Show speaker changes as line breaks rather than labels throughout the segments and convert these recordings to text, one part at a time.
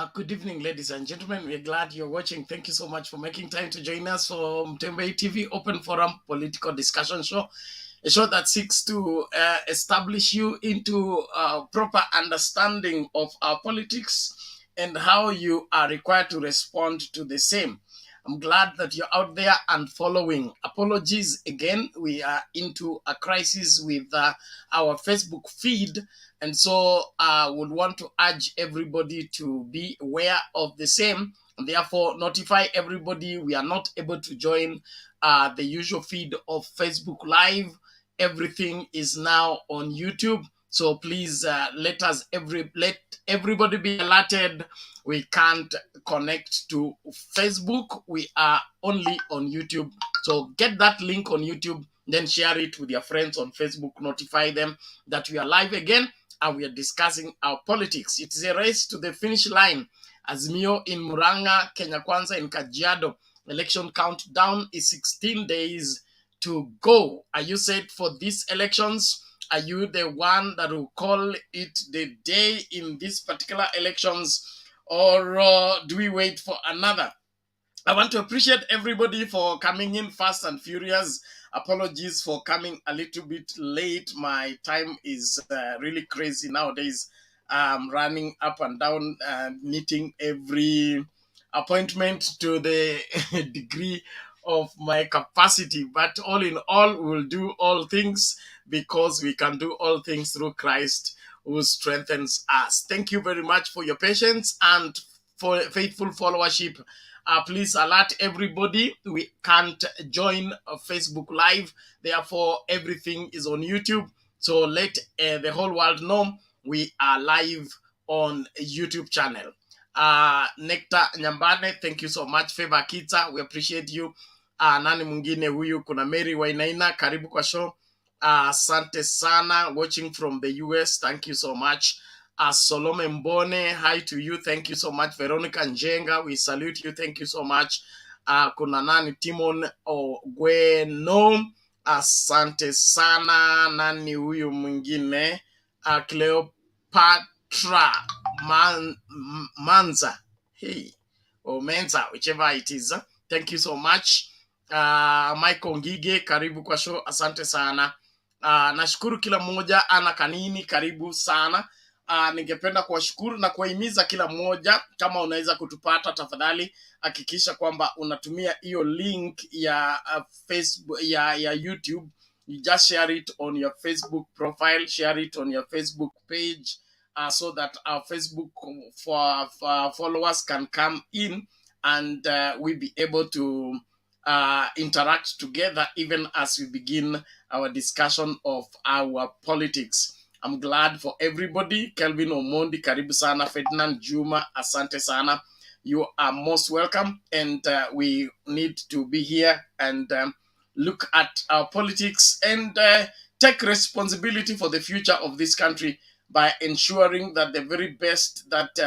Good evening, ladies and gentlemen. We're glad you're watching. Thank you so much for making time to join us for Mtembei TV Open Forum Political Discussion Show, a show that seeks to establish you into proper understanding of our politics and how you are required to respond to the same. I'm glad that you're out there and following. Apologies again. We are into a crisis with our Facebook feed. And so I would want to urge everybody to be aware of the same. And therefore, notify everybody we are not able to join the usual feed of Facebook Live. Everything is now on YouTube. So please let everybody be alerted. We can't connect to Facebook. We are only on YouTube. So get that link on YouTube, then share it with your friends on Facebook. Notify them that we are live again and we are discussing our politics. It is a race to the finish line. Azimio in Muranga, Kenya Kwanza in Kajiado. Election countdown is 16 days to go. Are you set for these elections? Are you the one that will call it the day in these particular elections, or do we wait for another? I want to appreciate everybody for coming in fast and furious. Apologies for coming a little bit late. My time is really crazy nowadays. I'm running up and down, meeting every appointment to the degree of my capacity. But all in all, we'll do all things because we can do all things through Christ who strengthens us. Thank you very much for your patience and for faithful followership. Please alert everybody. We can't join Facebook Live. Therefore, everything is on YouTube. So let the whole world know we are live on a YouTube channel. Nectar Nyambane, thank you so much. Favor Kita, we appreciate you. Nani mwingine huyu? Kuna Mary Wainaina, karibu kwa show. Asante sana, watching from the US. Thank you so much. Solome Mbone, hi to you. Thank you so much. Veronica Njenga, we salute you. Thank you so much. Kuna nani? Timon Ogweno, asante sana. Nani huyu mwingine? Cleopatra Manza, hey, or Menza, whichever it is. Thank you so much. Michael Ngige, karibu kwa show. Asante sana. Nashukuru kila mmoja. Ana Kanini, karibu sana. Ningependa kuwashukuru na kuwahimiza kila mmoja, kama unaweza kutupata, tafadhali hakikisha kwamba unatumia hiyo link ya Facebook ya YouTube. You just share it on your Facebook profile, share it on your Facebook page, so that our Facebook for followers can come in and we be able to interact together even as we begin our discussion of our politics. I'm glad for everybody. Kelvin Omondi, karibu sana. Ferdinand Juma, asante sana. You are most welcome, and we need to be here and look at our politics and take responsibility for the future of this country by ensuring that the very best that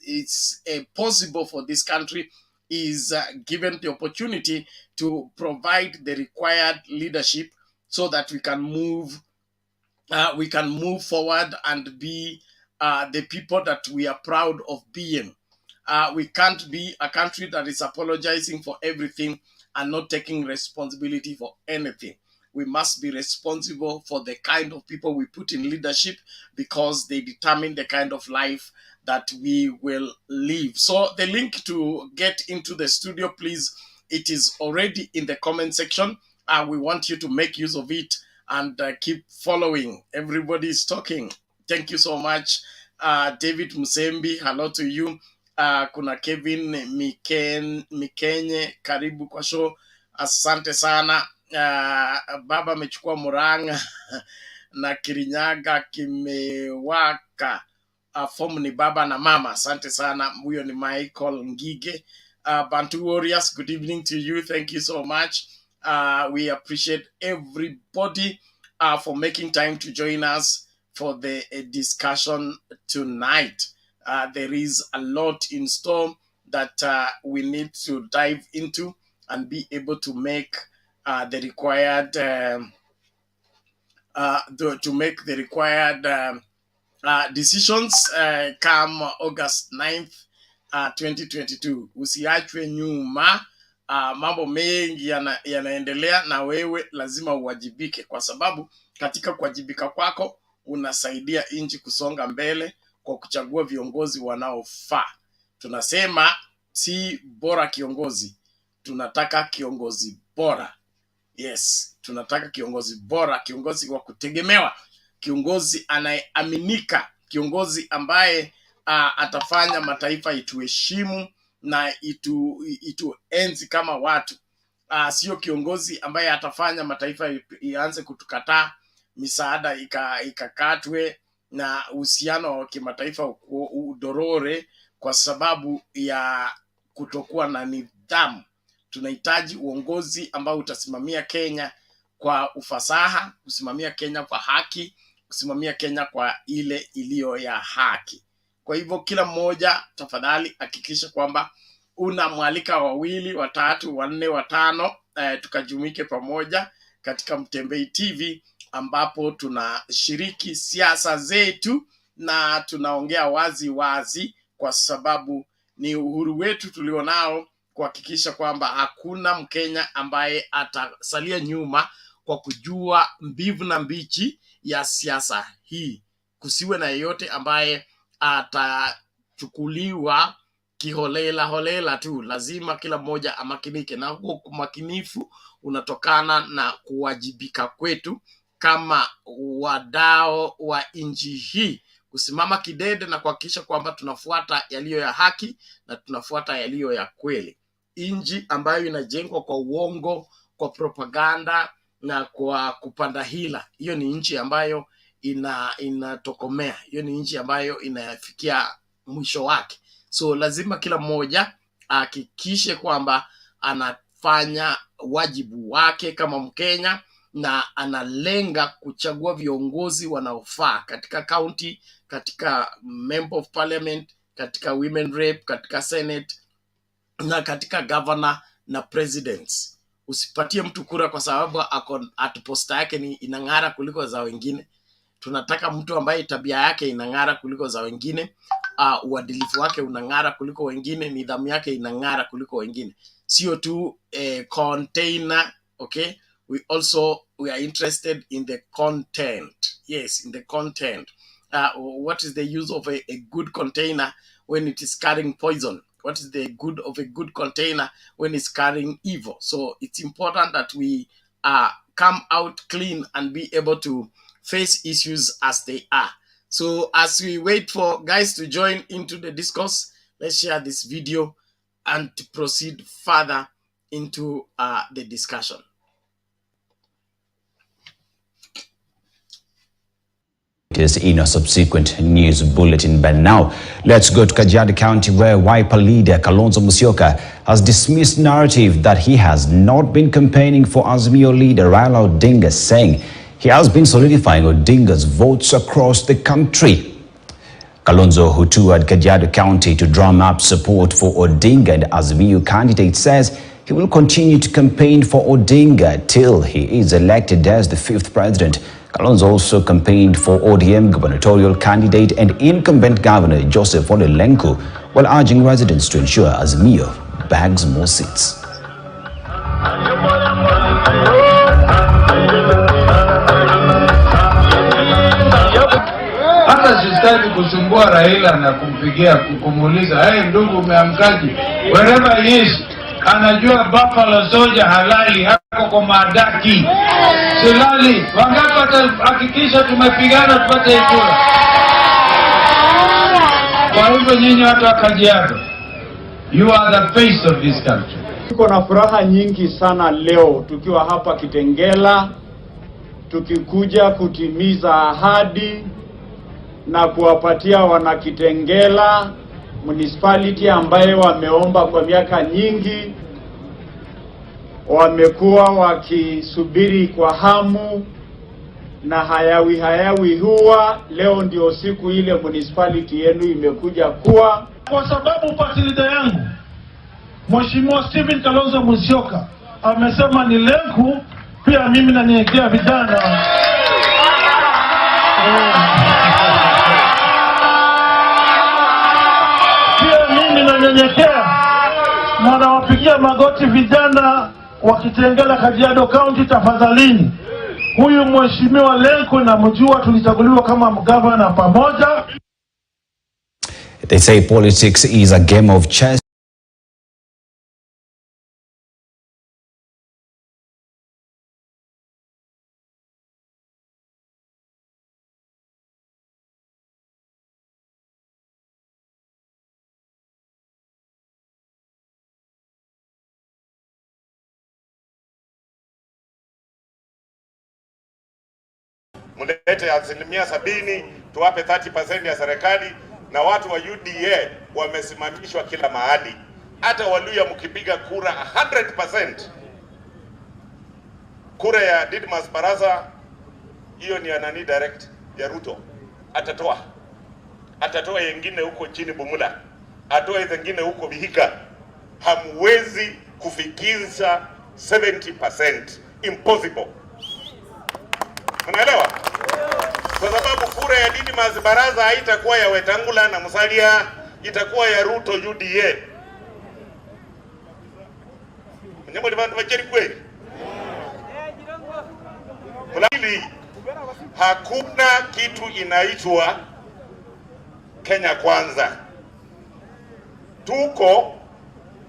is possible for this country is given the opportunity to provide the required leadership so that we can move forward and be the people that we are proud of being. We can't be a country that is apologizing for everything and not taking responsibility for anything. We must be responsible for the kind of people we put in leadership because they determine the kind of life that we will live. So the link to get into the studio, please, it is already in the comment section. We want you to make use of it and keep following. Everybody is talking. Thank you so much. David Musembi, hello to you. Kuna Kevin Mikenye, karibu kwa show. Asante sana. Baba amechukua Muranga na Kirinyaga kimewaka. Form ni baba na mama. Asante sana. Huyo ni Michael Ngige. Bantu Warriors, good evening to you. Thank you so much. We appreciate everybody for making time to join us for the discussion tonight. There is a lot in store that we need to dive into and be able to make the required decisions come August 9th. 2022. Usiachwe nyuma. Mambo mengi yanaendelea na wewe lazima uwajibike, kwa sababu katika kuwajibika kwako unasaidia nchi kusonga mbele kwa kuchagua viongozi wanaofaa. Tunasema si bora kiongozi, tunataka kiongozi bora. Yes, tunataka kiongozi bora, kiongozi wa kutegemewa, kiongozi anayeaminika, kiongozi ambaye atafanya mataifa ituheshimu na ituenzi kama watu. Sio kiongozi ambaye atafanya mataifa ianze kutukataa, misaada ikakatwe, na uhusiano wa kimataifa udorore kwa sababu ya kutokuwa na nidhamu. Tunahitaji uongozi ambao utasimamia Kenya kwa ufasaha, kusimamia Kenya kwa haki, kusimamia Kenya kwa ile iliyo ya haki. Kwa hivyo kila mmoja tafadhali hakikisha kwamba unamwalika 2, 3, 4, 5 tukajumuike pamoja katika Mtembei TV, ambapo tunashiriki siasa zetu na tunaongea wazi wazi, kwa sababu ni uhuru wetu tulionao kuhakikisha kwamba hakuna Mkenya ambaye atasalia nyuma kwa kujua mbivu na mbichi ya siasa hii. Kusiwe na yeyote ambaye atachukuliwa kiholela tu. Lazima kila mmoja amakinike, na huo kumakinifu unatokana na kuwajibika kwetu kama wadau wa nchi hii, kusimama kidede na kuhakikisha kwamba tunafuata yaliyo ya haki na tunafuata yaliyo ya kweli. Nchi ambayo inajengwa kwa uongo, kwa propaganda na kwa kupanda hila, hiyo ni nchi ambayo inatokomea. Hiyo ni nchi ambayo inafikia mwisho wake. So lazima kila mmoja hakikishe kwamba anafanya wajibu wake kama Mkenya na analenga kuchagua viongozi wanaofaa katika county, katika member of parliament, katika women rep, katika senate na katika governor na presidents. Usipatie mtu kura kwa sababu posta yake ni inang'ara kuliko za wengine. Tunataka mtu ambaye tabia yake inang'ara kuliko za wengine, uadilifu wake unang'ara kuliko wengine, nidhamu yake inang'ara kuliko wengine. Sio tu container, okay? We are interested in the content. Yes, in the content. What is the use of a good container when it is carrying poison? What is the good of a good container when it's carrying evil? So it's important that we come out clean and be able to face issues as they are. So as we wait for guys to join into the discourse, let's share this video and to proceed further into the discussion.
In a subsequent news bulletin. But now, let's go to Kajiado County, where Wiper leader Kalonzo Musyoka has dismissed narrative that he has not been campaigning for Azimio leader Raila Odinga, saying he has been solidifying Odinga's votes across the country. Kalonzo, who toured Kajiado County to drum up support for Odinga and Azimio candidate, says he will continue to campaign for Odinga till he is elected as the 5th president. Kalonzo also campaigned for ODM gubernatorial candidate and incumbent governor Joseph Ole Lenku, while urging residents to ensure Azimio bags more seats.
Hata sistaki kusumbua Raila na kumpigia kumuuliza, hey ndugu umeamkaje? Wherever he is, anajua Buffalo Soldier halali hako kwa madaki. Silali, wangapi hakikisha tumepigana tupate kura. Kwa hivyo nyinyi watu wa Kajiado, you are the face of this country.
Tuko na furaha nyingi sana leo tukiwa hapa Kitengela, tukikuja kutimiza ahadi na kuwapatia wana Kitengela municipality ambaye wameomba kwa miaka nyingi, wamekuwa wakisubiri kwa hamu na hayawi huwa. Leo ndio siku ile municipality yenu imekuja kuwa,
kwa sababu pasilida yangu Mheshimiwa Stephen Kalonzo Musyoka amesema ni Lenku, pia mimi naniekea vijana. Pia mimi ninanyenyekea na nawapigia magoti vijana wa Kitengela, Kajiado County, tafadhalini. Huyu mheshimiwa Lenku namjua, tulichaguliwa kama gavana pamoja.
They say politics is a game of chess.
Mlete 70%, tuwape 30% ya serikali, na watu wa UDA wamesimamishwa kila mahali. Hata Waluya mkipiga kura 100%, kura ya Didmas Baraza, hiyo ni anani direct ya Ruto, atatoa yengine huko chini Bumula, atoe zingine huko Vihiga. Hamwezi kufikisha 70%, impossible. Unaelewa? Kwa sababu kura ya Didmas Baraza haitakuwa ya Wetangula na Musalia, itakuwa ya Ruto UDA. Mnyamo ni bantu wacheri kweli. Mulali, hakuna kitu inaitwa Kenya Kwanza. Tuko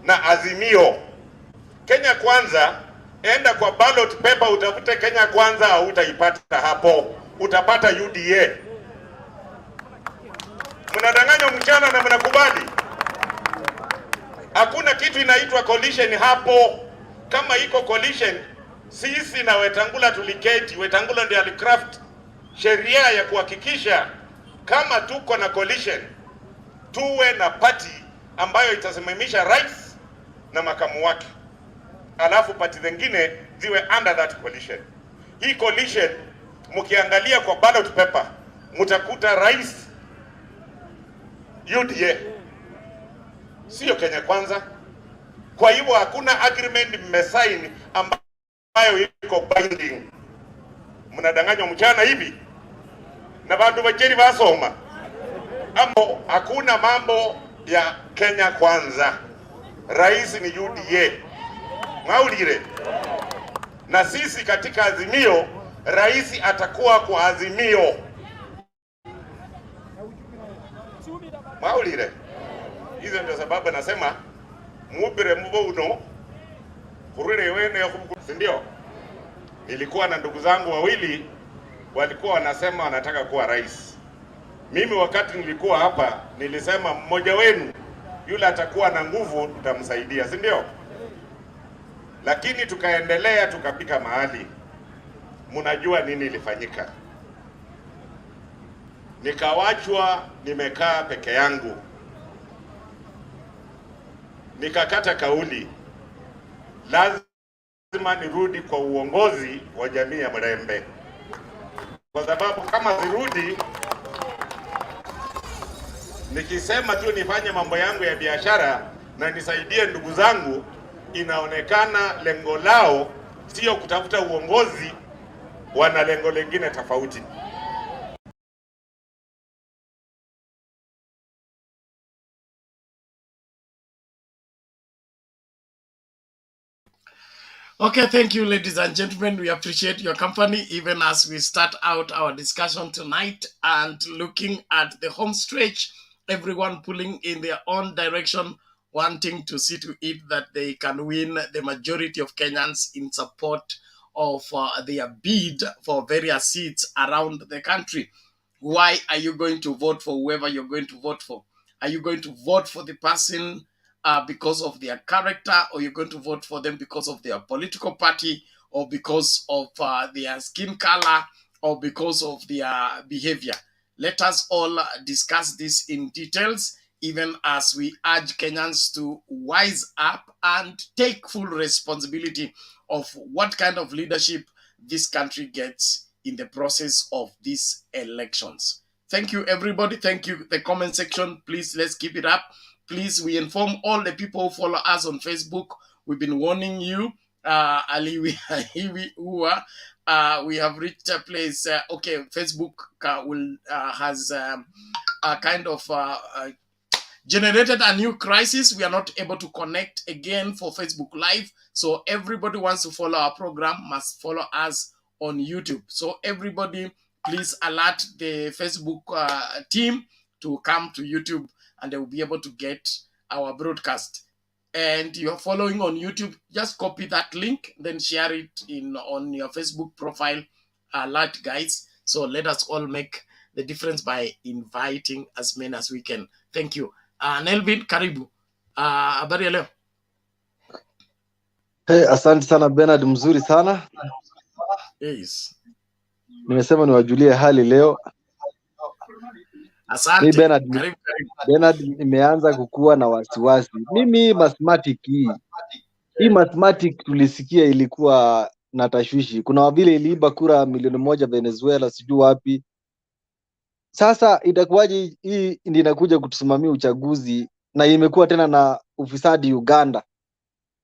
na Azimio. Kenya Kwanza, enda kwa ballot paper utafute Kenya Kwanza, au utaipata hapo. Utapata UDA. Mnadanganywa mchana na mnakubali. Hakuna kitu inaitwa coalition hapo. Kama iko coalition, sisi na Wetangula tuliketi. Wetangula ndiye alicraft sheria ya kuhakikisha kama tuko na coalition, tuwe na party ambayo itasimamisha rais na makamu wake, alafu party zingine ziwe under that coalition. Hii coalition mkiangalia kwa ballot paper mtakuta rais UDA, sio Kenya Kwanza. Kwa hivyo hakuna agreement mmesign ambayo iko binding. Mnadanganywa mchana hivi na bantu wacheri basoma. Ambo hakuna mambo ya Kenya Kwanza. Rais ni UDA. Maulire. Na sisi katika Azimio, rais atakuwa kwa Azimio. Maulire. Hizo ndio sababu nasema mubire mbo uno kurire wene ya kubuku, ndio. Nilikuwa na ndugu zangu wawili walikuwa wanasema wanataka kuwa rais. Mimi wakati nilikuwa hapa nilisema mmoja wenu yule atakuwa na nguvu tutamsaidia, si ndio? Lakini tukaendelea tukapika mahali. Mnajua nini ilifanyika? Nikawachwa nimekaa peke yangu. Nikakata kauli, lazima nirudi kwa uongozi wa jamii ya Mrembe, kwa sababu kama zirudi nikisema tu nifanye mambo yangu ya biashara na nisaidie ndugu zangu, inaonekana lengo lao sio kutafuta uongozi, wana lengo lingine tofauti.
Okay, thank you, ladies and gentlemen. We appreciate your company, even as we start out our discussion tonight and looking at the home stretch, everyone pulling in their own direction, wanting to see to it that they can win the majority of Kenyans in support of their bid for various seats around the country. Why are you going to vote for whoever you're going to vote for? Are you going to vote for the person because of their character, or you're going to vote for them because of their political party, or because of their skin color, or because of their behavior? Let us all discuss this in details, even as we urge Kenyans to wise up and take full responsibility of what kind of leadership this country gets in the process of these elections. Thank you, everybody. Thank you, the comment section. Please, let's keep it up. Please, we inform all the people who follow us on Facebook. We've been warning you. We have reached a place. Okay, Facebook has a kind of generated a new crisis. We are not able to connect again for Facebook Live. So everybody wants to follow our program must follow us on YouTube. So everybody, please alert the Facebook team to come to YouTube, and they will be able to get our broadcast. And you're following on YouTube, just copy that link, then share it on your Facebook profile. Alert, guys. So let us all make the difference by inviting as many as we can. Thank you. Nelvin, karibu. Habari ya leo?
Hey, asante sana Bernard, mzuri sana.
Yes.
Nimesema niwajulie hali leo.
Asante.
Mimi Bernard,
Karibu.
Bernard nimeanza kukua na wasiwasi. Mimi mathematics hii mathematics tulisikia ilikuwa na tashwishi. Kuna vile iliiba kura milioni 1 Venezuela sijui wapi. Sasa itakuwaje hii ndio inakuja kutusimamia uchaguzi na imekuwa tena na ufisadi Uganda.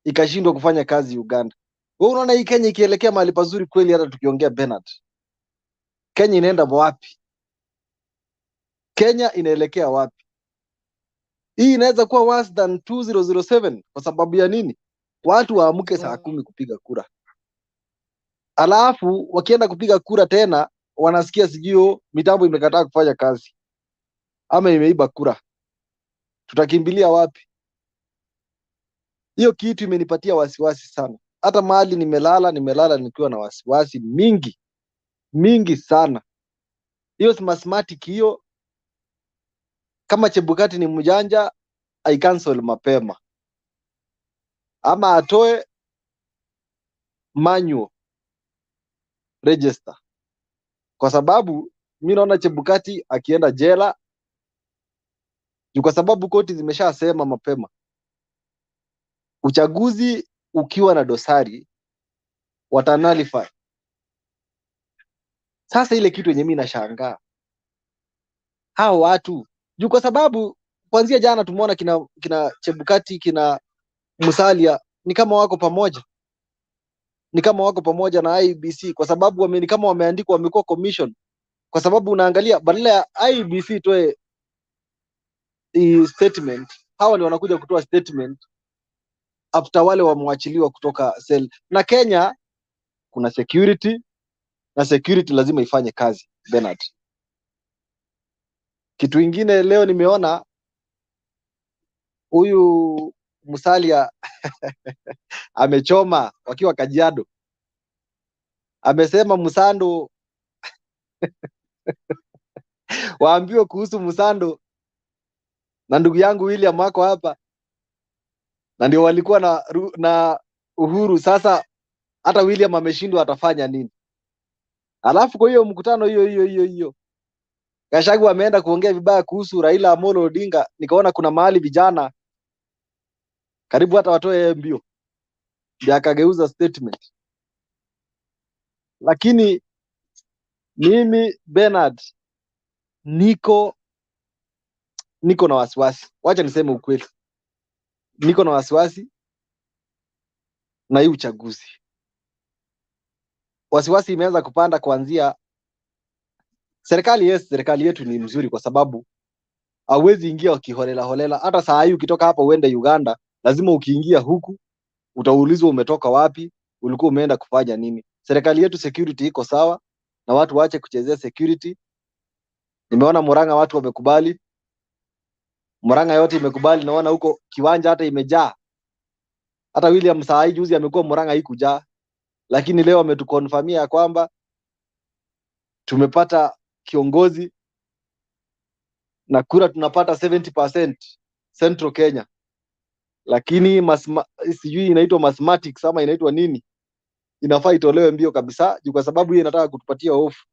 Ikashindwa kufanya kazi Uganda. Wewe unaona hii Kenya ikielekea mahali pazuri kweli hata tukiongea Bernard? Kenya inaenda wapi? Kenya inaelekea wapi? Hii inaweza kuwa worse than 2007 kwa sababu ya nini? Watu waamke saa 10 kupiga kura. Alafu wakienda kupiga kura tena wanasikia sijio mitambo imekataa kufanya kazi. Ama imeiba kura. Tutakimbilia wapi? Hiyo kitu imenipatia wasiwasi sana. Hata mahali nimelala nikiwa na wasiwasi mingi sana. Hiyo mathematics hiyo, kama Chebukati ni mjanja, I cancel mapema. Ama atoe manual register. Kwa sababu mimi naona Chebukati akienda jela, kwa sababu koti zimeshasema mapema. Uchaguzi ukiwa na dosari watanalify. Sasa ile kitu yenye mimi nashangaa, hao watu kwa sababu kuanzia jana tumeona kina Chebukati, kina Musalia ni kama wako pamoja. Ni kama wako pamoja na IEBC kwa sababu ni kama wameandikwa wamekuwa commission. Kwa sababu unaangalia badala ya IEBC toe statement, hawa ni wanakuja kutoa statement after wale wamwachiliwa kutoka cell. Na Kenya kuna security, na security lazima ifanye kazi Bernard. Kitu kingine leo nimeona huyu Musalia amechoma wakiwa Kajiado. Amesema Musando waambiwe kuhusu Musando na ndugu yangu William wako hapa, na ndio walikuwa na Uhuru. Sasa hata William ameshindwa atafanya nini? Alafu kwa hiyo mkutano hiyo Gashagu ameenda kuongea vibaya kuhusu Raila Amolo Odinga. Nikaona kuna mahali vijana karibu hata watoe mbio, ndio akageuza statement. Lakini mimi Bernard niko na wasiwasi. Wacha niseme ukweli, niko na wasiwasi na hii uchaguzi. Wasiwasi imeanza kupanda kuanzia serikali. Yes, serikali yetu ni mzuri kwa sababu hauwezi ingia holela. Hata saa hii ukitoka hapa uende Uganda, lazima ukiingia huku utaulizwa umetoka wapi, ulikuwa umeenda kufanya nini. Serikali yetu security iko sawa, na watu waache kuchezea security. Nimeona Muranga watu wamekubali. Muranga yote imekubali, naona huko kiwanja hata imejaa. Hata William saa hii juzi amekuwa Muranga hii kujaa. Lakini leo ametukonfirmia ya kwamba tumepata kiongozi na kura tunapata 70% Central Kenya. Lakini sijui inaitwa mathematics ama inaitwa nini, inafaa itolewe mbio kabisa kwa sababu hii inataka kutupatia hofu.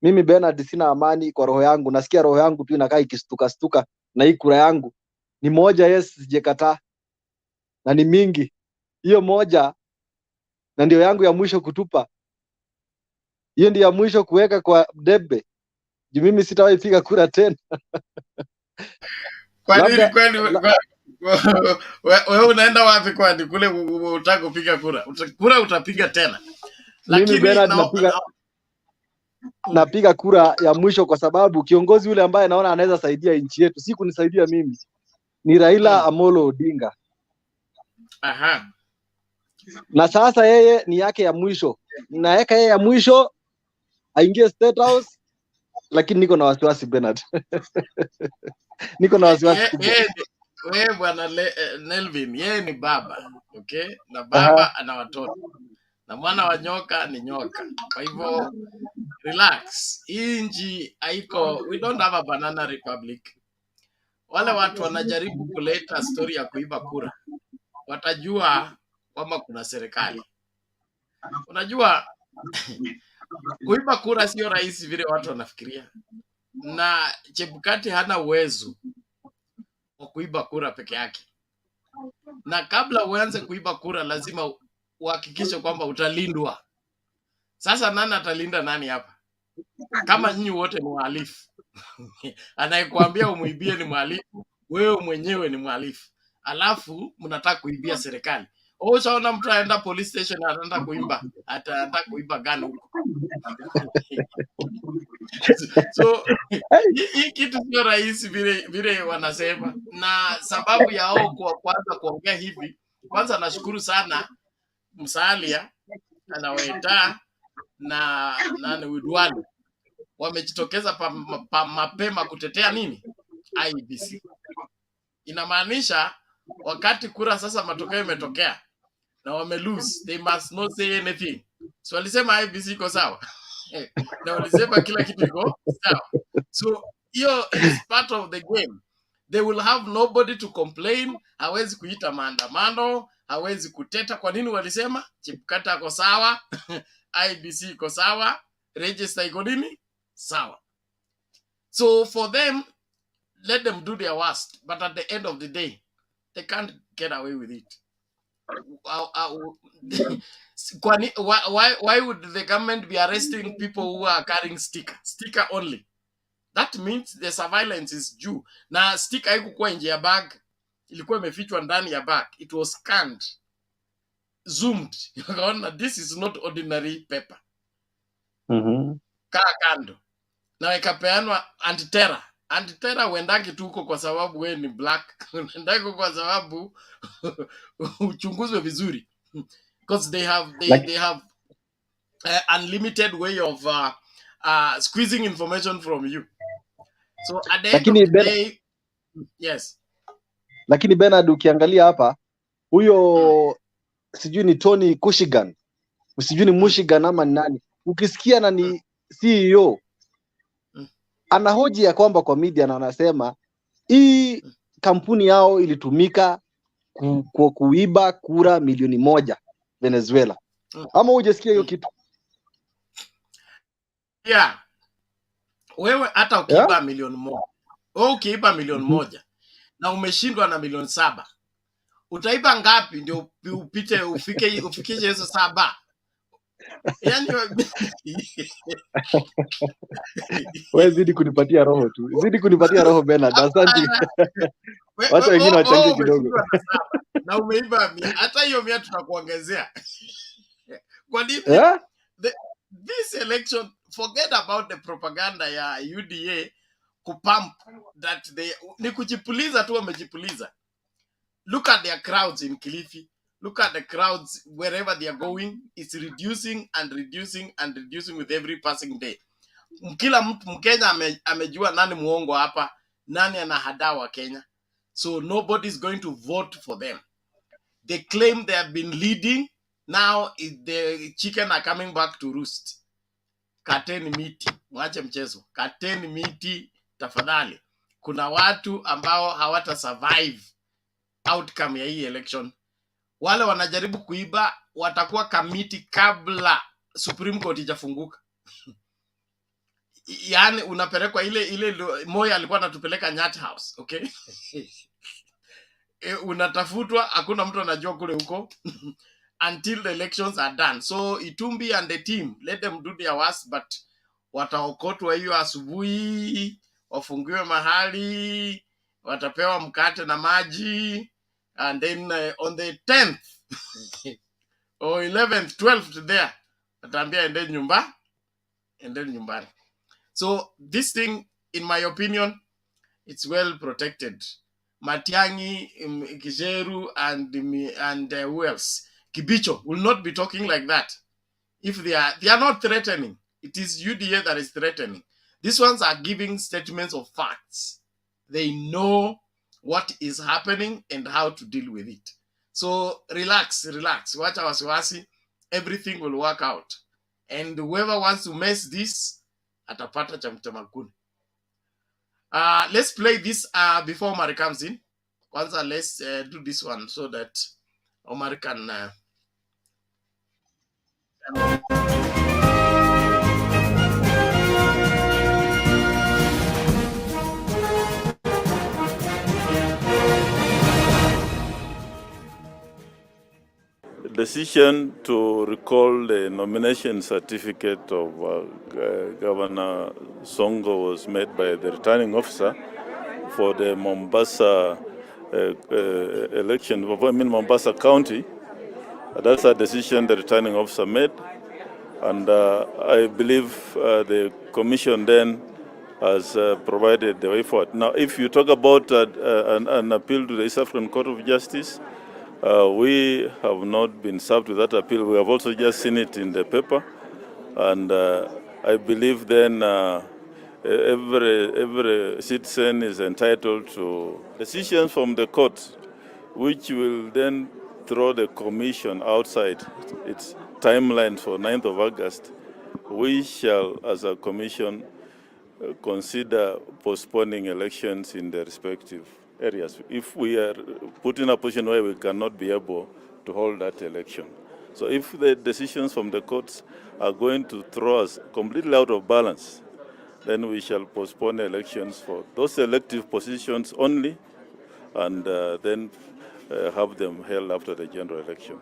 Mimi Bernard sina amani kwa roho yangu. Nasikia roho yangu tu inakaa ikistuka na hii kura yangu ni moja. Yes, sijekataa na ni mingi. Hiyo moja na ndio yangu ya mwisho kutupa. Hiyo ndio ya mwisho kuweka kwa debe. Mimi sitawahi piga kura tena.
Kwa nini wewe unaenda wapi kwani kule unataka kupiga kura? Kura utapiga tena.
Lakini Bernard napiga napiga kura ya mwisho kwa sababu kiongozi yule ambaye naona anaweza saidia nchi yetu, si kunisaidia mimi, ni Raila Amolo Odinga.
Aha.
Na sasa yeye ni yake ya mwisho, naweka yeye ya mwisho aingie State House, lakini niko na wasiwasi Bernard. Niko na wasiwasi kubwa.
Wewe bwana Nelvin, yeye ni baba, okay? Na baba ana watoto. Na mwana wa nyoka ni nyoka. Kwa hivyo relax. Hii nchi haiko, we don't have a banana republic. Wale watu wanajaribu kuleta story ya kuiba kura, watajua kwamba kuna serikali. Unajua kuiba kura sio rahisi vile watu wanafikiria. Na Chebukati hana uwezo wa kuiba kura peke yake. Na kabla uanze kuiba kura lazima uhakikishe kwamba utalindwa. Sasa nani atalinda nani hapa? Kama nyinyi wote ni wahalifu. Anayekuambia umuibie ni mhalifu, wewe mwenyewe ni mhalifu. Alafu mnataka kuibia serikali. Ushaona mtu aenda police station anaenda kuimba, ataenda kuiba gani huko? So hii kitu sio rahisi vile wanasema. Na sababu yao kwa kwanza kuongea hivi, kwanza nashukuru sana Musalia Anaweta na nani Widwani wamejitokeza mapema kutetea nini? IEBC. Inamaanisha wakati kura sasa matokeo imetokea na wame lose, they must not say anything. So walisema IEBC iko sawa. Na walisema kila kitu iko sawa. So hiyo is part of the game. They will have nobody to complain. Hawezi kuita maandamano, hawezi kuteta. Kwa nini walisema Chebukati ako sawa? IEBC iko sawa, register iko nini? Sawa. So for them, let them do their worst. But at the end of the day, they can't get away with it. Why would the government be arresting people who are carrying sticker only? That means the surveillance is due. Na sticker haikuwa nje ya bag, ilikuwa imefichwa ndani ya bag. It was scanned, zoomed. This is not ordinary paper. Kaa kando. Na ikapeanwa anti-terror. Anti-terror uendaki tu huko kwa sababu wewe ni black. Uendaki kwa sababu uchunguzwe vizuri. Because they have unlimited way of squeezing information from you. So at the end of the day, yes.
Lakini Bernard, ukiangalia hapa huyo sijui ni Tony Kushigan, sijui ni Mushigan ama nani, ukisikia na ni CEO anahoji ya kwamba kwa media na anasema hii kampuni yao ilitumika kuiba kura milioni 1 Venezuela. Ama hujasikia hiyo kitu?
Yeah. Wewe hata ukiiba milioni 1. Wewe ukiiba milioni 1 na umeshindwa na milioni 7. Utaiba ngapi ndio upite ufikishe hizo 7? Yaani
wewe zidi kunipatia roho tu. Zidi kunipatia roho Bernard. Asante. Watu wengine wachangie kidogo.
Na umeiba hata hiyo 100 tutakuongezea. Kwa nini? This election, forget about the propaganda ya UDA kupump that they ni kujipuliza tu wamejipuliza. Look at their crowds in Kilifi. Look at the crowds wherever they are going. It's reducing and reducing and reducing with every passing day. Kila mtu Mkenya amejua nani muongo hapa, nani anahadawa Kenya. So nobody is going to vote for them. They claim they have been leading. Now the chicken are coming back to roost. Kateni miti, mwache mchezo. Kateni miti tafadhali. Kuna watu ambao hawata survive outcome ya hii election. Wale wanajaribu kuiba watakuwa kamiti kabla Supreme Court ijafunguka. Yaani unapelekwa ile Moi alikuwa anatupeleka Nyat House, okay? Unatafutwa, hakuna mtu anajua kule huko until the elections are done. So Itumbi and the team, let them do their worst, but wataokotwa hiyo asubuhi, wafungiwe mahali, watapewa mkate na maji, and then on the 10th or 11th, 12th there, wataambia ende endeni nyumbani. So this thing, in my opinion, it's well protected. Matiang'i, Kijeru, and who else? Kibicho will not be talking like that if they are not threatening. It is UDA that is threatening. These ones are giving statements of facts. They know what is happening and how to deal with it. So relax. Wacha wasiwasi. Everything will work out. And whoever wants to mess this, atapata cha mtemakuni. Let's play this before Omar comes in. Kwanza, let's do this one so that Omar can...
Decision to recall the nomination certificate of Governor Songo was made by the returning officer for the Mombasa election, Mombasa County. That's a decision the returning officer made, and I believe the commission then has provided the way forward. Now, if you talk about an appeal to the East African Court of Justice, we have not been served with that appeal. We have also just seen it in the paper, and I believe then every citizen is entitled to decisions from the court, which will then throw the commission outside its timeline for 9th of August. We shall, as a commission, consider postponing elections in the respective areas if we are put in a position where we cannot be able to hold that election. So if the decisions from the courts are going to throw us completely out of balance, then we shall postpone elections for those elective positions only, and then have them held after the general election.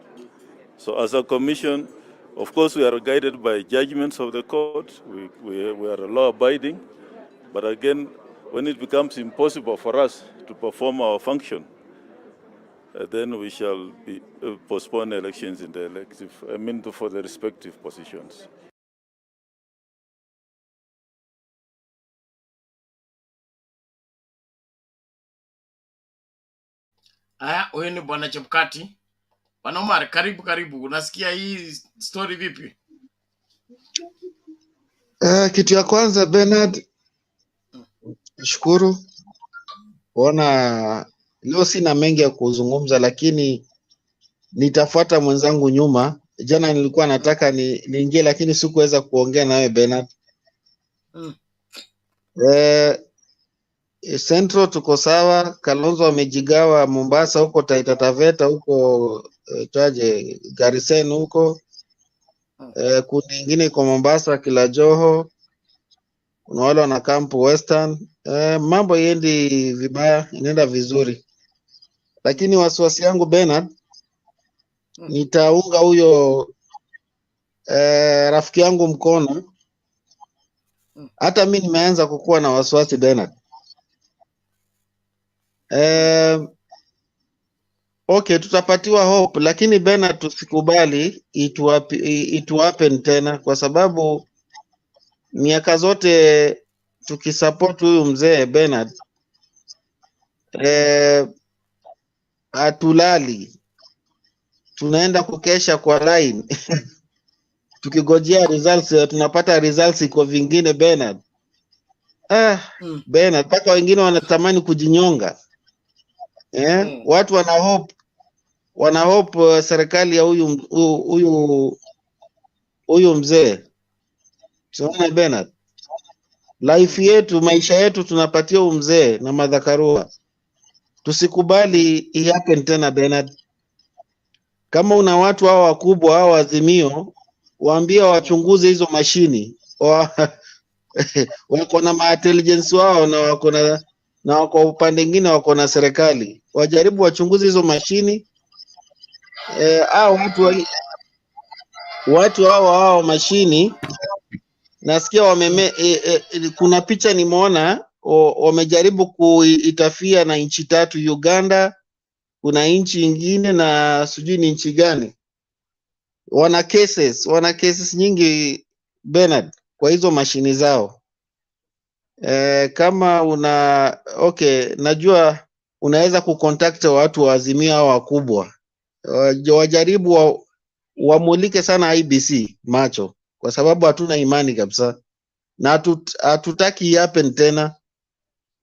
So as a commission, of course, we are guided by judgments of the court. We are law-abiding, but again, when it becomes impossible for us to perform our function, then we shall be postpone elections in the elective, for the respective positions.
Huyu ni Bwana Chepkati. Bwana Omar, karibu. Unasikia hii story vipi?
Kitu ya kwanza Bernard, nashukuru kuona leo sina mengi ya kuzungumza, lakini nitafuata mwenzangu nyuma. Jana nilikuwa nataka niingie lakini sikuweza kuongea nawe Bernard. Central tuko sawa, Kalonzo wamejigawa Mombasa huko, Taita Taveta huko, Garisen huko. Kundi nyingine iko Mombasa, Kila Joho. Kuna wale wana kampu Western. Mambo yendi vibaya, inaenda vizuri. Lakini wasiwasi yangu Bernard, nitaunga huyo rafiki yangu mkono. Hata mimi nimeanza kukuwa na wasiwasi Bernard. Okay, tutapatiwa hope, lakini Bernard tusikubali it happen tena, kwa sababu miaka zote tukisupport huyu mzee Bernard, hatulali, tunaenda kukesha kwa line tukigojea results, tunapata results iko vingine Bernard. Bernard, mpaka wengine wanatamani kujinyonga. Watu wana hope serikali ya huyu mzee. Tunaona Bernard, life yetu, maisha yetu tunapatia huyu mzee na madhakarua. Tusikubali happen tena Bernard. Kama una watu hao wakubwa hao Azimio, waambie wachunguze hizo mashini. Wako na intelligence wao, na wako upande mwingine wako na serikali. Wajaribu wachunguze hizo mashini. Watu hao mashini, nasikia kuna picha nimeona wamejaribu kuitafia na nchi 3, Uganda, kuna nchi nyingine na sijui ni nchi gani. Wana cases nyingi Bernard. kwa hizo mashini zao. Kama najua unaweza kucontact watu wa Azimio hao wakubwa, wajaribu wamulike sana IBC macho, kwa sababu hatuna imani kabisa na hatutaki happen tena.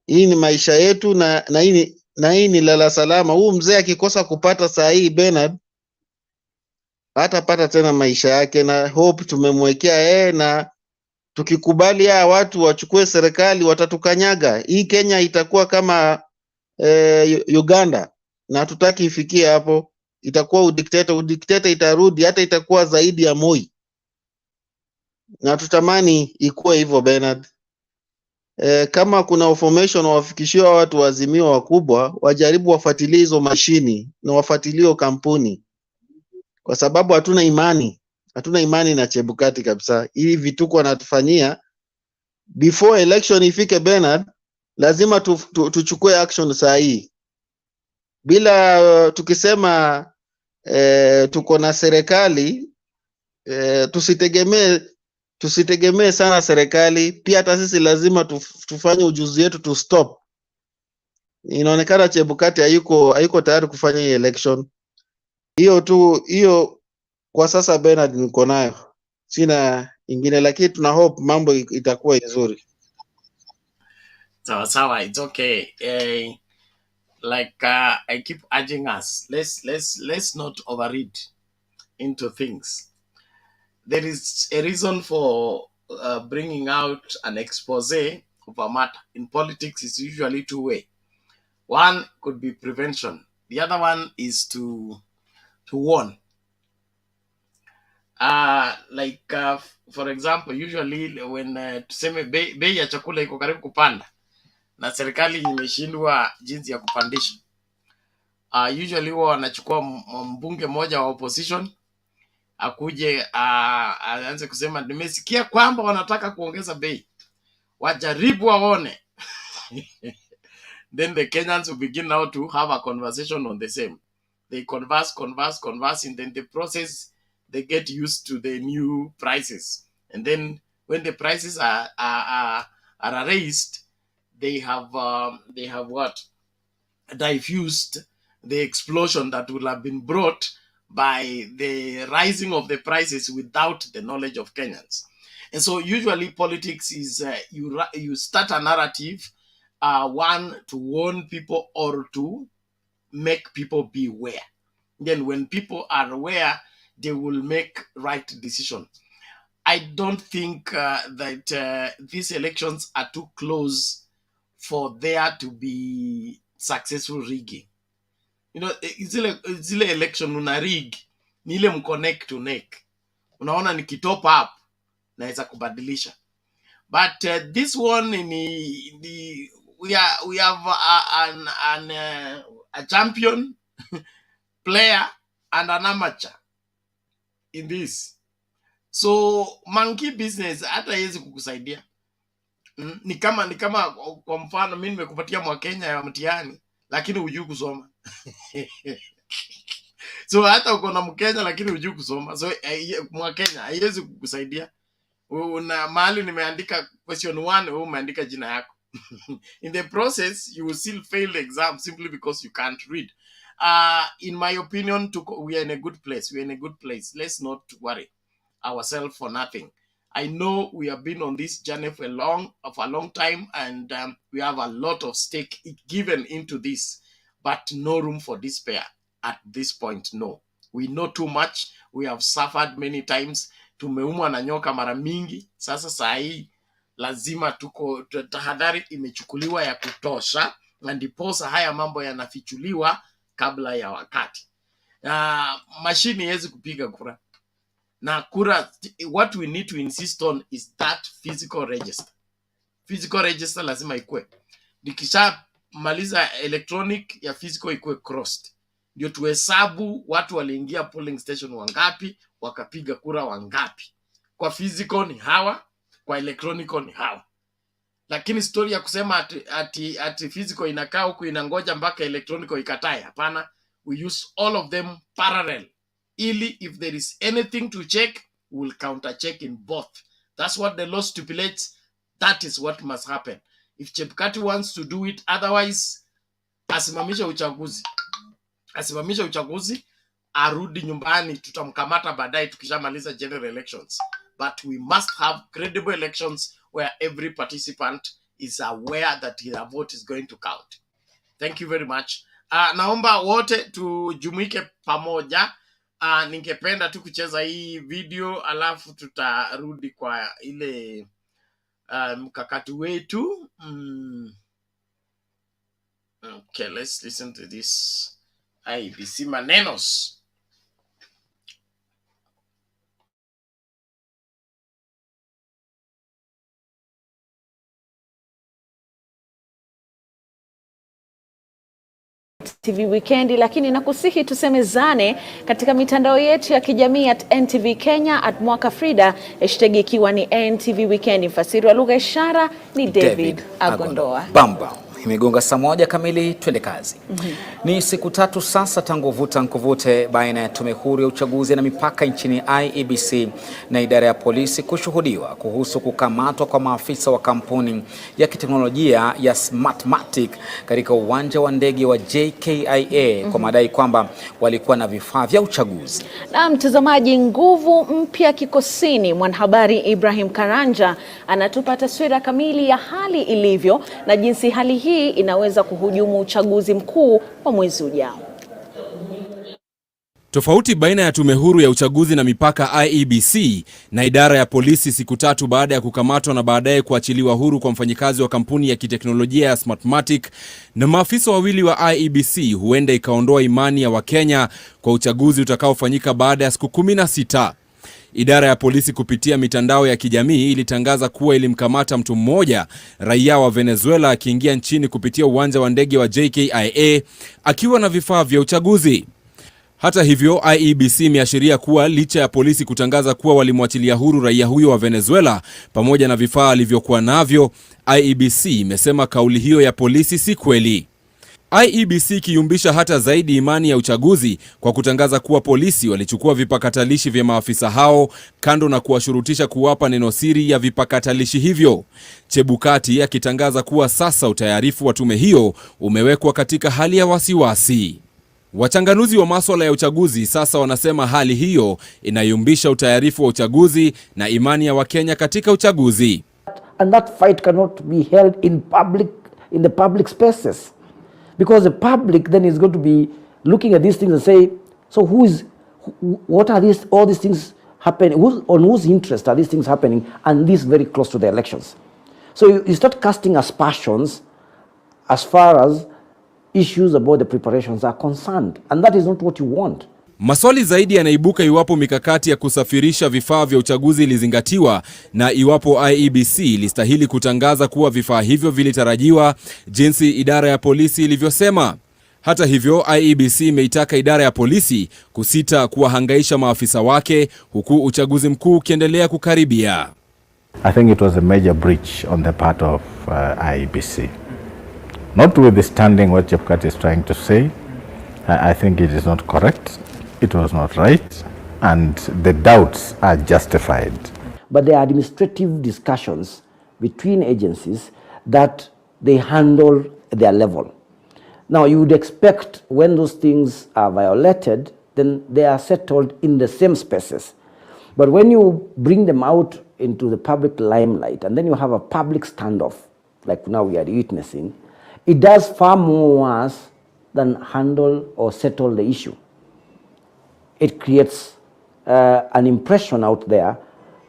Hii ni maisha yetu na hii ni lala salama. Huu mzee akikosa kupata saa hii Bernard hatapata tena maisha yake, na hope tumemwekea na tukikubali hawa watu wachukue serikali watatukanyaga. Hii Kenya itakuwa kama Uganda, na hatutaki ifikie hapo. Itakuwa udikteta itarudi, hata itakuwa zaidi ya Moi, na tutamani ikuwe hivyo Bernard. Kama kuna information wafikishiwa watu wa Azimio wakubwa, wajaribu wafuatilie hizo mashini na wafuatilie kampuni, kwa sababu hatuna imani na Chebukati kabisa. Hii vituko anatufanyia before election ifike Bernard, lazima tuchukue action saa hii. Bila tukisema tuko na serikali, tusitegemee sana serikali. Pia hata sisi lazima tufanye ujuzi wetu to stop. Inaonekana Chebukati hayuko tayari kufanya hii election. Hiyo kwa sasa Bernard niko nayo, sina ingine, lakini tuna hope mambo itakuwa nzuri.
Sawa, it's okay. I keep urging us, let's not overread into things. There is a reason for bringing out an expose of a matter. In politics, it's usually two way. One could be prevention. The other one is to warn. For example, usually when tuseme bei ya chakula iko karibu kupanda na serikali imeshindwa jinsi ya kupandisha, usually huwa wanachukua mbunge mmoja wa opposition akuje aanze kusema nimesikia kwamba wanataka kuongeza bei, wajaribu waone. Then the Kenyans will begin now to have a conversation on the same. They converse, and then the process, they get used to the new prices. And then when the prices are raised, they have what? Diffused the explosion that would have been brought by the rising of the prices without the knowledge of Kenyans. And so usually politics is you start a narrative, one, to warn people or to make people be aware. Then when people are aware, they will make right decisions. I don't think that these elections are too close for there to be successful rigging. You know, zile election una rig ni ile mconnect to neck. Unaona nikitop up naweza kubadilisha. But this one we have a champion player and an amateur in this. So monkey business hata haiwezi kukusaidia. Ni kama kwa mfano mimi nimekupatia Mwakenya ya mtihani lakini hujui kusoma. So hata uko na Mkenya lakini hujui kusoma. So Mwakenya haiwezi kukusaidia. Una mahali nimeandika question 1, wewe umeandika jina yako. In the process, you will still fail the exam simply because you can't read. In my opinion, we are in a good place. We are in a good place. Let's not worry ourselves for nothing. I know we have been on this journey for a long time, and we have a lot of stake given into this, but no room for despair at this point. No, we know too much. We have suffered many times. Tumeumwa na nyoka mara mingi. Sasa saa hii lazima tahadhari imechukuliwa ya kutosha, na ndiposa haya mambo yanafichuliwa kabla ya wakati. Mashini haiwezi kupiga kura. Na kura, what we need to insist on is that physical register. Physical register lazima ikue. Nikisha maliza electronic, ya physical ikue crossed. Ndio tuhesabu watu waliingia polling station wangapi, wakapiga kura wangapi. Kwa physical ni hawa, kwa electronic ni hawa. Lakini story ya kusema ati physical inakaa huku inangoja mpaka electronic ikatae, hapana. We use all of them parallel. Ili if there is anything to check, we'll counter check in both. That's what the law stipulates. That is what must happen. If Chebukati wants to do it otherwise, asimamisha uchaguzi. Asimamisha uchaguzi, arudi nyumbani, tutamkamata baadaye tukishamaliza general elections. But we must have credible elections where every participant is aware that their vote is going to count. Thank you very much. Naomba wote tujumuike pamoja. Ningependa tu kucheza hii video alafu tutarudi kwa ile mkakati wetu. Okay, let's listen to this. IEBC manenos.
TV Weekendi, lakini nakusihi tusemezane katika mitandao yetu ya kijamii @NTV Kenya @Mwakafrida, hashtag ikiwa ni NTV Weekendi. Mfasiri wa lugha ishara ni David Agondoa.
Bamba. Imegonga saa 1 kamili, twende kazi. Ni siku 3 sasa tangu vuta nkuvute baina ya tume huru ya uchaguzi na mipaka nchini IEBC na idara ya polisi kushuhudiwa kuhusu kukamatwa kwa maafisa wa kampuni ya kiteknolojia ya Smartmatic katika uwanja wa ndege wa JKIA kwa madai kwamba walikuwa na vifaa vya uchaguzi.
Na mtazamaji, nguvu mpya kikosini. Mwanahabari Ibrahim Karanja anatupa taswira kamili ya hali ilivyo na jinsi hali hii inaweza kuhujumu uchaguzi mkuu wa mwezi ujao.
Tofauti baina ya tume huru ya uchaguzi na mipaka IEBC na idara ya polisi siku 3 baada ya kukamatwa na baadaye kuachiliwa huru kwa mfanyikazi wa kampuni ya kiteknolojia ya Smartmatic na maafisa wawili wa IEBC huenda ikaondoa imani ya Wakenya kwa uchaguzi utakaofanyika baada ya siku 16. Idara ya polisi kupitia mitandao ya kijamii ilitangaza kuwa ilimkamata mtu mmoja, raia wa Venezuela, akiingia nchini kupitia uwanja wa ndege wa JKIA akiwa na vifaa vya uchaguzi. Hata hivyo, IEBC imeashiria kuwa licha ya polisi kutangaza kuwa walimwachilia huru raia huyo wa Venezuela pamoja na vifaa alivyokuwa navyo, IEBC imesema kauli hiyo ya polisi si kweli. IEBC kiumbisha hata zaidi imani ya uchaguzi kwa kutangaza kuwa polisi walichukua vipakatalishi vya maafisa hao, kando na kuwashurutisha kuwapa neno siri ya vipakatalishi hivyo. Chebukati akitangaza kuwa sasa utayarifu wa tume hiyo umewekwa katika hali ya wasiwasi. Wachanganuzi wa masuala ya uchaguzi sasa wanasema hali hiyo inayumbisha utayarifu wa uchaguzi na imani ya Wakenya katika uchaguzi.
And that fight cannot be held in the public spaces. Because the public then is going to be looking at these things and say, so what are all these things happening? On whose interest are these things happening? And this very close to the elections. So you start casting aspersions as far as issues about the preparations are concerned. And that is not what you want.
Maswali zaidi yanaibuka iwapo mikakati ya kusafirisha vifaa vya uchaguzi ilizingatiwa na iwapo IEBC ilistahili kutangaza kuwa vifaa hivyo vilitarajiwa jinsi idara ya polisi ilivyosema. Hata hivyo, IEBC imeitaka idara ya polisi kusita kuwahangaisha maafisa wake huku uchaguzi mkuu ukiendelea kukaribia.
I think it was a major breach on the part of IEBC. Notwithstanding what Chebukati is trying to say, I think it is not correct. It was not right, and the doubts are justified.
But there are administrative discussions between agencies that they handle at their level. Now, you would expect when those things are violated, then they are settled in the same spaces. But when you bring them out into the public limelight, and then you have a public standoff, like now we are witnessing, it does far more worse than handle or settle the issue. It creates an impression out there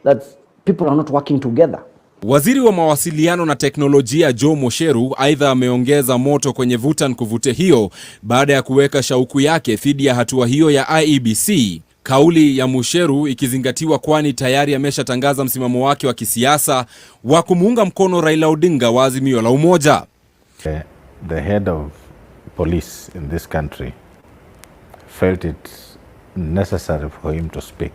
that people are not working together.
Waziri wa mawasiliano na teknolojia Joe Mosheru aidha ameongeza moto kwenye vuta nkuvute hiyo baada ya kuweka shauku yake dhidi ya hatua hiyo ya IEBC. Kauli ya Mosheru ikizingatiwa kwani tayari ameshatangaza msimamo wake wa kisiasa wa kumuunga mkono Raila Odinga wa Azimio la Umoja.
The head of police in this country felt it necessary for him to speak.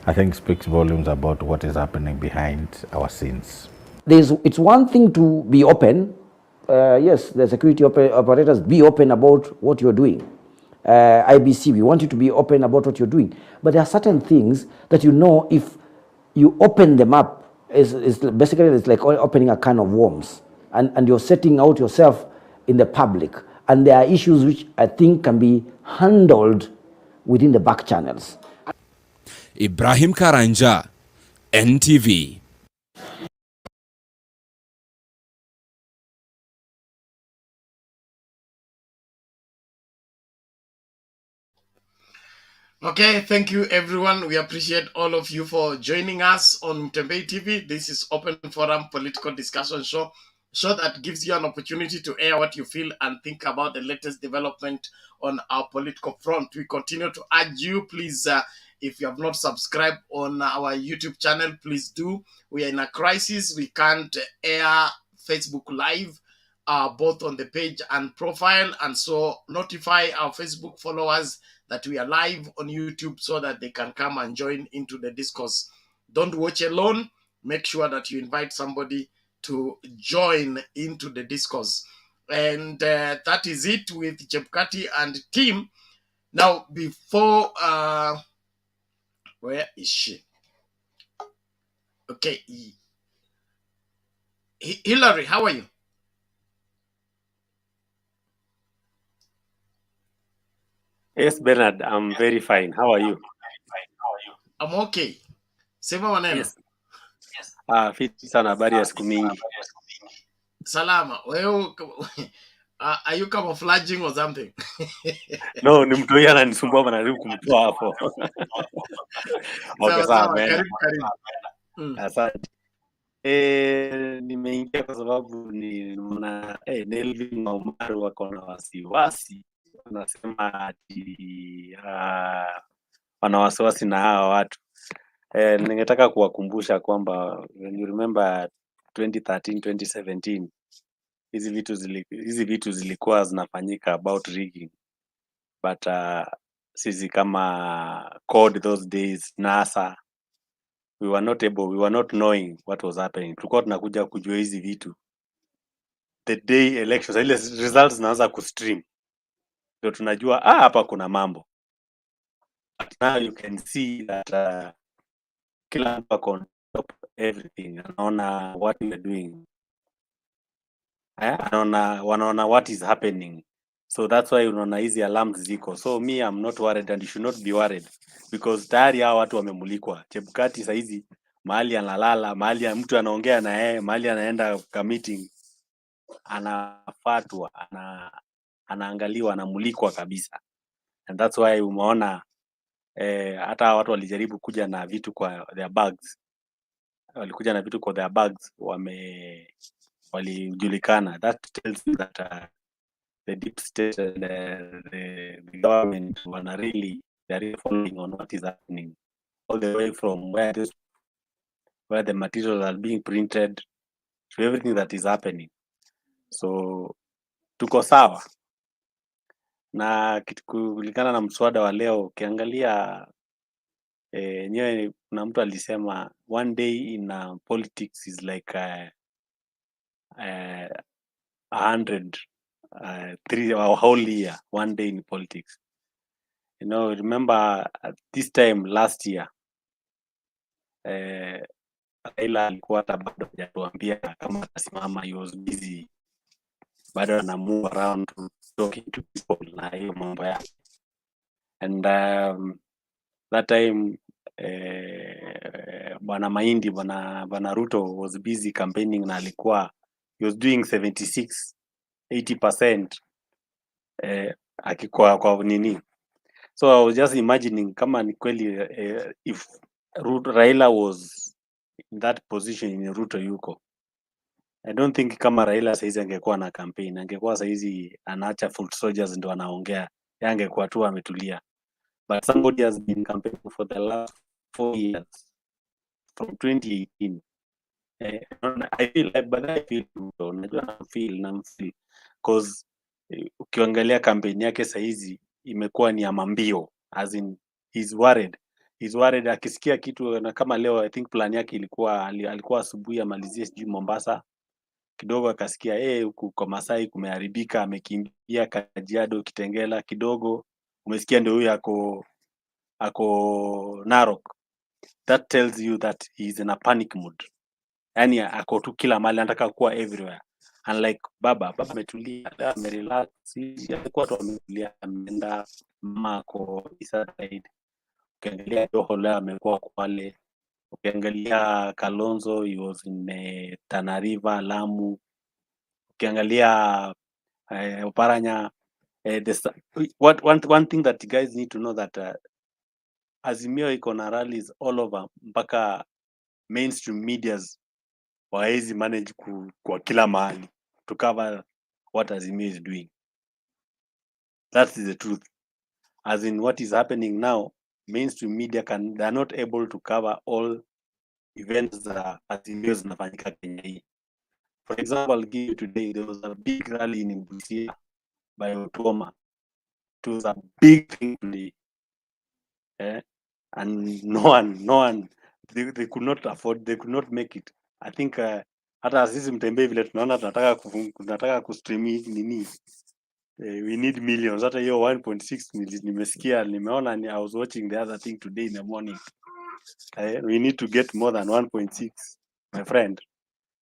I think speaks volumes about what is happening behind our scenes.
It's one thing to be open. Yes, the security operators, be open about what you're doing. IBC, we want you to be open about what you're doing. But there are certain things that you know if you open them up. It's basically, it's like opening a can of worms, and you're setting out yourself in the public. And there are issues which I think can be handled within the back channels.
Ibrahim Karanja, NTV.
Okay, thank you everyone. We appreciate all of you for joining us on Mtembei TV. This is Open Forum Political Discussion Show. Show that gives you an opportunity to air what you feel and think about the latest development on our political front. We continue to urge you, please, if you have not subscribed on our YouTube channel, please do. We are in a crisis. We can't air Facebook Live, both on the page and profile. And so notify our Facebook followers that we are live on YouTube so that they can come and join into the discourse. Don't watch alone. Make sure that you invite somebody to join into the discourse. And that is it with Chepkati and team. Now, before, where is she? Okay. Hillary, how are you?
Yes, Bernard, I'm very fine. How are you?
I'm okay. Sema maneno.
Yes. Fiti sana, habari ya siku mingi.
Salama. Wewe are you camouflaging or something?
No, ni mtu yeye ananisumbua anajaribu kumtoa hapo. Okay, sawa.
Karibu.
Asante. Nimeingia kwa sababu nimeona Nelvin na Omar wako na wasiwasi. Wanasema ati wana wasiwasi na hawa watu. Ningetaka kuwakumbusha kwamba when you remember 2013 2017 hizi vitu zilikuwa zinafanyika about rigging, but sisi kama code those days, NASA, we were not knowing what was happening. Tulikuwa tunakuja kujua hizi vitu the day elections, ile results zinaanza kustream, ndio tunajua hapa kuna mambo. But now you can see that kila mtu ako on top of everything, anaona what we are doing, wanaona what is happening. So that's why unaona hizi alarms ziko. So me, I'm not worried and you should not be worried, because tayari hao watu wamemulikwa. Chebukati saizi mahali analala, mahali mtu anaongea na yeye, mahali anaenda kwa meeting, anafatwa, anaangaliwa, anamulikwa kabisa. And that's why umeona hata watu walijaribu kuja na vitu kwa their bags. Walikuja na vitu kwa their bags, walijulikana. That tells you that the deep state and the government are really following on what is happening, all the way from where the materials are being printed to everything that is happening. So tuko sawa na kulikana na mswada wa leo. Ukiangalia nyewe, kuna mtu alisema one day in politics is like 100 a whole year, one day in politics. You know, remember at this time last year, Raila alikuwa hata bado hajatuambia kama atasimama. He was busy, bado ana move around to talking to people na hiyo mambo yake. And that time bwana Mahindi, bwana Ruto was busy campaigning na alikuwa he was doing 76-80% akikuwa kwa nini. So I was just imagining kama ni kweli if Raila was in that position in Ruto yuko, I don't think kama Raila saizi angekuwa na campaign, angekuwa saizi anaacha foot soldiers ndio anaongea, angekuwa tu ametulia. But somebody has been campaigning for the last 4 years from 2018. I feel because ukiangalia campaign yake saizi imekuwa ni ya mambio, as in he's worried akisikia kitu. Na kama leo I think plan yake alikuwa asubuhi amalizie sijui Mombasa kidogo, akasikia huku kwa Masai kumeharibika, amekimbia Kajiado, Kitengela kidogo, umesikia ndio huyu ako Narok. that tells you that he's in a panic mood. Yani ako tu kila mahali, anataka kuwa everywhere. Unlike baba ametulia, amerelax, alikuwa tu ametulia, ameenda mama ako Eastside. Ukiangalia Joho leo amekuwa Kwale. Ukiangalia Kalonzo, he was in Tana River, Lamu. Ukiangalia Oparanya, one thing that you guys need to know that Azimio iko na rallies all over, mpaka mainstream medias waezi manage kwa kila mahali to cover what Azimio is doing. That's the truth. As in what is happening now, mainstream media they are not able to cover all events that Azimio zinafanyika Kenya hii. For example, I'll give you today, there was a big rally in Busia by Otuoma. It was a big thing today. And no one, they could not afford, they could not make it. I think hata sisi Mtembei vile tunaona tunataka kustream nini, we need millions. Hata hiyo 1.6 million nimesikia, nimeona, I was watching the other thing today in the morning. We need to get more than 1.6, my friend,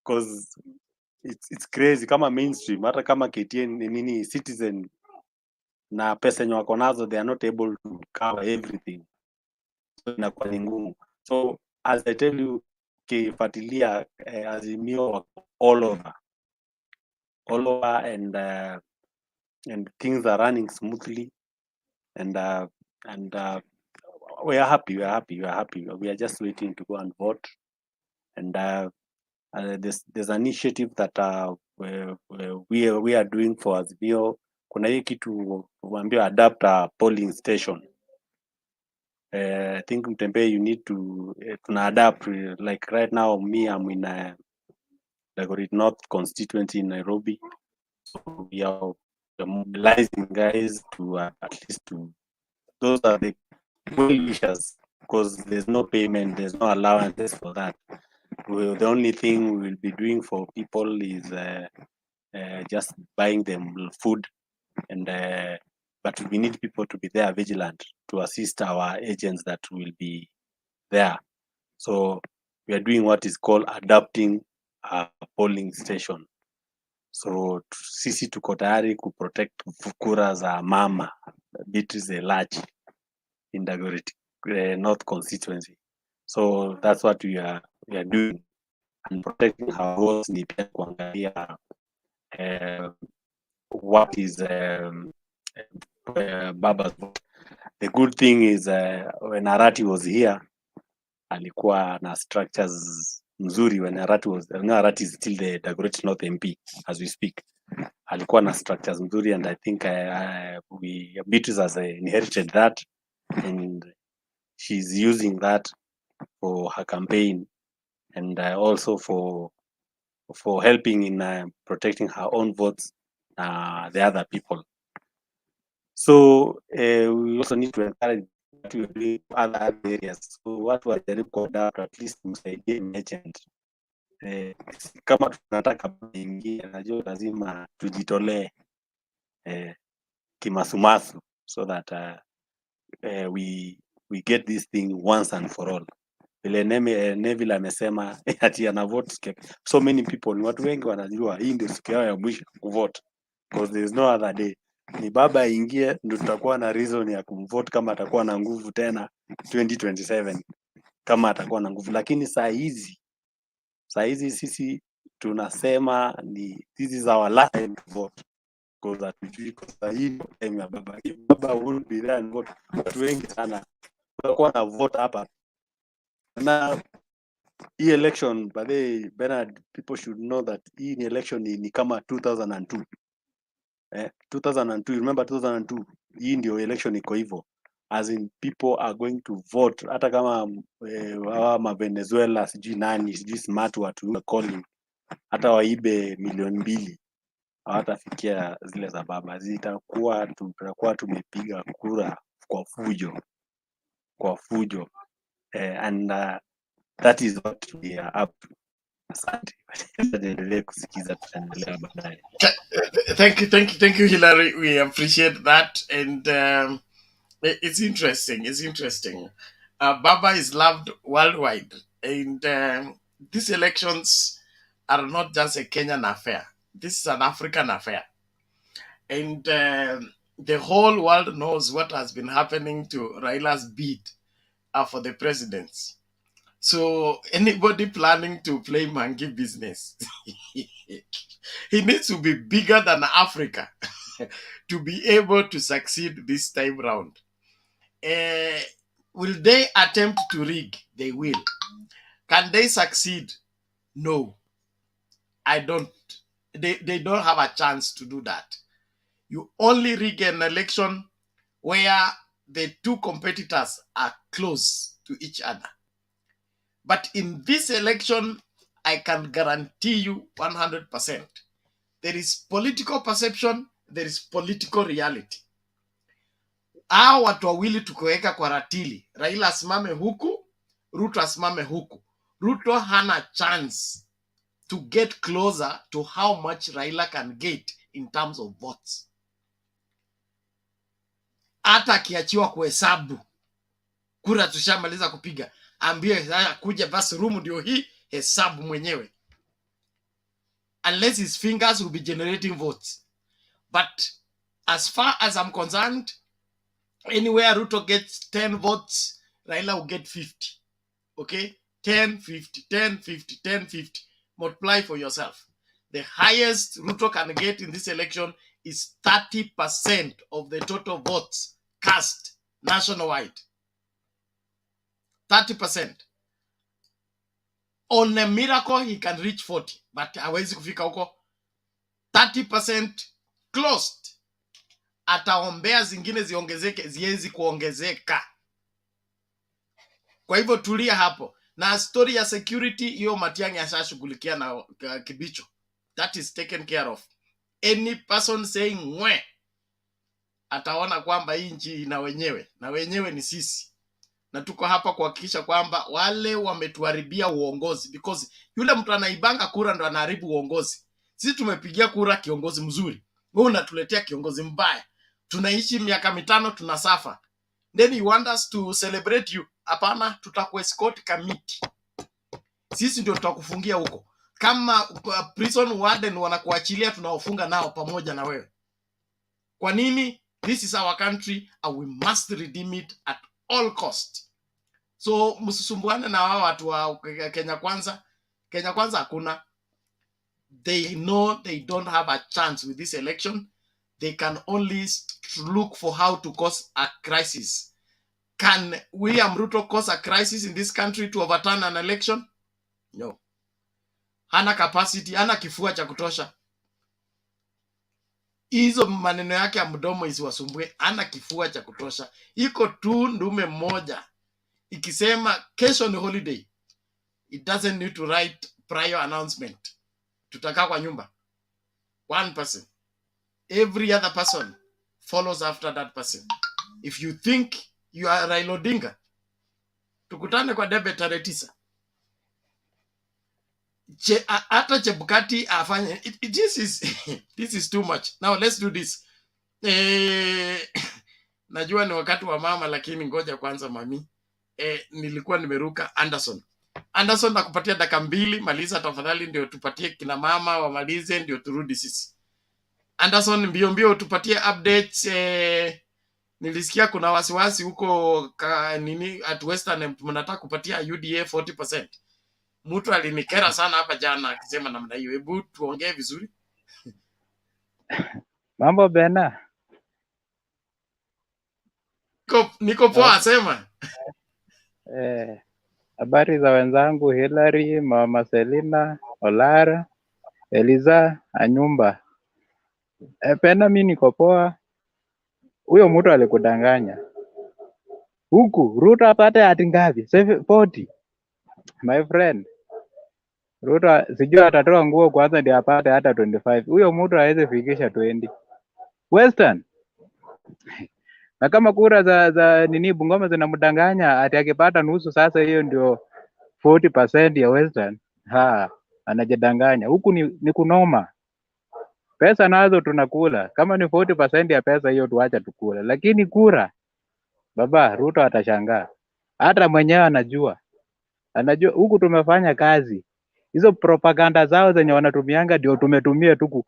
because it's crazy. Kama mainstream, hata kama KTN nini, Citizen na pesa yenye wako nazo, they are not able to cover everything. So inakuwa ni ngumu. So as I tell you, kifuatilia Azimio all over, and things are running smoothly, and we are happy. We are just waiting to go and vote. And there's an initiative that we are doing for Azimio. Kuna hii kitu uambiwa adapt a polling station. I think Mtembei, you need to adapt. Like right now, me, I'm in Dagoretti North constituency in Nairobi. So we are mobilizing guys to at least to, those are the well-wishers, because there's no payment, there's no allowances for that. The only thing we will be doing for people is just buying them food, and but we need people to be there vigilant to assist our agents that will be there. So we are doing what is called adapting a polling station. So sisi tuko tayari ku protect kura za mama Beatrice Elachi in Dagoretti North constituency. So that's what we are doing, and protecting her votes ni pia kuangalia what is Baba's vote. The good thing is when Arati was here, alikuwa na structures mzuri. When Arati is still the Dagoretti North MP as we speak, alikuwa na structures mzuri, and I think Beatrice has inherited that, and she's using that for her campaign, and also for helping in protecting her own votes, the other people. So we also need to encourage what we are doing other areas. So what we are doing, at least msaidie agent. Kama tunataka ingia, najua lazima tujitolee kimasumasu, so that we get this thing once and for all. Vile Neville amesema ati ana vote, so many people, ni watu wengi wanajua hii ndio siku yao ya mwisho kuvote, because there is no other day. Ni baba ingie ndio tutakuwa na reason ya kumvote, kama atakuwa na nguvu tena 2027, kama atakuwa na nguvu. Lakini saa hizi sisi tunasema ni this is our last time to vote, because hatujui kwa hii time ya baba will be there and vote. Watu wengi sana watakuwa na vote hapa. Na hii election, by the way, Bernard, people should know that hii election ni kama 2002. 2002, remember 2002? Hii ndio election iko hivyo. As in, people are going to vote. Hata kama ma Venezuela, sijui nani, sijui smart watu calling, hata waibe 2 million, hawatafikia zile za baba. Tutakuwa tumepiga kura kwa fujo. And that is what we are up to. Asante. Endelee kusikiza, tutaendelea baadaye.
Thank you, Hilary. We appreciate that, and it's interesting. Baba is loved worldwide, and these elections are not just a Kenyan affair. This is an African affair, and the whole world knows what has been happening to Raila's bid for the presidency. So anybody planning to play monkey business, he needs to be bigger than Africa to be able to succeed this time round. Uh, will they attempt to rig? They will. Can they succeed? No, I don't. They don't have a chance to do that. You only rig an election where the two competitors are close to each other. But in this election, I can guarantee you 100%. There is political perception, there is political reality. Hao watu wawili tukiweka kwa ratili, Raila asimame huku, Ruto asimame huku. Ruto hana chance to get closer to how much Raila can get in terms of votes. Hata akiachiwa kuhesabu, kura tushamaliza kupiga, ambie kuja basi room ndio hii, hesabu mwenyewe. Unless his fingers will be generating votes. But as far as I'm concerned, anywhere Ruto gets 10 votes, Raila will get 50. Okay? 10, 50, 10, 50, 10, 50. Multiply for yourself. The highest Ruto can get in this election is 30% of the total votes cast nationwide. 30%. On a miracle, he can reach 40. But hawezi kufika huko. 30% closed. Ataombea zingine ziongezeke, ziwezi kuongezeka. Kwa hivyo tulia hapo. Na story ya security, hiyo Matiang'i ashashughulikia na Kibicho. That is taken care of. Any person saying mwe, ataona kwamba hii nchi ina wenyewe. Na wenyewe ni sisi. Na tuko hapa kuhakikisha kwamba wale wametuharibia uongozi. Because yule mtu anaibanga kura ndo anaharibu uongozi. Sisi tumepigia kura kiongozi mzuri. Wewe unatuletea kiongozi mbaya. Tunaishi miaka mitano tunasafa. Then you want us to celebrate you. Hapana, tutakuescort kamiti. Sisi ndio tutakufungia huko. Kama prison warden wanakuachilia, tunaofunga nao pamoja na wewe. Kwa nini? This is our country and we must redeem it at all cost. So msisumbuane na wao watu wa Kenya Kwanza. Kenya Kwanza hakuna. They know they don't have a chance with this election. They can only look for how to cause a crisis. Can William Ruto cause a crisis in this country to overturn an election? No. Hana capacity, hana kifua cha kutosha. Hizo maneno yake ya mdomo isiwasumbue, hana kifua cha kutosha. Iko tu ndume moja. Ikisema kesho ni holiday, it doesn't need to write prior announcement. Tutakaa kwa nyumba. One person. Every other person follows after that person. If you think you are Raila Odinga, tukutane kwa debe tarehe 9. Hata Chebukati afanye. This is too much. Now let's do this. Najua ni wakati wa mama, lakini ngoja kwanza mami. Nilikuwa nimeruka Anderson. Anderson, nakupatia dakika 2, maliza tafadhali, ndio tupatie kina mama wamalize, ndio turudi sisi. Anderson, mbio mbio tupatie updates. Nilisikia kuna wasiwasi huko nini at Western, mnataka kupatia UDA 40%. Mtu alinikera sana hapa jana akisema namna hiyo. Hebu tuongee vizuri.
Mambo bena.
Niko poa, sema.
Habari za wenzangu Hillary, Mama Selina, Olara, Eliza, Anyumba. Pena mimi niko poa. Huyo mtu alikudanganya. Huku Ruto apate hati ngapi? 40. My friend. Ruto sijui atatoa nguo kwanza ndio apate hata 25. Huyo mtu hawezi fikisha 20. Western. Na kama kura za nini Bungoma zinamdanganya ati akipata nusu, sasa hiyo ndio 40% ya Western. Anajidanganya. Huku ni kunoma. Pesa nazo tunakula. Kama ni 40% ya pesa hiyo tuacha tukula. Lakini kura, baba Ruto atashangaa. hata mwenyewe anajua huku tumefanya kazi. Hizo propaganda zao zenye wanatumianga ndio tumetumia tu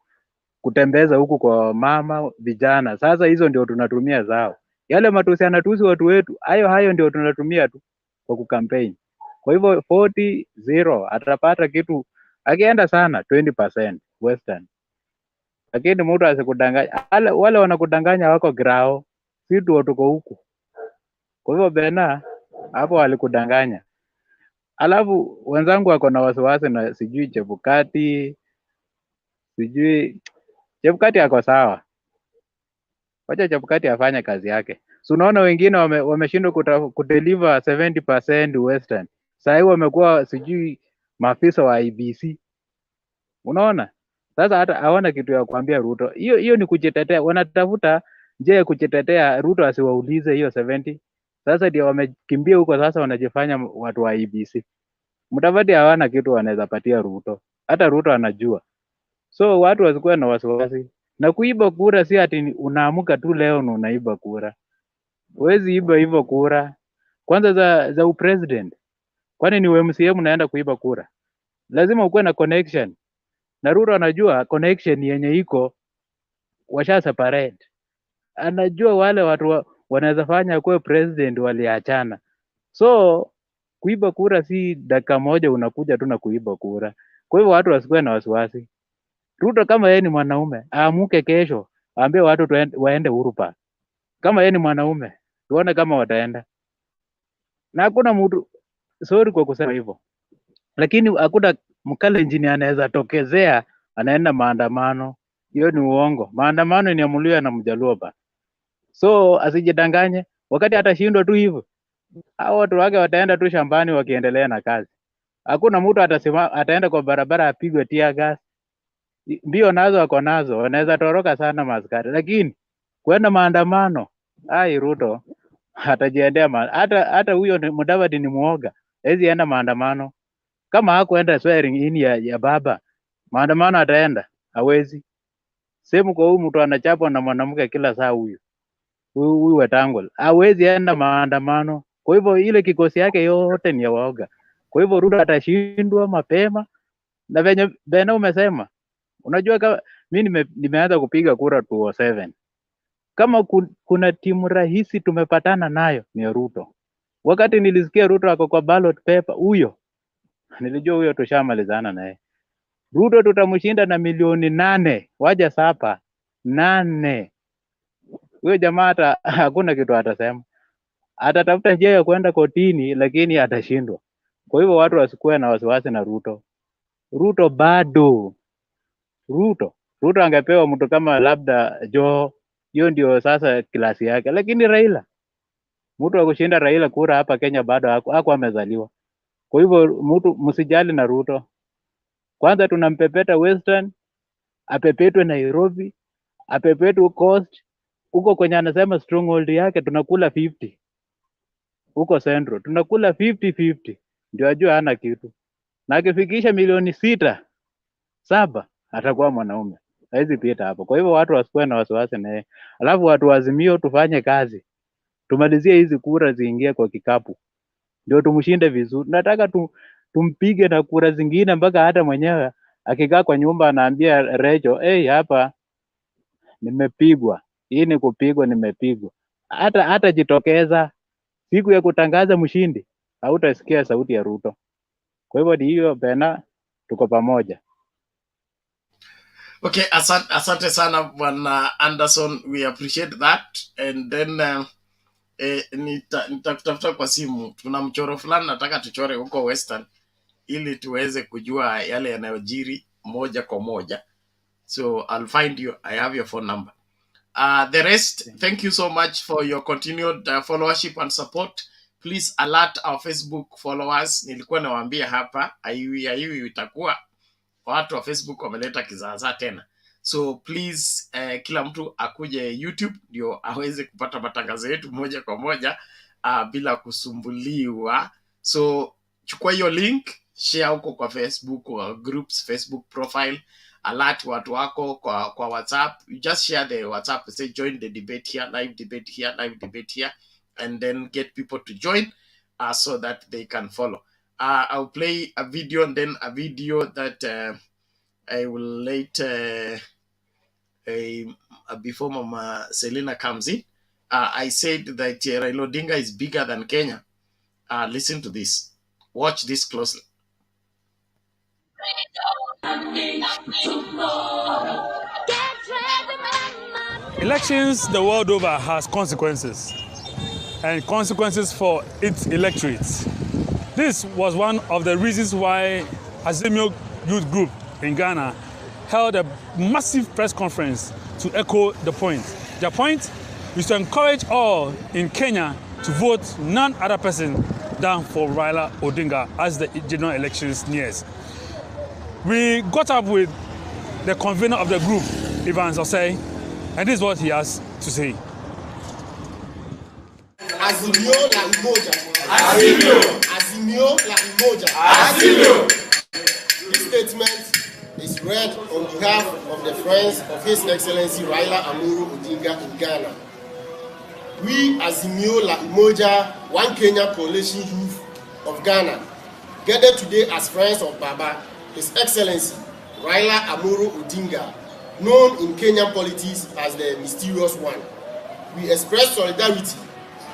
kutembeza huku kwa mama vijana. Sasa hizo ndio tunatumia zao. Yale matusi anatusi watu wetu, hayo ndio tunatumia tu kwa kukampeni. Kwa hivyo 40-0 atapata kitu akienda sana 20% Western. Lakini mtu asikudanganya. Wale wanakudanganya wako grao. Sisi tuko huku. Kwa hivyo Bena hapo walikudanganya. Alafu wenzangu wako na wasiwasi na sijui Chebukati, sijui Chebukati ako sawa. Wacha Chebukati afanye kazi yake. So unaona wengine wameshindwa kudeliver 70% Western. Sasa hivi wamekuwa sijui maafisa wa IBC. Unaona? Sasa hata hawana kitu ya kuambia Ruto. Hiyo ni kujitetea. Wanatafuta njia ya kujitetea Ruto asiwaulize hiyo 70. Sasa ndio wamekimbia huko sasa wanajifanya watu wa IBC. Mudavadi hawana kitu wanaweza patia Ruto. Hata Ruto anajua. So watu wasikuwe na wasiwasi. Na kuiba kura si ati unaamuka tu leo na unaiba kura. Huwezi iba hivyo kura. Kwanza za upresident. Kwani ni MCA mnaenda kuiba kura? Lazima ukuwe na connection. Na Ruto anajua connection yenye iko washa separate. Anajua wale watu wanaweza fanya kuwe president waliachana. So kuiba kura si dakika moja unakuja tu na kuiba kura. Kwa hivyo watu wasikuwe na wasiwasi. Ruto kama yeye ni mwanaume, aamuke kesho, aambie watu waende Uhuru Park. Kama yeye ni mwanaume, tuone kama wataenda. Na hakuna mtu, sorry kwa kusema hivyo. Lakini hakuna Mkalenjin anaweza tokezea anaenda maandamano. Hiyo ni uongo. Maandamano ni amuliwa na Mjaluo ba. So asijidanganye, wakati atashindwa tu hivyo. Hao watu wake wataenda tu shambani wakiendelea na kazi. Hakuna mtu ataenda kwa barabara apigwe tear gas. Mbio nazo wako nazo, wanaweza toroka sana maaskari, lakini kwenda maandamano, Ruto atajiendea hata huyo Mudavadi ni muoga, hawezi enda maandamano. Kama hakuenda swearing in ya baba, maandamano ataenda, hawezi. Sehemu kwa huyu mtu anachapwa na mwanamke kila saa huyu Wetangula, hawezi enda maandamano. Kwa hivyo ile kikosi yake yote ni ya waoga. Kwa hivyo Ruto atashindwa mapema. Na venye Bena umesema, unajua kama mimi nimeanza kupiga kura 2007. Kama kuna timu rahisi tumepatana nayo ni Ruto. Wakati nilisikia Ruto ako kwa ballot paper, nilijua huyo tushamalizana naye. Ruto tutamshinda na milioni 8. Waja sapa 8. Huyo jamaa hata hakuna kitu atasema. Atatafuta njia ya kwenda kotini lakini atashindwa. Kwa hivyo watu wasikuwe na wasiwasi na Ruto. Ruto bado. Ruto angepewa mtu kama labda Joho, hiyo ndio sasa klasi yake. Lakini Raila, mtu wa kushinda Raila kura hapa Kenya bado hako amezaliwa. Kwa hivyo mtu msijali na Ruto. Kwanza tunampepeta Western, apepetwe Nairobi, apepetwe Coast. Huko kwenye anasema stronghold yake tunakula 50. Huko Central tunakula 50-50. Ndio ajue hana kitu. Na akifikisha milioni 6-7 atakuwa mwanaume. Haizi pita hapo. Kwa hivyo watu wasikuwe na wasiwasi naye. Alafu watu wa Azimio tufanye kazi. Tumalizie hizi kura ziingie kwa kikapu. Ndio tumshinde vizuri. Nataka tumpige na kura zingine mpaka hata mwenyewe akikaa kwa nyumba anaambia Rejo, hapa nimepigwa. Hii ni kupigwa, nimepigwa. Hata jitokeza siku ya kutangaza mshindi, hautasikia sauti ya Ruto. Kwa hivyo ni hiyo Bena, tuko pamoja.
Okay, asante sana Bwana Anderson, we appreciate that. And then nitakutafuta kwa simu, tuna mchoro fulani nataka tuchore huko Western ili tuweze kujua yale yanayojiri moja kwa moja. So I'll find you, I have your phone number. The rest, thank you so much for your continued followership and support. Please alert our Facebook followers. Nilikuwa nawaambia hapa, aiwi itakuwa watu wa Facebook wameleta kizaazaa tena. So please kila mtu akuje YouTube ndio aweze kupata matangazo yetu moja kwa moja bila kusumbuliwa. So chukua hiyo link, share huko kwa Facebook or groups, Facebook profile, alert watu wako kwa WhatsApp. You just share the WhatsApp, say join the debate here, live debate here, and then get people to join. so that they can follow. I'll play a video and then a video that I will later, before Mama Selina comes in. I said that Raila Odinga is bigger than Kenya. Listen to this. Watch this closely.
Elections the world over has consequences, and consequences for its electorates. This was one of the reasons why Azimio Youth Group in Ghana held a massive press conference to echo the point. Their point is to encourage all in Kenya to vote none other person than for Raila Odinga as the general elections nears. We got up with the convener of the group, Evans Osei, and this is what he has to say.
Azimio la umoja. Azimio. Azimio la umoja. Azimio. This statement is read on behalf of the friends of His Excellency Raila Amuru Odinga in Ghana. We, Azimio la umoja, One Kenya Coalition Youth of Ghana, gathered today as friends of Baba, His Excellency Raila Amuru Odinga, known in Kenyan politics as the Mysterious One. We express solidarity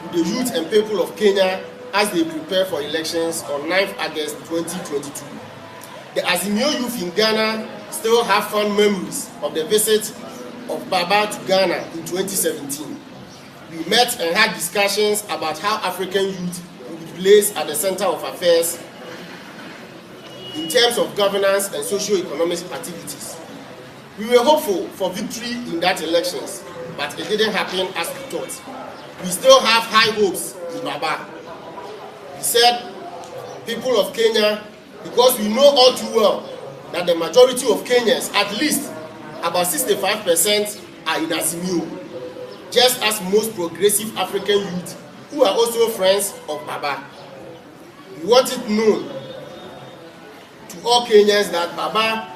with the youth and people of Kenya as they prepare for elections on 9th August 2022. The Azimio youth in Ghana still have fond memories of the visit of Baba to Ghana in 2017. We met and had discussions about how African youth will be placed at the center of affairs in terms of governance and socio-economic activities. We were hopeful for victory in that elections, but it didn't happen as we thought. We still have high hopes in Baba. He said, people of Kenya, because we know all too well that the majority of Kenyans, at least about 65%, are in Azimio, just as most progressive African youth who are also friends of Baba. We want it known to all Kenyans that Baba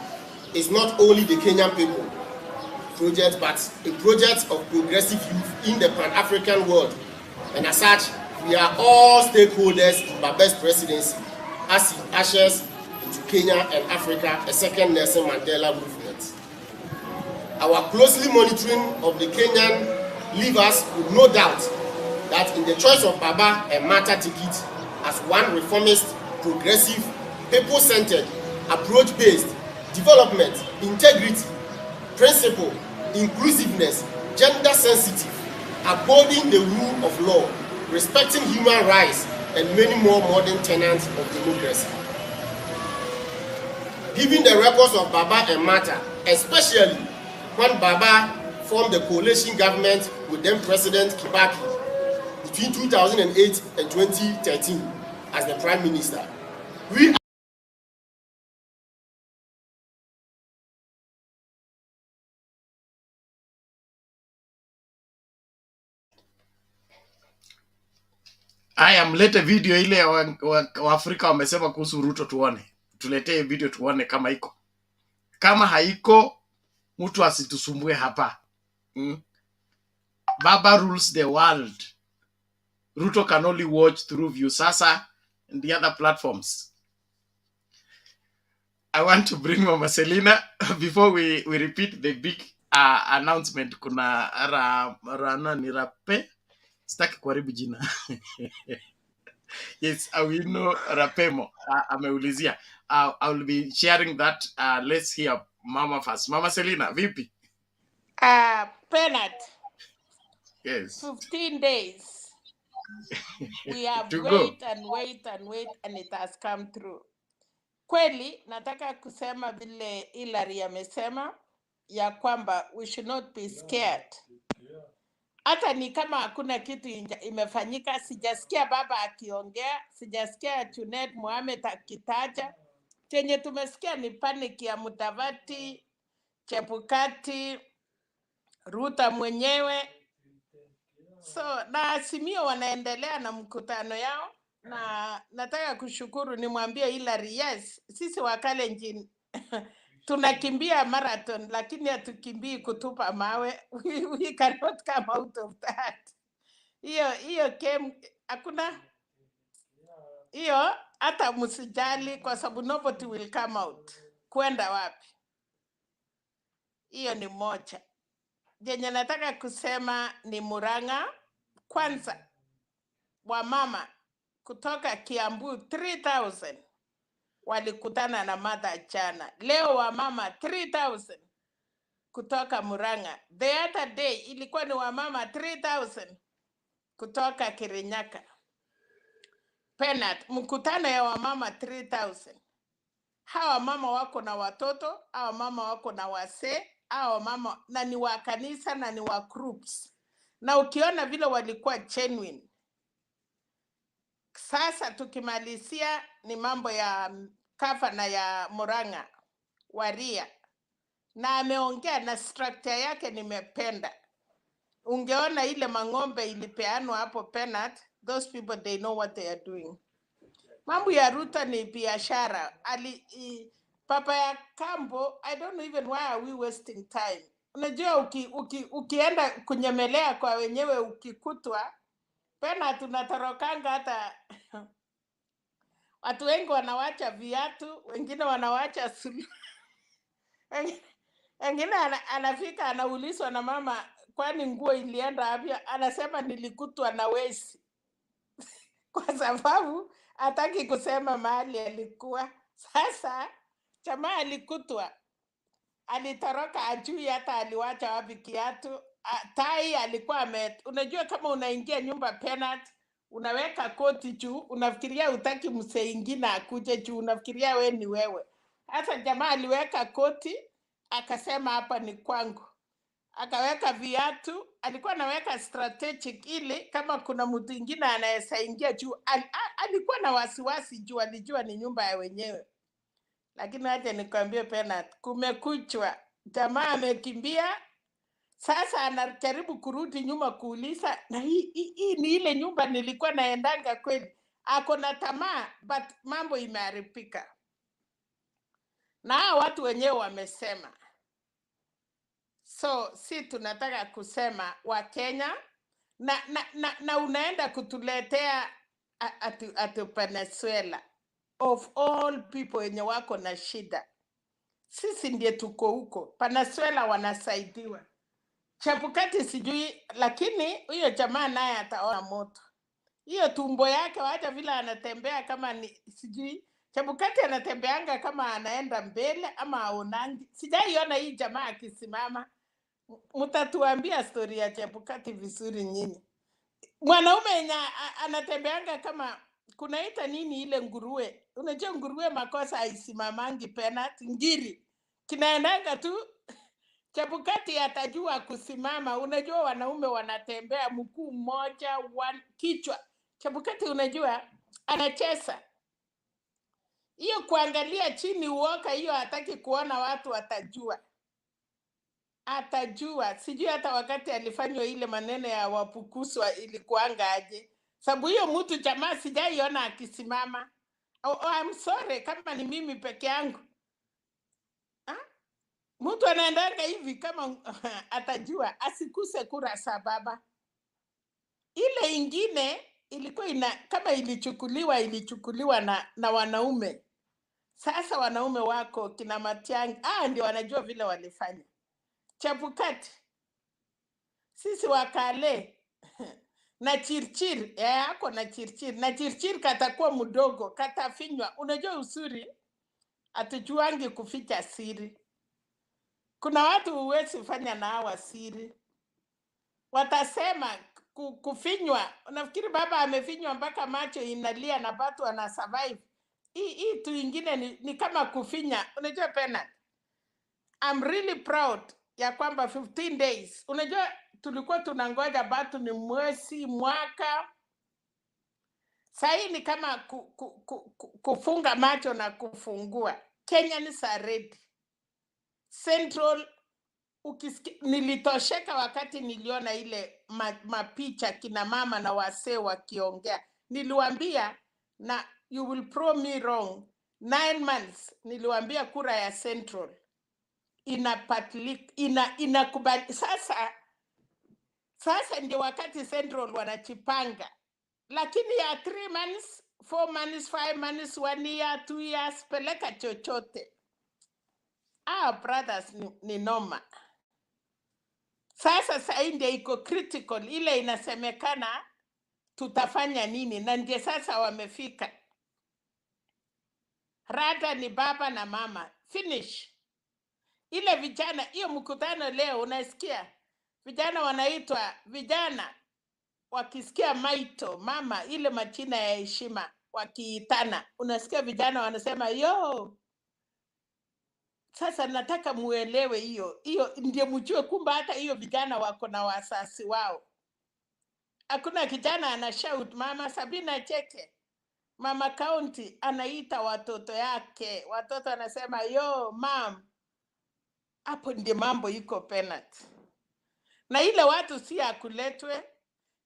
is not only the Kenyan people project, but a project of progressive youth in the Pan-African world. And as such, we are all stakeholders in Baba's presidency as he ushers into Kenya and Africa a second Nelson Mandela movement. Our closely monitoring of the Kenyan leave us with no doubt that in the choice of Baba and Mata ticket as one reformist, progressive, people-centered, approach-based, development, integrity, principle, inclusiveness, gender-sensitive, upholding the rule of law, respecting human rights, and many more modern tenets of democracy. Given the records of Baba and Mata, especially when Baba formed the coalition government with then President Kibaki between 2008 and 2013 as the Prime Minister, we
Aya, mlete video ile wa Afrika wamesema kuhusu Ruto, tuone. Tuletee video tuone kama iko. Kama haiko, mtu asitusumbue hapa. Baba rules the world. Ruto can only watch through Viusasa and the other platforms. I want to bring Mama Selina before we repeat the big announcement. Kuna ni rape. Sitaki kuharibu jina. Yes, Awino Rapemo ameulizia. I will be sharing that. Let's hear Mama first. Mama Selina, vipi?
Penat.
Yes.
15 days. We have
To
wait
go.
and wait and wait and it has come through. Kweli, nataka kusema vile Hilary amesema ya kwamba we should not be scared. Hata ni kama hakuna kitu imefanyika, sijasikia Baba akiongea, sijasikia Junet Mohamed akitaja. Chenye tumesikia ni panic ya Mudavadi, Chebukati, Ruta mwenyewe. So, na Azimio wanaendelea na mkutano yao. Na nataka kushukuru nimwambie Hilary, yes, sisi Wakalenjin tunakimbia marathon lakini hatukimbii kutupa mawe. We cannot come out of that. Hiyo game hakuna Hiyo hata msijali kwa sababu nobody will come out. Kwenda wapi? Hiyo ni moja. Jenye nataka kusema ni Muranga. Kwanza, wamama kutoka Kiambu 3000 walikutana na Martha jana. Leo wamama 3000 kutoka Muranga. The other day ilikuwa ni wamama 3000 kutoka Kirinyaga. Penat, mkutano ya wamama 3000. Hawa mama wako na watoto, hawa mama wako na wase, hawa mama na ni wa kanisa na ni wa groups. Na ukiona vile walikuwa genuine. Sasa tukimalizia ni mambo ya gavana ya Muranga, Waria. Na ameongea na structure yake nimependa. Ungeona ile mang'ombe ilipeanwa hapo Penat, those people they know what they are doing. Mambo ya Ruto ni biashara. Papa ya Kambo, I don't know even why are we wasting time. Unajua ukienda kunyemelea kwa wenyewe ukikutwa, Penat tunatorokanga hata watu wengi wanawacha viatu, wengine wanawacha wengine anafika anaulizwa na mama, kwani nguo ilienda wapi? Anasema nilikutwa na wezi. Kwa sababu hataki kusema mahali alikuwa. Sasa jamaa alikutwa, alitoroka ajui hata aliwacha wapi kiatu. Tai alikuwa unajua kama unaingia nyumba Penat, unaweka koti juu, unafikiria utaki msee ingine akuje juu, unafikiria we ni wewe. Sasa jamaa aliweka koti, akasema hapa ni kwangu. Akaweka viatu, alikuwa anaweka strategic ili kama kuna mtu ingine anaweza ingia juu. Alikuwa na wasiwasi juu, alijua ni nyumba ya wenyewe. Lakini aje nikwambie Penat, kumekuchwa. Jamaa amekimbia, sasa anajaribu kurudi nyuma kuuliza, na hii ni ile nyumba nilikuwa naendanga kweli? Ako na tamaa, but mambo imeharibika. Na watu wenyewe wamesema. So, si tunataka kusema wa Kenya na unaenda kutuletea atu Venezuela of all people wenye wako na shida. Sisi ndiye tuko huko. Venezuela wanasaidiwa. Chebukati sijui, lakini huyo jamaa naye ataona moto. Hiyo tumbo yake wacha vile anatembea kama ni sijui. Chebukati anatembeanga kama anaenda mbele ama aonangi. Sijaiona hii jamaa akisimama. Mtatuambia story ya Chebukati vizuri nyinyi. Mwanaume anatembeanga kama kunaita nini ile nguruwe. Unajua nguruwe makosa haisimamangi Penat, ngiri. Kinaendanga tu. Chebukati atajua kusimama. Unajua wanaume wanatembea mguu mmoja, kichwa. Chebukati unajua anacheza. Hiyo kuangalia chini uoka, hiyo hataki kuona watu watajua. Atajua. Sijui hata wakati alifanywa ile maneno ya wapukuswa ilikuanga aje. Sababu hiyo mtu jamaa sijaiona akisimama. I'm sorry kama ni mimi peke yangu. Mtu anaendanga hivi kama atajua asikuse kura sababa. Ile ingine ilikuwa kama ilichukuliwa na wanaume. Sasa wanaume wako kina Matiang'i ndio wanajua vile walifanya. Chebukati sisi wakale na Chirchir ako na Chirchir na Chirchir katakuwa mdogo katafinywa. Unajua usuri atujuangi kuficha siri. Kuna watu huwezi fanya na hawa siri. Watasema kufinywa. Unafikiri baba amefinywa mpaka macho inalia na watu wana survive. Hii tu ingine ni kama kufinya. Unajua Penat, I'm really proud ya kwamba 15 days. Unajua tulikuwa tunangoja batu ni mwezi, mwaka. Sahii ni kama kufunga macho na kufungua. Kenyans are ready. Central, nilitosheka wakati niliona ile mapicha kina mama na wasee wakiongea. Niliwaambia, na you will prove me wrong, 9 months niliwaambia kura ya Central inakubali. Sasa ndio wakati Central wanachipanga, lakini ya 3 months 4 months, 5 months, 1 year, 2 years, peleka chochote. Brothers ni noma. Sasa sahi ndio iko critical, ile inasemekana tutafanya nini, na ndio sasa wamefika. Rada ni baba na mama. Finish. Ile vijana, hiyo mkutano leo unasikia vijana wanaitwa vijana, wakisikia maito mama, ile majina ya heshima wakiitana, unasikia vijana wanasema yo. Sasa nataka muelewe hiyo ndio mjue kumba hata hiyo vijana wako na wasasi wao. Hakuna kijana ana shout mama Sabina cheke. Mama County anaita watoto yake. Watoto anasema yo mam. Hapo ndio mambo iko penalty. Na ile watu si akuletwe.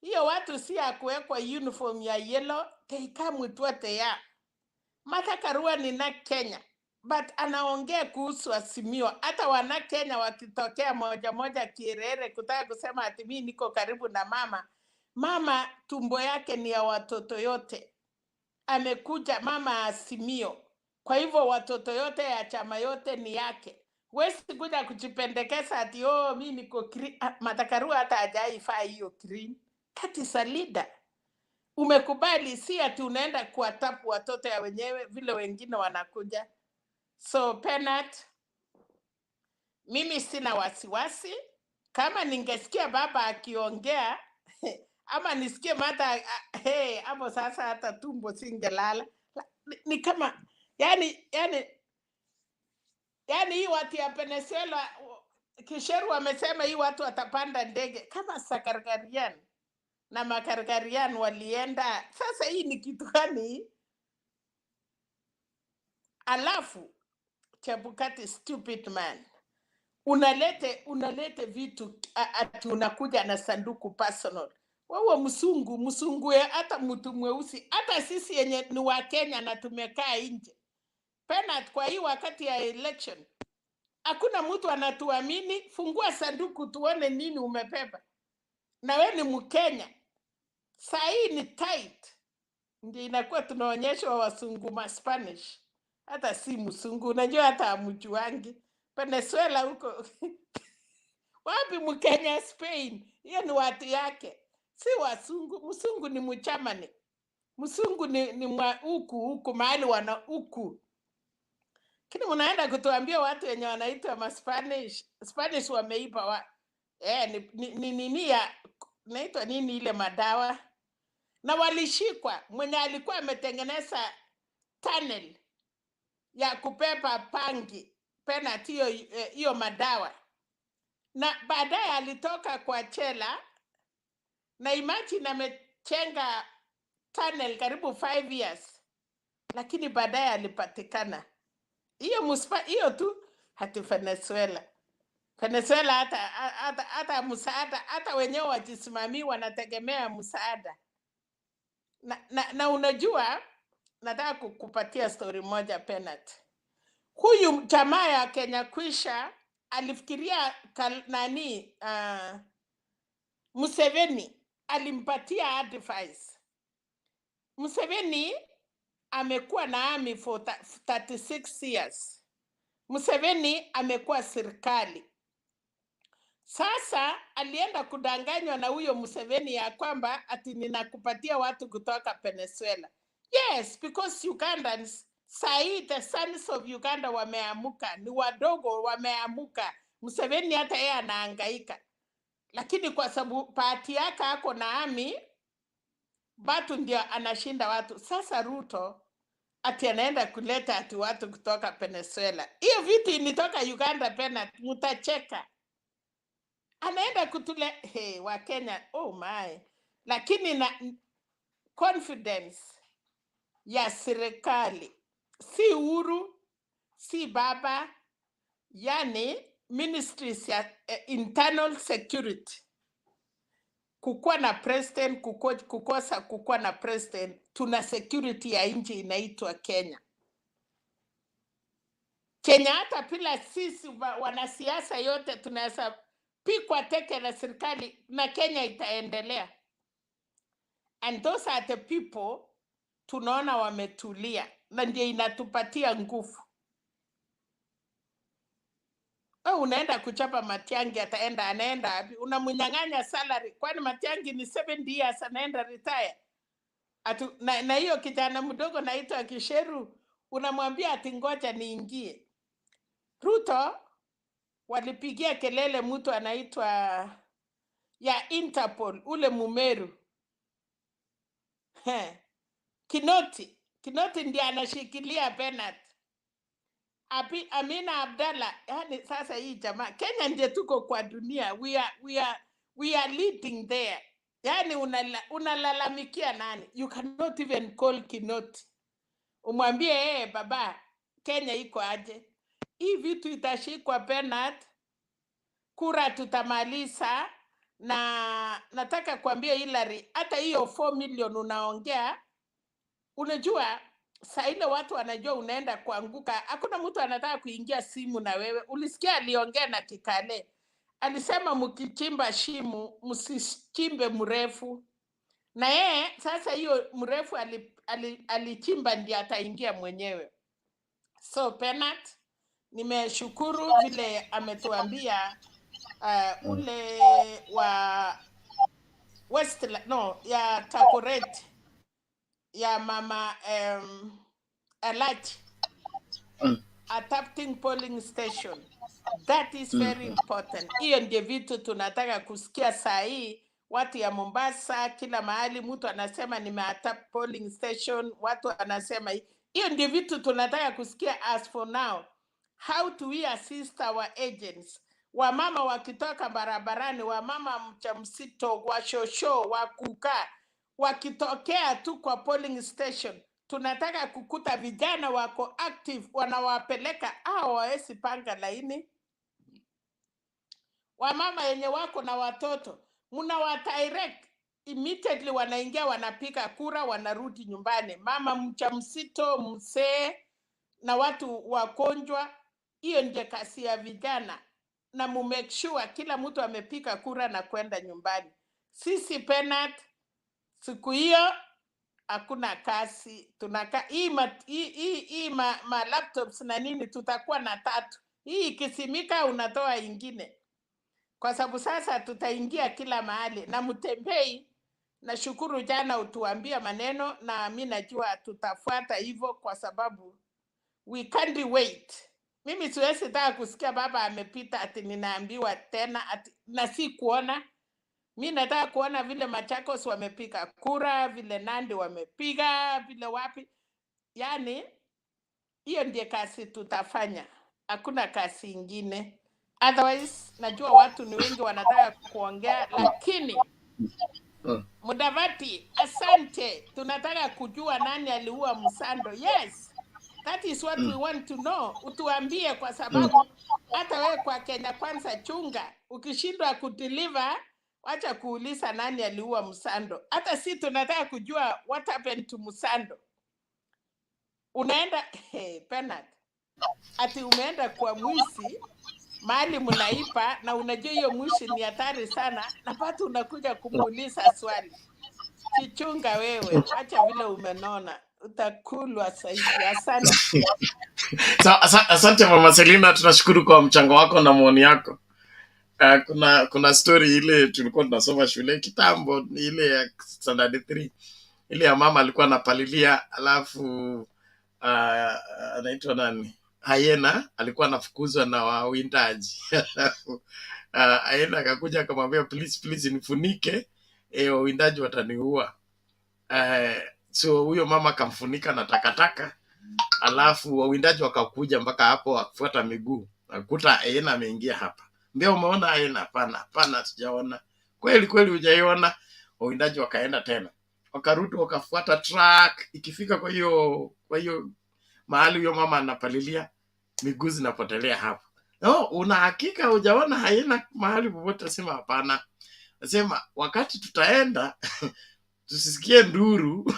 Hiyo watu si akuwekwa uniform ya yellow. Teika mutwate ya. Martha Karua ni na Kenya. But anaongea kuhusu Azimio. Hata wana Kenya wakitokea moja moja Kirere kutaka kusema ati mimi niko karibu na mama. Mama tumbo yake ni ya watoto yote. Amekuja mama Azimio. Kwa hivyo watoto yote ya chama yote ni yake. Wesi kuja kujipendekeza ati mimi niko Martha Karua hata hajaifaa hiyo green. That is a leader. Umekubali si ati unaenda kuwatapu watoto ya wenyewe vile wengine wanakuja. So Penat, mimi sina wasiwasi. Kama ningesikia baba akiongea ama nisikie mata hapo sasa hata tumbo singelala. Ni kama yani hii watu ya Venezuela Kisheru wamesema hii watu watapanda ndege kama Sakarkarian na Makarkarian walienda. Sasa hii ni kitu gani? Alafu Chebukati stupid man. Unalete vitu ati unakuja na sanduku personal. Wewe msungu hata mtu mweusi, hata sisi yenye ni wa Kenya na tumekaa nje. Penat kwa hii wakati ya election. Hakuna mtu anatuamini, fungua sanduku tuone nini umepepa. Na wewe ni Mkenya. Saa hii ni tight. Ndio inakuwa tunaonyeshwa wasungu ma Spanish. Hata si msungu, unajua hata amjuangi. Venezuela huko. Wapi Mkenya Spain? Hiyo ni watu yake. Si wasungu, msungu ni mchamani. Msungu ni huku mahali wana huku. Kini mnaenda kutuambia watu wenye wanaitwa ma Spanish. Spanish wameipa nini ya naitwa nini ile madawa. Na walishikwa mwenye alikuwa ametengeneza tunnel ya kupepa pangi Penat hiyo madawa. Na baadaye alitoka kwa chela na imagine amechenga tunnel karibu 5 years. Lakini baadaye alipatikana. Hiyo tu hati Venezuela. Venezuela hata msaada, hata wenyewe wajisimamii wanategemea msaada. Na unajua nataka kukupatia story moja Penat. Huyu jamaa ya Kenya Kwisha alifikiria Museveni alimpatia advice. Museveni amekuwa na army for 36 years. Museveni amekuwa serikali. Sasa alienda kudanganywa na huyo Museveni ya kwamba ati ninakupatia watu kutoka Venezuela. Yes, because Ugandans, sahi the sons of Uganda wameamuka, ni wadogo wameamuka. Museveni hata yeye anahangaika. Lakini kwa sababu party yake ako na army, batu ndio anashinda watu. Sasa Ruto ati anaenda kuleta ati watu kutoka Venezuela. Hiyo vitu initoka Uganda Penat, mutacheka. Anaenda kutule wa Kenya, oh my. Lakini na confidence ya serikali. Si Uhuru, si baba, yani ministries ya internal security. Kukuwa na president, kukosa kukuwa na president, tuna security ya nchi inaitwa Kenya. Kenya hata pila sisi wanasiasa yote tunaweza pikwa teke na serikali na Kenya itaendelea. And those are the people tunaona wametulia, na ndio inatupatia nguvu. Unaenda kuchapa Matiang'i, anaenda wapi? Unamnyang'anya salary, kwani Matiang'i ni 70 years anaenda retire? Na hiyo kijana mdogo naitwa Kisheru unamwambia ati ngoja niingie. Ruto walipigia kelele mtu anaitwa ya Interpol, ule Mumeru. Kinoti ndiye anashikilia Bernard. Amina Abdalla, yani sasa hii jamaa, Kenya ndiye tuko kwa dunia. We are leading there. Yani unalalamikia nani? You cannot even call Kinoti. Umwambie baba, Kenya iko aje? Hii vitu itashikwa Bernard, kura tutamaliza. Na nataka kuambia Hillary, hata hiyo 4 million unaongea, unajua saa ile watu wanajua unaenda kuanguka, hakuna mtu anataka kuingia simu na wewe. Ulisikia aliongea na Kikale, alisema mkichimba shimo msichimbe mrefu, na yeye sasa hiyo mrefu alichimba ndiye ataingia mwenyewe. So Bernard, nimeshukuru vile ametuambia ule wa Westland, no, ya Takoret, ya mama Alachi, adapting polling station. That is very important. Hiyo ndio vitu tunataka kusikia saa hii. Watu ya Mombasa, kila mahali mtu anasema nimeadapt polling station, watu anasema hiyo ndio vitu tunataka kusikia. As for now, how do we assist our agents? Wamama wakitoka barabarani, wamama mjamzito, washosho, wakuka, wakitokea tu kwa polling station, tunataka kukuta vijana wako active, wanawapeleka hawawezi panga laini. Wamama yenye wako na watoto, mnawadirect immediately, wanaingia wanapiga kura, wanarudi nyumbani. Mama mjamzito, mzee na watu wagonjwa, hiyo ndio kazi ya vijana, na make sure kila mtu amepiga kura na kwenda nyumbani. Sisi Bernard, siku hiyo hakuna kazi, tunaka hii ma laptops na nini, tutakuwa na 3. Hii ikisimika unatoa ingine, kwa sababu sasa tutaingia kila mahali. Na Mtembei, nashukuru jana utuambia maneno, na mimi najua tutafuata hivyo, kwa sababu we can't wait. Mimi siwezi taka kusikia baba amepita ati ninaambiwa tena ati, na si kuona. Mimi nataka kuona vile Machakos wamepiga kura, vile Nandi wamepiga, vile wapi. Yani hiyo ndiye kazi tutafanya, hakuna kazi ingine. Otherwise najua watu ni wengi wanataka kuongea, lakini Mudavadi, asante. Tunataka kujua nani aliua Msando. Yes, that is what we want to know. Utuambie, kwa sababu hata wewe kwa Kenya Kwanza chunga, ukishindwa kudeliver, wacha kuuliza nani aliua Msando. Hata si tunataka kujua what happened to Msando. Unaenda Bernard, ati umeenda kwa mwizi mahali mnaipa, na unajua hiyo mwizi ni hatari sana, na patu unakuja kumuuliza swali. Chichunga wewe, acha vile umenona, utakulwa sahihi. Asante.
Asante Mama Selina, tunashukuru kwa mchango wako na maoni yako. Kuna story ile tulikuwa tunasoma shule kitambo, ile ya standard 3, ile ya mama alikuwa anapalilia, alafu anaitwa nani, hyena alikuwa anafukuzwa na wawindaji. Hyena akakuja akamwambia please nifunike, wawindaji wataniua. So huyo mama akamfunika na takataka, alafu wawindaji wakakuja mpaka hapo, wakufuata miguu, nakuta hyena ameingia hapa. Mbona umeona hyena? Hapana sijaona. Kweli hujaiona? Wawindaji wakaenda tena, wakarudi wakafuata track, ikifika kwa hiyo mahali huyo mama anapalilia, miguu zinapotelea hapo. No, una hakika hujaona hyena mahali popote? Sema hapana. Nasema wakati tutaenda tusisikie nduru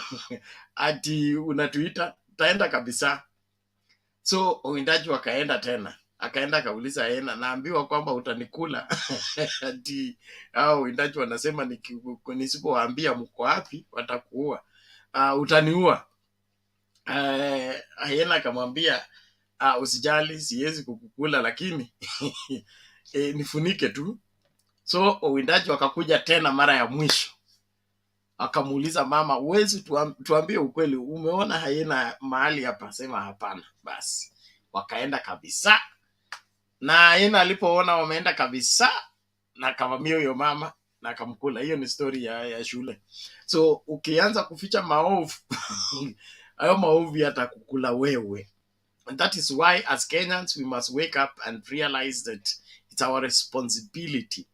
ati unatuita, tutaenda kabisa. So wawindaji wakaenda tena, akaenda akauliza hyena, naambiwa kwamba utanikula. Ati hao wawindaji wanasema nisipowaambia mko wapi watakuua. Utaniua. Hyena akamwambia usijali, siwezi kukukula lakini nifunike tu. So wawindaji wakakuja tena mara ya mwisho, akamuuliza mama, uwezi tuambie ukweli, umeona hyena mahali hapa? Sema hapana. Basi wakaenda kabisa, na hyena alipoona wameenda kabisa na kavamia huyo mama na akamkula. Hiyo ni story ya shule. So ukianza kuficha maovu hayo maovu yatakukula wewe. And that is why as Kenyans we must wake up and realize that it's our responsibility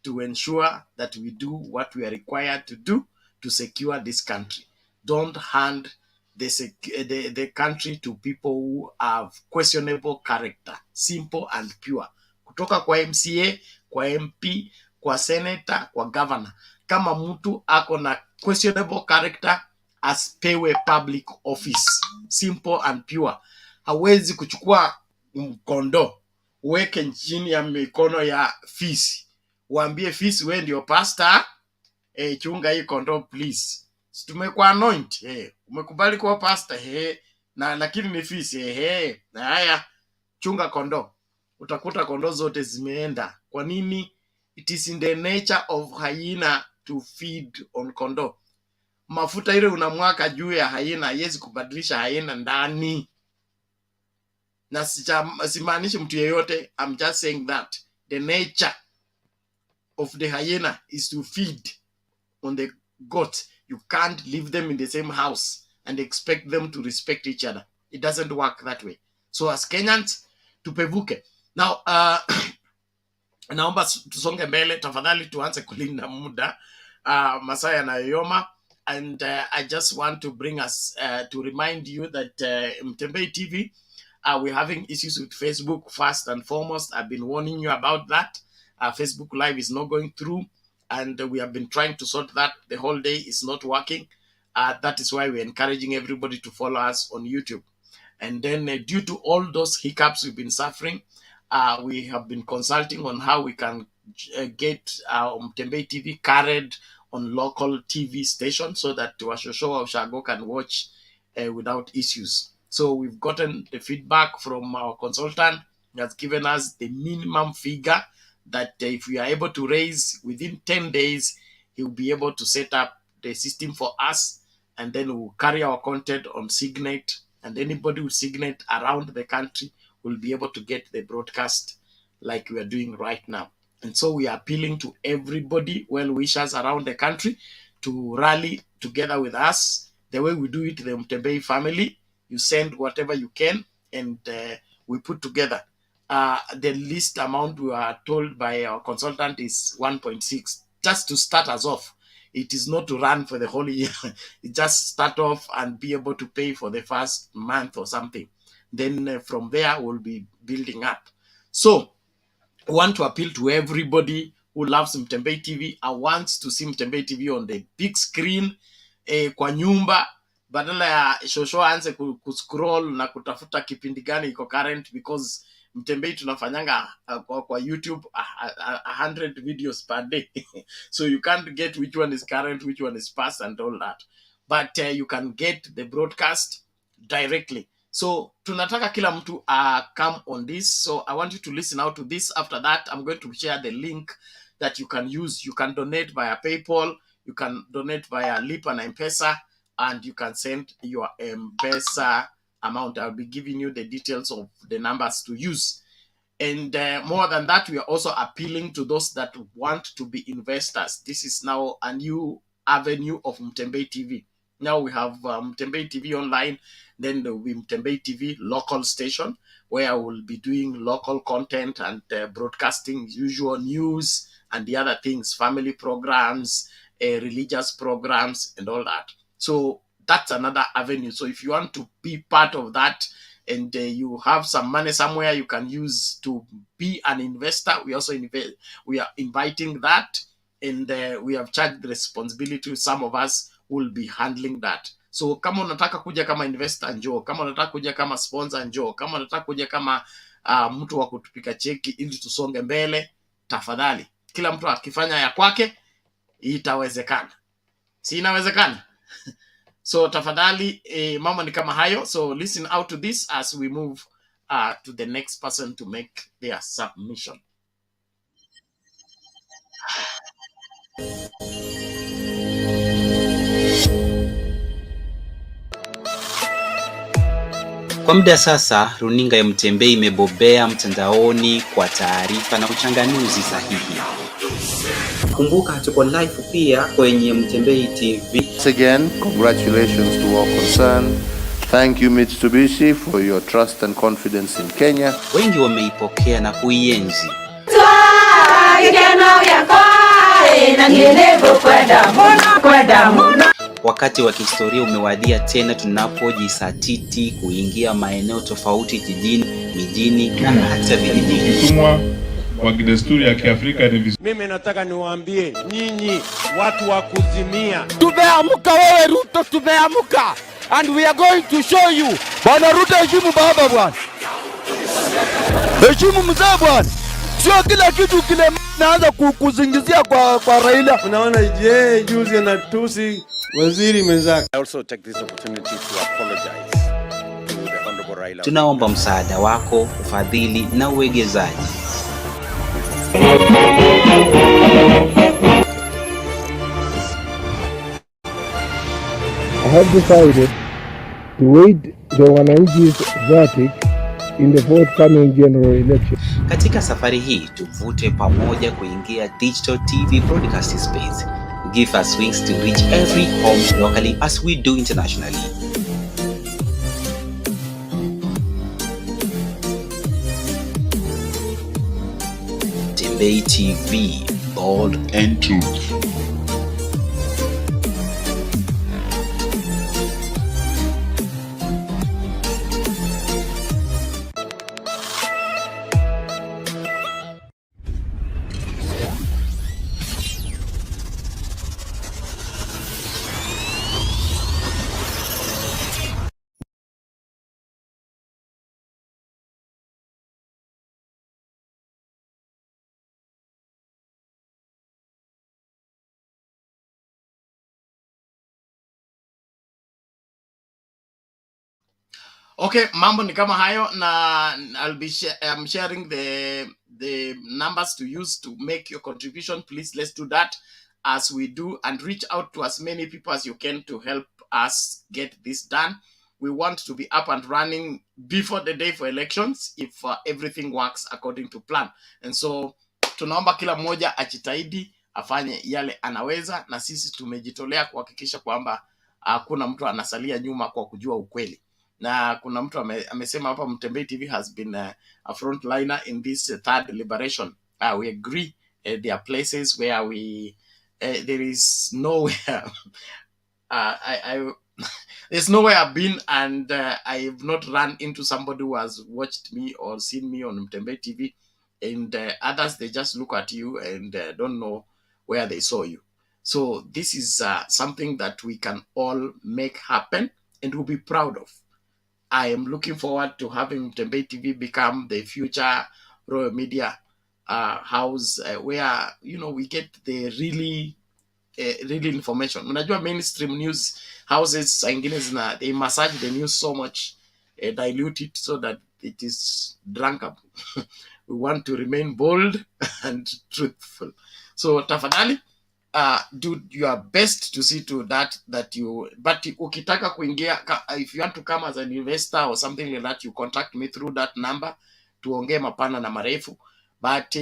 to ensure that we do what we are required to do to secure this country. Don't hand the country to people who have questionable character, simple and pure. Kutoka kwa MCA, kwa MP, kwa senator, kwa governor. Kama mtu ako na questionable character, asipewe public office. Simple and pure. Hawezi kuchukua mkondo uweke chini ya mikono ya fisi, uambie fisi we ndio pastor, chunga hii kondoo please. Tumekuwa anoint, umekubali kuwa pastor, na lakini ni fisi, na haya chunga kondoo. Utakuta kondoo zote zimeenda. Kwa nini? It is in the nature of hyena to feed on kondoo. Mafuta ile unamwaka juu ya hyena haiwezi kubadilisha hyena ndani. Na simaanishi mtu yeyote, I'm just saying that the nature of the hyena is to feed on the goat. You can't leave them in the same house and expect them to respect each other. It doesn't work that way. So as Kenyans, tupevuke. Now, naomba tusonge mbele, tafadhali tuanze kulinda muda. Masaa yanayoyoma. And I just want to bring us, to remind you that Mtembei TV, we're having issues with Facebook first and foremost. I've been warning you about that. Facebook Live is not going through, and we have been trying to sort that. The whole day is not working. That is why we're encouraging everybody to follow us on YouTube. And then due to all those hiccups we've been suffering, we have been consulting on how we can get Mtembei TV carried on local TV stations so that Washosho or Shago can watch without issues. So we've gotten the feedback from our consultant. He has given us the minimum figure that if we are able to raise within 10 days, he will be able to set up the system for us, and then we'll carry our content on Signet, and anybody with Signet around the country will be able to get the broadcast like we are doing right now. And so we are appealing to everybody, well-wishers around the country, to rally together with us the way we do it, the Mtembei family. You send whatever you can, and we put together. The least amount we are told by our consultant is 1.6, just to start us off. It is not to run for the whole year. It just start off and be able to pay for the first month or something. Then from there, we'll be building up. So I want to appeal to everybody who loves Mtembei TV and wants to see Mtembei TV on the big screen, kwa nyumba, badala ya shosho anze kuscroll na kutafuta kipindi gani iko current, because Mtembei tunafanyanga kwa YouTube 100 videos per day. So you can't get which one is current, which one is past and all that. But you can get the broadcast directly. So tunataka kila mtu come on this. So I want you to listen out to this. After that, I'm going to share the link that you can use. You can donate via PayPal, you can donate via Lip and M-Pesa, and you can send your M-Pesa amount. I'll be giving you the details of the numbers to use. And more than that, we are also appealing to those that want to be investors. This is now a new avenue of Mtembei TV. Now we have Mtembei TV online, then there will be Mtembei TV local station, where I will be doing local content and broadcasting usual news and the other things, family programs, religious programs, and all that. So that's another avenue. So if you want to be part of that, and you have some money somewhere you can use to be an investor, we also we are inviting that, and we have charged the responsibility. Some of us will be handling that. So kama unataka kuja kama investor, njoo. Kama unataka kuja kama sponsor, njoo. Kama unataka kuja kama mtu wa kutupika cheki ili tusonge mbele, tafadhali. Kila mtu akifanya ya kwake, itawezekana. Si inawezekana? So tafadhali mambo ni kama hayo. So listen out to this as we move to the next person to make their submission.
Kwa muda sasa, runinga ya Mtembei imebobea mtandaoni kwa taarifa na uchanganuzi sahihi. Kumbuka tuko live pia kwenye Mtembei TV.
Once again, congratulations to all concerned. Thank you Mitsubishi for your trust and confidence in Kenya.
Wengi wameipokea na kuienzi. Wakati wa kihistoria umewadia tena tunapojisatiti kuingia maeneo tofauti jijini, mijini na hata vijijini.
Kutumwa kwa desturi ya Kiafrika ni vizuri.
Mimi nataka niwaambie nyinyi watu wa kuzimia.
Tumeamka wewe Ruto, tumeamka. And we are going to show you. Bwana Ruto, heshimu baba bwana. Heshimu mzee bwana. Sio kila kitu kile naanza kuzingizia kwa Raila.
Unaona juzi anatusi waziri mwenzake.
I also take this opportunity to apologize to the Honorable Raila.
Tunaomba msaada wako, ufadhili na uwegezaji.
I have decided to wait the wananchi's verdict in the forthcoming general election.
Katika safari hii tuvute pamoja kuingia digital TV broadcasting space. Give us wings to reach every home locally as we do internationally. Mtembei TV, bold and truth.
Okay, mambo ni kama hayo na I'll be sharing the numbers to use to make your contribution. Please let's do that as we do and reach out to as many people as you can to help us get this done. We want to be up and running before the day for elections if everything works according to plan. And so tunaomba kila mmoja ajitahidi afanye yale anaweza, na sisi tumejitolea kuhakikisha kwamba hakuna mtu anasalia nyuma kwa kujua ukweli. Na kuna mtu amesema hapa Mtembei TV has been a frontliner in this third liberation. We agree. There are places where we there is nowhere there's nowhere I've been and I have not run into somebody who has watched me or seen me on Mtembei TV, and others, they just look at you and don't know where they saw you. So this is something that we can all make happen and we'll be proud of. I am looking forward to having Mtembei TV become the future Royal Media house where, you know, we get the really information. Unajua mainstream news houses ingine they massage the news so much, dilute it so that it is drunkable. We want to remain bold and truthful. So tafadhali, do your best to see to that you, but ukitaka kuingia, if you want to come as an investor or something like that, you contact me through that number, tuongee mapana na marefu. But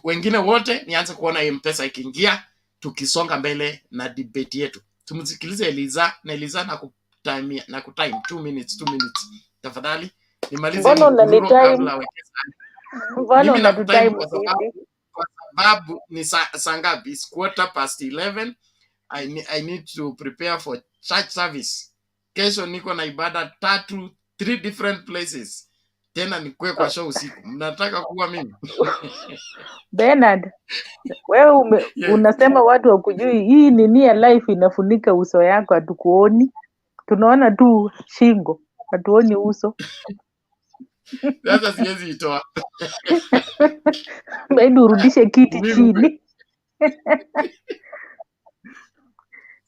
wengine wote nianze kuona M-Pesa ikiingia, tukisonga mbele na debate yetu. Tumsikilize Eliza na kutime 2 minutes tafadhali. Nimalize mkururo kabla wekezaji. Mimi na kutime kwa sababu ni saa ngapi? It's 11:15. I need to prepare for church service. Kesho niko na ibada 3 different places. Tena nikue kwa show usiku. Mnataka kuwa mimi?
Bernard, wewe unasema watu wakujui. Hii nini ya life inafunika uso yako, hatukuoni. Tunaona tu shingo, hatuoni uso.
Sasa siwezi itoa.
Bado urudishe kiti chini.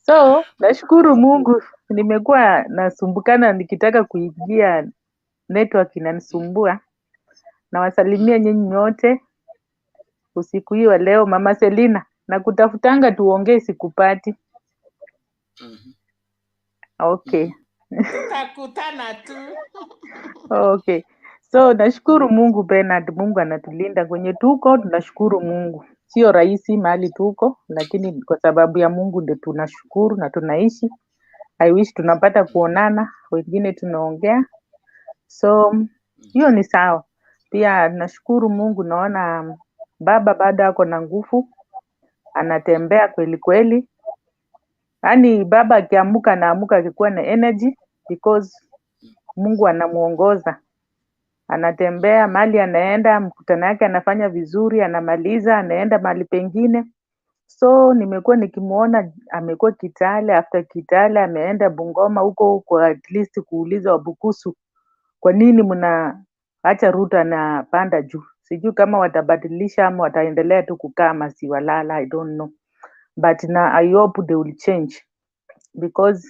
So nashukuru Mungu, nimekuwa nasumbukana nikitaka kuingia, network inanisumbua. Nawasalimia nyinyi nyote usiku hii wa leo. Mama Selina, nakutafutanga tuongee, sikupati. Okay.
Tutakutana tu.
Okay. So nashukuru Mungu Bernard, Mungu anatulinda kwenye tuko, tunashukuru Mungu. Sio rahisi mahali tuko, lakini kwa sababu ya Mungu ndio tunashukuru na tunaishi. I wish tunapata kuonana, wengine tunaongea. So hiyo ni sawa. Pia nashukuru Mungu, naona baba bado ako na nguvu, anatembea kweli kweli. Yaani baba akiamuka anaamuka akikuwa na energy because Mungu anamuongoza. Anatembea mahali anaenda, mkutano yake anafanya vizuri, anamaliza, anaenda mahali pengine. So nimekuwa nikimuona amekuwa Kitale, after Kitale ameenda Bungoma huko kwa at least kuuliza Wabukusu, kwa nini mnaacha Ruto anapanda juu? Sijui kama watabadilisha ama wataendelea tu kukaa masiwalala, I don't know. But na I hope they will change because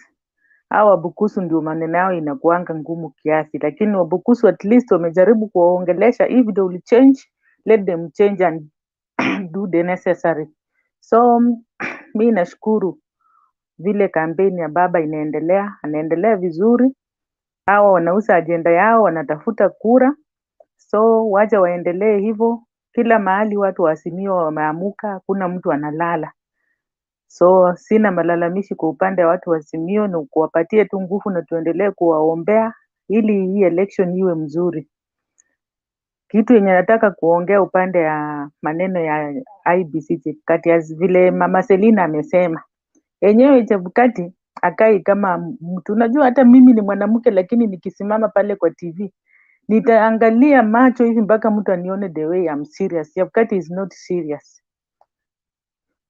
hawa Wabukusu ndio maneno yao inakuanga ngumu kiasi, lakini Wabukusu at least wamejaribu kuwaongelesha. If they will change, let them change and do the necessary. So mi nashukuru vile kampeni ya baba inaendelea, anaendelea vizuri. Hawa wanauza ajenda yao, wanatafuta kura, so wacha waendelee hivyo. Kila mahali watu wa Azimio wameamuka, hakuna mtu analala. So sina malalamishi kwa upande wa watu wa Azimio, na kuwapatie tu nguvu na tuendelee kuwaombea ili hii election iwe mzuri. Kitu yenye nataka kuongea upande ya maneno ya IEBC Chebukati, as vile Mama Selina amesema, enyewe Chebukati akai kama mtu. Unajua hata mimi ni mwanamke, lakini nikisimama pale kwa TV nitaangalia macho hivi mpaka mtu anione the way I'm serious. Chebukati is not serious.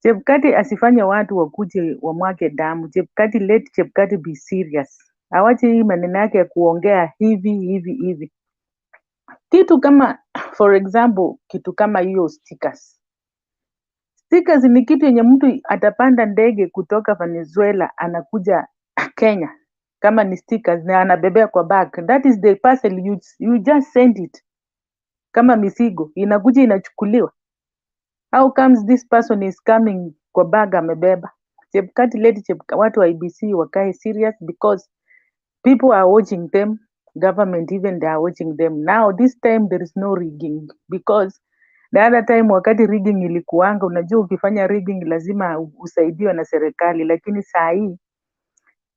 Chebukati asifanye watu wakuje wamwage damu. Chebukati, let Chebukati be serious. Awache hii maneno yake ya kuongea hivi. Kitu kama for example, kitu kama hiyo stickers. Stickers ni kitu yenye mtu atapanda ndege kutoka Venezuela anakuja Kenya. Kama ni stickers na anabebea kwa bag, that is the parcel you just send it. Kama misigo inakuja inachukuliwa. How comes this person is coming kwa bag amebeba? Chebukati, let watu wa IEBC wakae serious because people are watching them. Government even they are watching them. Now this time there is no rigging because the other time wakati rigging ilikuanga, unajua ukifanya rigging lazima usaidiwe na serikali, lakini saa hii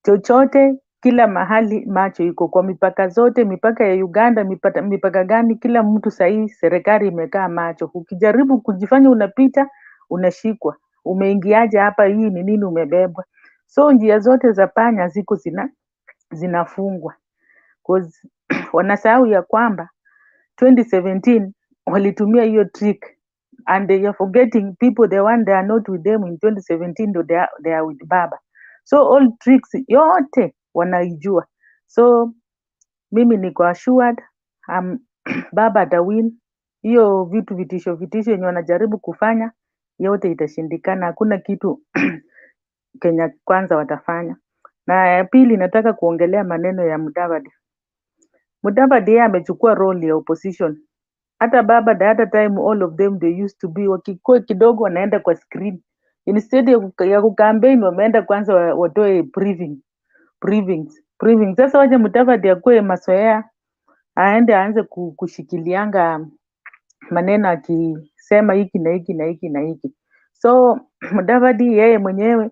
chochote kila mahali macho iko kwa mipaka zote, mipaka ya Uganda, mipaka gani, kila mtu saa hii serikali imekaa macho. Ukijaribu kujifanya unapita, unashikwa. Umeingiaje hapa, hii ni nini umebebwa? So njia zote za panya ziko zinafungwa. Cause wanasahau ya kwamba 2017 walitumia hiyo trick and they are forgetting people, the one they are not with them in 2017 they are with baba. So all tricks yote wanaijua. So mimi niko assured baba atawin. Hiyo vitisho yenye wanajaribu kufanya yote itashindikana. Hakuna kitu Kenya kwanza watafanya. Na ya pili nataka kuongelea maneno ya Mudavadi. Mudavadi yeye amechukua role ya opposition. Hata baba the other time all of them they used to be wakikuwa kidogo wanaenda kwa screen. Instead ya kukampeni wameenda kwanza watoe briefings. Sasa waje Mudavadi akuwe masoea, aende aanze kushikilianga maneno akisema hiki na hiki na hiki na hiki. So Mudavadi yeye mwenyewe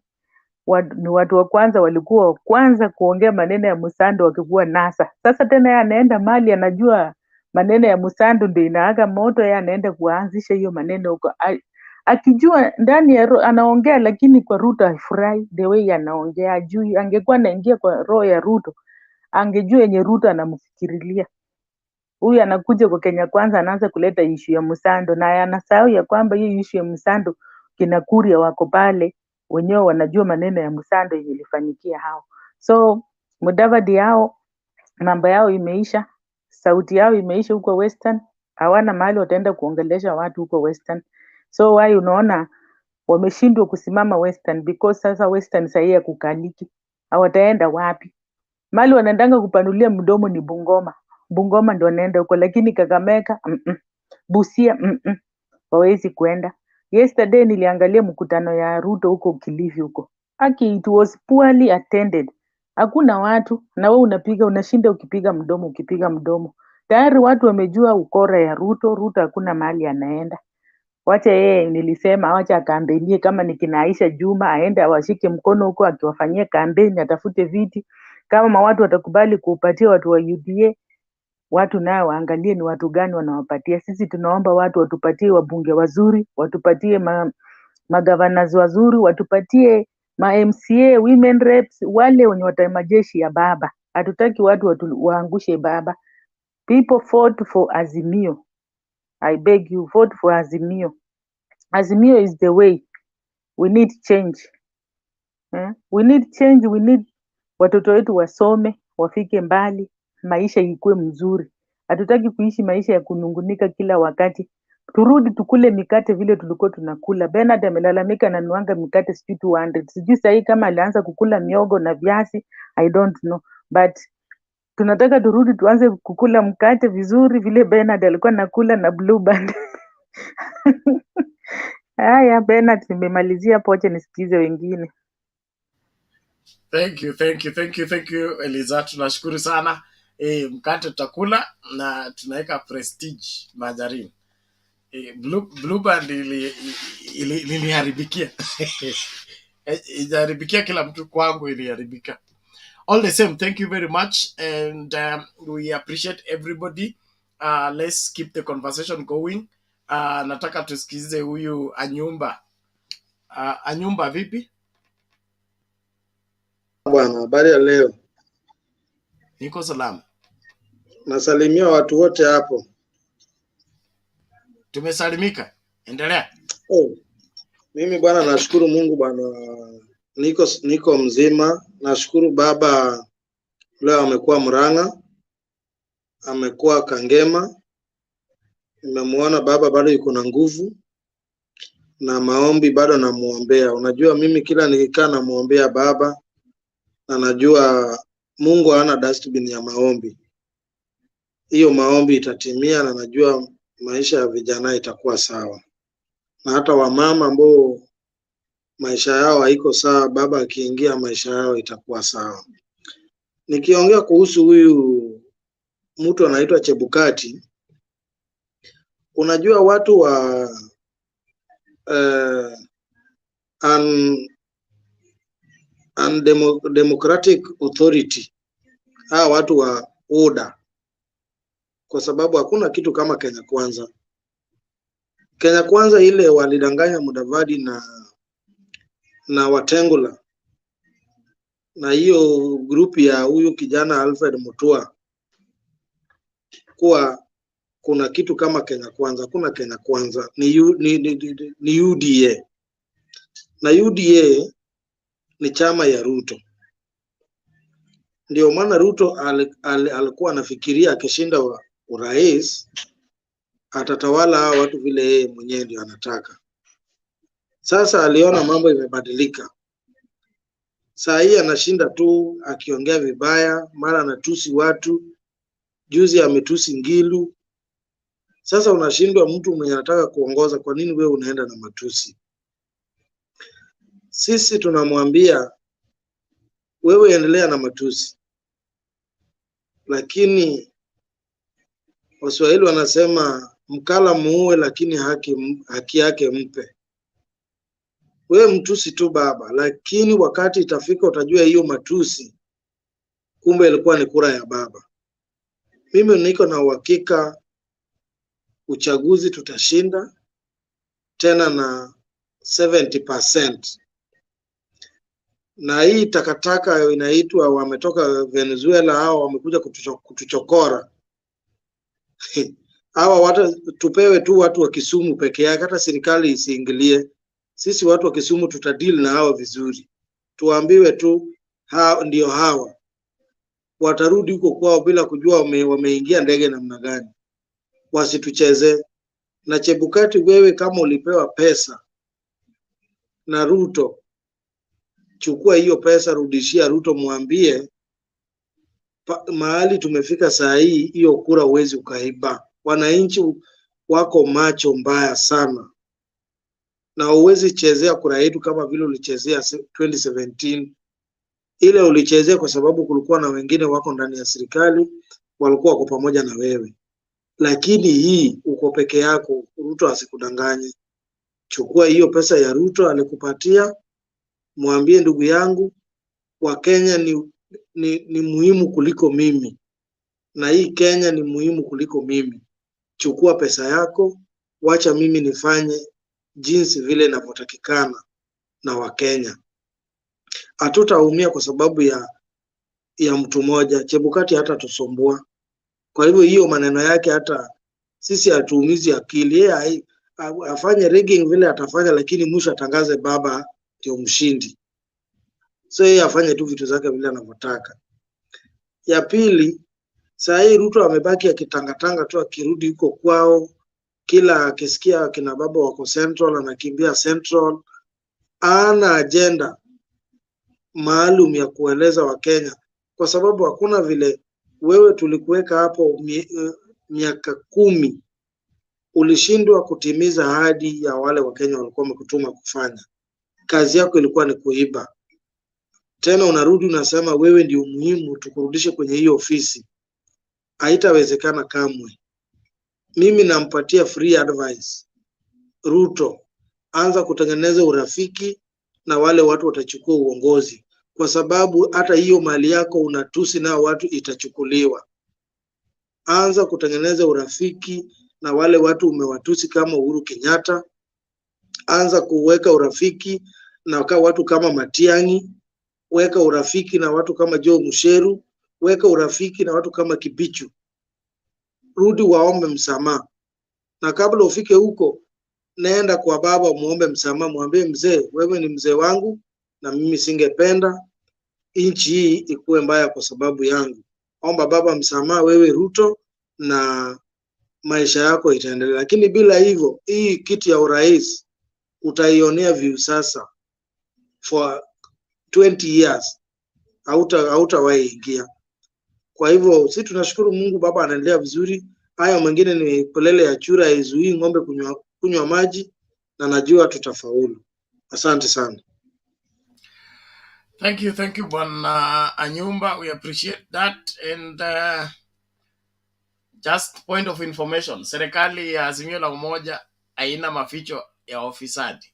ni watu wa kwanza walikuwa kwanza kuongea maneno ya Musando wakikuwa NASA. Sasa tena yeye anaenda mali anajua maneno ya Musando ndio inaaga moto, yeye anaenda kuanzisha hiyo maneno huko. Akijua ndani ya anaongea, lakini kwa Ruto haifurahi the way anaongea. Ajui angekuwa anaingia kwa roho ya Ruto, angejua yenye Ruto anamfikirilia. Huyu anakuja kwa Kenya kwanza anaanza kuleta issue ya Musando, na anasahau ya kwamba hiyo issue ya Musando kina Kuria wako pale, wenyewe wanajua maneno ya Musando yenye ilifanyikia hao. So Mudavadi yao mambo yao imeisha, sauti yao imeisha huko Western, hawana mahali wataenda kuongelesha watu huko Western. So why unaona wameshindwa kusimama Western because sasa Western sahi ya kukaliki. Hawataenda wapi? Mali wanaendanga kupanulia mdomo ni Bungoma ndio wanaenda huko, lakini Kakamega Busia hawezi kwenda. Yesterday niliangalia mkutano ya Ruto huko Kilifi huko. It was poorly attended. Hakuna watu na wewe unashinda ukipiga mdomo. Tayari watu wamejua ukora ya Ruto hakuna mahali anaenda. Wacha yeye, nilisema wacha akaambenie, kama ni kina Aisha Juma aende awashike mkono huko akiwafanyia kampeni, atafute viti. Kama watu watakubali kuupatia watu wa UDA, watu nao waangalie ni watu gani wanawapatia. Sisi tunaomba watu watupatie wabunge wazuri, watupatie magavanas wazuri, watupatie ma MCA, women reps, wale wenye watamajeshi ya baba. Hatutaki watu waangushe baba. People fought for Azimio. I beg you, vote for Azimio. Azimio is the way. We need change. We need change. We need watoto wetu wasome, wafike mbali, maisha ikuwe mzuri. Hatutaki kuishi maisha ya kunungunika kila wakati. Turudi tukule mikate vile tulikuwa tunakula. Bernard amelalamika ananuanga mikate sijui 200. Sijui sahi kama alianza kukula miogo na viazi, I don't know. But tunataka turudi tuanze kukula mkate vizuri vile Bernard alikuwa nakula na Blue Band. Haya Bernard, nimemalizia hapo, acha nisikize wengine.
Thank you Eliza, tunashukuru sana. Mkate tutakula na tunaweka Prestige margarine. Blue Band iliharibikia. Iliharibikia kila mtu, kwangu iliharibika. All the same, thank you very much, and we appreciate everybody. Let's keep the conversation going. Nataka tusikize huyu Anyumba. Anyumba vipi?
Bwana, habari ya leo?
Niko salama.
Nasalimia watu wote hapo.
Tumesalimika. Endelea.
Mimi bwana nashukuru Mungu bwana. Niko mzima. Nashukuru baba leo amekuwa Muranga. Amekuwa Kangema. Nimemuona baba bado yuko na nguvu. Na maombi bado namuombea. Unajua mimi kila nikikaa namuombea baba, na najua Mungu hana dustbin ya maombi. Hiyo maombi itatimia, na najua maisha ya vijana itakuwa sawa. Na hata wamama ambao maisha yao haiko sawa, baba akiingia maisha yao itakuwa sawa. Nikiongea kuhusu huyu mtu anaitwa Chebukati, unajua watu wa democratic authority, hawa watu wa order, kwa sababu hakuna kitu kama Kenya Kwanza. Kenya Kwanza ile walidanganya Mudavadi na Watengula na hiyo grupu ya huyu kijana Alfred Mutua kuwa kuna kitu kama Kenya Kwanza. Kuna Kenya Kwanza ni UDA, na UDA ni chama ya Ruto. Ndio maana Ruto alikuwa anafikiria akishinda urais atatawala hao watu vile yeye mwenyewe ndio anataka. Sasa aliona mambo imebadilika. Saa hii anashinda tu akiongea vibaya, mara anatusi watu. Juzi ametusi Ngilu. Sasa unashindwa mtu mwenye anataka kuongoza, kwa nini wewe unaenda na matusi? Sisi tunamwambia wewe endelea na matusi. Lakini Waswahili wanasema mkala muue lakini haki yake mpe. Wewe mtusi tu baba, lakini wakati itafika utajua hiyo matusi kumbe ilikuwa ni kura ya baba. Mimi niko na uhakika uchaguzi tutashinda tena na 70%. Na hii takataka inaitwa wametoka Venezuela, hao wamekuja kutuchokora. Hawa watu tupewe tu watu wa Kisumu peke yake, hata serikali isiingilie. Sisi watu wa Kisumu tutadeal na hao vizuri. Tuambiwe tu ndio hawa watarudi huko kwao bila kujua wameingia ndege namna gani. Wasitucheze. Na Chebukati, wewe kama ulipewa pesa
na Ruto, chukua hiyo pesa, rudishia Ruto, mwambie mahali tumefika saa hii, hiyo kura huwezi ukaiba. Wananchi wako macho mbaya sana, na huwezi chezea kura yetu kama vile ulichezea 2017. Ile ulichezea kwa sababu kulikuwa na wengine wako ndani ya serikali walikuwa wako pamoja na wewe, lakini hii uko peke yako. Ruto asikudanganye. Chukua hiyo pesa ya Ruto alikupatia, mwambie ndugu yangu, Wakenya ni muhimu kuliko mimi, na hii Kenya ni muhimu kuliko mimi. Chukua pesa yako, wacha mimi nifanye jinsi vile inavyotakikana na Wakenya. Hatutaumia kwa sababu ya mtu mmoja. Chebukati hata tusumbua. Kwa hivyo hiyo maneno yake hata sisi hatuumizi akili. Yeye afanye rigging vile atafanya, lakini mwisho atangaze baba ndio mshindi. So yeye afanye tu vitu zake vile anavyotaka. Ya pili, saa hii Ruto amebaki akitangatanga tu, akirudi huko kwao, kila akisikia kina baba wako Central anakimbia Central. Ana agenda maalum ya kueleza Wakenya, kwa sababu hakuna vile wewe tulikuweka hapo miaka 10 ulishindwa kutimiza ahadi ya wale Wakenya walikuwa wamekutuma kufanya. Kazi yako ilikuwa ni kuiba. Tena unarudi unasema wewe ndio muhimu tukurudishe kwenye hiyo ofisi. Haitawezekana kamwe. Mimi nampatia free advice. Ruto, anza kutengeneza urafiki na wale watu watachukua uongozi, kwa sababu hata hiyo mali yako unatusi na watu itachukuliwa. Anza kutengeneza urafiki na wale watu umewatusi kama Uhuru Kenyatta. Anza kuweka urafiki na watu kama Matiang'i. Weka urafiki na watu kama Joe Musheru. Weka urafiki na watu kama Kibichu. Rudi waombe msamaha, na kabla ufike huko, naenda kwa baba muombe msamaha, mwambie mzee, wewe ni mzee wangu na mimi singependa nchi hii ikuwe mbaya kwa sababu yangu. Omba baba msamaha wewe Ruto, na maisha yako itaendelea. Lakini bila hivyo, hii kiti ya urais utaionea view sasa for 20 years. Hautawahi ingia. Kwa hivyo sisi tunashukuru Mungu, baba anaendelea vizuri. Haya mwingine ni pelele ya chura, haizuii ng'ombe kunywa maji, na najua tutafaulu. Asante sana.
Thank you Bwana Anyumba, we appreciate that. And just point of information, serikali ya Azimio la Umoja haina maficho ya ofisadi.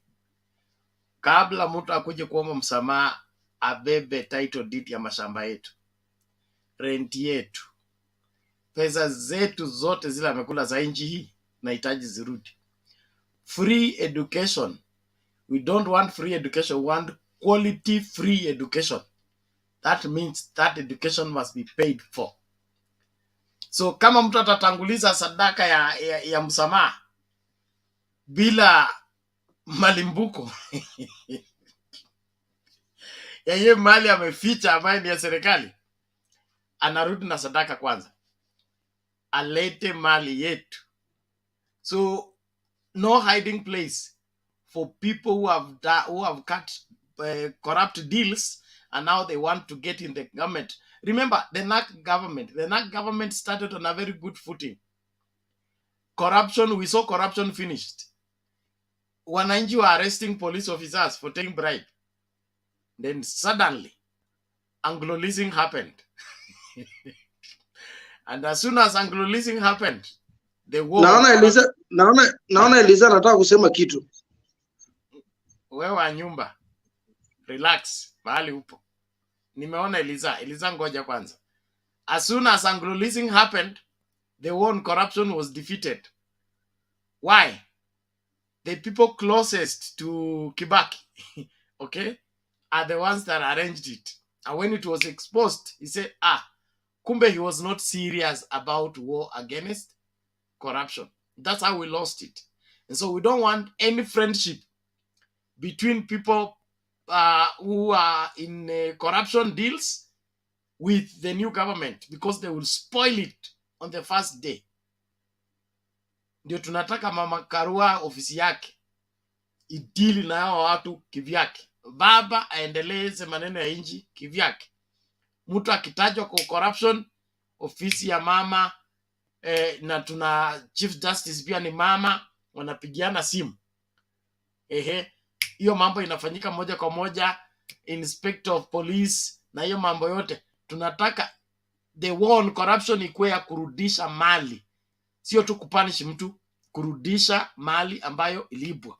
Kabla mtu akuje kuomba msamaha, abebe title deed ya mashamba yetu, renti yetu, pesa zetu zote zile amekula za nchi hii, nahitaji zirudi. Free education, we don't want free education, we want quality free education. That means that education must be paid for. So kama mtu atatanguliza sadaka ya msamaha bila malimbuko yeye mali ameficha ambaye ni ya serikali, anarudi na sadaka kwanza, alete mali yetu. So no hiding place for people who have cut corrupt deals and now they want to get in the government. Remember the NAC government started on a very good footing. Corruption, we saw corruption finished. Wananchi were arresting police officers for taking bribe. Then suddenly Anglo-leasing happened. And as soon as Anglo-leasing happened, the war.
Naona Eliza anataka kusema kitu.
Wewe Anyumba, relax, mahali upo. Nimeona Eliza ngoja kwanza. As soon as Anglo-leasing happened, the war on corruption was defeated. Why? The people closest to Kibaki, okay, are the ones that arranged it. And when it was exposed, he said, kumbe he was not serious about war against corruption. That's how we lost it. And so we don't want any friendship between people who are in corruption deals with the new government, because they will spoil it on the first day. Ndio tunataka Mama Karua ofisi yake idili na hao watu kivyake, baba aendeleze maneno ya inji kivyake. Mtu akitajwa kwa corruption, ofisi ya mama na tuna Chief Justice pia ni mama, wanapigiana simu. Hiyo mambo inafanyika moja kwa moja, Inspector of Police na hiyo mambo yote. Tunataka the war on corruption ikuwe ya kurudisha mali, sio tu kupunish mtu, kurudisha mali ambayo ilibwa.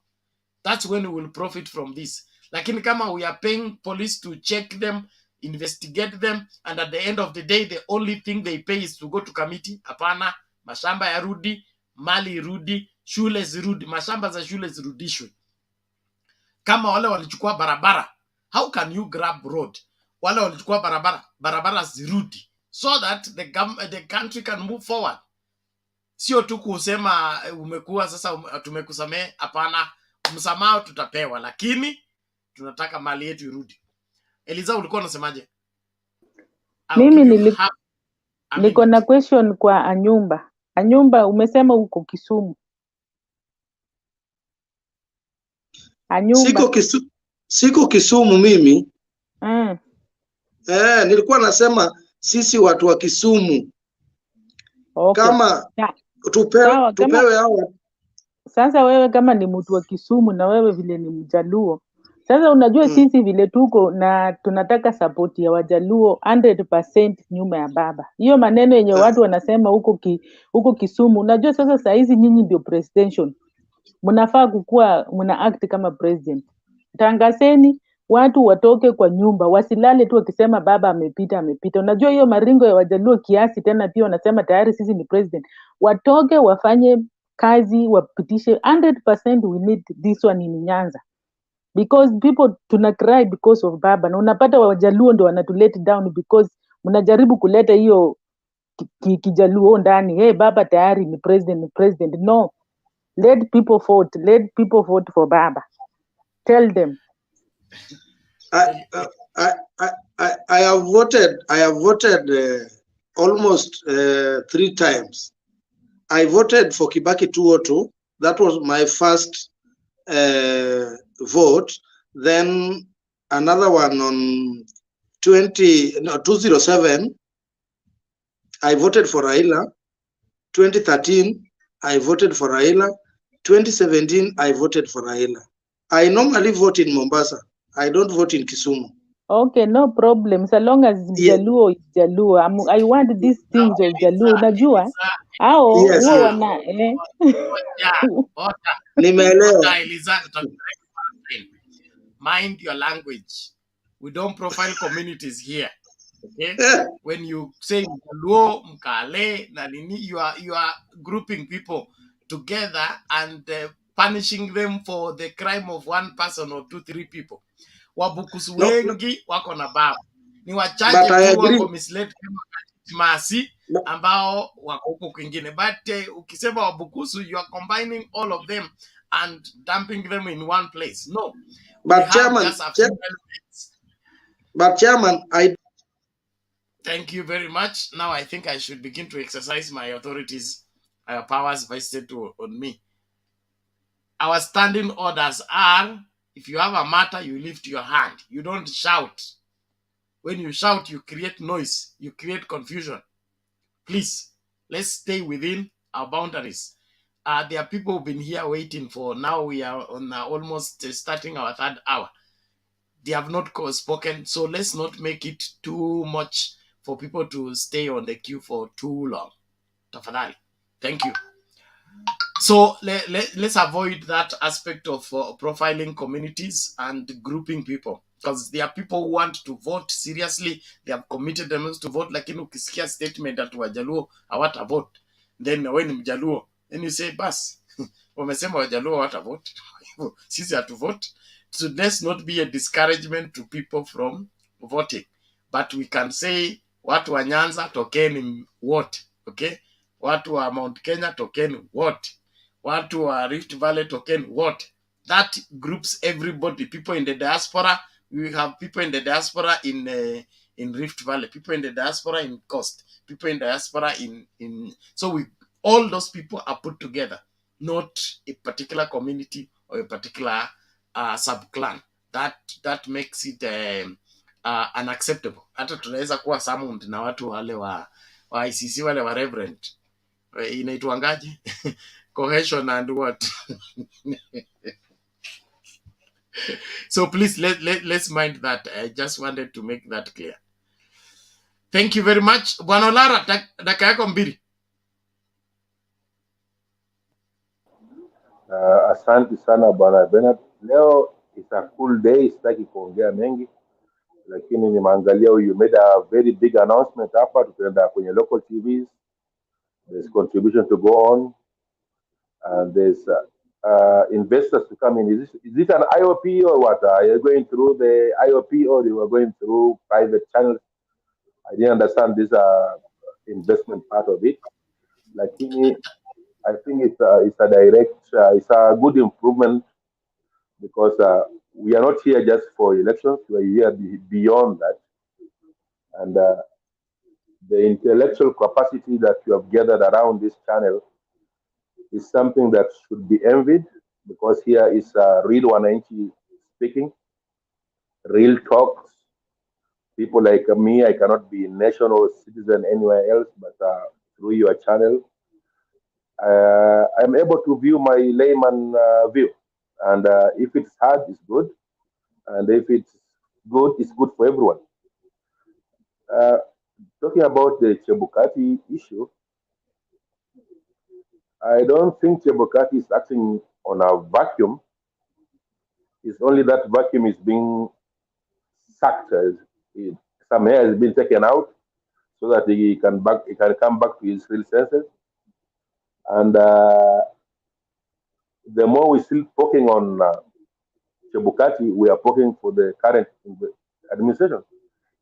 That's when we will profit from this. Lakini kama we are paying police to check them, investigate them, and at the end of the day the only thing they pay is to go to committee, hapana. Mashamba ya rudi, mali irudi, shule zirudi, mashamba za shule zirudishwe. Kama wale walichukua barabara, how can you grab road? Wale walichukua barabara zirudi, so that the country can move forward. Sio tu kusema umekuwa sasa tumekusamea, hapana. Msamaha tutapewa, lakini tunataka mali yetu irudi. Eliza, ulikuwa unasemaje?
Mimi niko na question kwa Anyumba. Anyumba, umesema uko Kisumu. Anyumba.
Siko Kisumu mimi. Nilikuwa nasema sisi watu wa Kisumu. Okay. Kama tupewe hao.
Sasa wewe kama ni mtu wa Kisumu na wewe vile ni Mjaluo. Sasa unajua sisi vile tuko na tunataka support ya Wajaluo 100% nyuma ya baba. Hiyo maneno yenye watu wanasema huko Kisumu. Unajua sasa saa hizi nyinyi ndio presidential. Mnafaa kukua mna act kama president. Tangazeni watu watoke kwa nyumba, wasilale tu wakisema baba amepita. Unajua hiyo maringo ya Wajaluo kiasi tena pia wanasema tayari sisi ni president. Watoke wafanye kazi, wapitishe 100%. We need this one in Nyanza. Because people tuna cry because of baba. Na unapata Wajaluo ndio wanatulete down because mnajaribu kuleta hiyo kijaluo ndani. Hey, baba tayari ni president. No. Let people vote for baba. Tell them.
I have voted almost 3 times. I voted for Kibaki 202. That was my first vote. Then another one on 207. I voted for Raila. 2013, I voted for Raila. 2017, I voted for Raila. I normally vote in Mombasa. I don't vote in Kisumu.
Okay, no problem. So long as Jaluo is Jaluo. I want these things of Jaluo. Unajua? Wana
Mind your language. We don't profile communities here. Okay? When you say Jaluo, Mkale, Nanini, you are grouping people together and punishing them for the crime of one person or 2-3 people. Wabukusu wengi wako na baba. Ni wachache tu wako misled kama Masi ambao wako huko kwingine. But ukisema Wabukusu, you are combining all of them and dumping them in one place. No.
But Chairman,
Thank you very much. Now I think I should begin to exercise my authorities, powers vested on me. Our standing orders are, if you have a matter, you lift your hand. You don't shout. When you shout, you create noise. You create confusion. Please, let's stay within our boundaries. There are people who've been here waiting for, now we are on almost starting our 3rd hour. They have not spoken, so let's not make it too much for people to stay on the queue for too long. Tafadhali. Thank you. So let's avoid that aspect of profiling communities and grouping people, because there are people who want to vote seriously. They have committed themselves to vote. Lakini ukisikia statement that Wajaluo hawata vote, then when Mjaluo, then you say bas wamesema Wajaluo hawata vote, sisi hatu vote. So let's not be a discouragement to people from voting, but we can say watu wa Nyanza tokeni vote, okay? Watu wa Mount Kenya tokeni vote. Watu wa Rift Valley tokeni vote. That groups everybody. People in the diaspora, we have people in the diaspora in Rift Valley, people in the diaspora in Coast, people in diaspora in so all those people are put together, not a particular community or a particular sub-clan. That makes it unacceptable. Hata tunaweza kuwa summoned na watu wale wa ICC wale wa reverend. Inaitwangaje? Cohesion and what? So please let's mind that. I just wanted to make that clear. Thank you very much. Bwana Olara, dakika yako mbili.
Asante sana Bwana Bernard. Leo is a cool day, sitaki kuongea mengi, lakini nimeangalia you made a very big announcement hapa, tutaenda kwenye local TVs. There's contribution to go on, and there's investors to come in. Is it an IOP or what? Are you going through the IOP or you are going through private channels? I didn't understand this investment part of it. Lakini I think it's a direct, it's a good improvement, because we are not here just for elections. We are here beyond that. And the intellectual capacity that you have gathered around this channel is something that should be envied, because here is real wananchi speaking, real talks. People like me, I cannot be a national citizen anywhere else, but through your channel, I'm able to view my layman view. And if it's hard, it's good. And if it's good, it's good for everyone. Talking about the Chebukati issue, I don't think Chebukati is acting on a vacuum. It's only that vacuum is being sucked. Some air has been taken out so that he can come back to his real senses. And the more we still poking on Chebukati, we are poking for the current administration.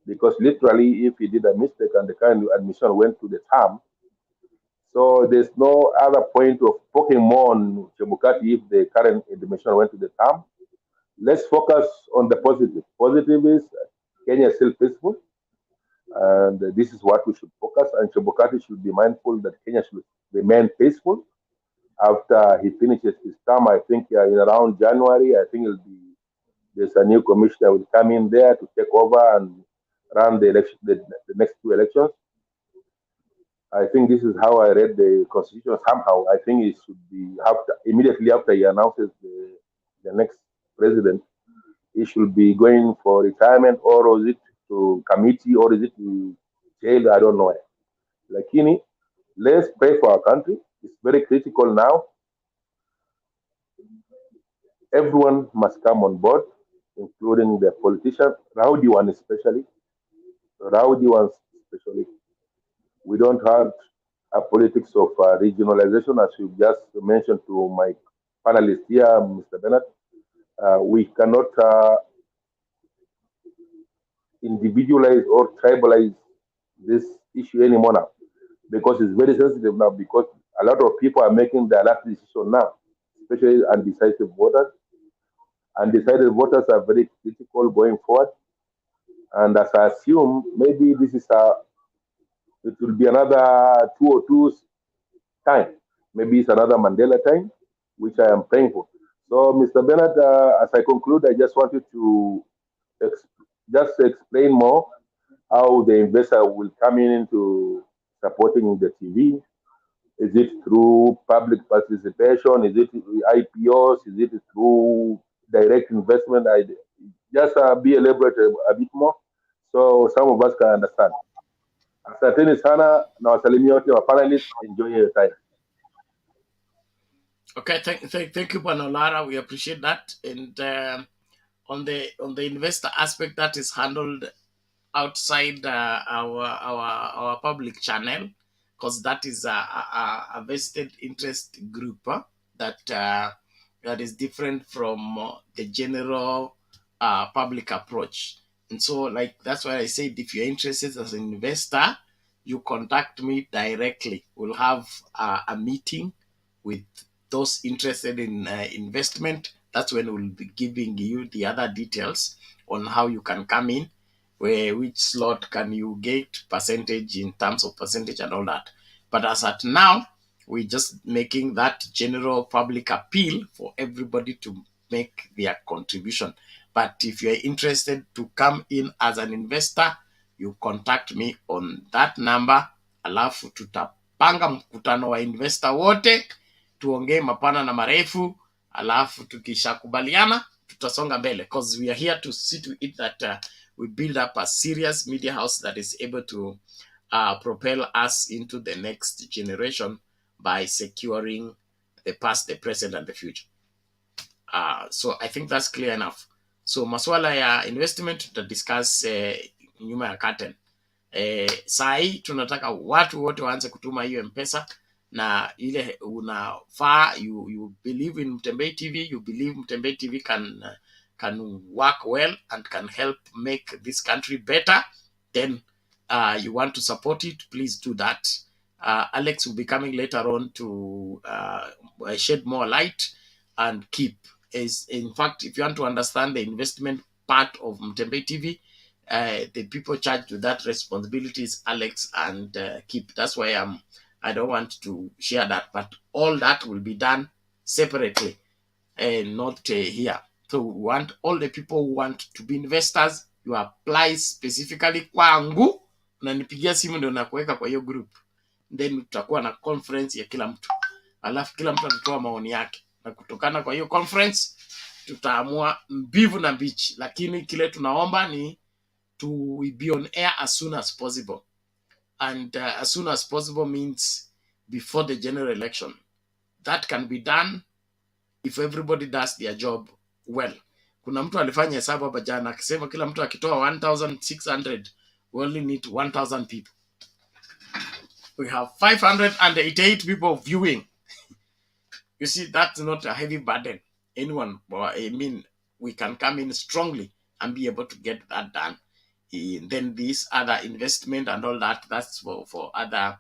Because literally, if he did a mistake and the current administration went to the term, so there's no other point of poking more on Chebukati if the current administration went to the term. Let's focus on the positive. Positive is Kenya is still peaceful, and this is what we should focus. And Chebukati should be mindful that Kenya should remain peaceful after he finishes his term. I think in around January, I think there's a new commissioner will come in there to take over and run the election, the next two elections. I think this is how I read the constitution. Somehow, I think it should be immediately after he announces the next president, he should be going for retirement, or is it to committee, or is it to jail? I don't know. Lakini, let's pray for our country. It's very critical now. Everyone must come on board, including the politicians, rowdy ones especially. We don't have a politics of regionalization, as you just mentioned to my panelist here, Mr. Bernard. We cannot individualize or tribalize this issue anymore now, because it's very sensitive now, because a lot of people are making their last decision now, especially undecided voters. Undecided voters are very critical going forward. And as I assume, maybe this is it will be another 202 time. Maybe it's another Mandela time, which I am praying for. So, Mr. Bernard, as I conclude, I just want you to just explain more how the investor will come into supporting the TV. Is it through public participation? Is it IPOs? Is it through direct investment? Just be elaborate a bit more so some of us can understand. Asanteni sana na wasalimia wote wa panelists. Enjoy your time.
Okay, thank you, Bwana Olara. We appreciate that. And on the investor aspect, that is handled outside our public channel, because that is a vested interest group that is different from the general public approach. And so, like, that's why I said, if you're interested as an investor, you contact me directly. We'll have a meeting with those interested in investment. That's when we'll be giving you the other details on how you can come in, which slot can you get, percentage in terms of percentage and all that. But as at now, we're just making that general public appeal for everybody to make their contribution. But if you're interested to come in as an investor, you contact me on that number, alafu tutapanga mkutano wa investor wote, tuongee mapana na marefu, alafu tukishakubaliana tutasonga mbele, because we are here to see to it that we build up a serious media house that is able to propel us into the next generation by securing the past, the present, and the future. So I think that's clear enough. So maswala ya investment tutadiscuss nyuma ya curtain. Saa hii tunataka watu wote waanze kutuma hiyo M-Pesa, na ile unafaa you believe in Mtembei TV, you believe Mtembei TV can work well and can help make this country better, then you want to support it, please do that. Alex will be coming later on to shed more light and keep. In fact, if you want to understand the investment part of Mtembei TV, the people charged with that responsibility is Alex and Keep. That's why I don't want to share that, but all that will be done separately and not here. So we want all the people who want to be investors, you apply specifically kwangu, unanipigia simu ndio nakuweka kwa hiyo group, then tutakuwa na conference ya kila mtu, alafu kila mtu atatoa maoni yake, na kutokana kwa hiyo conference tutaamua mbivu na mbichi, lakini kile tunaomba ni to be on air as soon as possible. And as soon as possible means before the general election. That can be done if everybody does their job well. Kuna mtu alifanya hesabu hapa jana akisema kila mtu akitoa 1,600, we only need 1,000 people. We have 588 people viewing. You see, that's not a heavy burden. Anyone, I mean, we can come in strongly and be able to get that done. Then this other investment and all that, that's for other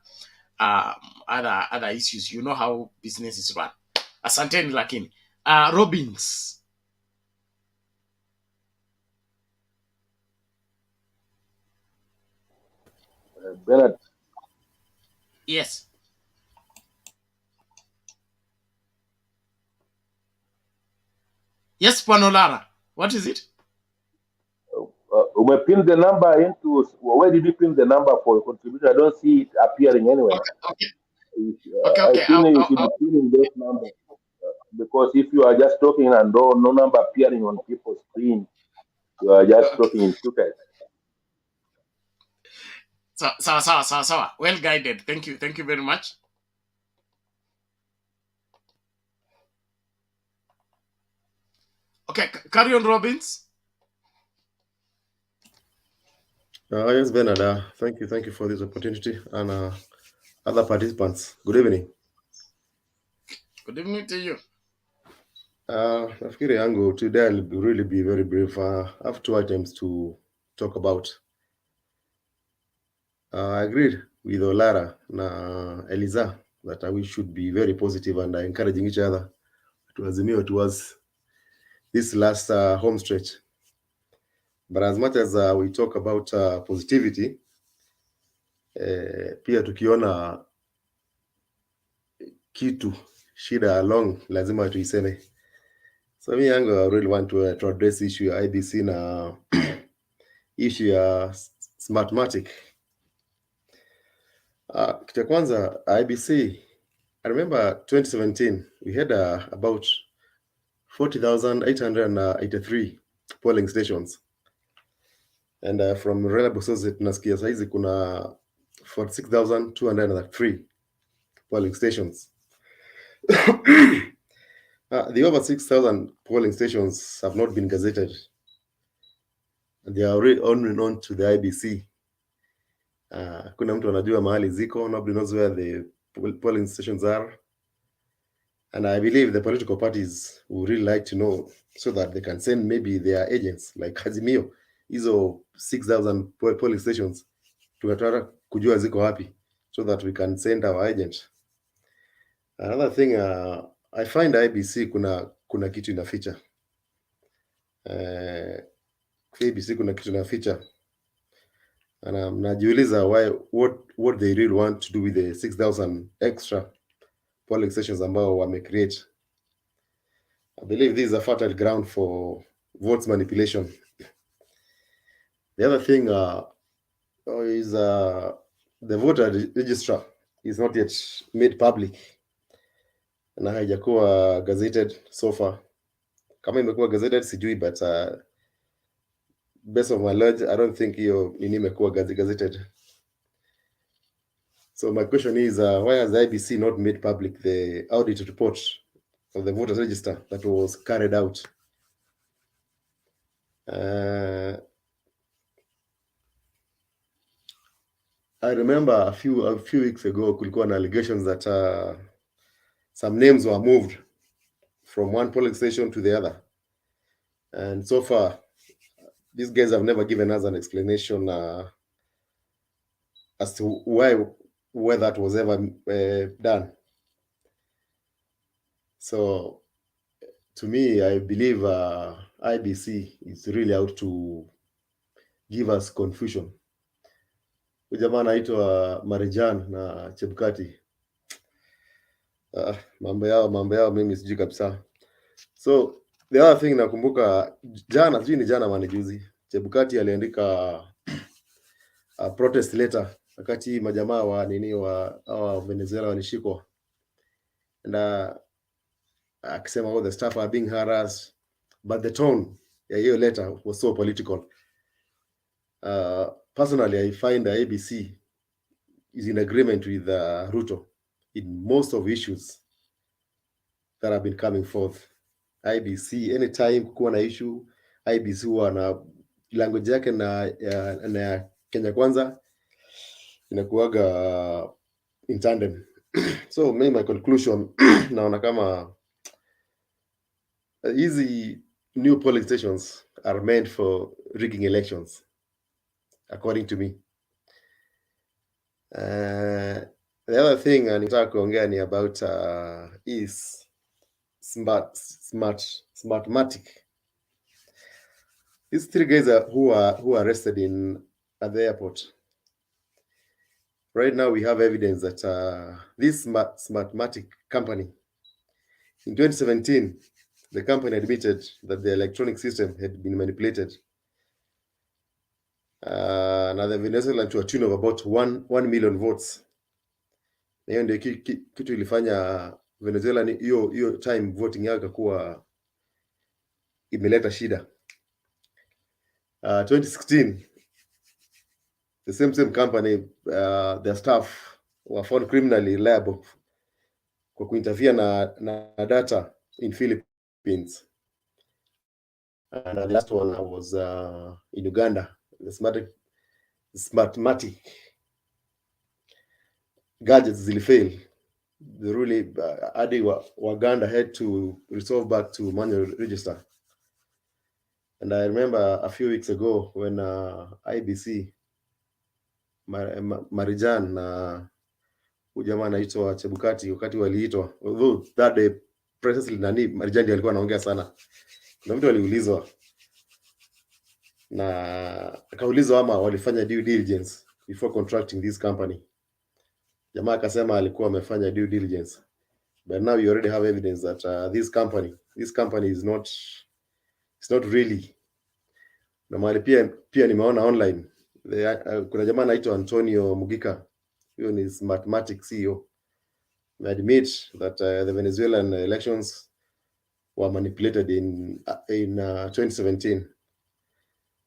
issues. You know how business is run. Asanteni lakini. Robbins.
Bernard.
Yes. Yes, Panolara. What is it?
We pin the number into, where did you pin the number for contribution? I don't see it appearing anywhere.
Okay.
I think you should be pinning those numbers. Because if you are just talking and no number appearing on people's screen, you are just talking in shooters.
So, well guided. Thank you very much. Okay, carry on, Robbins.
Yes, Bernard. Thank you for this opportunity, and other participants. Good evening.
Good evening to you.
Nafikiri yangu today I'll really be very brief. I have two items to talk about. I agreed with Olara and Eliza that we should be very positive and encouraging each other to Azimio towards this last home stretch. But as much as we talk about positivity, pia tukiona kitu shida along lazima tuiseme. So me yangu I really want to address issue ya IBC na issue ya Smartmatic. Kitu kwanza IBC, I remember 2017 we had about 40,883 polling stations. And from reliable sources tunasikia saizi kuna 46,203 polling stations. The over 6,000 polling stations have not been gazetted. And they are already unknown to the IBC. Kuna mtu anajua mahali ziko, nobody knows where the polling stations are. And I believe the political parties would really like to know so that they can send maybe their agents like Azimio, hizo 6,000 polling stations, tunataka kujua ziko wapi so that we can send our agent. Another thing, I find IBC kuna kitu inaficha. IBC kuna kitu inaficha. And najiuliza what they really want to do with the 6,000 extra polling stations ambao wame create. I believe this is a fertile ground for votes manipulation. The other thing is the voter register is not yet made public na haijakuwa gazetted so far. Kama imekuwa gazetted sijui, but based on my knowledge, I don't think hiyo nini imekuwa gazetted. So my question is, why has the IBC not made public the audit report of the voters register that was carried out? I remember a few weeks ago, kulikuwa na allegations that some names were moved from one polling station to the other, and so far, these guys have never given us an explanation as to why that was ever done. So, to me, I believe IBC is really out to give us confusion. Jamaa anaitwa Marijan na Chebukati. Mambo yao mimi sijui kabisa. So the other thing nakumbuka jana, sijui ni jana maana juzi, Chebukati aliandika a protest letter wakati majamaa wa Venezuela walishikwa, and akisema all the staff are being harassed, but the tone ya hiyo letter was so political. Personally, I find the ABC is in agreement with Ruto in most of issues that have been coming forth. IBC, anytime kukuwa na issue, IBC huwa na language yake na Kenya Kwanza inakuwaga in tandem. So my conclusion naona kama easy new polling stations are meant for rigging elections, according to me. The other thing nitaka kuongea ni about is Smartmatic. These three guys who are arrested at the airport. Right now, we have evidence that this Smartmatic company, in 2017, the company admitted that the electronic system had been manipulated. Now the Venezuelan to a tune of about 1 million votes. Na hiyo ndio kitu ilifanya Venezuela hiyo time voting yao ikakuwa imeleta shida. 2016, the same company, their staff were found criminally liable kwa kuinterfere na data in Philippines. And the last one was in Uganda. The Smartmatic gadgets zilifail. The really Adi Waganda had to resolve back to manual register. And I remember a few weeks ago when IBC Marijan na jamaa anaitwa Chebukati wakati waliitwa, although that day precisely Marijan alikuwa anaongea sana. Kuna mtu aliulizwa na akaulizwa ama walifanya due diligence before contracting this company. Jamaa akasema alikuwa amefanya due diligence, but now you already have evidence that this company is not really. Na mahali pia nimeona online kuna jamaa anaitwa Antonio Mugika, huyo ni Smartmatic CEO, they admit that the Venezuelan elections were manipulated in 2017.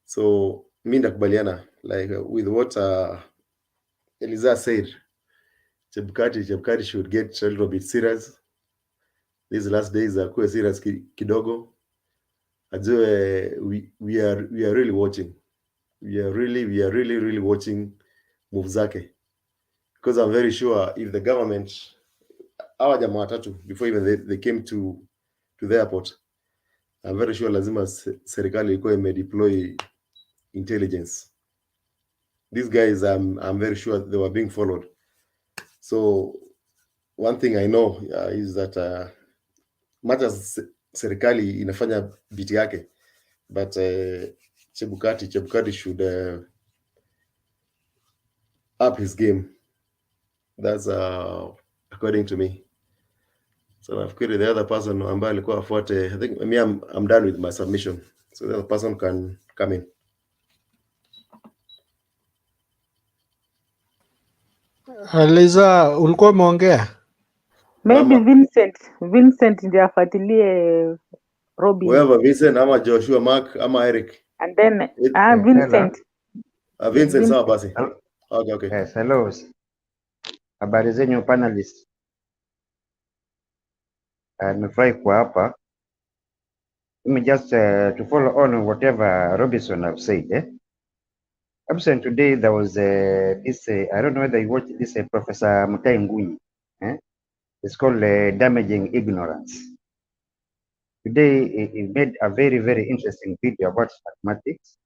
So mimi ndakubaliana like with what Eliza said. Chebukati should get a little bit serious. These last days akuwe serious kidogo. Ajue we are really watching. We are really watching moves zake. Because I'm very sure if the government, hawa jamaa watatu, before even they came to the airport, I'm very sure lazima serikali ilikuwa imedeploy intelligence. These guys, I'm very sure they were being followed. So one thing I know is that much as serikali inafanya biti yake, but Chebukati should up his game. That's according to me. So So nafikiri the other person ambaye alikuwa afuate, I think me I'm done with my submission. So the other person can come in.
Liza, ulikuwa umeongea?
Maybe Vincent ndiye afuatilie Robin.
Whoever, Vincent ama Joshua, Mark ama Eric.
And then Vincent.
Vincent, sawa basi. Okay.
Yes, hello. Habari zenyu panelists. Nimefurahi kuwa hapa. Let me just to follow on whatever Robinson have said. Absent today, there was this, I don't know whether you watched this, Professor Mutai Nguni. It's called Damaging Ignorance. Today, he made a very, very interesting video about mathematics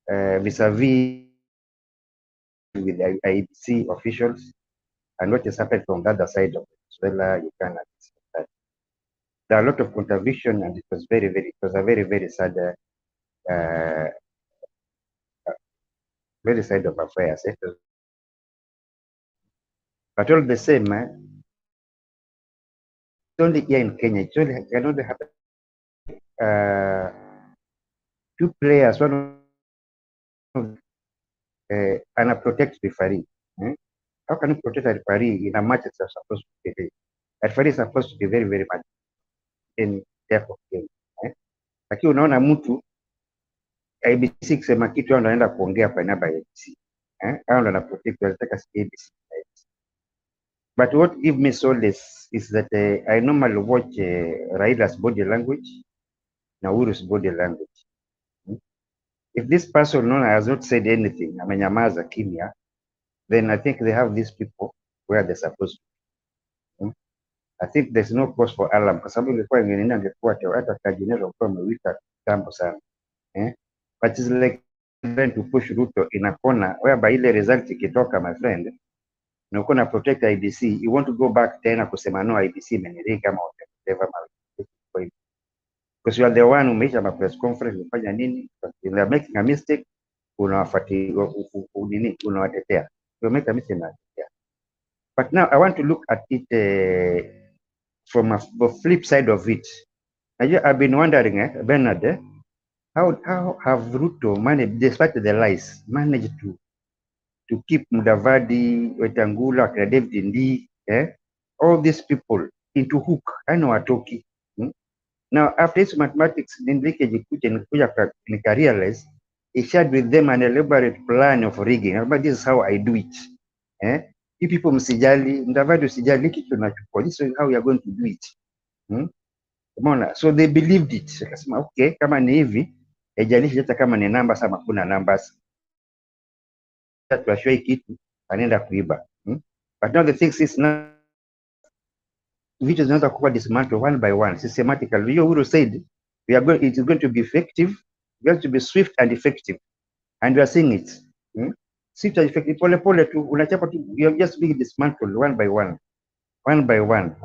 vis-a-vis with the IBC officials and what has happened from the other side of Venezuela, Uganda. There are a lot of contradiction, and it was a very, very sad, very sad of affairs. But all the same, it's only here in Kenya. It only can only happen. Two players, one of and a protect referee. How can you protect a referee in a match that's supposed to be played? A referee is supposed to be very, very much in depth of game. Lakini unaona mtu IBC kusema kitu au anaenda kuongea kwa niaba ya IBC. Au ndo protect wanataka si IBC. But what give me solace is that I normally watch Raila's body language na Uru's body language. If this person has not said anything, amenyamaza kimya, then I think they have these people where they're supposed to. I think there's no cause for alarm kwa sababu ilikuwa ingine angekuwa hata Kajiado kwa amewika tambo sana. But it's like trying to push Ruto in a corner whereby ile result ikitoka, my friend, na uko na protect IBC, you want to go back tena kusema no IBC imenirika kama whatever, because you are the one who made a press conference ufanya nini, if they are making a mistake unawafuati nini, unawatetea. You make a mistake unawatetea. But now I want to look at it from the flip side of it. I've been wondering, Bernard, how have Ruto managed, despite the lies, managed to keep Mudavadi, Wetangula, David Ndi, all these people into hook? I know Atoki. Now, after his mathematics, Ndike Jikuja realized he shared with them an elaborate plan of rigging. But this is how I do it. You people msijali, Mudavadi usijali kitu tunachukua. This is how we are going to do it. So they believed it. Akasema, okay, kama ni hivi, ejalishi hata kama ni numbers ama kuna numbers. Tuashwe kitu, anaenda kuiba. But now the thing is now, vitu zinaanza kuwa dismantled one by one, systematically. You Uhuru said, it is going to be effective, it's going to be swift and effective. And we are seeing it. Swift and effective, pole tu, unachapa tu, you are just being dismantled one by one. One by one.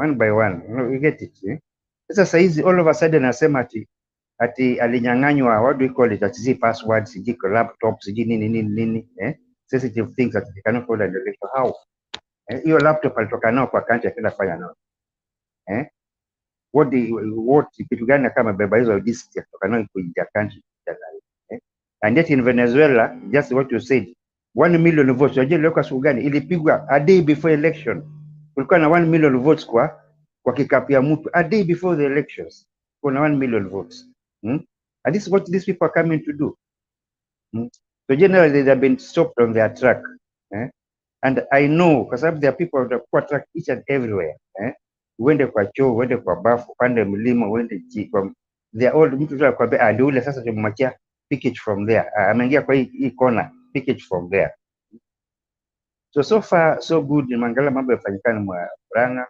You get it. Sasa hizi all of a sudden anasema ati alinyang'anywa, what do you call it, ati passwords, siji laptop, siji nini, sensitive things that they cannot hold and relate to how. Hiyo laptop alitoka nao kwa country akenda fanya nao. What kitu gani kama beba hizo disk kutoka nao kuingia country. And yet in Venezuela, just what you said, 1 million votes, unajua ilikuwa siku gani? Ilipigwa a day before election. Kulikuwa na 1 million votes kwa kikapu ya mtu a day before the elections. Kuna 1 million votes. And this is what these people are coming to do. So generally they have been stopped on their track. And I know, because there are people that are track each and everywhere. Uende kwa choo, uende kwa bafu, pande mlima, uende from they are all mtu tu kwa ndio ule sasa tumemwachia pickage from there. Ameingia kwa hii corner, pickage from there. So far so good. Mangala mambo yafanyikana mwa Muranga.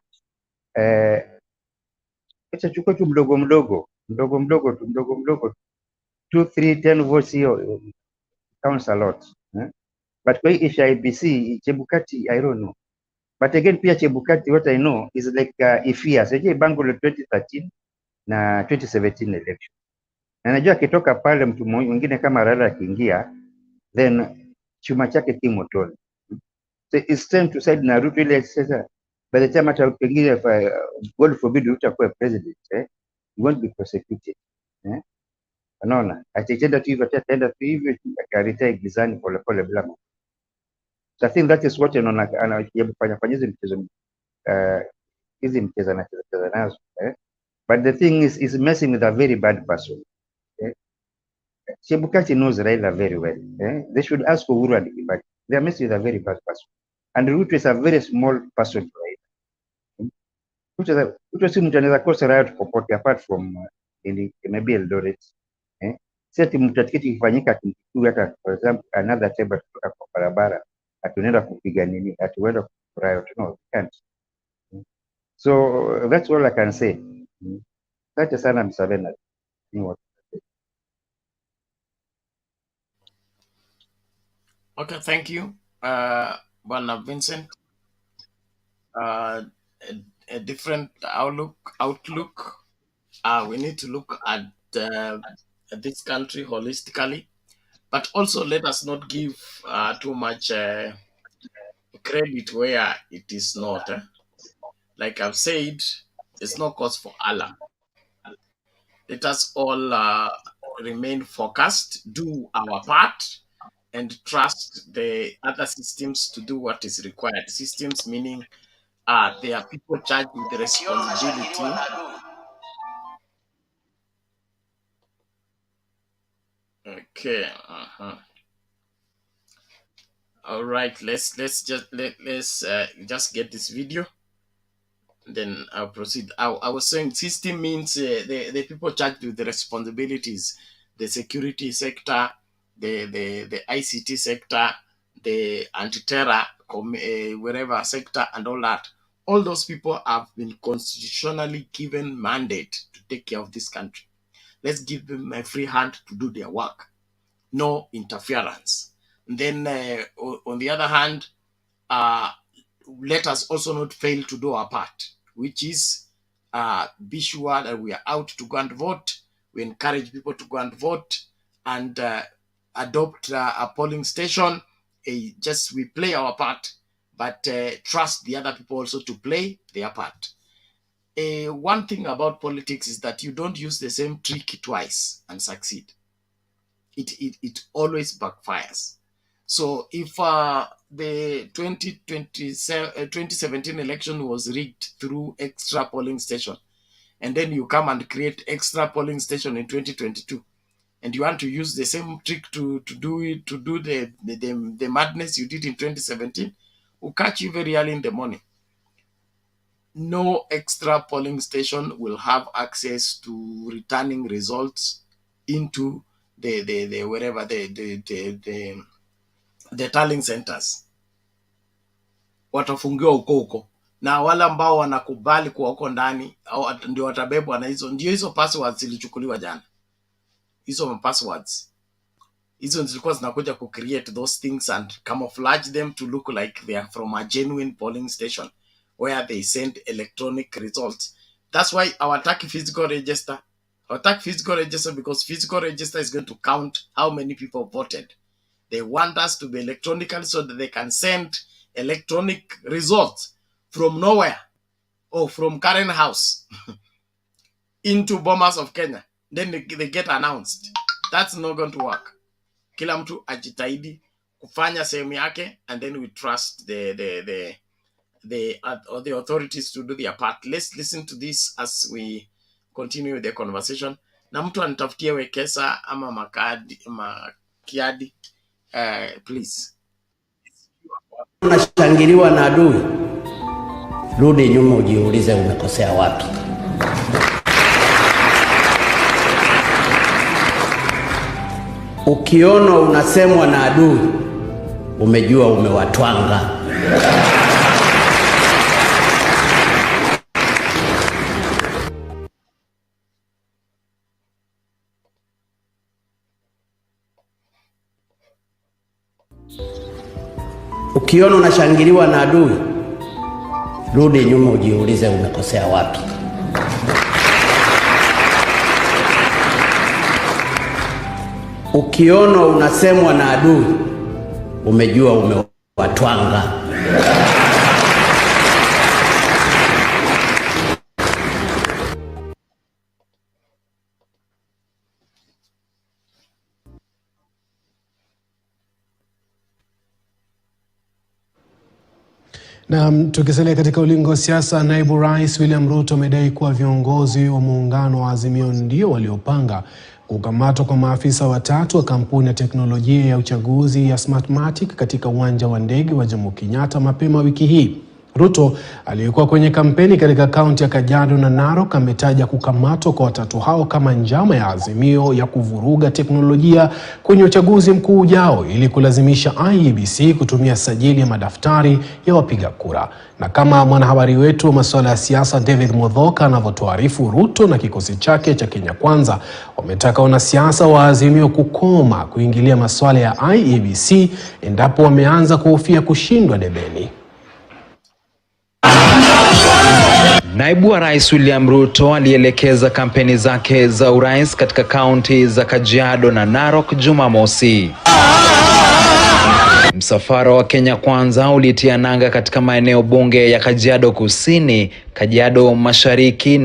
Acha chukua tu mdogo mdogo 2, 3, 10 votes hiyo counts a lot. But kwa hii IBC Chebukati, I don't know. But again pia Chebukati, what I know is like Ifia sije bango la 2013 na 2017 election. Na najua akitoka pale mtu mwingine kama Raila akiingia, then chuma chake kimotoni. So it's time to side na Ruto ile sasa by the time hata pengine God forbid utakuwa president, you won't be prosecuted. Unaona, ataenda tu hivyo, ataenda tu hivyo, akaritai gizani polepole bila. So I think that is what anajaribu kufanya hizi mchezo anacheza nazo. But the thing is messing with a very bad person. Chebukati knows Raila very well. They should ask for Uhuru and Kibaki. They are messing with a very bad person. And Ruto is a very small person to Raila. Ruto si mtu anaweza kosa riot popote apart from maybe Eldoret. Sasa mtu atiketi kifanyika kitu hata for example another table kutoka kwa barabara atunaenda kupiga nini, atuenda riot. No, we can't. So that's all I can say. Asante sana Msavena.
Okay, thank you, Bwana Vincent. A different outlook. We need to look at this country holistically, but also let us not give too much credit where it is not. Like I've said, it's no cause for alarm. Let us all remain focused, do our part, and trust the other systems to do what is required. Systems meaning there are people charged with the responsibility. Okay. All right. Let's just get this video. Then I'll proceed. I was saying system means the people charged with the responsibilities, the security sector, the ICT sector, the anti-terror, wherever sector and all that. All those people have been constitutionally given mandate to take care of this country. Let's give them a free hand to do their work. No interference. And then on the other hand, let us also not fail to do our part, which is be sure that we are out to go and vote. We encourage people to go and vote and adopt a polling station. Just we play our part, but trust the other people also to play their part. One thing about politics is that you don't use the same trick twice and succeed. It always backfires. So if the 2017 election was rigged through extra polling station, and then you come and create extra polling station in 2022, and you want to use the same trick to do the madness you did in 2017, we'll catch you very early in the morning. No extra polling station will have access to returning results into the wherever the tallying centers. Watafungiwa huko na wale ambao wanakubali kuwa huko ndani au ndio watabebwa na hizo. Ndio hizo passwords zilichukuliwa jana. Hizo passwords hizo zilikuwa zinakuja ku create those things and camouflage them to look like they are from a genuine polling station where they send electronic results. That's why our attack physical register. Our attack physical register because physical register is going to count how many people voted. They want us to be electronically so that they can send electronic results from nowhere or from Karen House into Bomas of Kenya. Then they get announced. That's not going to work. Kila mtu ajitahidi kufanya sehemu yake, and then we trust the authorities to do their part. Let's listen to this as we continue the conversation. Na mtu anitafutie Wekesa ama Makiadi. Please.
Unashangiliwa na adui, rudi nyuma ujiulize umekosea wapi. Ukiona unasemwa na adui, umejua umewatwanga. Ukiona unashangiliwa na adui, rudi nyuma ujiulize umekosea wapi. Ukiona unasemwa na adui, umejua umewatwanga.
Na tukisalia katika ulingo wa siasa, naibu rais William Ruto amedai kuwa viongozi wa muungano wa Azimio ndio waliopanga kukamatwa kwa maafisa watatu wa kampuni ya teknolojia ya uchaguzi ya Smartmatic katika uwanja wa ndege wa Jomo Kenyatta mapema wiki hii. Ruto aliyekuwa kwenye kampeni katika kaunti ya Kajiado na Narok ametaja kukamatwa kwa watatu hao kama njama ya Azimio ya kuvuruga teknolojia kwenye uchaguzi mkuu ujao ili kulazimisha IEBC kutumia sajili ya madaftari ya wapiga kura. Na kama mwanahabari wetu wa masuala ya siasa David Mudhoka anavyotuarifu, Ruto na kikosi chake cha Kenya Kwanza wametaka wanasiasa wa Azimio kukoma kuingilia masuala ya IEBC endapo wameanza kuhofia kushindwa debeni.
Naibu wa Rais William Ruto alielekeza kampeni zake za urais katika kaunti za Kajiado na Narok Jumamosi. Msafara wa Kenya Kwanza ulitia nanga katika maeneo bunge ya Kajiado Kusini, Kajiado Mashariki,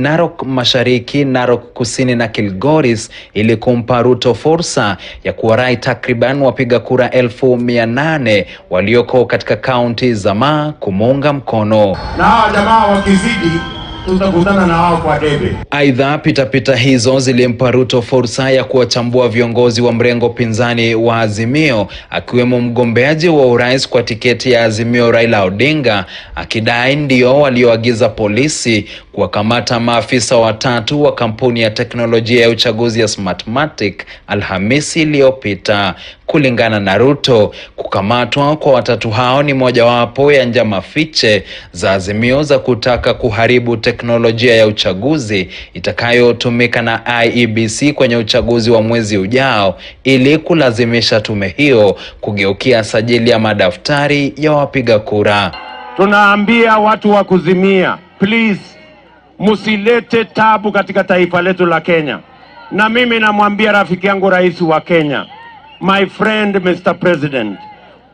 Narok Kusini na Kilgoris ili kumpa Ruto fursa ya kuwarai takriban wapiga kura 800,000 walioko katika kaunti za kumuunga mkono.
Na hawa jamaa wakizidi tutakutana na wao kwa debe.
Aidha, pitapita hizo zilimpa Ruto fursa ya kuwachambua viongozi wa mrengo pinzani wa Azimio, akiwemo mgombeaji wa urais kwa tiketi ya Azimio Raila Odinga, akidai ndio walioagiza polisi kuwakamata maafisa watatu wa kampuni ya teknolojia ya uchaguzi ya Smartmatic Alhamisi iliyopita. Kulingana na Ruto, kukamatwa kwa watatu hao ni mojawapo ya njama fiche za Azimio za kutaka kuharibu teknolojia ya uchaguzi itakayotumika na IEBC kwenye uchaguzi wa mwezi ujao ili kulazimisha tume hiyo kugeukia sajili ya madaftari ya wapiga kura.
Tunaambia watu wa kuzimia, please, musilete tabu katika taifa letu la Kenya. Na mimi namwambia rafiki yangu rais wa Kenya, my friend Mr. President,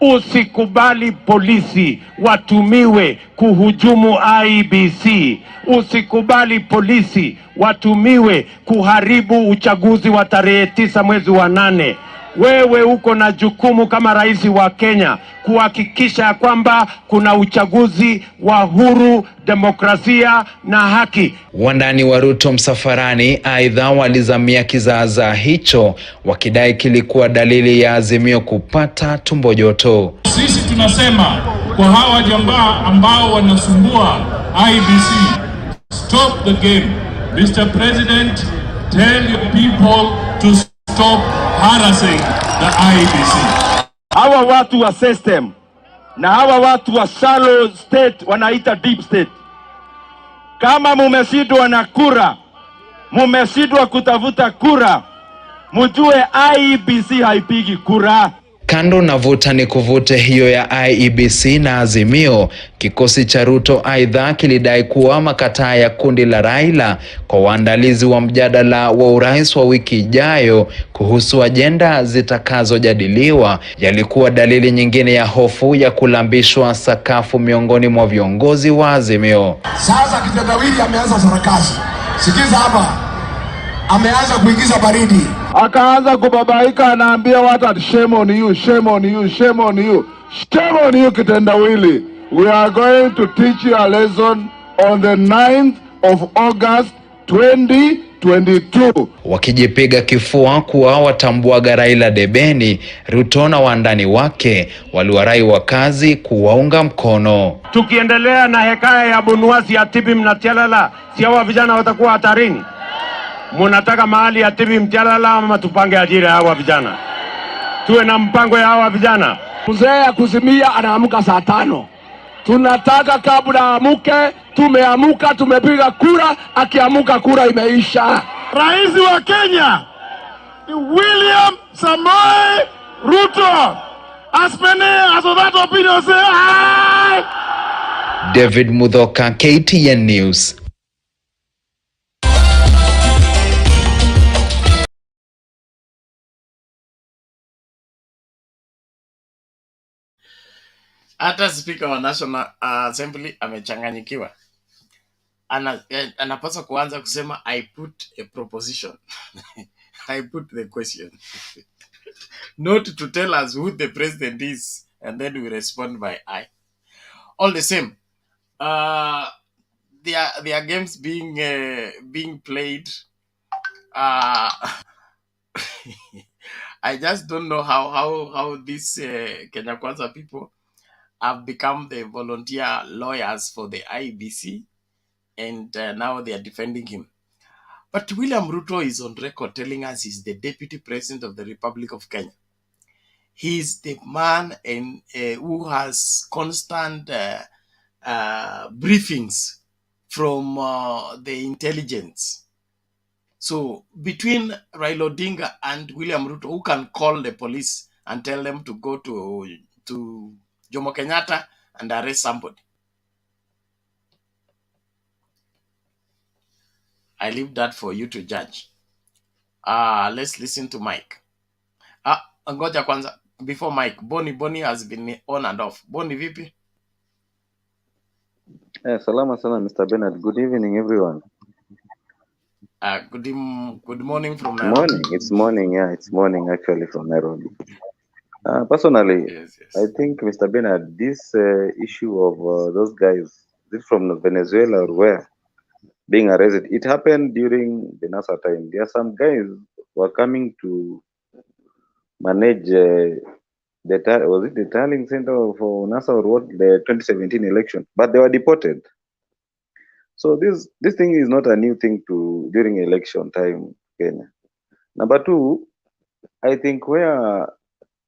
usikubali polisi watumiwe kuhujumu IEBC. Usikubali polisi watumiwe kuharibu uchaguzi wa tarehe 9 mwezi wa 8. Wewe uko na jukumu kama rais wa Kenya kuhakikisha kwamba kuna uchaguzi wa huru, demokrasia na haki.
Wandani wa Ruto msafarani aidha walizamia kizaazaa hicho, wakidai kilikuwa dalili ya Azimio kupata tumbo joto.
Sisi tunasema kwa hawa jamaa ambao wanasumbua IEBC, stop the game. Mr. President, tell your people to stop harassing the IEBC.
Hawa watu wa system na hawa watu wa shallow state wanaita deep state. Kama mumeshindwa na kura, mumeshindwa kutafuta kura, mjue IEBC haipigi kura.
Kando na vuta ni kuvute hiyo ya IEBC na Azimio, kikosi cha Ruto aidha kilidai kuwa makataa ya kundi la Raila kwa waandalizi wa mjadala wa urais wa wiki ijayo kuhusu ajenda zitakazojadiliwa yalikuwa dalili nyingine ya hofu ya kulambishwa sakafu miongoni mwa viongozi wa Azimio.
Sasa kitendawili ameanza sarakasi. Sikiza hapa. Ameanza kuingiza baridi.
Akaanza kubabaika, anaambia watu shame on you, shame on you, shame on you. Shame on you kitendawili. We are going to teach you a lesson on the 9th of August 2022.
Wakijipiga kifua kuwa watambuaga Raila debeni, Ruto na wandani wake waliwarai wakazi kuwaunga mkono.
Tukiendelea na hekaya ya bunuasi ya Tibi Mnatialala, si hawa vijana watakuwa hatarini? Munataka mahali ya Tibi Mtialala ama tupange ajira ya hawa vijana? Tuwe na mpango ya hawa vijana.
Mzee ya kuzimia anaamka saa 5. Tunataka kabla amuke, tumeamuka, tumepiga kura, akiamuka kura imeisha.
Rais wa Kenya William Samoei Ruto, as many as of that opinion say aye.
David Mudhoka, KTN News.
Hata Speaker wa National Assembly amechanganyikiwa. Anapaswa kuanza kusema I put a proposition. I put the question. Not to tell us who the president is and then we respond by I. All the same, there are games being played. I just don't know how these Kenya Kwanza people have become the volunteer lawyers for the IBC, and now they are defending him. But William Ruto is on record telling us he's the Deputy President of the Republic of Kenya. He's the man who has constant briefings from the intelligence. So between Raila Odinga and William Ruto, who can call the police and tell them to go to Jomo Kenyatta and arrest somebody? I leave that for you to judge. Let's listen to Mike. Ngoja kwanza, before Mike, Boni has been on and off. Boni vipi?
Salama sana, Mr. Bernard. Good evening, everyone.
Good morning from Nairobi.
Morning. It's morning. Yeah, it's morning actually from Nairobi. Personally,
yes.
I think, Mr. Bernard, this issue of those guys, is it from Venezuela or where, being arrested, it happened during the NASA time. There are some guys who are coming to manage was it the tallying center for NASA or what, the 2017 election, but they were deported. So this thing is not a new thing to during election time, Kenya. Number two, I think where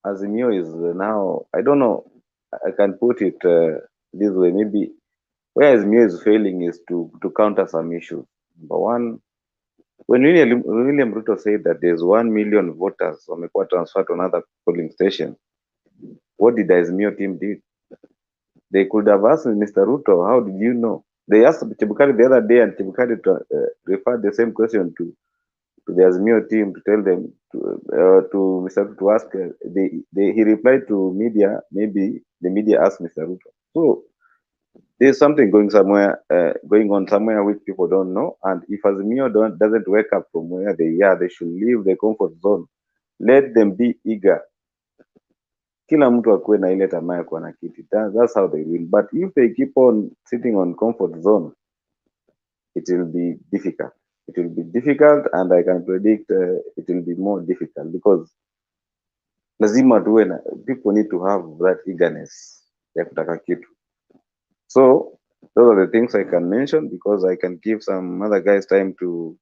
Azimio is now, I don't know, I can put it this way, maybe where Azimio is failing is to counter some issues. Number one, when William Ruto said that there's 1 million voters wamekuwa transferred to another polling station, what did the Azimio team did? They could have asked Mr. Ruto, how did you know? They asked Chebukati the other day, and Chebukati referred the same question to the Azimio team to tell them to Mr. Ruto to ask. He replied to media. Maybe the media asked Mr. Ruto. So there's something going on somewhere which people don't know. And if Azimio doesn't wake up from where they are, they should leave the comfort zone. Let them be eager. Kila mtu akuwe na ile tamaa ya kuwa na kiti. That's how they will. But if they keep on sitting on comfort zone, it will be difficult. It will be difficult, and I can predict it will be more difficult because lazima tuwe na, people need to have that eagerness ya kutaka kitu. So those are the things I can mention, because I can give some other guys time to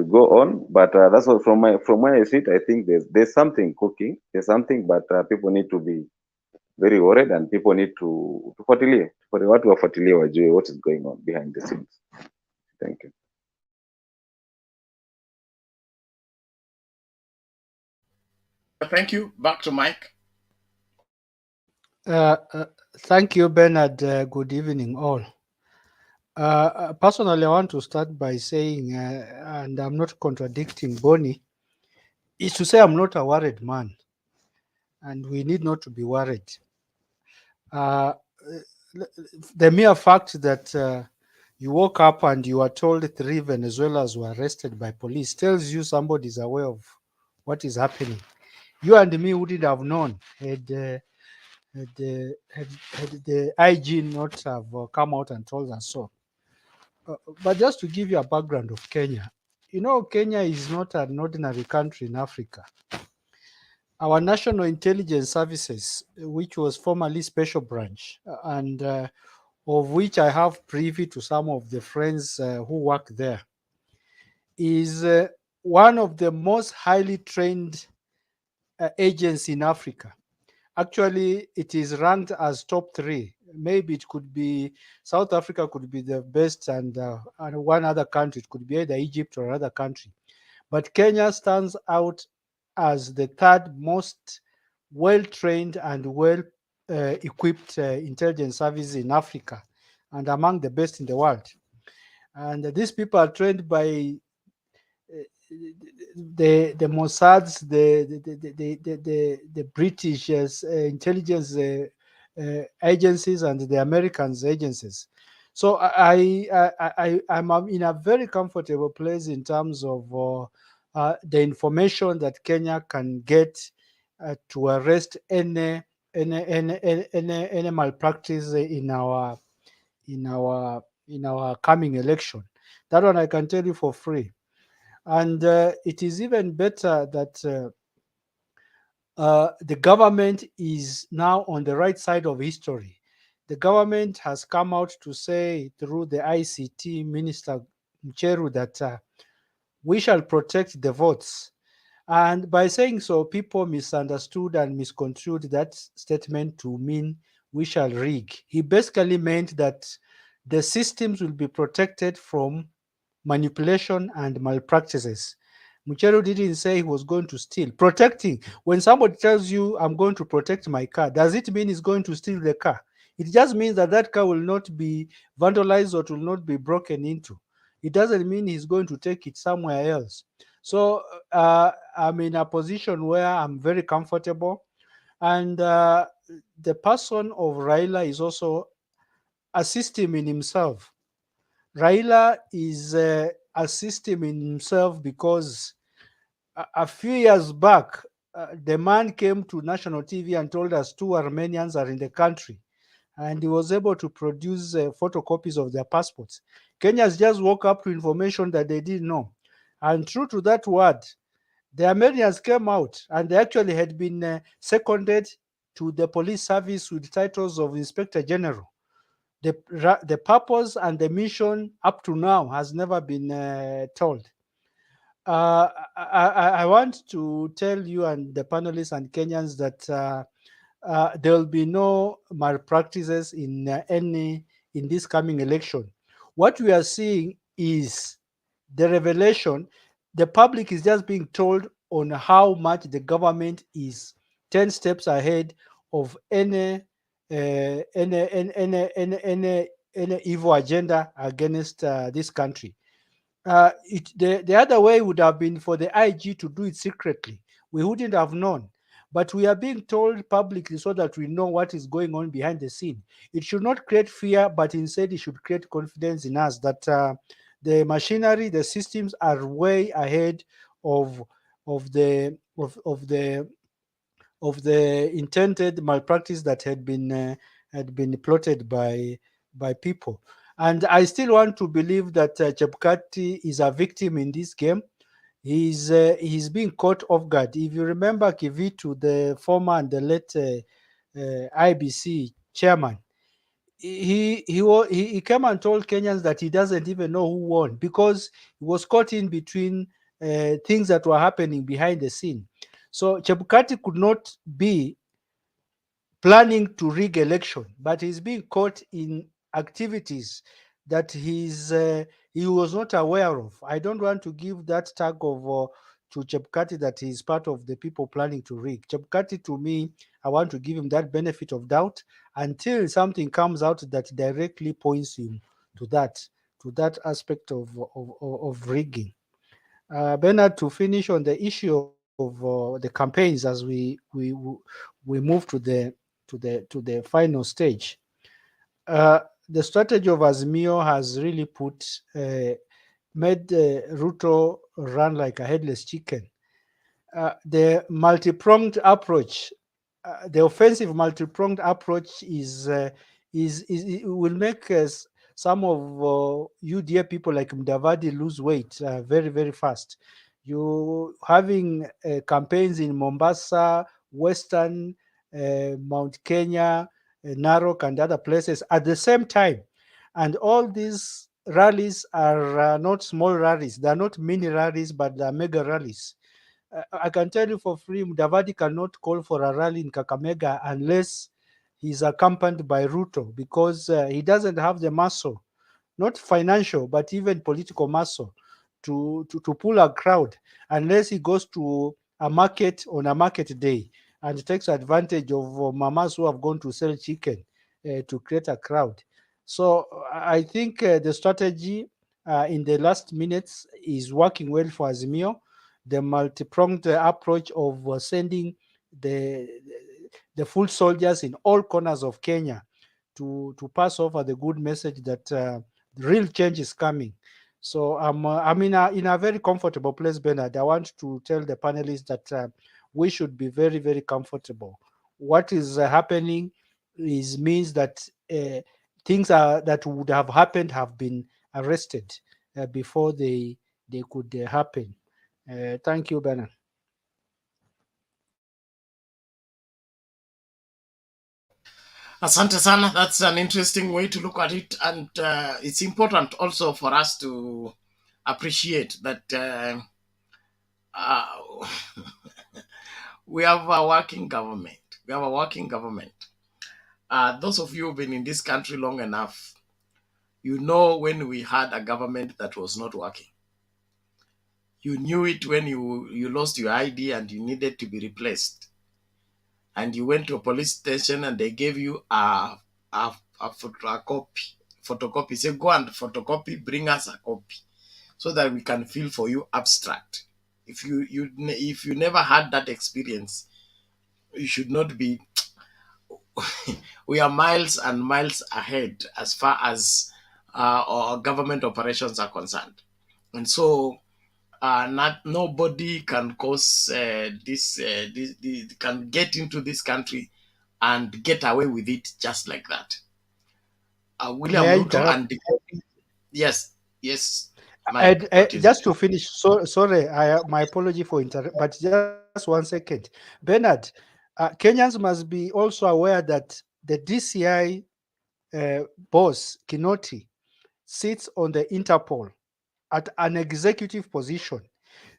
go on. But that's what from where I sit, I think there's something cooking. There's something, but people need to be very worried, and people need to fuatilia, watu wafuatilie wajue what is going on behind the scenes. Thank you.
Thank you. Back to Mike.
Thank you, Bernard. Good evening, all. Personally, I want to start by saying, and I'm not contradicting Boni, is to say I'm not a worried man, and we need not to be worried. The mere fact that you woke up and you are told 3 Venezuelans were arrested by police tells you somebody is aware of what is happening. You and me wouldn't have known had the IG not have come out and told us so. But just to give you a background of Kenya, you know, Kenya is not an ordinary country in Africa. Our National Intelligence Services, which was formerly Special Branch, and of which I have privy to some of the friends who work there, is one of the most highly trained agents in Africa. Actually, it is ranked as top 3. Maybe it could be South Africa could be the best, and one other country, it could be either Egypt or another country. But Kenya stands out as the 3rd most well-trained and well-equipped intelligence service in Africa, and among the best in the world. And these people are trained by the Mossad's, the British intelligence agencies, and the Americans agencies. So I'm in a very comfortable place in terms of the information that Kenya can get to arrest any malpractice in our in our coming election. That one I can tell you for free. And it is even better that the government is now on the right side of history. The government has come out to say through the ICT Minister Mcheru that we shall protect the votes. And by saying so, people misunderstood and misconstrued that statement to mean we shall rig. He basically meant that the systems will be protected from manipulation and malpractices. Mucheru didn't say he was going to steal. Protecting, when somebody tells you, I'm going to protect my car, does it mean he's going to steal the car? It just means that that car will not be vandalized or it will not be broken into. It doesn't mean he's going to take it somewhere else. So I'm in a position where I'm very comfortable. And the person of Raila is also a system in himself. Raila is a system in himself because a few years back, the man came to national TV and told us 2 Armenians are in the country, and he was able to produce photocopies of their passports. Kenyans just woke up to information that they didn't know. And true to that word, the Armenians came out and they actually had been seconded to the police service with titles of Inspector General. The purpose and the mission up to now has never been told. I want to tell you and the panelists and Kenyans that there will be no malpractices in this coming election. What we are seeing is the revelation. The public is just being told on how much the government is 10 steps ahead of any evil agenda against this country. The other way would have been for the IG to do it secretly. We wouldn't have known. But we are being told publicly so that we know what is going on behind the scene. It should not create fear, but instead it should create confidence in us that the machinery, the systems are way ahead of the intended malpractice that had been plotted by people. And I still want to believe that Chebukati is a victim in this game. He's being caught off guard. If you remember Kivitu, the former and the late IBC chairman, he came and told Kenyans that he doesn't even know who won because he was caught in between things that were happening behind the scene. So Chebukati could not be planning to rig election, but he's being caught in activities that he was not aware of. I don't want to give that tag of to Chebukati that he's part of the people planning to rig. Chebukati, to me, I want to give him that benefit of doubt until something comes out that directly points him to that aspect of rigging. Bernard, to finish on the issue of the campaigns as we move to the final stage. The strategy of Azimio has really made Ruto run like a headless chicken. The multi-pronged approach, the offensive multi-pronged approach will make some of you dear people like Mudavadi lose weight very, very fast. You having campaigns in Mombasa, Western, Mount Kenya, Narok, and other places at the same time. And all these rallies are not small rallies. They are not mini rallies, but they are mega rallies. I can tell you for free, Mudavadi cannot call for a rally in Kakamega unless he's accompanied by Ruto because he doesn't have the muscle, not financial, but even political muscle to pull a crowd unless he goes to a market on a market day and takes advantage of mamas who have gone to sell chicken to create a crowd. So I think the strategy in the last minutes is working well for Azimio. The multi-pronged approach of sending the full soldiers in all corners of Kenya to pass over the good message that real change is coming. So I'm in a very comfortable place, Bernard. I want to tell the panelists that we should be very, very comfortable. What is happening means that things that would have happened have been arrested before they could happen. Thank you, Bernard.
Asante sana. That's an interesting way to look at it, and it's important also for us to appreciate that we have a working government. We have a working government. Those of you who've been in this country long enough, you know when we had a government that was not working. You knew it when you lost your ID and you needed to be replaced. And you went to a police station and they gave you a photocopy. Say, go and photocopy, bring us a copy so that we can fill for you abstract. If you never had that experience, you should not be. We are miles and miles ahead as far as our government operations are concerned, and so nobody can cause this can get into this country and get away with it just like that. William
May I
Ruto
interrupt?
and yes, Mike,
Just to finish, sorry, my apology for interrupt, but just 1 second. Bernard, Kenyans must be also aware that the DCI boss, Kinoti, sits on the Interpol at an executive position.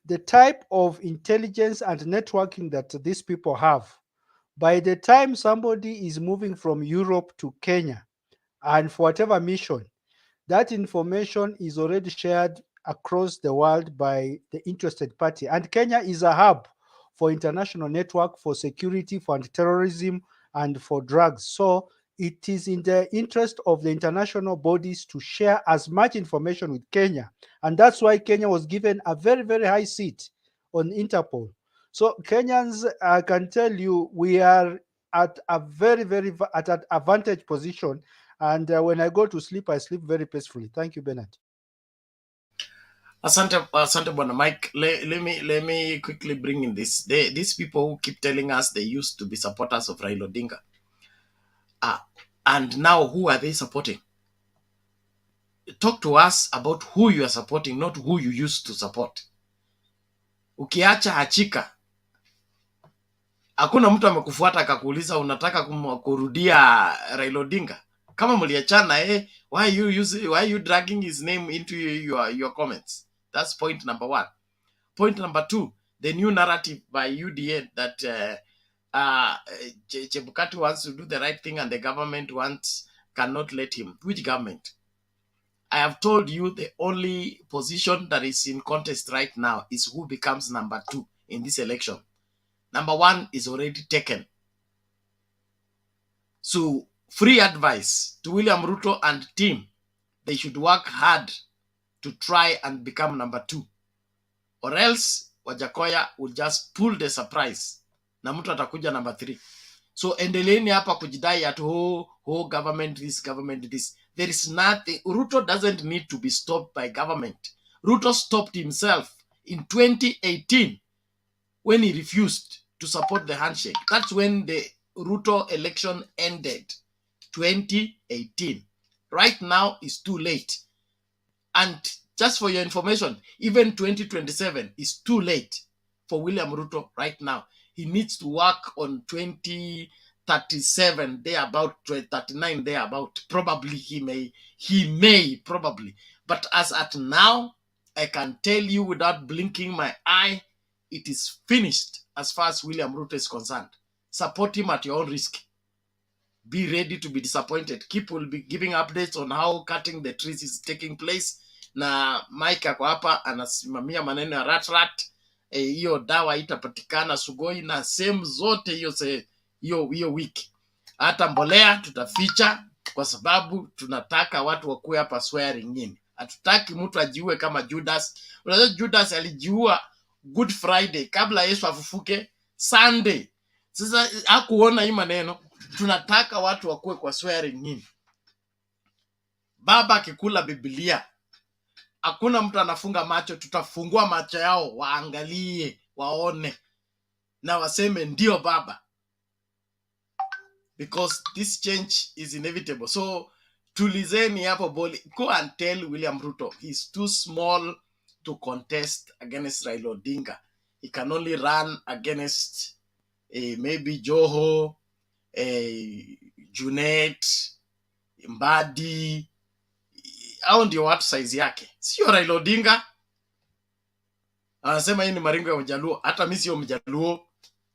The type of intelligence and networking that these people have, by the time somebody is moving from Europe to Kenya, and for whatever mission, that information is already shared across the world by the interested party. And Kenya is a hub for international network, for security, for terrorism, and for drugs. So it is in the interest of the international bodies to share as much information with Kenya. And that's why Kenya was given a very, very high seat on Interpol. So Kenyans, I can tell you, we are at a very, very at an advantage position. And when I go to sleep, I sleep very peacefully. Thank you, Bernard.
Asante Bwana Mike. Let me quickly bring in this. These people who keep telling us they used to be supporters of Raila Odinga. And now who are they supporting? Talk to us about who you are supporting, not who you used to support. Ukiacha Hachika, hakuna mtu amekufuata akakuuliza unataka kurudia Raila Odinga. Kama mliachana, why you dragging his name into your comments? That's point number 1. Point number 2, the new narrative by UDA that Chebukati wants to do the right thing and the government cannot let him. Which government? I have told you the only position that is in contest right now is who becomes number 2 in this election. Number 1 is already taken. So free advice to William Ruto and team, they should work hard to try and become number 2. Or else Wajakoya will just pull the surprise na mtu atakuja number 3. So endeleeni hapa kujidai at government this. There is nothing. Ruto doesn't need to be stopped by government. Ruto stopped himself in 2018 when he refused to support the handshake. That's when the Ruto election ended. 2018. Right now is too late. And just for your information, even 2027 is too late for William Ruto right now. He needs to work on 2037, there about 39, there about. Probably he may, probably. But as at now, I can tell you without blinking my eye, it is finished as far as William Ruto is concerned. Support him at your own risk. Be ready to be disappointed. Keep will be giving updates on how cutting the trees is taking place. Na Mike ako hapa anasimamia maneno ya rat. Hiyo dawa itapatikana Sugoi na sehemu zote hiyo wiki. Hata mbolea tutaficha kwa sababu tunataka watu wakuwe hapa swearing in. Hatutaki mtu ajiue kama Judas. Unajua Judas alijiua Good Friday kabla Yesu afufuke Sunday. Sasa hakuona hii maneno. Tunataka watu wakuwe kwa swearing in. Baba akikula Biblia, hakuna mtu anafunga macho, tutafungua macho yao waangalie, waone na waseme ndio baba. Because this change is inevitable. So tulizeni hapo boli. Go and tell William Ruto he's too small to contest against Raila Odinga. He can only run against maybe Joho, Junet, Mbadi. Hao ndio watu size yake, sio Raila Odinga. Anasema hii ni maringo ya Mjaluo. Hata mimi sio Mjaluo,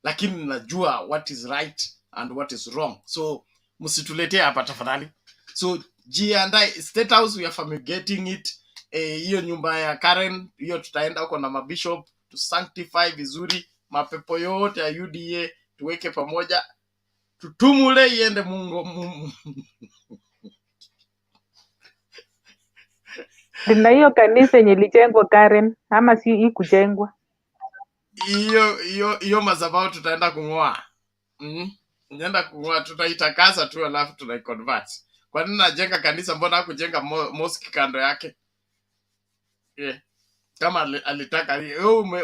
lakini najua what is right and what is wrong. So msituletee hapa tafadhali. So jiandae, State House we are fumigating it. Hiyo nyumba ya Karen hiyo tutaenda huko na mabishop to sanctify vizuri, mapepo yote ya UDA tuweke pamoja, tutumule iende Mungu.
Na hiyo kanisa yenye ilijengwa Karen, ama si hii kujengwa?
Hiyo madhabahu tutaenda kung'oa. Nenda kung'oa, tutaitakasa tu alafu tunaiconvert. Kwa nini najenga kanisa, mbona hakujenga mosque kando yake? Yeah. Kama alitaka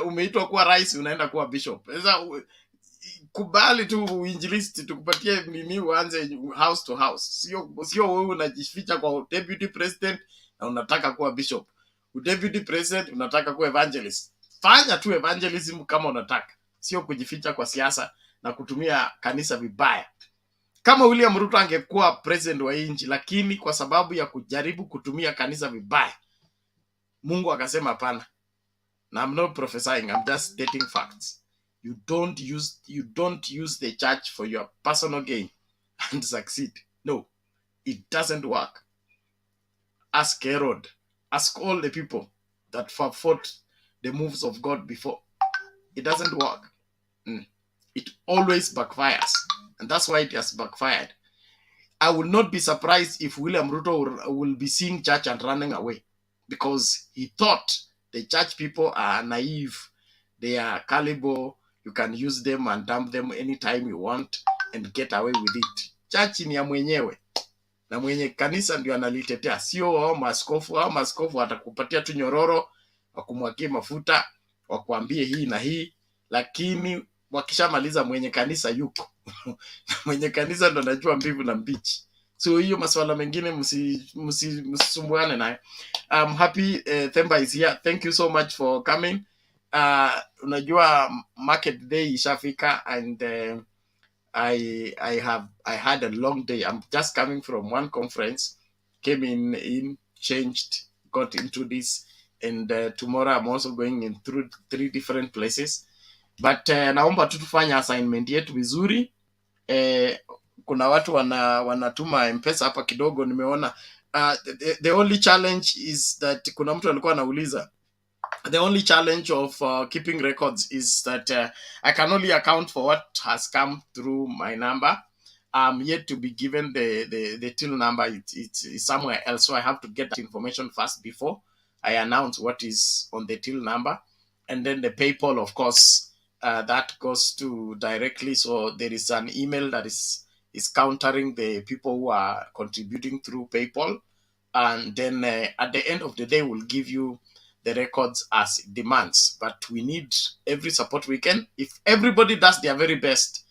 umeitwa kuwa rais, unaenda kuwa bishop. Sasa kubali tu uinjilisti, tukupatie nini, uanze house to house. Sio wewe unajificha kwa deputy president na unataka kuwa bishop. Deputy president unataka kuwa evangelist. Fanya tu evangelism kama unataka, sio kujificha kwa siasa na kutumia kanisa vibaya. Kama William Ruto angekuwa president wa nchi, lakini kwa sababu ya kujaribu kutumia kanisa vibaya, Mungu akasema hapana. Na I'm not prophesying, I'm just stating facts. You don't use the church for your personal gain and succeed. No, it doesn't work. Ask Herod, ask all the people that fought the moves of God before. It doesn't work. It always backfires, and that's why it has backfired. I will not be surprised if William Ruto will be seeing church and running away, because he thought the church people are naive, they are gullible, you can use them and dump them anytime you want and get away with it. Church ni ya mwenyewe, na mwenye kanisa ndio analitetea, sio hao maaskofu. Hao maaskofu watakupatia tu nyororo, wakumwagie mafuta, wakuambie hii na hii, lakini wakishamaliza mwenye kanisa yuko. Mwenye kanisa ndo anajua mbivu na mbichi. So hiyo masuala mengine msisumbuane nayo. I'm happy Themba is here. Thank you so much for coming. Unajua market day ishafika, and I had a long day. I'm just coming from one conference, came in changed, got into this, and tomorrow I'm also going in through 3 different places. But naomba tu tufanye assignment yetu vizuri. Kuna watu wanatuma M-Pesa hapa kidogo, nimeona. The only challenge is that kuna mtu alikuwa anauliza, the only challenge of keeping records is that I can only account for what has come through my number. I'm yet to be given the till number. It's somewhere else, so I have to get that information first before I announce what is on the till number. And then the PayPal, of course, that goes to directly. So there is an email that is countering the people who are contributing through PayPal. And then at the end of the day, we'll give you the records as demands. But we need every support we can. If everybody does their very best,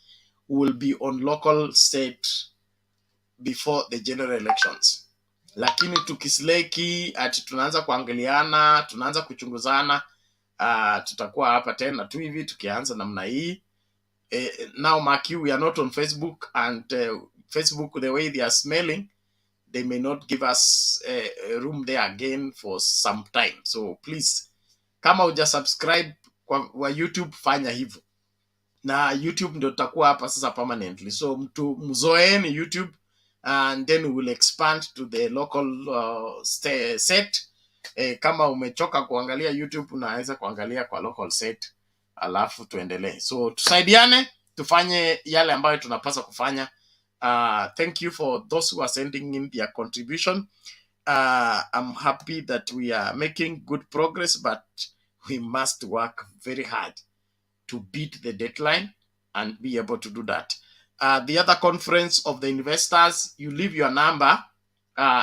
we will be on local state before the general elections. Lakini tukisleki ati tunaanza kuangaliana, tunaanza kuchunguzana, tutakuwa hapa tena tu hivi tukianza namna hii. Now mark you, we are not on Facebook, and Facebook, the way they are smelling, they may not give us room there again for some time. So please, kama uja subscribe kwa YouTube, fanya hivyo. Na YouTube ndio tutakuwa hapa sasa permanently. So mtu mzoeni YouTube, and then we will expand to the local set. Kama umechoka kuangalia YouTube, unaweza kuangalia kwa local set, alafu tuendelee. So tusaidiane, tufanye yale ambayo tunapaswa kufanya. Thank you for those who are sending in their contribution. I'm happy that we are making good progress, but we must work very hard to beat the deadline and be able to do that. The other conference of the investors, you leave your number.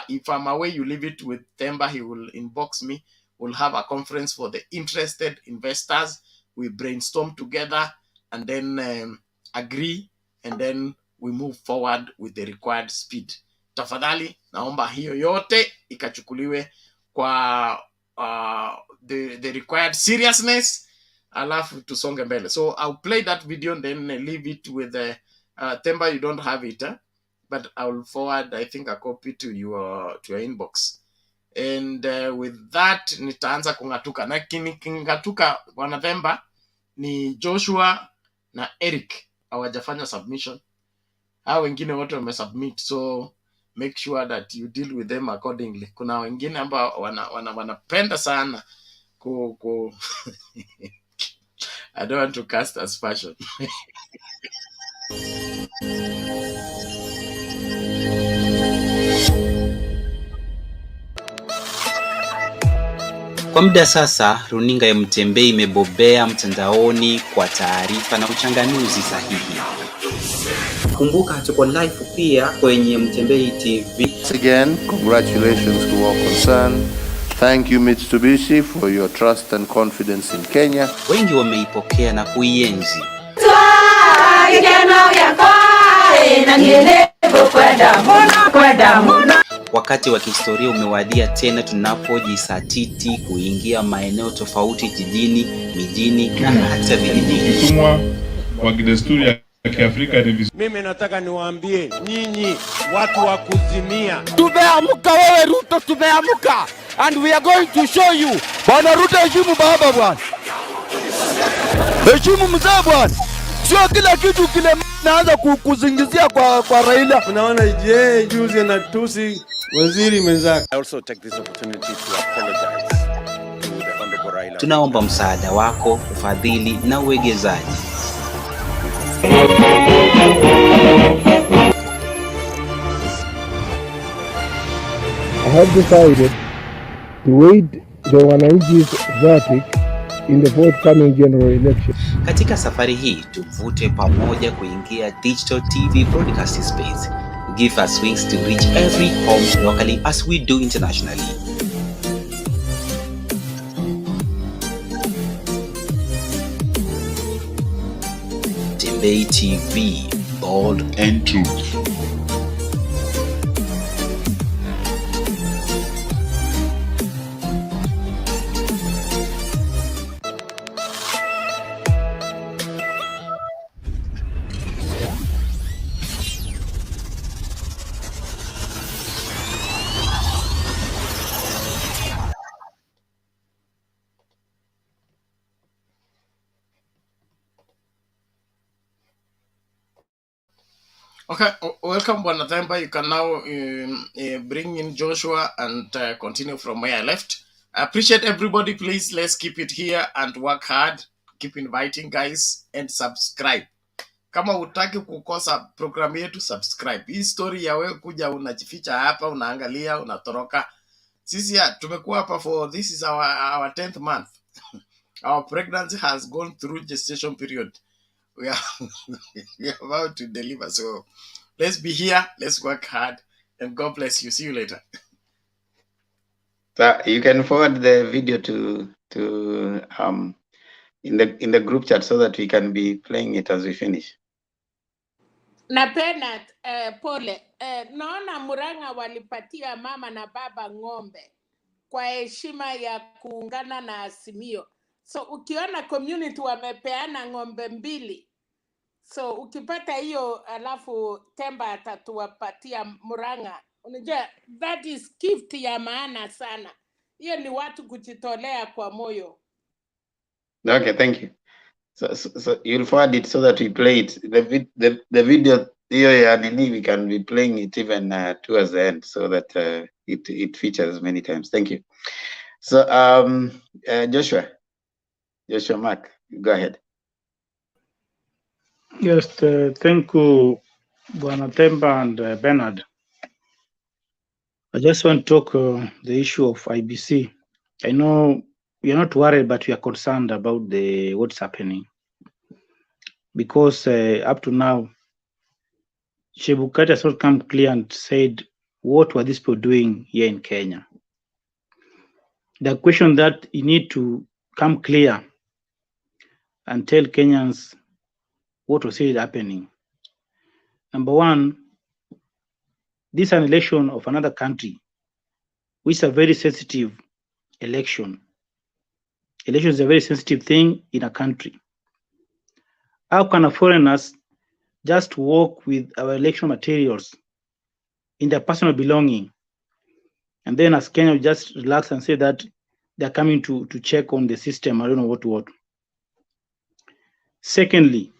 If I'm away, you leave it with Themba. He will inbox me. We'll have a conference for the interested investors. We brainstorm together and then agree, and then we move forward with the required speed. tafadhali naomba hiyo yote ikachukuliwe kwa the required seriousness, alafu tusonge mbele. So I'll play that video and then leave it with Temba. You don't have it, but I'll forward, I think, a copy to your inbox. And with that nitaanza kungatuka, na kingatuka Bwana Temba ni Joshua na Eric hawajafanya submission. Hao wengine wote wamesubmit, so make sure that you deal with them accordingly. Kuna wengine ambao wanapenda sana I don't want to cast as fashion.
Kwa muda sasa, runinga ya Mtembei imebobea mtandaoni kwa taarifa na uchanganuzi sahihi. Kumbuka tuko live pia kwenye Mtembei TV.
Again, congratulations to all concerned. Thank you Mitsubishi for your trust and confidence in Kenya.
Wengi wameipokea na kuienzi. Wakati wa kihistoria umewadia tena tunapojisatiti kuingia maeneo tofauti jijini, mijini na hata vijijini.
Utumwa wa kidesturi ya Kiafrika ni vizuri.
Mimi nataka niwaambie nyinyi watu wa kuzimia, tumeamka wewe Ruto, tumeamka and we are going to show you. Bwana Ruto, heshimu baba bwana, heshimu mzee bwana, sio kila kitu kile naanza kuzingizia kwa Raila.
Unaona juzi anatusi waziri mwenzake.
I also take this opportunity to apologize to the Honorable Raila.
Tunaomba msaada wako, ufadhili na uwegezaji.
I have decided to wait the wananchi's verdict in the forthcoming general election.
Katika safari hii tuvute pamoja kuingia digital TV broadcasting space. Give us wings to reach every home locally as we do internationally. Mtembei TV, bold and true.
Okay, welcome Bwana Temba. You can now bring in Joshua and continue from where I left. I appreciate everybody. Please, let's keep it here and work hard. Keep inviting guys and subscribe. Kama hutaki kukosa program yetu, subscribe. Hii story ya wewe kuja unajificha hapa, unaangalia, unatoroka. Sisi tumekuwa hapa for this is our 10th month. Our pregnancy has gone through gestation period. We are about to deliver. So let's be here. Let's work hard. And God bless you. See you later.
So you can forward the video to in the group chat so that we can be playing it as we finish.
Na Bernard, pole. Naona Muranga walipatia mama na baba ng'ombe kwa heshima ya kuungana na Azimio. So ukiona community wamepeana ng'ombe 2. So ukipata hiyo alafu Temba atatuwapatia Muranga. Unajua that is gift ya maana sana. Hiyo ni watu kujitolea kwa moyo.
Okay, thank you. So you'll forward it so that we play it. The video here ya nini, we can be playing it even towards the end so that it features many times. Thank you. So Joshua Mark, go ahead.
Yes, thank you, Bwana Temba and Bernard. I just want to talk the issue of IBC. I know we are not worried, but we are concerned about what's happening. Because up to now, Chebukati has not come clear and said, what were these people doing here in Kenya? The question that you need to come clear and tell Kenyans what was really happening. Number one, this is an election of another country, which is a very sensitive election. Election is a very sensitive thing in a country. How can a foreigners just walk with our election materials in their personal belonging, and then as Kenya just relax and say that they're coming to check on the system? I don't know what. Secondly,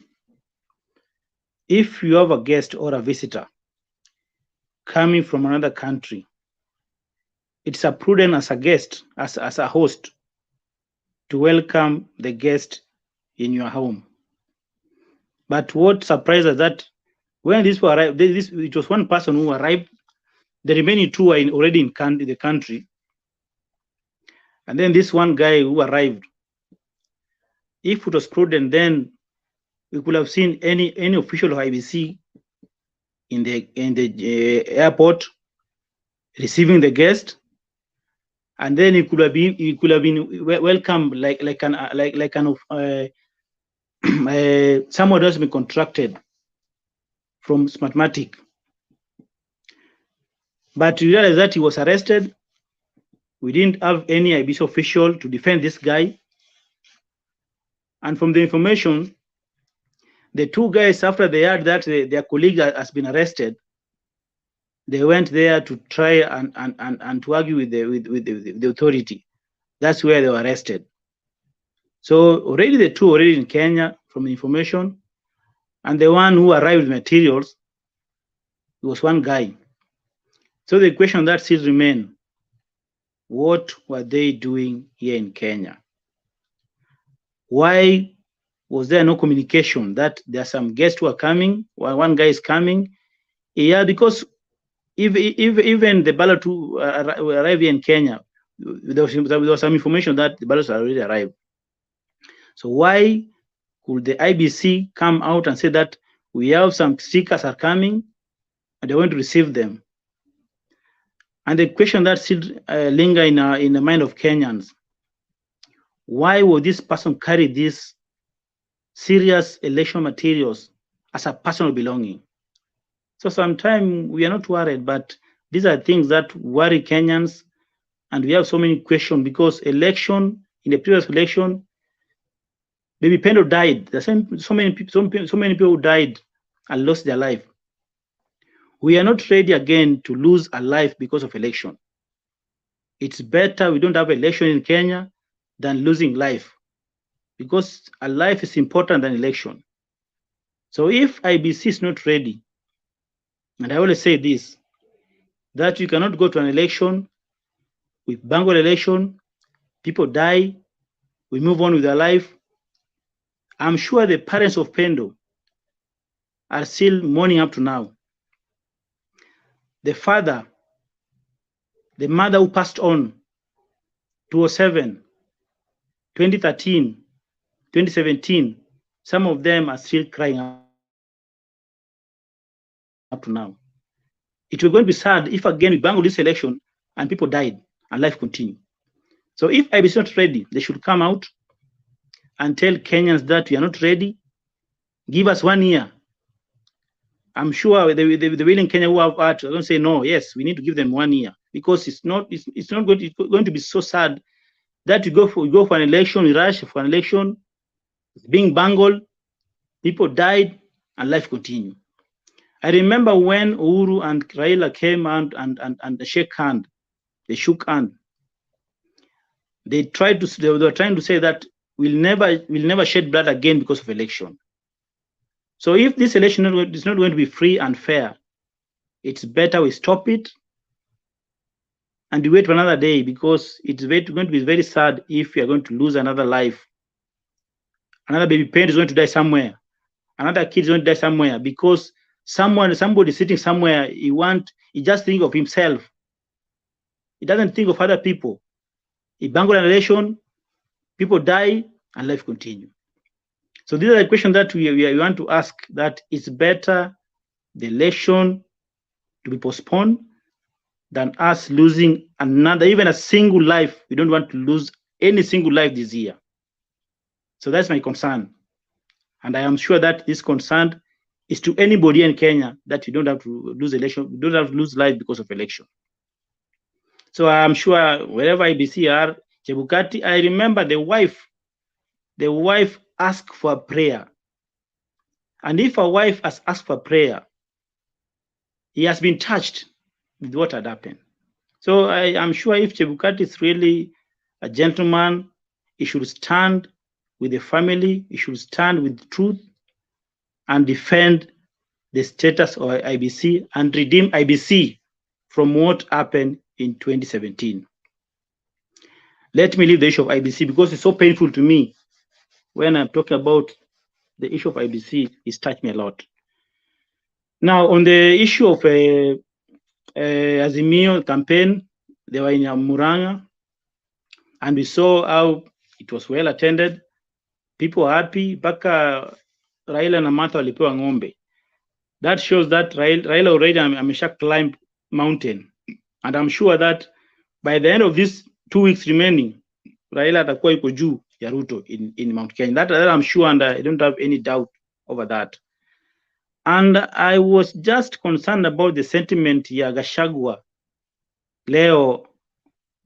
if you have a guest or a visitor coming from another country, it's a prudent as a guest, as a host, to welcome the guest in your home. But what surprised us that when this arrived, it was one person who arrived. The remaining two are already in the country. And then this one guy who arrived, if it was prudent, then we could have seen any official of IBC in the airport receiving the guest, and then it could have been welcome like someone else been contracted from Smartmatic. But we realized that he was arrested. We didn't have any IBC official to defend this guy. And from the information, the two guys, after they heard that their colleague has been arrested, they went there to try and to argue with the authority. That's where they were arrested. So already the two already in Kenya from the information, and the one who arrived with materials, it was one guy. So the question that still remains, what were they doing here in Kenya? Why was there no communication that there are some guests who are coming, while one guy is coming? Yeah, because if even the ballot who arrived here in Kenya, there was some information that the ballots already arrived. So why could the IBC come out and say that we have some seekers are coming and they want to receive them? And the question that still linger in the mind of Kenyans, why would this person carry these serious election materials as a personal belonging? So sometimes we are not worried, but these are things that worry Kenyans, and we have so many questions because in the previous election, Baby Pendo died. There's so many people who died and lost their life. We are not ready again to lose a life because of election. It's better we don't have election in Kenya than losing life, because a life is important than election. So if IBC is not ready, and I always say this, that you cannot go to an election with bungled election, people die, we move on with their life. I'm sure the parents of Pendo are still mourning up to now. The father, the mother who passed on 2007, 2013, 2017, some of them are still crying up to now. It will going to be sad if again we bungle this election and people died and life continued. So if IBC is not ready, they should come out and tell Kenyans that we are not ready. Give us 1 year. I'm sure the willing Kenya who have heart are going to say no. Yes, we need to give them 1 year, because it's not going to be so sad that we go for an election, we rush for an election, it's being bungled, people died, and life continued. I remember when Uhuru and Raila came out and shook hand. They were trying to say that we'll never shed blood again because of election. So if this election is not going to be free and fair, it's better we stop it and wait for another day, because it's going to be very sad if we are going to lose another life. Another baby parent is going to die somewhere. Another kid is going to die somewhere because somebody sitting somewhere, he just think of himself. He doesn't think of other people. He bungled an election, people die, and life continues. So these are the questions that we want to ask, that it's better the election to be postponed than us losing even a single life. We don't want to lose any single life this year. So that's my concern. And I am sure that this concern is to anybody in Kenya that you don't have to lose election, you don't have to lose life because of election. So I'm sure wherever IBC are, Chebukati, I remember the wife asked for a prayer. And if a wife has asked for prayer, he has been touched with what had happened. So I am sure if Chebukati is really a gentleman, he should stand with the family, he should stand with truth and defend the status of IBC and redeem IBC from what happened in 2017. Let me leave the issue of IBC because it's so painful to me when I'm talking about the issue of IBC. It's touched me a lot. Now, on the issue of Azimio campaign, they were in Muranga, and we saw how it was well attended. People were happy. Baka Raila na Martha walipewa ng'ombe. That shows that Raila already amesha climb mountain, and I'm sure that by the end of these 2 weeks remaining, Raila atakuwa yuko juu ya Ruto in Mount Kenya. That I'm sure, and I don't have any doubt over that. And I was just concerned about the sentiment ya Gachagua leo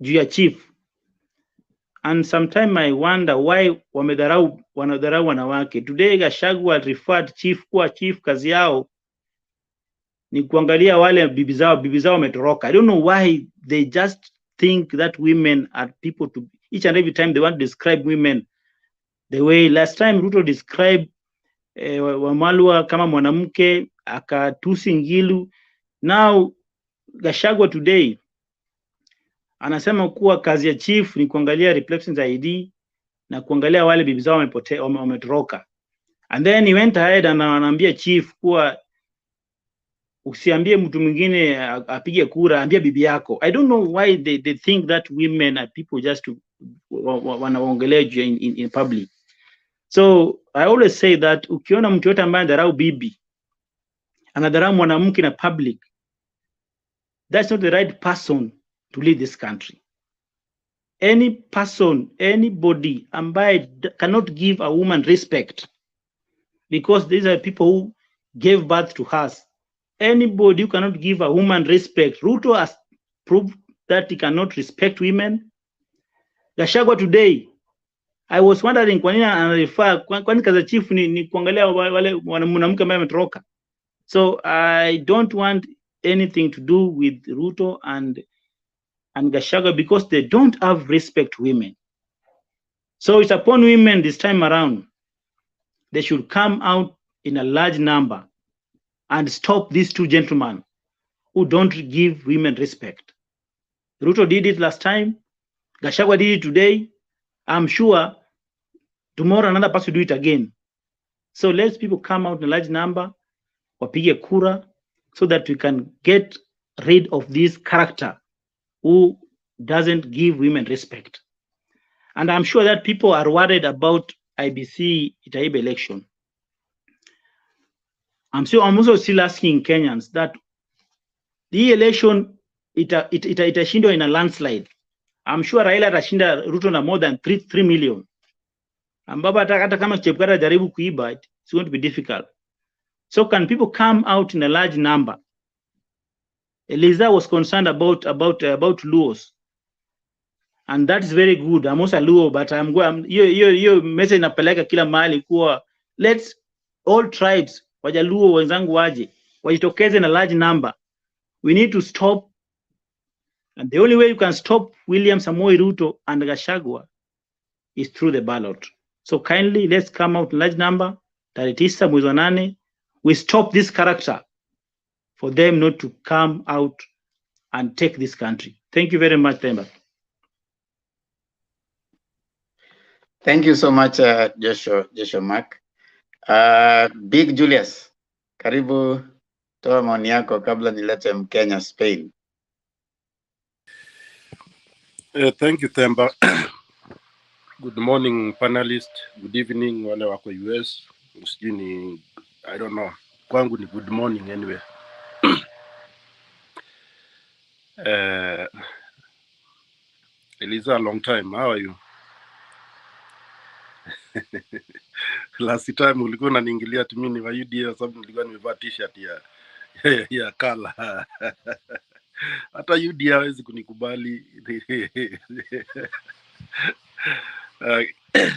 juu ya chief. And sometimes I wonder why wanadharau wanawake. Today Gachagua referred chief kuwa chief, kazi yao ni kuangalia wale bibi zao wametoroka. I don't know why they just think that women are people to, each and every time they want to describe women the way last time Ruto described Wamalwa kama mwanamke akatusi Ngilu. Now Gachagua today anasema kuwa kazi ya chief ni kuangalia reflections ID na kuangalia wale bibi zao wametoroka. And then he went ahead and anaambia chief kuwa usiambie mtu mwingine apige kura, ambia bibi yako. I don't know why they think that women are people just to wanaongelea in public. So I always say that ukiona mtu yote ambaye anadharau bibi, anadharau mwanamke na public, that's not the right person to lead this country. Any person, anybody ambaye cannot give a woman respect, because these are people who gave birth to us. Anybody who cannot give a woman respect, Ruto has proved that he cannot respect women. Gachagua today, I was wondering kwa nini anarefaa, kwani kazi chief ni kuangalia wale mwanamke ambaye ametoroka. So I don't want anything to do with Ruto and Gachagua because they don't have respect to women. So it's upon women this time around. They should come out in a large number and stop these two gentlemen who don't give women respect. Ruto did it last time. Gachagua did it today. I'm sure tomorrow another person will do it again. So let people come out in a large number, wapige kura, so that we can get rid of this character who doesn't give women respect. And I'm sure that people are worried about IBC Itaiba election. I'm also still asking Kenyans that the election itashindwa in a landslide. I'm sure Raila atashinda Ruto na more than 3 million. Ambapo hata kama Chebukati jaribu kuiba, it's going to be difficult. So can people come out in a large number? Eliza was concerned about Luos, and that is very good. I'm also a Luo, but I'm going. Yo message napeleka kila mahali kuwa let's all tribes Wajaluo wenzangu waje wajitokeze in a large number. We need to stop, and the only way you can stop William Samoei Ruto and Gachagua is through the ballot. So kindly let's come out in large number. Tarehe 9 mwezi wa 8, we stop this character for them not to come out and take this country. Thank you very much, Temba.
Thank you so much, Joshua Mark. Big Julius, karibu, toa maoni yako kabla nilete Mkenya Spain.
Thank you, Temba. Good morning, panelists. Good evening, wale wako US. I don't know. Kwangu ni good morning anyway. Eliza, long time. How are you? last time ulikuwa unaniingilia ati mimi ni wa UDA sababu nilikuwa nimevaa t-shirt ya kala. Hata UDA hawezi kunikubali.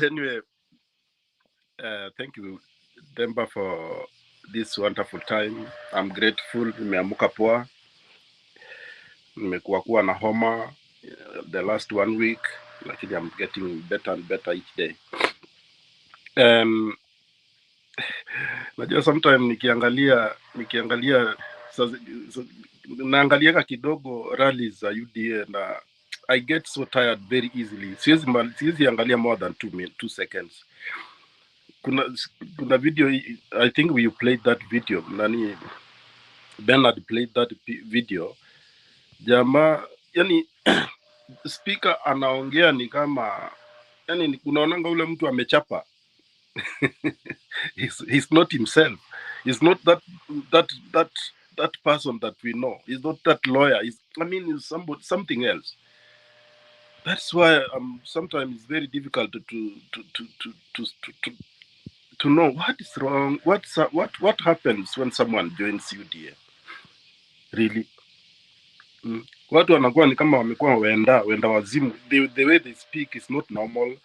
Anyway, thank you Demba for this wonderful time. I'm grateful. Nimeamuka poa. Nimekuwa na homa the last 1 week, lakini I'm getting better and better each day. Najua sometimes nikiangalia naangaliaka kidogo rallies za UDA na I get so tired very easily. Siwezi angalia more than 2 seconds. Kuna video, I think we played that video. Nani Bernard played that video. Jamaa, yani speaker anaongea ni kama, yani unaonanga ule mtu amechapa. He's not himself. He's not that person that we know. He's not that lawyer. He's something else. That's why sometimes it's very difficult to know what is wrong. What happens when someone joins UDA? Really? Watu wanakuwa ni kama wamekuwa wenda wazimu. The way they speak is not normal,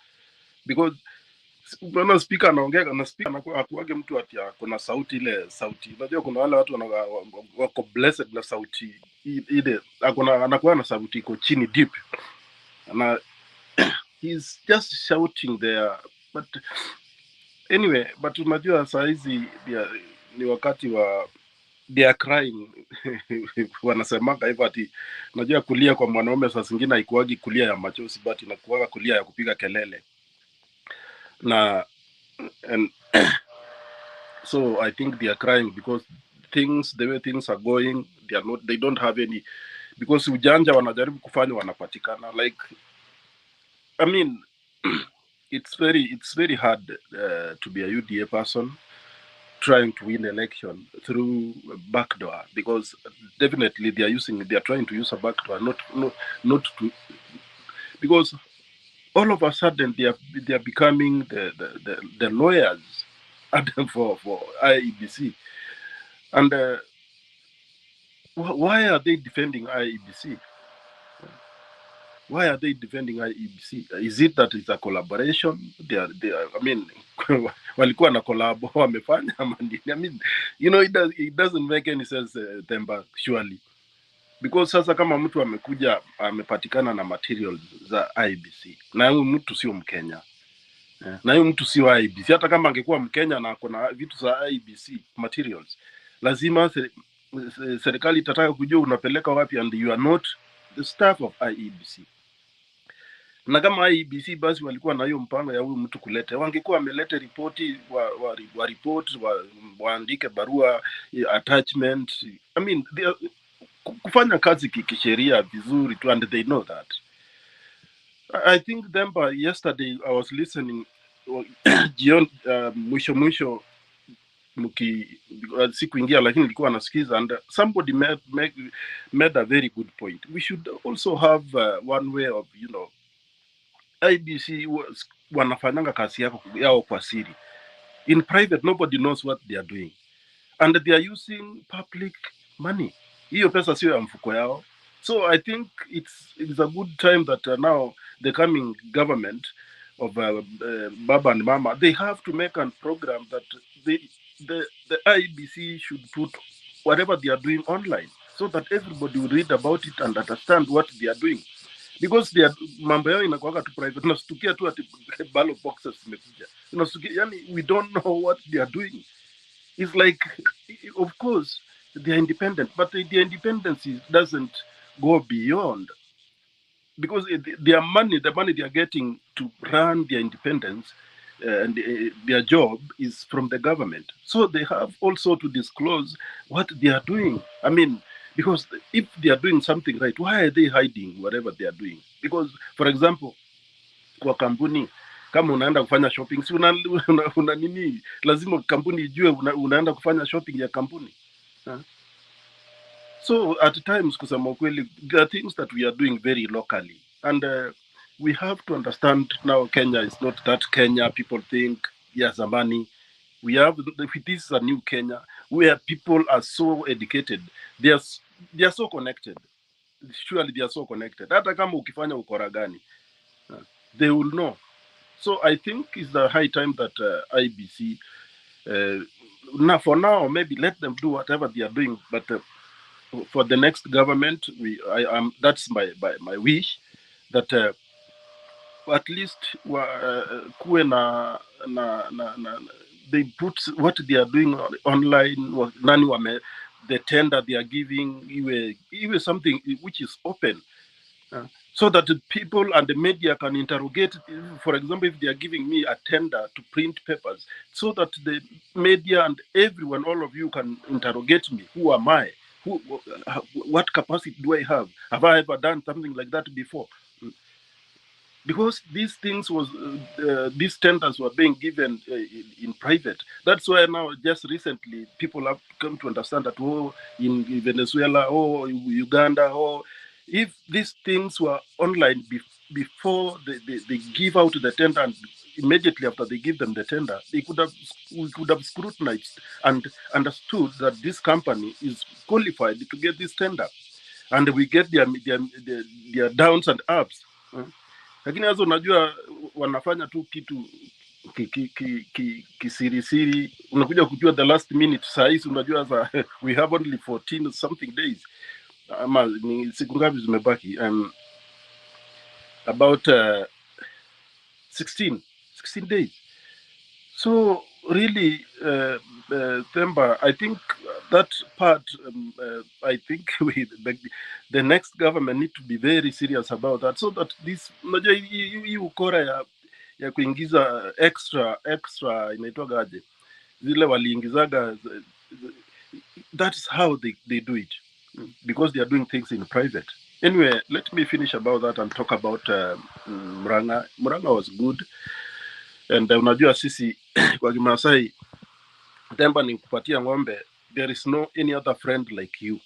because unaona speaker anaongea na speaker anakuage mtu ati kuna sauti ile sauti. Unajua kuna wale watu wako blessed na sauti ile anakuwa na sauti iko chini deep. Na he's just shouting there, but anyway, but unajua saa hizi ni wakati wa they are crying. Wanasemanga hivyo ati unajua kulia kwa mwanaume saa zingine haikuagi kulia ya machozi, but inakuaga kulia ya kupiga kelele. Na and so I think they are crying because the way things are going, they don't have any, because ujanja wanajaribu kufanya wanapatikana. Like, I mean, it's very hard to be a UDA person trying to win election through backdoor, because definitely they are trying to use a backdoor, not to, because all of a sudden they are becoming the lawyers for IEBC. And why are they defending IEBC? Why are they defending IEBC? Is it that it's a collaboration? They are I mean, walikuwa na collab wamefanya. I mean, you know, it doesn't make any sense, Themba, surely. Because sasa kama mtu amekuja amepatikana na materials za IEBC, na huyu mtu sio Mkenya, na huyu mtu sio IEBC, hata kama angekuwa Mkenya na kuna vitu za IEBC materials, lazima serikali itataka kujua unapeleka wapi, and you are not the staff of IEBC. Na kama IEBC basi walikuwa na hiyo mpango ya huyu mtu kuleta, wangekuwa ameleta ripoti wa report waandike barua attachment. I mean, kufanya kazi kisheria vizuri tu, and they know that. I think them yesterday I was listening mwisho sikuingia, lakini nilikuwa nasikiza, and somebody made a very good point. We should also have one way of, you know, IBC wanafanyanga kazi yao kwa siri. In private, nobody knows what they are doing, and they are using public money. Hiyo pesa sio ya mfuko yao. So I think it's a good time that now the coming government of Baba and Mama, they have to make a program that the IBC should put whatever they are doing online, so that everybody will read about it and understand what they are doing. Because they are mambo yao inakuwa tu private. Tunashtukia tu ati ballot boxes zimekuja. Tunashtukia, yani we don't know what they are doing. It's like, of course they are independent, but the independence doesn't go beyond, because the money they are getting to run their independence and their job is from the government. So they have also to disclose what they are doing. I mean, because if they are doing something right, why are they hiding whatever they are doing? Because, for example, kwa kampuni, kama unaenda kufanya shopping, si una nini, lazima kampuni ijue unaenda kufanya shopping ya kampuni. So at times, kusema kweli, there are things that we are doing very locally, and we have to understand now Kenya is not that Kenya people think. ya zamani. We have, this is a new Kenya where people are so educated. They are so connected. Surely they are so connected. Hata kama ukifanya ukora gani, they will know. So I think it's the high time that IBC, now for now, maybe let them do whatever they are doing, but for the next government, that's my wish, that at least kuwe they put what they are doing online, the tender they are giving, even something which is open, so that the people and the media can interrogate. For example, if they are giving me a tender to print papers, so that the media and everyone, all of you, can interrogate me. Who am I? What capacity do I have? Have I ever done something like that before? Because these things these tenders were being given in private. That's why now, just recently, people have come to understand that, in Venezuela, Uganda, if these things were online before they give out the tender, and immediately after they give them the tender, we could have scrutinized and understood that this company is qualified to get this tender, and we get their downs and ups. Lakini hazo unajua wanafanya tu kitu kisirisiri, unakuja kujua the last minute. Saa hizi unajua we have only 14 something days, ama ni siku ngapi zimebaki? About 16 days. So really, Themba, I think that part, I think the next government need to be very serious about that, so that this, unajua hii ukora ya kuingiza extra inaitwaje, zile waliingizaga, that is how they do it, because they are doing things in private. Anyway, let me finish about that and talk about Muranga. Muranga was good, and unajua sisi kwa Kimasai, Themba ni kupatia ng'ombe, there is no any other friend like you.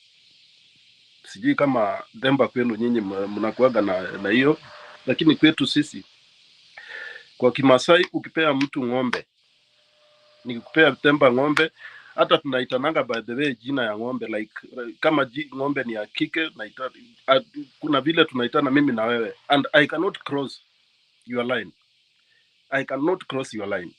Sijui kama Themba kwenu nyinyi mnakuaga na hiyo, lakini kwetu sisi kwa Kimasai, ukipea mtu ng'ombe, nikikupea Themba ng'ombe, hata tunaitananga by the way jina ya ng'ombe, like kama ng'ombe ni ya kike, kuna vile tunaitana mimi na wewe, and I cannot cross your line. I cannot cross your line.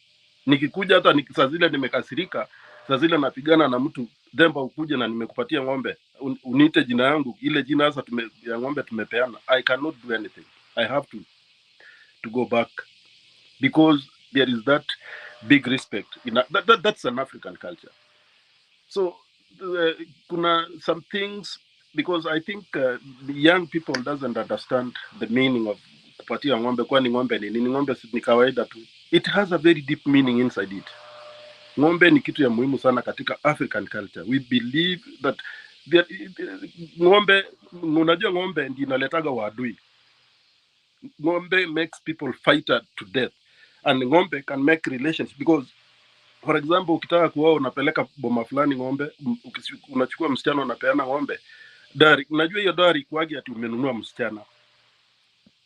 Nikikuja hata saa zile nimekasirika, saa zile napigana na mtu, Themba ukuje na nimekupatia ng'ombe, uniite jina yangu, ile jina sasa ya ng'ombe tumepeana, I cannot do anything. I have to go back, because there is that big respect. That's an African culture. So kuna some things, because I think the young people doesn't understand the meaning of kupatia ng'ombe. Kwani ng'ombe ni nini? Ng'ombe ni kawaida tu. It has a very deep meaning inside it. Ng'ombe ni kitu ya muhimu sana katika African culture. We believe that ng'ombe, unajua ng'ombe ndio inaletaga waadui. Ng'ombe makes people fight to death, and ng'ombe can make relations, because for example, ukitaka kuoa unapeleka boma fulani ng'ombe, unachukua msichana unapeana ng'ombe. Dari, unajua hiyo dari kuagi ati umenunua msichana.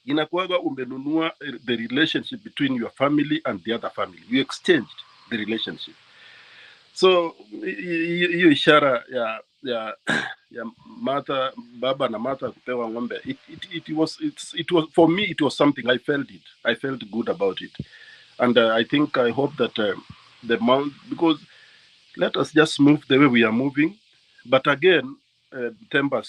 Inakuaga umenunua the relationship between your family and the other family. You exchanged the relationship. So hiyo ishara ya baba na mata kupewa ng'ombe, it was for me, it was something. I felt good about it, and I hope that the amount, because let us just move the way we are moving. But again, Themba,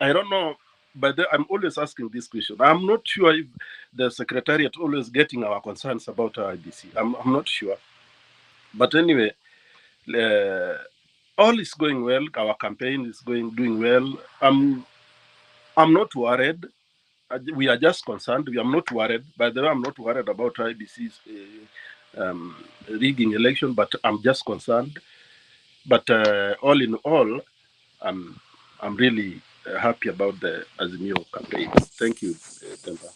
I don't know, but I'm always asking this question. I'm not sure if the secretariat always getting our concerns about our IBC. I'm not sure, but anyway, all is going well. Our campaign is doing well. I'm not worried. We are just concerned. I'm not worried. By the way, I'm not worried about IBC's rigging election, but I'm just concerned. But all in all, I'm really happy about the Azimio campaign. Thank you, Themba.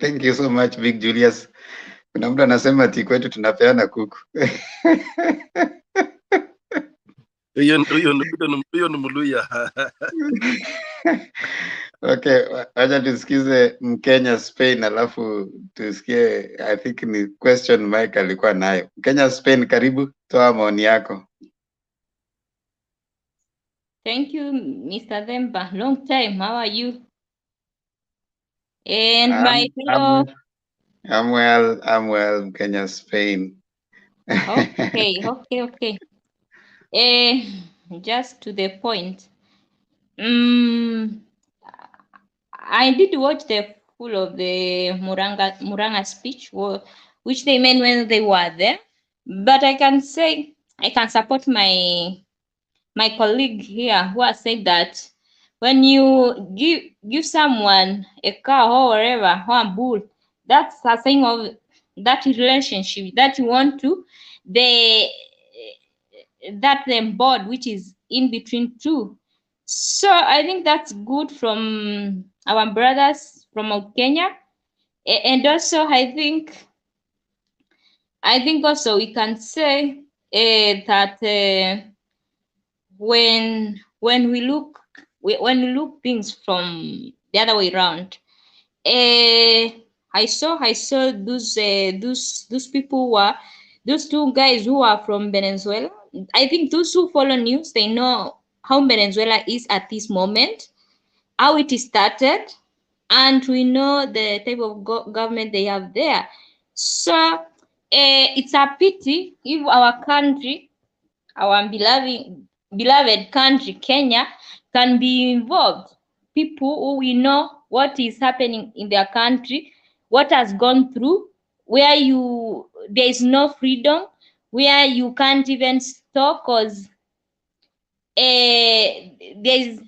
Thank you so much, Big Julius. Kuna mtu anasema ati kwetu tunapeana kuku.
Hiyo ni Muluya.
Okay, acha tusikize Mkenya Spain, alafu tusikie, I think ni question Mike alikuwa nayo. Mkenya Spain, karibu, toa maoni yako.
Thank you, Mr. Themba. Long time. How are you? And my fellow.
I'm well, Mkenya Spain.
Okay. Just to the point. I did watch the full of the Muranga speech, which they made when they were there. But I can say I can support my colleague here who has said that when you give someone a cow or whatever or a bull, that's a sign of that relationship that you want to that bond which is in between two. So I think that's good from our brothers from Mount Kenya. And also I think also we can say that when we look things from the other way around, I saw those people who are those two guys who are from Venezuela. I think those who follow news, they know how Venezuela is at this moment, how it started, and we know the type of government they have there. So it's a pity if our country, our beloved country, Kenya, can be involved. People who we know what is happening in their country, what has gone through, where there is no freedom, where you can't even stop because it's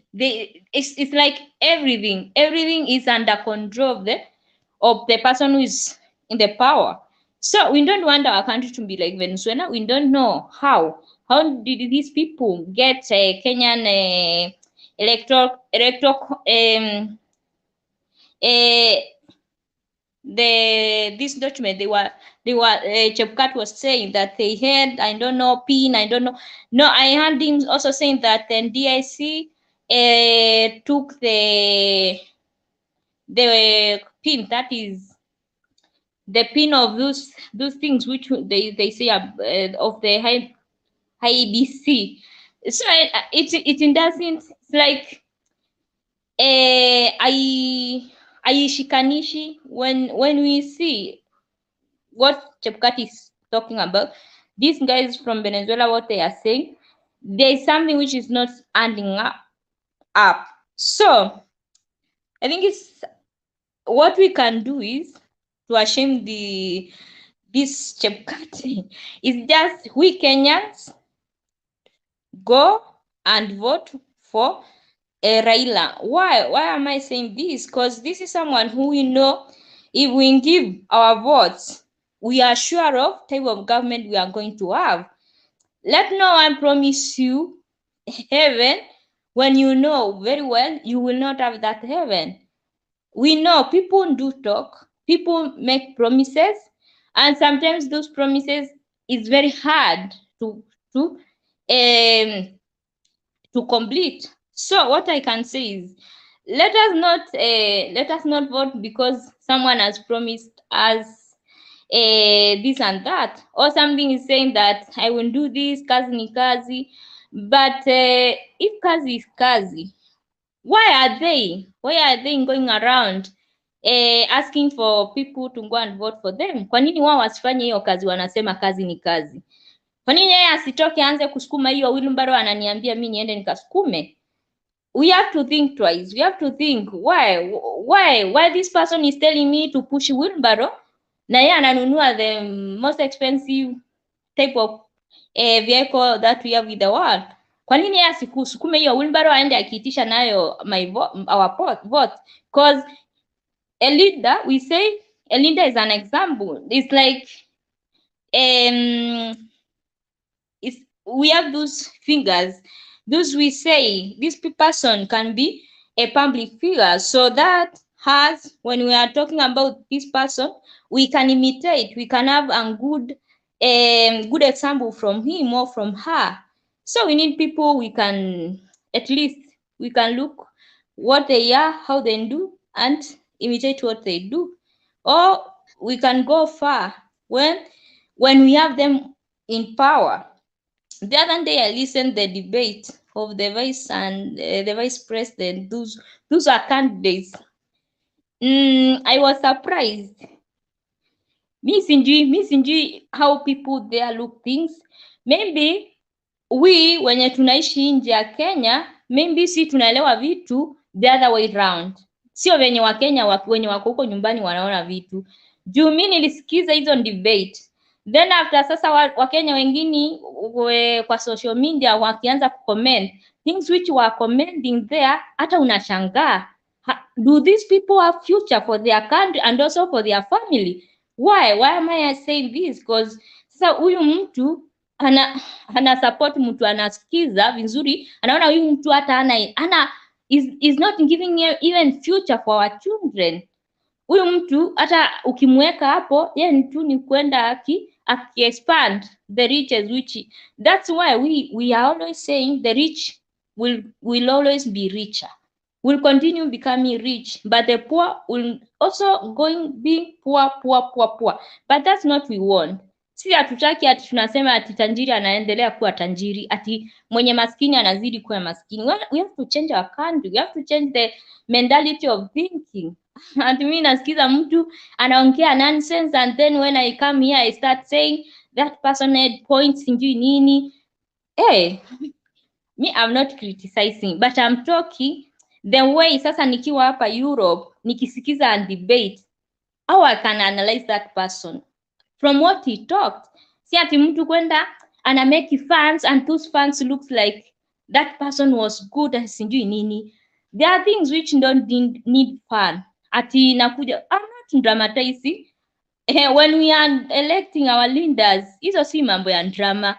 like everything is under control of the person who is in the power. So we don't want our country to be like Venezuela. We don't know how did these people get Kenyan electoral this document. They were Chepkat was saying that they had, I don't know, PIN, I don't know. No, I heard him also saying that then DIC took the PIN, that is the PIN of those things which they say of the high ABC. So it doesn't, it's like shikanishi when we see what Chepkat is talking about. These guys from Venezuela, what they are saying, there is something which is not adding up. So I think it's what we can do is to ashame this Chepkat is just we Kenyans go and vote for Raila. Why am I saying this? Because this is someone who we know if we give our votes, we are sure of type of government we are going to have. Let no one promise you heaven when you know very well you will not have that heaven. We know people do talk, people make promises, and sometimes those promises is very hard to complete. So what I can say is let us not vote because someone has promised us this and that, or something is saying that I will do this, kazi ni kazi. But if kazi is kazi, why are they going around asking for people to go and vote for them? Kwa nini wao wasifanye hiyo kazi? Wanasema kazi ni kazi. Kwa nini yeye asitoke aanze kusukuma hiyo wheelbarrow, ananiambia mimi niende nikasukume? We have to think twice. We have to think why this person is telling me to push wheelbarrow na yeye ananunua the most expensive type of vehicle that we have in the world. Kwa nini yeye asikusukume hiyo wheelbarrow aende akiitisha nayo our vote? Because a leader, we say a leader is an example. It's like we have those figures, those we say this person can be a public figure, so that has, when we are talking about this person, we can imitate, we can have a good example from him or from her. So we need people we can, at least we can look what they are, how they do, and imitate what they do. Or we can go far when we have them in power. The other day, I listened the debate of the vice and the vice president. Those are candidates. I was surprised. Mi sijui how people there look things. Maybe we wenye tunaishi nje ya Kenya, maybe si tunaelewa vitu the other way round. Sio wenye wa Kenya wenye wako huko nyumbani wanaona vitu. Juu mimi nilisikiza hizo debate. Then after sasa Wakenya wengine kwa social media wakianza kucomment things which were commenting there, hata unashangaa. Do these people have future for their country and also for their family? Why am I saying this? Because sasa huyu mtu ana support mtu anasikiza vizuri, anaona huyu mtu hata is not giving even future for our children. Huyu mtu hata ukimweka hapo, yeye tu ni kwenda expand the riches, which that's why we are always saying the rich will always be richer, will continue becoming rich, but the poor will also being poor. But that's not we want. Si hatutaki ati tunasema ati tajiri anaendelea kuwa tajiri, ati mwenye maskini anazidi kuwa maskini. We have to change our country. We have to change the mentality of thinking. And mimi nasikiza mtu anaongea nonsense, and then when I come here I start saying that person had points sijui nini. Me, I'm not criticizing, but I'm talking the way sasa nikiwa hapa Europe nikisikiza and debate, how I can analyze that person from what he talked. Si ati mtu kwenda ana make fans and those fans looks like that person was good and sijui nini. There are things which don't need fun. Ati nakuja, I'm not dramatizing. When we are electing our leaders, hizo si mambo ya drama.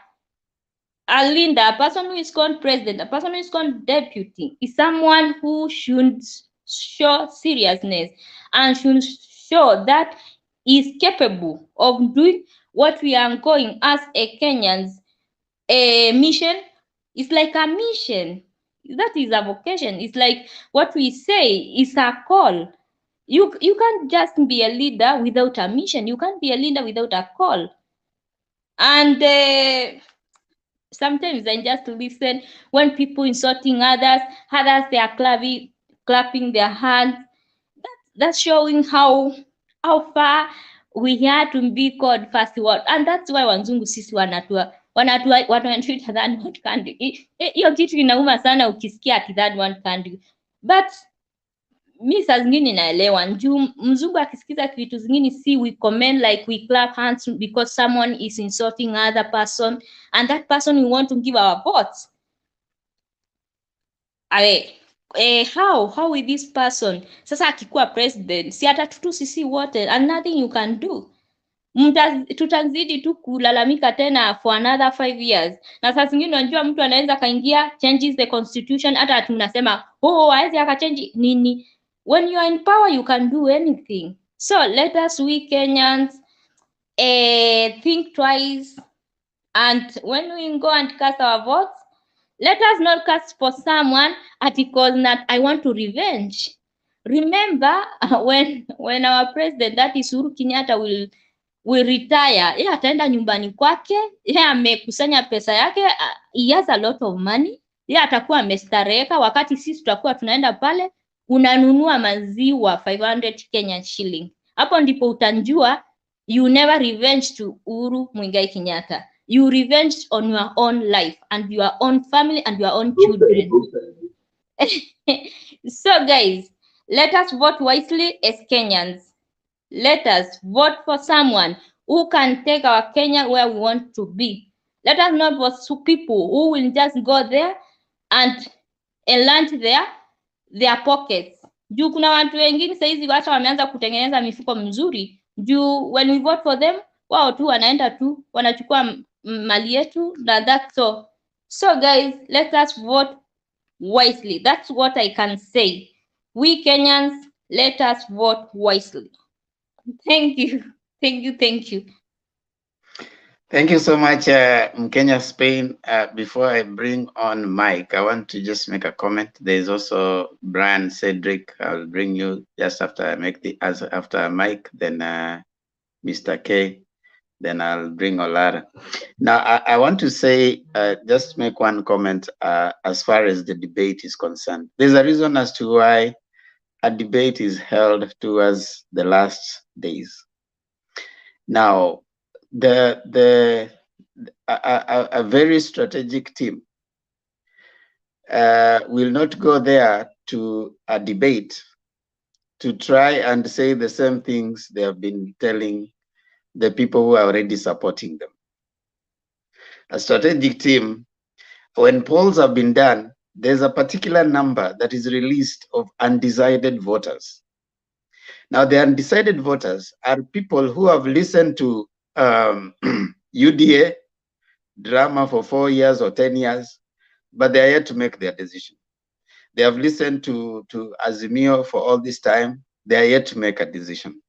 A leader, a person who is called president, a person who is called deputy, is someone who should show seriousness and should show that is capable of doing what we are going as a Kenyans. A mission is like a mission. That is a vocation. It's like what we say is a call. You can't just be a leader without a mission. You can't be a leader without a call. And sometimes I just listen when people insulting others they are clapping their hands. That's showing how far we had to be called first world, and that's why wanzungu sisi wanatuita that one country. Hiyo kitu inauma sana ukisikia ati that one country, but mi saa zingine naelewa njuu mzungu akisikiza vitu zingine, si we comment like we clap hands because someone is insulting other person, and that person we want to give our votes. How with this person sasa akikuwa president, si atatutu sisi wote and nothing you can do. Tutazidi tu kulalamika tena for another 5 years. Na saa zingine unajua mtu anaweza kaingia changes the constitution, hata tunasema hawezi akachange nini. When you are in power you can do anything. So let us, we Kenyans, think twice, and when we go and cast our votes, let us not cast for someone because not I want to revenge. Remember when our president, that is Uhuru Kenyatta, will retire, yeye ataenda nyumbani kwake, yeye amekusanya pesa yake, he has a lot of money, yeye atakuwa amestareka, wakati sisi tutakuwa tunaenda pale unanunua maziwa 500 Kenyan shilling. Hapo ndipo utanjua you never revenge to Uhuru Muigai Kenyatta. You revenge on your own life and your own family and your own children. So guys, let us vote wisely as Kenyans. Let us vote for someone who can take our Kenya where we want to be. Let us not vote for people who will just go there and enlarge their pockets. Juu kuna watu wengine saizi hata wameanza kutengeneza mifuko mzuri. Juu when we vote for them, wao tu wanaenda tu wanachukua mali yetu na that's all. So guys, let us vote wisely. That's what I can say. We Kenyans, let us vote wisely. Thank you.
Thank you so much, Mkenya Spain. Before I bring on Mike, I want to just make a comment. There is also Brian Cedric. I'll bring you just after I make the answer after Mike, then Mr. K, then I'll bring Olara. Now, I want to say, just make one comment as far as the debate is concerned. There's a reason as to why a debate is held towards the last days. Now, a very strategic team will not go there to a debate to try and say the same things they have been telling the people who are already supporting them. A strategic team, when polls have been done, there's a particular number that is released of undecided voters. Now, the undecided voters are people who have listened to UDA drama for 4 years or 10 years, but they are yet to make their decision. They have listened to Azimio for all this time. They are yet to make a decision.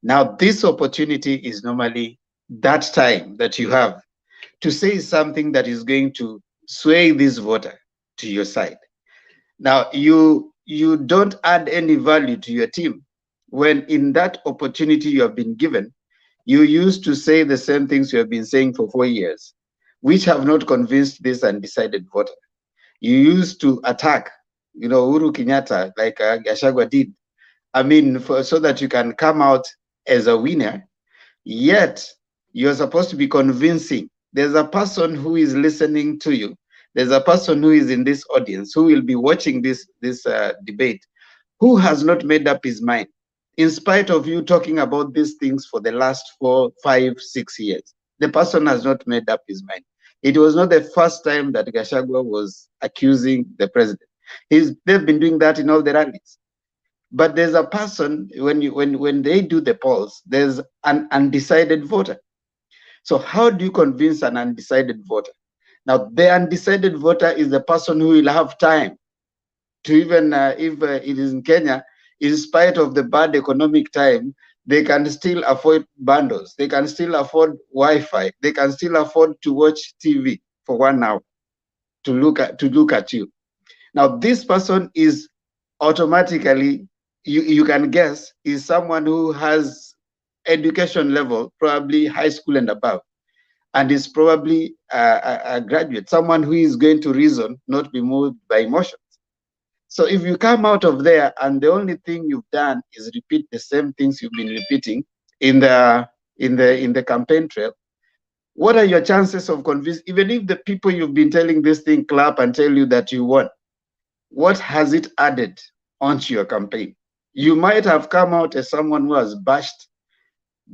Now, this opportunity is normally that time that you have to say something that is going to sway this voter to your side. Now, you don't add any value to your team when in that opportunity you have been given, you used to say the same things you have been saying for 4 years, which have not convinced this undecided voter. You used to attack, Uhuru Kenyatta, like Gachagua did. I mean, so that you can come out as a winner, yet you're supposed to be convincing. There's a person who is listening to you. There's a person who is in this audience who will be watching this debate, who has not made up his mind, in spite of you talking about these things for the last 4, 5, 6 years. The person has not made up his mind. It was not the first time that Gachagua was accusing the president. They've been doing that in all the rallies. But there's a person, when they do the polls, there's an undecided voter. So how do you convince an undecided voter? Now, the undecided voter is the person who will have time to even, if it is in Kenya, in spite of the bad economic time, they can still afford bundles. They can still afford Wi-Fi. They can still afford to watch TV for 1 hour to look at you. Now, this person is automatically, you can guess, is someone who has education level, probably high school and above, and is probably a graduate, someone who is going to reason, not be moved by emotions. So if you come out of there and the only thing you've done is repeat the same things you've been repeating in the campaign trail, what are your chances of convincing, even if the people you've been telling this thing clap and tell you that you won, what has it added onto your campaign? You might have come out as someone who has bashed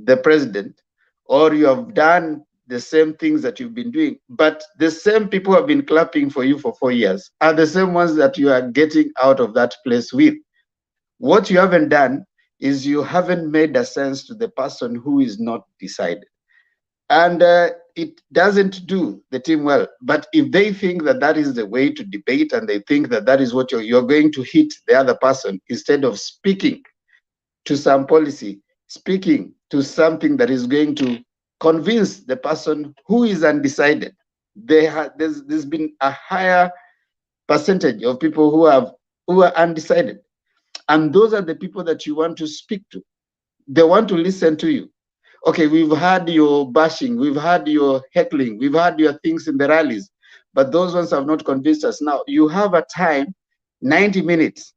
the president, or you have done the same things that you've been doing, but the same people who have been clapping for you for 4 years are the same ones that you are getting out of that place with. What you haven't done is you haven't made a sense to the person who is not decided. And it doesn't do the team well. But if they think that that is the way to debate, and they think that that is what you're going to hit the other person, instead of speaking to some policy, speaking to something that is going to convince the person who is undecided. There's been a higher percentage of people who are undecided. And those are the people that you want to speak to. They want to listen to you. Okay, we've had your bashing, we've had your heckling, we've had your things in the rallies, but those ones have not convinced us. Now, you have a time, 90 minutes,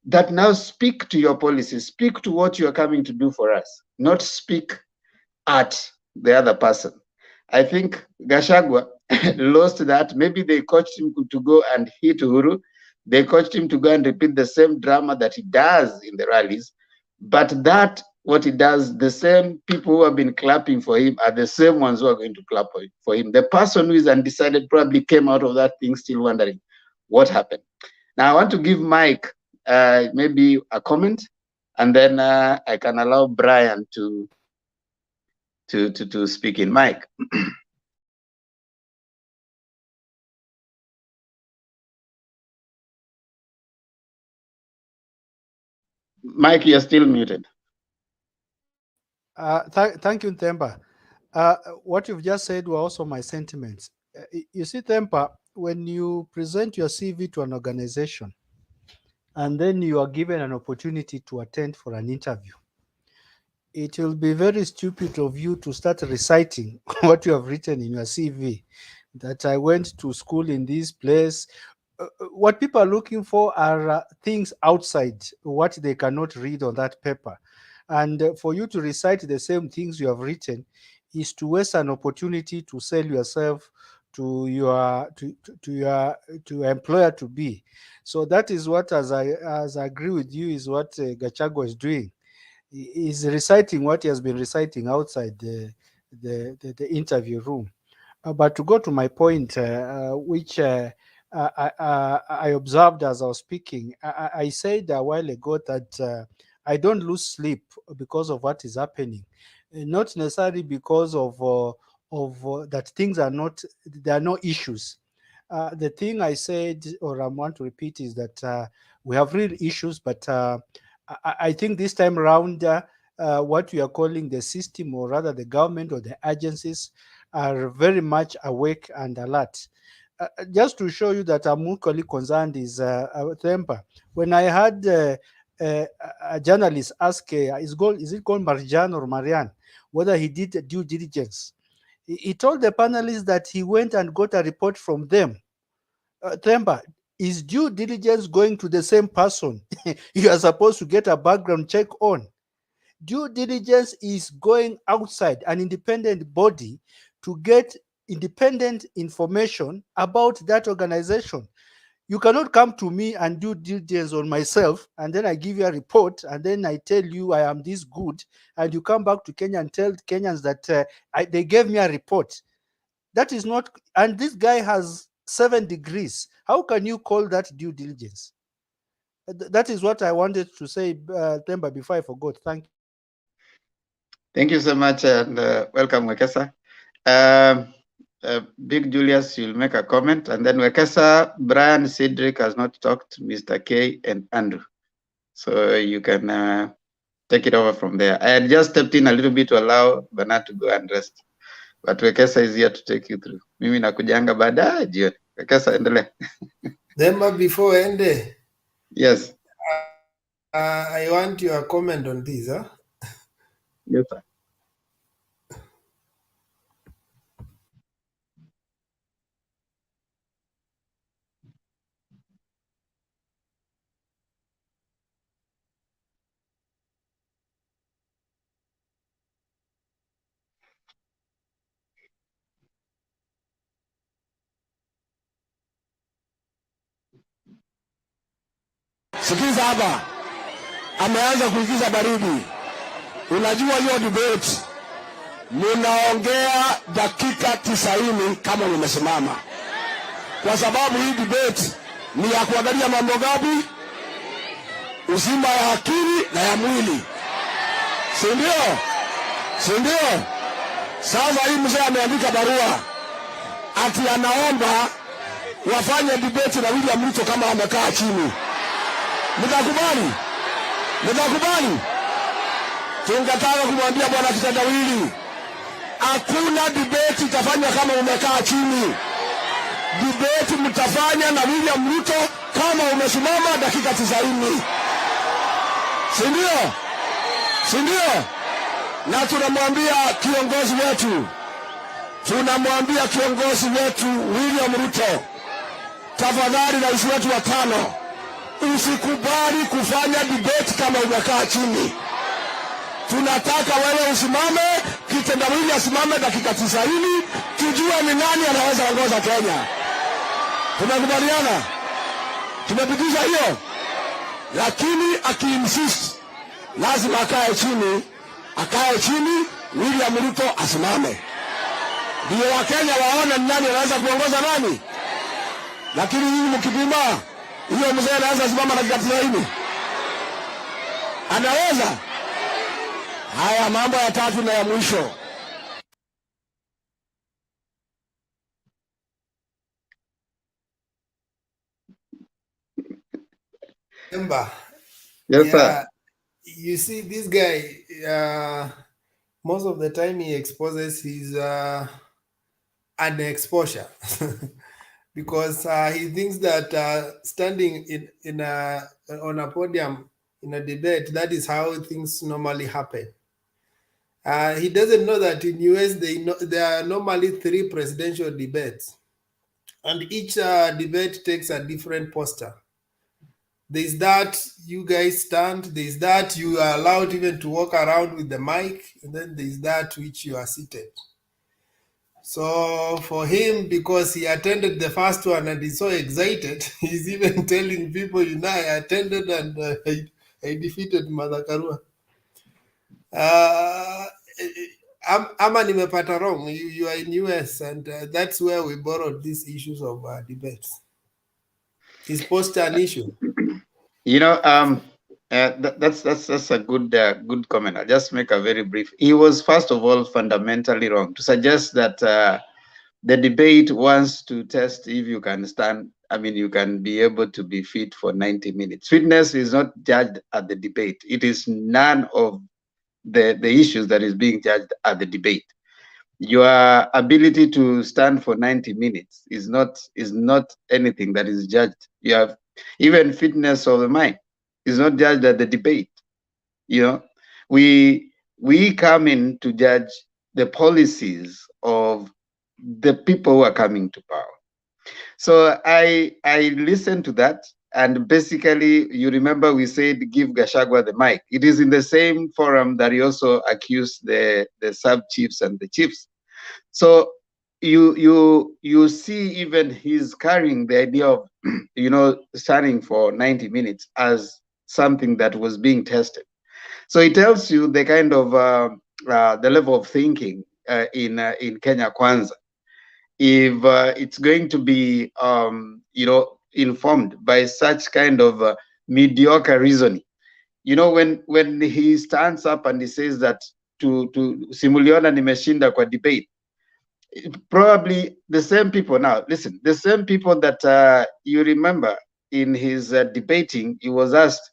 that now speak to your policies, speak to what you are coming to do for us, not speak at the other person. I think Gachagua lost that. Maybe they coached him to go and hit Uhuru. They coached him to go and repeat the same drama that he does in the rallies. But that, what he does, the same people who have been clapping for him are the same ones who are going to clap for him. The person who is undecided probably came out of that thing still wondering what happened. Now, I want to give Mike maybe a comment, and then I can allow Brian to speak in. Mike. Mike, you're still muted.
Thank you, Themba. What you've just said were also my sentiments. You see, Tempa, when you present your CV to an organization and then you are given an opportunity to attend for an interview, it will be very stupid of you to start reciting what you have written in your CV, that I went to school in this place. What people are looking for are things outside what they cannot read on that paper. And for you to recite the same things you have written is to waste an opportunity to sell yourself to your to employer to be. So that is what, as I agree with you, is what Gachagua is doing. He is reciting what he has been reciting outside the interview room. But to go to my point, which I observed as I was speaking, I said a while ago that I don't lose sleep because of what is happening, not necessarily because of that things are not, there are no issues. The thing I said, or I want to repeat, is that we have real issues, but I think this time around, what we are calling the system, or rather the government or the agencies, are very much awake and alert. Just to show you that I'm equally concerned is Themba. When I had a journalist ask, is it called Marjan or Marian, whether he did due diligence, he told the panelists that he went and got a report from them. Themba, is due diligence going to the same person you are supposed to get a background check on? Due diligence is going outside an independent body to get independent information about that organization. You cannot come to me and do due diligence on myself, and then I give you a report, and then I tell you I am this good, and you come back to Kenya and tell Kenyans that they gave me a report. That is not, and this guy has 7 degrees. How can you call that due diligence? That is what I wanted to say, Themba, before I forgot. Thank you.
Thank you so much, and welcome, Wekesa. Big Julius, you'll make a comment, and then Wekesa, Brian, Cedric has not talked, Mr. K, and Andrew. So you can take it over from there. I had just stepped in a little bit to allow Bernard to go and rest, but Wekesa is here to take you through. Mimi nakujanga baadaye jioni. Wekesa, endelea.
Then before end,
Yes.
I want your comment on this. Huh?
Yes, sir.
Sikiza hapa, ameanza kuingiza baridi. Unajua hiyo debate munaongea dakika 90 kama mumesimama, kwa sababu hii debate ni ya kuangalia mambo gapi? Uzima ya akili na ya mwili, si ndio? Si ndio? Sasa hii mzee ameandika barua ati anaomba wafanye debate na William Ruto kama amekaa chini. Mtakubali? Mtakubali? Tungetaka kumwambia bwana kitendawili, hakuna debate itafanywa kama umekaa chini. Debate mtafanya na William Ruto kama umesimama dakika 90. Si ndio? Si ndio? Na tunamwambia kiongozi wetu William Ruto, tafadhali rais wetu wa 5, usikubali kufanya debate kama umekaa chini. Tunataka wewe usimame, kitendawili asimame dakika 90, tujue ni nani anaweza ongoza Kenya. Tunakubaliana? Tumepitisha hiyo? Lakini akiinsist lazima akae chini, William Ruto asimame. Ndio Wakenya waone ni nani anaweza kuongoza nani. Lakini nyinyi mkipima, hiyo mzee anaweza simama dakika 90? Anaweza? Haya, mambo ya tatu na ya mwisho.
Remember,
Yes,
yeah,
sir.
you see this guy, most of the time he exposes his underexposure because he thinks that standing on a podium in a debate, that is how things normally happen. He doesn't know that in US there are normally 3 presidential debates, and each debate takes a different posture. There's that you guys stand, there's that you are allowed even to walk around with the mic, and then there's that which you are seated. So for him, because he attended the first one and he's so excited, he's even telling people, you know, I attended and I defeated Mother Karua. Ama nimepata wrong, you are in US, and that's where we borrowed these issues of debates. Is posture an issue?
You know, that's a good comment. I'll just make a very brief. He was, first of all, fundamentally wrong to suggest that the debate wants to test if you can stand. I mean, you can be able to be fit for 90 minutes. Fitness is not judged at the debate. It is none of the issues that is being judged at the debate. Your ability to stand for 90 minutes is not anything that is judged. You have even fitness of the mind is not judged at the debate. You know, we come in to judge the policies of the people who are coming to power. So I listened to that, and basically, you remember we said give Gachagua the mic. It is in the same forum that he also accused the sub chiefs and the chiefs. So you see, even he's carrying the idea of standing for 90 minutes as something that was being tested. So it tells you the kind of the level of thinking in Kenya Kwanza. If it's going to be informed by such kind of mediocre reasoning, when he stands up and he says that to simuliona nimeshinda kwa debate, probably the same people now, listen, the same people that you remember in his debating, he was asked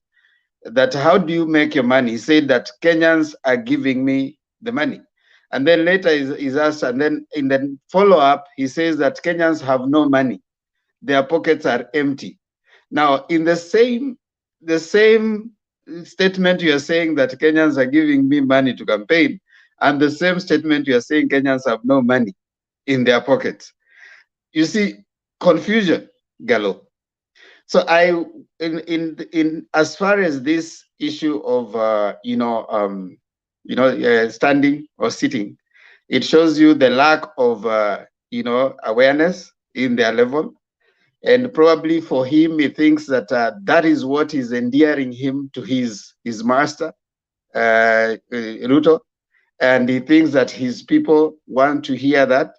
that how do you make your money? He said that Kenyans are giving me the money. And then later he's asked, and then in the follow-up, he says that Kenyans have no money. Their pockets are empty. Now, in the same statement, you are saying that Kenyans are giving me money to campaign, and the same statement you are saying Kenyans have no money in their pockets. You see, confusion galore. So in as far as this issue of standing or sitting, it shows you the lack of awareness in their level, and probably for him, he thinks that that is what is endearing him to his master, Ruto, and he thinks that his people want to hear that.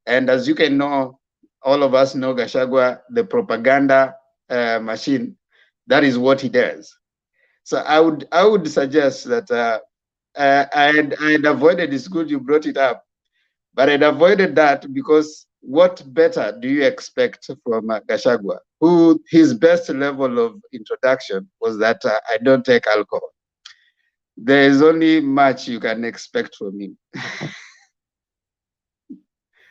And as you can know, all of us know Gachagua, the propaganda machine. That is what he does. So I would suggest that I had avoided. It's good you brought it up, but I'd avoided that because what better do you expect from Gachagua, who his best level of introduction was that I don't take alcohol. There is only much you can expect from him.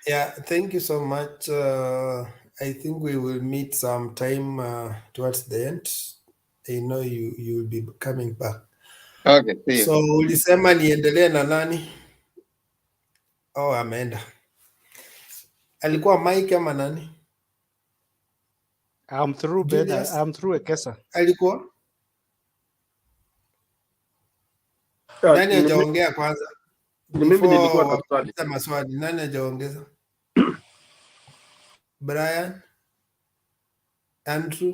Yeah, thank you so much. I think we will meet sometime towards the end. I know you will be coming back.
Okay, see you.
So ulisema niendelee na nani? Oh, ameenda. Alikuwa Mike ama nani?
I'm through, Ben. I'm through, Ekesa.
Alikuwa? Nani hajaongea kwanza?
Mimi nilikuwa na swali.
Maswali. Nani hajaongeza? Brian? Andrew?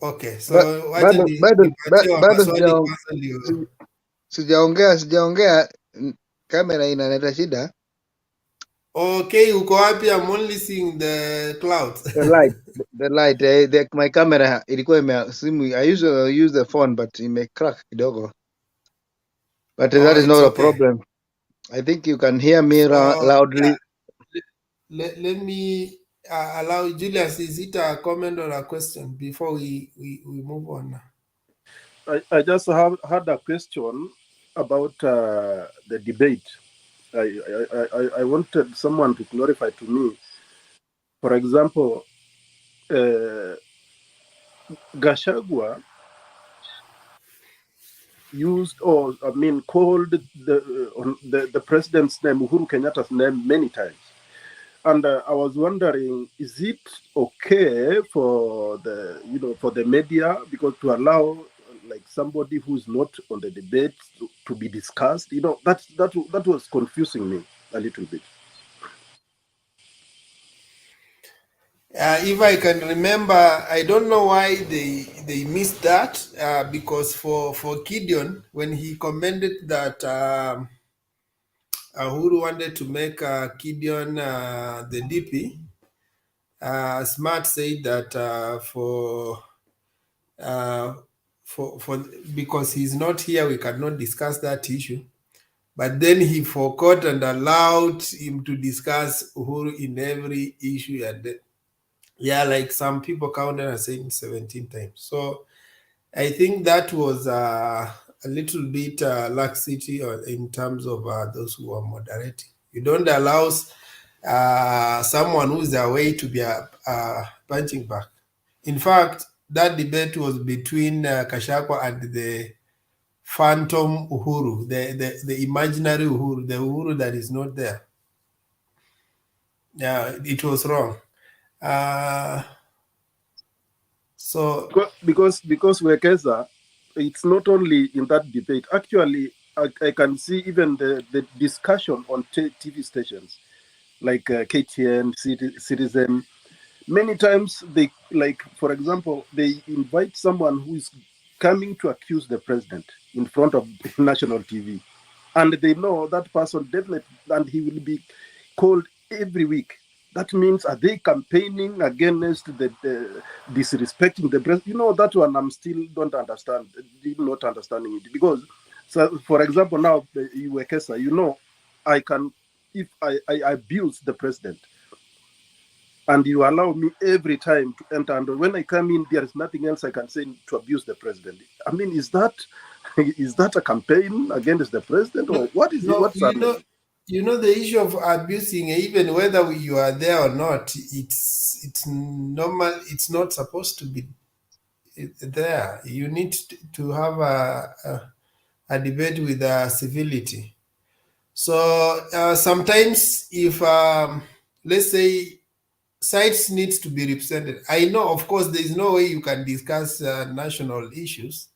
Okay, so wacha
bado sijaongea, kamera inaleta shida.
Okay, uko wapi? I'm only seeing the clouds.
The light, my camera ilikuwa simu. I usually use the phone, but it may crack kidogo. But that is not a problem. I think you can hear me loudly.
Yeah. Let me allow Julius. Is it a comment or a question before we move on?
I just had a question. about the debate. I wanted someone to clarify to me. For example, Gashagwa used, or I mean, called the president's name, Uhuru Kenyatta's name, many times. And I was wondering, is it okay for the media, because to allow like somebody who's not on the debate to be discussed? That was confusing me a little bit.
If I can remember, I don't know why they missed that, because for Gideon, when he commented that Uhuru wanted to make Gideon the DP, Smart said that because he's not here, we cannot discuss that issue. But then he forgot and allowed him to discuss Uhuru in every issue, and yeah, like some people counted and saying 17 times. So I think that was a little bit laxity in terms of those who are moderating. You don't allow someone who's away to be a punching bag. In fact, that debate was between Kashakwa and the phantom Uhuru, the imaginary Uhuru, the Uhuru that is not there. Yeah, it was wrong. So
because Wekesa, it's not only in that debate. Actually, I can see even the discussion on TV stations like KTN, Citizen. Many times they, like, for example, they invite someone who is coming to accuse the president in front of national TV, and they know that person definitely, and he will be called every week. That means, are they campaigning against the disrespecting the president? That one I'm still don't understand, not understanding it. Because, so for example, now Wekesa, I can, if I abuse the president, and you allow me every time to enter, and when I come in, there is nothing else I can say to abuse the president. I mean, is that a campaign against the president, or what is it? What's happening?
The issue of abusing, even whether you are there or not, it's normal. It's not supposed to be there. You need to have a debate with civility. So sometimes, if let's say sides needs to be represented, I know, of course, there is no way you can discuss national issues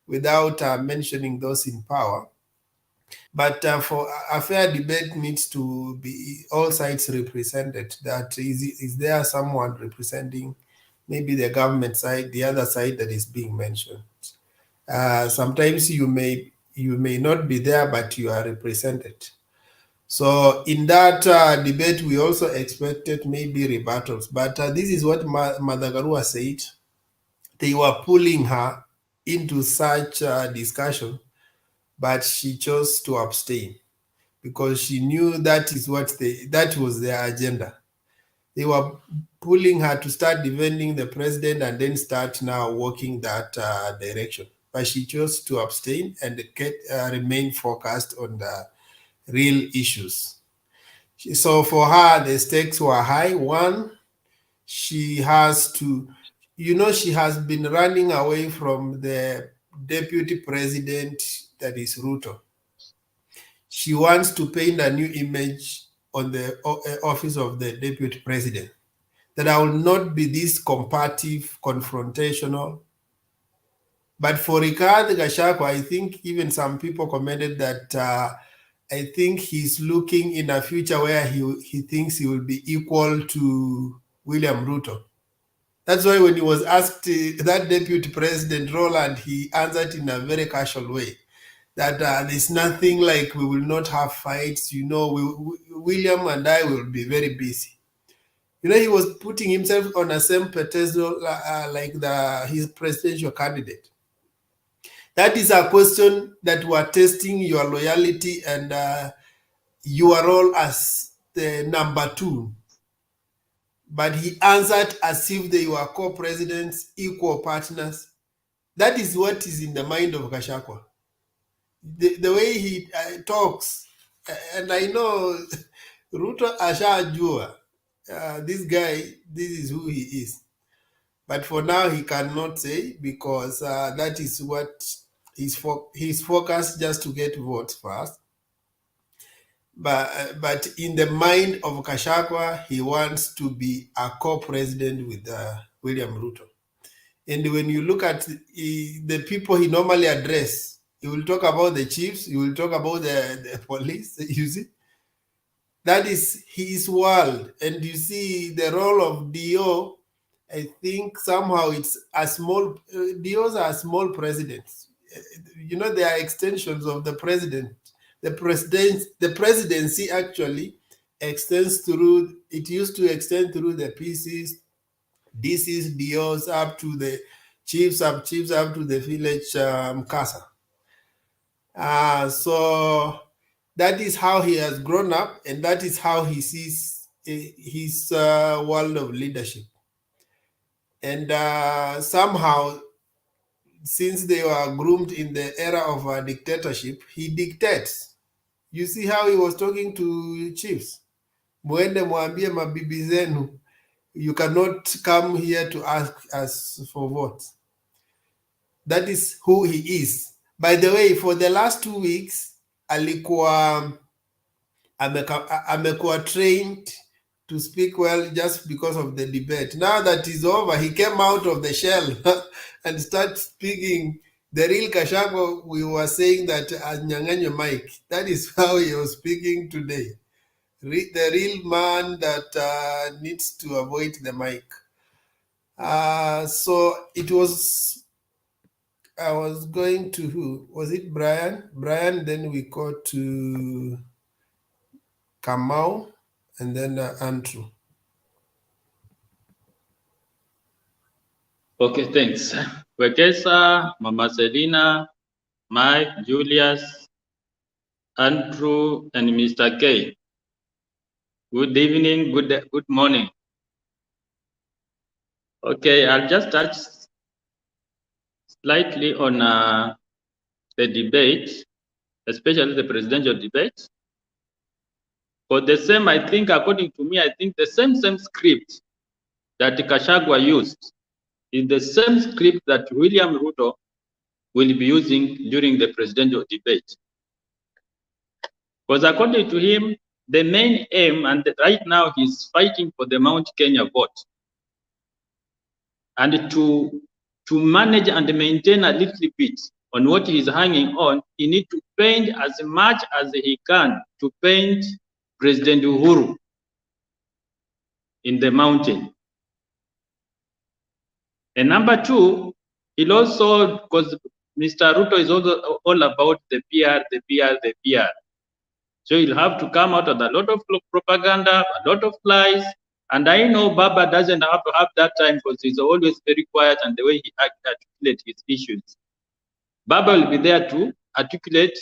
without mentioning those in power. But for a fair debate needs to be all sides represented. That is there someone representing maybe the government side, the other side that is being mentioned. Sometimes you may not be there, but you are represented. So in that debate, we also expected maybe rebuttals. But this is what Madagarua said. They were pulling her into such a discussion, but she chose to abstain because she knew that was their agenda. They were pulling her to start defending the president and then start now walking that direction. But she chose to abstain and remain focused on the real issues. So for her, the stakes were high. One, she has to, she has been running away from the deputy president, that is Ruto. She wants to paint a new image on the office of the deputy president, that I will not be this combative, confrontational. But for Rigathi Gachagua, I think even some people commented that I think he's looking in a future where he thinks he will be equal to William Ruto. That's why when he was asked that deputy president role, and he answered in a very casual way, that there's nothing like we will not have fights. William and I will be very busy. He was putting himself on the same pedestal like his presidential candidate. That is a question that we're testing your loyalty and your role as the number two. But he answered as if they were co-presidents, equal partners. That is what is in the mind of Gachagua. the way he talks, and I know Ruto ashajua, this guy, this is who he is. But for now, he cannot say because that is what his focus just to get votes first. But in the mind of Kashagwa, he wants to be a co-president with William Ruto. And when you look at the people he normally address, he will talk about the chiefs, he will talk about the police, you see. That is his world. And you see the role of DO, I think somehow it's a small, DOs are small presidents. You know, they are extensions of the president. The presidency actually extends through, it used to extend through the PCs, DCs, DOs, up to the chiefs, sub-chiefs, up to the village CASA. So that is how he has grown up, and that is how he sees his world of leadership. And somehow, since they were groomed in the era of dictatorship, he dictates. You see how he was talking to chiefs. Mwende mwambie mabibi zenu, you cannot come here to ask us for votes. That is who he is. By the way, for the last 2 weeks, alikuwa amekuwa trained to speak well just because of the debate. Now that is over, he came out of the shell and started speaking the real Kashago. We were saying that Nyang'anyo Mike. That is how he was speaking today. The real man that needs to avoid the mic. So it was, I was going to who? Was it Brian? Brian, then we go to Kamau, and then Andrew.
Okay, thanks. Wekesa, Mama Selina, Mike, Julius, Andrew, and Mr. K. Good evening, good morning. Okay, I'll just touch slightly on the debate, especially the presidential debate. For the same, I think, according to me, I think the same script that Kashagwa used is the same script that William Ruto will be using during the presidential debate. Because according to him, the main aim, and right now he's fighting for the Mount Kenya vote. And to manage and maintain a little bit on what he's hanging on, he needs to paint as much as he can to paint President Uhuru in the mountain. And number two, he'll also, because Mr. Ruto is also all about the PR. So he'll have to come out with a lot of propaganda, a lot of lies. And I know Baba doesn't have to have that time because he's always very quiet and the way he articulates his issues. Baba will be there to articulate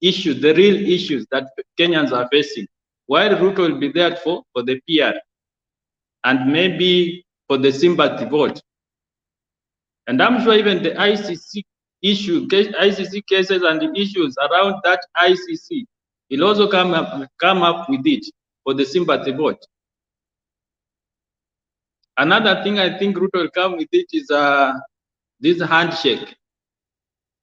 issues, the real issues that Kenyans are facing, while Ruto will be there for the PR and maybe for the sympathy vote. And I'm sure even the ICC issue, ICC cases and the issues around that ICC, he'll also come up with it for the sympathy vote. Another thing I think Ruto will come with it is this handshake,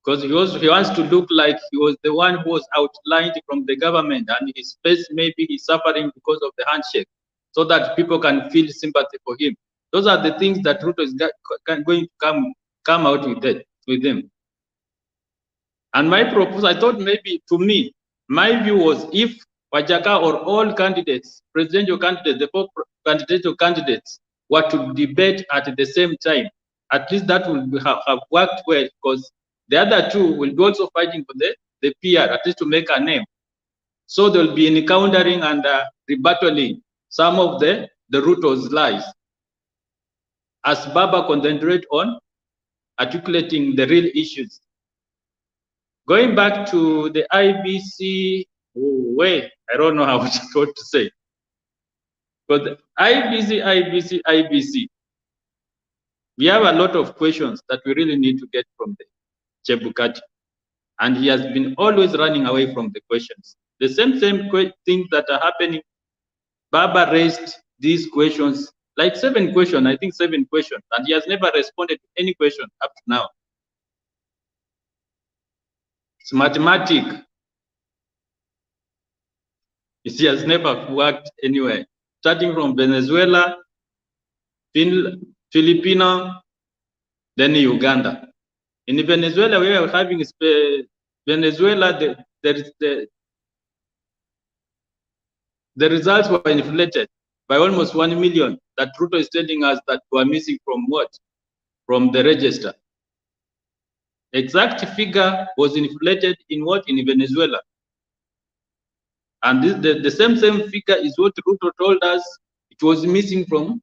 because he wants to look like he was the one who was outlined from the government, and his face maybe he's suffering because of the handshake, so that people can feel sympathy for him. Those are the things that Ruto is going to come out with him. And my proposal, I thought maybe, to me, my view was if Wajaka or all candidates, presidential candidates, the 4 presidential candidates, were to debate at the same time, at least that would have worked well, because the other 2 will be also fighting for the PR, at least to make a name. So there will be encountering and rebattling some of the Ruto's lies, as Baba concentrate on articulating the real issues. Going back to the IBC, I don't know what to say. But the IBC, we have a lot of questions that we really need to get from the Chebukati. and he has been always running away from the questions. The same things that are happening. Baba raised these questions, like 7 questions, I think 7 questions, and he has never responded to any question up to now. It's mathematics. It has never worked anywhere. Starting from Venezuela, Filipino, then Uganda. In Venezuela, we are having Venezuela. The results were inflated by almost 1 million. That Ruto is telling us that we are missing from what? From the register. Exact figure was inflated in what? In Venezuela. And this, the same figure is what Ruto told us it was missing from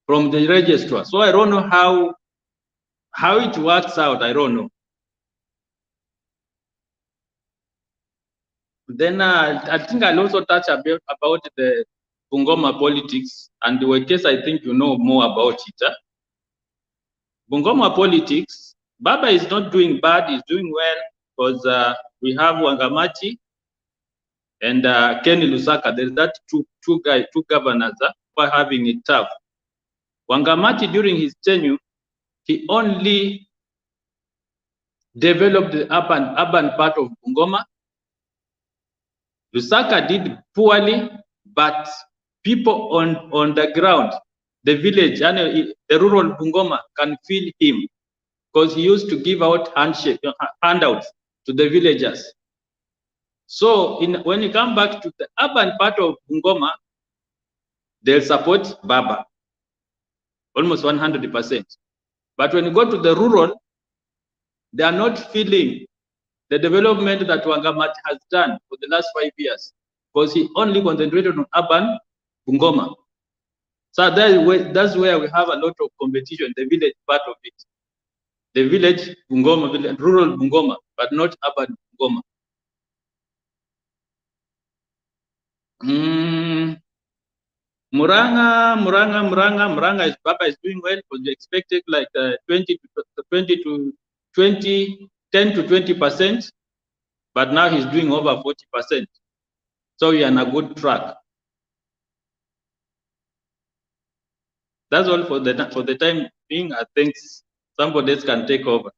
the registrar. So I don't know how it works out. I don't know. Then I think I'll also touch a bit about the Bungoma politics, and the case I think you know more about it. Bungoma politics, Baba is not doing bad, he's doing well, because we have Wangamati and Kenny Lusaka. There's that two governors who are having it tough. Wangamati, during his tenure, he only developed the urban part of Bungoma. Lusaka did poorly, but people on the ground, the village, the rural Bungoma can feel him, because he used to give out handouts to the villagers. So when you come back to the urban part of Bungoma, they'll support Baba, almost 100%. But when you go to the rural, they are not feeling the development that Wangamati has done for the last 5 years, because he only concentrated on urban Bungoma. So that's where we have a lot of competition, the village part of it. The village Bungoma, rural Bungoma, but not urban Bungoma. Muranga is Baba is doing well, because we expected like 10 to 20%, but now he's doing over 40%. So we are on a good track. That's all for the time being. I think somebody else can take over.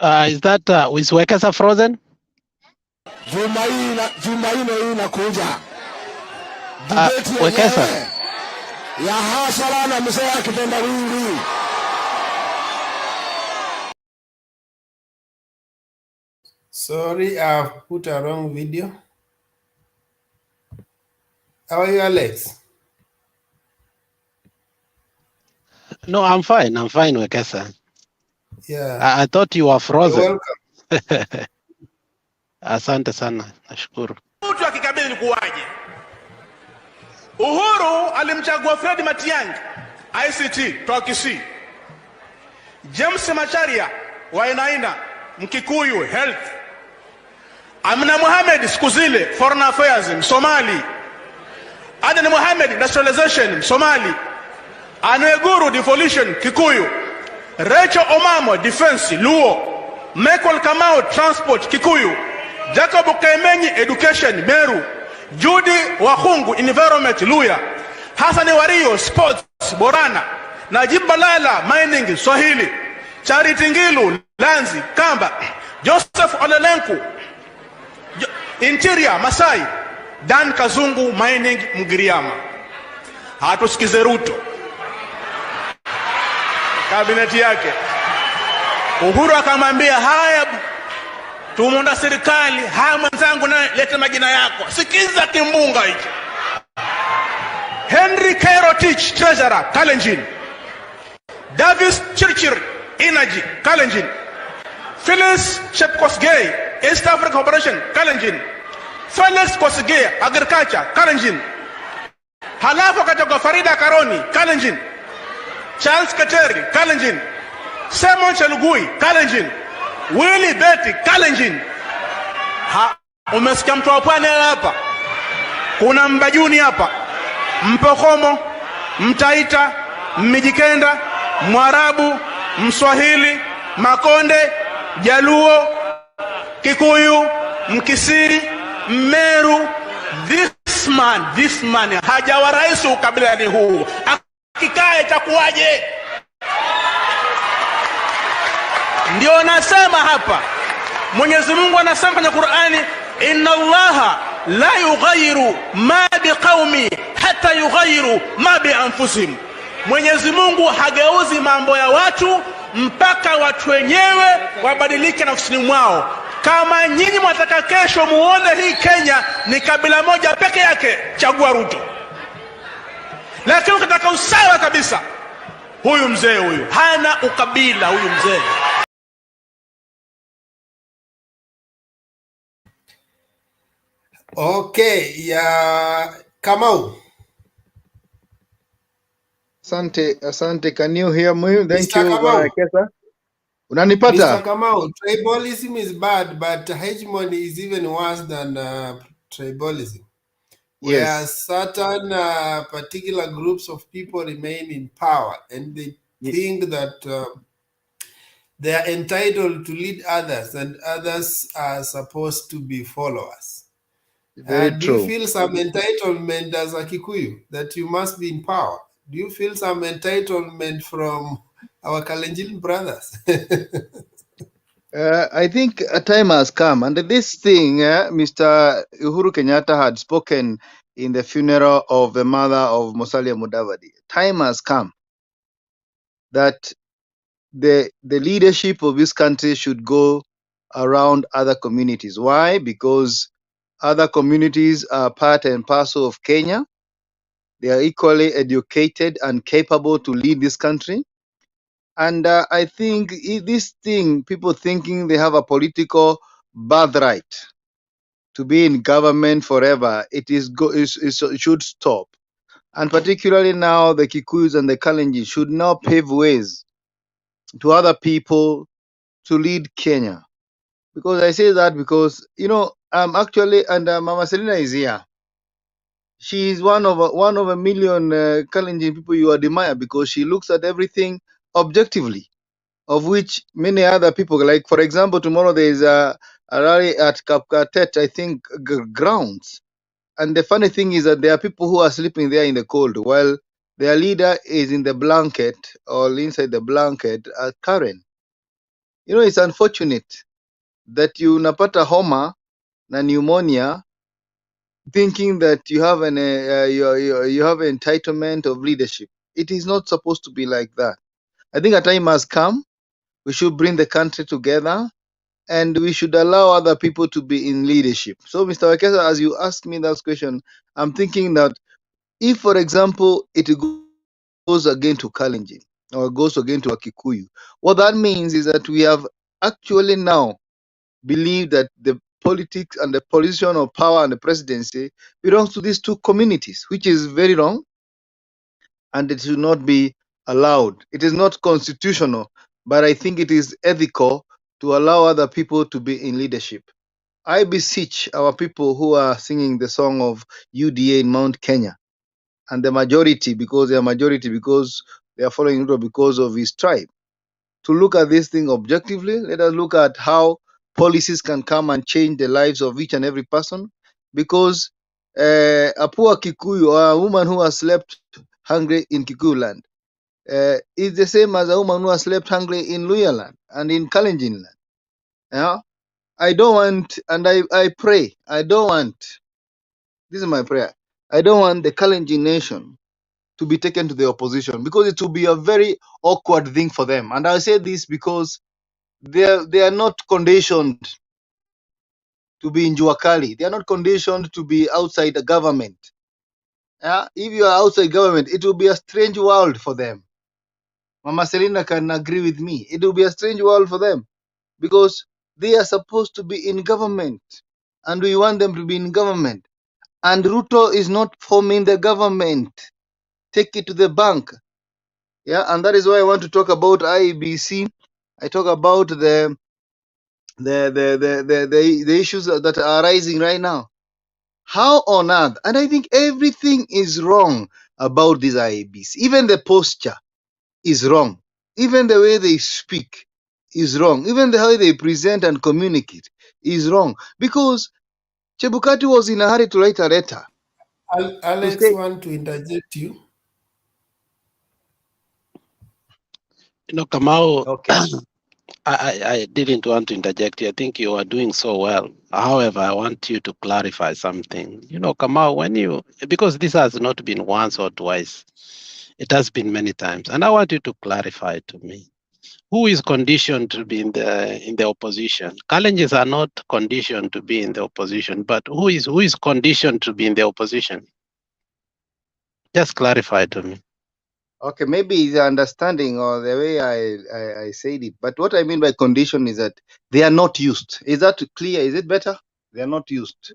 Is that is Wekesa frozen?
Jumaine inakuja.
Wekesa.
Ya hasara na mzee kitendawili.
Sorry, I've put a wrong video. How are you, Alex?
No, I'm fine, Wekesa.
Yeah.
I thought you were frozen.
You're welcome.
Asante sana, nashukuru.
Mtu akikabili kuwaje? Uhuru alimchagua Fred Matiang'i ICT Tokisi. James Macharia wa Inaina Mkikuyu Health. Amina Mohamed siku zile Foreign Affairs Msomali. Aden Mohamed Industrialization Msomali. Anweguru Devolution Kikuyu. Rachel Omamo Defense Luo. Michael Kamau Transport Kikuyu. Jacob Kaimenyi Education Meru. Judy Wahungu Environment Luya. Hassan Wario Sports Borana. Najib Balala Mining Swahili. Charity Ngilu Lanzi Kamba. Joseph Olelenku Interior Masai. Dan Kazungu Mining Mgiriama. Hatusikize Ruto. Kabineti yake. Uhuru akamwambia haya tumeunda serikali, haya mwenzangu na leta majina yako. Sikiza kimbunga hiki. Henry Kerotich Treasurer Kalenjin. Davis Chirchir Energy Kalenjin. Phyllis Chepkosgei East Africa Corporation Kalenjin. Felix Kosgei Agriculture Kalenjin. Halafu katoka Farida Karoni Kalenjin. Charles Kateri Kalenjin. Simon Chelugui Kalenjin. Willie Betty Kalenjin. Umesikia mtu wa pwani hapa, kuna Mbajuni hapa, Mpokomo, Mtaita, Mmijikenda, Mwarabu, Mswahili, Makonde, Jaluo, Kikuyu, Mkisiri, Mmeru. This man hajawa rais ukabilani huu, akikae itakuwaje? Ndio nasema hapa, Mwenyezi Mungu anasema kwenye Qur'ani, inna Allaha la yughayyiru ma biqaumi hata yughayyiru ma bi anfusihim. Mwenyezi Mungu hageuzi mambo ya watu mpaka watu wenyewe wabadilike nafsini mwao. Kama nyinyi mwataka kesho muone hii Kenya ni kabila moja peke yake, chagua Ruto. Lakini ukitaka usawa kabisa, huyu mzee huyu hana ukabila, huyu mzee.
Okay, ya Kamau.
Asante. Can you hear me? Thank
Mr.
you,
Kamau.
Bwana Kesa. Unanipata?
Mr. Kamau, tribalism is bad, but hegemony is even worse than tribalism. Where
Yes.
certain particular groups of people remain in power and they think that they are entitled to lead others and others are supposed to be followers.
Very
Do you
true.
feel some entitlement as a Kikuyu that you must be in power? Do you feel some entitlement from our Kalenjin brothers?
I think a time has come, and this thing, Mr. Uhuru Kenyatta had spoken in the funeral of the mother of Musalia Mudavadi. Time has come that the leadership of this country should go around other communities. Why? Because other communities are part and parcel of Kenya. They are equally educated and capable to lead this country. And I think this thing, people thinking they have a political birthright to be in government forever, it should stop. And particularly now, the Kikuyus and the Kalenjin should now pave ways to other people to lead Kenya. Because I say that because, I'm actually, and Mama Selina is here. She is one of a million Kalenjin people you admire because she looks at everything objectively, of which many other people, like for example, tomorrow there is a rally at Kapkatet, I think, grounds. And the funny thing is that there are people who are sleeping there in the cold while their leader is in the blanket or inside the blanket at Karen. It's unfortunate that you napata homa na pneumonia thinking that you have you have entitlement of leadership. It is not supposed to be like that. I think a time has come. We should bring the country together and we should allow other people to be in leadership. So, Mr. Wakesa, as you ask me that question, I'm thinking that if, for example, it goes again to Kalenjin or goes again to a Kikuyu, what that means is that we have actually now believed that the politics and the position of power and the presidency belongs to these two communities, which is very wrong and it should not be allowed. It is not constitutional, but I think it is ethical to allow other people to be in leadership. I beseech our people who are singing the song of UDA in Mount Kenya, and the majority, because they are majority, because they are following Ruto because of his tribe, to look at this thing objectively. Let us look at how policies can come and change the lives of each and every person, because a poor Kikuyu or a woman who has slept hungry in Kikuyu land is the same as a woman who has slept hungry in Luya land and in Kalenjin land. Yeah? I don't want, and I pray, I don't want, this is my prayer, I don't want the Kalenjin nation to be taken to the opposition because it will be a very awkward thing for them. And I say this because they are not conditioned to be in Juakali. They are not conditioned to be outside the government. If you are outside government, it will be a strange world for them. Mama Selina can agree with me. It will be a strange world for them because they are supposed to be in government and we want them to be in government. And Ruto is not forming the government. Take it to the bank. Yeah, and that is why I want to talk about IEBC. I talk about the the issues that are arising right now. How on earth? And I think everything is wrong about these IABs. Even the posture is wrong. Even the way they speak is wrong. Even the way they present and communicate is wrong. Because Chebukati was in a hurry to write a letter to
Alex
say,
want to interject you.
Kamau,
okay.
I didn't want to interject you. I think you are doing so well. However, I want you to clarify something. Kamau, because this has not been once or twice, it has been many times. And I want you to clarify to me. Who is conditioned to be in the opposition? Challenges are not conditioned to be in the opposition, but who is conditioned to be in the opposition? Just clarify to me.
Okay, maybe the understanding or the way I said it. But what I mean by condition is that they are not used. Is that clear? Is it better? They are not used.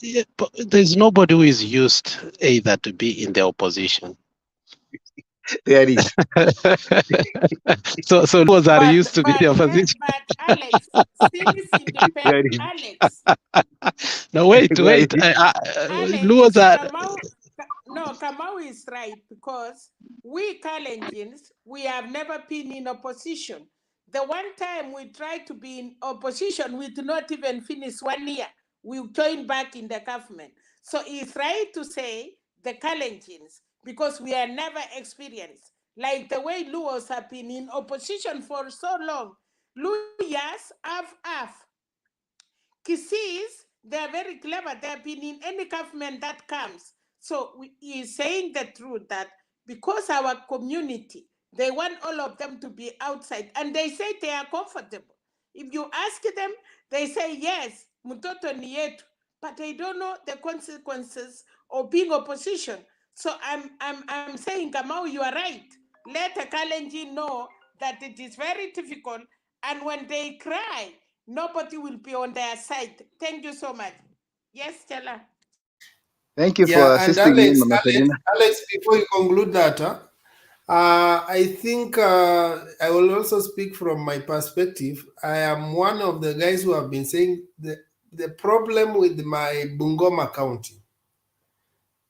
Yeah, but there's nobody who is used either to be in the opposition.
There is.
so those are
But
used to be in the opposition.
Alex, since
There
independent,
is.
Alex,
No, wait.
There is.
Luos are.
Kamau is right, because we Kalenjins, we have never been in opposition. The one time we tried to be in opposition, we did not even finish 1 year. We joined back in the government. So it's right to say the Kalenjins, because we are never experienced. Like the way Luos have been in opposition for so long. Luyas have. Kisis, they are very clever. They have been in any government that comes. So he is saying the truth that because our community, they want all of them to be outside, and they say they are comfortable. If you ask them, they say yes, mtoto ni yetu, but they don't know the consequences of being opposition. So I'm saying, Kamau, you are right. Let a Kalenjin know that it is very difficult, and when they cry, nobody will be on their side. Thank you so much. Yes, Stella.
Thank you for
Yeah, and
assisting me, Mama Selina.
Alex, before you conclude that, I think I will also speak from my perspective. I am one of the guys who have been saying the problem with my Bungoma County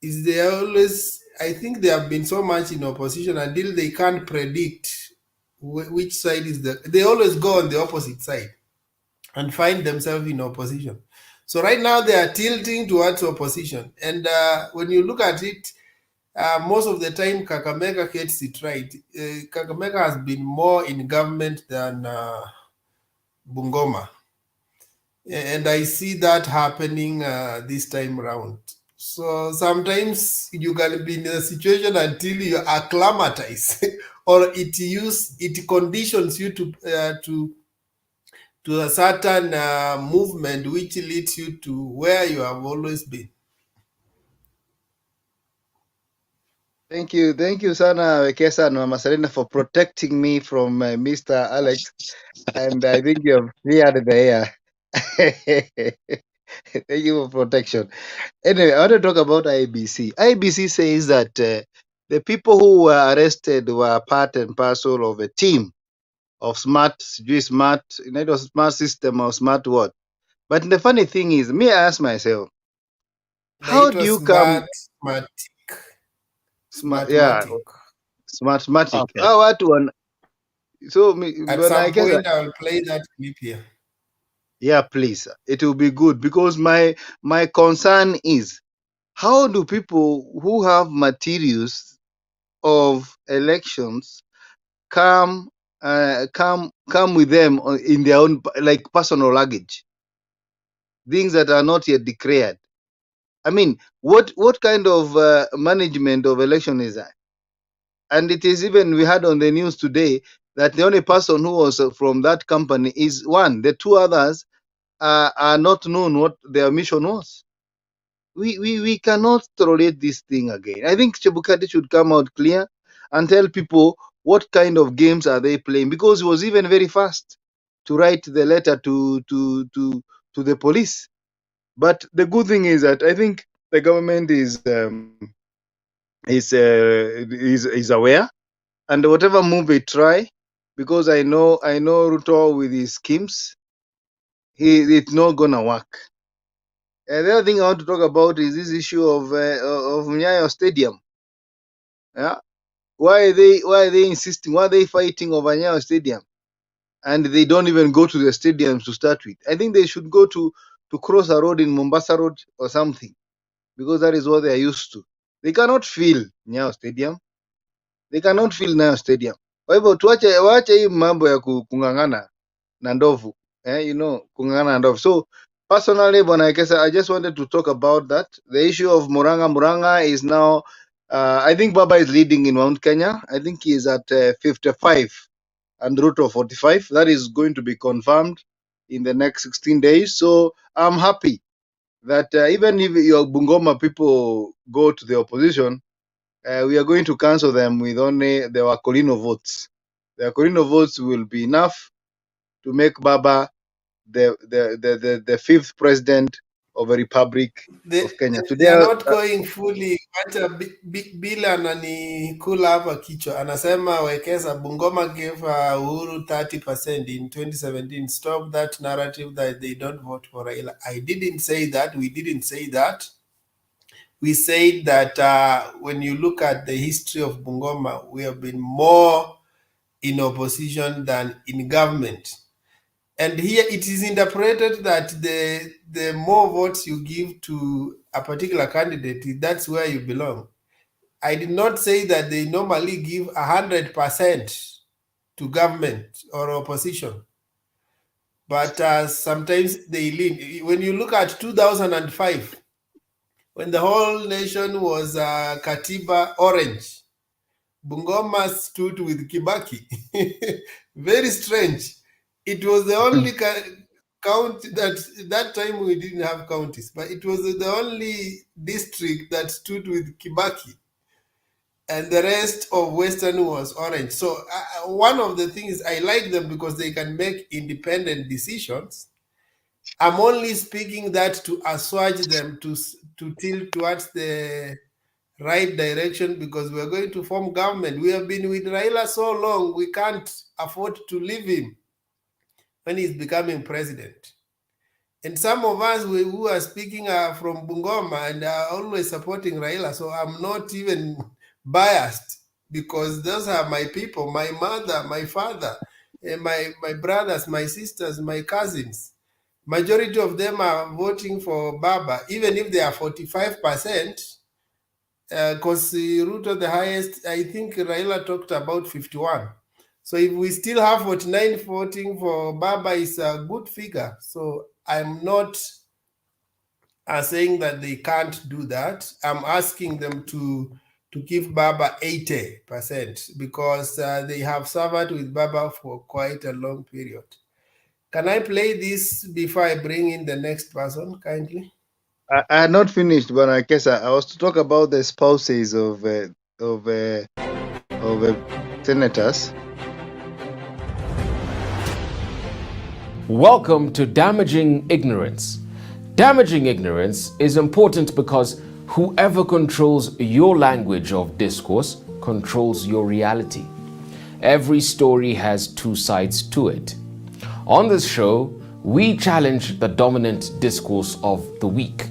is they always, I think they have been so much in opposition until they can't predict which side is they always go on the opposite side and find themselves in opposition. So right now they are tilting towards opposition. And when you look at it, most of the time Kakamega gets it right. Kakamega has been more in government than Bungoma. And I see that happening this time around. So sometimes you can be in a situation until you acclimatize or it conditions you to a certain movement which leads you to where you have always been.
Thank you, Sana Wekesa and Mama Selina, for protecting me from Mr. Alex. And I think you have cleared the air. Thank you for protection. Anyway, I want to talk about IBC. IBC says that the people who were arrested were part and parcel of a team of smart system or smart what. But the funny thing is, me, I ask myself, how
It
do
was
you come smartmatic?
Okay.
Oh, what one? So
At
when I
some
guess,
point, I will play that clip here.
yeah, please, it will be good because my concern is how do people who have materials of elections come with them in their own like personal luggage, things that are not yet declared. I mean, what kind of management of election is that? And it is even, we had on the news today that the only person who was from that company is one. The two others are not known what their mission was. We cannot tolerate this thing again. I think Chebukati should come out clear and tell people what kind of games are they playing, because he was even very fast to write the letter to the police. But the good thing is that I think the government is aware, and whatever move they try, because I know Ruto with his schemes, it's not gonna work. The other thing I want to talk about is this issue of Nyayo Stadium. Yeah, why are they insisting? Why are they fighting over Nyayo Stadium? And they don't even go to the stadiums to start with. I think they should go to cross a road in Mombasa Road or something, because that is what they are used to. They cannot fill Nyayo Stadium. They cannot fill Nyayo Stadium. Kwa hivyo waache hii mambo ya kung'ang'ana na ndovu. Kung'ang'ana na ndovu. So personally, Bwana Ekesa, I just wanted to talk about that. The issue of Muranga. Muranga is now, I think Baba is leading in Mount Kenya. I think he is at 55 and Ruto 45. That is going to be confirmed in the next 16 days. So I'm happy that even if your Bungoma people go to the opposition, we are going to cancel them with only the Wakolino votes. The Wakolino votes will be enough to make Baba the fifth president of a republic of Kenya.
They
Today,
are not going fully. Wacha bila ananikula hapa kichwa, anasema Wekesa Bungoma gave Uhuru 30% in 2017. Stop that narrative that they don't vote for Raila. I didn't say that. We didn't say that. We said that when you look at the history of Bungoma, we have been more in opposition than in government. And here it is interpreted that the more votes you give to a particular candidate, that's where you belong. I did not say that they normally give 100% to government or opposition, but sometimes they lean. When you look at 2005, when the whole nation was Katiba orange, Bungoma stood with Kibaki. Very strange. It was the only county that time we didn't have counties, but it was the only district that stood with Kibaki, and the rest of Western was orange. So one of the things I like them because they can make independent decisions. I'm only speaking that to assuage them to tilt towards the right direction, because we're going to form government. We have been with Raila so long, we can't afford to leave him when he's becoming president. And some of us who are speaking are from Bungoma and are always supporting Raila, so I'm not even biased, because those are my people, my mother, my father, my brothers, my sisters, my cousins. Majority of them are voting for Baba, even if they are 45%, because Ruto the highest, I think Raila talked about 51. So if we still have 49 voting for Baba, is a good figure. So I'm not saying that they can't do that. I'm asking them to give Baba 80%, because they have served with Baba for quite a long period. Can I play this before I bring in the next person, kindly?
I had not finished, but I guess I was to talk about the spouses of senators.
Welcome to Damaging Ignorance. Damaging ignorance is important because whoever controls your language of discourse controls your reality. Every story has two sides to it. On this show, we challenge the dominant discourse of the weak.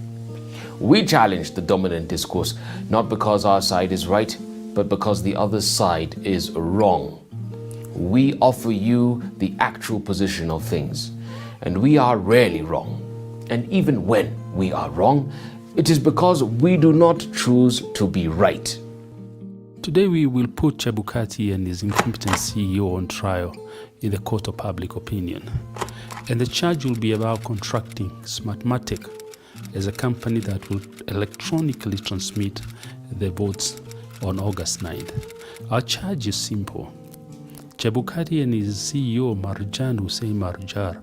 We challenge the dominant discourse not because our side is right, but because the other side is wrong. We offer you the actual position of things, and we are rarely wrong. And even when we are wrong, it is because we do not choose to be right.
Today we will put Chebukati and his incompetent CEO on trial in the court of public opinion. And the charge will be about contracting Smartmatic as a company that will electronically transmit the votes on August 9th. Our charge is simple. Chebukati and his CEO Marjan Hussein Marjar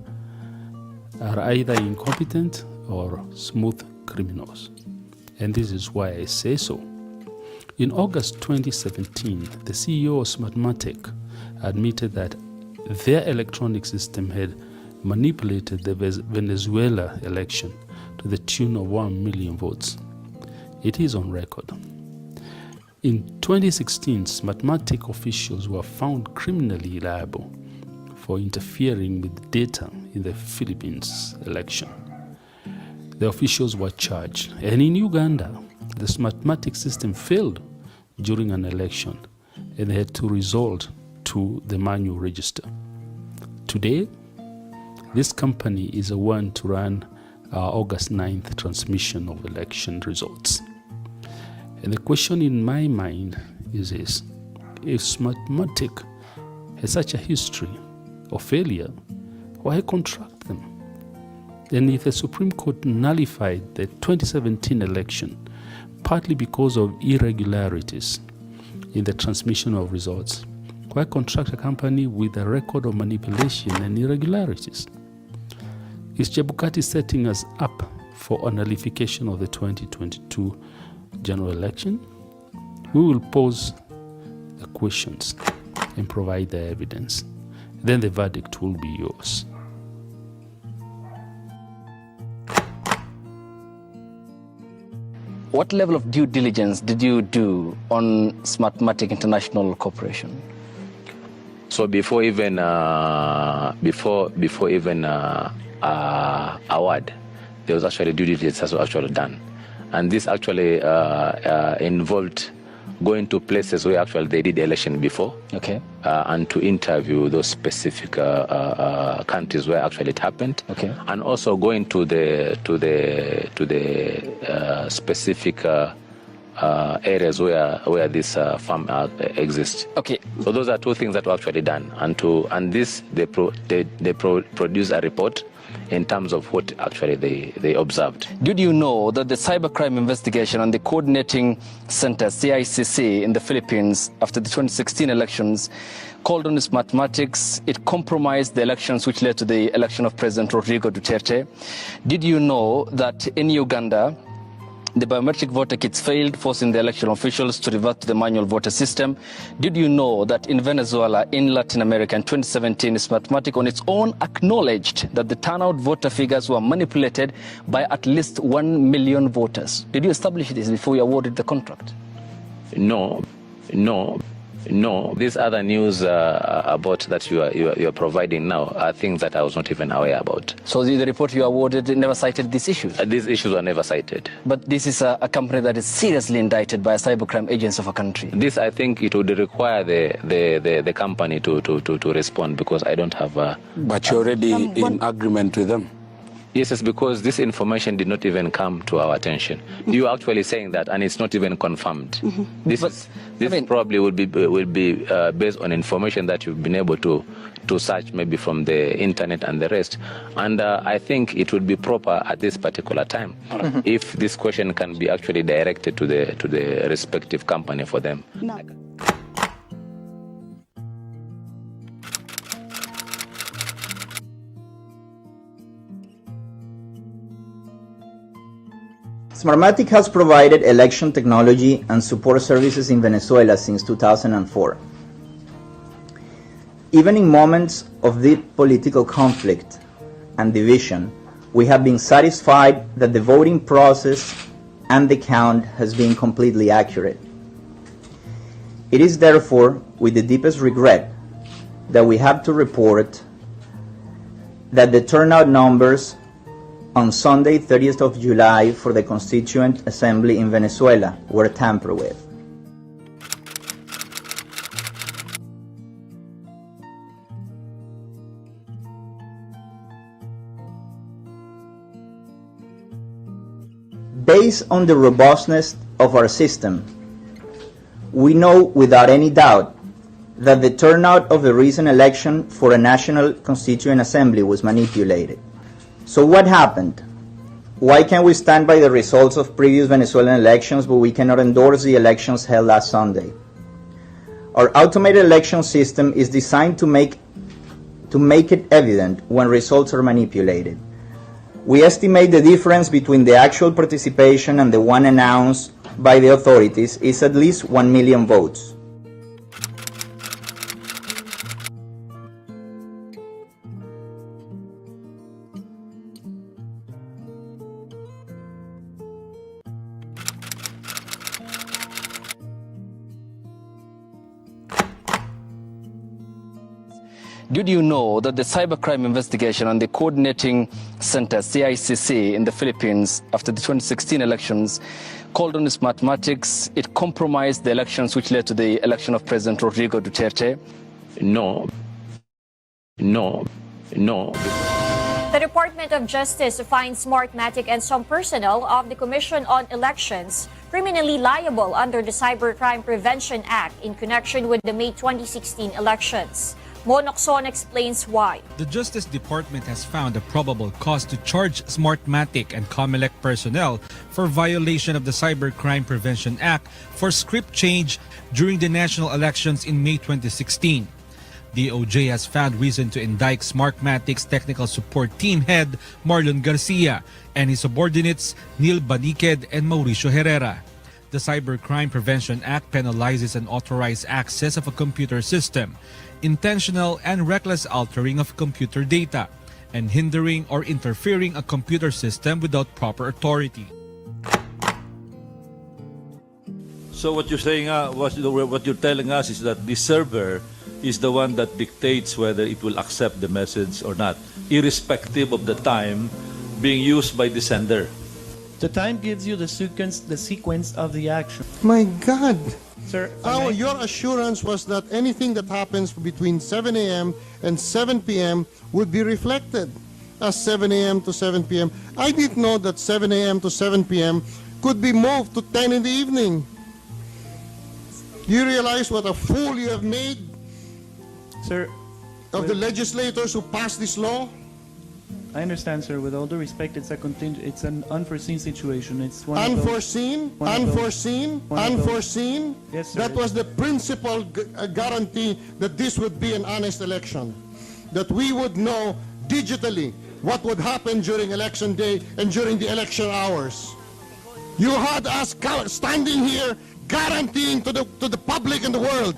are either incompetent or smooth criminals. And this is why I say so. In August 2017, the CEO of Smartmatic admitted that their electronic system had manipulated the Venezuela election to the tune of 1 million votes. It is on record. In 2016, Smartmatic officials were found criminally liable for interfering with data in the Philippines election. The officials were charged. And in Uganda, the smartmatic system failed during an election, and they had to resort to the manual register. Today, this company is the one to run August 9th transmission of election results. And the question in my mind is this: if Smartmatic has such a history of failure, why contract them? And if the Supreme Court nullified the 2017 election partly because of irregularities in the transmission of results, why contract a company with a record of manipulation and irregularities? Is Chebukati setting us up for a nullification of the 2022 general election? We will pose the questions and provide the evidence. Then the verdict will be yours.
What level of due diligence did you do on Smartmatic International Corporation?
So before even award, there was actually due diligence that was actually done, and this actually involved going to places where actually they did election before,
okay,
and to interview those specific countries where actually it happened,
okay,
and also going to the specific areas where this farm exists.
Okay.
So those are two things that were actually done, and this they produce a report in terms of what actually they observed.
Did you know that the Cybercrime Investigation and the Coordinating Center, CICC, in the Philippines after the 2016 elections called on Smartmatics? It compromised the elections which led to the election of President Rodrigo Duterte. Did you know that in Uganda, the biometric voter kits failed, forcing the election officials to revert to the manual voter system? Did you know that in Venezuela, in Latin America in 2017, Smartmatic on its own acknowledged that the turnout voter figures were manipulated by at least 1 million voters? Did you establish this before you awarded the contract?
No. These other news about that you are providing now are things that I was not even aware about.
So the report you awarded never cited these issues?
These issues were never cited.
But this is a company that is seriously indicted by a cybercrime agency of a country.
This, I think, it would require the company to respond, because I don't have a...
But you're already in agreement with them?
Yes, it's because this information did not even come to our attention. You're actually saying that, and it's not even confirmed. This probably will be based on information that you've been able to search maybe from the internet and the rest. And I think it would be proper at this particular time if this question can be actually directed to the respective company for them.
No.
Smartmatic has provided election technology and support services in Venezuela since 2004. Even in moments of deep political conflict and division, we have been satisfied that the voting process and the count has been completely accurate. It is therefore with the deepest regret that we have to report that the turnout numbers on Sunday, 30th of July, for the Constituent Assembly in Venezuela were tampered with. Based on the robustness of our system, we know without any doubt that the turnout of the recent election for a National Constituent Assembly was manipulated. So what happened? Why can we stand by the results of previous Venezuelan elections, but we cannot endorse the elections held last Sunday? Our automated election system is designed to make it evident when results are manipulated. We estimate the difference between the actual participation and the one announced by the authorities is at least 1 million votes.
Did you know that the Cybercrime Investigation and the Coordinating Center, CICC, in the Philippines after the 2016 elections called on its mathematics? It compromised the elections which led to the election of President Rodrigo Duterte?
No.
The Department of Justice finds Smartmatic and some personnel of the Commission on Elections criminally liable under the Cybercrime Prevention Act in connection with the May 2016 elections. Monokson explains why.
The Justice Department has found a probable cause to charge Smartmatic and COMELEC personnel for violation of the Cybercrime Prevention Act for script change during the national elections in May 2016. DOJ has found reason to indict Smartmatic's technical support team head Marlon Garcia and his subordinates Neil Baniked and Mauricio Herrera. The Cybercrime Prevention Act penalizes unauthorized access of a computer system, intentional and reckless altering of computer data, and hindering or interfering a computer system without proper authority.
So what you're saying, what you're telling us is that the server is the one that dictates whether it will accept the message or not, irrespective of the time being used by the sender.
The time gives you the sequence of the action.
My God!
Sir,
your assurance was that anything that happens between 7 a.m. and 7 p.m. would be reflected as 7 a.m. to 7 p.m. I didn't know that 7 a.m. to 7 p.m. could be moved to 10 in the evening. You realize what a fool you have made,
sir,
of the legislators who passed this law?
I understand, sir. With all due respect, it's an unforeseen situation. It's one
unforeseen.
Yes, sir.
That was the principal guarantee that this would be an honest election, that we would know digitally what would happen during election day and during the election hours. You had us standing here guaranteeing to the public and the world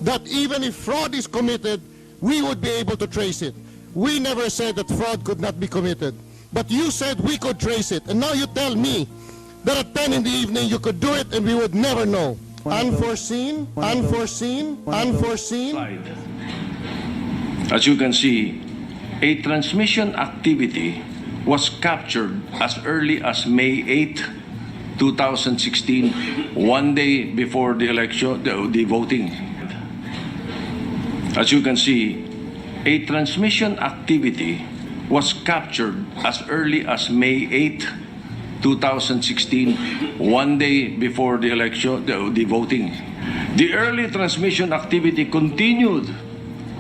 that even if fraud is committed, we would be able to trace it. We never said that fraud could not be committed, but you said we could trace it, and now you tell me that at 10 in the evening you could do it and we would never know. Unforeseen.
As you can see, a transmission activity was captured as early as May 8, 2016, one day before the election, the voting. As you can see, a transmission activity was captured as early as May 8, 2016, one day before the election, the voting. The early transmission activity continued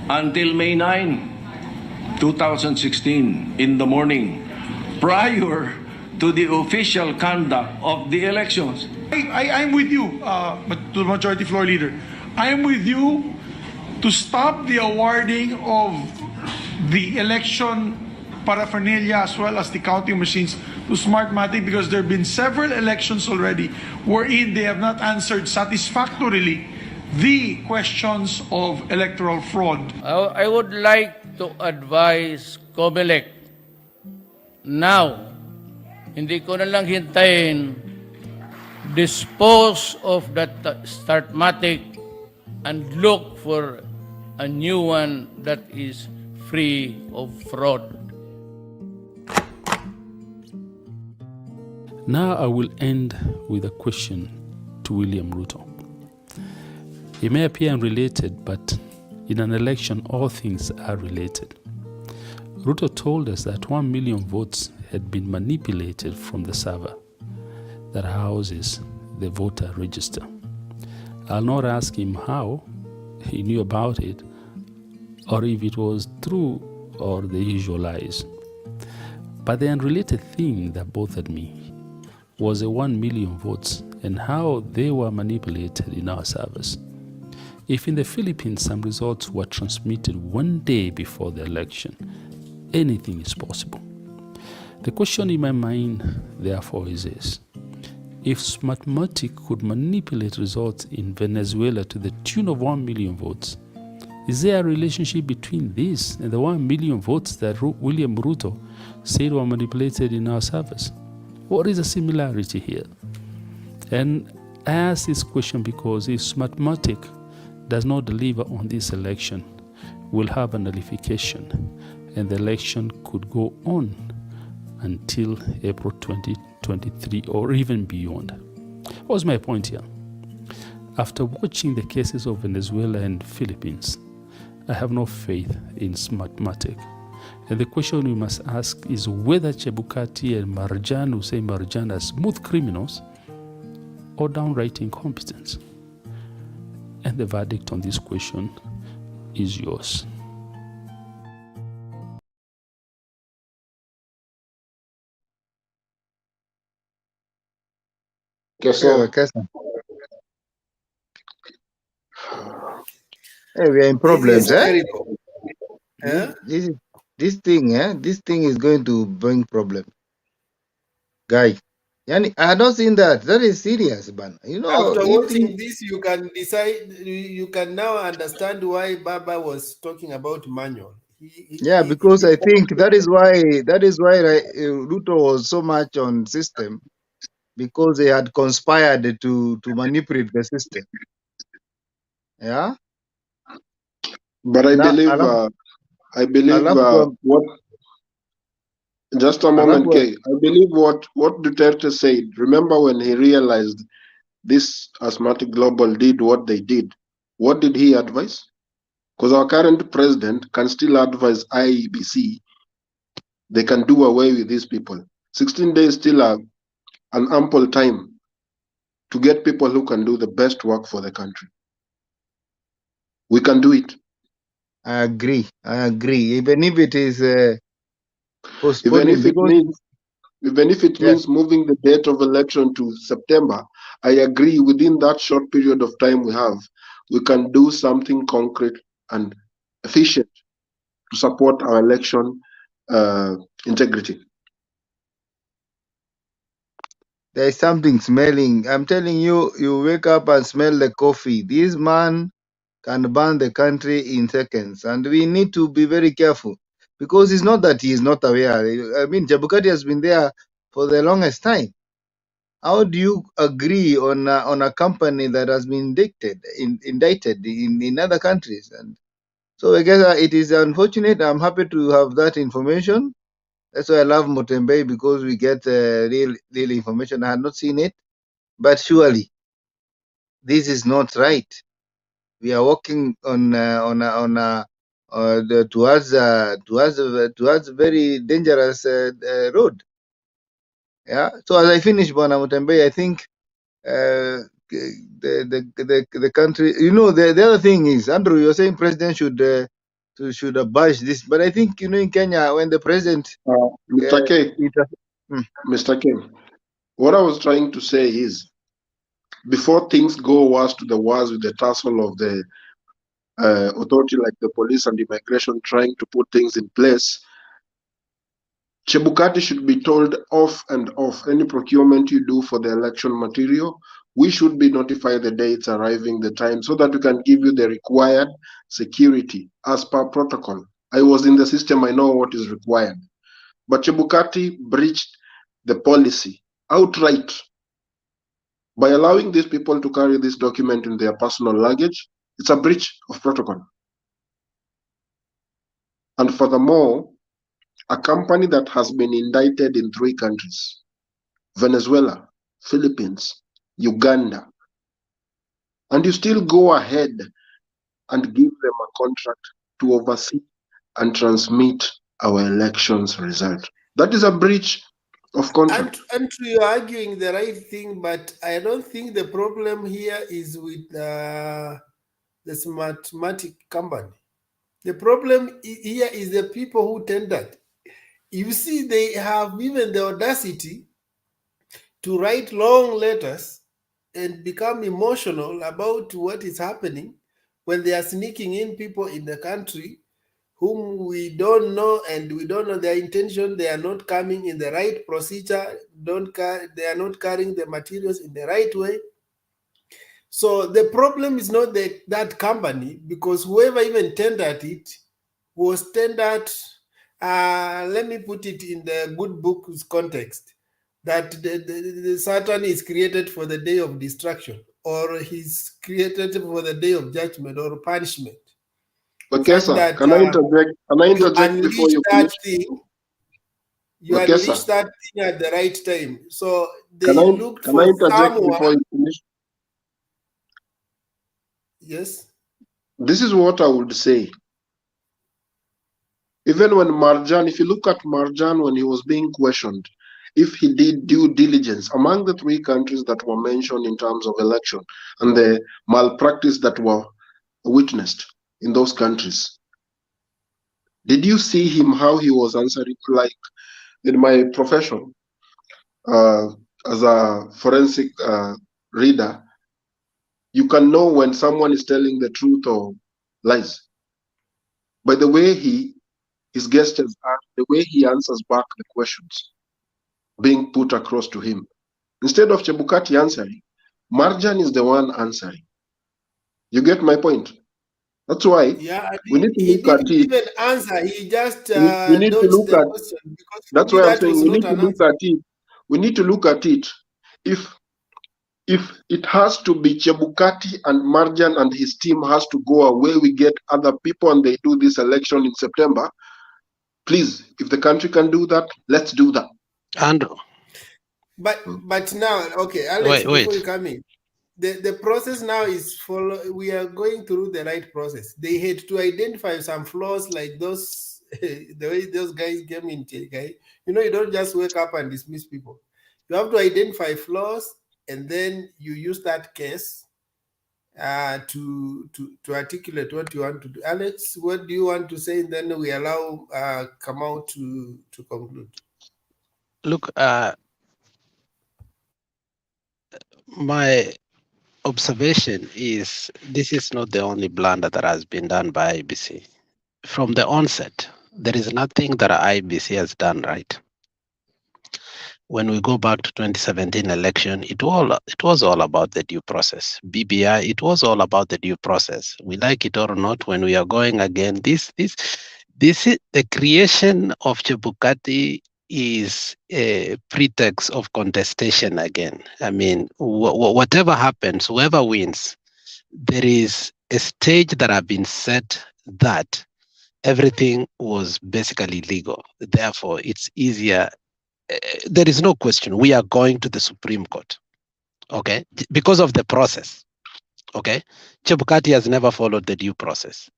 until May 9, 2016, in the morning, prior to the official conduct of the elections.
I'm with you, but to the Majority Floor Leader. I am with you to stop the awarding of the election paraphernalia as well as the counting machines to Smartmatic, because there have been several elections already wherein they have not answered satisfactorily the questions of electoral fraud.
I would like to advise COMELEC now, hindi ko na lang hintayin, dispose of that Smartmatic and look for a new one that is free of fraud.
Now I will end with a question to William Ruto. It may appear unrelated, but in an election all things are related. Ruto told us that 1 million votes had been manipulated from the server that houses the voter register. I'll not ask him how he knew about it, or if it was true or the usual lies. But the unrelated thing that bothered me was the 1 million votes and how they were manipulated in our servers. If in the Philippines some results were transmitted one day before the election, anything is possible. The question in my mind, therefore, is this. If Smartmatic could manipulate results in Venezuela to the tune of 1 million votes, is there a relationship between this and the 1 million votes that William Ruto said were manipulated in our servers? What is the similarity here? And I ask this question because if Smartmatic does not deliver on this election, will have a nullification, and the election could go on until April 2023 or even beyond. What was my point here? After watching the cases of Venezuela and Philippines, I have no faith in Smartmatic. And the question we must ask is whether Chebukati and Marjan, who say Marjan, are smooth criminals or downright incompetent. And the verdict on this question is yours.
Hey, we are in problems,
This is
eh?
terrible. Eh?
This thing is going to bring problem, guy. Yani, I had not seen that. That is serious, man. You know,
After
if
watching this, you can decide. You can now understand why Baba was talking about manual.
yeah, because I think that is why Ruto was so much on system, because they had conspired to manipulate the system. Yeah.
But I
Now,
believe, what. Just a moment, Kay. I believe what Duterte said. Remember when he realized this asthmatic global did what they did? What did he advise? Because our current president can still advise IEBC. They can do away with these people. 16 days still an ample time to get people who can do the best work for the country. We can do it.
I agree. Even if it is
Even
postponing,
if it
because
means moving the date of election to September, I agree. Within that short period of time we have, we can do something concrete and efficient to support our election integrity.
there is something smelling. I'm telling you, you wake up and smell the coffee. This man can burn the country in seconds, and we need to be very careful, because it's not that he is not aware. I mean, Jabukati has been there for the longest time. How do you agree on a company that has been indicted in other countries? And so I guess it is unfortunate. I'm happy to have that information. That's why I love Motembe, because we get real information. I had not seen it, but surely this is not right. We are walking towards a very dangerous road. Yeah. So as I finish, Bwana Motembe, I think the country. You know, the other thing is, Andrew, you're saying president should abolish this, but I think, you know, in Kenya, when the president
Mr. K, what I was trying to say is, before things go worse to the worse with the tussle of the authority like the police and immigration trying to put things in place, Chebukati should be told off and off. Any procurement you do for the election material, we should be notified the day it's arriving, the time, so that we can give you the required security as per protocol. I was in the system, I know what is required. But Chebukati breached the policy outright by allowing these people to carry this document in their personal luggage. It's a breach of protocol. And furthermore, a company that has been indicted in 3 countries, Venezuela, Philippines, Uganda, and you still go ahead and give them a contract to oversee and transmit our elections result. That is a breach of contract.
And you're arguing the right thing, but I don't think the problem here is with the Smartmatic company. The problem here is the people who tendered. You see, they have even the audacity to write long letters and become emotional about what is happening when they are sneaking in people in the country whom we don't know, and we don't know their intention. They are not coming in the right procedure. They are not carrying the materials in the right way. So the problem is not that company, because whoever even tendered it was tendered. Let me put it in the good book's context, that the Satan is created for the day of destruction, or he's created for the day of judgment or punishment.
Okay,
such
sir.
that
Can I interject? Can I interject before
unleash
you
that
finish?
thing. You
Okay,
unleash
sir.
that thing at the right time. So
Can
they
I
looked
can I
for
interject before
someone.
you finish?
Yes.
This is what I would say. Even when Marjan, if you look at Marjan when he was being questioned, if he did due diligence among the three countries that were mentioned in terms of election and the malpractice that were witnessed in those countries, did you see him how he was answering? Like in my profession, uh, as a forensic reader, you can know when someone is telling the truth or lies by the way his gestures are, the way he answers back the questions being put across to him. Instead of Chebukati answering, Marjan is the one answering. You get my point? That's why
Yeah,
we need to
he
look at
didn't
it.
even answer. He just
We need to
dodged
look
the
at.
question because for
That's
me
why I'm
that
saying
was
we
not
need to
an
look
answer.
at it. We need to look at it. If it has to be Chebukati and Marjan and his team has to go away, we get other people and they do this election in September. Please, if the country can do that, let's do that.
Andrew.
But now, okay, Alex, before you
Wait.
come in, the process now is we are going through the right process. They had to identify some flaws like those the way those guys came in, okay? You know, you don't just wake up and dismiss people. You have to identify flaws and then you use that case to articulate what you want to do. Alex, what do you want to say? And then we allow Kamau to conclude.
Look, my observation is this is not the only blunder that has been done by IBC. From the onset, there is nothing that IBC has done right. When we go back to 2017 election, it was all about the due process. BBI, it was all about the due process. We like it or not, when we are going again, this is the creation of Chebukati is a pretext of contestation again. I mean, whatever happens, whoever wins, there is a stage that have been set that everything was basically legal. Therefore, it's easier. There is no question. We are going to the Supreme Court, okay, because of the process, okay? Chebukati has never followed the due process.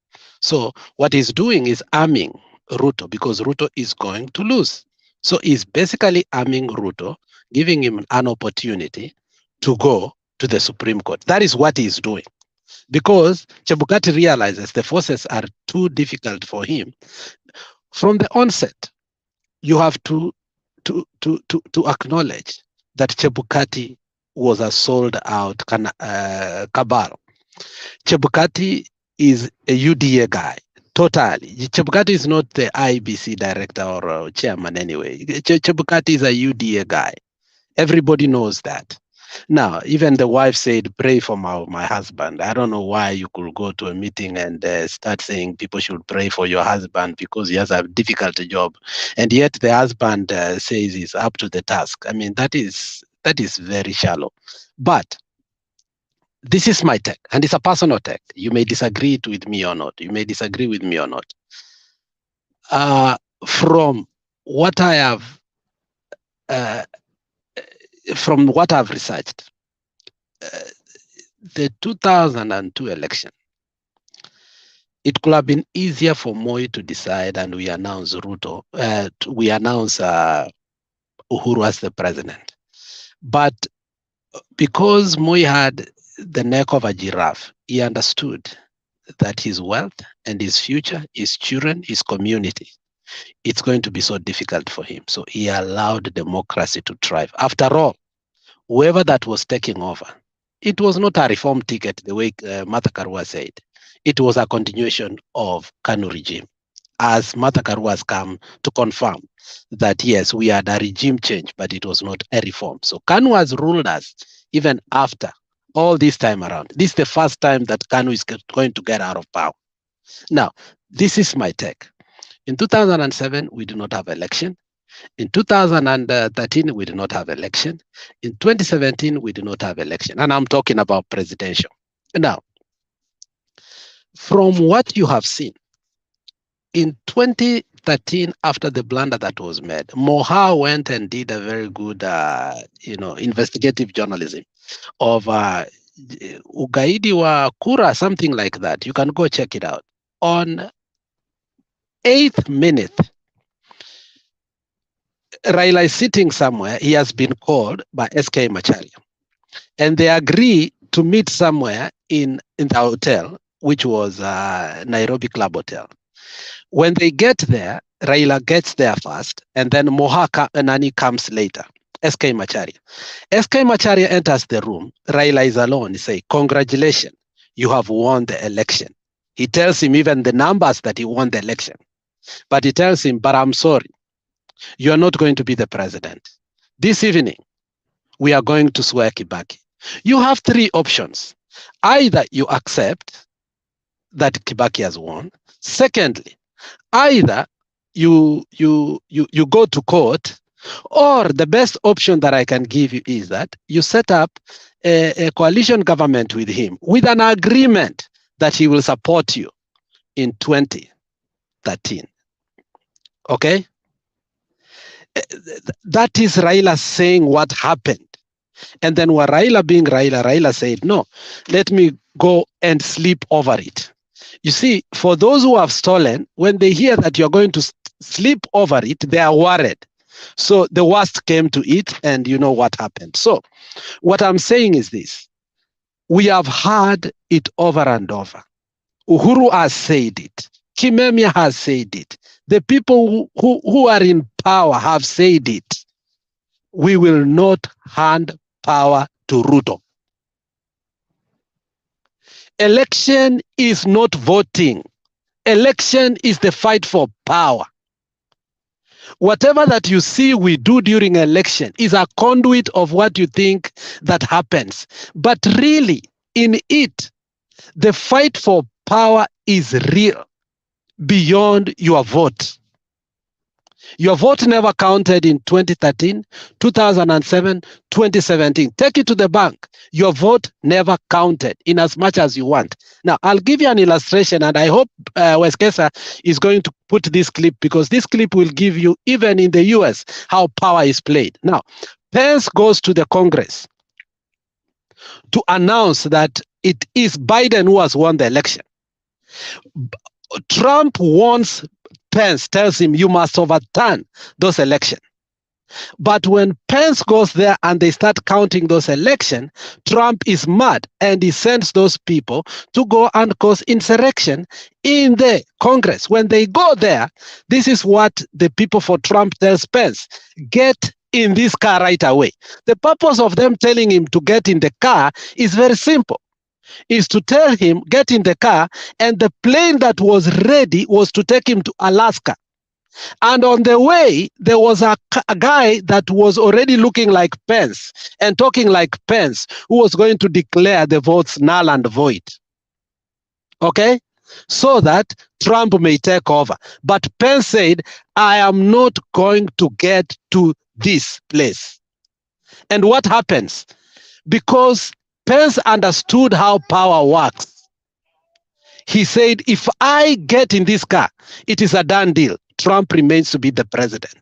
So what he's doing is arming Ruto because Ruto is going to lose. So he's basically arming Ruto, giving him an opportunity to go to the Supreme Court. That is what he's doing. Because Chebukati realizes the forces are too difficult for him. From the onset, you have to acknowledge that Chebukati was a sold out cabal. Chebukati is a UDA guy, totally. Chebukati is not the IBC director or chairman anyway. Chebukati is a UDA guy. Everybody knows that. Now, even the wife said, pray for my husband. I don't know why you could go to a meeting and start saying people should pray for your husband because he has a difficult job. And yet the husband says he's up to the task. I mean, that is very shallow. But this is my take, and it's a personal take. You may disagree with me or not. You may disagree with me or not. From what I have researched, the 2002 election, it could have been easier for Moi to decide, and we announce Ruto. We announce Uhuru as the president. But because Moi had the neck of a giraffe, he understood that his wealth and his future, his children, his community, it's going to be so difficult for him. So he allowed democracy to thrive. After all, whoever that was taking over, it was not a reform ticket the way Martha Karua said. It was a continuation of Kanu regime. As Martha Karua has come to confirm that yes, we had a regime change, but it was not a reform. So Kanu has ruled us even after all this time around. This is the first time that Kanu is going to get out of power. Now, this is my take. In 2007, we did not have election. In 2013, we did not have election. In 2017, we did not have election. And I'm talking about presidential. Now, from what you have seen, in 2013, after the blunder that was made, Moha went and did a very good, investigative journalism of ugaidi wa kura, something like that. You can go check it out. On 8th minute, Raila is sitting somewhere. He has been called by SK Macharia, and they agree to meet somewhere in the hotel, which was Nairobi Club Hotel. When they get there, Raila gets there first, and then Moha Nani comes later. SK Macharia. SK Macharia enters the room. Raila is alone. He says, "Congratulations, you have won the election." He tells him even the numbers that he won the election. But he tells him, "But I'm sorry, you are not going to be the president. This evening, we are going to swear Kibaki." You have three options. Either you accept that Kibaki has won. Secondly, either you go to court, or the best option that I can give you is that you set up a coalition government with him with an agreement that he will support you in 2013. Okay? That is Raila saying what happened. And then when Raila being Raila said, "No, let me go and sleep over it." You see, for those who have stolen, when they hear that you're going to sleep over it, they are worried. So the worst came to it, and you know what happened. So what I'm saying is this. We have heard it over and over. Uhuru has said it. Kimemia has said it. The people who are in power have said it. We will not hand power to Ruto. Election is not voting. Election is the fight for power. Whatever that you see we do during election is a conduit of what you think that happens. But really, in it, the fight for power is real beyond your vote. Your vote never counted in 2013, 2007, 2017. Take it to the bank. Your vote never counted in as much as you want. Now, I'll give you an illustration, and I hope Weskesa is going to put this clip, because this clip will give you, even in the US, how power is played. Now, Pence goes to the Congress to announce that it is Biden who has won the election. Trump wants Pence, tells him, "You must overturn those elections." But when Pence goes there and they start counting those elections, Trump is mad, and he sends those people to go and cause insurrection in the Congress. When they go there, this is what the people for Trump tells Pence: "Get in this car right away." The purpose of them telling him to get in the car is very simple. Is to tell him, get in the car, and the plane that was ready was to take him to Alaska. And on the way, there was a guy that was already looking like Pence and talking like Pence, who was going to declare the votes null and void. Okay? So that Trump may take over. But Pence said, "I am not going to get to this place." And what happens? Because Pence understood how power works, he said, "If I get in this car, it is a done deal. Trump remains to be the president."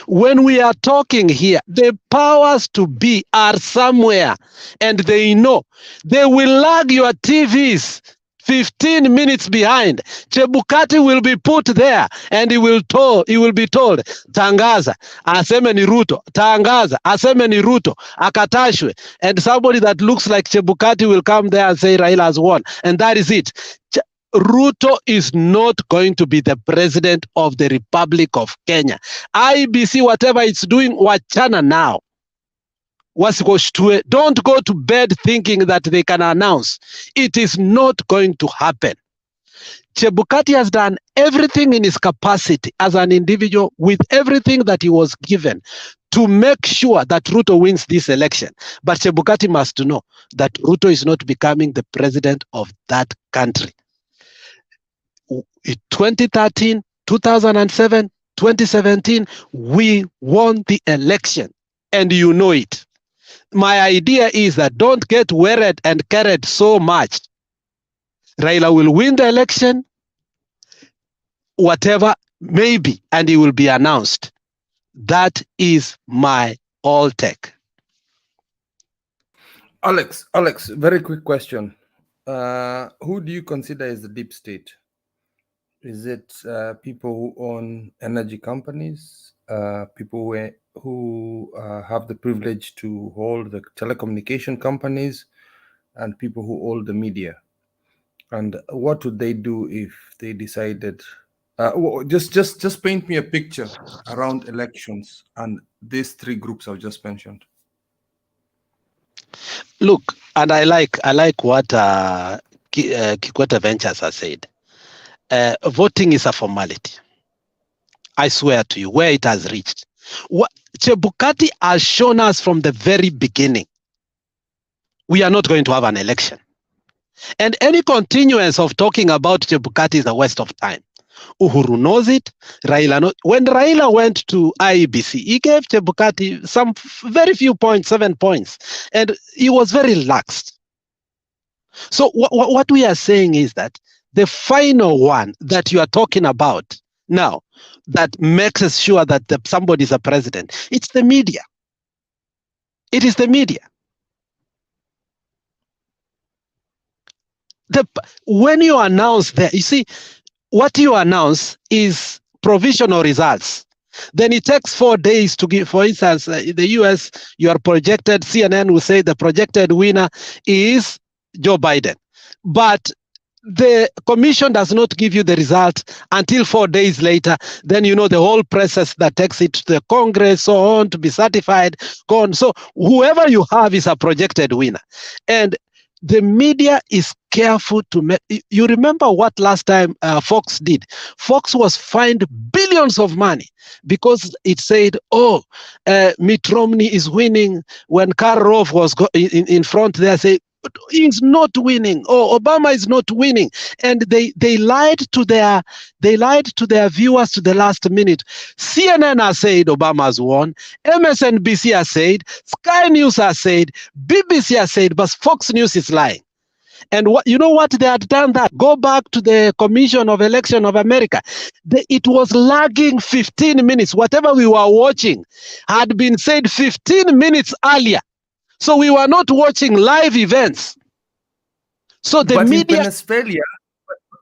When we are talking here, the powers to be are somewhere, and they know. They will lag your TVs 15 minutes behind. Chebukati will be put there, and he will be told, "Tangaza, aseme ni Ruto. Tangaza, aseme ni Ruto. Akatashwe." And somebody that looks like Chebukati will come there and say Raila has won. And that is it. Ruto is not going to be the president of the Republic of Kenya. IBC, whatever it's doing, wachana now. Don't go to bed thinking that they can announce. It is not going to happen. Chebukati has done everything in his capacity as an individual, with everything that he was given, to make sure that Ruto wins this election. But Chebukati must know that Ruto is not becoming the president of that country. In 2013, 2007, 2017, we won the election, and you know it. My idea is that don't get worried and carried so much Raila will win the election, whatever, maybe, and he will be announced. That is my all take.
Alex, very quick question. Who do you consider is the deep state? Is it people who own energy companies, people who have the privilege to hold the telecommunication companies, and people who hold the media? And what would they do if they decided? Just paint me a picture around elections and these three groups I've just mentioned.
Look, and I like what Kikwete Ventures has said. Voting is a formality. I swear to you, where it has reached. What Chebukati has shown us from the very beginning, we are not going to have an election. And any continuance of talking about Chebukati is a waste of time. Uhuru knows it. Raila knows. When Raila went to IEBC, he gave Chebukati some very few points, 7 points, and he was very relaxed. So what we are saying is that the final one that you are talking about now, that makes us sure that somebody is a president, it's the media. It is the media. When you announce that, you see, what you announce is provisional results. Then it takes 4 days to give, for instance, the US, you are projected, CNN will say the projected winner is Joe Biden. But the commission does not give you the result until 4 days later. Then you know the whole process that takes it to the Congress, so on, to be certified, go on. So whoever you have is a projected winner. And the media is careful to make. You remember what last time Fox did? Fox was fined billions of money because it said, oh, Mitt Romney is winning, when Karl Rove was in front there, say, he's not winning. Oh, Obama is not winning. And they lied to their viewers to the last minute. CNN has said Obama has won. MSNBC has said. Sky News has said. BBC has said. But Fox News is lying. And you know what they had done? That go back to the Commission of Election of America. It was lagging 15 minutes. Whatever we were watching had been said 15 minutes earlier. So we were not watching live events. So the media.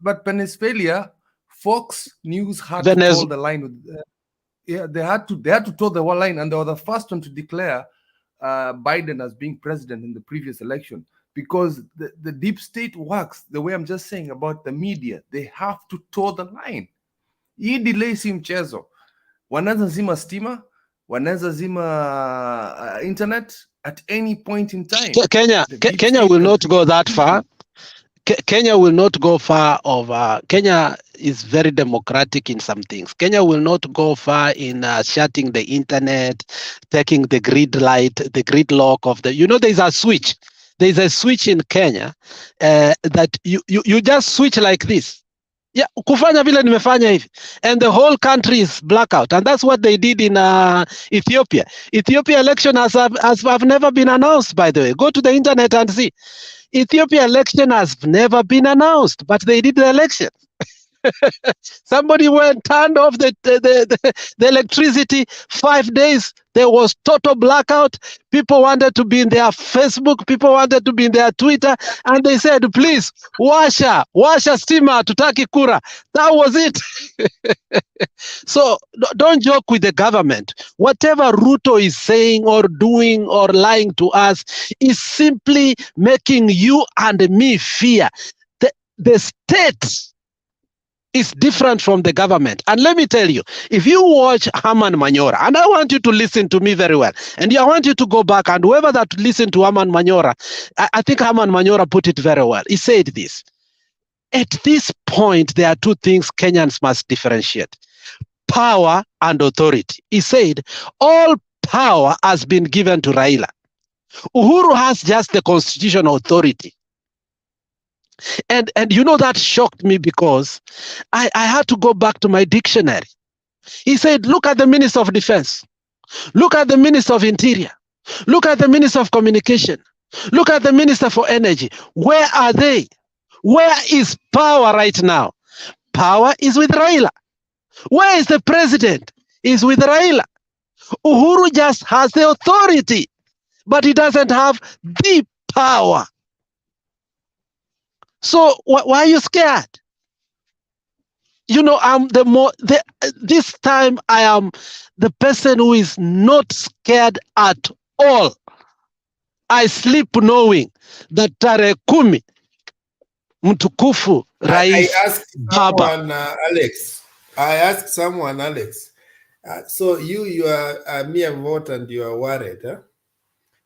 But Venezuela, Fox News had to hold the line with. They had to toe the line, and they were the first one to declare Biden as being president in the previous election, because the deep state works the way I'm just saying about the media. They have to toe the line. Hii delay si mchezo. Wanaweza zima stima, wanaweza zima internet at any point in time.
Kenya will not go that far. Kenya will not go far over. Kenya is very democratic in some things. Kenya will not go far in shutting the internet, taking the grid light, the grid lock of the. You know, there's a switch. There's a switch in Kenya that you just switch like this. Yeah, kufanya vile nimefanya hivi, and the whole country is blackout, and that's what they did in Ethiopia. Ethiopia election have never been announced, by the way. Go to the internet and see. Ethiopia election has never been announced, but they did the election. Somebody turned off the electricity. 5 days, there was total blackout. People wanted to be in their Facebook, people wanted to be in their Twitter, and they said, please, washa stima, tutaki kura. That was it. So don't joke with the government. Whatever Ruto is saying or doing or lying to us is simply making you and me fear. The state is different from the government. And let me tell you, if you watch Herman Manyora, and I want you to listen to me very well, and I want you to go back, and whoever that listened to Herman Manyora, I think Herman Manyora put it very well. He said this: at this point, there are two things Kenyans must differentiate: power and authority. He said, all power has been given to Raila. Uhuru has just the constitutional authority. And you know, that shocked me because I had to go back to my dictionary. He said, look at the Minister of Defense. Look at the Minister of Interior. Look at the Minister of Communication. Look at the Minister for Energy. Where are they? Where is power right now? Power is with Raila. Where is the president? Is with Raila. Uhuru just has the authority, but he doesn't have the power. So why are you scared? You know, this time I am the person who is not scared at all. I sleep knowing that tarehe 10 mtukufu Rais
I asked
Baba.
someone, Alex. So you are a mere vote and you are worried. Huh?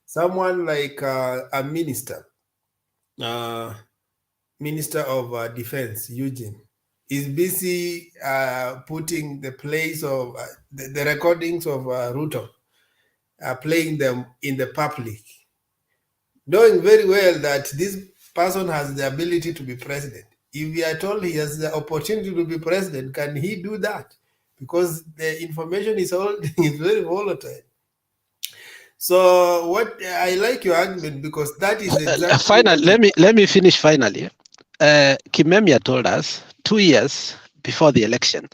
Someone like a minister, Minister of Defense, Eugene, is busy putting the plays of the recordings of Ruto, playing them in the public, knowing very well that this person has the ability to be president. If we are told he has the opportunity to be president, can he do that? Because the information is very volatile. So what I like your argument, because that is exactly
Finally, let me finish finally. Kimemia told us 2 years before the election,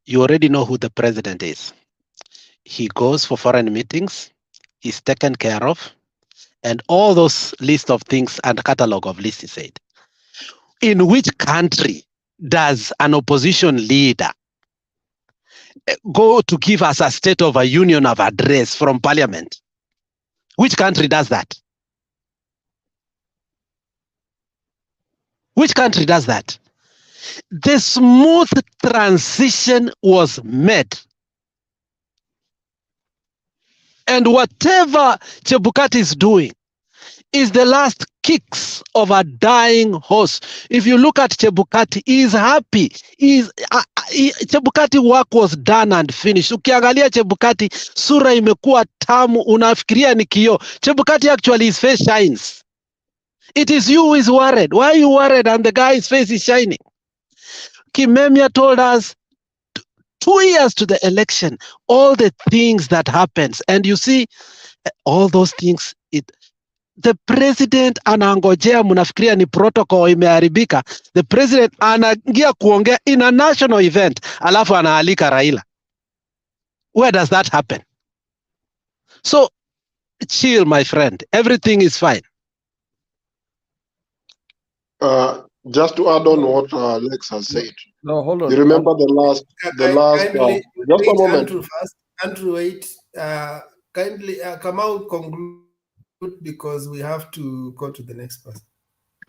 you already know who the president is. He goes for foreign meetings, he's taken care of, and all those list of things and catalog of lists, he said. In which country does an opposition leader go to give us a State of a Union of address from Parliament? Which country does that? Which country does that? The smooth transition was made. And whatever Chebukati is doing is the last kicks of a dying horse. If you look at Chebukati, he is happy. Chebukati work was done and finished. Ukiangalia Chebukati, sura imekuwa tamu, unafikiria ni kioo. Chebukati actually his face shines. It is you who is worried. Why are you worried and the guy's face is shining? Kimemia told us 2 years to the election, all the things that happens. And you see, all those things, the president anangojea, mnafikiria ni protocol imeharibika. The president anaingia kuongea in a national event, alafu anaalika Raila. Where does that happen? So, chill, my friend. Everything is fine.
Just to add on what Alex has said.
No, hold on.
You remember the last just a moment.
Andrew first. Andrew, wait. Kindly come out, conclude, because we have to go to the next person.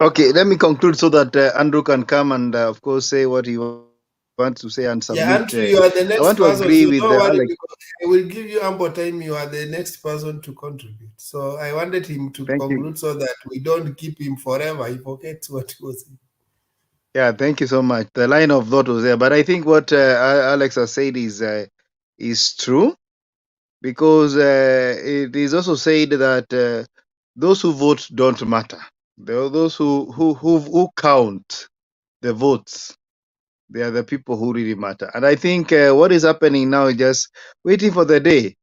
Okay, let me conclude so that Andrew can come and, of course, say what he wants to say and submit.
Yeah, Andrew, you are the next
I want to
person.
agree
So
with
don't worry,
Alex.
because I will give you ample time. You are the next person to contribute. So I wanted him to conclude so that we don't keep him forever. He forgets what he was saying.
Yeah, thank you so much. The line of thought was there, but I think what Alex has said is true, because it is also said that those who vote don't matter. Those who count the votes, they are the people who really matter. And I think what is happening now is just waiting for the day,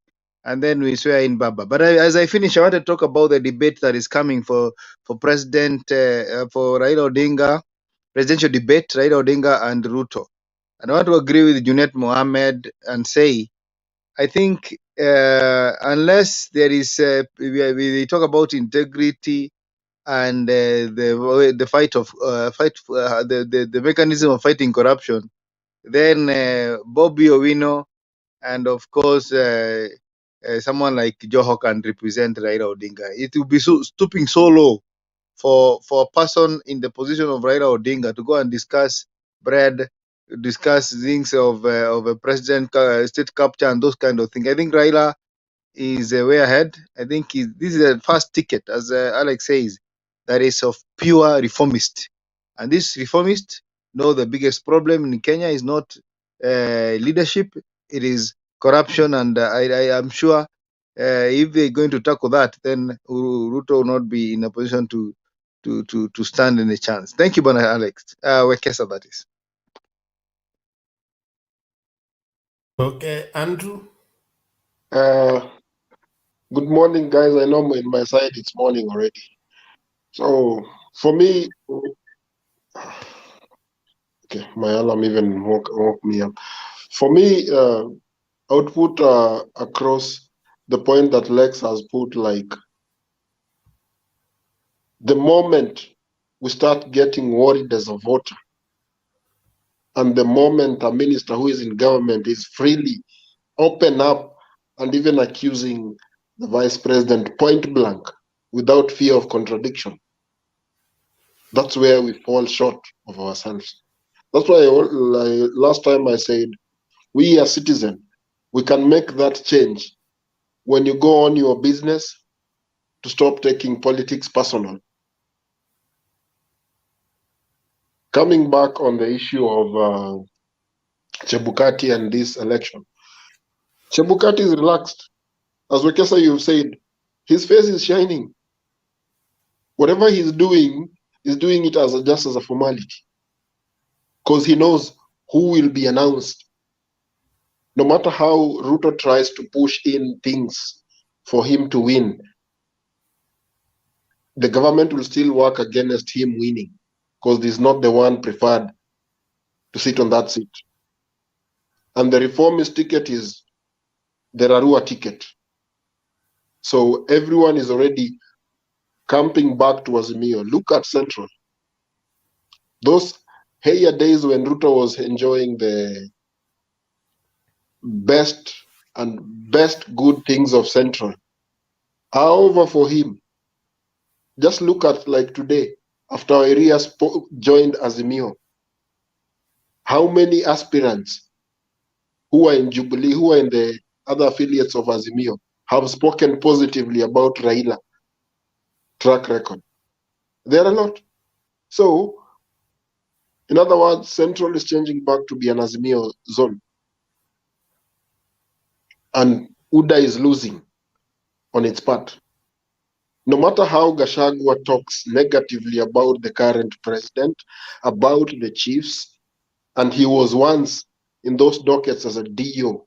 and then we swear in Baba. But as I finish, I want to talk about the debate that is coming for President for Raila Odinga. Presidential debate, Raila Odinga and Ruto. And I want to agree with Junet Mohammed and say, I think unless there is, we talk about integrity and the fight of the mechanism of fighting corruption, then Bobby Owino and of course someone like Joho can represent Raila Odinga. It will be stooping so low for a person in the position of Raila Odinga to go and discuss bread, discuss things of a president, state capture, and those kind of things. I think Raila is way ahead. I think this is a first ticket, as Alex says, that is of pure reformist. And this reformist know the biggest problem in Kenya is not leadership, it is corruption. And I am sure if they're going to tackle that, then Ruto will not be in a position to stand in a chance. Thank you, Bwana Alex. Wekesa, that is.
Okay, Andrew.
Good morning, guys. I know in my side it's morning already. So for me, Okay, my alarm even woke me up. For me, I would put across the point that Lex has put, like, the moment we start getting worried as a voter, and the moment a minister who is in government is freely open up and even accusing the vice president point blank without fear of contradiction, that's where we fall short of ourselves. That's why last time I said, we as citizens, we can make that change when you go on your business to stop taking politics personal. Coming back on the issue of Chebukati and this election, Chebukati is relaxed. As Wekesa, you've said, his face is shining. Whatever he's doing it just as a formality, because he knows who will be announced. No matter how Ruto tries to push in things for him to win, the government will still work against him winning, because he's not the one preferred to sit on that seat. And the reformist ticket is the Rarua ticket. So everyone is already camping back to Azimio. Look at Central. Those heyday days when Ruto was enjoying the best good things of Central are over for him. Just look at, like, today, after Arias joined Azimio, how many aspirants who are in Jubilee, who are in the other affiliates of Azimio, have spoken positively about Raila track record? There are a lot. So, in other words, Central is changing back to be an Azimio zone. And UDA is losing on its part. No matter how Gachagua talks negatively about the current president, about the chiefs, and he was once in those dockets as a DO.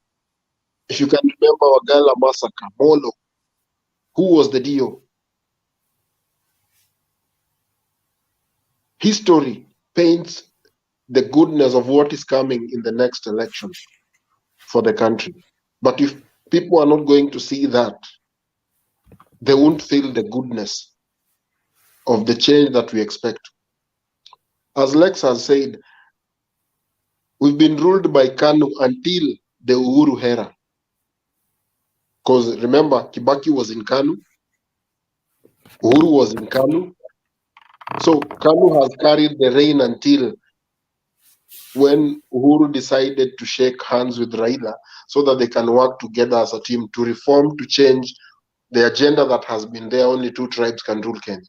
If you can remember Wagala massacre, Molo, who was the DO? History paints the goodness of what is coming in the next election for the country. But if people are not going to see that, they won't feel the goodness of the change that we expect. As Lex has said, we've been ruled by KANU until the Uhuru era. Because remember, Kibaki was in KANU, Uhuru was in KANU. So KANU has carried the reign until when Uhuru decided to shake hands with Raila so that they can work together as a team to reform, to change the agenda that has been there. Only two tribes can rule Kenya.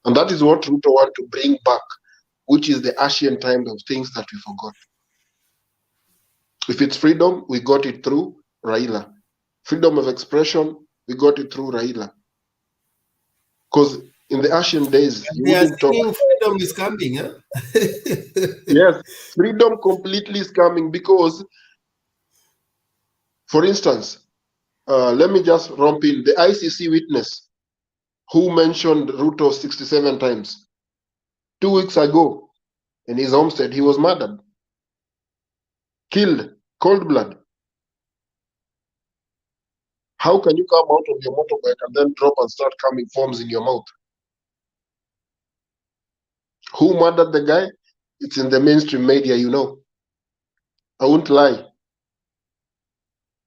And that is what Ruto wants to bring back, which is the ancient times of things that we forgot. If it's freedom, we got it through Raila. Freedom of expression, we got it through Raila. Because in the ancient days, you wouldn't talk.
Freedom is coming, huh?
Yes, freedom completely is coming because, for instance, let me just romp in. The ICC witness who mentioned Ruto 67 times, 2 weeks ago in his homestead, he was murdered, killed, cold blood. How can you come out of your motorbike and then drop and start coming foams in your mouth? Who murdered the guy? It's in the mainstream media, you know. I won't lie.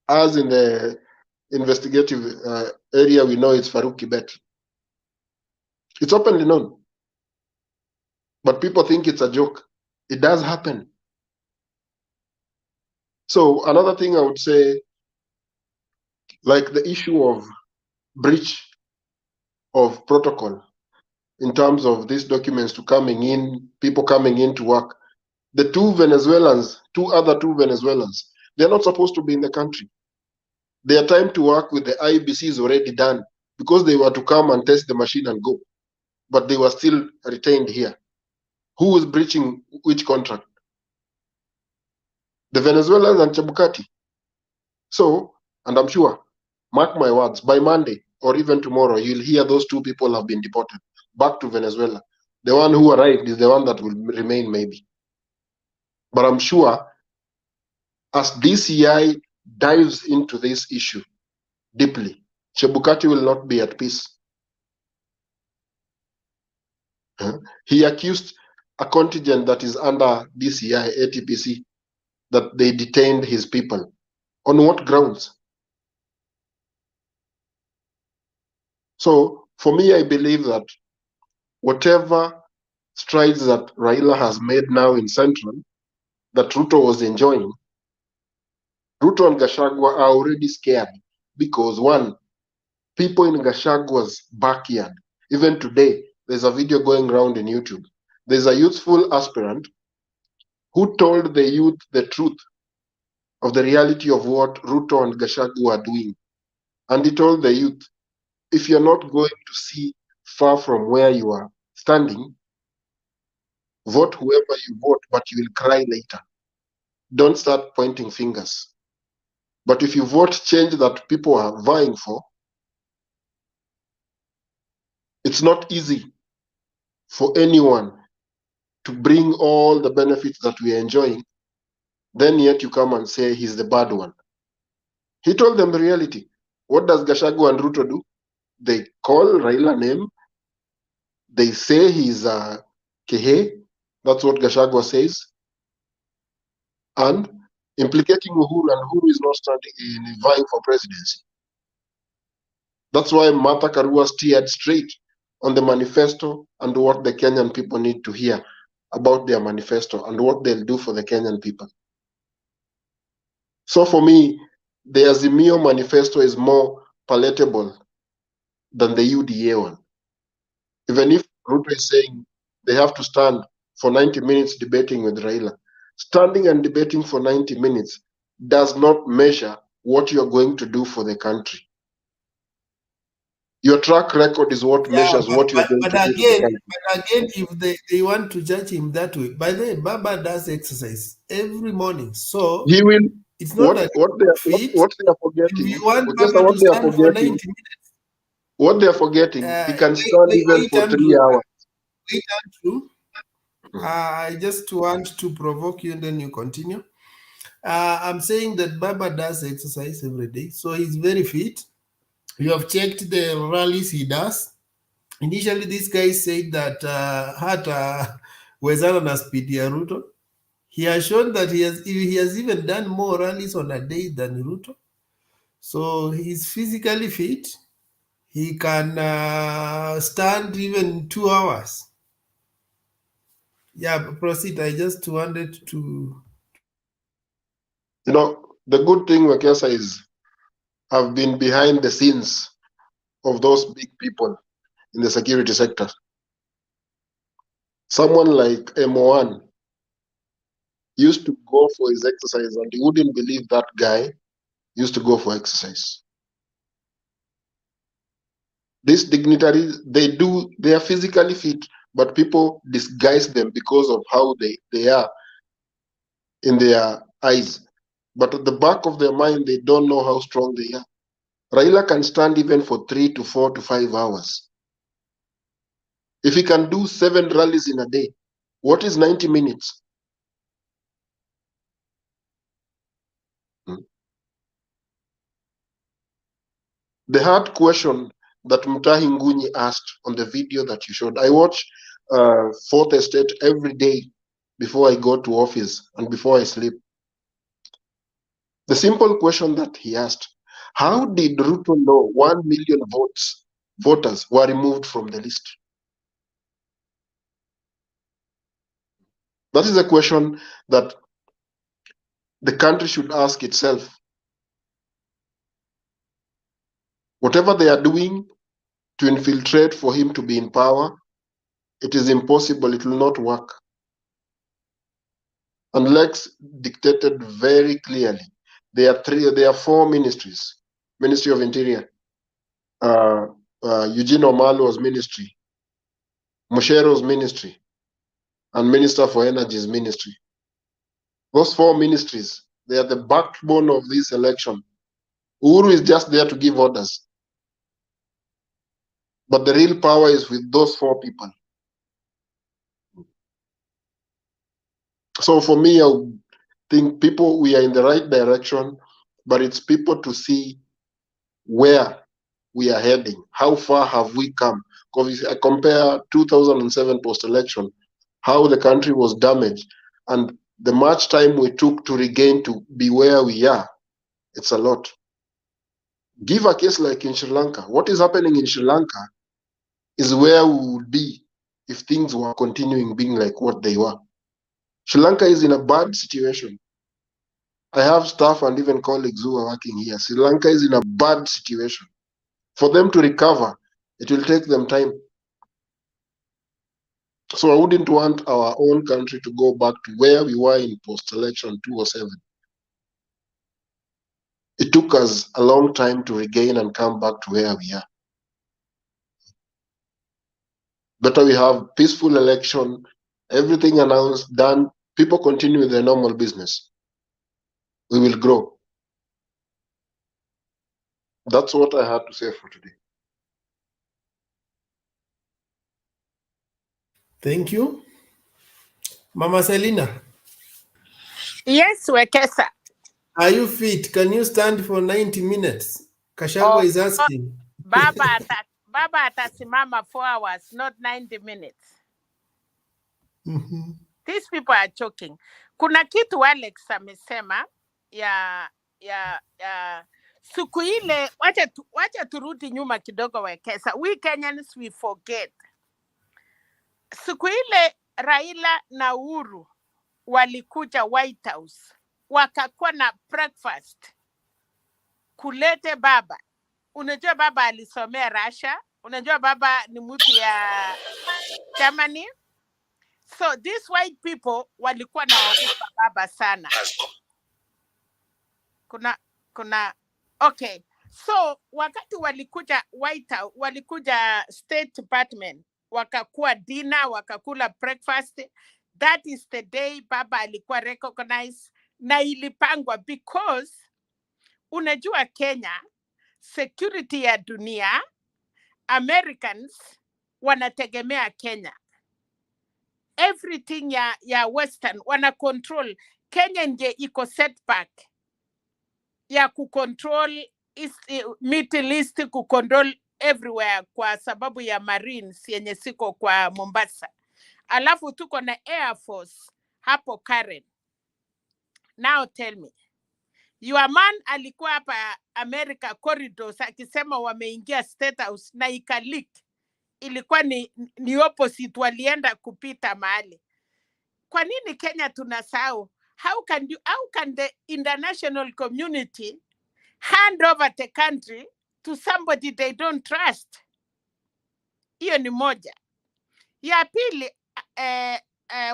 As in the investigative area, we know it's Farouk Kibet. It's openly known. But people think it's a joke. It does happen. So another thing I would say, like the issue of breach of protocol in terms of these documents to coming in, people coming in to work. The two other two Venezuelans, they're not supposed to be in the country. Their time to work with the IBC is already done because they were to come and test the machine and go. But they were still retained here. Who is breaching which contract? The Venezuelans and Chebukati. So, and I'm sure, mark my words, by Monday or even tomorrow, you'll hear those two people have been deported back to Venezuela. The one who arrived is the one that will remain, maybe. But I'm sure as DCI dives into this issue deeply, Chebukati will not be at peace. He accused a contingent that is under DCI, ATPC, that they detained his people. On what grounds? So for me, I believe that whatever strides that Raila has made now in Central, that Ruto was enjoying, Ruto and Gachagua are already scared because one, people in Gashagua's backyard, even today, there's a video going around in YouTube. There's a youthful aspirant who told the youth the truth of the reality of what Ruto and Gachagua are doing. And he told the youth, if you're not going to see far from where you are standing, vote whoever you vote, but you will cry later. Don't start pointing fingers. But if you vote change that people are vying for, it's not easy for anyone to bring all the benefits that we are enjoying, then yet you come and say he's the bad one. He told them the reality. What does Gachagua and Ruto do? They call Raila name. They say he's a Kehe. That's what Gachagua says. And implicating Uhuru, and Uhuru is not standing in vying for presidency. That's why Martha Karua steered straight on the manifesto and what the Kenyan people need to hear about their manifesto and what they'll do for the Kenyan people. So for me, the Azimio manifesto is more palatable than the UDA one. Even if Ruto is saying they have to stand for 90 minutes debating with Raila, standing and debating for 90 minutes does not measure what you're going to do for the country. Your track record is what measures what you're going to do for the country.
But again, if they want to judge him that way, by the way, Baba does exercise every morning. So
He will.
It's not that
what they are forgetting.
If you want
Just
Baba
what
to
they are
stand for 90
forgetting.
minutes,
What they are forgetting, he can stand even for 3 hours.
Wait, Andrew. I just want to provoke you and then you continue. I'm saying that Baba does exercise every day, so he's very fit. You have checked the rallies he does. Initially, this guy said that hata wezana na speed ya Ruto. He has shown that he has even done more rallies on a day than Ruto. So he's physically fit. He can stand even 2 hours. Yeah, proceed. I just wanted to.
You know, the good thing, Wekesa, is I've been behind the scenes of those big people in the security sector. Someone like M1 used to go for his exercise, and you wouldn't believe that guy used to go for exercise. These dignitaries, they are physically fit, but people disguise them because of how they are in their eyes. But at the back of their mind, they don't know how strong they are. Raila can stand even for 3 to 4 to 5 hours. If he can do 7 rallies in a day, what is 90 minutes? The hard question that Mutahi Ngunyi asked on the video that you showed, I watch Fourth Estate every day before I go to office and before I sleep. The simple question that he asked, how did Ruto know 1 million voters were removed from the list? That is a question that the country should ask itself. Whatever they are doing to infiltrate for him to be in power, it is impossible, it will not work. And Lex dictated very clearly. There are 4 ministries. Ministry of Interior, Eugene Omalo's ministry, Mushero's ministry, and Minister for Energy's ministry. Those 4 ministries, they are the backbone of this election. Uhuru is just there to give orders. But the real power is with those 4 people. So for me, I think people, we are in the right direction, but it's people to see where we are heading. How far have we come? Because if I compare 2007 post-election, how the country was damaged, and the much time we took to regain to be where we are, it's a lot. Give a case like in Sri Lanka. What is happening in Sri Lanka is where we would be if things were continuing being like what they were. Sri Lanka is in a bad situation. I have staff and even colleagues who are working here. Sri Lanka is in a bad situation. For them to recover, it will take them time. So I wouldn't want our own country to go back to where we were in post-election 2007. It took us a long time to regain and come back to where we are. Better we have peaceful election, everything announced, done, people continue with their normal business. We will grow. That's what I had to say for today.
Thank you. Mama Selina.
Yes, Wekesa.
Are you fit? Can you stand for 90 minutes? Kashagwa is asking.
Baba atasimama 4 hours, not 90 minutes. These people are choking. Kuna kitu Alex amesema ya siku ile, wacha turudi nyuma kidogo Wekesa. We Kenyans, we forget. Siku ile Raila na Uhuru walikuja White House, wakakuwa na breakfast kulete baba. Unajua baba alisomea Russia, unajua baba ni mtu ya Germany. So these white people walikuwa na waogopa baba sana. Okay. So wakati walikuja White House, walikuja State Department, wakakuwa dinner, wakakula breakfast. That is the day baba alikuwa recognized na ilipangwa, because unajua Kenya, security ya dunia, Americans wanategemea Kenya. Everything ya Western wana control. Kenya ndiye iko setback ya kucontrol Middle East, kucontrol everywhere kwa sababu ya Marines yenye siko kwa Mombasa. Alafu tuko na Air Force hapo Karen. Now tell me, your man alikuwa hapa America corridors akisema wameingia State House na ikalik. Ilikuwa ni opposite, walienda kupita mahali. Kwa nini Kenya tunasahau? How can the international community hand over the country to somebody they don't trust? Hiyo ni moja. Ya pili,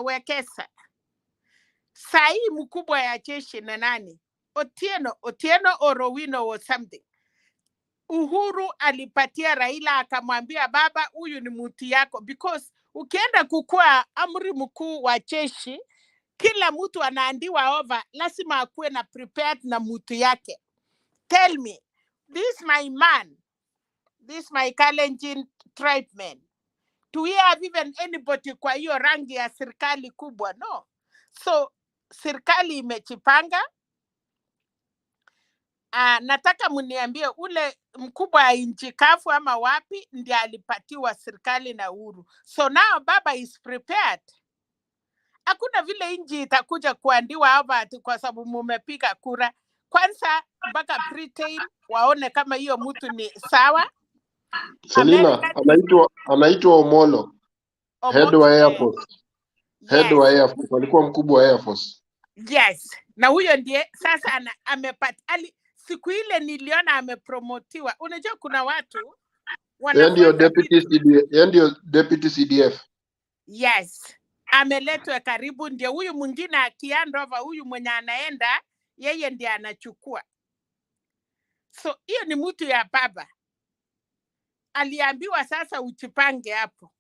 Wekesa, sahi mkubwa ya jeshi na nani? Otieno Orowino or something. Uhuru alipatia Raila akamwambia baba, huyu ni mtu yako, because ukienda kukua amri mkuu wa jeshi, kila mtu anaandiwa over, lazima akuwe na prepared na mtu yake. Tell me, this my man, this my Kalenjin tribe man, do we have even anybody kwa hiyo rangi ya serikali kubwa? No. So serikali imechipanga. Nataka muniambie ule mkubwa wa nchi kafu ama wapi ndiye alipatiwa serikali na Uhuru. So now baba is prepared. Hakuna vile nchi itakuja kuandiwa hapa ati kwa sababu mumepiga kura. Kwanza mpaka Britain waone kama hiyo mtu ni sawa.
Selina, anaitwa Omolo. Head wa Air Force. Head wa Air Force. Alikuwa mkubwa wa Air Force.
Yes. Na huyo ndiye sasa amepata. Siku ile niliona amepromotiwa. Unajua kuna watu
ndio deputy CDF.
Yes. Ameletwa karibu, ndio huyu mwingine akiandova, huyu mwenye anaenda yeye ndiye anachukua. So hiyo ni mtu ya baba. Aliambiwa sasa uchipange hapo.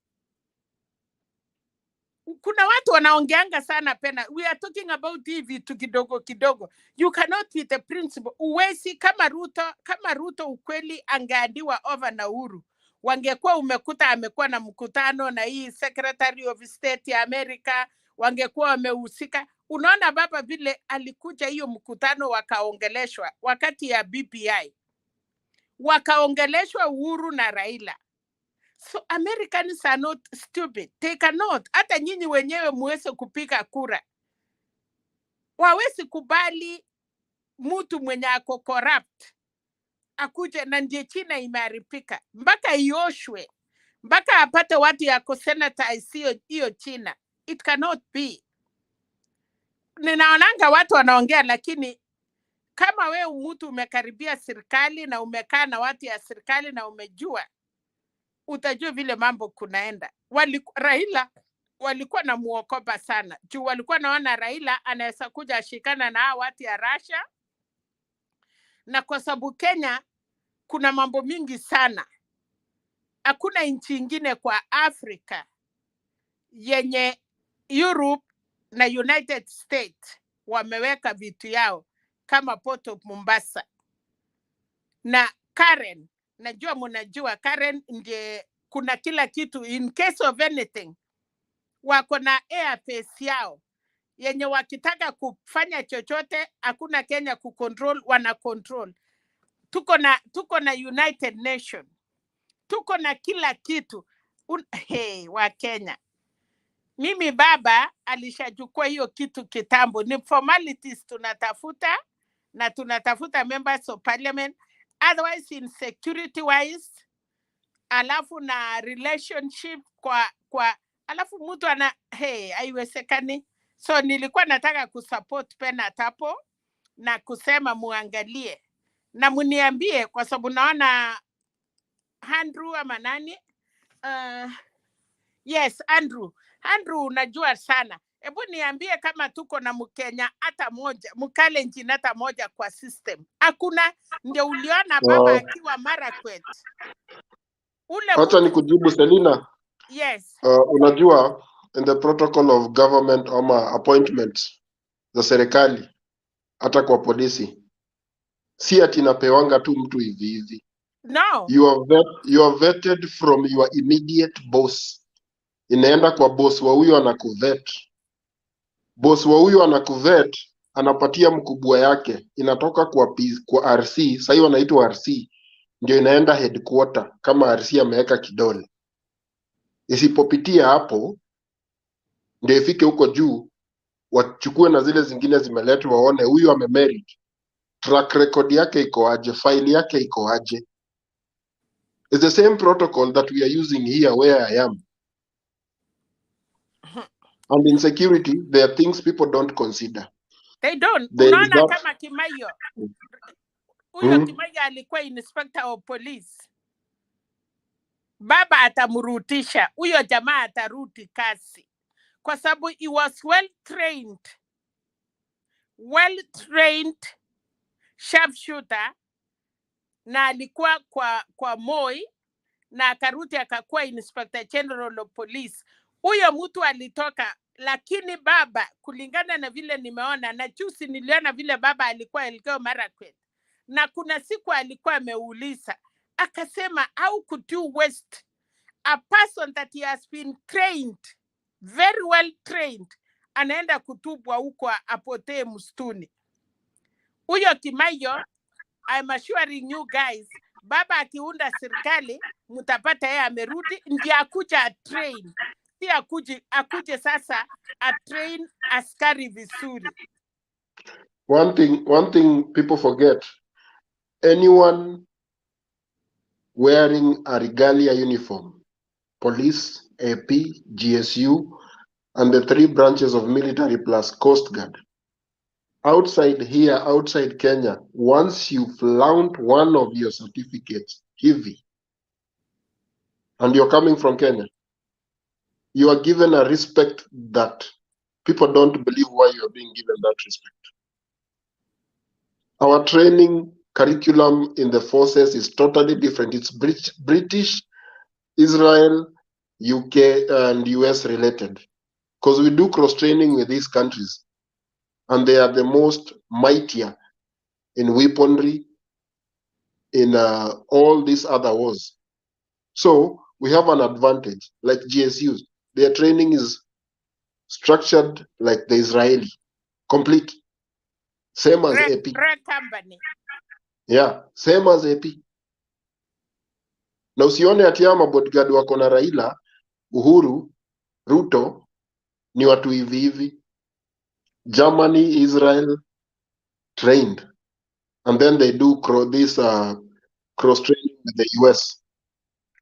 Kuna watu wanaongeanga sana pena. We are talking about hivi tu kidogo kidogo. You cannot be the principal. Uwezi kama Ruto ukweli angeandiwa over na Uhuru. Wangekuwa umekuta amekuwa na mkutano na hii Secretary of State ya America, wangekuwa wamehusika. Unaona baba vile alikuja hiyo mkutano, wakaongeleshwa wakati ya BPI, wakaongeleshwa Uhuru na Raila. So Americans are not stupid. They cannot. Hata nyinyi wenyewe muweze kupiga kura, wawezi kubali mtu mwenye ako corrupt akuje, na ndiye China imeharibika mpaka ioshwe, mpaka apate watu yako senator hiyo China. It cannot be. Ninaonanga watu wanaongea, lakini kama wewe mtu umekaribia serikali na umekaa na watu ya serikali na umejua, utajua vile mambo kunaenda. Raila walikuwa na muokopa sana juu walikuwa naona Raila anaweza kuja ashikana na hao watu ya Russia, na kwa sababu Kenya kuna mambo mingi sana, hakuna nchi ingine kwa Afrika yenye Europe na United States wameweka vitu yao kama Port of Mombasa. Na Karen, najua mnajua Karen ndiye kuna kila kitu, in case of anything wako na airbase yao yenye wakitaka kufanya chochote hakuna Kenya kucontrol, wana control. Tuko na United Nation, tuko na kila kitu. Hey, wa Kenya, mimi baba alishachukua hiyo kitu kitambo. Ni formalities tunatafuta, na tunatafuta members of parliament, otherwise in security wise, alafu na relationship kwa alafu mtu ana haiwezekani. So nilikuwa nataka kusupport Pena Tapo na kusema muangalie na muniambie, kwa sababu naona Andrew ama nani, yes Andrew, unajua sana. Hebu niambie kama tuko na Mkenya hata moja, Mkalenjin hata moja kwa system. Hakuna. Ndio uliona baba akiwa Marakwet.
Acha nikujibu Selina.
Yes.
Unajua in the protocol of government ama appointments za serikali, hata kwa polisi, si ati napewanga tu mtu hivi hivi.
No.
You are vetted from your immediate boss. Inaenda kwa boss wa huyo anakuvet. Boss wa huyo anakuvet, anapatia mkubwa yake, inatoka kwa RC, sasa hiyo anaitwa RC, ndio inaenda headquarter kama RC ameweka kidole. Isipopitia hapo ndio ifike huko juu, wachukue na zile zingine zimeletwa, waone huyu amemerit, track record yake iko aje, file yake iko aje. It's the same protocol that we are using here where I am. And in security, there are things people don't consider.
They don't. Unaona kama Kimayo. Huyo Kimayo alikuwa inspector of police. Baba atamrutisha. Huyo jamaa ataruti kazi. Kwa sababu he was well trained sharpshooter, na alikuwa kwa Moi, na akaruti akakuwa inspector general of police. Huyo mtu alitoka, lakini baba kulingana na vile nimeona, na juzi niliona vile baba alikuwa Elgeyo Marakwet, na kuna siku alikuwa ameuliza akasema, how could you waste a person that he has been trained, very well trained, anaenda kutubwa huko apotee msituni. Huyo Kimayo, I'm assuring you guys, baba akiunda serikali mtapata yeye amerudi, ndiye akuja train. Si akuje sasa train askari vizuri.
One thing people forget, anyone wearing a regalia uniform, police, AP, GSU, and the 3 branches of military plus Coast Guard, outside Kenya, once you flaunt one of your certificates hivi, and you're coming from Kenya, you are given a respect that people don't believe why you're being given that respect. Our training curriculum in the forces is totally different. It's British, Israel, UK, and US related, because we do cross-training with these countries, and they are the most mightier in weaponry, in all these other wars. So we have an advantage, like GSUs. Their training is structured like the Israeli, complete, same as AP.
Company.
Yeah, same as AP. Na usione ati ama bodyguard wako na Raila, Uhuru, Ruto ni watu hivi hivi. Germany, Israel trained, and then they do this cross training with the US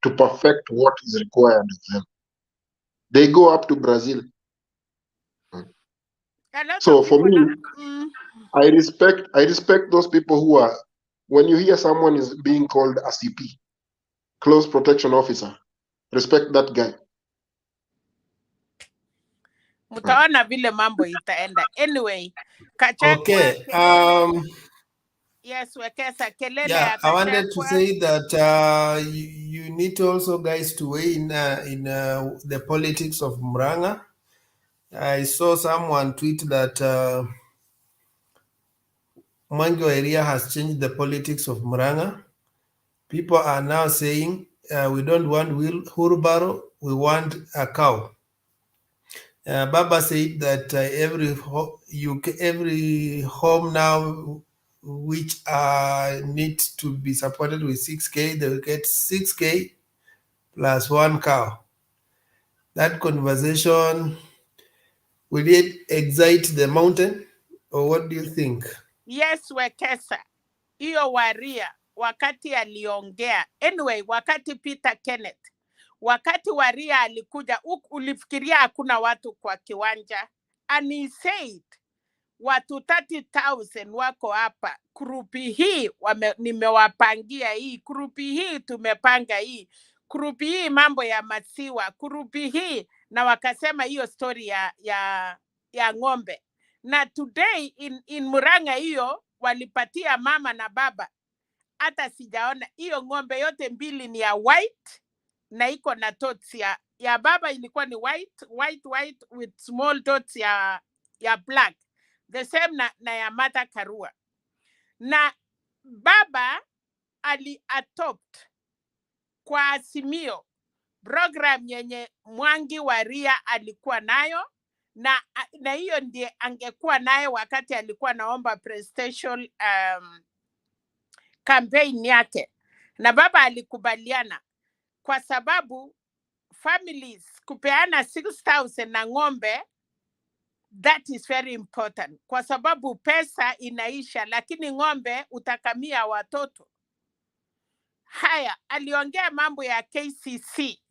to perfect what is required of them. They go up to Brazil. So for me, I respect those people who are, when you hear someone is being called a CP, close protection officer, respect that guy.
Mtaona vile mambo itaenda. Anyway,
okay.
Yes, Wekesa, kelele
Yeah, I wanted to say that you need also, guys, to weigh in the politics of Muranga. I saw someone tweet that Mango area has changed the politics of Muranga. People are now saying we don't want wheelbarrow, we want a cow. Baba said that every home now which need to be supported with 6K, they will get 6K plus 1 cow. That conversation, will it excite the mountain, or what do you think?
Yes, Wekesa. Hiyo Waria wakati aliongea. Anyway, wakati Peter Kenneth, wakati Waria alikuja, ulifikiria hakuna watu kwa kiwanja? And he said, watu 30,000 wako hapa. Grupi hii nimewapangia hii. Grupi hii tumepanga hii. Grupi hii mambo ya maziwa. Grupi hii, na wakasema hiyo story ya ng'ombe. Na today in Muranga hiyo walipatia mama na baba. Hata sijaona hiyo ng'ombe yote mbili ni ya white na iko na dots ya baba ilikuwa ni white with small dots ya black. The same na ya Martha Karua. Na baba adopt kwa Azimio program yenye Mwangi Waria alikuwa nayo, na hiyo ndiye angekuwa nayo wakati alikuwa naomba presidential campaign yake. Na baba alikubaliana kwa sababu families kupeana 6,000 na ng'ombe, that is very important. Kwa sababu pesa inaisha, lakini ng'ombe utakamia watoto. Haya, aliongea mambo ya KCC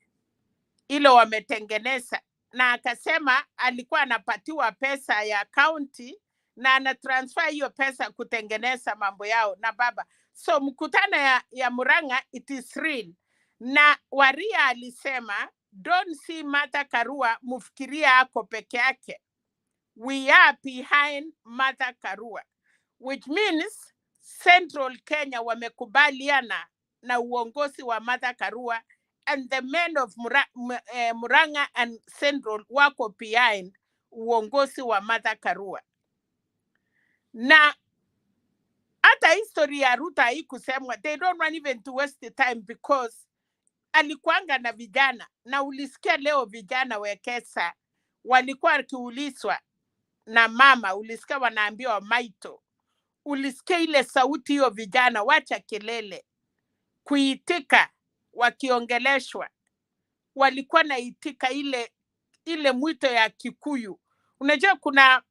ilo wametengeneza, na akasema alikuwa anapatiwa pesa ya county na anatransfer hiyo pesa kutengeneza mambo yao na baba. So mkutano ya Muranga, it is real. Na Waria alisema, don't see Martha Karua mufikiria ako peke yake. We are behind Martha Karua, which means Central Kenya wamekubaliana na uongozi wa Martha Karua, and the men of Muranga and Central wako behind uongozi wa Martha Karua. Na hata history ya Ruto haikusemwa. They don't want even to waste the time because alikuanga na vijana, na ulisikia leo vijana Wekesa walikuwa wakiulizwa na mama, ulisikia wanaambiwa Maito, ulisikia ile sauti hiyo vijana, wacha kelele, kuitika wakiongeleshwa, walikuwa naitika ile mwito ya Kikuyu. Unajua kuna,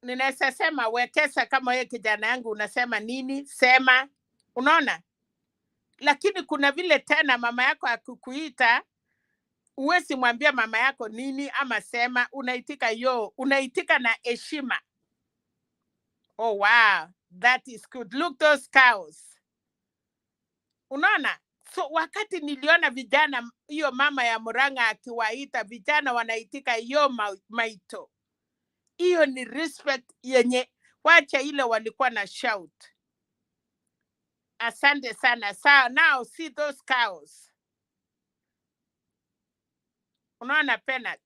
ninaweza sema Wekesa, kama wewe kijana yangu unasema nini, sema, unaona? Lakini kuna vile tena mama yako akukuita, uwezi mwambia mama yako nini ama sema, unaitika unaitika na heshima. Oh wow, that is good. Look those cows. Unaona? So wakati niliona vijana, hiyo mama ya Muranga akiwaita vijana wanaitika hiyo Maito, hiyo ni respect yenye, wacha ile walikuwa na shout. Asante sana. So now see those cows. Unaona Penat,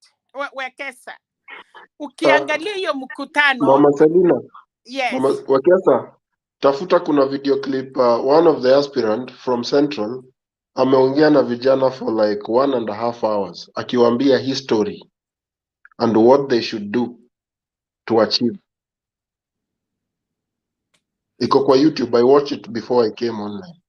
Wekesa. Ukiangalia hiyo mkutano.
Mama Selina.
Yes.
Mama Wekesa, tafuta kuna video clip, one of the aspirant from Central ameongea na vijana for like 1.5 hours akiwaambia history and what they should do to achieve. Iko kwa YouTube. I watched it before I came online.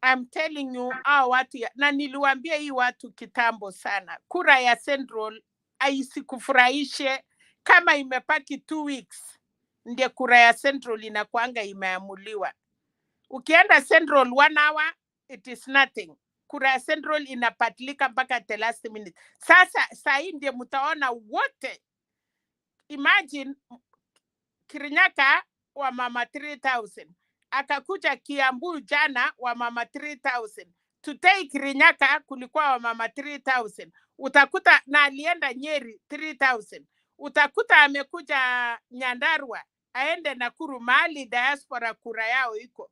I'm telling you, watu na niliwaambia hii watu kitambo sana. Kura ya Central aisikufurahishe kama imepaki 2 weeks. Ndiye kura ya Central inakuanga imeamuliwa. Ukienda Central 1 hour, it is nothing. Kura ya Central inapatilika mpaka the last minute. Sasa saa ndiye mtaona wote. Imagine Kirinyaga wa mama 3000. Akakuja Kiambu jana wa mama 3000. Today Kirinyaga kulikuwa wa mama 3000. Utakuta na alienda Nyeri 3000. Utakuta amekuja Nyandarua, aende Nakuru, mahali diaspora kura yao iko.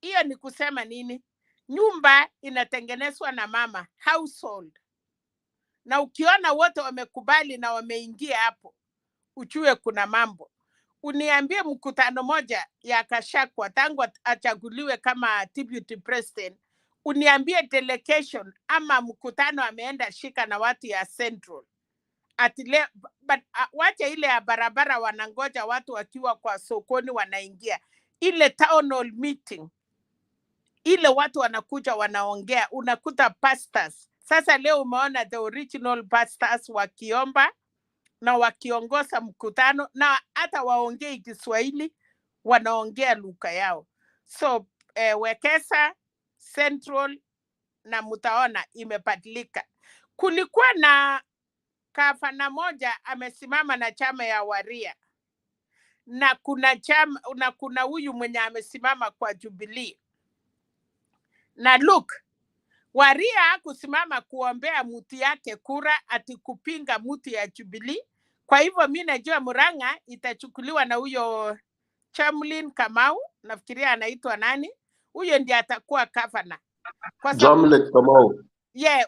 Hiyo ni kusema nini? Nyumba inatengenezwa na mama, household. Na ukiona wote wamekubali na wameingia hapo, ujue kuna mambo. Uniambie mkutano moja ya Gachagua tangu achaguliwe kama deputy president, uniambie delegation ama mkutano ameenda shika na watu ya Central. Atile, wacha ile ya barabara wanangoja watu wakiwa kwa sokoni wanaingia. Ile town hall meeting, ile watu wanakuja wanaongea, unakuta pastors. Sasa leo umeona the original pastors wakiomba na wakiongoza mkutano, na hata waongei Kiswahili, wanaongea lugha yao. So Wekesa Central na mtaona imebadilika. Kulikuwa na gavana moja amesimama na chama ya Waria, na kuna huyu mwenye amesimama kwa Jubilee. Na look, Waria kusimama kuombea muti yake kura ati kupinga muti ya Jubilee. Kwa hivyo mimi najua Muranga itachukuliwa na huyo Chamlin Kamau, nafikiria anaitwa nani? Huyo ndiye atakuwa governor. Kwa sababu
Kamau.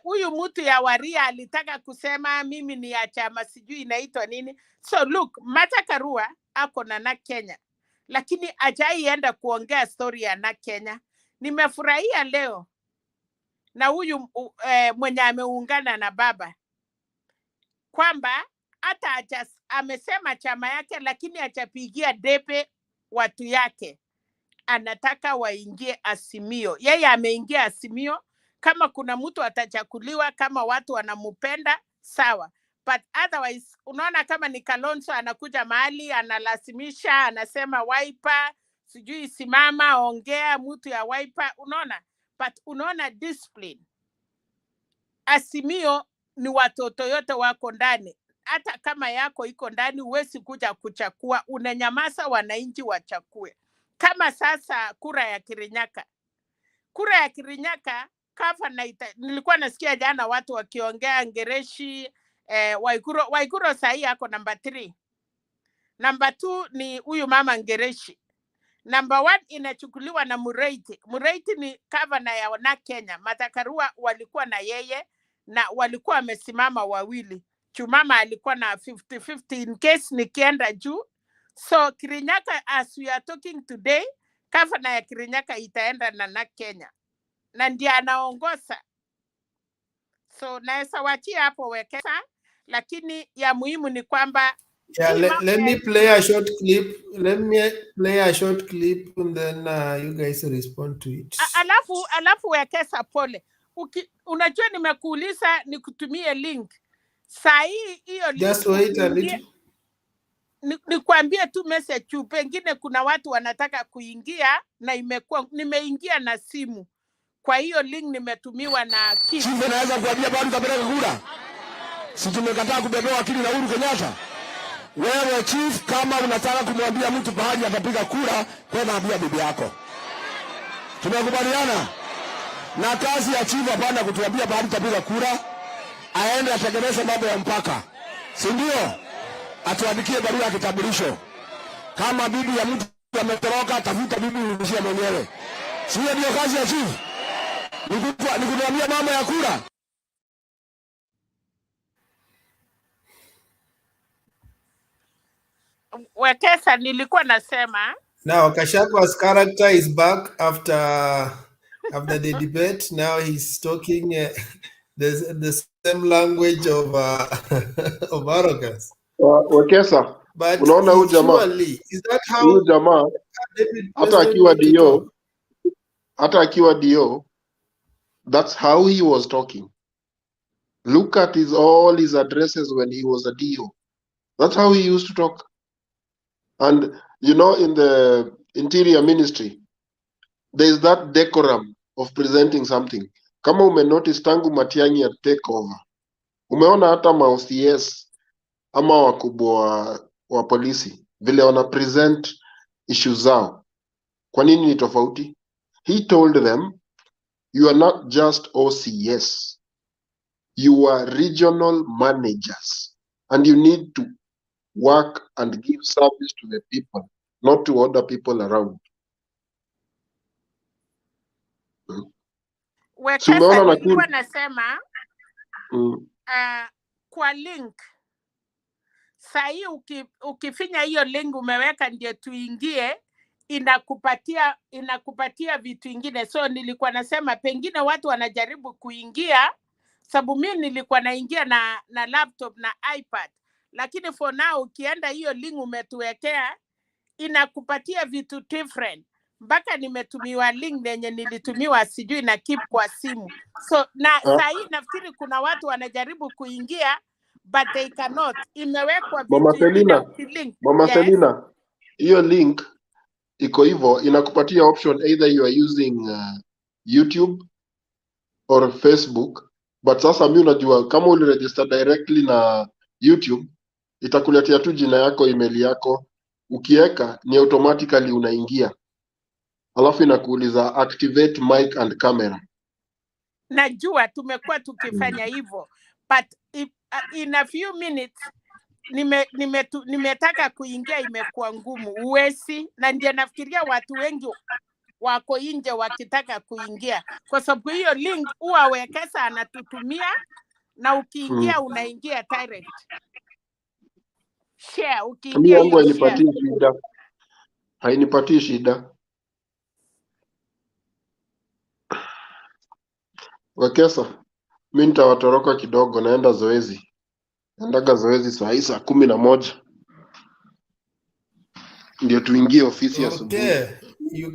huyu mtu ya Waria alitaka kusema mimi ni ya chama sijui inaitwa nini. So look, Martha Karua ako na Kenya, lakini hajaienda kuongea story ya na Kenya. Nimefurahia leo na huyu mwenye ameungana na baba kwamba hata amesema chama yake, lakini achapigia debe watu yake, anataka waingie Azimio. Yeye ameingia Azimio. Kama kuna mtu atachakuliwa, kama watu wanamupenda, sawa, but otherwise unaona kama ni Kalonzo anakuja mahali analazimisha, anasema Wiper sijui simama ongea mtu ya Wiper, unaona. But unaona discipline. Azimio ni watoto yote wako ndani. Hata kama yako iko ndani, huwezi kuja kuchakua, unanyamaza wananchi wachakue. Kama sasa kura ya Kirinyaga. Kura ya Kirinyaga nilikuwa nasikia jana watu wakiongea Ngereshi, Waiguru sahi ako number 3. Number 2 ni huyu mama Ngereshi. Number 1 inachukuliwa na Muraiti. Muraiti ni governor ya na Kenya. Martha Karua walikuwa na yeye na walikuwa wamesimama wawili. Chumama alikuwa na 50-50 in case nikienda juu. So Kirinyaga, as we are talking today, governor ya Kirinyaga itaenda na Kenya. Na ndiye anaongoza. So naweza wachia hapo Wekesa, lakini ya muhimu ni kwamba
let me play a short clip. Let me play a short clip and then you guys respond to it.
Alafu Wekesa pole. Unajua nimekuuliza nikutumie link. Saa hii hiyo link.
Just wait a little.
Nikwambie tu message tu, pengine kuna watu wanataka kuingia na nimeingia na simu. Kwa hiyo link nimetumiwa na kitu.
Chief anaweza kuambia bado kapeleka kura. Si tumekataa kubebewa akili na Uhuru Kenyatta. Wewe chief, kama unataka kumwambia mtu bahali atapiga kura, kwenda ambia bibi yako. Tumekubaliana? Na kazi ya chief hapana kutuambia bahali atapiga kura, aende atengeneze mambo ya mpaka. Si ndio? Atuandikie barua ya kitambulisho. Kama bibi ya mtu ametoroka, tafuta bibi urudishie mwenyewe. Sio ndio kazi ya chief? Nikuambia mambo ya kura.
Wekesa nilikuwa nasema.
Now Gachagua's character is back after the debate. Now he's talking the same language of of arrogance.
Wekesa,
But
unaona huyu jamaa,
surely, is that how
huyu jamaa
David
hata
President
akiwa
need to talk?
DO, hata akiwa DO, that's how he was talking. Look at all his addresses when he was a DO. That's how he used to talk. And you know, in the Interior Ministry, there is that decorum of presenting something. Kama umenotice tangu Matiang'i ya take over, umeona hata ma-OCS ama wakubwa wa polisi vile wana present issues zao. Kwa nini ni tofauti? He told them, you are not just OCS, you are regional managers, and you need to work and give service to the people, not to other people around. Si
Wekesa,
umeona
nilikuwa
Nakuru?
nasema kwa link sahii ukifinya hiyo link umeweka ndio tuingie, inakupatia vitu ingine. So nilikuwa nasema pengine watu wanajaribu kuingia, sababu mimi nilikuwa naingia na laptop na iPad, lakini for now ukienda hiyo link umetuwekea inakupatia vitu different. Mpaka nimetumiwa link yenye nilitumiwa sijui na keep kwa simu. So na sahii nafikiri kuna watu wanajaribu kuingia but they cannot. Imewekwa
Mama
vitu ingine
Selina,
ukilink.
Mama
Yes.
Selina, hiyo link iko hivyo, inakupatia option either you are using YouTube or Facebook. But sasa mimi unajua kama uliregister directly na YouTube, itakuletea tu jina yako, email yako, ukiweka ni automatically unaingia. Alafu inakuuliza activate mic and camera.
Najua tumekuwa tukifanya hivyo, but in a few minutes nimetaka kuingia imekuwa ngumu, uwezi. Na ndio nafikiria watu wengi wako nje wakitaka kuingia, kwa sababu hiyo link huwa Wekesa anatutumia na ukiingia unaingia direct. Share, ukiingia
Yangu
hiyo share.
Hainipatii shida. Wekesa, mimi nitawatoroka kidogo, naenda zoezi. Naendaga zoezi saa 11. Ndio tuingie ofisi asubuhi.
Okay, you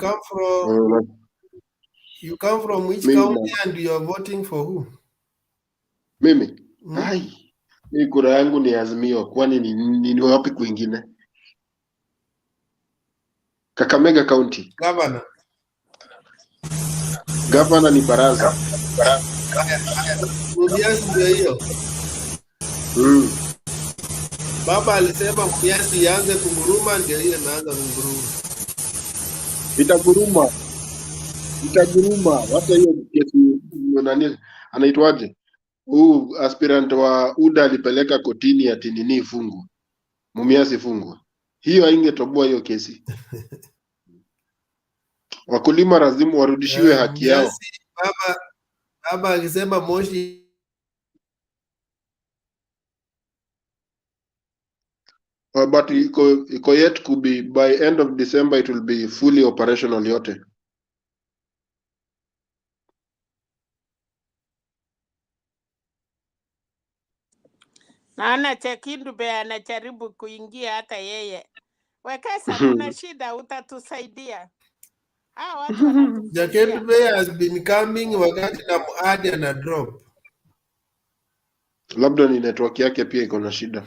come from which county and you are voting for who?
Mimi? Mimi kura yangu ni Azimio, kwani ni wapi kwingine? Kakamega County. Governor ni Baraza.
Mumias ndio hiyo. Baba alisema Mumias ianze kunguruma, ndio hiyo imeanza kunguruma.
Itaguruma. Hata hiyo kesi nani anaitwaje? Aspirant wa UDA alipeleka kotini ati nini ifungwe. Mumias ifungwe. Hiyo haingetoboa hiyo kesi. Wakulima lazima warudishiwe haki yao.
Baba akisema Moshi
But iko yet could be by end of December it will be fully operational yote.
Naona Chekindu be anajaribu kuingia hata yeye. Wekesa, kuna shida, utatusaidia. Watu wanatusikia.
Chekindu be has been coming wakati na muadi na drop.
Labda ni network yake pia iko na shida.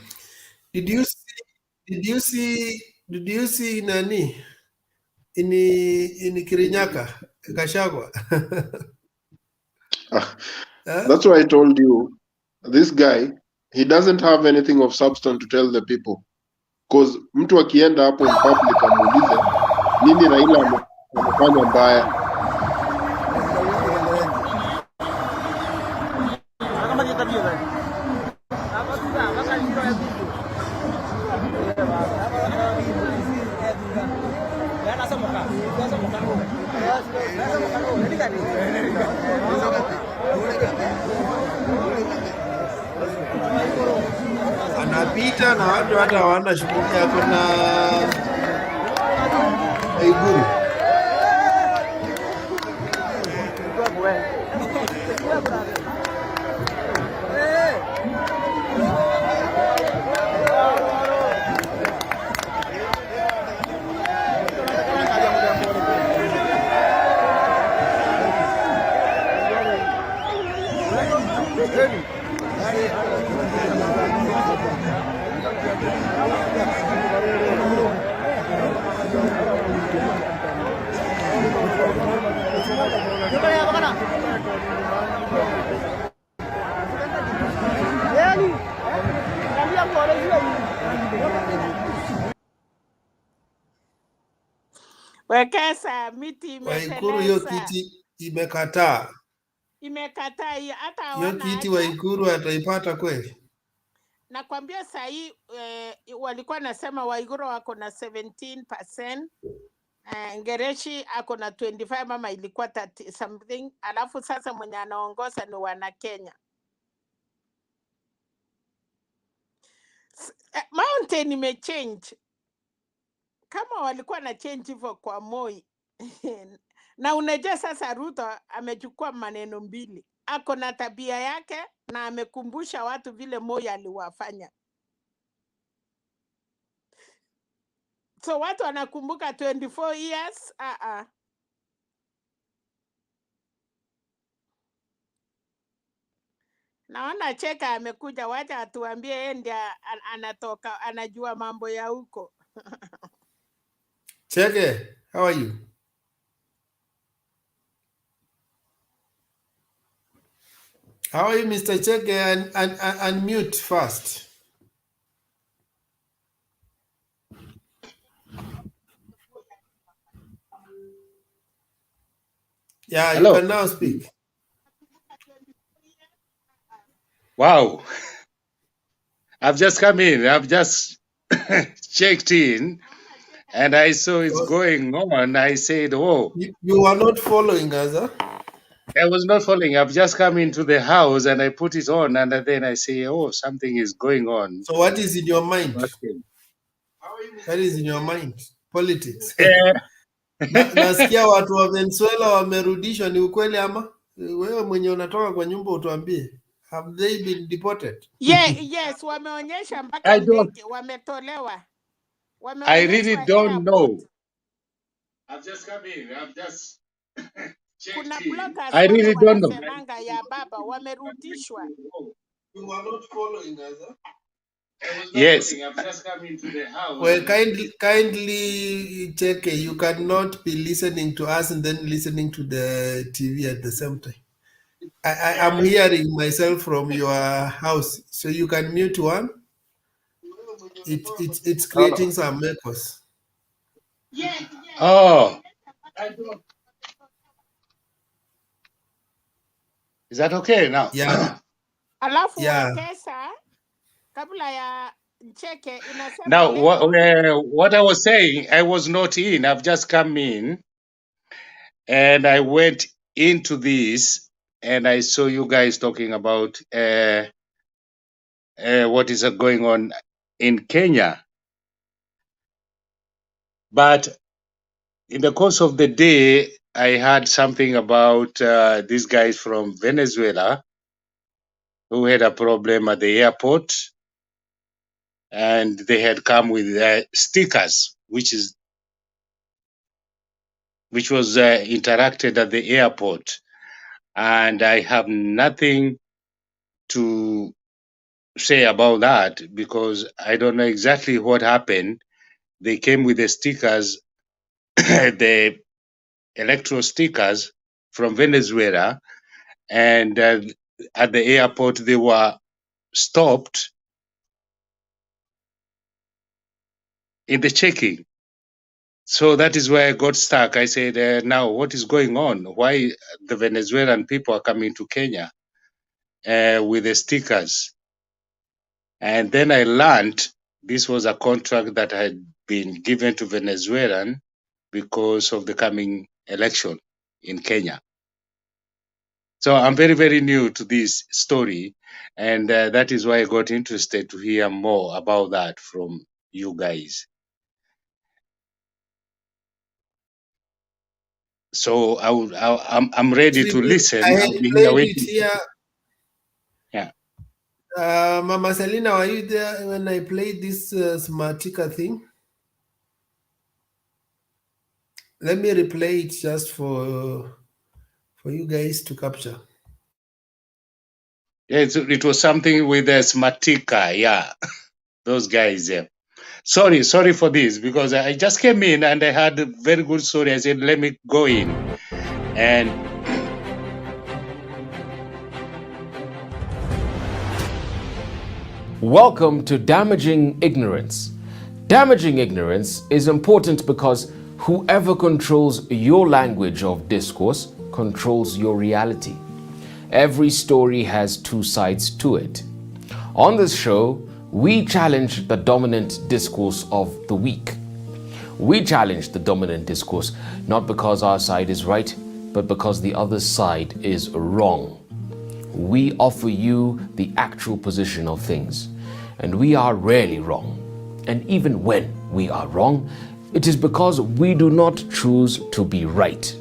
Did you see nani? In Kirinyaka, Gachagua.
That's why I told you, this guy, he doesn't have anything of substance to tell the people. Because mtu akienda hapo in public amuulize nini Raila amefanya mbaya.
Anapita na watu hata hawana shughuli yako na Iguru.
Wekesa, miti
Waikuru, hiyo
imeteleza.
kiti imekataa.
Imekataa hiyo, hata
Hiyo
hawana
kiti
haja.
Waikuru ataipata kweli?
Nakwambia sahii walikuwa nasema Waiguru wako na 17%, Ngereshi ako na 25 ama ilikuwa 30 something, alafu sasa mwenye anaongoza ni wana Kenya. Mountain imechange. Kama walikuwa na change hivyo kwa Moi na unajua sasa Ruto amechukua maneno mbili. Ako na tabia yake na amekumbusha watu vile Moi aliwafanya. So watu wanakumbuka 24 years. Naona Cheka amekuja, wacha atuambie yeye ndiye anatoka, anajua mambo ya huko.
Cheke, how are you? How are you, Mr. Cheke? And mute first. Yeah,
Hello.
you can now speak.
Wow. I've just come in. I've just checked in and I saw it's going on. I said, oh.
You are not following us, huh?
I was not following. I've just come into the house and I put it on and then I say, oh, something is going on.
So what is in your mind? What is in your mind? Politics. Nasikia watu wa Venezuela wamerudishwa, ni ukweli ama? Wewe mwenye unatoka kwa nyumba utuambie. Have they been deported?
Yes, wameonyesha mpaka ndege wametolewa.
I really don't know. I've just come in. I've just
kuna bloggers
I really don't know.
wanasemanga ya baba wamerudishwa.
You are not following us, huh?
Yes. I've just come into the house.
Well, kindly check. You cannot be listening to us and then listening to the TV at the same time. I am hearing myself from your house, so you can mute one. It's creating some echoes.
Oh. Is that okay now?
Yeah.
Alafu Wekesa kabla ya Cheke inasema
now what I was saying, I was not in. I've just come in and I went into this and I saw you guys talking about what is going on in Kenya. But in the course of the day, I heard something about these guys from Venezuela who had a problem at the airport, and they had come with stickers, which was interacted at the airport. And I have nothing to say about that because I don't know exactly what happened. They came with the stickers, the electro stickers from Venezuela, and at the airport they were stopped in the checking. So that is where I got stuck. I said, now what is going on? Why the Venezuelan people are coming to Kenya with the stickers? And then I learned this was a contract that had been given to Venezuelan because of the coming election in Kenya. So I'm very, very new to this story. And that is why I got interested to hear more about that from you guys. So I'm ready to listen.
I had
I'll be
played it here.
Yeah.
Mama Selina, were you there when I played this Smartica thing? Let me replay it just for you guys to capture.
Yeah, it was something with the Smartica. Yeah, those guys. Yeah. Sorry for this because I just came in and I had a very good story. I said, let me go in. And
welcome to Damaging Ignorance. Damaging ignorance is important because whoever controls your language of discourse controls your reality. Every story has two sides to it. On this show, we challenge the dominant discourse of the weak. We challenge the dominant discourse not because our side is right, but because the other side is wrong. We offer you the actual position of things, and we are rarely wrong. And even when we are wrong, it is because we do not choose to be right.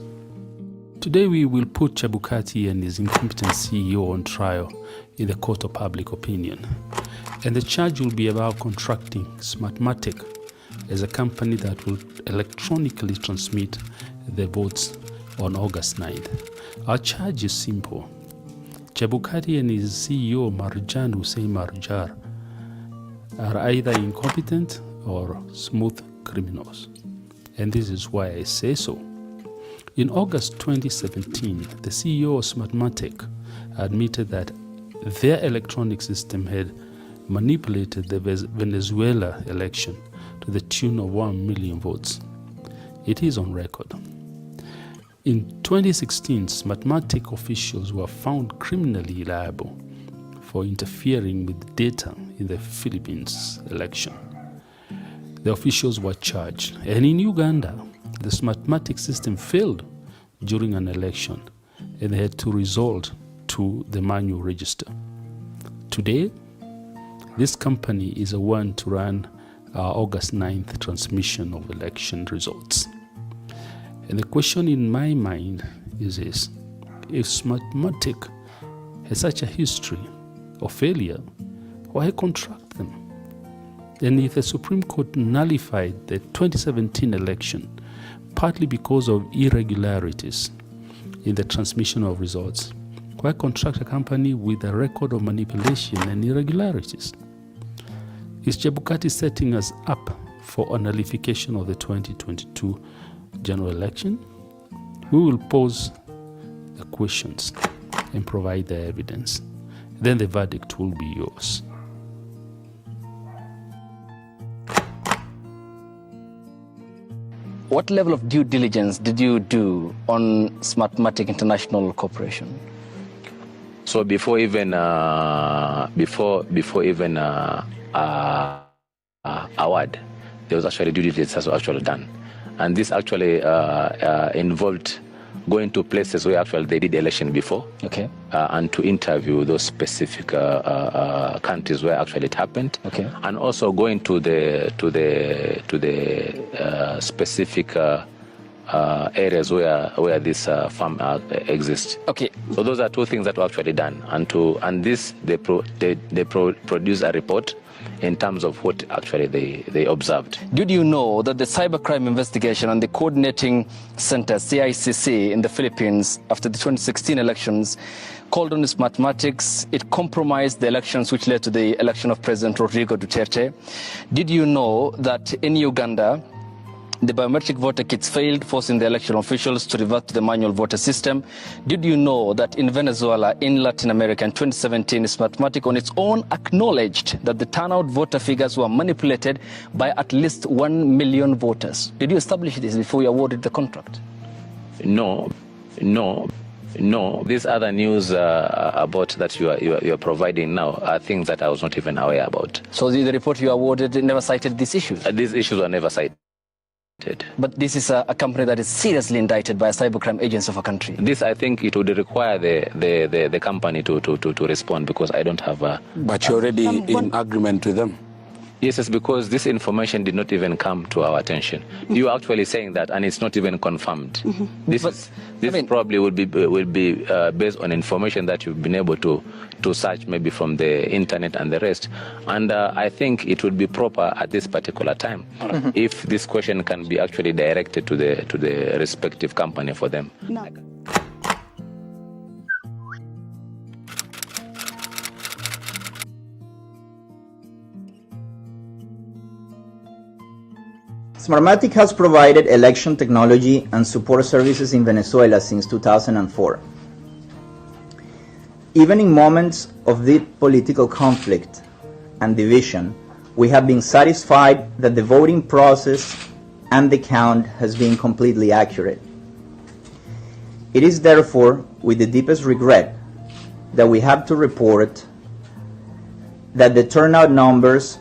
Today we will put Chebukati and his incompetent CEO on trial in the court of public opinion. And the charge will be about contracting Smartmatic as a company that will electronically transmit the votes on August 9th. Our charge is simple. Chebukati and his CEO Marjan Hussein Marjar are either incompetent or smooth criminals. And this is why I say so. In August 2017, the CEO of Smartmatic admitted that their electronic system had manipulated the Venezuela election to the tune of 1 million votes. It is on record. In 2016, Smartmatic officials were found criminally liable for interfering with data in the Philippines election. The officials were charged, and in Uganda, the Smartmatic system failed during an election, and they had to resort to the manual register. Today, this company is the one to run our August 9th transmission of election results. And the question in my mind is this: if Smartmatic has such a history of failure, why contract them? And if the Supreme Court nullified the 2017 election partly because of irregularities in the transmission of results, why contract a company with a record of manipulation and irregularities? Is Chebukati setting us up for a nullification of the 2022 general election? We will pose the questions and provide the evidence. Then the verdict will be yours.
What level of due diligence did you do on Smartmatic International Corporation?
So before even award, there was actually due diligence that was actually done, and this actually involved going to places where actually they did election before,
okay,
and to interview those specific countries where actually it happened,
okay,
and also going to the specific areas where this farm exists.
Okay.
So those are two things that were actually done, and this they produce a report in terms of what actually they observed.
Did you know that the Cybercrime Investigation and the Coordinating Center, CICC, in the Philippines after the 2016 elections called on Smartmatics? It compromised the elections which led to the election of President Rodrigo Duterte. Did you know that in Uganda, the biometric voter kits failed, forcing the election officials to revert to the manual voter system? Did you know that in Venezuela, in Latin America in 2017, Smartmatic on its own acknowledged that the turnout voter figures were manipulated by at least 1 million voters? Did you establish this before you awarded the contract?
No. These other news about that you are providing now are things that I was not even aware about.
So the report you awarded never cited these issues?
These issues were never cited.
But this is a company that is seriously indicted by a cybercrime agency of a country.
This, I think, it would require the company to respond, because I don't have a...
But you're already in agreement with them?
Yes, it's because this information did not even come to our attention. You're actually saying that, and it's not even confirmed. This probably will be based on information that you've been able to search maybe from the internet and the rest. And I think it would be proper at this particular time if this question can be actually directed to the respective company for them.
No.
Smartmatic has provided election technology and support services in Venezuela since 2004. Even in moments of deep political conflict and division, we have been satisfied that the voting process and the count has been completely accurate. It is therefore with the deepest regret that we have to report that the turnout numbers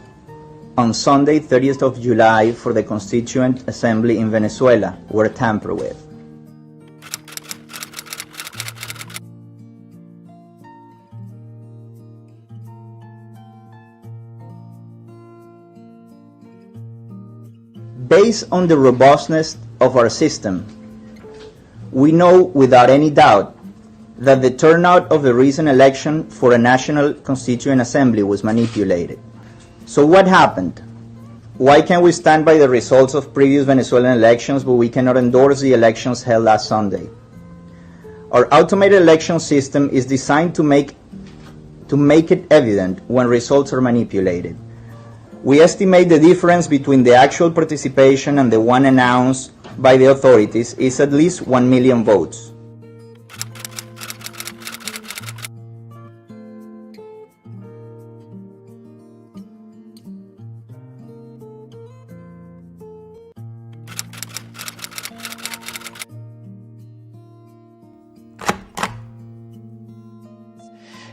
on Sunday, 30th of July for the Constituent Assembly in Venezuela were tampered with. Based on the robustness of our system, we know without any doubt that the turnout of the recent election for a National Constituent Assembly was manipulated. So what happened? Why can we stand by the results of previous Venezuelan elections, but we cannot endorse the elections held last Sunday? Our automated election system is designed to make it evident when results are manipulated. We estimate the difference between the actual participation and the one announced by the authorities is at least 1 million votes.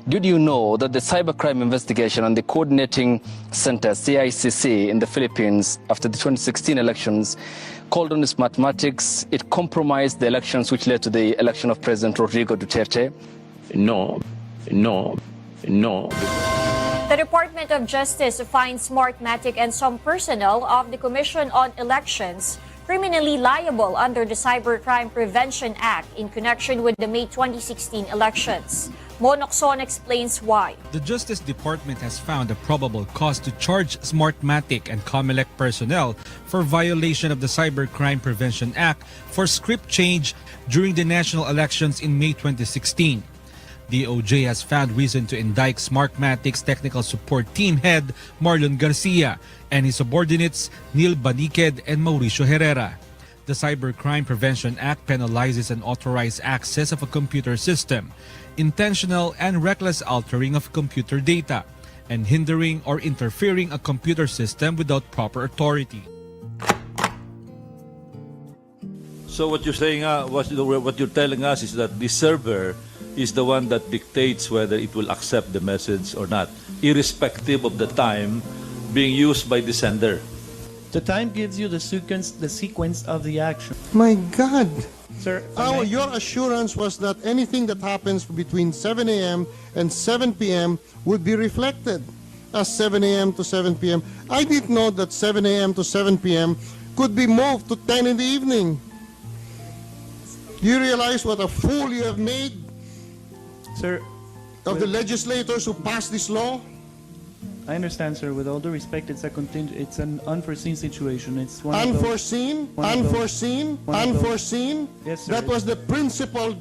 Did you know that the Cybercrime Investigation and the Coordinating Center, CICC, in the Philippines after the 2016 elections called on its mathematics? It compromised the elections which led to the election of President Rodrigo Duterte?
No.
The Department of Justice finds Smartmatic and some personnel of the Commission on Elections criminally liable under the Cybercrime Prevention Act in connection with the May 2016 elections. Monokson explains why.
The Justice Department has found a probable cause to charge Smartmatic and COMELEC personnel for violation of the Cybercrime Prevention Act for script change during the national elections in May 2016. DOJ has found reason to indict Smartmatic's technical support team head Marlon Garcia and his subordinates Neil Baniked and Mauricio Herrera. The Cybercrime Prevention Act penalizes unauthorized access of a computer system, intentional and reckless altering of computer data, and hindering or interfering a computer system without proper authority.
So what you're saying, what you're telling us is that the server is the one that dictates whether it will accept the message or not, irrespective of the time being used by the sender.
The time gives you the sequence of the action.
My God!
Sir,
your assurance was that anything that happens between 7 a.m. and 7 p.m. would be reflected as 7 a.m. to 7 p.m. I didn't know that 7 a.m. to 7 p.m. could be moved to 10 in the evening. Do you realize what a fool you have made,
sir,
of the legislators who passed this law?
I understand, sir. With all due respect, it's an unforeseen situation. It's one
unforeseen.
Yes, sir.
That was the principal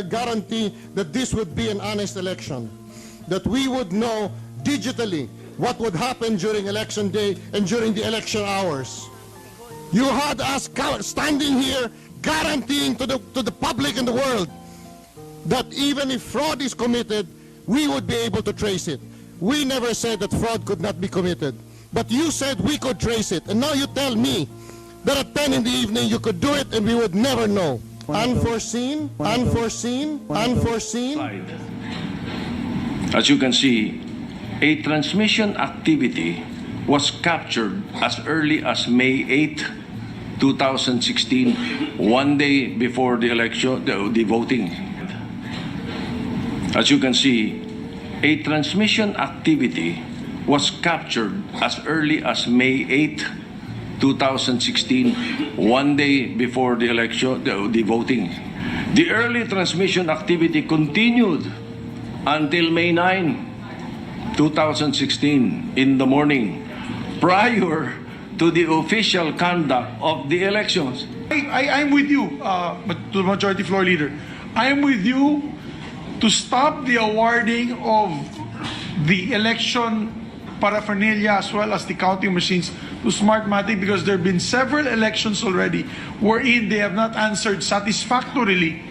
guarantee that this would be an honest election, that we would know digitally what would happen during election day and during the election hours. You had us standing here guaranteeing to the public and the world that even if fraud is committed, we would be able to trace it. We never said that fraud could not be committed, but you said we could trace it, and now you tell me that at 10 in the evening you could do it and we would never know. Unforeseen.
As you can see, a transmission activity was captured as early as May 8, 2016, one day before the election, the voting. As you can see, a transmission activity was captured as early as May 8, 2016, one day before the election, the voting. The early transmission activity continued until May 9, 2016, in the morning, prior to the official conduct of the elections.
I'm with you, but to the Majority Floor Leader, I am with you to stop the awarding of the election paraphernalia as well as the counting machines to Smartmatic, because there have been several elections already wherein they have not answered satisfactorily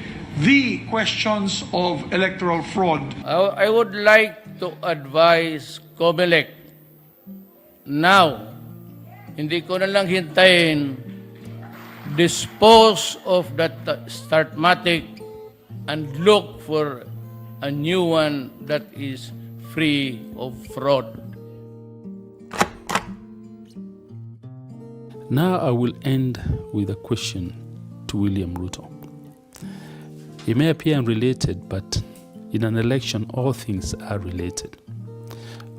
the questions of electoral fraud.
I would like to advise COMELEC now, hindi ko na lang hintayin dispose of that Startmatic and look for a new one that is free of fraud.
Now I will end with a question to William Ruto. It may appear unrelated, but in an election, all things are related.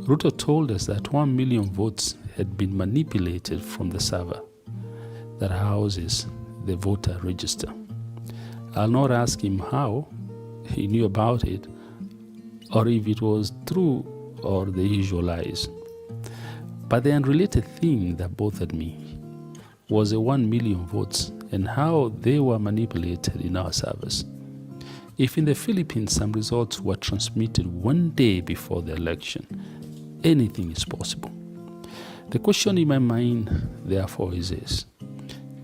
Ruto told us that 1 million votes had been manipulated from the server that houses the voter register. I'll not ask him how he knew about it, or if it was true or the usual lies. But the unrelated thing that bothered me was the 1 million votes and how they were manipulated in our servers. If in the Philippines some results were transmitted one day before the election, anything is possible. The question in my mind, therefore, is this.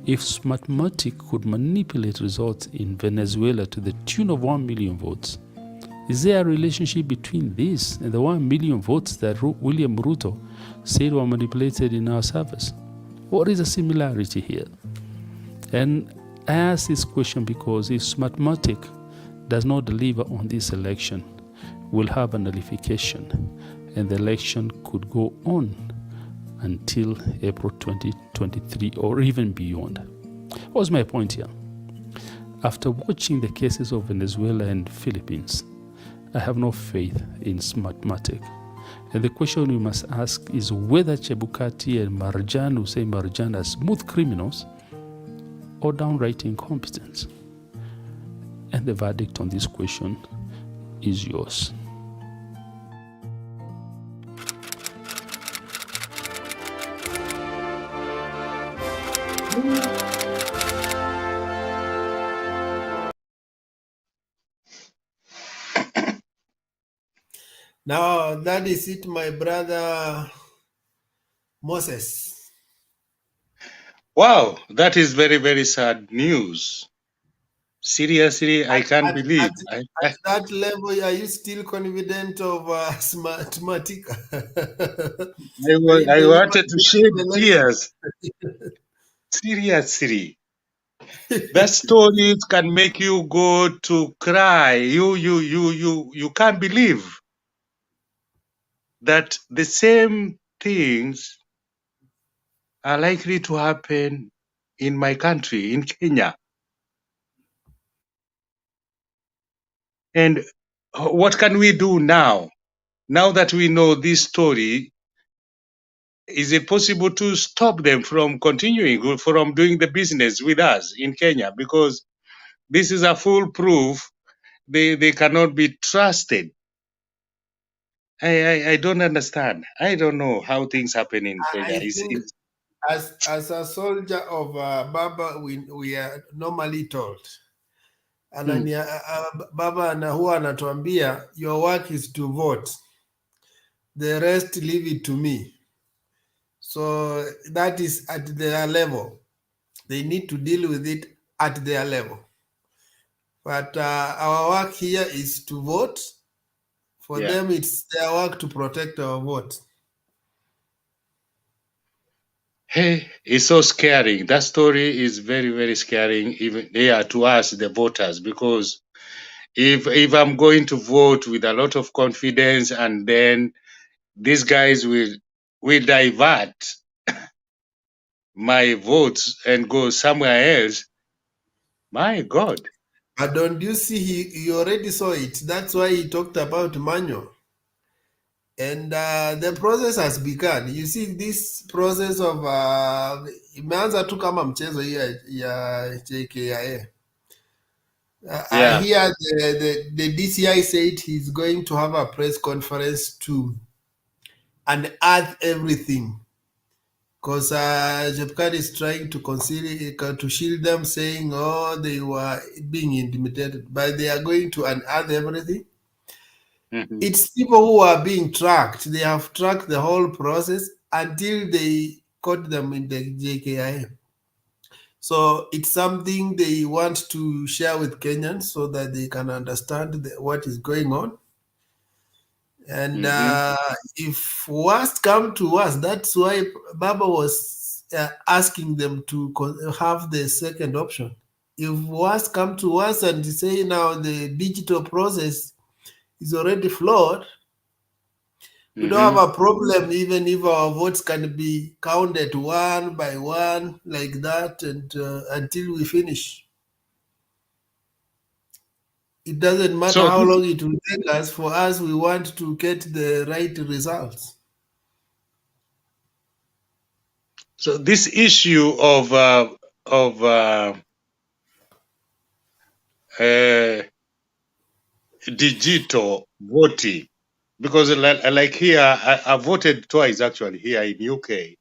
If Smartmatic could manipulate results in Venezuela to the tune of 1 million votes, is there a relationship between this and the 1 million votes that William Ruto said were manipulated in our servers? What is the similarity here? And I ask this question because if Smartmatic does not deliver on this election, we'll have a nullification, and the election could go on until April 2023 or even beyond. What's my point here? After watching the cases of Venezuela and Philippines, I have no faith in Smartmatic. And the question we must ask is whether Chebukati and Marjan, who say Marjan, are smooth criminals or downright incompetent. And the verdict on this question is yours.
Now, that is it, my brother Moses.
Wow, that is very, very sad news. Seriously, I can't believe.
At that level, are you still confident of Smartmatic?
I wanted to shed tears. Seriously. That story can make you go to cry. You can't believe that the same things are likely to happen in my country, in Kenya. And what can we do now? Now that we know this story, is it possible to stop them from continuing, from doing the business with us in Kenya? Because this is a full proof they cannot be trusted. I don't understand. I don't know how things happen in Kenya.
I think as a soldier of Baba, we are normally told. Baba huwa anatuambia, your work is to vote. The rest leave it to me. So that is at their level. They need to deal with it at their level. But our work here is to vote. For them, it's their work to protect our vote.
Hey, it's so scary. That story is very, very scary, even to us, the voters, because if I'm going to vote with a lot of confidence and then these guys will divert my votes and go somewhere else, my God.
But don't you see, he already saw it. That's why he talked about manual. And the process has begun. You see, this process of imeanza tu kama mchezo ya JKIA. I hear the DCI said he's going to have a press conference to unearth everything. Because Jepkad is trying to conceal, to shield them, saying, oh, they were being intimidated. But they are going to unearth everything. It's people who are being tracked. They have tracked the whole process until they caught them in the JKIA. So it's something they want to share with Kenyans so that they can understand what is going on. And if worst come to worst, that's why Baba was asking them to have the second option. If worse come to worse and say now the digital process is already flawed, we don't have a problem even if our votes can be counted one by one like that and until we finish. It doesn't matter how long it will take us. For us, we want to get the right results.
So this issue of digital voting, because like here, I voted twice actually here in UK,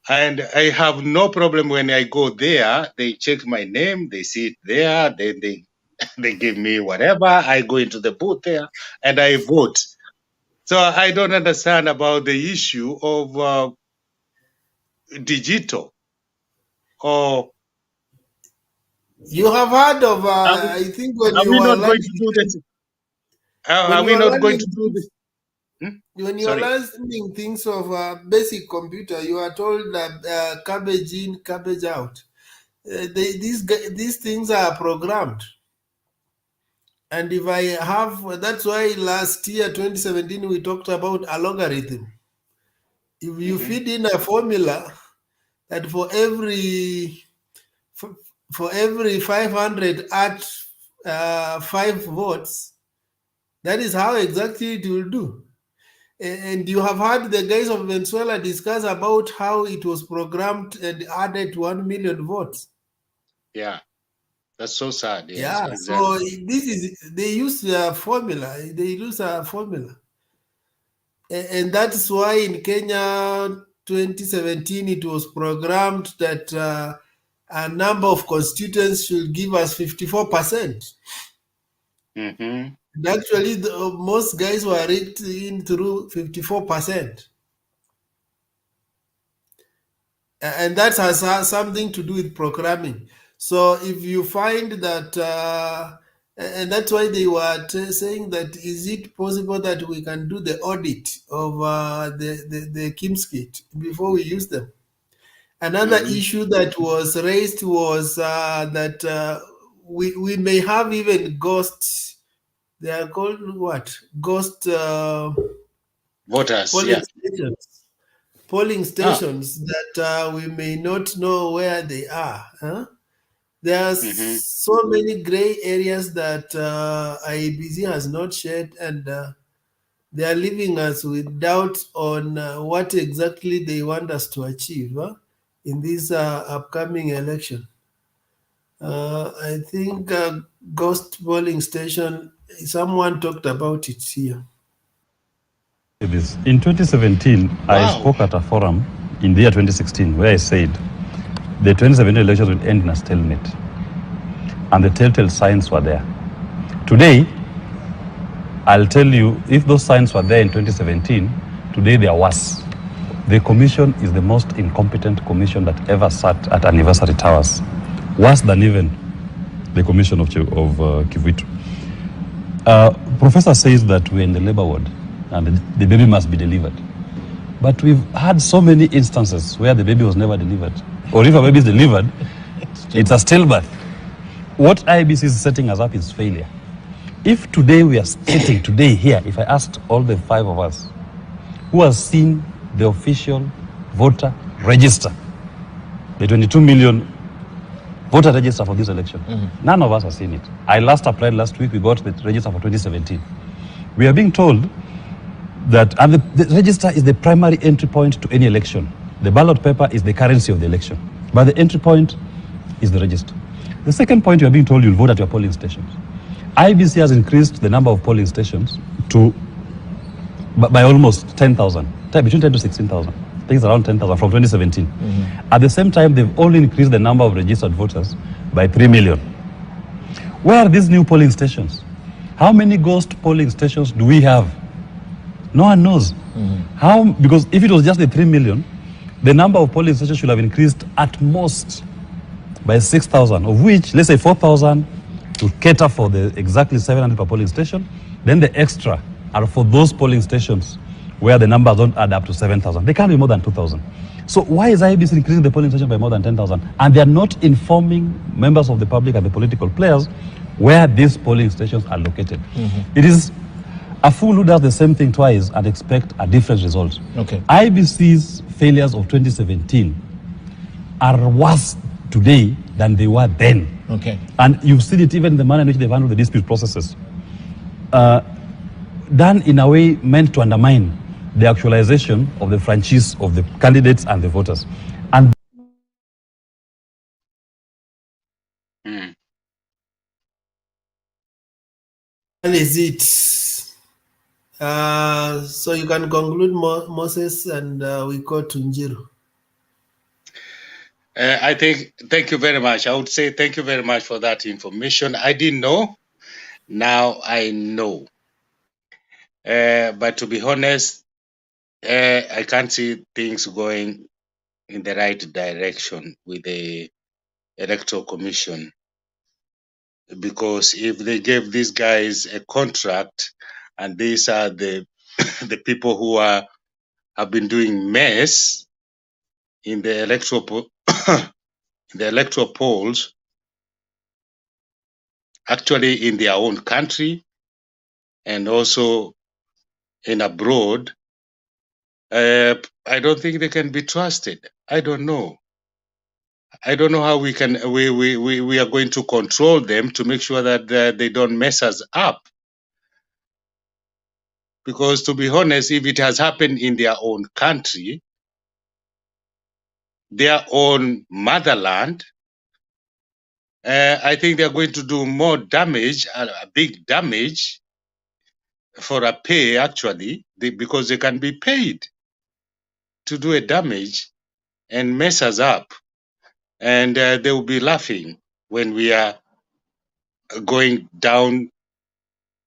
and I have no problem when I go there. They check my name, they see it there, then they give me whatever. I go into the booth there and I vote. So I don't understand about the issue of digital. Or
you have heard of? I think when you were
going to do this. Are we not going to do this?
When you are learning things of basic computer, you are told that cabbage in, cabbage out. These things are programmed. And if I have, that's why last year, 2017, we talked about a logarithm. If you feed in a formula that for every 500 at 5 votes, that is how exactly it will do. And you have heard the guys of Venezuela discuss about how it was programmed and added 1 million votes.
Yeah, that's so sad. Yes,
yeah,
exactly.
so this is, they use a formula. They use a formula. And that's why in Kenya, 2017, it was programmed that a number of constituents should give us 54%. And actually, most guys were rigged in through 54%. And that has something to do with programming. So if you find that, and that's why they were saying that, is it possible that we can do the audit of the KIMS kit before we use them? Another issue that was raised was that we may have even ghosts. They are called what? Ghost
voters.
Polling stations that we may not know where they are. There are so many gray areas that IEBC has not shared, and they are leaving us with doubt on what exactly they want us to achieve in this upcoming election. I think ghost polling station, someone talked about it here.
In 2017, I spoke at a forum in the year 2016 where I said the 2017 elections will end in a stalemate, and the telltale signs were there. Today, I'll tell you, if those signs were there in 2017, today they are worse. The commission is the most incompetent commission that ever sat at Anniversary Towers, worse than even the commission of Kivuitu. Professor says that we're in the labor ward and the baby must be delivered. But we've had so many instances where the baby was never delivered. Or if a baby is delivered, it's a stillbirth. What IEBC is setting us up is failure. If today we are sitting today here, if I asked all the 5 of us who has seen the official voter register, the 22 million voter register for this election, none of us have seen it. I last applied last week, we got the register for 2017. We are being told that, and the register is the primary entry point to any election. The ballot paper is the currency of the election, but the entry point is the register. The second point, you are being told you'll vote at your polling stations. IEBC has increased the number of polling stations by almost 10,000, between 10 to 16,000. I think it's around 10,000 from 2017. At the same time, they've only increased the number of registered voters by 3 million. Where are these new polling stations? How many ghost polling stations do we have? No one knows. How? Because if it was just the 3 million, the number of polling stations should have increased at most by 6,000, of which, let's say 4,000 to cater for the exactly 700 per polling station. Then the extra are for those polling stations where the numbers don't add up to 7,000. They can't be more than 2,000. So why is IEBC increasing the polling station by more than 10,000? And they are not informing members of the public and the political players where these polling stations are located. It is a fool who does the same thing twice and expect a different result.
Okay.
IEBC's failures of 2017 are worse today than they were then.
Okay.
And you've seen it even in the manner in which they've handled the dispute processes. Done in a way meant to undermine the actualization of the franchise of the candidates and the voters. And
That is it. So you can conclude, Moses, and we go to Njiru.
I think, thank you very much. I would say thank you very much for that information. I didn't know. Now I know. But to be honest, I can't see things going in the right direction with the Electoral Commission. Because if they gave these guys a contract, and these are the the people who have been doing mess in the electoral polls, actually in their own country and also in abroad, I don't think they can be trusted. I don't know. I don't know how we are going to control them to make sure that they don't mess us up. Because to be honest, if it has happened in their own country, their own motherland, I think they're going to do more damage, a big damage for a pay actually, because they can be paid to do a damage and mess us up. And they will be laughing when we are going down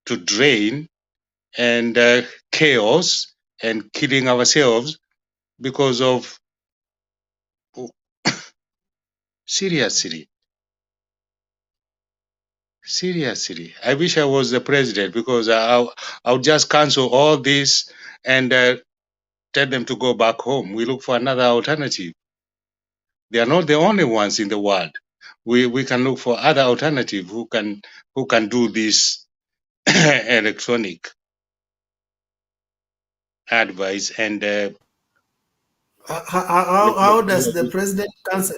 to drain and chaos and killing ourselves because of seriously. I wish I was the president, because I'll just cancel all this and tell them to go back home. We look for another alternative. They are not the only ones in the world. We can look for other alternative who can do this electronic advice. And
How does the president cancel?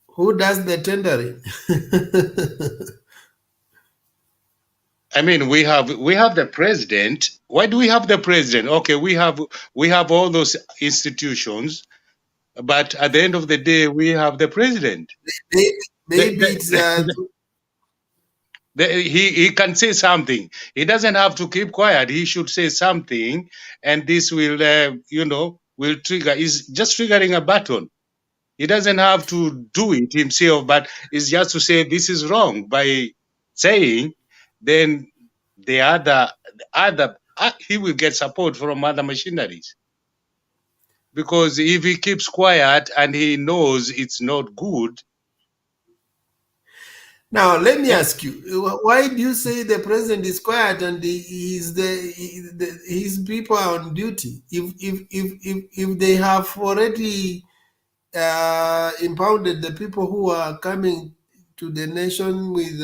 Who does the tendering?
I mean, we have the president. Why do we have the president? Okay, we have all those institutions, but at the end of the day, we have the president.
Maybe
he can say something. He doesn't have to keep quiet. He should say something, and this will will trigger. Is just triggering a button. He doesn't have to do it himself, but it's just to say this is wrong. By saying, then the other he will get support from other machineries. Because if he keeps quiet and he knows it's not good.
Now let me ask you: why do you say the president is quiet and his people are on duty? If they have already impounded the people who are coming to the nation with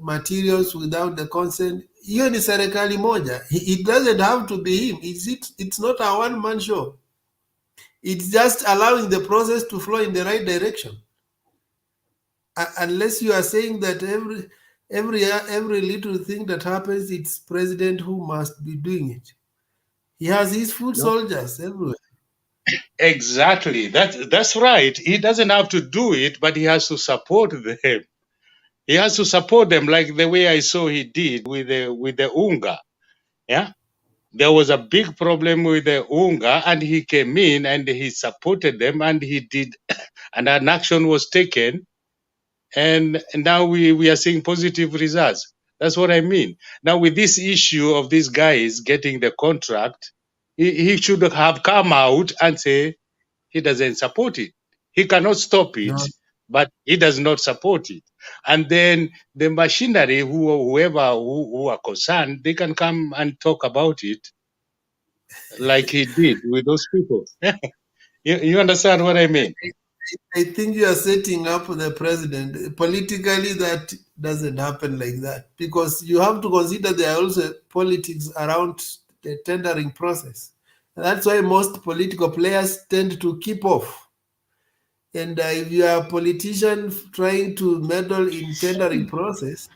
materials without the consent, hiyo ni serikali moja. It doesn't have to be him. It's not a one-man show. It's just allowing the process to flow in the right direction. Unless you are saying that every little thing that happens, it's president who must be doing it. He has his foot soldiers everywhere.
Exactly. That's right. He doesn't have to do it, but he has to support them. He has to support them, like the way I saw he did with the UNGA. Yeah, there was a big problem with the UNGA, and he came in and he supported them, and he did, and an action was taken, and now we are seeing positive results. That's what I mean. Now with this issue of these guys getting the contract, he should have come out and say he doesn't support it. He cannot stop it, but he does not support it. And then the machinery, whoever who are concerned, they can come and talk about it like he did with those people. You understand what I mean?
I think you are setting up the president. Politically, that doesn't happen like that, because you have to consider there are also politics around the tendering process. And that's why most political players tend to keep off. And if you are a politician trying to meddle in tendering process,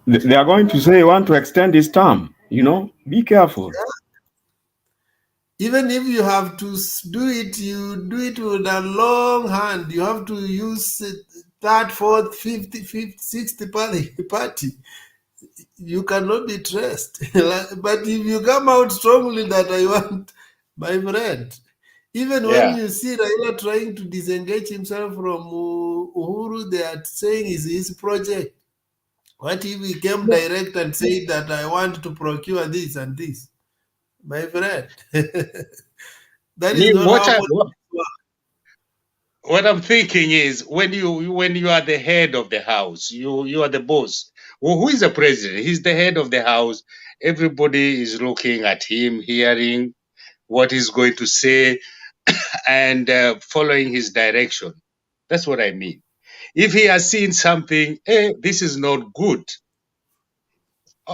They are going to say they want to extend his term. Be careful.
even if you have to do it, you do it with a long hand. You have to use third, fourth, 50, 60 party. You cannot be traced. But if you come out strongly that I want my friend, even when you see Raila trying to disengage himself from Uhuru, they are saying is his project. What if he came direct and said that I want to procure this and this? My friend, that is not how politics work.
What I'm thinking is when you are the head of the house, you are the boss. Well, who is the president? He's the head of the house. Everybody is looking at him, hearing what he's going to say, and following his direction. That's what I mean. If he has seen something, this is not good,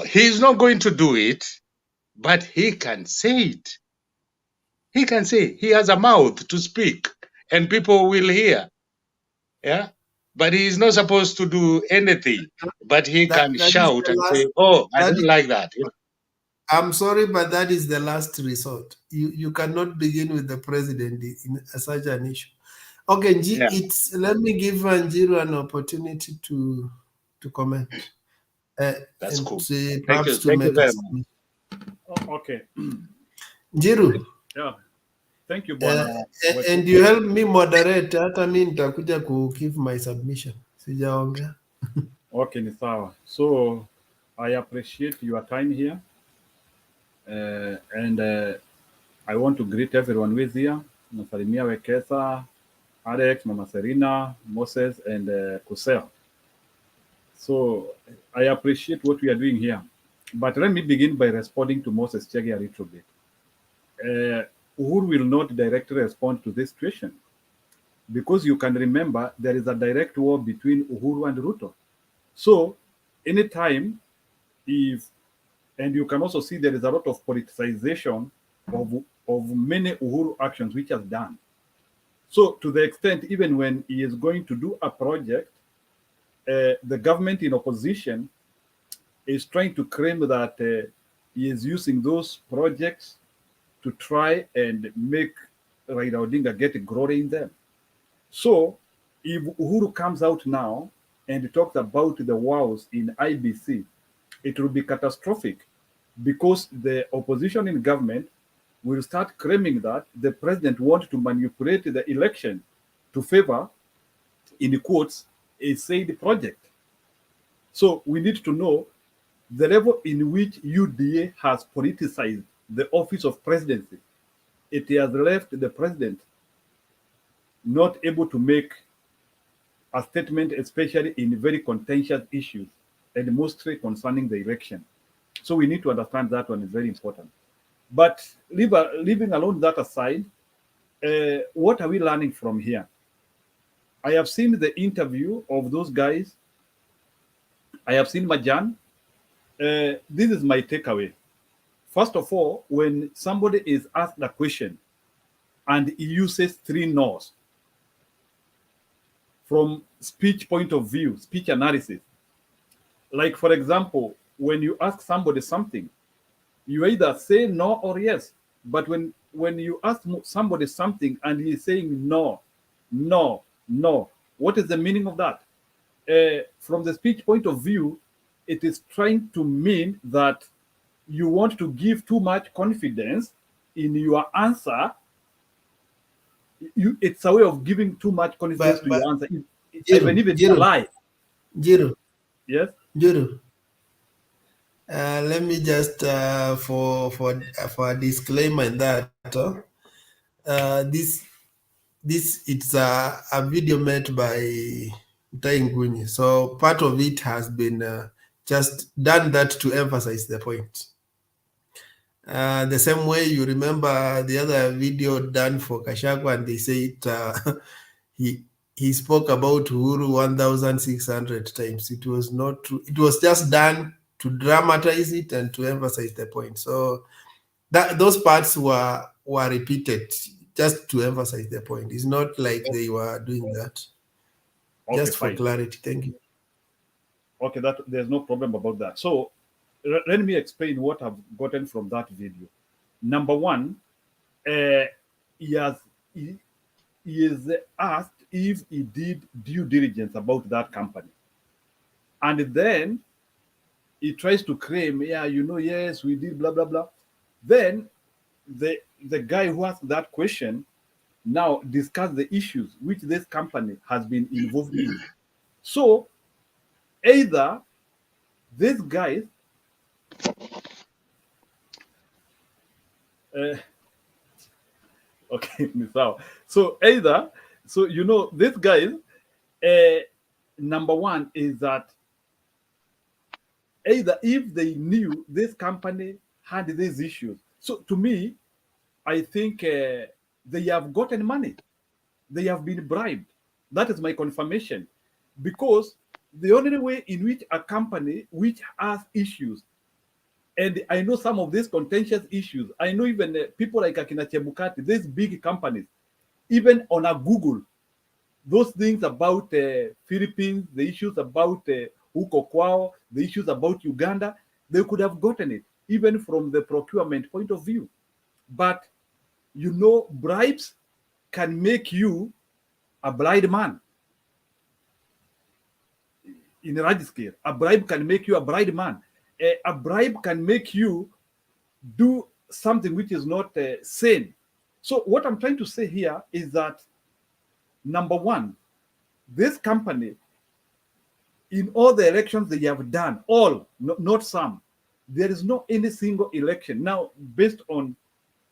he's not going to do it, but he can say it. He can say, he has a mouth to speak, and people will hear. Yeah, but he is not supposed to do anything. But he can shout and say, "Oh, I don't like that."
I'm sorry, but that is the last resort. You cannot begin with the president in such an issue. Okay, let me give Njiru an opportunity to comment.
That's cool.
Thank you very much.
Okay.
Njiru.
Yeah. Thank you, Bwana.
And you help me moderate, hata mi nitakuja ku give my submission. Sijaongea.
Okay, ni sawa. So I appreciate your time here. And I want to greet everyone with here. Nasalimia Wekesa, Alex, Mama Serena, Moses, and Kusel. So I appreciate what we are doing here. But let me begin by responding to Moses Chege a little bit. Uhuru will not directly respond to this question, because you can remember there is a direct war between Uhuru and Ruto. So anytime and you can also see there is a lot of politicization of many Uhuru actions which has done. So to the extent, even when he is going to do a project, the government in opposition is trying to claim that he is using those projects to try and make Raila Odinga get glory in them. So if Uhuru comes out now and talks about the wows in IBC, it will be catastrophic, because the opposition in government will start claiming that the president wants to manipulate the election to favor, in quotes, a said project. So we need to know the level in which UDA has politicized the office of presidency. It has left the president not able to make a statement, especially in very contentious issues, and mostly concerning the election. So we need to understand that one is very important. But leaving alone that aside, what are we learning from here? I have seen the interview of those guys. I have seen Majan. This is my takeaway. First of all, when somebody is asked a question and he uses 3 no's from speech point of view, speech analysis, like for example, when you ask somebody something, you either say no or yes. But when you ask somebody something and he's saying no, no, no, what is the meaning of that? From the speech point of view, it is trying to mean that you want to give too much confidence in your answer. It's a way of giving too much confidence to your answer. Even if it's a lie.
Jiro.
Yes?
Jiro. Let me just for a disclaimer in that this it's a video made by Nguni. So part of it has been just done that to emphasize the point. The same way you remember the other video done for Kashagwa, and they say it, he spoke about Uhuru 1,600 times. It was not true. It was just done to dramatize it and to emphasize the point. So that those parts were repeated just to emphasize the point. It's not like they were doing that.
Okay,
just for
fine.
clarity. Thank you.
Okay, that there's no problem about that. So let me explain what I've gotten from that video. Number one, he is asked if he did due diligence about that company, and then he tries to claim, yeah, yes, we did, blah blah blah. Then the guy who asked that question now discuss the issues which this company has been involved in. So either this guy okay, so either this guy number one is that either if they knew this company had these issues, so to me I think they have gotten money, they have been bribed. That is my confirmation, because the only way in which a company which has issues, and I know some of these contentious issues, I know even people like Akina Chebukati, these big companies, even on a Google, those things about Philippines, the issues about Huko Kwao, the issues about Uganda, they could have gotten it, even from the procurement point of view. But, bribes can make you a blind man. In a large scale, a bribe can make you a blind man. A bribe can make you do something which is not sane. So what I'm trying to say here is that, number one, this company, in all the elections they have done, all, not some, there is no any single election. Now, based on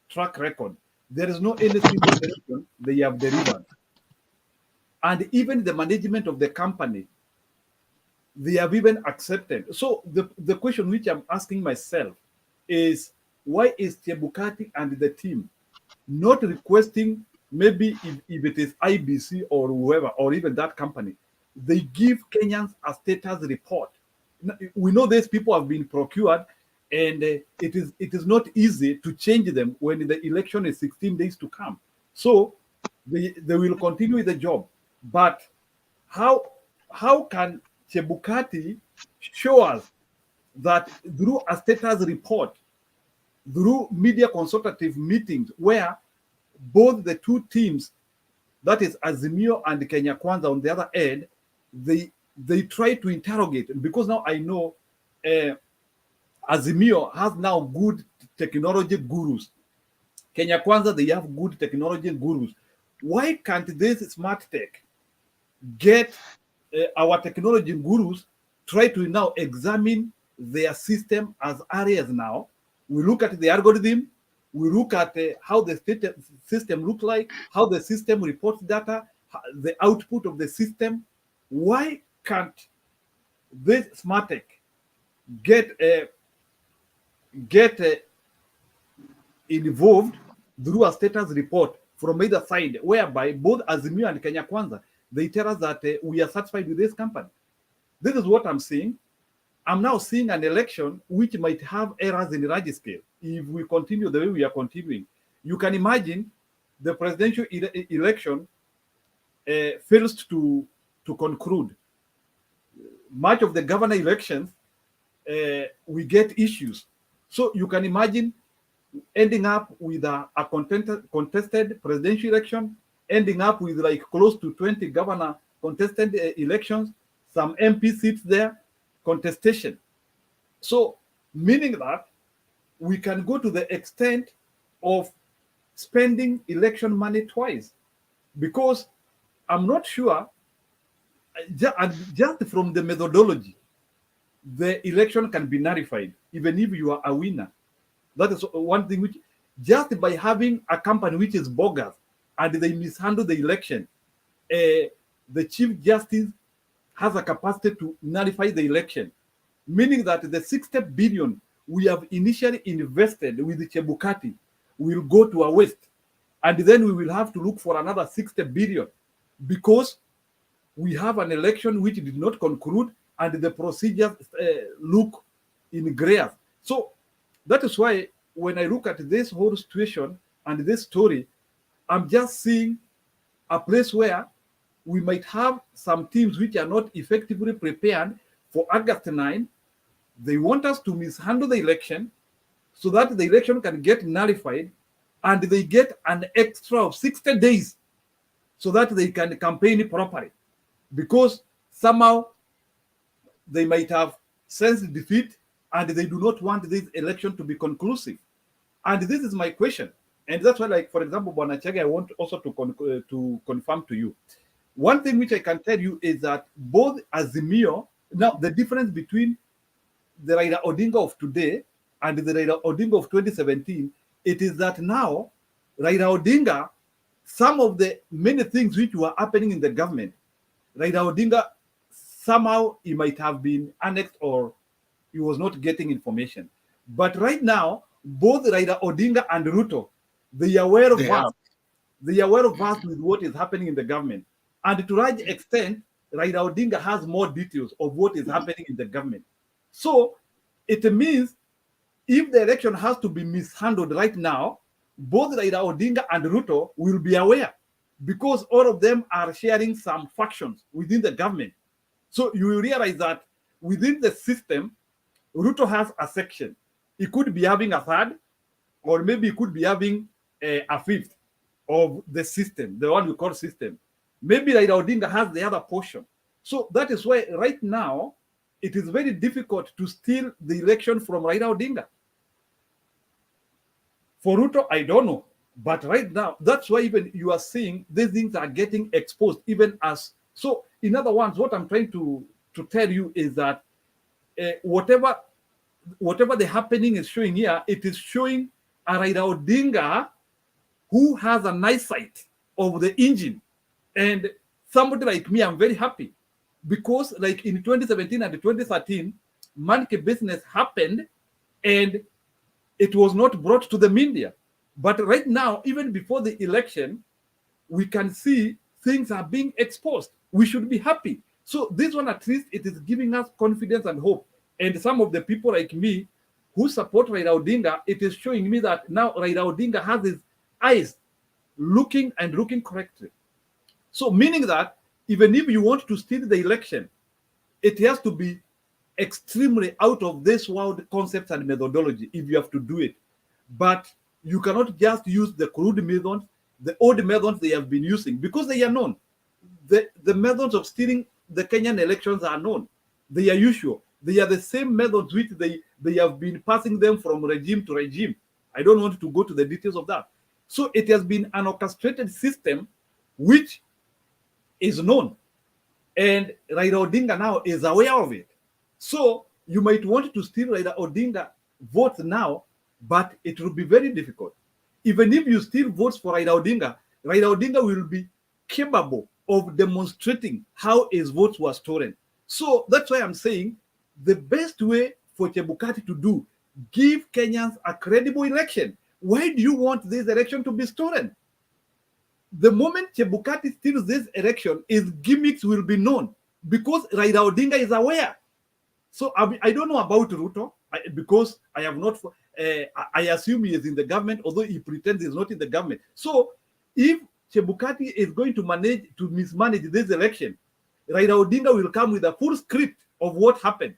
track record, there is no any single election they have delivered. And even the management of the company, they have even accepted. So the question which I'm asking myself is, why is Chebukati and the team not requesting, maybe if it is IBC or whoever, or even that company, they give Kenyans a status report? We know these people have been procured, and it is not easy to change them when the election is 16 days to come. So they will continue the job. But how can Chebukati show us that through a status report, through media consultative meetings, where both the two teams, that is Azimio and Kenya Kwanza on the other end, they try to interrogate? Because now I know Azimio has now good technology gurus. Kenya Kwanza, they have good technology gurus. Why can't this smart tech get our technology gurus try to now examine their system as areas? Now we look at the algorithm, we look at how the system look like, how the system reports data, the output of the system. Why can't this smart tech get involved through a status report from either side, whereby both Azimio and Kenya Kwanza, they tell us that we are satisfied with this company? This is what I'm seeing. I'm now seeing an election which might have errors in large scale if we continue the way we are continuing. You can imagine the presidential election fails to conclude. Much of the governor elections, we get issues. So you can imagine ending up with a contested presidential election, ending up with like close to 20 governor contested elections, some MP seats there, contestation. So meaning that we can go to the extent of spending election money twice, because I'm not sure, just from the methodology, the election can be nullified even if you are a winner. That is one thing which, just by having a company which is bogus, and they mishandle the election, the Chief Justice has a capacity to nullify the election, meaning that the 60 billion we have initially invested with Chebukati will go to a waste. And then we will have to look for another 60 billion because we have an election which did not conclude and the procedures look in grace. So that is why when I look at this whole situation and this story, I'm just seeing a place where we might have some teams which are not effectively prepared for August 9. They want us to mishandle the election so that the election can get nullified and they get an extra of 60 days so that they can campaign properly. Because somehow they might have sensed defeat and they do not want this election to be conclusive. And this is my question. And that's why, like, for example, Bonachege, I want also to confirm to you. One thing which I can tell you is that both Azimio, now the difference between the Raila Odinga of today and the Raila Odinga of 2017, it is that now Raila Odinga, some of the many things which were happening in the government, Raila Odinga, somehow he might have been annexed or he was not getting information. But right now, both Raila Odinga and Ruto, they are aware of us. They are aware of us with what is happening in the government. And to a large extent, Raila Odinga has more details of what is happening in the government. So it means if the election has to be mishandled right now, both Raila Odinga and Ruto will be aware because all of them are sharing some factions within the government. So you will realize that within the system, Ruto has a section. He could be having a third, or maybe he could be having a fifth of the system, the one we call system. Maybe Raila Odinga has the other portion. So that is why right now, it is very difficult to steal the election from Raila Odinga. For Ruto, I don't know. But right now, that's why even you are seeing these things are getting exposed, even as. So, in other words, what I'm trying to tell you is that whatever the happening is showing here, it is showing a Raila Odinga who has an eyesight of the engine. And somebody like me, I'm very happy. Because like in 2017 and 2013, monkey business happened and it was not brought to the media. But right now, even before the election, we can see things are being exposed. We should be happy. So this one, at least, it is giving us confidence and hope. And some of the people like me who support Raila Odinga, it is showing me that now Raila Odinga has his eyes looking correctly. So meaning that even if you want to steal the election, it has to be extremely out of this world concepts and methodology if you have to do it. But you cannot just use the crude methods, the old methods they have been using, because they are known. The methods of stealing the Kenyan elections are known. They are usual. They are the same methods which they have been passing them from regime to regime. I don't want to go to the details of that. So it has been an orchestrated system which is known. And Raila Odinga now is aware of it. So you might want to steal Raila Odinga votes now, but it will be very difficult. Even if you steal votes for Raila Odinga will be capable of demonstrating how his votes were stolen. So that's why I'm saying the best way for Chebukati to do, give Kenyans a credible election. Why do you want this election to be stolen? The moment Chebukati steals this election, his gimmicks will be known because Raila Odinga is aware. So I don't know about Ruto because I have not. I assume he is in the government, although he pretends he's not in the government. So if Chebukati is going to mismanage this election, Raila Odinga will come with a full script of what happened.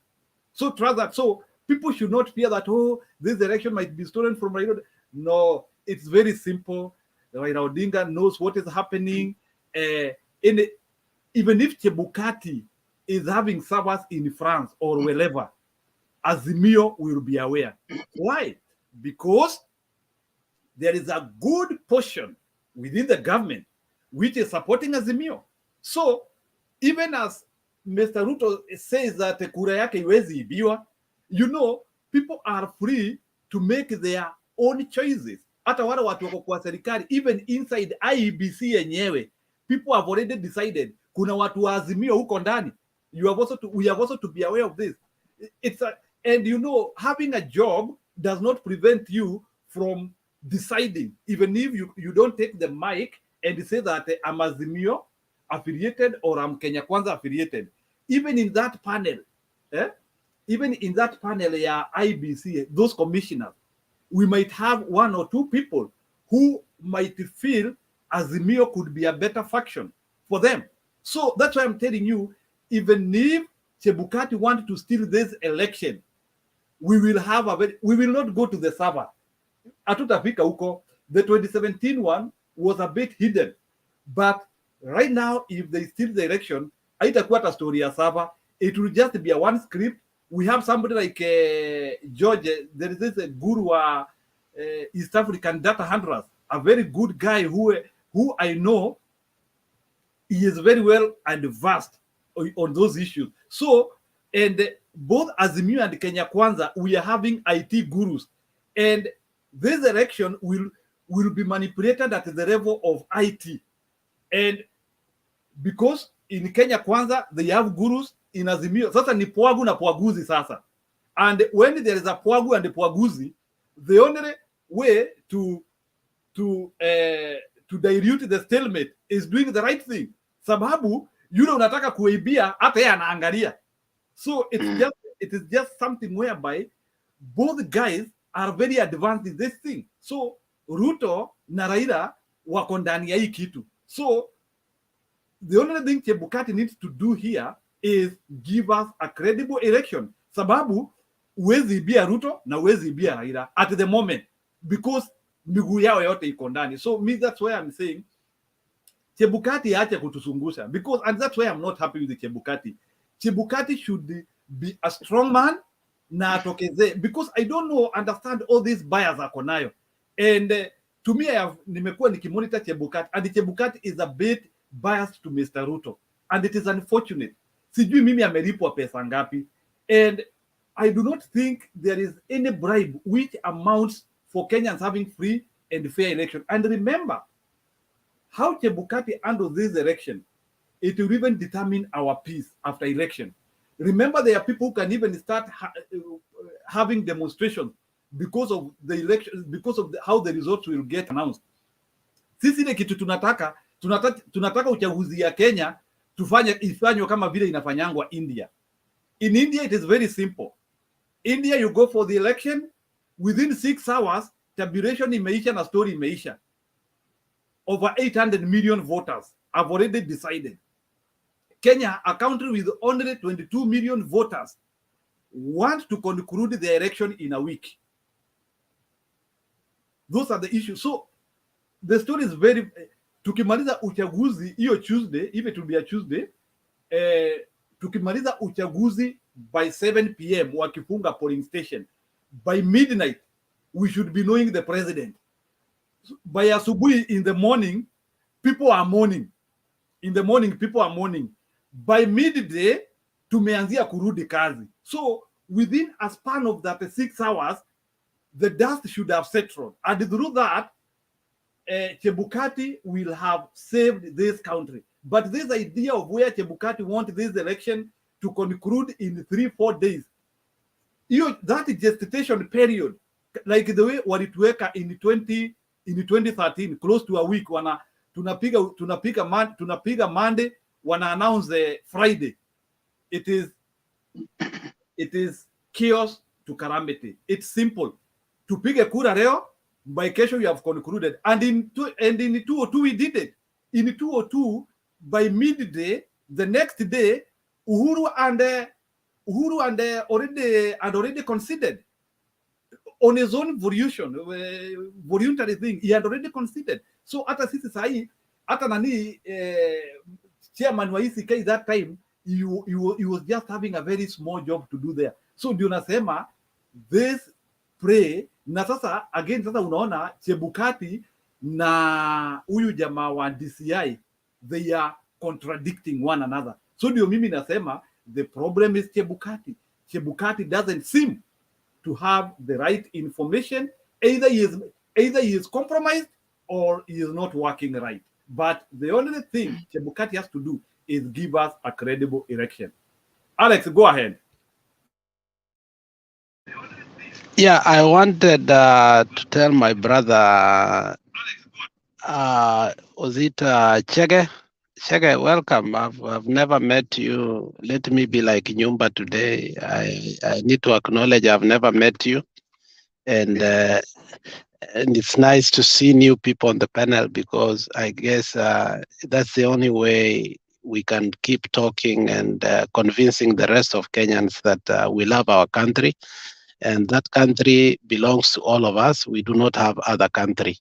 So trust that. So people should not fear that, oh, this election might be stolen from Raila. No, it's very simple. Raila Odinga knows what is happening. Even if Chebukati is having servers in France or wherever, Azimio will be aware. Why? Because there is a good portion within the government which is supporting Azimio. So even as Mr. Ruto says that kura yake iwezi ibiwa, people are free to make their own choices.
hata wale watu wako kwa serikali, even inside IEBC yenyewe, people have already decided kuna watu wa Azimio huko ndani. We have also to be aware of this. And you know, having a job does not prevent you from deciding, even if you don't take the mic and say that I'm Azimio affiliated or I'm Kenya Kwanza affiliated. Even in that panel, yeah, IBC, those commissioners, we might have one or two people who might feel Azimio could be a better faction for them. So that's why I'm telling you, even if Chebukati want to steal this election, we will not go to the server. Atutafika huko. The 2017 one was a bit hidden, but right now, if they steal the election, haitakuwa ta story ya server. It will just be a one script. We have somebody like George. There is this guru East African data handlers, a very good guy who I know. He is very well advanced on those issues. So, and both Azimio and Kenya Kwanza, we are having IT gurus, and this election will be manipulated at the level of IT. And because in Kenya Kwanza they have gurus, in Azimio sasa ni pwagu na pwaguzi sasa. And when there is a pwagu and a pwaguzi, the only way to dilute the stalemate is doing the right thing. Sababu yule unataka kuibia hata yeye anaangalia. So it is just something whereby both guys are very advanced in this thing. So Ruto na Raila wako ndani ya hii kitu. So the only thing Chebukati needs to do here is give us a credible election. Sababu uwezi ibia Ruto na uwezi ibia Raila at the moment, because miguu yao yote iko ndani. So me, that's why I'm saying Chebukati aache kutusungusha, because, and that's why I'm not happy with Chebukati. Chebukati should be a strong man na atokeze, because I don't understand all these bias ako nayo. And to me, nimekuwa nikimonitor Chebukati, and Chebukati is a bit biased to Mr. Ruto, and it is unfortunate. Sijui mimi amelipwa pesa ngapi, and I do not think there is any bribe which amounts for Kenyans having free and fair election. And remember, how Chebukati handles this election, it will even determine our peace after election. Remember, there are people who can even start having demonstrations because of the election, because of how the results will get announced. Sisi ile kitu tunataka uchaguzi ya Kenya ifanywe kama vile inafanyangwa India. In India, it is very simple. India, you go for the election, within 6 hours, tabulation imeisha na story imeisha. Over 800 million voters have already decided. Kenya, a country with only 22 million voters, want to conclude the election in a week. Those are the issues. So the story is very, tukimaliza uchaguzi hiyo Tuesday, if it will be a Tuesday, tukimaliza uchaguzi by 7 p.m. wakifunga polling station, by midnight we should be knowing the president. By asubuhi, in the morning, people are mourning. In the morning, people are mourning. By midday, tumeanzia kurudi kazi. So within a span of that 6 hours, the dust should have settled. And through that, Chebukati will have saved this country. But this idea of where Chebukati wants this election to conclude in 3-4 days, that gestation period, like the way walituweka in 2013, close to a week, tunapiga Monday, wana announce Friday. It is chaos to calamity. It's simple. Tupige kura leo, by kesho you have concluded. And in 202 we did it. In 202, by midday, the next day, Uhuru already considered on his own voluntary thing. He had already considered. So hata sisi sahi, hata nani chairman wa ECK that time, he was just having a very small job to do there. So ndio nasema this pray na sasa again, sasa unaona Chebukati na huyu jamaa wa DCI, they are contradicting one another. So ndio mimi nasema the problem is Chebukati. Chebukati doesn't seem to have the right information. Either Either he is compromised or he is not working right. But the only thing Chebukati has to do is give us a credible election. Alex, go ahead.
Yeah, I wanted to tell my brother, was it Chege? Chege, welcome. I've never met you. Let me be like Nyumba today. I need to acknowledge I've never met you. And it's nice to see new people on the panel, because I guess that's the only way we can keep talking and convincing the rest of Kenyans that we love our country. And that country belongs to all of us. We do not have other country.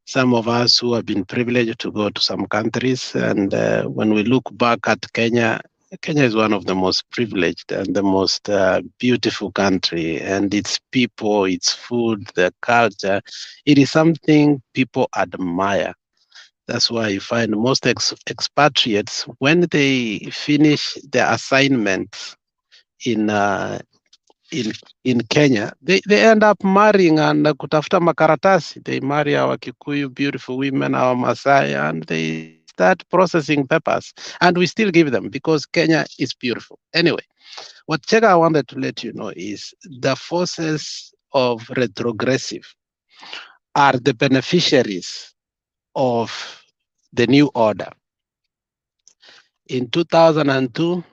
Some of us who have been privileged to go to some countries, and when we look back at Kenya, Kenya is one of the most privileged and the most beautiful country, and its people, its food, the culture, it is something people admire. That's why you find most expatriates, when they finish their assignments in Kenya, they end up marrying and kutafuta makaratasi. They marry our Kikuyu beautiful women, our Masai, and they start processing papers. And we still give them, because Kenya is beautiful. Anyway, what Chega wanted to let you know is the forces of retrogressive are the beneficiaries of the new order. In 2002,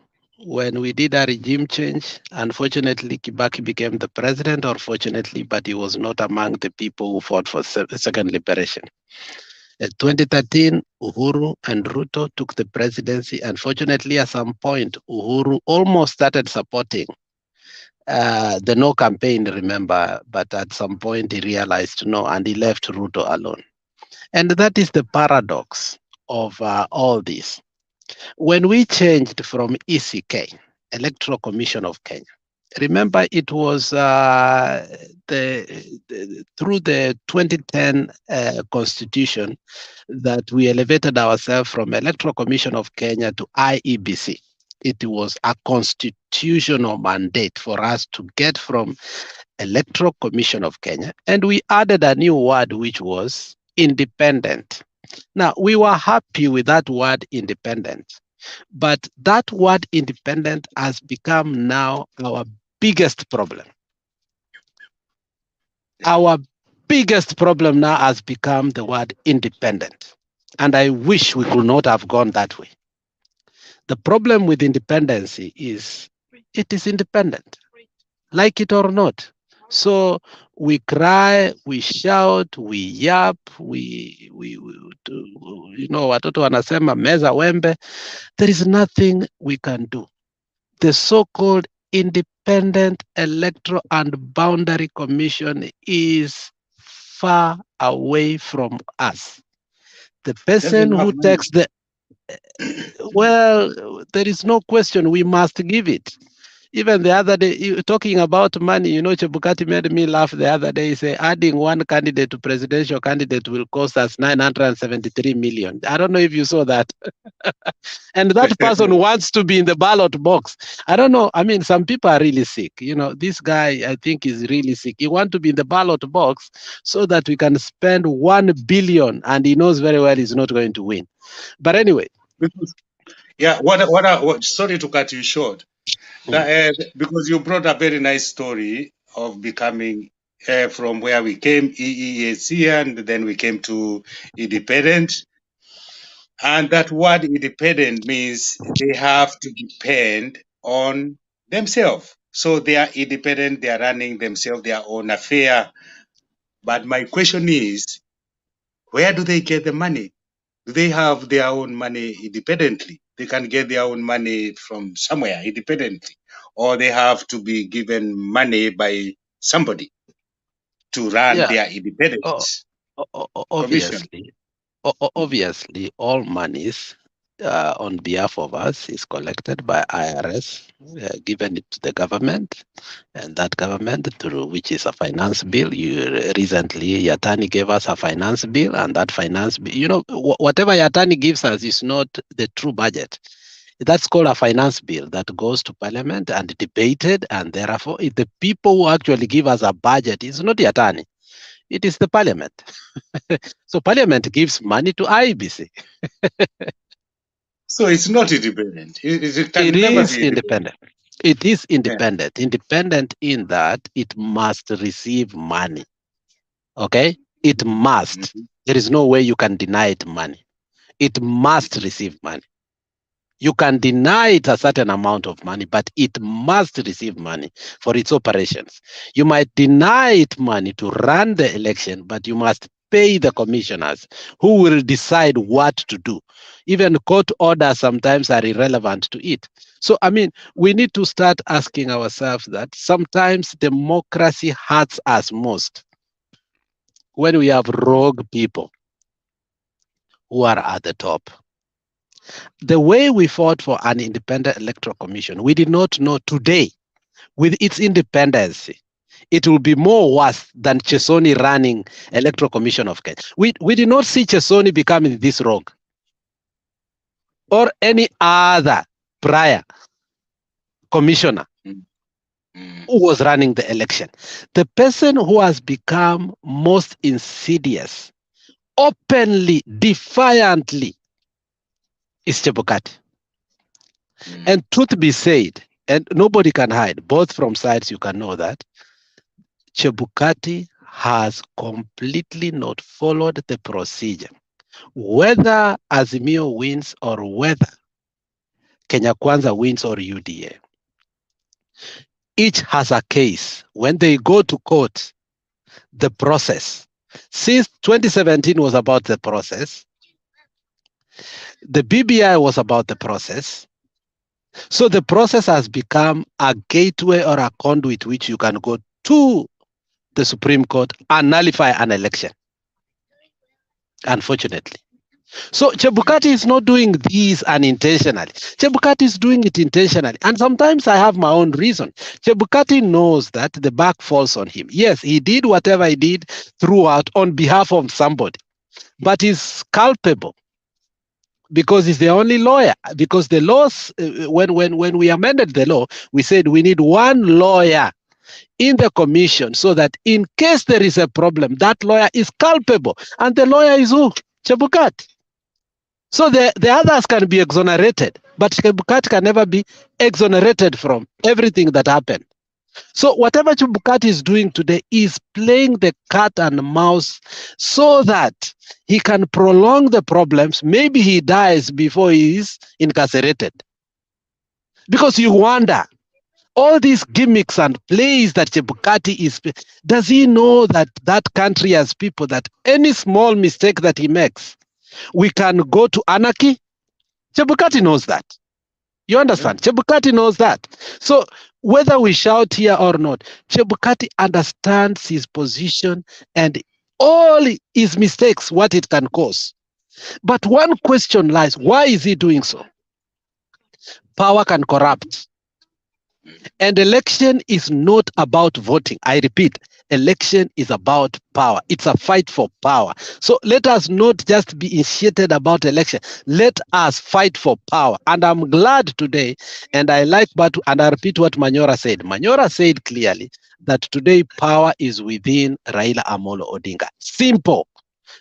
when we did a regime change, unfortunately, Kibaki became the president, or fortunately, but he was not among the people who fought for second liberation. In 2013, Uhuru and Ruto took the presidency. Unfortunately, at some point, Uhuru almost started supporting the no campaign, remember, but at some point he realized no, and he left Ruto alone. And that is the paradox of all this. When we changed from ECK, Electoral Commission of Kenya, remember it was through the 2010 constitution that we elevated ourselves from Electoral Commission of Kenya to IEBC. It was a constitutional mandate for us to get from Electoral Commission of Kenya, and we added a new word, which was independent. Now, we were happy with that word independent, but that word independent has become now our biggest problem. Our biggest problem now has become the word independent. And I wish we could not have gone that way. The problem with independency is it is independent, like it or not. So we cry, we shout, we yap, we you know, watoto wanasema meza wembe. There is nothing we can do. The so-called Independent Electoral and Boundary Commission is far away from us. The person who takes the, well, there is no question, we must give it. Even the other day, talking about money, you know, Chebukati made me laugh the other day. He said, adding one candidate to presidential candidate will cost us 973 million. I don't know if you saw that. And that person wants to be in the ballot box. I don't know. I mean, some people are really sick. You know, this guy, I think, is really sick. He wants to be in the ballot box so that we can spend 1 billion, and he knows very well he's not going to win. But anyway.
Yeah, sorry to cut you short. Because you brought a very nice story of becoming from where we came, EEAC, and then we came to independent. And that word independent means they have to depend on themselves. So they are independent, they are running themselves, their own affair. But my question is, where do they get the money? Do they have their own money independently? They can get their own money from somewhere independently, or they have to be given money by somebody to run their independence.
Obviously, all monies on behalf of us is collected by IRS, given it to the government, and that government, through which is a finance bill. Recently, Yatani gave us a finance bill, and that finance bill, you know, whatever Yatani gives us is not the true budget. That's called a finance bill that goes to parliament and debated, and therefore the people who actually give us a budget is not Yatani. It is the parliament. So parliament gives money to IEBC.
So it's not independent. It can
It
never
is
be
independent. It is independent. Independent in that it must receive money. Okay? It must. There is no way you can deny it money. It must receive money. You can deny it a certain amount of money, but it must receive money for its operations. You might deny it money to run the election, but you must pay the commissioners who will decide what to do. Even court orders sometimes are irrelevant to it. So, I mean, we need to start asking ourselves that sometimes democracy hurts us most when we have rogue people who are at the top. The way we fought for an independent electoral commission, we did not know today, with its independence, it will be more worse than Chesoni running electoral commission of Kenya. We did not see Chesoni becoming this rogue or any other prior commissioner who was running the election. The person who has become most insidious, openly, defiantly, is Chebukati. And truth be said, and nobody can hide, both from sides you can know that, Chebukati has completely not followed the procedure. Whether Azimio wins or whether Kenya Kwanza wins or UDA, each has a case. When they go to court, the process, since 2017 was about the process, the BBI was about the process. So the process has become a gateway or a conduit which you can go to the Supreme Court and nullify an election, unfortunately. So Chebukati is not doing this unintentionally. Chebukati is doing it intentionally. And sometimes I have my own reason. Chebukati knows that the buck falls on him. Yes, he did whatever he did throughout on behalf of somebody, but he's culpable because he's the only lawyer. Because the laws, when we amended the law, we said we need one lawyer in the commission so that in case there is a problem, that lawyer is culpable. And the lawyer is who? Chebukati. So the others can be exonerated, but Chebukati can never be exonerated from everything that happened. So whatever Chebukati is doing today is playing the cat and mouse so that he can prolong the problems. Maybe he dies before he is incarcerated. Because you wonder, all these gimmicks and plays that Chebukati is, does he know that that country has people that any small mistake that he makes, we can go to anarchy? Chebukati knows that. You understand? Chebukati knows that. So whether we shout here or not, Chebukati understands his position and all his mistakes, what it can cause. But one question lies, why is he doing so? Power can corrupt. And election is not about voting. I repeat, election is about power. It's a fight for power. So let us not just be initiated about election. Let us fight for power. And I'm glad today, and I like, and I repeat what Manyora said. Manyora said clearly that today power is within Raila Amolo Odinga. Simple.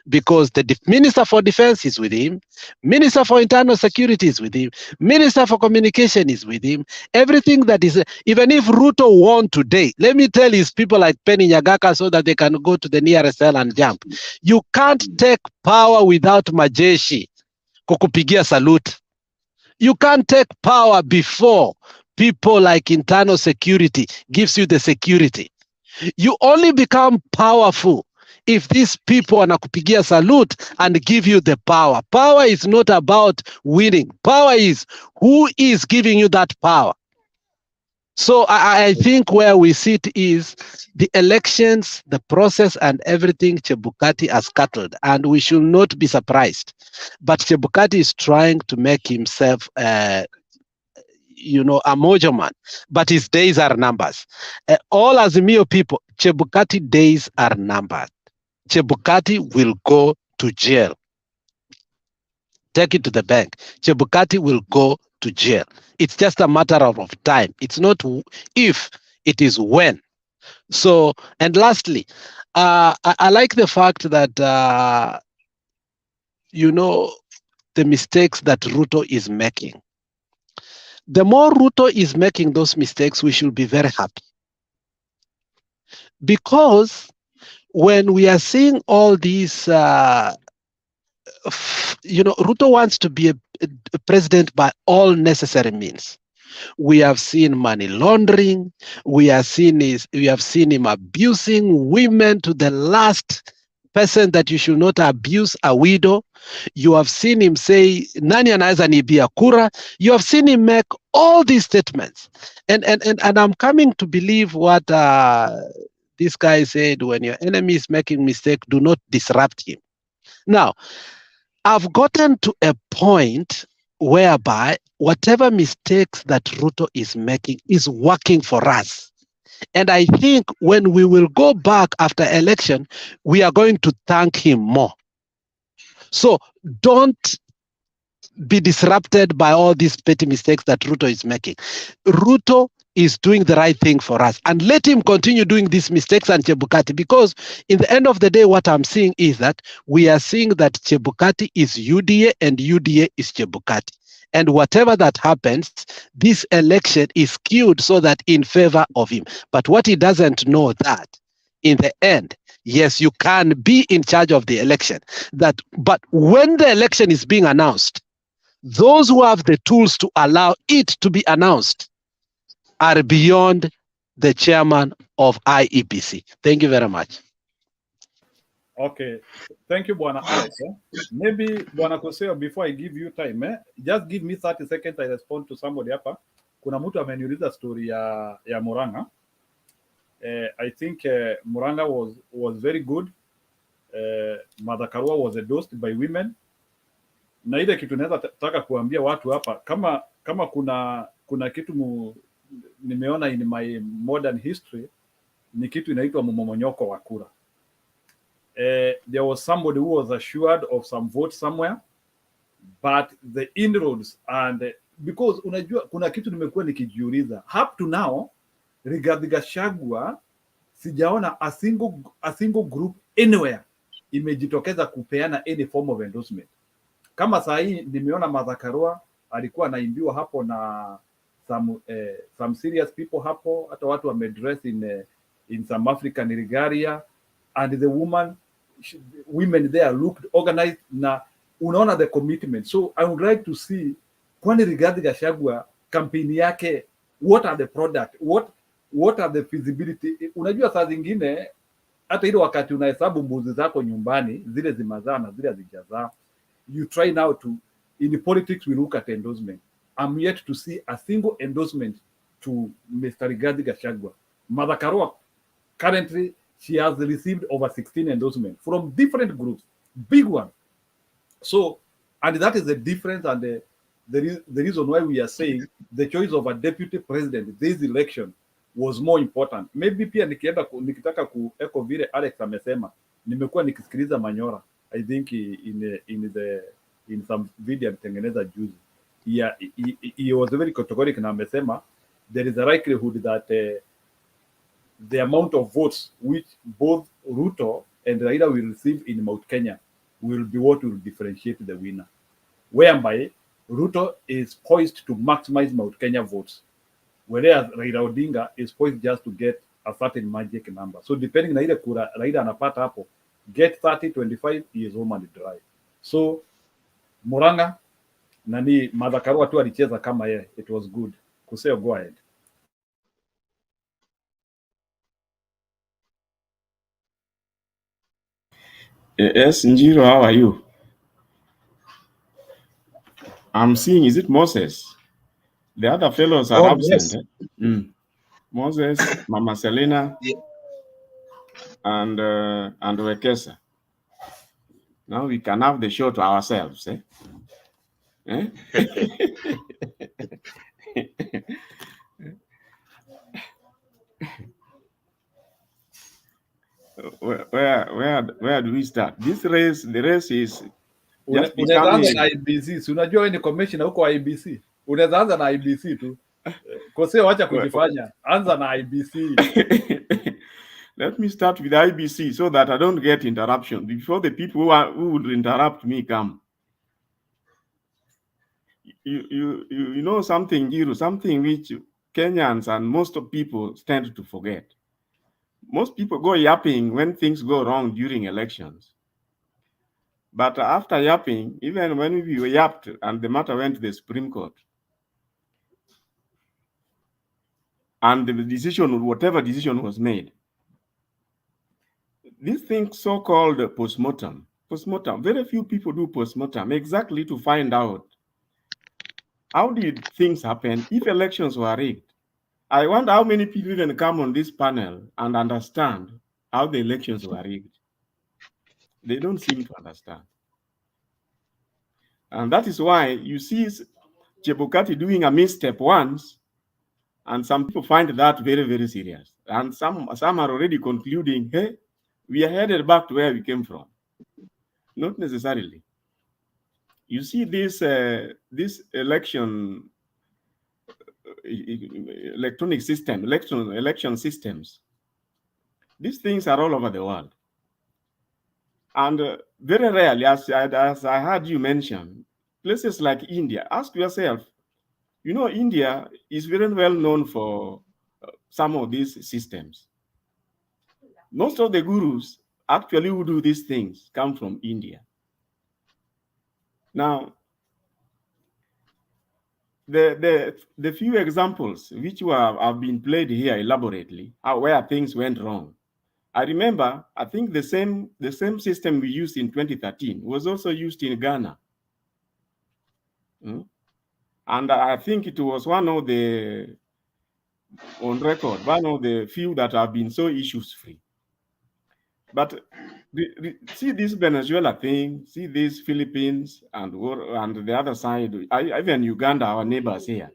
Because the Minister for Defense is with him, Minister for Internal Security is with him, Minister for Communication is with him. Everything that is, even if Ruto won today, let me tell his people like Penny Nyagaka so that they can go to the nearest cell and jump. You can't take power without majeshi kukupigia salute. You can't take power before people like Internal Security gives you the security. You only become powerful if these people wanakupigia salute and give you the power. Power is not about winning. Power is who is giving you that power. So I think where we sit is the elections, the process and everything Chebukati has scuttled, and we should not be surprised. But Chebukati is trying to make himself a mojo man, but his days are numbers. All Azimio people, Chebukati days are numbered. Chebukati will go to jail. Take it to the bank. Chebukati will go to jail. It's just a matter of time. It's not if, it is when. So, and lastly, I like the fact that, you know, the mistakes that Ruto is making. The more Ruto is making those mistakes, we should be very happy. Because when we are seeing all these, you know, Ruto wants to be a president by all necessary means. We have seen money laundering. We have seen him abusing women to the last person that you should not abuse a widow. You have seen him say nani anaweza nibia kura. You have seen him make all these statements, and I'm coming to believe what this guy said: when your enemy is making mistake, do not disrupt him. Now, I've gotten to a point whereby whatever mistakes that Ruto is making is working for us. And I think when we will go back after election, we are going to thank him more. So don't be disrupted by all these petty mistakes that Ruto is making. Ruto is doing the right thing for us, and let him continue doing these mistakes and Chebukati, because in the end of the day, what I'm seeing is that we are seeing that Chebukati is UDA and UDA is Chebukati. And whatever that happens, this election is skewed so that in favor of him. But what he doesn't know that in the end, yes, you can be in charge of the election. But when the election is being announced, those who have the tools to allow it to be announced are beyond the chairman of IEBC. Thank you very much.
Okay, thank you, Bwana Alex. Maybe Bwana Koseo, before I give you time, just give me 30 seconds. I respond to somebody hapa. Kuna mtu ameniuliza story ya Muranga. I think Muranga was very good. Mother Karua was endorsed by women. Na ile kitu naweza taka kuambia watu hapa, kama kuna kitu nimeona in my modern history, ni kitu inaitwa mmomonyoko wa kura. There was somebody who was assured of some vote somewhere, but the inroads and because unajua kuna kitu nimekuwa nikijiuliza up to now, Rigathi Gachagua sijaona a single group anywhere imejitokeza kupeana any form of endorsement. Kama saa hii nimeona Martha Karua alikuwa anaimbiwa hapo na some serious people hapo, hata watu wamedress in some African regalia, and the women there looked organized, na unaona the commitment. So I would like to see kwani Rigathi Gachagua campaign yake, what are the product, what are the feasibility. Unajua saa zingine hata ile wakati unahesabu mbuzi zako nyumbani, zile zimazaa na zile hazijazaa, you try now to, in politics we look at endorsement. I'm yet to see a single endorsement to Mr. Rigathi Gachagua. Martha Karua, currently, she has received over 16 endorsements from different groups, big one. So, and that is the difference, and the reason why we are saying the choice of a deputy president this election was more important. Maybe pia nikitaka kuecho vile Alex amesema, nimekuwa nikisikiliza Manyora, I think in some video alitengeneza juzi. He was very categorical na amesema there is a likelihood that the amount of votes which both Ruto and Raila will receive in Mount Kenya will be what will differentiate the winner. Whereby Ruto is poised to maximize Mount Kenya votes, whereas Raila Odinga is poised just to get a certain magic number. So depending na ile kura Raila anapata hapo, get 30, 25, he is home and dry. So Muranga nani Martha Karua tu alicheza kama yeye, it was good. Kuseo, go ahead.
Yes, Njiro, how are you? I'm seeing, is it Moses? The other fellows are absent. Yes. Moses, Mama Selena, and Wekesa. Now we can have the show to ourselves. Where do we start? This race, the race is just becoming...
na IBC. Unajua wewe ni commissioner huko IBC. Unaweza anza na IBC tu. Kosea, wacha kujifanya. Anza na IBC.
Let me start with IBC so that I don't get interruption before the people who would interrupt me come. You know something, Giru, something which Kenyans and most of people tend to forget. Most people go yapping when things go wrong during elections. But after yapping, even when we yapped and the matter went to the Supreme Court, and the decision, whatever decision was made, this thing so-called postmortem, very few people do postmortem exactly to find out how did things happen if elections were rigged. I wonder how many people even come on this panel and understand how the elections were rigged. They don't seem to understand. And that is why you see Chebukati doing a misstep once, and some people find that very, very serious. And some are already concluding, hey, we are headed back to where we came from. Not necessarily. You see this election electronic system, election systems. These things are all over the world. And very rarely, as I heard you mention, places like India, ask yourself, you know, India is very well known for some of these systems. Most of the gurus actually who do these things come from India. Now, the few examples which have been played here elaborately are where things went wrong. I remember, I think the same system we used in 2013 was also used in Ghana. And I think it was one of the, on record, one of the few that have been so issues-free. But see this Venezuela thing, see this Philippines, and the other side, even Uganda, our neighbors here.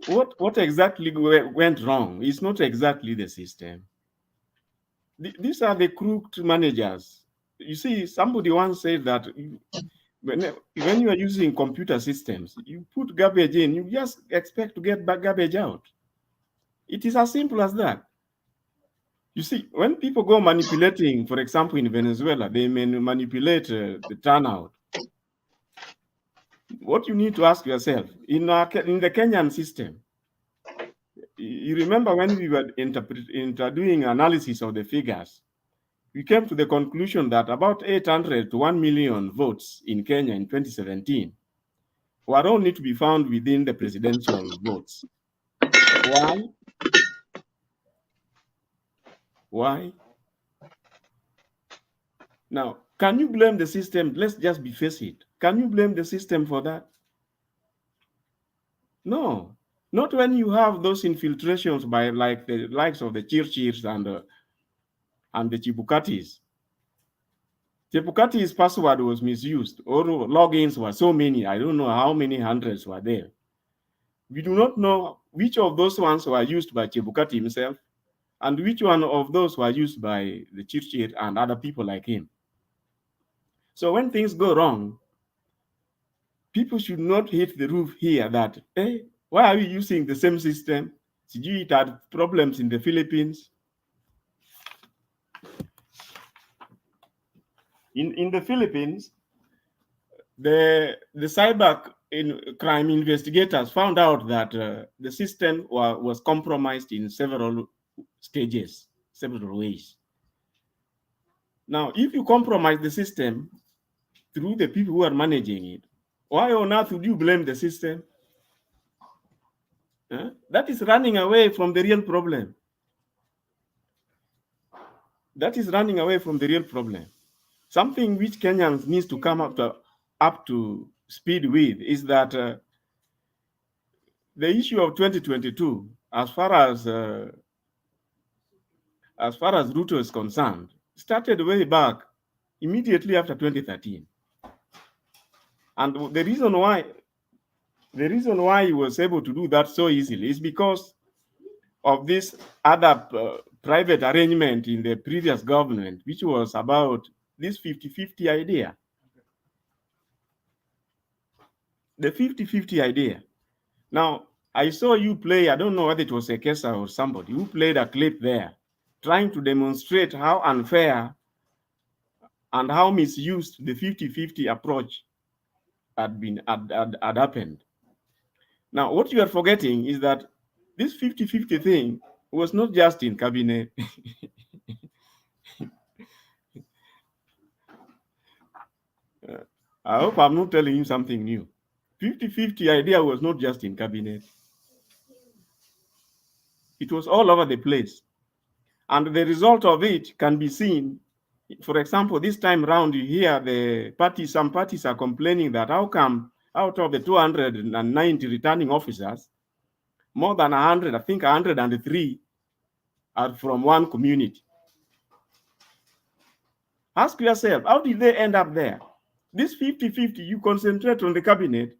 What exactly went wrong? It's not exactly the system. These are the crooked managers. You see, somebody once said that when you are using computer systems, you put garbage in, you just expect to get back garbage out. It is as simple as that. You see, when people go manipulating, for example, in Venezuela, they may manipulate the turnout. What you need to ask yourself, in the Kenyan system, you remember when we were doing analysis of the figures, we came to the conclusion that about 800 to 1 million votes in Kenya in 2017 were only to be found within the presidential votes. Why? Why? Now, can you blame the system? Let's just be face it. Can you blame the system for that? No, not when you have those infiltrations by like the likes of the Chirchirs and the Chibukatis. Chebukati's password was misused, or logins were so many, I don't know how many hundreds were there. We do not know which of those ones were used by Chebukati himself, and which one of those were used by the Chirchir and other people like him. So when things go wrong, people should not hit the roof here that, hey, why are we using the same system? It had problems in the Philippines. In the Philippines, the cyber crime investigators found out that the system was compromised in several stages, several ways. Now, if you compromise the system through the people who are managing it, why on earth would you blame the system? That is running away from the real problem. That is running away from the real problem. Something which Kenyans needs to come up to speed with is that the issue of 2022, as far as Ruto is concerned, started way back immediately after 2013. And the reason why he was able to do that so easily is because of this other private arrangement in the previous government, which was about this 50-50 idea. The 50-50 idea. Now, I saw you play, I don't know whether it was Ekesa or somebody, who played a clip there, trying to demonstrate how unfair and how misused the 50-50 approach had happened. Now, what you are forgetting is that this 50-50 thing was not just in cabinet. I hope I'm not telling you something new. 50-50 idea was not just in cabinet. It was all over the place. And the result of it can be seen. For example, this time around, you hear some parties are complaining that how come out of the 290 returning officers, more than 100, I think 103, are from one community. Ask yourself, how did they end up there? This 50-50, you concentrate on the cabinet.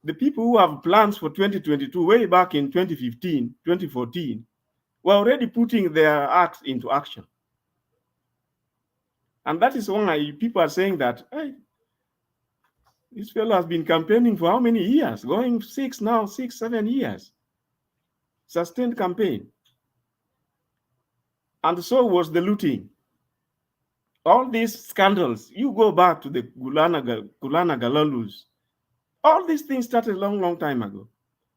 The people who have plans for 2022, way back in 2015, 2014, were already putting their acts into action. And that is why people are saying that, hey, this fellow has been campaigning for how many years? Going 7 years. Sustained campaign. And so was the looting. All these scandals, you go back to the Gulana Galalus. All these things started a long, long time ago.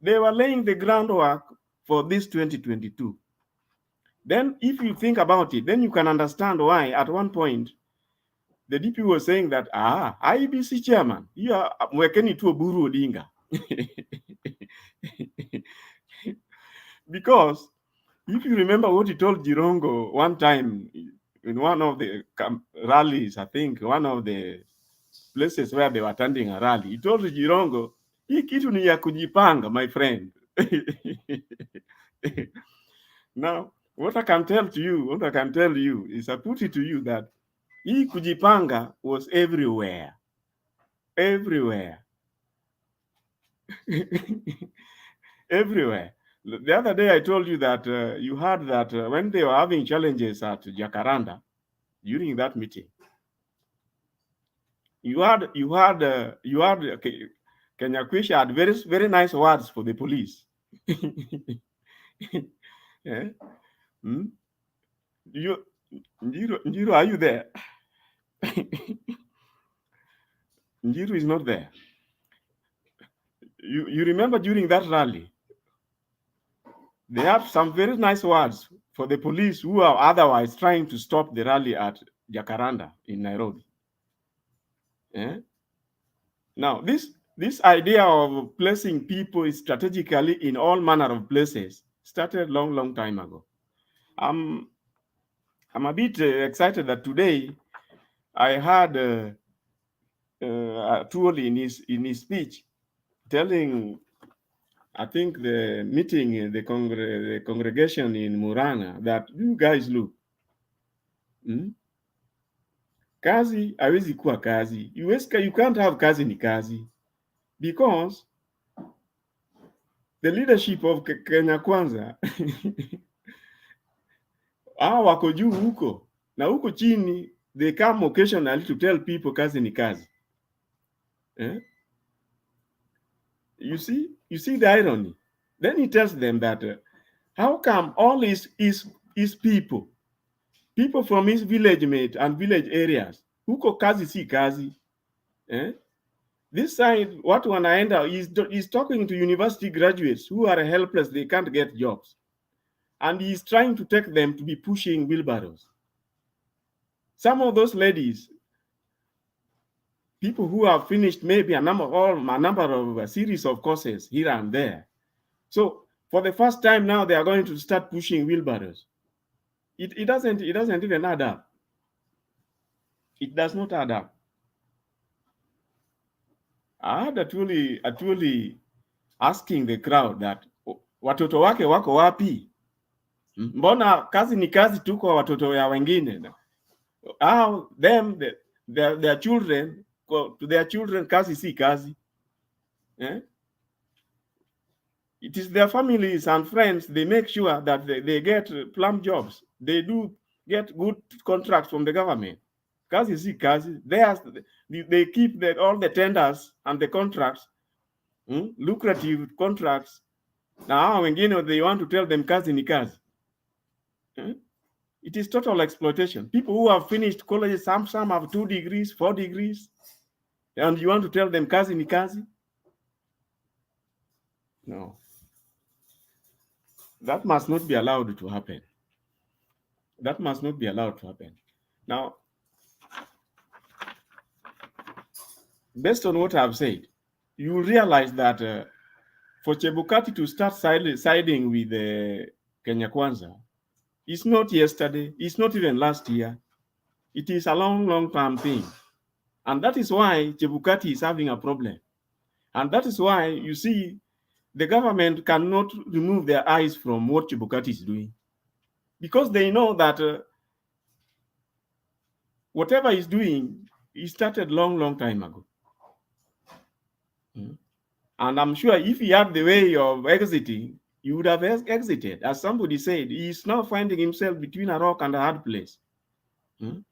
They were laying the groundwork for this 2022. Then if you think about it, then you can understand why at one point the DP was saying that, IEBC chairman, you are mwekeni tu Oburu Odinga. Because if you remember what he told Jirongo one time in one of the rallies, I think one of the places where they were attending a rally, he told Jirongo, hii kitu ni ya kujipanga, my friend. Now, what I can tell you is I put it to you that hii kujipanga was everywhere. Everywhere. Everywhere. The other day I told you that you heard that when they were having challenges at Jacaranda during that meeting, you had Kenya Kwisha had very, very nice words for the police. Yeah? Njiru, are you there? Njiru is not there. You remember during that rally, they have some very nice words for the police who are otherwise trying to stop the rally at Jacaranda in Nairobi. Yeah? Now, this idea of placing people strategically in all manner of places started long, long time ago. I'm a bit excited that today I heard Tuoli in his speech telling, I think the meeting, the congregation in Muranga, that you guys look, kazi haiwezi kuwa kazi. You can't have kazi ni kazi, because the leadership of Kenya Kwanza wako juu huko na huko chini, they come occasionally to tell people kazi ni kazi. You see the irony. Then he tells them that how come all his people from his village mate and village areas, huko kazi si kazi. This side, what wanaenda is talking to university graduates who are helpless, they can't get jobs. And he's trying to take them to be pushing wheelbarrows. Some of those ladies, people who have finished maybe a number of a series of courses here and there. So for the first time now, they are going to start pushing wheelbarrows. It doesn't even add up. It does not add up. I had actually asking the crowd that watoto wake wako wapi? Mbona kazi ni kazi tu kwa watoto ya wengine? Their children, to their children, kazi si kazi. It is their families and friends, they make sure that they get plum jobs. They do get good contracts from the government. Kazi si kazi. They keep all the tenders and the contracts, lucrative contracts Now, wengine, they want to tell them kazi ni kazi. It is total exploitation. People who have finished college, some have 2 degrees, 4 degrees, and you want to tell them kazi ni kazi? No. That must not be allowed to happen. That must not be allowed to happen. Now, based on what I've said, you realize that for Chebukati to start siding with Kenya Kwanza, it's not yesterday, it's not even last year. It is a long-term thing. And that is why Chebukati is having a problem. And that is why you see the government cannot remove their eyes from what Chebukati is doing. Because they know that whatever he's doing, he started long time ago. And I'm sure if he had the way of exiting, he would have exited. As somebody said, he is now finding himself between a rock and a hard place. He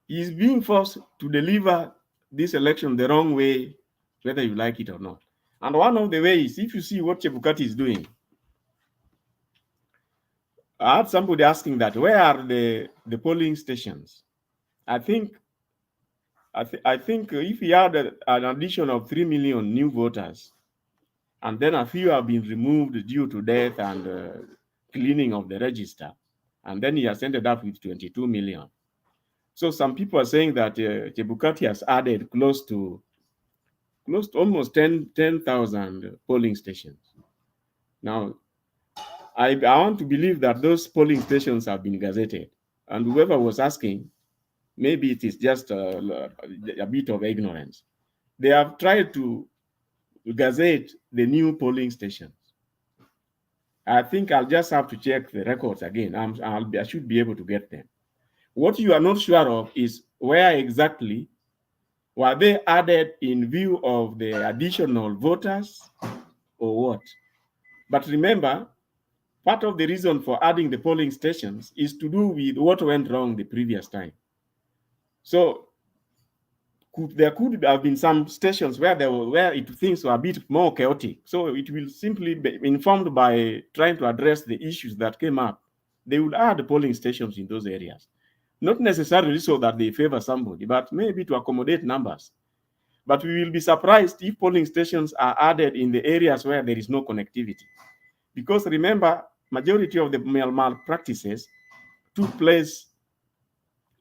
is being forced to deliver this election the wrong way, whether you like it or not. And one of the ways, if you see what Chebukati is doing, I had somebody asking that, where are the polling stations? I think if he had an addition of 3 million new voters, and then a few have been removed due to death and cleaning of the register, and then he has ended up with 22 million. So some people are saying that Chebukati has added close to almost 10,000 polling stations. Now, I want to believe that those polling stations have been gazetted, and whoever was asking, maybe it is just a bit of ignorance. They have tried to gazette the new polling stations. I think I'll just have to check the records again. I should be able to get them. What you are not sure of is where exactly were they added in view of the additional voters or what? But remember, part of the reason for adding the polling stations is to do with what went wrong the previous time. So there could have been some stations where things were a bit more chaotic. So it will simply be informed by trying to address the issues that came up. They will add the polling stations in those areas. Not necessarily so that they favor somebody, but maybe to accommodate numbers. But we will be surprised if polling stations are added in the areas where there is no connectivity. Because remember, majority of the malpractices took place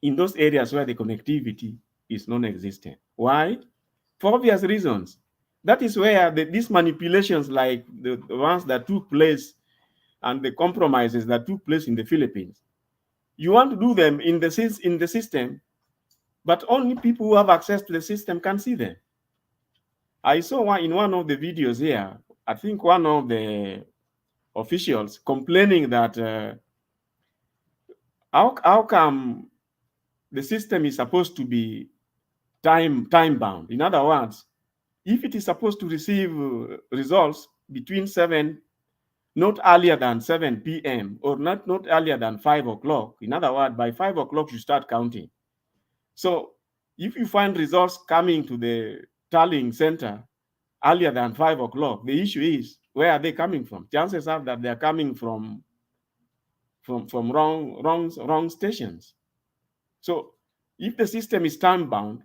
in those areas where the connectivity is non-existent. Why? For obvious reasons. That is where these manipulations, like the ones that took place and the compromises that took place in the Philippines, you want to do them in the system, but only people who have access to the system can see them. I saw in one of the videos here, I think one of the officials complaining that how come the system is supposed to be time bound? In other words, if it is supposed to receive results between 7, not earlier than 7 p.m. or not earlier than 5 o'clock, in other words, by 5 o'clock you start counting. So if you find results coming to the tallying center earlier than 5 o'clock, the issue is, where are they coming from? Chances are that they are coming from wrong stations. So if the system is time bound,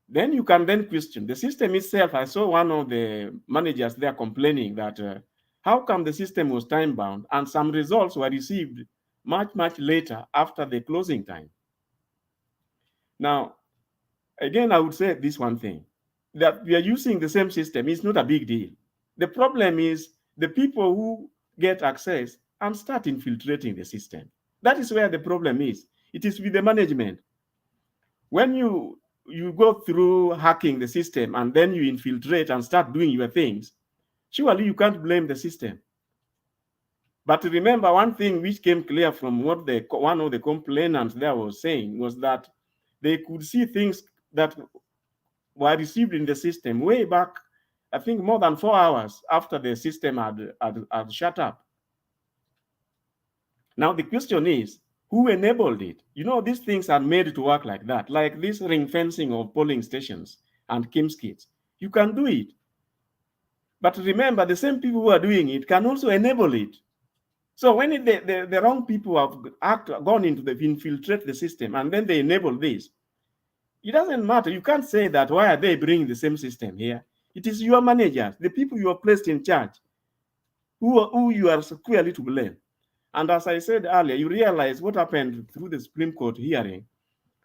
then you can then question the system itself. I saw one of the managers there complaining that how come the system was time bound and some results were received much later after the closing time. Now, again, I would say this one thing, that we are using the same system is not a big deal. The problem is the people who get access and start infiltrating the system. That is where the problem is. It is with the management. When you go through hacking the system and then you infiltrate and start doing your things, surely you can't blame the system. But remember, one thing which came clear from what one of the complainants there was saying was that they could see things that were received in the system way back, I think more than 4 hours after the system had shut up. Now the question is, who enabled it? You know, these things are made to work like that, like this ring fencing of polling stations and KIMS kits. You can do it. But remember, the same people who are doing it can also enable it. So when the wrong people have gone into infiltrate the system and then they enable this, it doesn't matter. You can't say that why are they bringing the same system here? It is your managers, the people you are placed in charge, who you are squarely to blame. And as I said earlier, you realize what happened through the Supreme Court hearing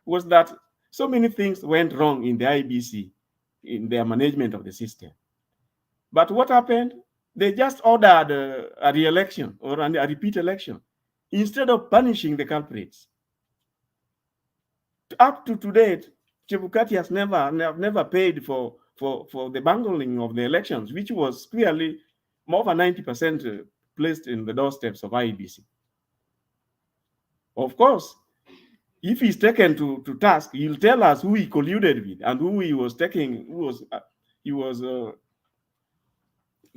was that so many things went wrong in the IBC, in their management of the system. But what happened? They just ordered a re-election or a repeat election instead of punishing the culprits. Up to today, Chebukati has never paid for the bungling of the elections, which was clearly more than 90% placed in the doorsteps of IBC. Of course, if he's taken to task, he'll tell us who he colluded with and who he was taking, he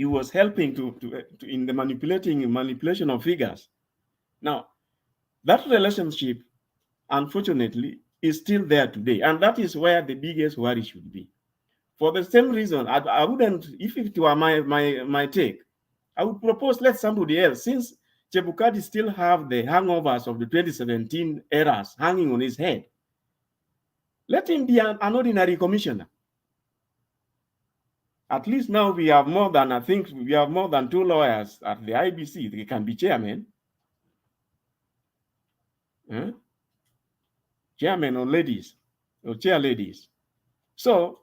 was helping to in the manipulation of figures. Now, that relationship, unfortunately, is still there today, and that is where the biggest worry should be. For the same reason, I wouldn't, if it were my take, I would propose let somebody else, since Chebukati still have the hangovers of the 2017 errors hanging on his head. Let him be an ordinary commissioner. At least now we have more than, I think we have more than 2 lawyers at the IBC. They can be chairman. Chairman or ladies, or chair ladies. So,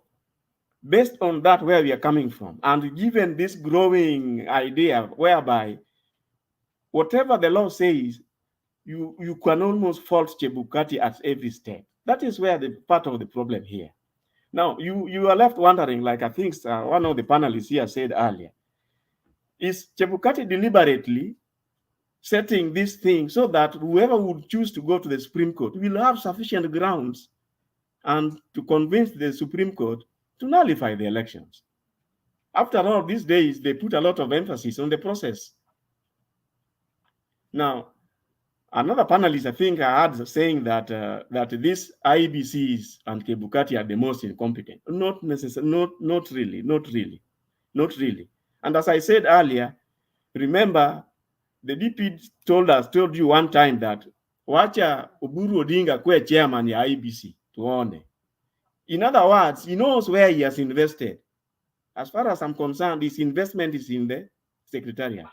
based on that, where we are coming from, and given this growing idea whereby whatever the law says, you can almost fault Chebukati at every step. That is where the part of the problem here. Now, you are left wondering, like I think one of the panelists here said earlier, is Chebukati deliberately setting this thing so that whoever would choose to go to the Supreme Court will have sufficient grounds and to convince the Supreme Court to nullify the elections? After all, these days, they put a lot of emphasis on the process. Now, another panelist, I think I heard saying that that these IBCs and Chebukati are the most incompetent. Not necessarily, not really. And as I said earlier, remember, the DP told you one time that wacha Oburu Odinga kwe chairman ya IBC tuone. In other words, he knows where he has invested. As far as I'm concerned, his investment is in the secretariat.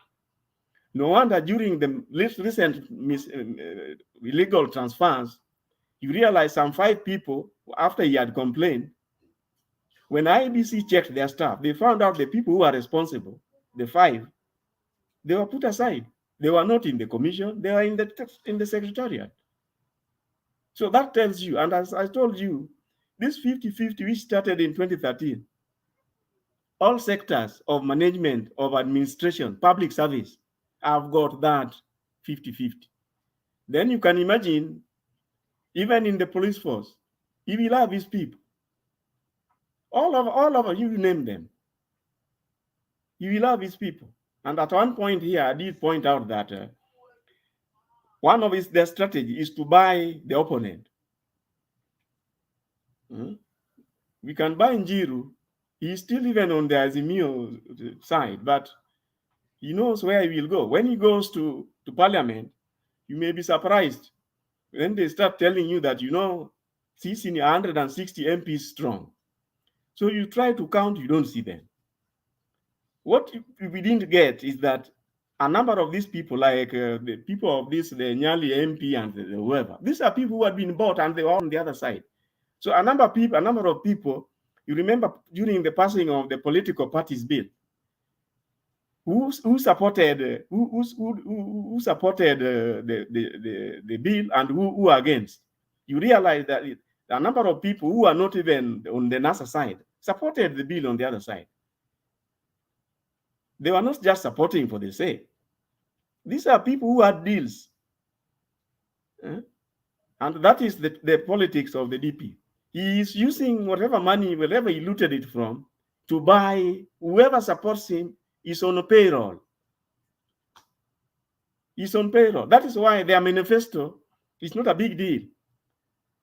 No wonder during the recent illegal transfers, you realize some 5 people, after he had complained, when IBC checked their staff, they found out the people who are responsible, the 5, they were put aside. They were not in the commission, they were in the secretariat. So that tells you, and as I told you, this 50-50 which started in 2013, all sectors of management, of administration, public service, have got that 50-50. Then you can imagine, even in the police force, he will have his people. All over, you name them. He will have his people. And at one point here, I did point out that one of their strategy is to buy the opponent. We can buy Njiru. He's still even on the Azimio side, but he knows where he will go. When he goes to parliament, you may be surprised when they start telling you that, he's in 160 MPs strong. So you try to count, you don't see them. What we didn't get is that a number of these people, like the people of the Nyali MP and whoever, these are people who had been bought and they were on the other side. So a number of people, you remember during the passing of the political parties bill, who supported the bill and who against. You realize that a number of people who are not even on the NASA side supported the bill on the other side. They were not just supporting for the sake. These are people who had deals. And that is the politics of the DP. He is using whatever money, wherever he looted it from, to buy whoever supports him is on a payroll. He's on payroll. That is why their manifesto is not a big deal.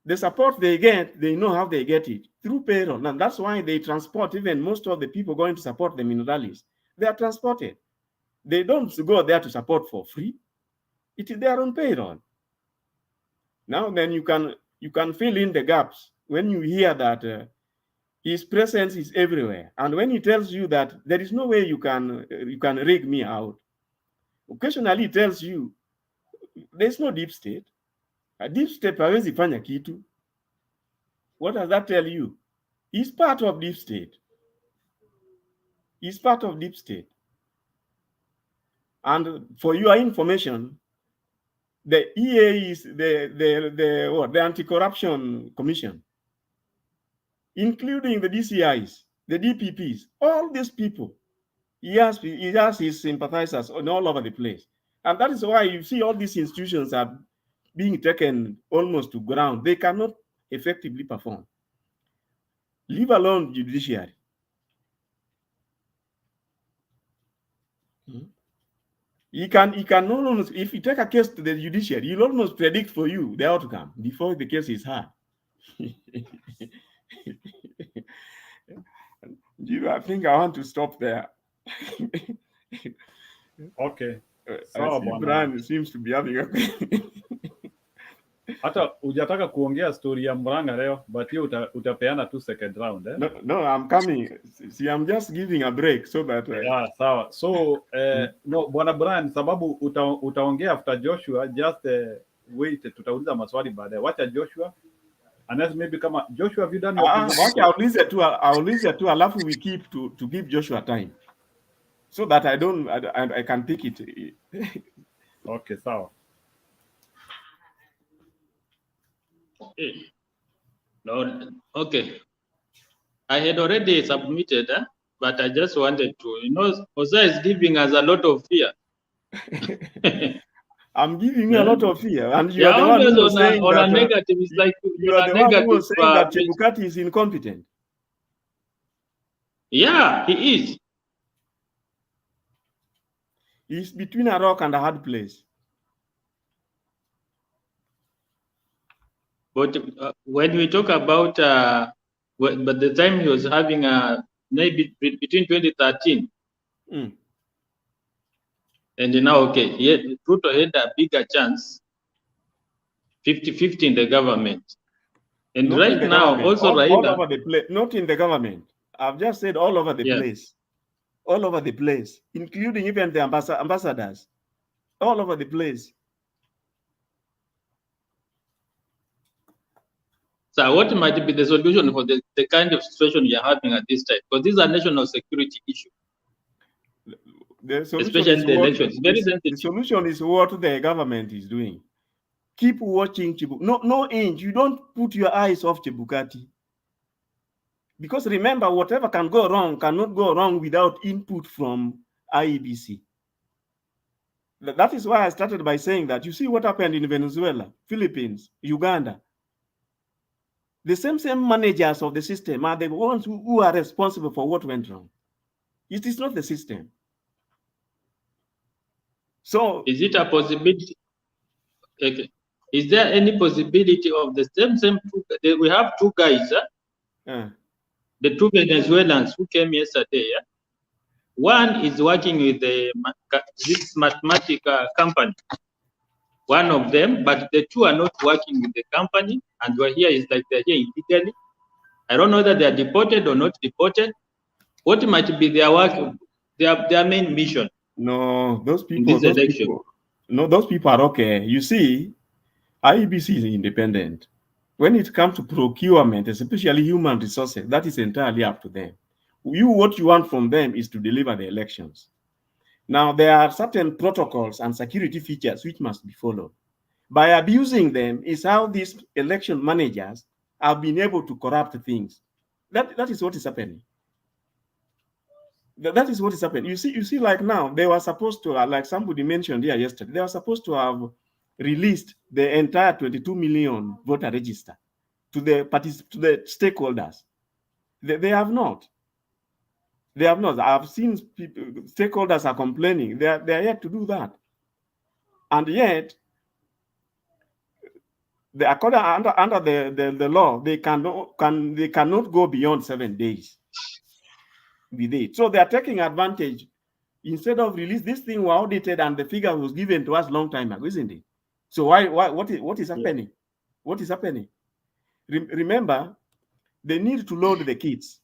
The support they get, they know how they get it, through payroll. And that's why they transport even most of the people going to support them in rallies. They are transported. They don't go there to support for free. It is their own payroll. Now then you can fill in the gaps when you hear that his presence is everywhere. And when he tells you that there is no way you can rig me out, occasionally he tells you there's no deep state. A deep state hawezi fanya kitu. What does that tell you? He's part of deep state. He's part of deep state. And for your information, the EA is the Anti-Corruption Commission, including the DCIs, the DPPs, all these people. He has his sympathizers all over the place. And that is why you see all these institutions are being taken almost to ground. They cannot effectively perform, leave alone judiciary. He can almost, if you take a case to the judiciary, he'll almost predict for you the outcome before the case is heard. I think I want to stop there.
Okay.
Brian seems to be having a
hata hujataka kuongea story ya Muranga leo, but hiyo utapeana tu second round, eh?
No, I'm coming. See, I'm just giving a break so that
yeah, sawa. So no, Bwana Brian, sababu utaongea after Joshua, just wait, tutauliza maswali baadaye. Wacha Joshua. Unless maybe kama Joshua, have you done your
I'll tu alafu we keep to give Joshua time so that I can pick it.
Okay, sawa.
No, okay. I had already submitted, but I just wanted to, Jose is giving us a lot of fear.
I'm giving you a lot of fear, and you are the one who was saying that
negative. It's like
you are the one who was saying that Chebukati is incompetent.
Yeah, he is.
He's between a rock and a hard place.
But when we talk about, but the time he was having maybe between 2013 and now, okay, Ruto had a bigger chance, 50-50 in the government. And
Not
right now,
government.
also
all over the place, not in the government. I've just said all over the place. All over the place, including even the ambassadors. All over the place.
So what might be the solution for the kind of situation you're having at this time? Because this is a national security issue. Especially the elections. Very sensitive.
The solution is what the government is doing. Keep watching Chebukati. No inch. You don't put your eyes off Chebukati. Because remember, whatever can go wrong cannot go wrong without input from IEBC. That is why I started by saying that you see what happened in Venezuela, Philippines, Uganda. The same managers of the system are the ones who are responsible for what went wrong. It is not the system. So
is it a possibility? Okay. Is there any possibility of the same two? We have two guys, the two Venezuelans who came yesterday. One is working with this mathematics company. One of them, but the two are not working with the company, and we're here is like they're here illegally. I don't know whether they are deported or not deported. What might be their work, their main mission?
No, those people are okay. You see, IEBC is independent. When it comes to procurement, especially human resources, that is entirely up to them. What you want from them is to deliver the elections. Now, there are certain protocols and security features which must be followed. By abusing them is how these election managers have been able to corrupt things. That is what is happening. That is what is happening. You see, like now, they were supposed to, like somebody mentioned here yesterday, they were supposed to have released the entire 22 million voter register to the stakeholders. They have not. They have not. I've seen people, stakeholders are complaining. They are yet to do that. And yet, according under the law, they cannot go beyond 7 days with it. So they are taking advantage. Instead of release, this thing was audited and the figure was given to us long time ago, isn't it? So what is happening? What is happening? Remember, they need to load the kits.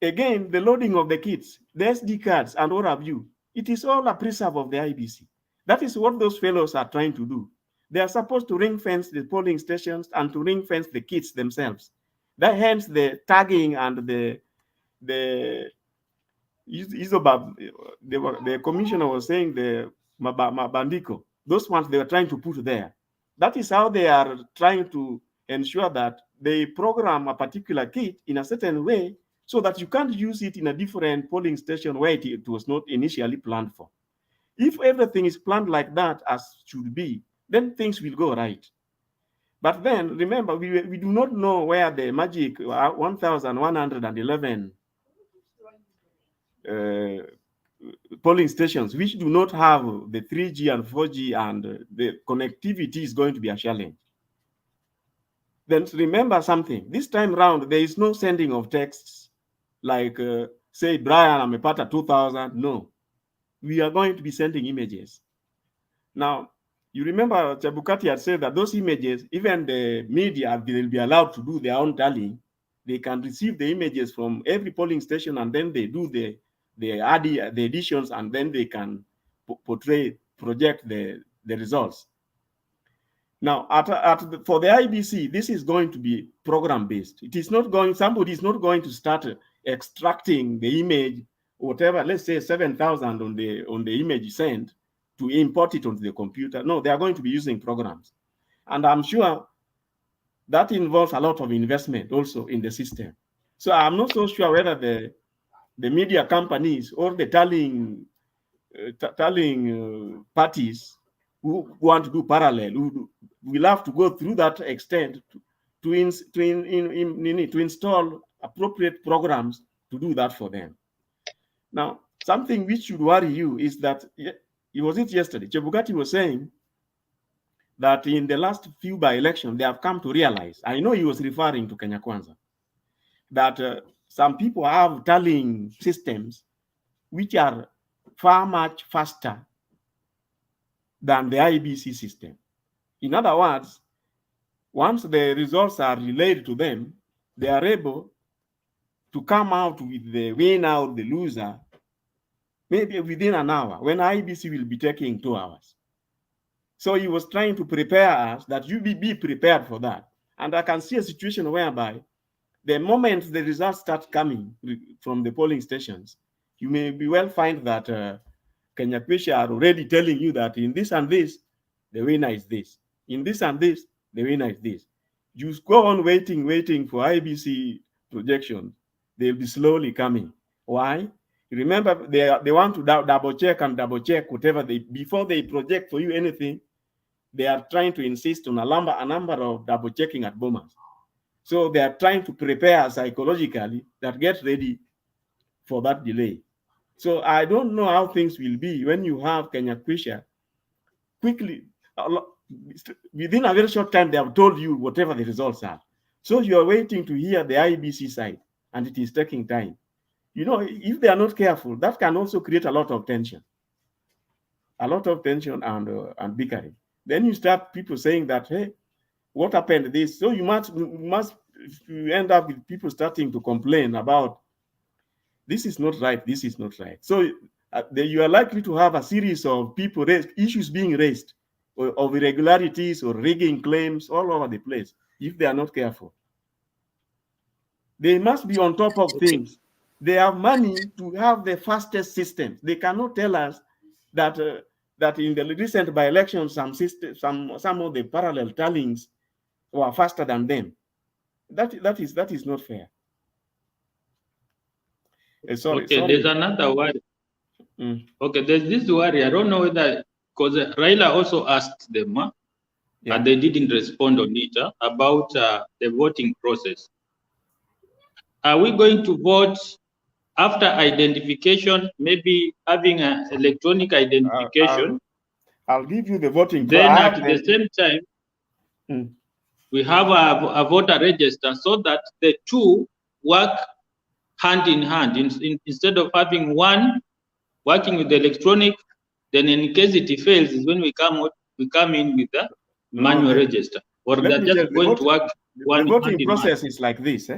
Again, the loading of the kits, the SD cards and what have you, it is all a preserve of the IBC. That is what those fellows are trying to do. They are supposed to ring fence the polling stations and to ring fence the kits themselves. That hence the tagging and the commissioner was saying the Mabandiko, those ones they were trying to put there. That is how they are trying to ensure that they program a particular kit in a certain way so that you can't use it in a different polling station where it was not initially planned for. If everything is planned like that as should be, then things will go right. But then remember, we do not know where the magic 1,111 polling stations, which do not have the 3G and 4G and the connectivity is going to be a challenge. Then remember something, this time round, there is no sending of texts like, say, Brian, I'm a part of 2000. No, we are going to be sending images. Now, you remember Chebukati had said that those images, even the media, they'll be allowed to do their own tallying. They can receive the images from every polling station and then they do the additions and then they can project the results. Now, for the IBC, this is going to be program-based. It is not going, somebody is not going to start extracting the image, whatever, let's say 7,000 on the image sent to import it onto the computer. No, they are going to be using programs. And I'm sure that involves a lot of investment also in the system. So I'm not so sure whether the media companies or the tallying parties who want to do parallel will have to go through that extent to install appropriate programs to do that for them. Now, something which should worry you is that, was it yesterday, Chebukati was saying that in the last few by-elections, they have come to realize, I know he was referring to Kenya Kwanza, that some people have tallying systems which are far much faster than the IBC system. In other words, once the results are relayed to them, they are able to come out with the winner or the loser maybe within an hour, when IBC will be taking 2 hours. So he was trying to prepare us that you be prepared for that. And I can see a situation whereby the moment the results start coming from the polling stations, you may well find that Kenya Kwisha are already telling you that in this and this, the winner is this. In this and this, the winner is this. You go on waiting for IBC projections. They'll be slowly coming. Why? Remember, they want to double check whatever before they project for you anything. They are trying to insist on a number of double checking at Bomas. So they are trying to prepare psychologically that get ready for that delay. So I don't know how things will be when you have Kenya Kwisha quickly, within a very short time, they have told you whatever the results are. So you are waiting to hear the IBC side, and it is taking time. You know, if they are not careful, that can also create a lot of tension. And bickering. Then you start people saying that, hey, what happened this? So you must end up with people starting to complain about this is not right, this is not right. So you are likely to have a series of issues being raised of irregularities or rigging claims all over the place if they are not careful. They must be on top of things. They have money to have the fastest systems. They cannot tell us that that in the recent by-elections, some of the parallel tallings were faster than them. That is not fair. Sorry.
There's another worry. Okay, there's this worry. I don't know whether, because Raila also asked them, and they didn't respond on it, about the voting process. Are we going to vote after identification, maybe having an electronic identification?
I'll give you the voting.
Then at the same time, we have a voter register so that the two work hand in hand. Instead of having one working with the electronic, then in case it fails is when we come in with the manual register. Or they're just going to work one
the voting
hand in
process
hand.
is like this.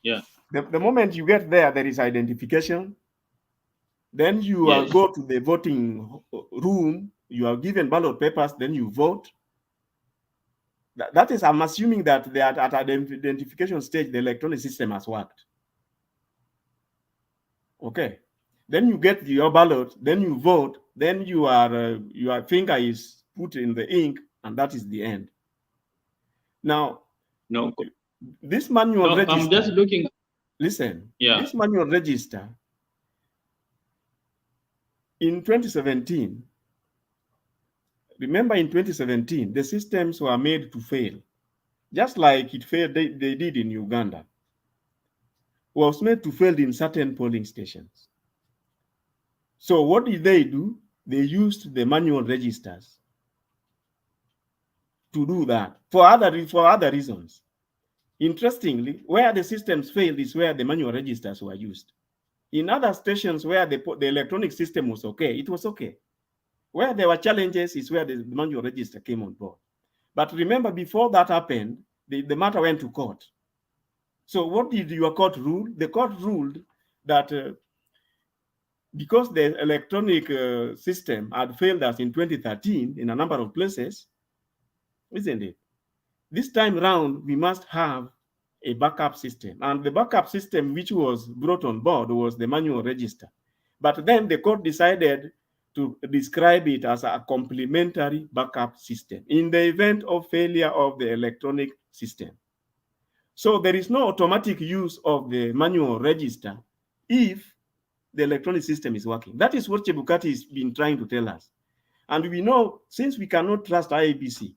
Yeah.
The moment you get there, there is identification. Then you go to the voting room. You are given ballot papers. Then you vote. That is, I'm assuming that they are at the identification stage, the electronic system has worked. Okay. Then you get your ballot. Then you vote. Then your finger is put in the ink, and that is the end. Now, this manual register.
I'm just looking.
Listen.
Yeah.
This manual register in 2017. Remember, in 2017, the systems were made to fail, just like it failed. They did in Uganda. Was made to fail in certain polling stations. So what did they do? They used the manual registers to do that for other reasons. Interestingly, where the systems failed is where the manual registers were used. In other stations where the electronic system was okay, it was okay. Where there were challenges is where the manual register came on board. But remember, before that happened, the matter went to court. So what did your court rule? The court ruled that because the electronic system had failed us in 2013 in a number of places, isn't it? This time round, we must have a backup system. And the backup system which was brought on board was the manual register. But then the court decided to describe it as a complementary backup system in the event of failure of the electronic system. So there is no automatic use of the manual register if the electronic system is working. That is what Chebukati has been trying to tell us. And we know, since we cannot trust IEBC,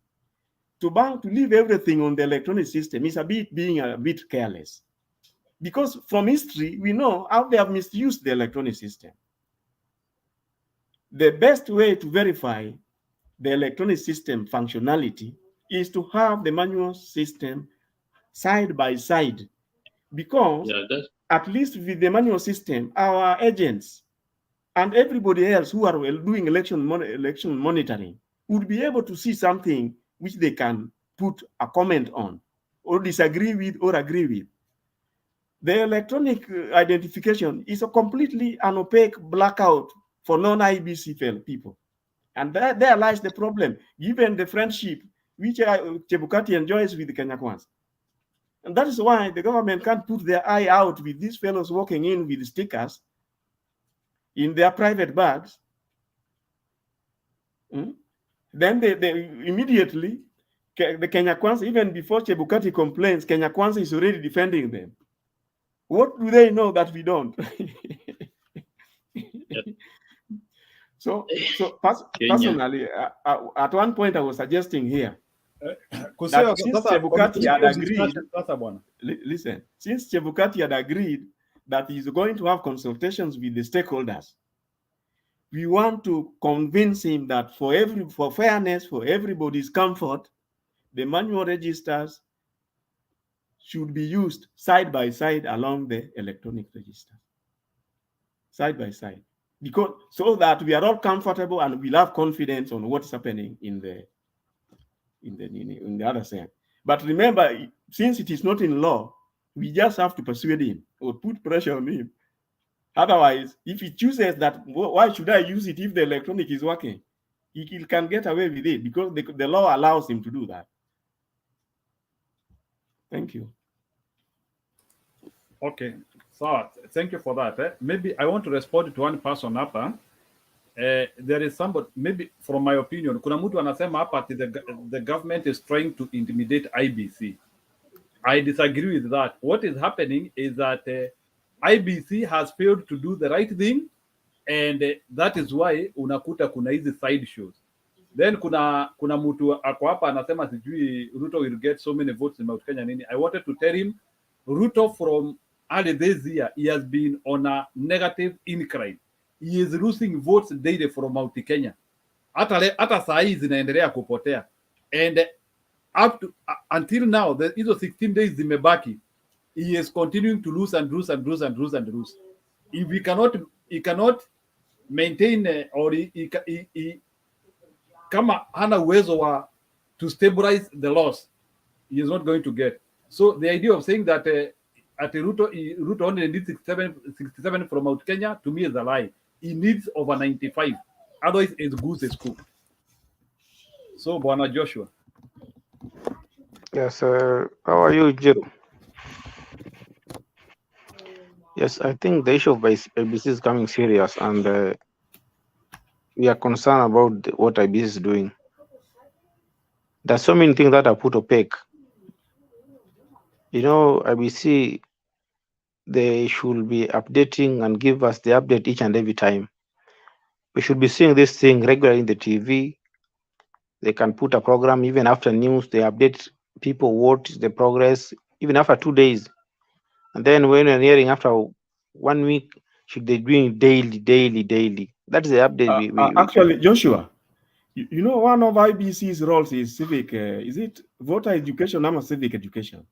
to leave everything on the electronic system is being a bit careless. Because from history, we know how they have misused the electronic system. The best way to verify the electronic system functionality is to have the manual system side by side, because at least with the manual system, our agents and everybody else who are doing election monitoring would be able to see something which they can put a comment on or disagree with or agree with. The electronic identification is a completely an opaque blackout for non-IBC people. And there lies the problem, given the friendship which Chebukati enjoys with the Kenyakwans. And that is why the government can't put their eye out with these fellows walking in with stickers in their private bags. Then they immediately, the Kenyakwans, even before Chebukati complains, Kenyakwans is already defending them. What do they know that we don't? So personally, at one point I was suggesting here that since Chebukati had agreed, listen, since Chebukati had agreed that he's going to have consultations with the stakeholders, we want to convince him that for fairness, for everybody's comfort, the manual registers should be used side by side along the electronic register, side by side, because so that we are all comfortable and we'll have confidence on what's happening in the other side. But remember, since it is not in law, we just have to persuade him or put pressure on him. Otherwise, if he chooses that, why should I use it if the electronic is working? He can get away with it because the law allows him to do that. Thank you.
Okay, so thank you for that. Maybe I want to respond to one person hapa. There is somebody, maybe from my opinion, kuna mtu anasema hapa the government is trying to intimidate IBC. I disagree with that. What is happening is that IBC has failed to do the right thing, and that is why unakuta kuna hizi side shows. Then kuna mtu ako hapa anasema sijui Ruto will get so many votes in Mount Kenya nini. I wanted to tell him Ruto from early this year, he has been on a negative incline. He is losing votes daily from Mount Kenya. Hata saa hii zinaendelea kupotea. And
up to until now, the hizo 16 days zimebaki, he is continuing to lose and lose and lose and lose and lose. If he cannot maintain or he kama hana uwezo wa to stabilize the loss, he is not going to get. So the idea of saying that at Ruto only needs 67 from Mount Kenya, to me is a lie. He needs over 95. Otherwise, it's goose is cooked. So, Bwana Joshua.
Yes, how are you, Jill? Yes, I think the issue of IBC is coming serious, and we are concerned about what IBC is doing. There's so many things that are put opaque. You know, IBC, they should be updating and give us the update each and every time. We should be seeing this thing regularly in the TV. They can put a program even after news. They update people what is the progress, even after 2 days. And then when we're hearing after 1 week, should they doing daily? That's the update.
Actually, Joshua, you know, one of IBC's roles is civic. Is it voter education or civic education?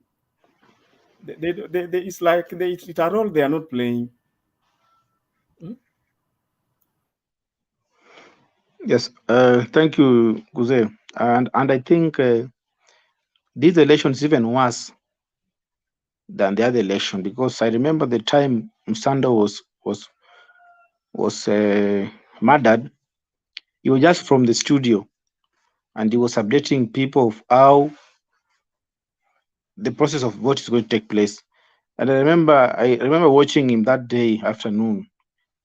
It's like it's a role they are not playing.
Yes, thank you, Guze. And I think this election is even worse than the other election, because I remember the time Msando was murdered. He was just from the studio, and he was updating people of how the process of what is going to take place. And I remember watching him that day afternoon.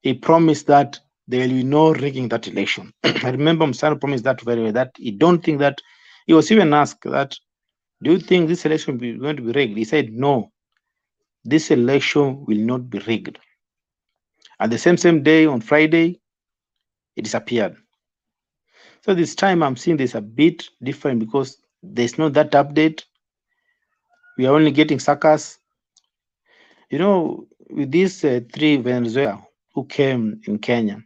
He promised that there will be no rigging that election. I remember Msando promised that very well, that he don't think that. He was even asked that, do you think this election is going to be rigged? He said, no, this election will not be rigged. And the same day on Friday, it disappeared. So this time I'm seeing this a bit different, because there's no that update. We are only getting suckers. You know, with these 3 Venezuela who came in Kenya,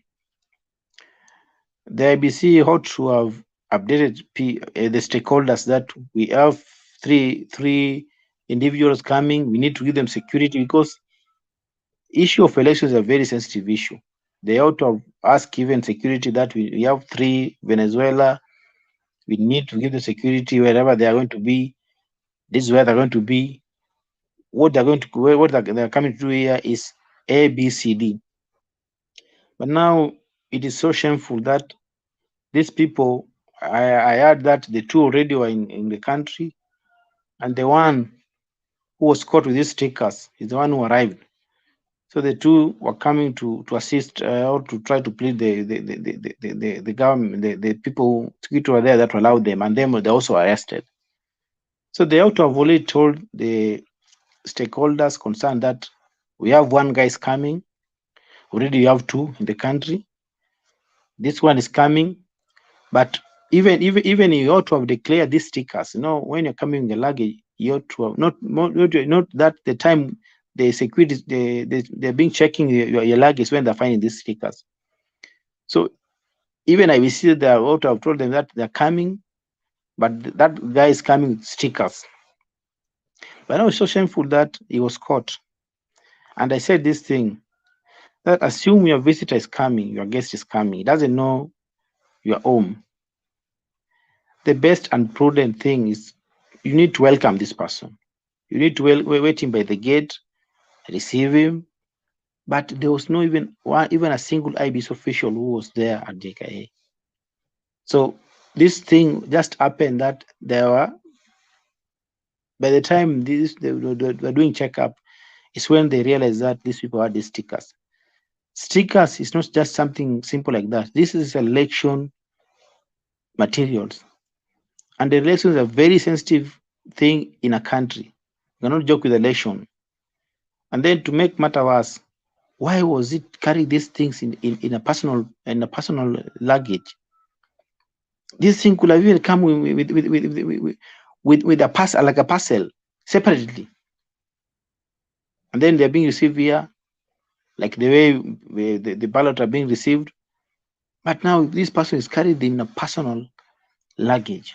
the IBC ought to have updated the stakeholders that we have three individuals coming. We need to give them security, because issue of elections is a very sensitive issue. They ought to have asked even security that we have 3 Venezuela. We need to give the security wherever they are going to be. This is where they're going to be. What they're coming to do here is A, B, C, D. But now it is so shameful that these people, I heard that the 2 already were in the country, and the one who was caught with these stickers is the one who arrived. So the 2 were coming to assist or to try to plead the government, the people security were there that allowed them, and then they also arrested. So they ought to have already told the stakeholders concerned that we have 1 guy is coming. Already you have 2 in the country. This one is coming, but even you ought to have declared these stickers. You know, when you're coming in the luggage, you ought to have not that the time the security they're being checking your luggage when they're finding these stickers. So even I will see they ought to have told them that they're coming, but that guy is coming with stickers. But now it's so shameful that he was caught. And I said this thing, that assume your visitor is coming, your guest is coming, he doesn't know your home. The best and prudent thing is you need to welcome this person. You need to wait him by the gate, receive him. But there was no even a single IBC official who was there at JKA. So this thing just happened that there were, by the time they were doing checkup, is when they realized that these people had these stickers. Stickers is not just something simple like that. This is election materials. And the election is a very sensitive thing in a country. You cannot joke with election. And then to make matter worse, why was it carrying these things in a personal luggage? This thing could have even come with a parcel, like a parcel, separately. And then they're being received here, like the way the ballot are being received. But now this person is carried in a personal luggage.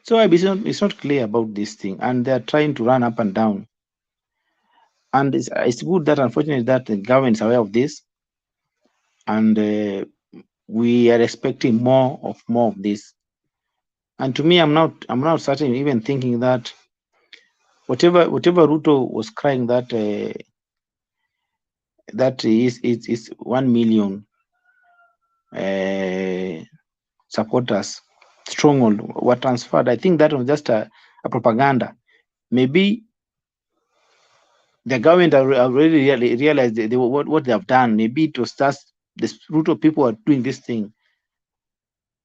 So it's not clear about this thing, and they're trying to run up and down. And it's good that, unfortunately, that the government is aware of this, and we are expecting more of this. And to me, I'm not certain, even thinking that whatever Ruto was crying that that is 1 million supporters stronghold were transferred. I think that was just a propaganda. Maybe the government already realized what they have done. Maybe it was just the Ruto people are doing this thing,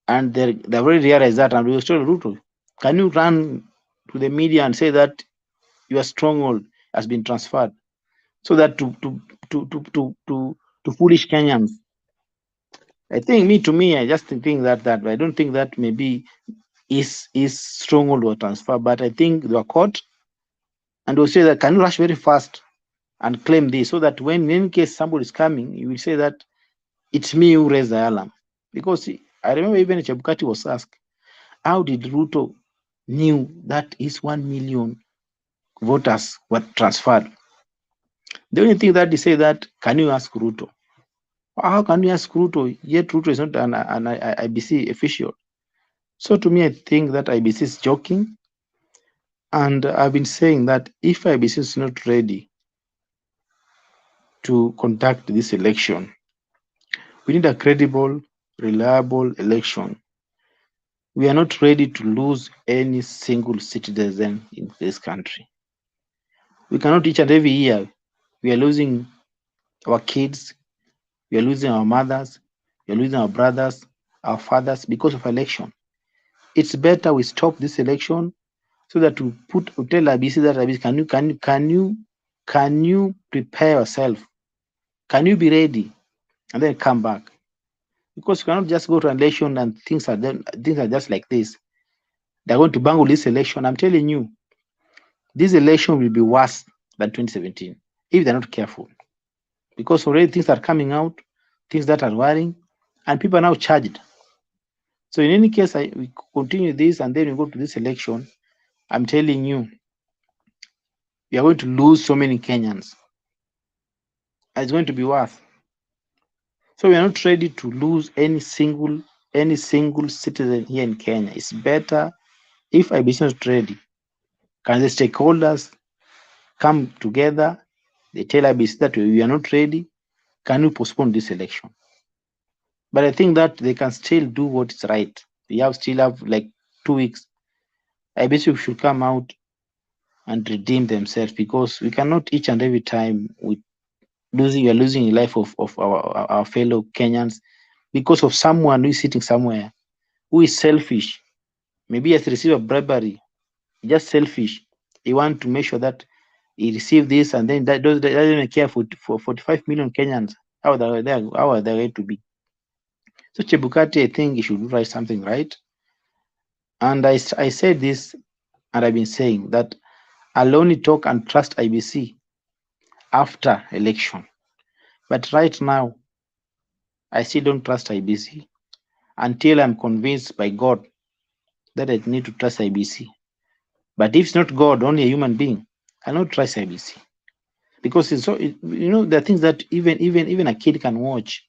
and they already realized that. And we were told, Ruto, can you run to the media and say that your stronghold has been transferred, so that to foolish Kenyans? I think to me, I just think that I don't think that maybe is stronghold or transfer, but I think they were caught, and will say that, can you rush very fast and claim this, so that when in case somebody is coming, you will say that it's me who raised the alarm. Because I remember even Chebukati was asked, how did Ruto knew that his 1 million voters were transferred? The only thing that they say that, can you ask Ruto? How can you ask Ruto? Yet Ruto is not an IBC official. So to me, I think that IBC is joking. And I've been saying that if IBC is not ready to conduct this election, we need a credible, reliable election. We are not ready to lose any single citizen in this country. We cannot, each and every year, we are losing our kids, we are losing our mothers, we are losing our brothers, our fathers because of election. It's better we stop this election, so that we tell IBC that, IBC, can you prepare yourself? Can you be ready? And then come back. Because you cannot just go to an election and things are just like this. They're going to bungle this election. I'm telling you, this election will be worse than 2017 if they're not careful. Because already things are coming out, things that are worrying, and people are now charged. So in any case, we continue this and then we go to this election. I'm telling you, we are going to lose so many Kenyans. It's going to be worse. So we are not ready to lose any single citizen here in Kenya. It's better if IBC is not ready. Can the stakeholders come together? They tell IBC that we are not ready. Can you postpone this election? But I think that they can still do what is right. We still have like 2 weeks. IBC should come out and redeem themselves, because we cannot each and every time we are losing the life of our fellow Kenyans because of someone who is sitting somewhere who is selfish. Maybe he has received a bribery, just selfish. He wants to make sure that he received this, and then that doesn't even care for 45 million Kenyans. How are they going to be? So Chebukati, I think he should write something right. And I said this, and I've been saying that I'll only talk and trust IBC after election. But right now, I still don't trust IBC until I'm convinced by God that I need to trust IBC. But if it's not God, only a human being, I'll not trust IBC. Because there are things that even a kid can watch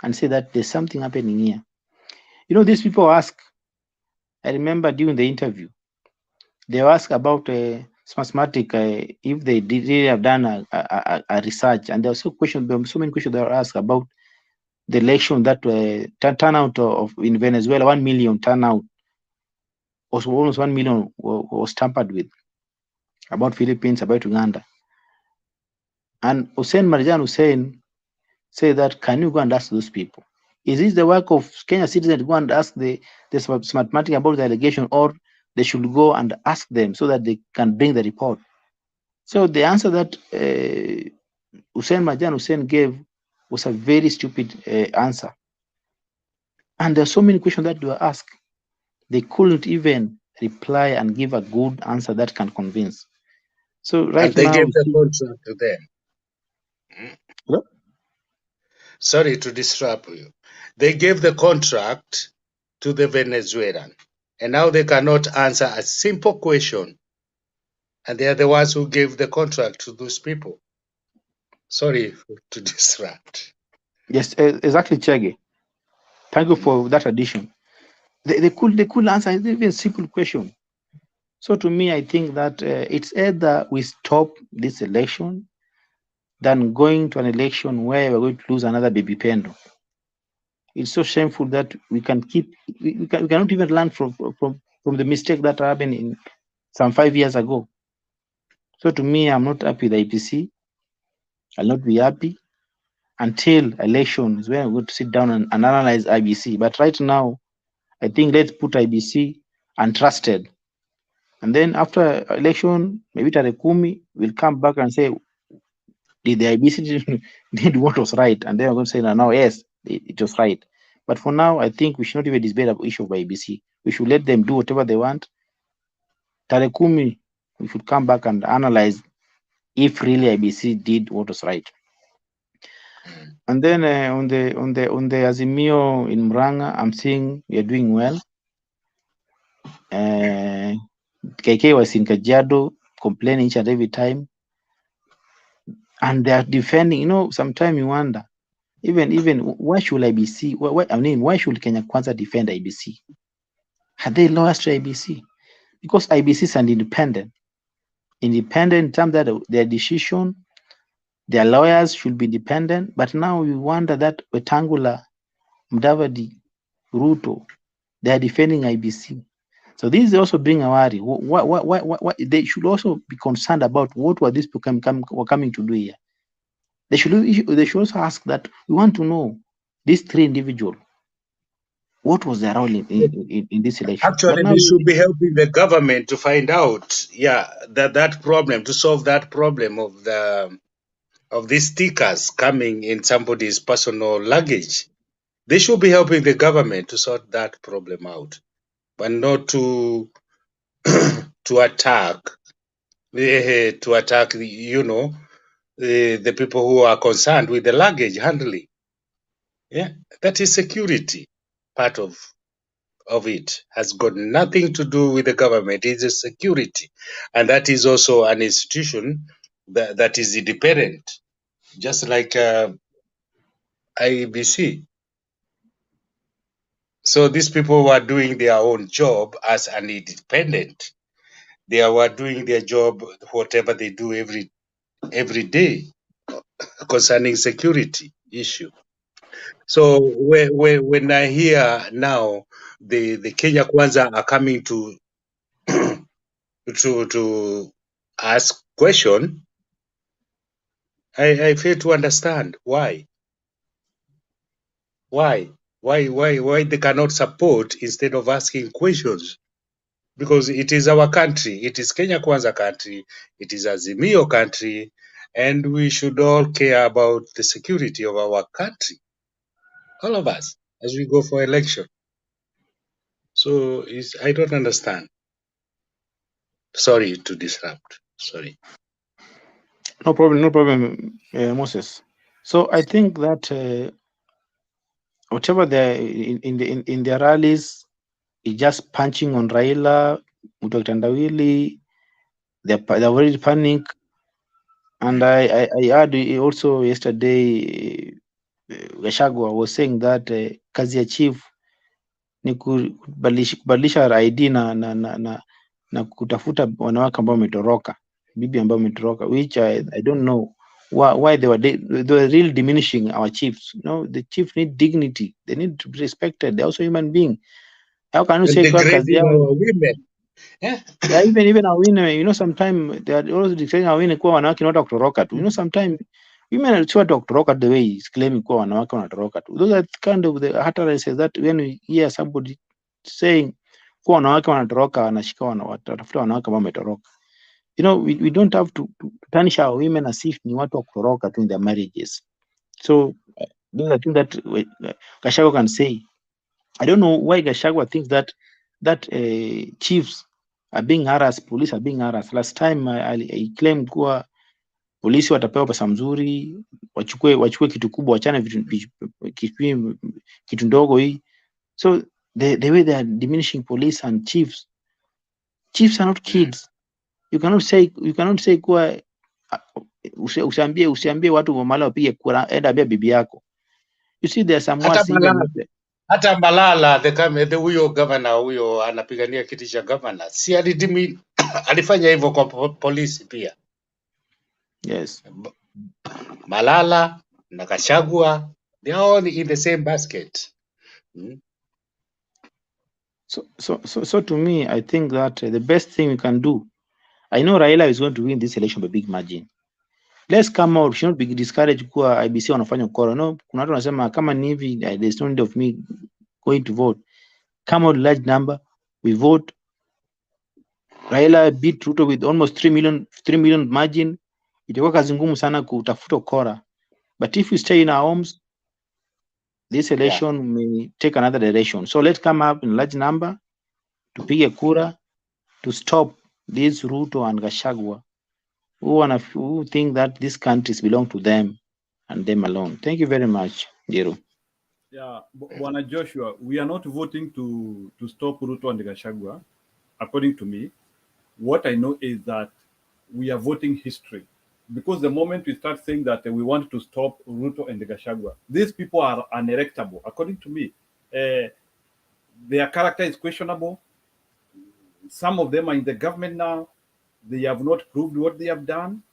and say that there's something happening here. These people ask, I remember during the interview, they asked about Smartmatic, if they really have done a research, and there were so many questions that were asked about the election, that turnout in Venezuela, 1 million turnout, was almost 1 million was tampered with, about Philippines, about Uganda. And Marjan Hussein said that, can you go and ask those people? Is this the work of Kenya citizens to go and ask the Smartmatic about the allegation, or they should go and ask them so that they can bring the report? So the answer that Marjan Hussein gave was a very stupid answer. And there are so many questions that they were asked. They couldn't even reply and give a good answer that can convince. So right
and they
now,
gave the contract to them.
Hello?
Sorry to disrupt you. They gave the contract to the Venezuelan. And now they cannot answer a simple question. And they are the ones who gave the contract to those people. Sorry to disrupt.
Yes, exactly, Chege. Thank you for that addition. They could answer even simple question. So to me, I think that it's either we stop this election than going to an election where we're going to lose another baby Pendo. It's so shameful that we cannot even learn from the mistake that happened in some 5 years ago. So to me, I'm not happy with IPC. I'll not be happy until election is when we're going to sit down and analyze IBC. But right now, I think let's put IBC untrusted. And then after election, maybe Tarekumi will come back and say, did the IBC did what was right? And then we're going to say, no, yes, it was right. But for now, I think we should not even debate the issue of IBC. We should let them do whatever they want. Tarekumi, we should come back and analyze if really IBC did what was right. And then on the Azimio in Muranga, I'm seeing we are doing well. KK was in Kajiado complaining each and every time, and they are defending. You know, sometimes you wonder, even why should IBC? Why should Kenya Kwanza defend IBC? Are they lawyers to IBC? Because IBC is an independent in terms that their decision, their lawyers should be independent. But now we wonder that Wetangula, Mudavadi, Ruto, they are defending IBC. So this also bring a worry. What they should also be concerned about what were these people coming to do here. They should also ask that we want to know these three individuals. What was their role in this election?
Actually, they should be helping the government to find out, that problem, to solve that problem of these stickers coming in somebody's personal luggage. They should be helping the government to sort that problem out, but not to attack the people who are concerned with the luggage handling. Yeah, that is security. Part of it has got nothing to do with the government. It's a security, and that is also an institution that is independent, just like IEBC. So these people were doing their own job as an independent. They were doing their job, whatever they do every day, concerning security issue. So when I hear now the Kenya Kwanza are coming to ask question, I fail to understand why they cannot support instead of asking questions. Because it is our country, it is Kenya Kwanza country, it is Azimio country, and we should all care about the security of our country, all of us, as we go for election. So I don't understand. Sorry to disrupt. Sorry.
No problem, Moses. So I think that whatever they in their rallies is just punching on Raila, Mutokitandawili. They're already panic. And I heard also yesterday Gachagua was saying that kazi ya chief ni kubadilisha ID na kutafuta wanawake ambao wametoroka, bibi ambao wametoroka, which I don't know why they were really diminishing our chiefs. No, the chief need dignity. They need to be respected. They're also human being. How can you say kazi yao?
Women.
Yeah, even our women, you know, sometimes they are also declaring our women kuwa wanawake ni watu kutoroka tu. You know, sometimes women are sure to kutoroka the way he's claiming kuwa wanawake wanatoroka tu. Those are kind of the utterances that when we hear somebody saying kuwa wanawake wanatoroka, wanashika watafuta wanawake ambao wametoroka. You know, we don't have to tarnish our women as if ni watu wa kutoroka tu in their marriages. So those are things that Gachagua can say. I don't know why Gachagua thinks that chiefs are being harassed, police are being harassed. Last time I claimed kuwa polisi watapewa pesa mzuri, wachukue kitu kubwa, wachane kitu ndogo hii. So the way they are diminishing police and chiefs. Chiefs are not kids. You cannot say kuwa usiambie watu mahali wapige kura, enda ambia bibi yako. You see, there are some words even
hata Malala huyo governor huyo anapigania kiti cha governor, si alifanya hivyo kwa polisi pia.
Yes.
Malala na Gachagua, they are all in the same basket.
So to me, I think that the best thing we can do, I know Raila is going to win this election by big margin. Let's come out, should not be discouraged kuwa IBC wanafanya ukora. No, kuna watu wanasema kama ni hivi, there's no need of me going to vote. Come out large number, we vote. Raila beat Ruto with almost 3 million margin. Itakuwa kazi ngumu sana kutafuta ukora. But if we stay in our homes, this election may take another direction. So let's come up in large number to piga kura to stop this Ruto and Gachagua who think that these countries belong to them and them alone. Thank you very much, Jero.
Yeah, Bwana Joshua, we are not voting to stop Ruto and Gachagua. According to me, what I know is that we are voting history. Because the moment we start saying that we want to stop Ruto and Gachagua, these people are unelectable. According to me, their character is questionable. Some of them are in the government now. They have not proved what they have done.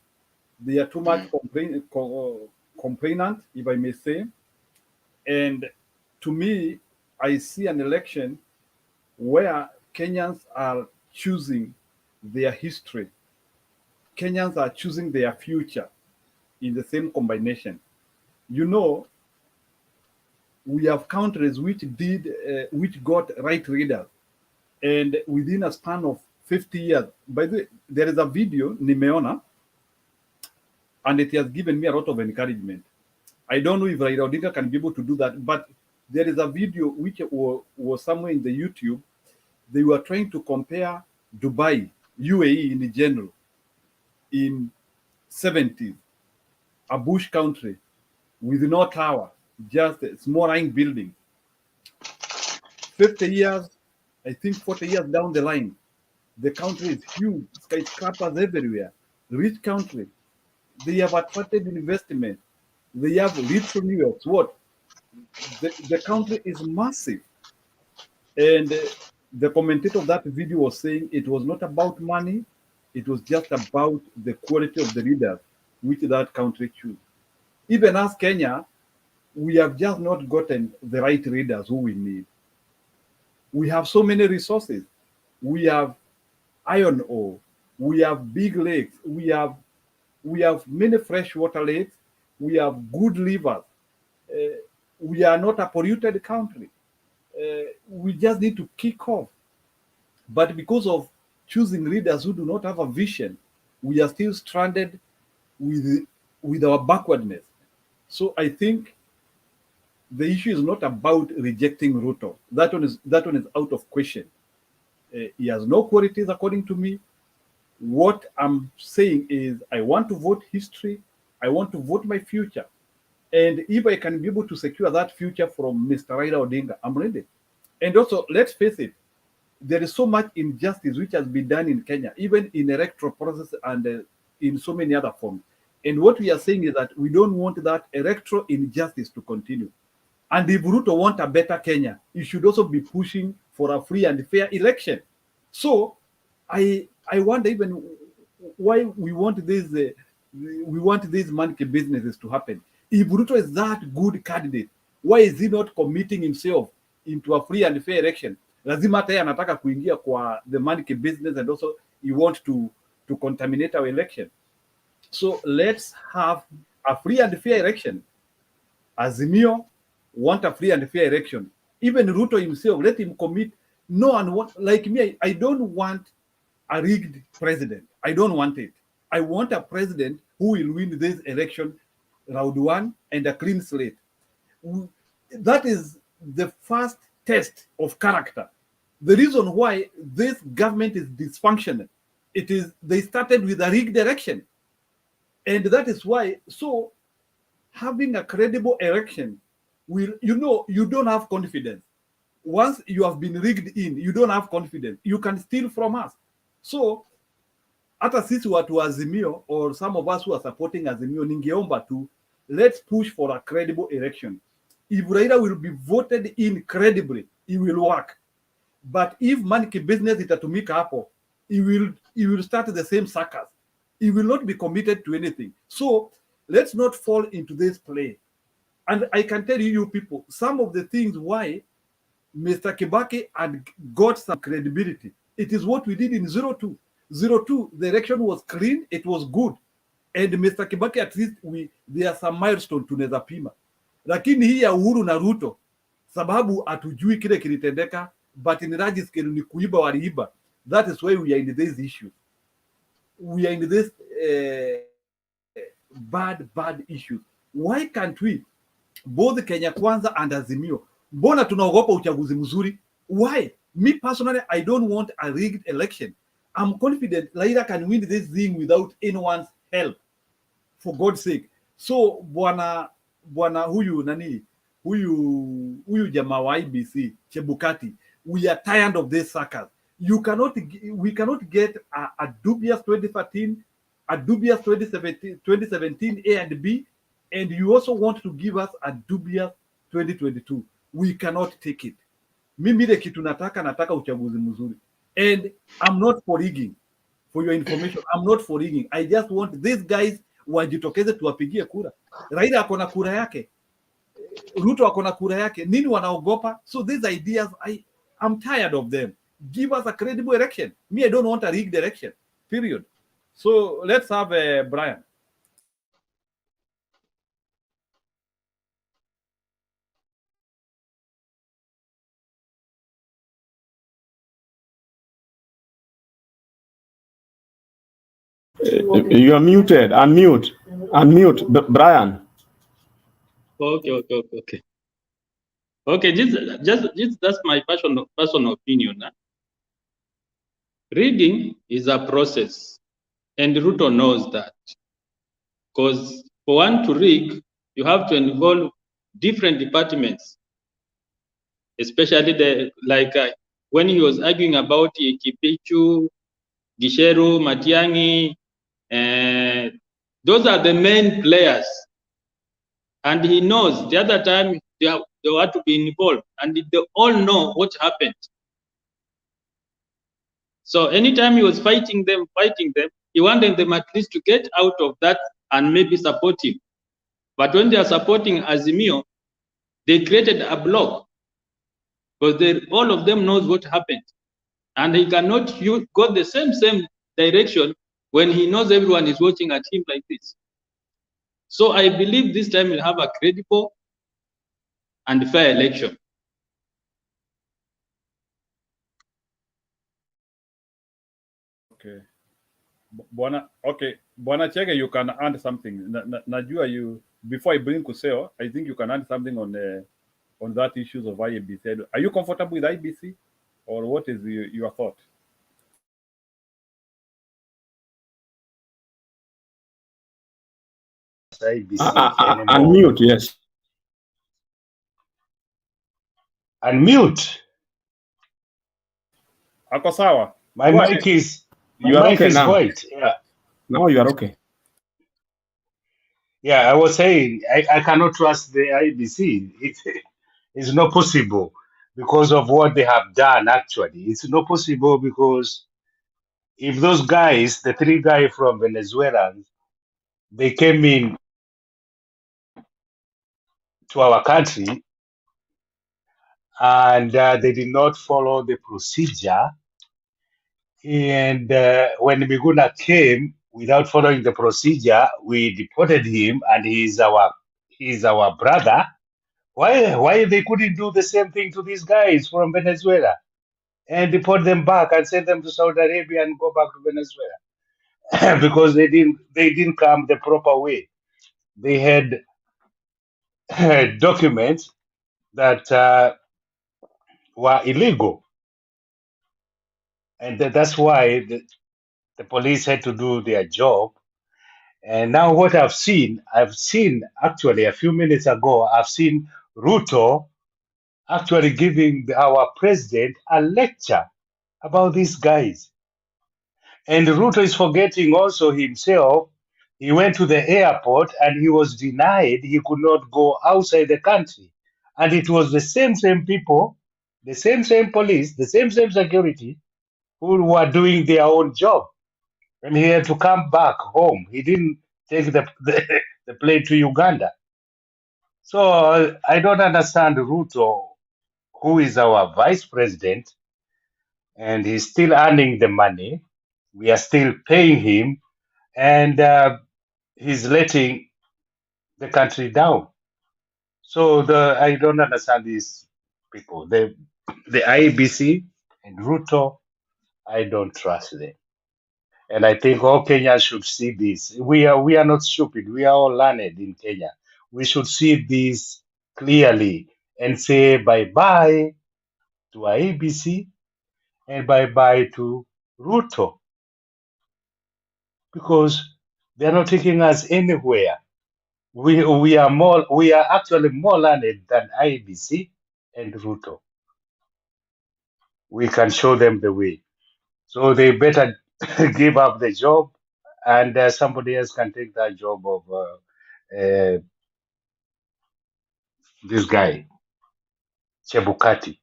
They are too much complainant, if I may say. And to me, I see an election where Kenyans are choosing their history. Kenyans are choosing their future in the same combination. You know, we have countries which got right readers, and within a span of 50 years. By the way, there is a video, Nimeona, and it has given me a lot of encouragement. I don't know if Raila Odinga can be able to do that, but there is a video which was somewhere in the YouTube. They were trying to compare Dubai, UAE in general, in 70s, a bush country with no tower, just a small lying building. 50 years, I think 40 years down the line, the country is huge, skyscrapers everywhere, rich country. They have attracted investment. They have literally what? The country is massive. And the commentator of that video was saying it was not about money, it was just about the quality of the leaders which that country chose. Even as Kenya, we have just not gotten the right leaders who we need. We have so many resources. We have iron ore. We have big lakes. We have many freshwater lakes. We have good rivers. We are not a polluted country. We just need to kick off. But because of choosing leaders who do not have a vision, we are still stranded with our backwardness. So I think the issue is not about rejecting Ruto. That one is out of question. He has no qualities, according to me. What I'm saying is I want to vote history. I want to vote my future. And if I can be able to secure that future from Mr. Raila Odinga, I'm ready. And also, let's face it, there is so much injustice which has been done in Kenya, even in electoral process and in so many other forms. And what we are saying is that we don't want that electoral injustice to continue. And if Ruto wants a better Kenya, he should also be pushing for a free and fair election. So I wonder even why we want these monkey businesses to happen. If Ruto is that good candidate, why is he not committing himself into a free and fair election? Lazima hata anataka kuingia kwa the monkey business, and also he wants to contaminate our election. So let's have a free and fair election. Azimio want a free and fair election. Even Ruto himself, let him commit. No one like me, I don't want a rigged president. I don't want it. I want a president who will win this election round one and a clean slate. That is the first test of character. The reason why this government is dysfunctional, they started with a rigged election. And that is why, so having a credible election, you don't have confidence. once you have been rigged in, you don't have confidence. You can steal from us. So hata sisi watu wa Azimio, or some of us who are supporting Azimio, ningeomba tu, let's push for a credible election. If Raila will be voted in credibly, it will work. But if monkey business itatumika hapo, he will start the same circus. He will not be committed to anything. So let's not fall into this play. And I can tell you people, some of the things why Mr. Kibaki had got some credibility. It is what we did in 02. 02, the election was clean, it was good. And Mr. Kibaki, at least there are some milestone tunaweza pima. Lakini hii ya Uhuru na Ruto, sababu hatujui kile kilitendeka, but in large scale ni kuiba waliiba. That is why we are in this issue. We are in this bad issue. Why can't we, both Kenya Kwanza and Azimio, mbona tunaogopa uchaguzi mzuri? Why? Me personally, I don't want a rigged election. I'm confident Raila can win this thing without anyone's help, for God's sake. So bwana huyu jamaa wa IBC Chebukati, we are tired of this suckers. We cannot get a dubious 2013, a dubious 2017 A and B, and you also want to give us a dubious 2022. We cannot take it. Mimi ile kitu nataka uchaguzi mzuri. And I'm not for rigging. For your information, I'm not for rigging. I just want these guys wajitokeze tuwapigie kura. Raila ako na kura yake. Ruto ako na kura yake. Nini wanaogopa? So these ideas, I'm tired of them. Give us a credible election. Me, I don't want a rigged election. Period. So let's have Brian.
You are muted. Unmute, Brian.
Okay. Okay, just that's my personal opinion. Reading is a process, and Ruto knows that. Because for one to rig, you have to involve different departments, especially when he was arguing about Kipichu, Gisheru, Matiangi, those are the main players. And he knows the other time they had to be involved, and they all know what happened. So anytime he was fighting them, he wanted them at least to get out of that and maybe support him. But when they are supporting Azimio, they created a block, because all of them knows what happened. And he cannot go the same direction when he knows everyone is watching at him like this. So I believe this time we'll have a credible and fair election.
Okay. Bwana Chege, you can add something. Najua you, before I bring Kuseo, I think you can add something on that issues of IBC. Are you comfortable with IBC, or what is your thought?
Unmute, yes.
Unmute.
Ako sawa.
My mic is white. Yeah.
Now you are okay.
Yeah, I was saying I cannot trust the IBC. It's not possible because of what they have done. Actually, it's not possible because if those guys, the three guys from Venezuela, they came in to our country and they did not follow the procedure. And when Miguna came without following the procedure, we deported him, and he's our brother. Why they couldn't do the same thing to these guys from Venezuela and deport them back and send them to Saudi Arabia and go back to Venezuela? Because they didn't come the proper way. They had documents that were illegal, and that's why the police had to do their job. And now what I've seen actually a few minutes ago, I've seen Ruto
actually giving our president a lecture about these guys. And Ruto is forgetting also himself. He went to the airport and he was denied. He could not go outside the country. And it was the same people, the same police, the same security who were doing their own job. And he had to come back home. He didn't take the plane to Uganda. So I don't understand Ruto, who is our vice president, and he's still earning the money. We are still paying him, and he's letting the country down. So I don't understand these people. The IEBC and Ruto, I don't trust them. And I think all Kenyans should see this. We are not stupid. We are all learned in Kenya. We should see this clearly and say bye-bye to IEBC and bye-bye to Ruto, because they're not taking us anywhere. We are actually more learned than IEBC and Ruto. We can show them the way. So they better give up the job, and somebody else can take that job of this guy, Chebukati.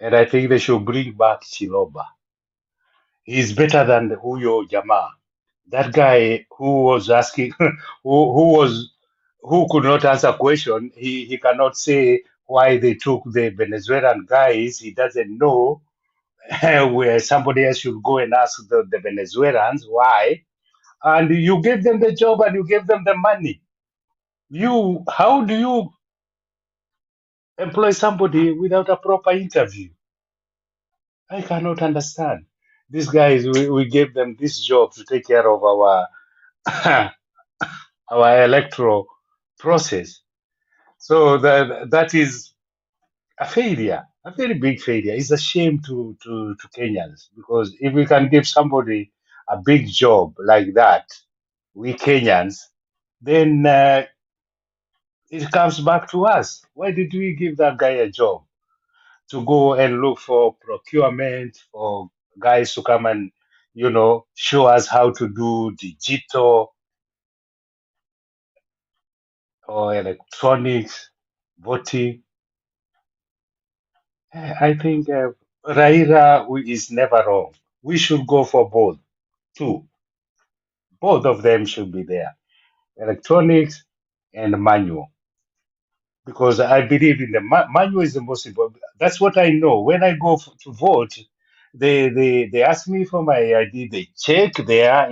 And I think they should bring back Chiloba. He's better than Huyo Jama. That guy who was asking, who could not answer a question. He cannot say why they took the Venezuelan guys. He doesn't know where somebody else should go and ask the Venezuelans why. And you gave them the job and you gave them the money. How do you employ somebody without a proper interview? I cannot understand. These guys, we gave them this job to take care of our our electoral process. So that is a failure, a very big failure. It's a shame to Kenyans, because if we can give somebody a big job like that, we Kenyans, then it comes back to us. Why did we give that guy a job to go and look for procurement, for guys to come and show us how to do digital or electronics voting? I think Raila is never wrong. We should go for both, too. Both of them should be there, electronics and manual, because I believe in the manual is the most important. That's what I know. When I go to vote, they ask me for my ID. They check there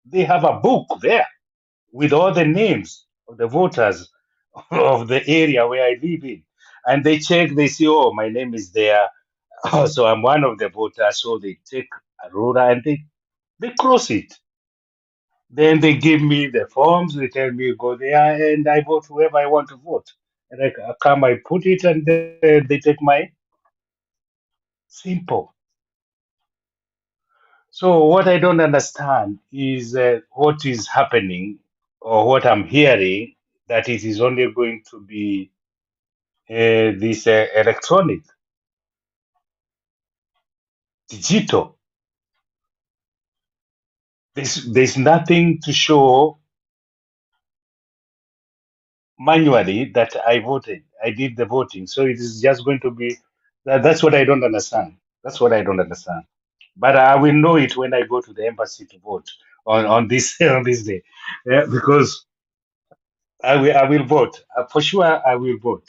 they have a book there with all the names of the voters of the area where I live in, and they check. They see, oh, my name is there. So I'm one of the voters. So they take a ruler and they cross it. Then they give me the forms. They tell me go there and I vote whoever I want to vote. And I come, I put it, and then they take my simple. So what I don't understand is what is happening, or what I'm hearing, that it is only going to be this electronic, digital. There's nothing to show manually that I voted. I did the voting. So it is just going to be that's what I don't understand. That's what I don't understand. But I will know it when I go to the embassy to vote on this on this day, because I will vote for sure. I will vote.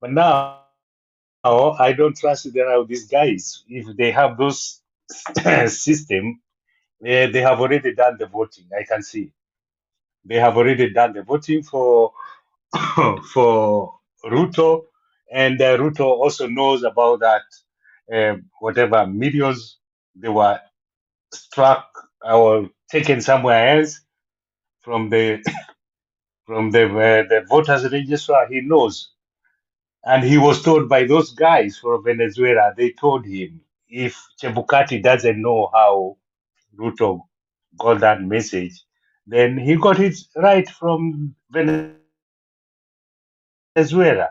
But now I don't trust these guys. If they have those system, they have already done the voting. I can see they have already done the voting for for Ruto, and Ruto also knows about that. Whatever millions they were struck or taken somewhere else from the the voters register, he knows, and he was told by those guys from Venezuela. They told him if Chebukati doesn't know how Ruto got that message, then he got it right from Venezuela. Venezuela.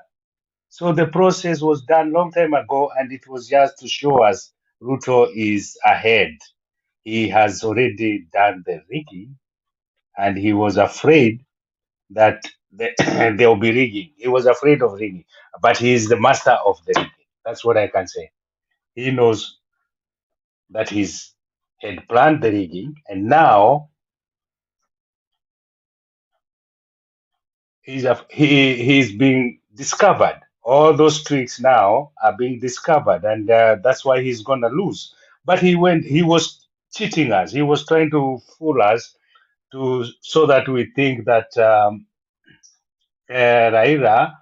So the process was done long time ago, and it was just to show us Ruto is ahead. He has already done the rigging, and he was afraid that there will be rigging. He was afraid of rigging, but he is the master of the rigging. That's what I can say. He knows that he's had planned the rigging, and now he's being discovered. All those tricks now are being discovered, and that's why he's gonna lose. But he was cheating us. He was trying to fool us so that we think that Raila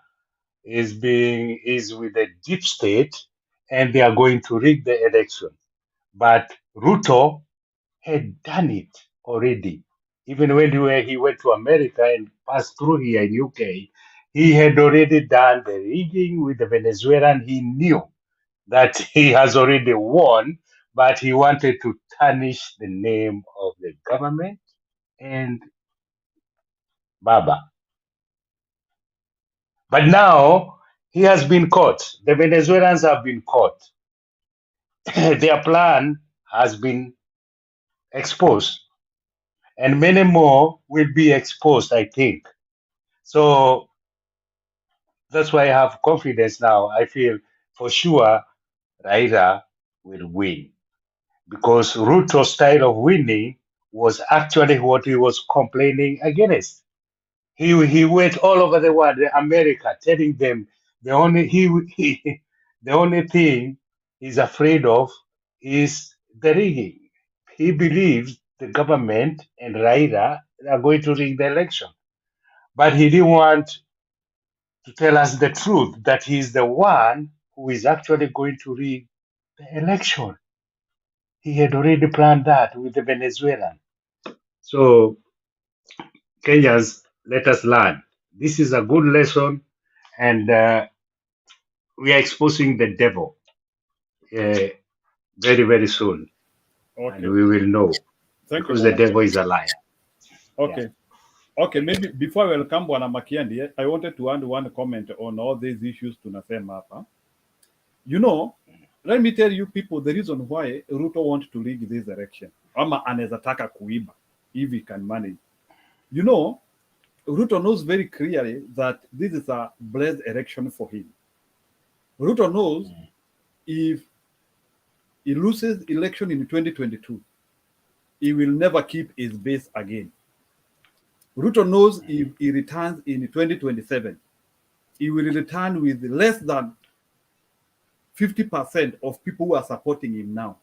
is with the deep state, and they are going to rig the election. But Ruto had done it already. Even when he went to America and passed through here in UK, he had already done the rigging with the Venezuelan. He knew that he has already won, but he wanted to tarnish the name of the government and Baba. But now he has been caught. The Venezuelans have been caught. Their plan has been exposed, and many more will be exposed, I think. So that's why I have confidence now. I feel for sure Raila will win, because Ruto's style of winning was actually what he was complaining against. He went all over the world, America, telling them the only the only thing he's afraid of is the rigging. He believes the government and Raila are going to rig the election, but he didn't want to tell us the truth that he's the one who is actually going to rig the election. He had already planned that with the Venezuelan. So Kenyans, let us learn. This is a good lesson, and we are exposing the devil very, very soon.
Okay.
And we will know.
Thank
because
you,
the devil is a liar.
Okay. Yeah. Okay, maybe before I welcome Bwana Makiandi, I wanted to add one comment on all these issues tunasema hapa. You know, let me tell you people the reason why Ruto wants to rig this election. Ama anaweza taka kuiba if he can manage. You know, Ruto knows very clearly that this is a blessed election for him. Ruto knows if he loses election in 2022, he will never keep his base again. Ruto knows if he returns in 2027, he will return with less than 50% of people who are supporting him now.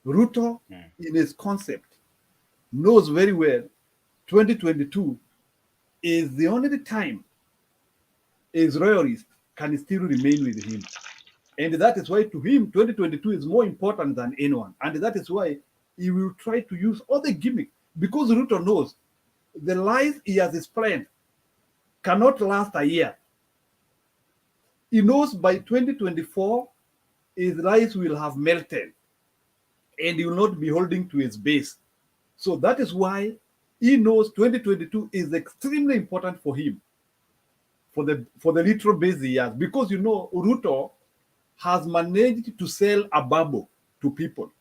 Ruto, in his concept, knows very well 2022 is the only time his royalists can still remain with him. And that is why to him, 2022 is more important than anyone. And that is why he will try to use all the gimmicks, because Ruto knows the lies he has explained cannot last a year. He knows by 2024, his lies will have melted and he will not be holding to his base. So that is why he knows 2022 is extremely important for him, for the little base he has, because you know Ruto has managed to sell a bubble to people.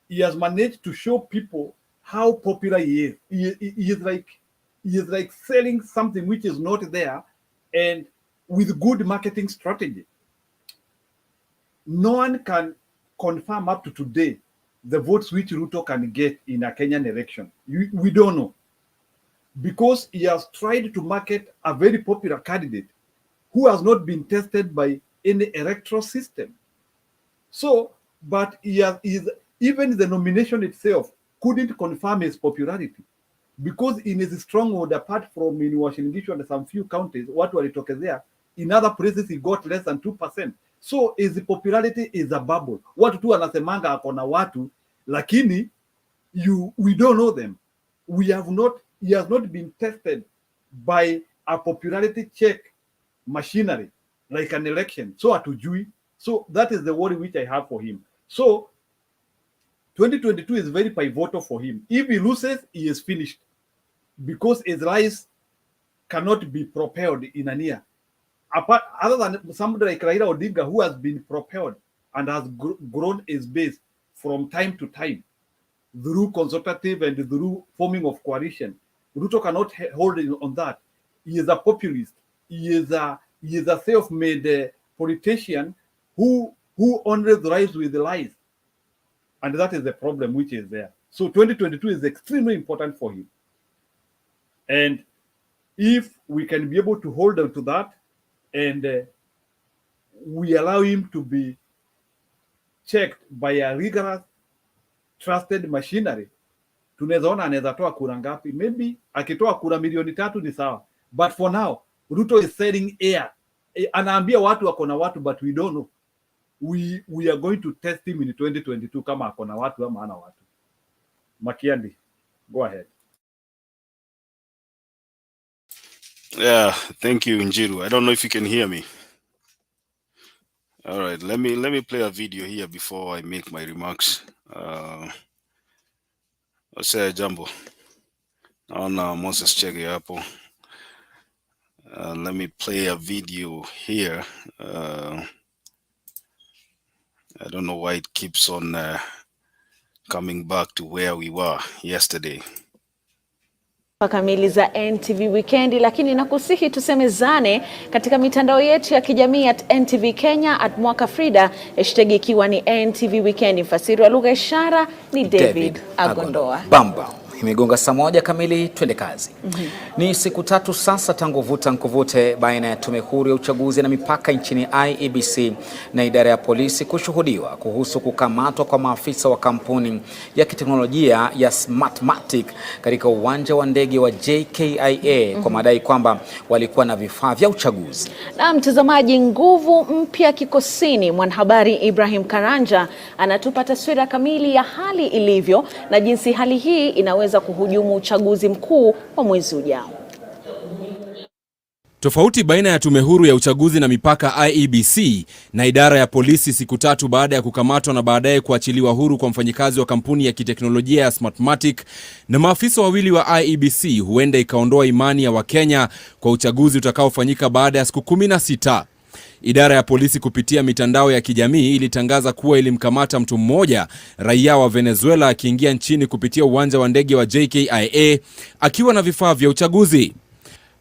He has managed to show people how popular he is. He is like selling something which is not there, and with good marketing strategy. No one can confirm up to today the votes which Ruto can get in a Kenyan election. We don't know, because he has tried to market a very popular candidate who has not been tested by any electoral system. So, but even the nomination itself couldn't confirm his popularity, because in his stronghold, apart from in Washington and some few counties, watu walitokezea, in other places he got less than 2%. So his popularity is a bubble. Watu tu wanasemanga akona watu, lakini we don't know them. He has not been tested by a popularity check machinery like an election. So hatujui. So that is the worry which I have for him. So 2022 is very pivotal for him. If he loses, he is finished, because his lies cannot be propelled in a year.
apart, other than somebody like Raila Odinga, who has been propelled and has grown his base from time to time through consultative and through forming of coalition, Ruto cannot hold on that. He is a populist. He is a self-made politician who only thrives with the lies, and that is the problem which is there. So 2022 is extremely important for him, and if we can be able to hold on to that, and we allow him to be checked by a rigorous, trusted machinery, tunaweza ona anaweza toa kura ngapi. Maybe akitoa kura milioni 3 ni sawa, but for now Ruto is selling air. Anaambia watu wako na watu, but we don't know. We are going to test him in 2022 kama ako na watu ama hana watu. Makiandi, go ahead.
Yeah, thank you, Njiru. I don't know if you can hear me. All right, let me play a video here before I make my remarks. Say jambo. Naona Moses Chege hapo. Let me play a video here. I don't know why it keeps on coming back to where we were yesterday.
Kamili za NTV Weekendi, lakini nakusihi tusemezane katika mitandao yetu ya kijamii @NTV Kenya, @Mwakafrida, hashtag ikiwa ni NTV Weekendi. Mfasiri wa lugha ishara ni David Agondoa.
Bamba. Imegonga saa 1 kamili, twende kazi. Ni siku 3 sasa tangu vuta nkuvute baina ya tume huru ya uchaguzi na mipaka nchini IEBC na idara ya polisi kushuhudiwa kuhusu kukamatwa kwa maafisa wa kampuni ya kiteknolojia ya Smartmatic katika uwanja wa ndege wa JKIA kwa madai kwamba walikuwa na vifaa vya uchaguzi.
Na mtazamaji, nguvu mpya kikosini, mwanahabari Ibrahim Karanja anatupa taswira kamili ya hali ilivyo na jinsi hali hii inaweza kuhujumu uchaguzi mkuu wa mwezi ujao.
Tofauti baina ya tume huru ya uchaguzi na mipaka IEBC na idara ya polisi siku 3 baada ya kukamatwa na baadaye kuachiliwa huru kwa mfanyikazi wa kampuni ya kiteknolojia ya Smartmatic na maafisa wawili wa IEBC huenda ikaondoa imani ya Wakenya kwa uchaguzi utakaofanyika baada ya siku 16. Idara ya polisi kupitia mitandao ya kijamii ilitangaza kuwa ilimkamata mtu mmoja, raia wa Venezuela, akiingia nchini kupitia uwanja wa ndege wa JKIA akiwa na vifaa vya uchaguzi.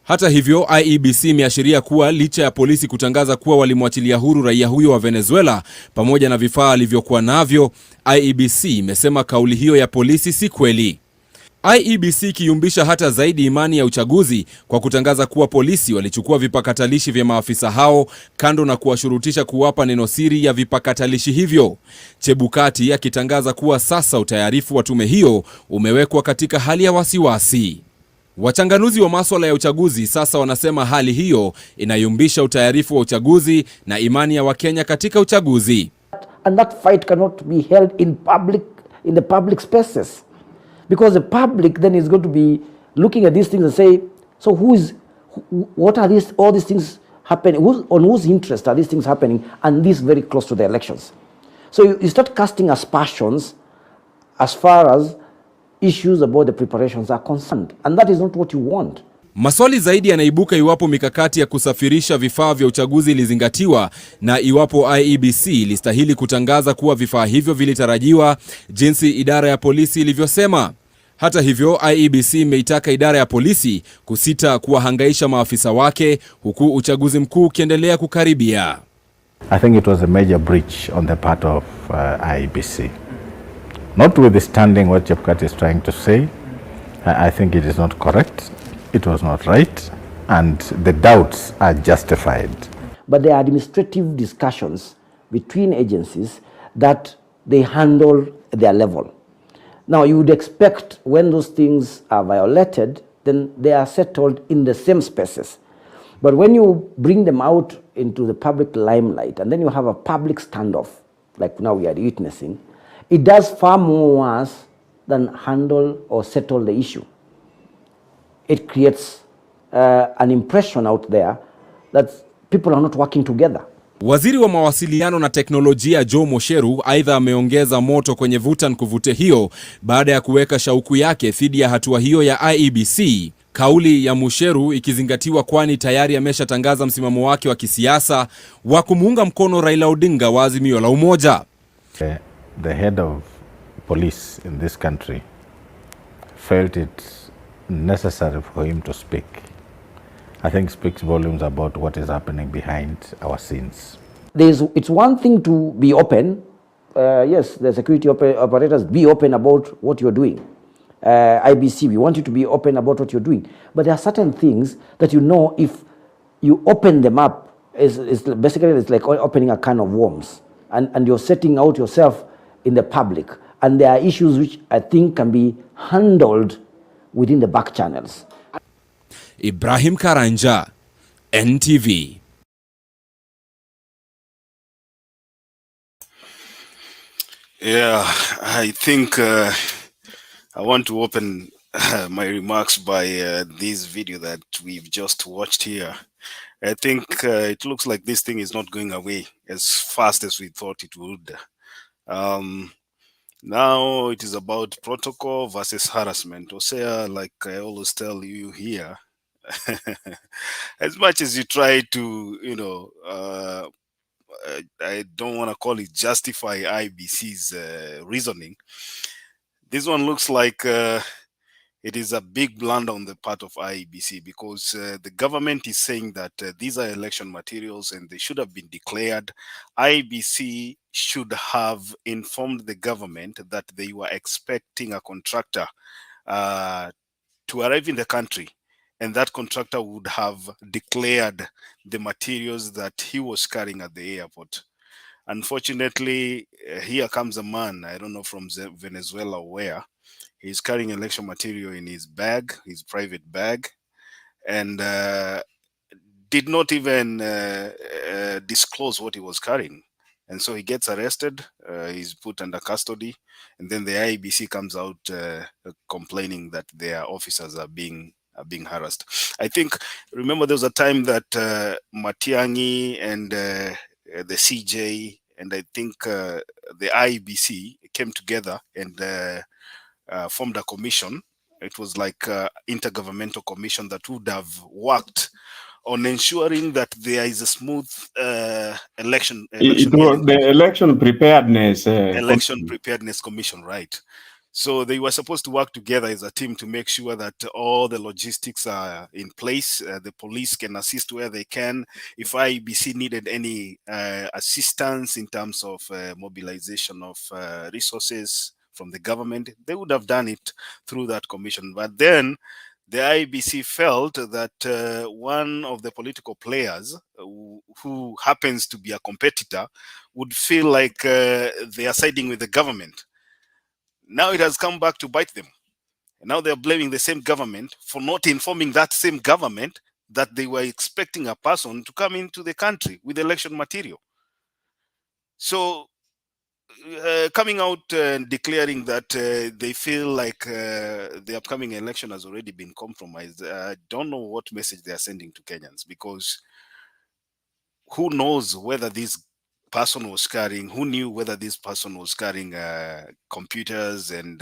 Hata hivyo, IEBC imeashiria kuwa licha ya polisi kutangaza kuwa walimwachilia huru raia huyo wa Venezuela pamoja na vifaa alivyokuwa navyo, IEBC imesema kauli hiyo ya polisi si kweli. IEBC kiumbisha hata zaidi imani ya uchaguzi kwa kutangaza kuwa polisi walichukua vipakatalishi vya maafisa hao, kando na kuwashurutisha kuwapa neno siri ya vipakatalishi hivyo. Chebukati akitangaza kuwa sasa utayarifu wa tume hiyo umewekwa katika hali ya wasiwasi. Wachanganuzi wa masuala ya uchaguzi sasa wanasema hali hiyo inayumbisha utayarifu wa uchaguzi na imani ya Wakenya katika uchaguzi.
And that fight cannot be held in the public spaces. Because the public then is going to be looking at these things and say, so what are all these things happening? On whose interest are these things happening? And this very close to the elections. So you start casting aspersions as far as issues about the preparations are concerned. And that is not what you want.
Maswali zaidi yanaibuka iwapo mikakati ya kusafirisha vifaa vya uchaguzi ilizingatiwa na iwapo IEBC ilistahili kutangaza kuwa vifaa hivyo vilitarajiwa jinsi idara ya polisi ilivyosema. Hata hivyo, IEBC imeitaka idara ya polisi kusita kuwahangaisha maafisa wake huku uchaguzi mkuu ukiendelea kukaribia.
I think it was a major breach on the part of IEBC. Notwithstanding what Chebukati is trying to say, I think it is not correct. It was not right, and the doubts are justified.
But there are administrative discussions between agencies that they handle at their level. Now, you would expect when those things are violated, then they are settled in the same spaces. But when you bring them out into the public limelight, and then you have a public standoff, like now we are witnessing, it does far more worse than handle or settle the issue. It creates an impression out there that people are not working together.
Waziri wa mawasiliano na teknolojia Joe Mosheru aidha ameongeza moto kwenye vuta nkuvute hiyo baada ya kuweka shauku yake dhidi ya hatua hiyo ya IEBC. Kauli ya Musheru ikizingatiwa kwani tayari ameshatangaza msimamo wake wa kisiasa wa kumuunga mkono Raila Odinga wa Azimio la Umoja.
The head of police in this country felt it necessary for him to speak. I think speaks volumes about what is happening behind our scenes.
It's one thing to be open. Yes, the security operators, be open about what you're doing. IBC, we want you to be open about what you're doing. But there are certain things that if you open them up, it's like opening a can of worms. And you're setting out yourself in the public. And there are issues which I think can be handled within the back channels.
Ibrahim Karanja, NTV.
Yeah, I think I want to open my remarks by this video that we've just watched here. I think it looks like this thing is not going away as fast as we thought it would. Now it is about protocol versus harassment. Osea, like I always tell you here, as much as you try to, I don't want to call it justify IBC's reasoning, this one looks like it is a big blunder on the part of IEBC, because the government is saying that these are election materials and they should have been declared. IEBC should have informed the government that they were expecting a contractor to arrive in the country, and that contractor would have declared the materials that he was carrying at the airport. Unfortunately, here comes a man, I don't know from Venezuela or where. He's carrying election material in his bag, his private bag, and did not even disclose what he was carrying. And so he gets arrested, he's put under custody, and then the IEBC comes out complaining that their officers are being harassed. I think, remember there was a time that Matiang'i and the CJ and I think the IEBC came together and formed a commission. It was like an intergovernmental commission that would have worked on ensuring that there is a smooth election.
It was the election preparedness.
Election preparedness commission, right? So they were supposed to work together as a team to make sure that all the logistics are in place. The police can assist where they can. If IEBC needed any assistance in terms of mobilization of resources from the government, they would have done it through that commission. But then the IEBC felt that one of the political players who happens to be a competitor would feel like they are siding with the government. Now it has come back to bite them. And now they're blaming the same government for not informing that same government that they were expecting a person to come into the country with election material. So coming out and declaring that they feel like the upcoming election has already been compromised, I don't know what message they are sending to Kenyans, because who knows whether this person was carrying, who knew whether this person was carrying computers and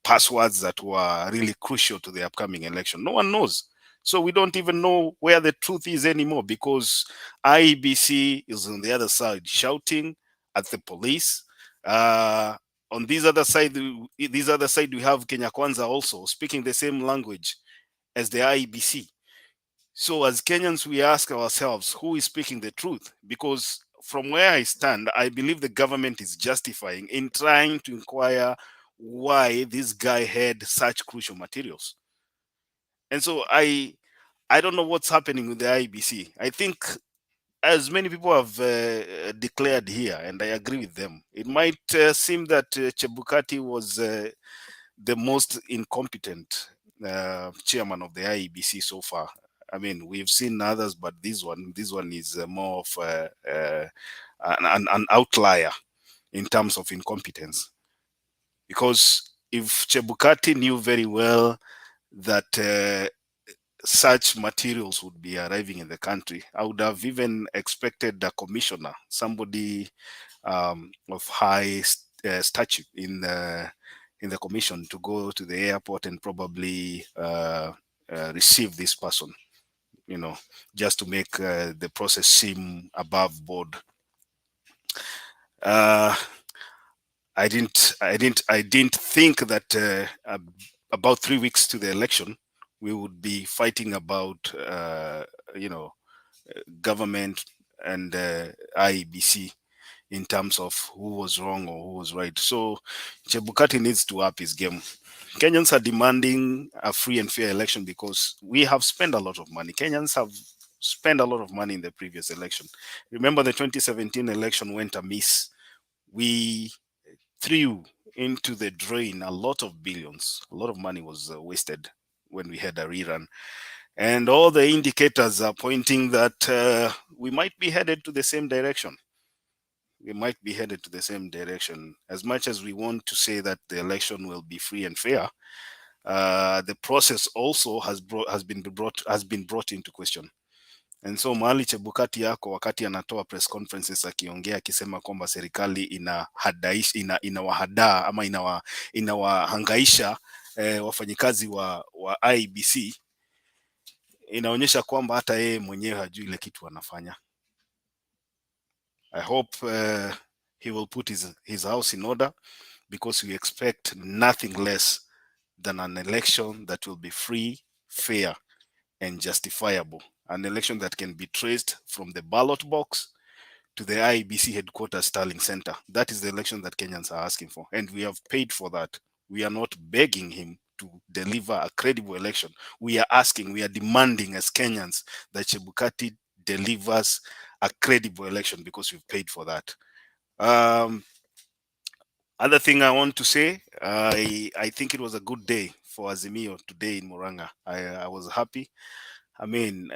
passwords that were really crucial to the upcoming election. No one knows. So we don't even know where the truth is anymore, because IEBC is on the other side shouting at the police. On this other side, we have Kenya Kwanza also speaking the same language as the IEBC. So as Kenyans, we ask ourselves, who is speaking the truth? Because from where I stand, I believe the government is justifying in trying to inquire why this guy had such crucial materials. And so I don't know what's happening with the IEBC. I think, as many people have declared here, and I agree with them, it might seem that Chebukati was the most incompetent chairman of the IEBC so far. I mean, we've seen others, but this one is more of an outlier in terms of incompetence. Because if Chebukati knew very well that such materials would be arriving in the country, I would have even expected a commissioner, somebody of high stature in the commission to go to the airport and probably receive this person, you know, just to make the process seem above board. I didn't think that about 3 weeks to the election we would be fighting about you know, government and IEBC in terms of who was wrong or who was right. So Chebukati needs to up his game. Kenyans are demanding a free and fair election because we have spent a lot of money. Kenyans have spent a lot of money in the previous election. Remember, the 2017 election went amiss. We threw into the drain a lot of billions. A lot of money was wasted when we had a rerun. And all the indicators are pointing that we might be headed to the same direction. We might be headed to the same direction. As much as we want to say that the election will be free and fair, the process also has been brought into question. And so mahali Chebukati yako wakati anatoa press conferences akiongea akisema kwamba serikali inawahadaa ama inawahangaisha wafanyikazi wa IEBC, inaonyesha kwamba hata yeye mwenyewe hajui ile kitu anafanya. I hope he will put his house in order, because we expect nothing less than an election that will be free, fair, and justifiable. An election that can be traced from the ballot box to the IEBC headquarters Sterling Center. That is the election that Kenyans are asking for, and we have paid for that. We are not begging him to deliver a credible election. We are asking, we are demanding as Kenyans that Chebukati delivers a credible election, because we've paid for that. Other thing I want to say, I think it was a good day for Azimio today in Muranga. I was happy. I mean,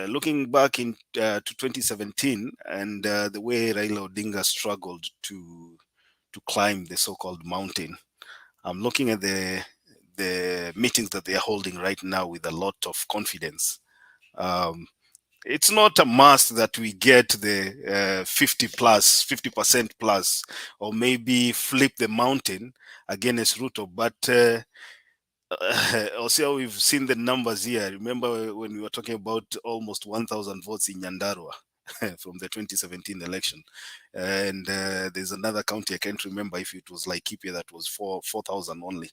looking back in to 2017 and the way Raila Odinga struggled to climb the so-called mountain, I'm looking at the meetings that they are holding right now with a lot of confidence. It's not a must that we get the 50% plus, or maybe flip the mountain against Ruto, but also we've seen the numbers here. Remember when we were talking about almost 1,000 votes in Nyandarua from the 2017 election, and there's another county, I can't remember if it was Laikipia, that was 4,000 only.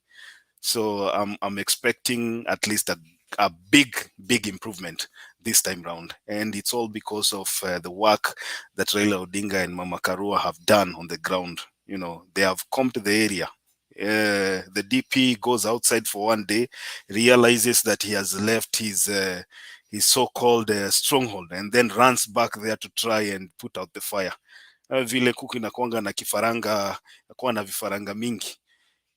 So I'm expecting at least a big improvement this time round, and it's all because of the work that Raila Odinga and Mama Karua have done on the ground. You know, they have come to the area. The DP goes outside for one day, realizes that he has left his so-called stronghold, and then runs back there to try and put out the fire. Vile kuku inakuanga na kifaranga, inakuwa na vifaranga mingi,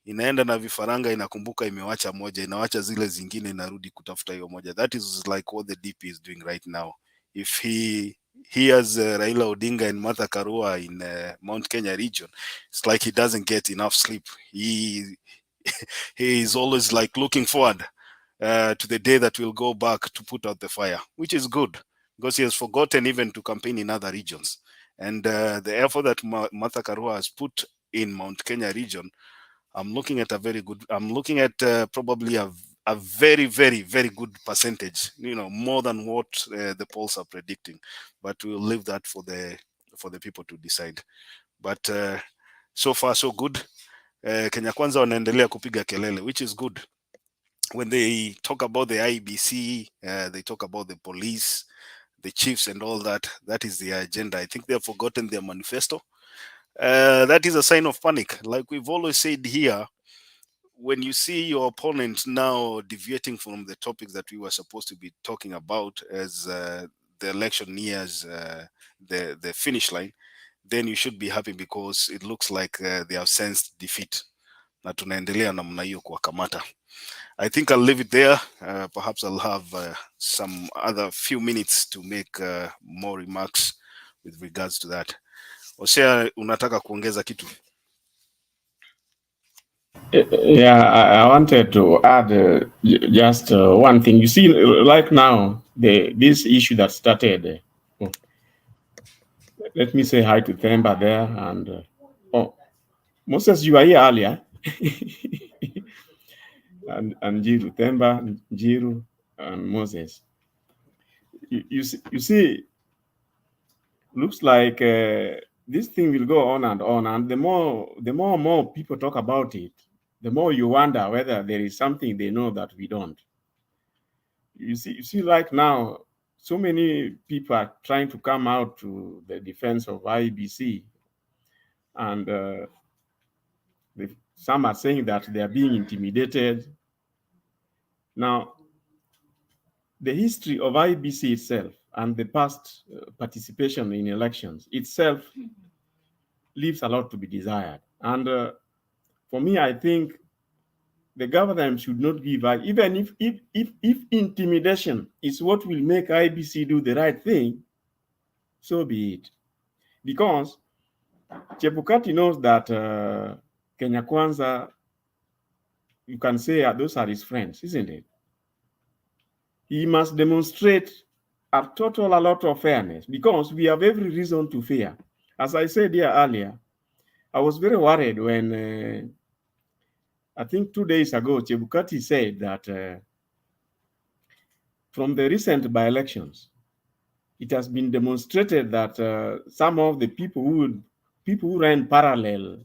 inaenda na vifaranga, inakumbuka imewacha moja, inawacha zile zingine, inarudi kutafuta hiyo moja. That is like what the DP is doing right now. If he hears Raila Odinga and Martha Karua in Mount Kenya region, it's like he doesn't get enough sleep. He is always like looking forward to the day that we'll go back to put out the fire, which is good, because he has forgotten even to campaign in other regions. And the effort that Martha Karua has put in Mount Kenya region, I'm looking at probably a very good percentage, you know, more than what the polls are predicting. But we'll leave that for the people to decide. But so far so good. Kenya Kwanza wanaendelea kupiga kelele, which is good. When they talk about the IEBC, they talk about the police, the chiefs and all that. That is the agenda. I think they have forgotten their manifesto. That is a sign of panic. Like we've always said here, when you see your opponent now deviating from the topics that we were supposed to be talking about as the election nears the finish line, then you should be happy, because it looks like they have sensed defeat. Na tunaendelea namna hiyo kuwakamata. I think I'll leave it there. Perhaps I'll have some other few minutes to make more remarks with regards to that. Osea, unataka kuongeza kitu?
Yeah, I wanted to add just one thing. You see, like now, this issue that started, let me say hi to Themba there. And Moses, you were here earlier. and Njiru, Themba, Njiru, and Moses. You see, looks like this thing will go on, and the more people talk about it, the more you wonder whether there is something they know that we don't. You see, like now, so many people are trying to come out to the defense of IEBC, and some are saying that they are being intimidated. Now, the history of IEBC itself and the past participation in elections itself leaves a lot to be desired. And for me, I think the government should not give up, even if intimidation is what will make IEBC do the right thing, so be it. Because Chebukati knows that Kenya Kwanza, you can say those are his friends, isn't it? He must demonstrate a lot of fairness, because we have every reason to fear. As I said here earlier, I was very worried when I think 2 days ago, Chebukati said that from the recent by-elections, it has been demonstrated that some of the people who ran parallel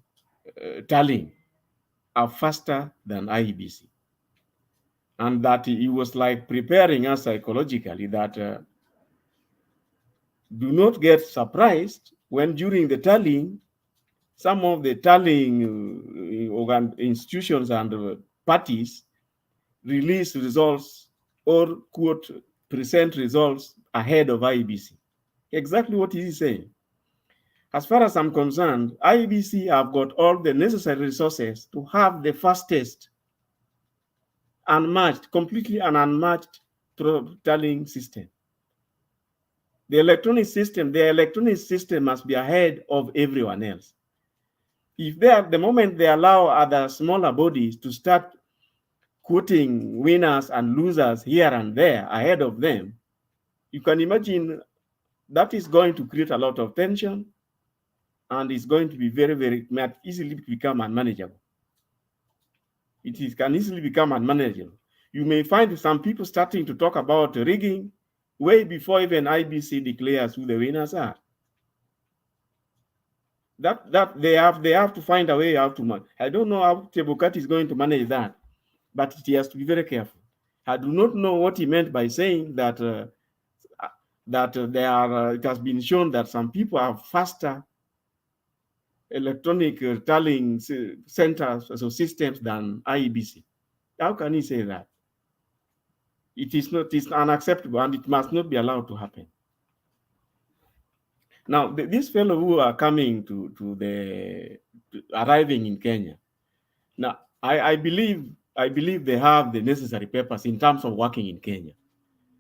tallying are faster than IEBC. And that he was like preparing us psychologically that do not get surprised when during the tallying, some of the tallying institutions and parties release results or quote present results ahead of IEBC. Exactly what he is saying. As far as I'm concerned, IEBC have got all the necessary resources to have the fastest, unmatched, completely unmatched tallying system. The electronic system must be ahead of everyone else. If the moment they allow other smaller bodies to start quoting winners and losers here and there ahead of them, you can imagine that is going to create a lot of tension, and it's going to be might easily become unmanageable. Can easily become unmanageable. You may find some people starting to talk about rigging way before even IEBC declares who the winners are. That they have to find a way out to manage. I don't know how Chebukati is going to manage that, but he has to be very careful. I do not know what he meant by saying that it has been shown that some people have faster electronic tallying centers, so systems, than IEBC. How can he say that? It's unacceptable, and it must not be allowed to happen. Now, these fellows who are coming arriving in Kenya, now I believe they have the necessary papers in terms of working in Kenya.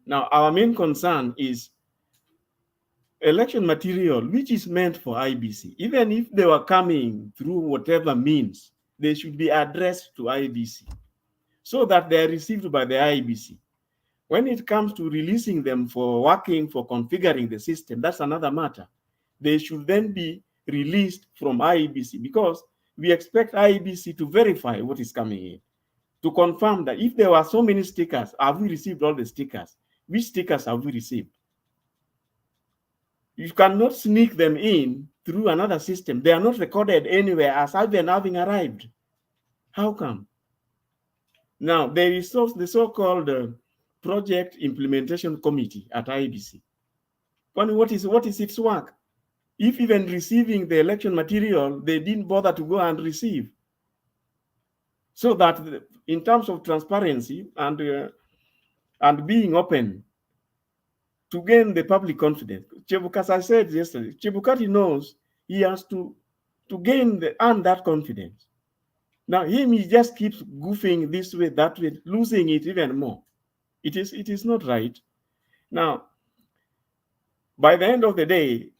Now, our main concern is election material, which is meant for IEBC. Even if they were coming through whatever means, they should be addressed to IEBC so that they are received by the IEBC. When it comes to releasing them for working, for configuring the system, that's another matter. They should then be released from IEBC, because we expect IEBC to verify what is coming in, to confirm that if there were so many stickers, have we received all the stickers? Which stickers have we received? You cannot sneak them in through another system. They are not recorded anywhere as even having arrived. How come? Now, there is the so-called Project Implementation Committee at IEBC. What is its work? If even receiving the election material, they didn't bother to go and receive. So that in terms of transparency and being open to gain the public confidence, as I said yesterday, Chebukati knows he has to earn that confidence. Now, he just keeps goofing this way, that way, losing it even more. It is not right. Now, by the end of the day,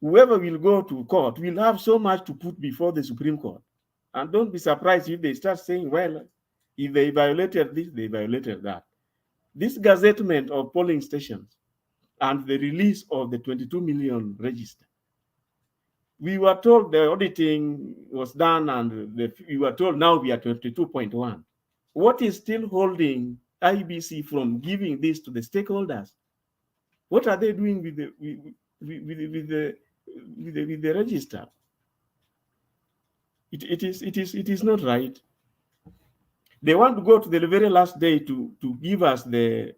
whoever will go to court will have so much to put before the Supreme Court. And don't be surprised if they start saying, well, if they violated this, they violated that. This gazettement of polling stations and the release of the 22 million register We were told the auditing was done and we were told now we are 22.1. What is still holding IEBC from giving this to the stakeholders? What are they doing with the register? It is not right. They want to go to the very last day to give us the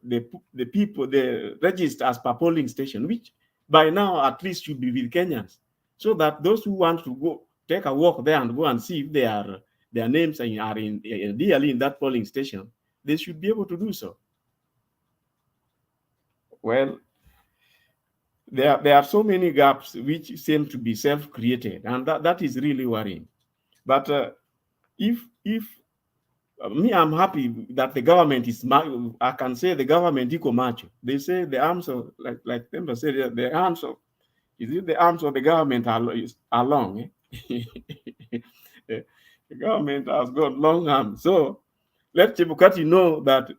people, the register as per polling station, which by now at least should be with Kenyans, so that those who want to go take a walk there and go and see if their names are ideally in that polling station, they should be able to do so. Well, there are so many gaps which seem to be self-created, and that is really worrying. But if me, I'm happy that the government is, I can say the government iko macho. They say the arms of, like Temba said, the arms of, is it the arms of the government are long? Eh? The government has got long arms. So let Chebukati know that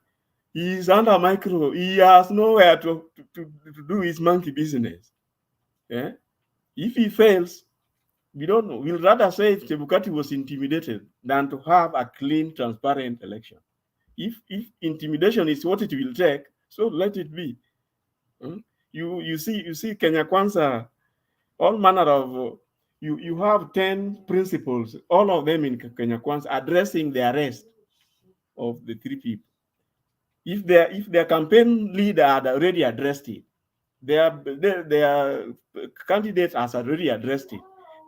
he is under micro. He has nowhere to do his monkey business. Yeah? If he fails, we don't know. We'll rather say Chebukati was intimidated than to have a clean, transparent election. If intimidation is what it will take, so let it be. You see Kenya Kwanza, all manner of, you have 10 principles, all of them in Kenya Kwanza addressing the arrest of the 3 people. If their campaign leader had already addressed it, their candidate has already addressed it.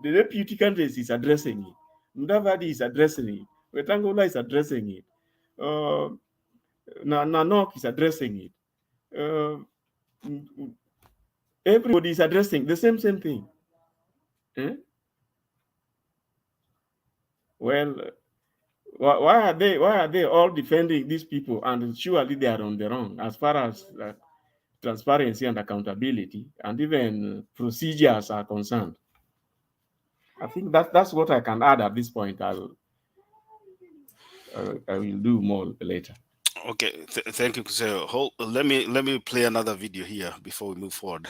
The deputy candidate is addressing it. Mudavadi is addressing it. Wetangula is addressing it. Nanok is addressing it. Everybody is addressing the same thing. Eh? Well, why are they all defending these people? And surely they are on the wrong as far as transparency and accountability and even procedures are concerned. I think that's what I can add at this point. I will do more later.
Okay, thank you, Kuseo. Let me play another video here before we move forward.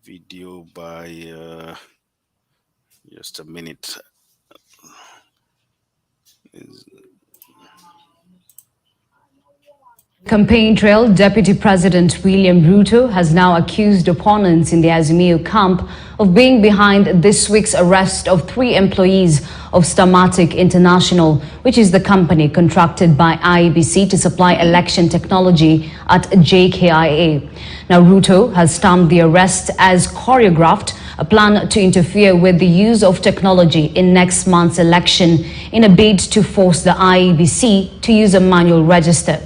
Video by just a minute.
Campaign trail, Deputy President William Ruto has now accused opponents in the Azimio camp of being behind this week's arrest of 3 employees of Starmatic International, which is the company contracted by IEBC to supply election technology at JKIA. Now, Ruto has stamped the arrest as choreographed, a plan to interfere with the use of technology in next month's election in a bid to force the IEBC to use a manual register.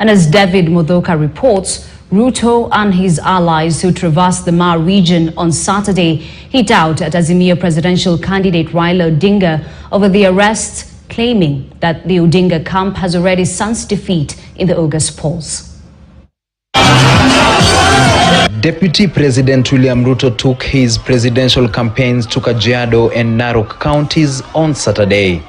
And as David Modoka reports, Ruto and his allies who traversed the Mar region on Saturday hit out at Azimio presidential candidate Raila Odinga over the arrest, claiming that the Odinga camp has already sensed defeat in the August polls.
Deputy President William Ruto took his presidential campaigns to Kajiado and Narok counties on Saturday.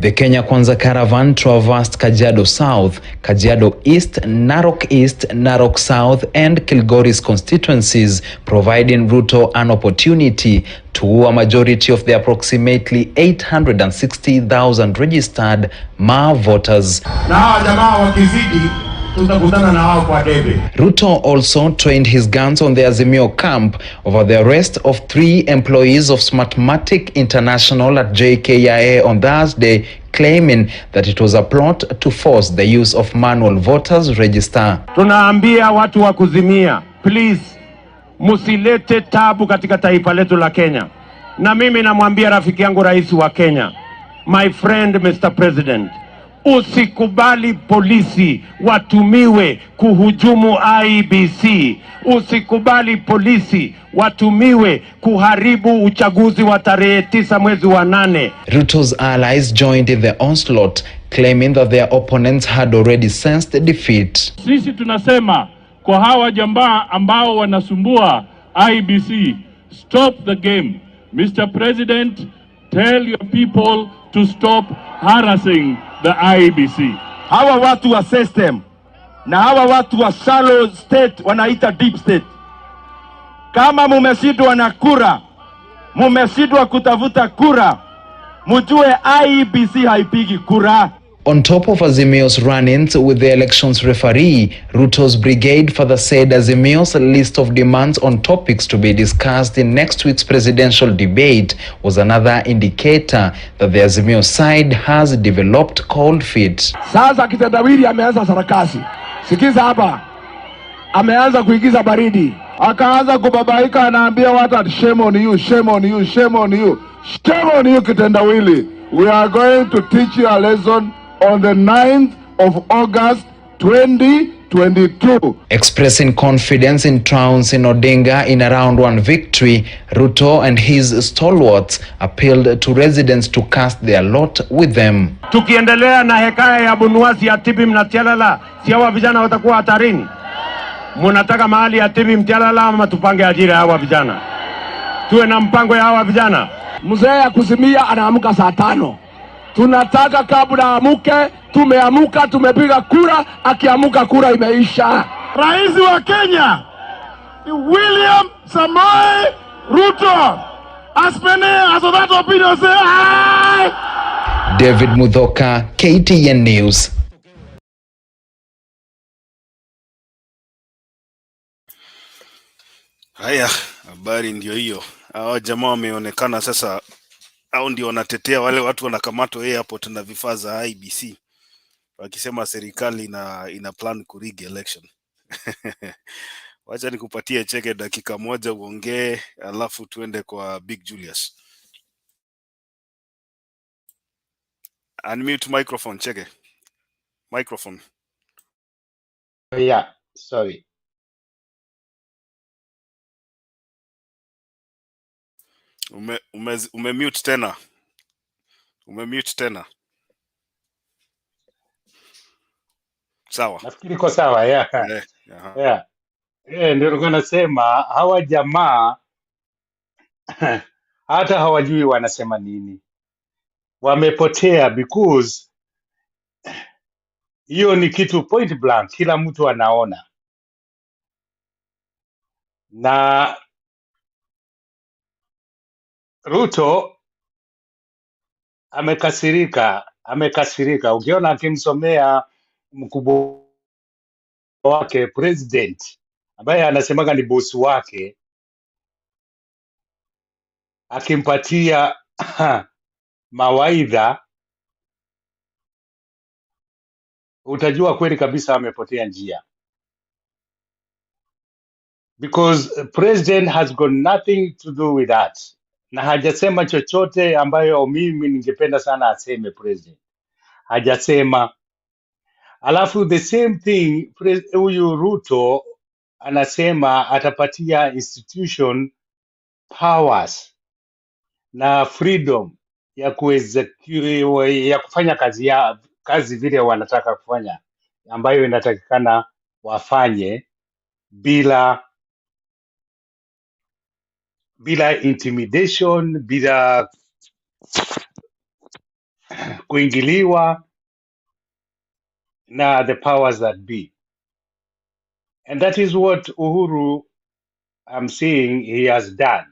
The Kenya Kwanza caravan traversed Kajiado South, Kajiado East, Narok South and Kilgoris constituencies, providing Ruto an opportunity to woo a majority of the approximately 860,000 registered Mar voters. Ruto also trained his guns on the Azimio camp over the arrest of 3 employees of Smartmatic International at JKIA on Thursday, claiming that it was a plot to force the use of manual voters register.
Tunaambia watu wa kuzimia, please, musilete tabu katika taifa letu la Kenya. Na mimi namwambia rafiki yangu rais wa Kenya, my friend Mr. President, usikubali polisi watumiwe kuhujumu IEBC. Usikubali polisi watumiwe kuharibu uchaguzi wa tarehe 9 mwezi wa 8.
Ruto's allies joined in the onslaught, claiming that their opponents had already sensed defeat.
Sisi tunasema kwa hawa jamaa ambao wanasumbua IEBC, stop the game. Mr. President, tell your people to stop harassing the IEBC.
Hawa watu wa system na hawa watu wa shallow state wanaita deep state Kama mumesitwa na kura, mumesitwa kutafuta kura, mujue IEBC haipigi kura.
On top of Azimio's run-ins with the elections referee, Ruto's brigade further said Azimio's list of demands on topics to be discussed in next week's presidential debate was another indicator that the Azimio side has developed cold feet.
Sasa kitendawili ameanza sarakasi. Sikiza hapa. Ameanza kuigiza baridi. Akaanza kubabaika, anaambia watu shame on you, shame on you, shame on you. Shame on you kitendawili. We are going to teach you a lesson on the 9th of August 2022.
Expressing confidence in trouncing Odinga in a round one victory, Ruto and his stalwarts appealed to residents to cast their lot with them.
Tukiendelea na hekaya ya bunuasi ya tibi mnatialala, si hawa vijana watakuwa hatarini. Munataka mahali ya tibi mtialala ama tupange ajira hawa vijana? Tuwe na mpango ya hawa vijana. Mzee ya kuzimia anaamka saa 5. Tunataka kabla amuke, tumeamuka, tumepiga kura, akiamuka kura imeisha. Rais wa Kenya William Samoei Ruto, as many as that opinion say aye.
David Mudhoka, KTN News.
Haya, habari ndio hiyo. Hawa jamaa wameonekana sasa, au ndio wanatetea wale watu wanakamatwa airport na vifaa za IBC, wakisema serikali ina plan kurig election. Wacha nikupatie cheke dakika moja uongee, alafu tuende kwa Big Julius. Unmute microphone, cheke. Microphone.
Yeah, sorry.
Umemute tena. Umemute tena. Sawa.
Nafikiri iko sawa, yeah. Yeah. Ndio nilikuwa nasema hawa jamaa hata hawajui wanasema nini. Wamepotea because hiyo ni kitu point blank, kila mtu anaona. Na Ruto amekasirika. Ukiona akimsomea mkubwa wake president ambaye anasemaga ni boss wake, akimpatia mawaidha, utajua kweli kabisa amepotea njia, because president has got nothing to do with that, na hajasema chochote ambayo mimi ningependa sana aseme. President hajasema. Alafu the same thing huyu Ruto anasema atapatia institution powers na freedom ya kufanya kazi vile wanataka kufanya, ambayo inatakikana wafanye bila intimidation, bila kuingiliwa na the powers that be. And that is what Uhuru, I'm saying, he has done.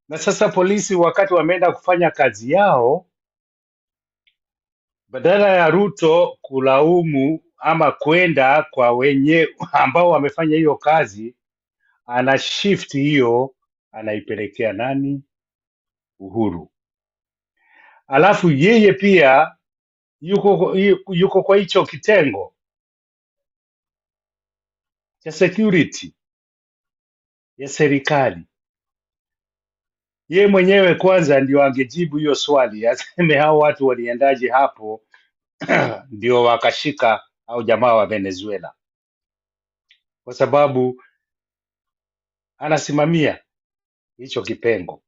Na sasa polisi wakati wameenda kufanya kazi yao, badala ya Ruto kulaumu ama kwenda kwa wenye ambao wamefanya hiyo kazi, ana shift hiyo, anaipelekea nani? Uhuru. Alafu yeye pia yuko kwa hicho kitengo cha security ya serikali. Ye mwenyewe kwanza ndio angejibu hiyo swali, aseme hao watu waliendaje hapo ndio wakashika au jamaa wa Venezuela, kwa sababu anasimamia hicho kipengo.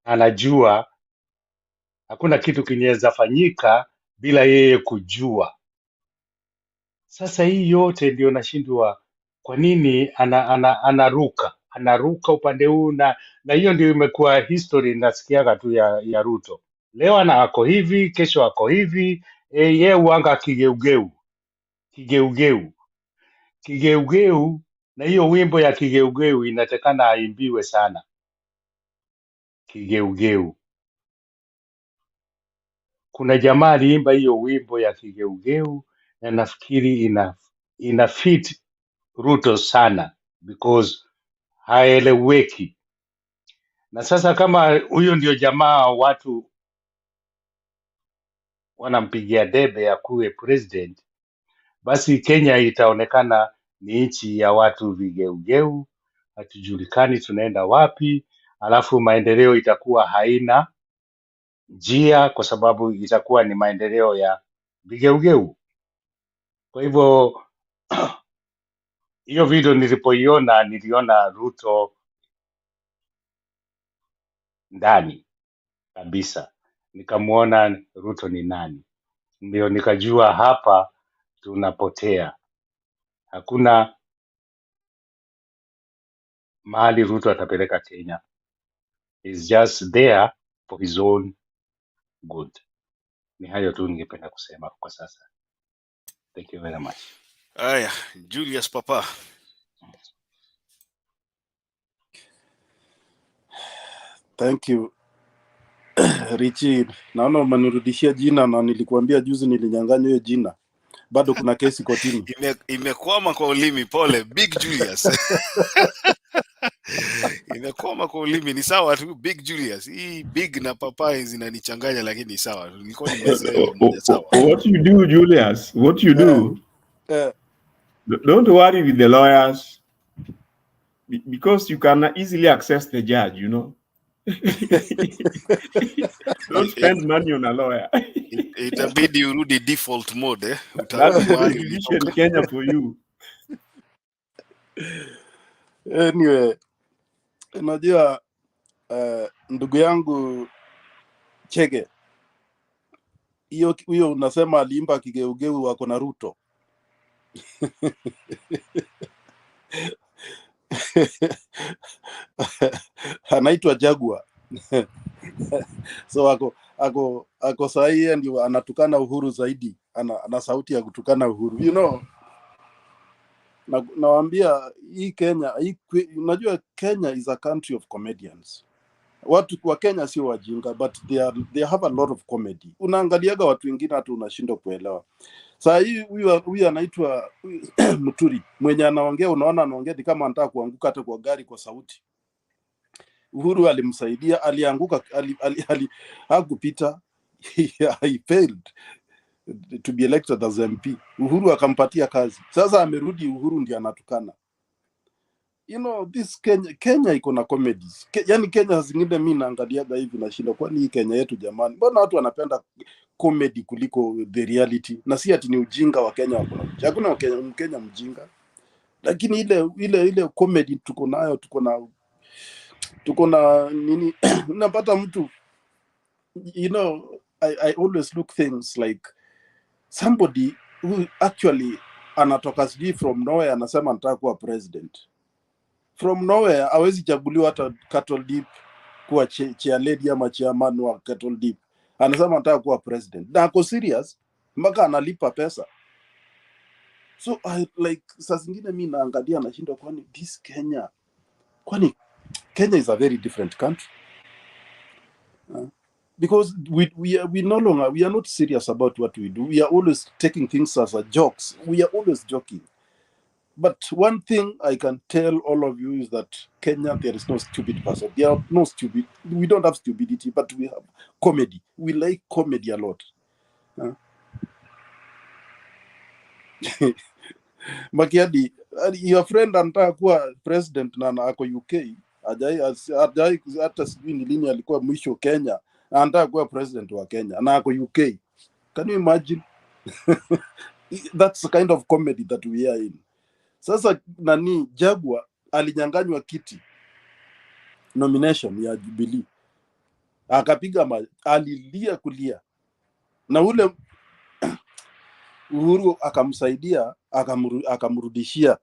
Anajua hakuna kitu kinaweza fanyika bila yeye kujua. Sasa hii yote ndio nashindwa kwa nini anaruka upande huu, na hiyo ndio imekuwa history nasikiaga tu ya Ruto. Leo ako hivi, kesho ako hivi, yeye uanga kigeugeu. na hiyo wimbo ya kigeugeu inatakana aimbiwe sana. Kigeugeu, kuna jamaa aliimba hiyo wimbo ya kigeugeu na nafikiri ina fit Ruto sana because haeleweki. Na sasa kama huyo ndio jamaa watu wanampigia debe ya kuwe president, basi Kenya itaonekana ni nchi ya watu vigeugeu, hatujulikani tunaenda wapi, alafu maendeleo itakuwa haina njia kwa sababu itakuwa ni maendeleo ya vigeugeu. Kwa hivyo hiyo video niliona Ruto ndani kabisa, nikamuona Ruto ni nani, ndio nikajua hapa tunapotea. Hakuna mahali Ruto atapeleka Kenya. He's just there for his own good. Ni hayo tu ningependa kusema kwa sasa. Thank you very much.
Aya, Julius Papa.
Thank you. Richie, naona umenirudishia jina na nilikuambia juzi nilinyang'anywa hiyo jina. Bado kuna kesi kotini.
Imekwama kwa ulimi, pole Big Julius. Imekwama kwa ulimi, ni sawa tu Big Julius. Hii Big na Papa zinanichanganya lakini sawa. Nilikuwa nimezoea moja sawa.
What you do, Julius? What you do? Don't worry with the lawyers because you can easily access the judge, you know. Don't spend money on a lawyer.
Itabidi urudi default mode, eh?
That's the division Kenya for you.
Anyway, unajua ndugu yangu Chege, hiyo unasema aliimba kigeugeu wako na Ruto. Anaitwa Jaguar. So ako sahi ndio anatukana Uhuru zaidi. Ana sauti ya kutukana Uhuru. You know, nawaambia hii Kenya, unajua Kenya is a country of comedians. Watu wa Kenya sio wajinga, but they have a lot of comedy. Unaangaliaga watu wengine hata unashindwa kuelewa. Sasa hii huyu anaitwa Muturi, mwenye anaongea unaona anaongea ni kama anataka kuanguka hata kwa gari kwa sauti. Uhuru alimsaidia, alianguka, hakupita. He failed to be elected as MP. Uhuru akampatia kazi. Sasa amerudi, Uhuru ndiye anatukana. You know, this Kenya iko na comedies. Yaani Kenya zingine mimi naangaliaga hivi na shinda, kwani hii Kenya yetu jamani, mbona watu wanapenda comedy kuliko the reality? Na si ati ni ujinga wa Kenya wako. Hakuna Mkenya mjinga. Lakini ile comedy tuko nayo, tuko na nini unapata mtu, you know, I always look things like somebody who actually anatoka sijui from nowhere anasema nataka kuwa president. From nowhere hawezi chaguliwa hata Cattle Deep kuwa chair lady ama chairman wa Cattle Deep. Anasema nataka kuwa president. Na ako serious mpaka analipa pesa. So saa zingine mimi naangalia nashindwa, kwani this Kenya, kwani Kenya is a very different country. Because we no longer, we are not serious about what we do. We are always taking things as a jokes. We are always joking. But one thing I can tell all of you is that Kenya, there is no stupid person. There are no stupid. We don't have stupidity, but we have comedy. We like comedy a lot. Makiadi, your friend anataka kuwa president na ako UK. Ajai hata sijui ni lini alikuwa mwisho Kenya. Anataka kuwa president wa Kenya na ako UK. Can you imagine? That's the kind of comedy that we are in. Sasa Jaguar alinyanganywa kiti nomination ya Jubilee, akapiga alilia kulia, na ule Uhuru akamsaidia, akamrudishia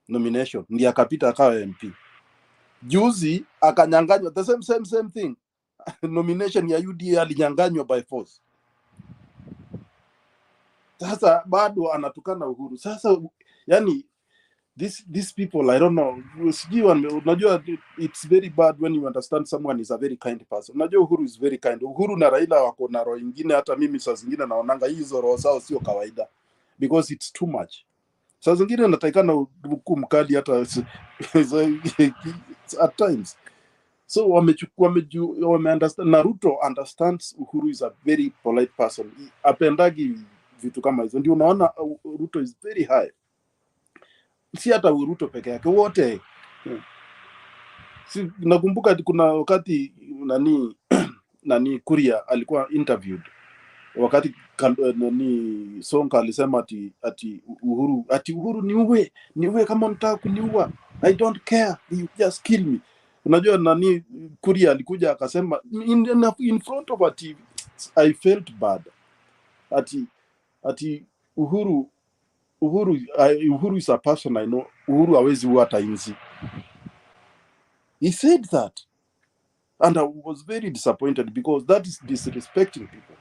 nomination, ndiye akapita akawa MP. Juzi akanyanganywa the same thing, nomination ya UDA alinyanganywa by force. Sasa bado anatukana Uhuru. Sasa yani these people, I don't know. Unajua, it's very bad when you understand someone is a very kind person. Unajua Uhuru is very kind. Uhuru na Raila wako na roho ingine, hata mimi saa zingine naonanga hizo roho zao sio kawaida, because it's too much. Saa zingine natakikana hukumu mkali hata at times. So wame understand. Naruto understands Uhuru is a very polite person. Apendagi vitu kama hizo. Ndio unaona Ruto is very high. Si hata Ruto peke yake, wote. Si nakumbuka kuna wakati nani Kuria alikuwa interviewed, wakati nani Sonko alisema ati Uhuru niue kama unataka kuniua, I don't care, you just kill me. Unajua nani Kuria alikuja akasema in front of a TV. I felt bad. Ati Uhuru is a person I know. Uhuru hawezi ua hata inzi. He said that, and I was very disappointed, because that is disrespecting people.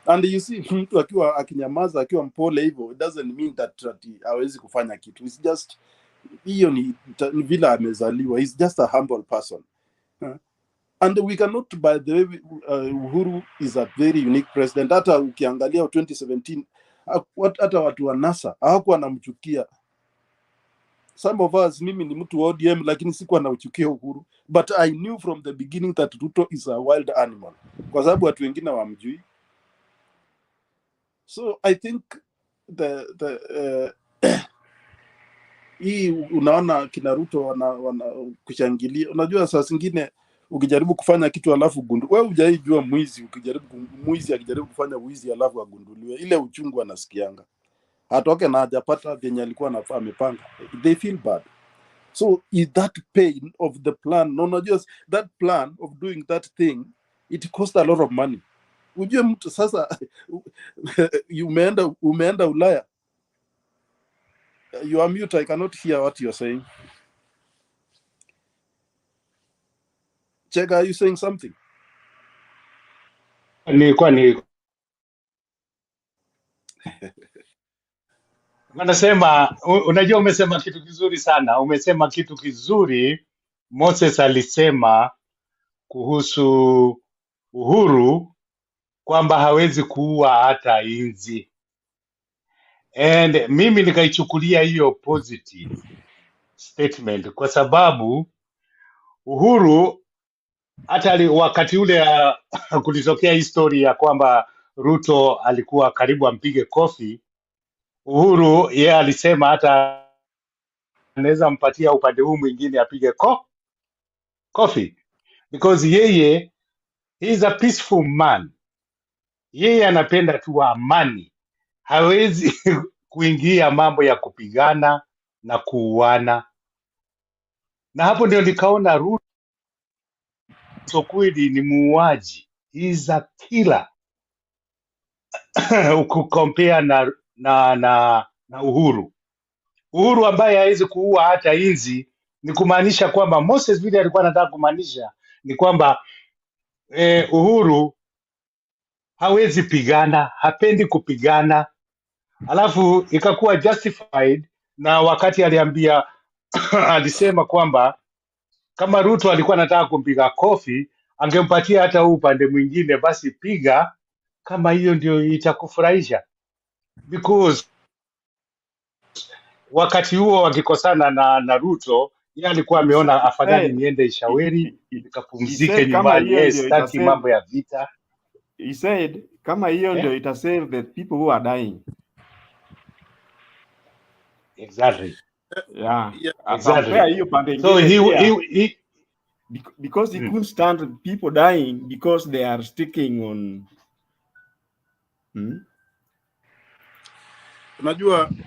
And you see, mtu akiwa akinyamaza, akiwa mpole hivyo, it doesn't mean that hawezi kufanya kitu. It's just hiyo ni vile amezaliwa. He's just a humble person. And we cannot, by the way, Uhuru is a very unique president. Hata ukiangalia 2017, hata watu wa NASA hawakuwa wanamchukia. Some of us, mimi ni mtu wa ODM, lakini sikuwa nauchukia Uhuru. But I knew from the beginning that Ruto is a wild animal, kwa sababu watu wengine wamjui. So I think hii unaona kina Ruto wana kushangilia. Unajua saa zingine ukijaribu kufanya kitu alafu wewe hujaijua mwizi akijaribu kufanya wizi alafu agunduliwe, ile uchungu anasikianga. Atoke na hajapata venye alikuwa amepanga. They feel bad. So is that pain of the plan? No, just that plan of doing that thing, it cost a lot of money. Ujue mtu sasa umeenda Ulaya. You are mute, I cannot hear what you're saying. Chega, are you saying something?
Anasema, unajua umesema kitu kizuri sana. Umesema kitu kizuri. Moses alisema kuhusu Uhuru kwamba hawezi kuua hata inzi. And mimi nikaichukulia hiyo positive statement, kwa sababu Uhuru hata wakati ule kulitokea historia kwamba Ruto alikuwa karibu ampige kofi, Uhuru yeye alisema hata anaweza mpatia upande huu mwingine apige kofi, because yeye he is a peaceful man. Yeye anapenda tu amani, hawezi kuingia mambo ya kupigana na kuuana. Na hapo ndio nikaona Ruto kweli ni muuaji, he is a killer ukukompea na Uhuru ambaye hawezi kuua hata inzi. Ni kumaanisha kwamba Moses vile alikuwa anataka kumaanisha ni kwamba Uhuru hawezi pigana, hapendi kupigana, alafu ikakuwa justified. Na wakati aliambia alisema kwamba kama Ruto alikuwa anataka kumpiga kofi, angempatia hata huu upande mwingine, basi piga, kama hiyo ndio itakufurahisha. Because wakati huo wakikosana na Ruto, yeye alikuwa ameona afadhali niende Ishaweri nikapumzike nyumbani. Yes, staki mambo ya vita.
He said kama hiyo ndio ita save the people who are dying.
Exactly.
Yeah.
Exactly.
Hiyo pande
so he
because he couldn't stand people dying because they are sticking on.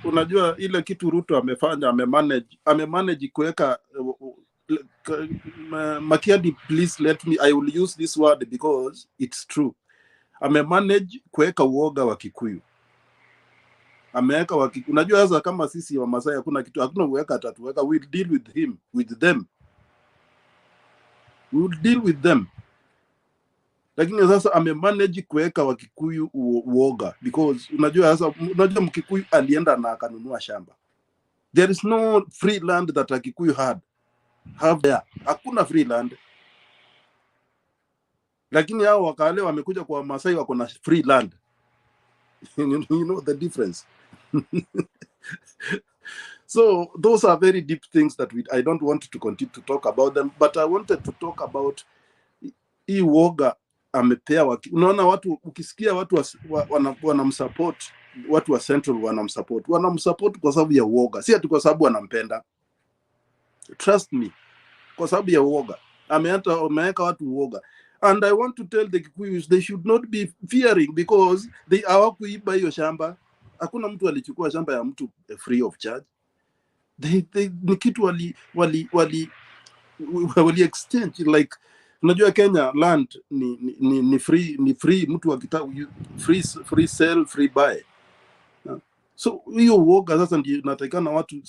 Unajua ile kitu Ruto amefanya, amemanage kuweka Makiadi, please let me, I will use this word because it's true. Amemanage kuweka uoga wa Kikuyu. Ameweka unajua sasa kama sisi wa Masai hakuna uweka atatuweka, we'll deal with them. We will deal with them. Lakini sasa amemanage kuweka wa Kikuyu uoga, because unajua Mkikuyu alienda na akanunua shamba. There is no free land that a Kikuyu have there. Hakuna free land. Lakini hao wakale wamekuja kwa Masai wako na free land. You know the difference. So those are very deep things that I don't want to continue to talk about them, but I wanted to talk about hii woga amepea. Unaona watu, ukisikia watu wanamsupport, watu wa Central wanamsupport kwa sababu ya woga, si ati kwa sababu wanampenda. Trust me, kwa sababu ya woga. Ameweka watu woga. And I want to tell the Kikuyus they should not be fearing, because they hawakuiba hiyo shamba. Hakuna mtu alichukua shamba ya mtu free of charge. Ni kitu wali exchange. Like, unajua Kenya land ni free, mtu akitaka free sell, free buy. So hiyo uoga sasa ndio natakana watu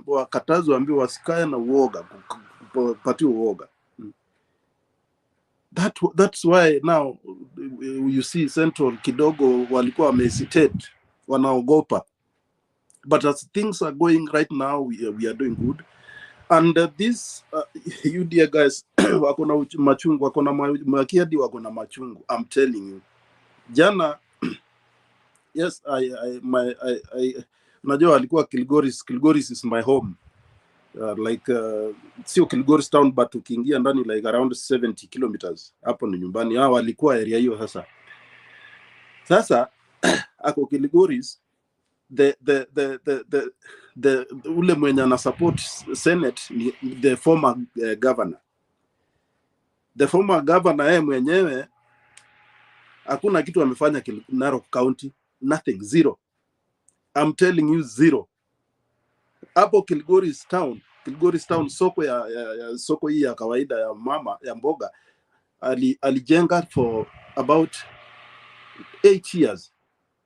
wakatazwe, waambiwe wasikae na uoga, kupatiwa uoga. That's why now you see Central kidogo walikuwa wamehesitate, wanaogopa. But as things are going right now, we are doing good. And you dear guys, wako na machungu, wako na makiadi, wako na machungu. I'm telling you. Jana, yes, unajua alikuwa Kilgoris is my home. Sio Kilgoris town, but ukiingia ndani like around 70 kilometers. Hapo ni nyumbani. Hao walikuwa area hiyo sasa. Ako Kilgoris, the ule mwenye ana support Senate ni the former governor. The former governor yeye mwenyewe hakuna kitu amefanya Narok County, nothing, zero. I'm telling you, zero. Hapo Kilgoris town, soko hii ya kawaida ya mama ya mboga alijenga for about 8 years.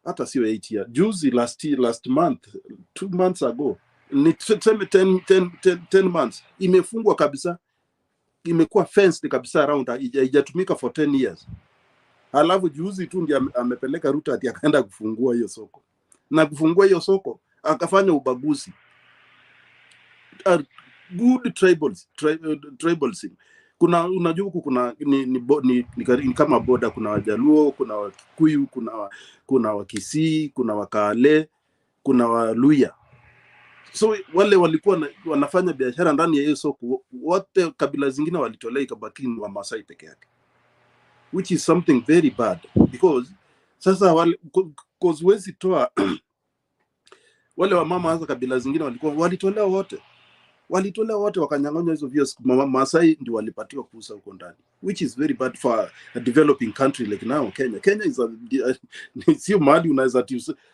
Hata sio 8 years. Juzi last month, 2 months ago, ni 10 months, imefungwa kabisa, imekuwa fenced kabisa around, haijatumika for 10 years. Alafu juzi tu ndiye amepeleka Ruto ati akaenda kufungua hiyo soko. Na kufungua hiyo soko akafanya ubaguzi. Good tribalism. Unajua huku kuna ni kama boda, kuna Wajaluo, kuna Wakikuyu, kuna Wakisii, kuna Wakale, kuna Waluya. So wale walikuwa wanafanya biashara ndani ya hiyo soko, wote kabila zingine walitolea, ikabaki wa Masai peke yake, which is something very bad, because sasa because wezi toa wale wa mama hasa kabila zingine walitolea wote wakanyang'anya hizo vio. Masai ndio walipatiwa kuuza huko ndani, which is very bad for a developing country like now Kenya. Kenya is sio mahali unaweza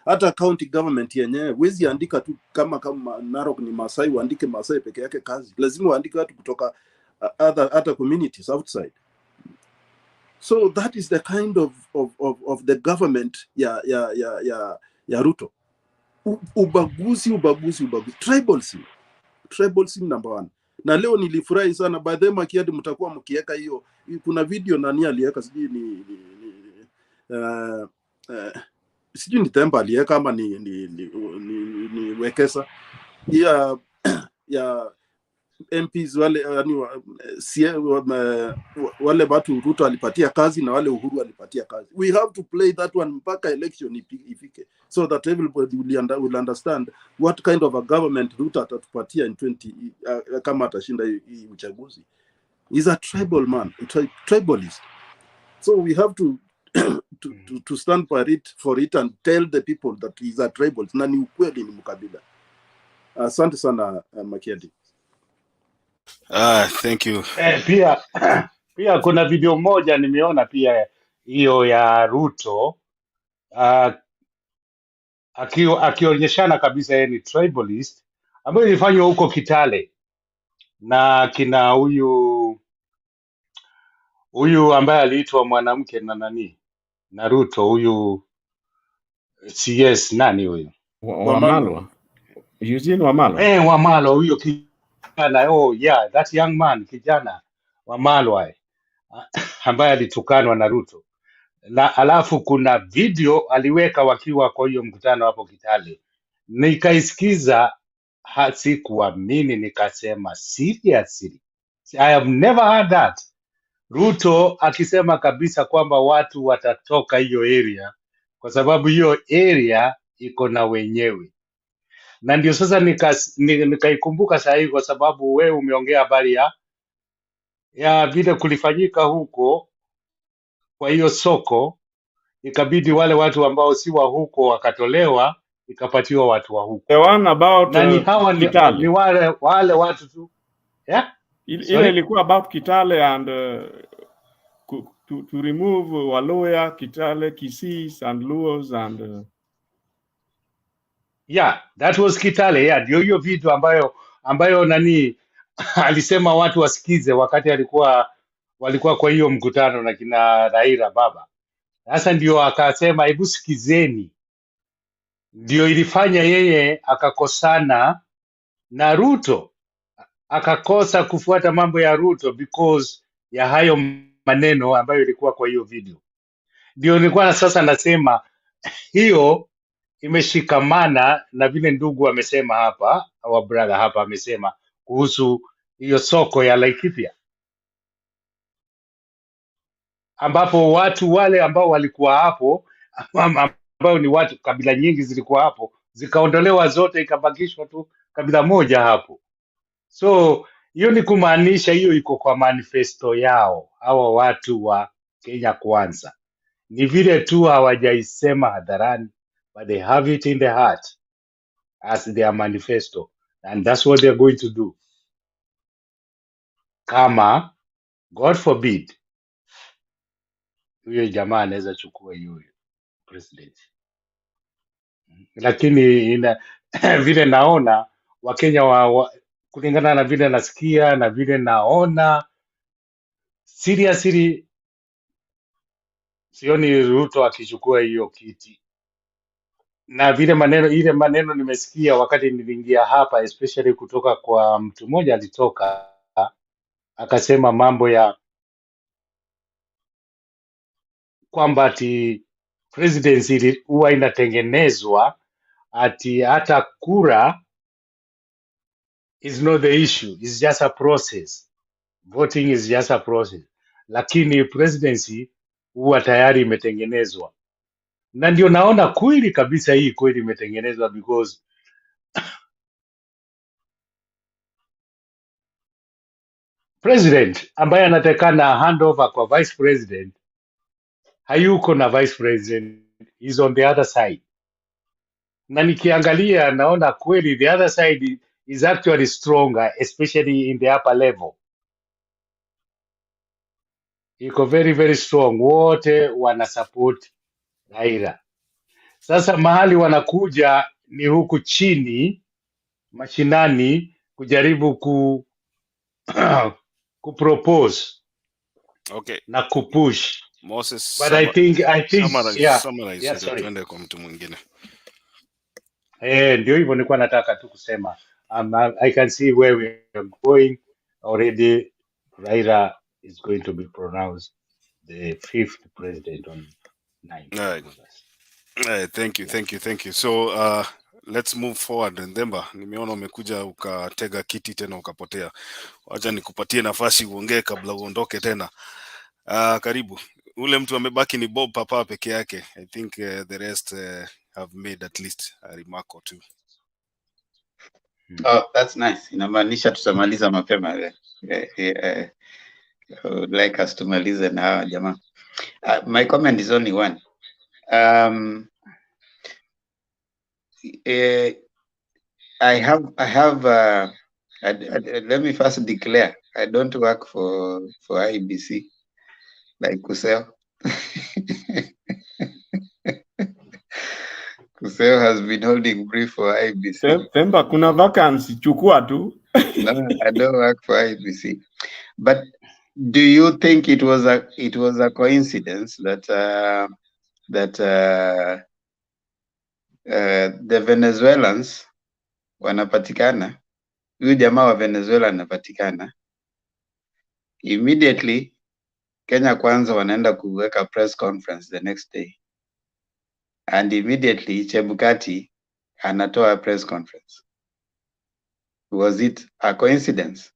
hata county government yenyewe wezi andika tu kama Narok ni Masai, uandike Masai peke yake kazi. Lazima uandike watu kutoka other communities outside. So that is the kind of the government ya Ruto. Ubaguzi, tribalism number 1. Na leo nilifurahi sana, by the way Makiadi mtakuwa mkiweka hiyo, kuna video nani aliweka, sijui ni Temba aliweka ama ni Wekesa ya MPs wale watu Ruto alipatia kazi na wale Uhuru alipatia kazi. We have to play that one mpaka election ifike, so that everybody will understand what kind of a government Ruto atatupatia in 20 kama atashinda hii uchaguzi. He's a tribal man, tribalist. So we have to stand for it and tell the people that he's a tribal, na ni ukweli, ni mkabila. Asante sana Makiadi.
Thank you.
Pia kuna video moja nimeona pia hiyo ya Ruto akionyeshana kabisa yeye ni tribalist, ambayo ilifanywa huko Kitale na kina huyu ambaye aliitwa mwanamke na Ruto, huyu CS nani huyu?
Wamalwa. Eugene Wamalwa.
Wamalwa huyo kijana. Oh yeah, that young man, kijana Wamalwa ambaye alitukanwa na Ruto. Na alafu kuna video aliweka wakiwa kwa hiyo mkutano hapo Kitale. Nikaisikiza sikuamini, nikasema seriously, I have never heard that. Ruto akisema kabisa kwamba watu watatoka hiyo area kwa sababu hiyo area iko na wenyewe, na ndio sasa nikaikumbuka saa hii, kwa sababu wewe umeongea habari ya vile kulifanyika huko. Kwa hiyo soko ikabidi wale watu ambao si wa huko wakatolewa, ikapatiwa watu wa huko.
The one about
Na ni hawa ni wale watu tu, yeah?
Ile ilikuwa about Kitale and to remove Waluya, Kitale, Kisis and Luos and
yeah, that was Kitale. Yeah, ndio hiyo vitu ambayo nani alisema watu wasikize wakati walikuwa kwa hiyo mkutano na kina Raila baba. Sasa ndio akasema hebu sikizeni, ndio ilifanya yeye akakosana na Ruto, akakosa kufuata mambo ya Ruto because ya hayo maneno ambayo ilikuwa kwa hiyo video. Ndio nilikuwa sasa nasema hiyo imeshikamana na vile ndugu amesema hapa, our brother hapa amesema kuhusu hiyo soko ya Laikipia, ambapo watu wale ambao walikuwa hapo ambao ni watu kabila nyingi zilikuwa hapo, zikaondolewa zote, ikabakishwa tu kabila moja hapo. So hiyo ni kumaanisha hiyo iko kwa manifesto yao, hawa watu wa Kenya Kwanza. Ni vile tu hawajaisema hadharani, but they have it in the heart as their manifesto, and that's what they're going to do. Kama God forbid huyo jamaa anaweza chukua hiyo president, lakini vile naona Wakenya kulingana na vile nasikia na vile naona, seriously sioni Ruto akichukua hiyo kiti. Na vile maneno nimesikia wakati niliingia hapa, especially kutoka kwa mtu mmoja alitoka akasema mambo ya kwamba ati presidency huwa inatengenezwa ati hata kura is not the issue, it's just a process, voting is just a process, lakini presidency huwa tayari imetengenezwa. Na ndio naona kweli kabisa hii kweli imetengenezwa, because president ambaye anatakana handover kwa vice president hayuko na vice president, is on the other side. Na nikiangalia naona kweli the other side is actually stronger, especially in the upper level. Iko very very strong, wote wana support Raila. Sasa mahali wanakuja ni huku chini mashinani kujaribu kupropose
Okay.
na kupush.
Moses,
but I think
summarize
yeah, sorry.
Tuende kwa mtu mwingine.
Ndio hivyo nilikuwa nataka tu kusema. I can see where we are going already. Raila is going to be pronounced the 5th president on 9th.
Thank you. So let's move forward. Ndemba, nimeona umekuja ukatega kiti tena ukapotea. Wacha nikupatie nafasi uongee kabla uondoke tena. Karibu. Ule mtu amebaki ni Bob Papa peke yake. I think the rest have made at least a remark or two.
Oh, that's nice. Inamaanisha tutamaliza mapema. I would like us to malize na jamaa. My comment is only one. I have let me first declare I don't work for IBC like Kuseo. Kuseo has been holding brief for IBC.
Temba kuna vacancy, chukua tu.
No, I don't work for IBC. But do you think it was a coincidence that the Venezuelans wanapatikana, huyu jamaa wa Venezuela anapatikana, immediately Kenya Kwanza wanaenda kuweka press conference the next day, and immediately Chebukati anatoa press conference. Was it a coincidence?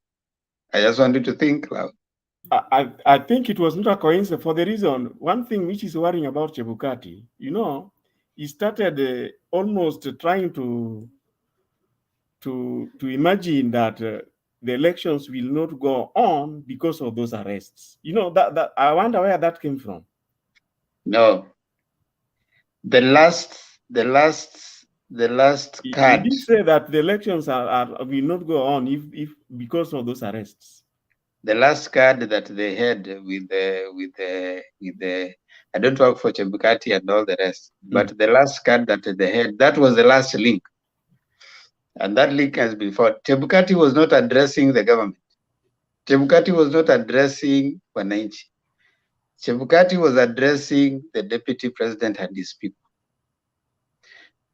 I just wanted to think loud.
I think it was not a coincidence for the reason, one thing which is worrying about Chebukati, you know, he started almost trying to imagine that the elections will not go on because of those arrests. You know, that I wonder where that came from.
No. The last card.
He did say that the elections will not go on if because of those arrests.
The last card that they had with the I don't work for Chebukati and all the rest, but the last card that they had, that was the last link. And that link has been fought. Chebukati was not addressing the government. Chebukati was not addressing wananchi. Chebukati was addressing the deputy president and his people.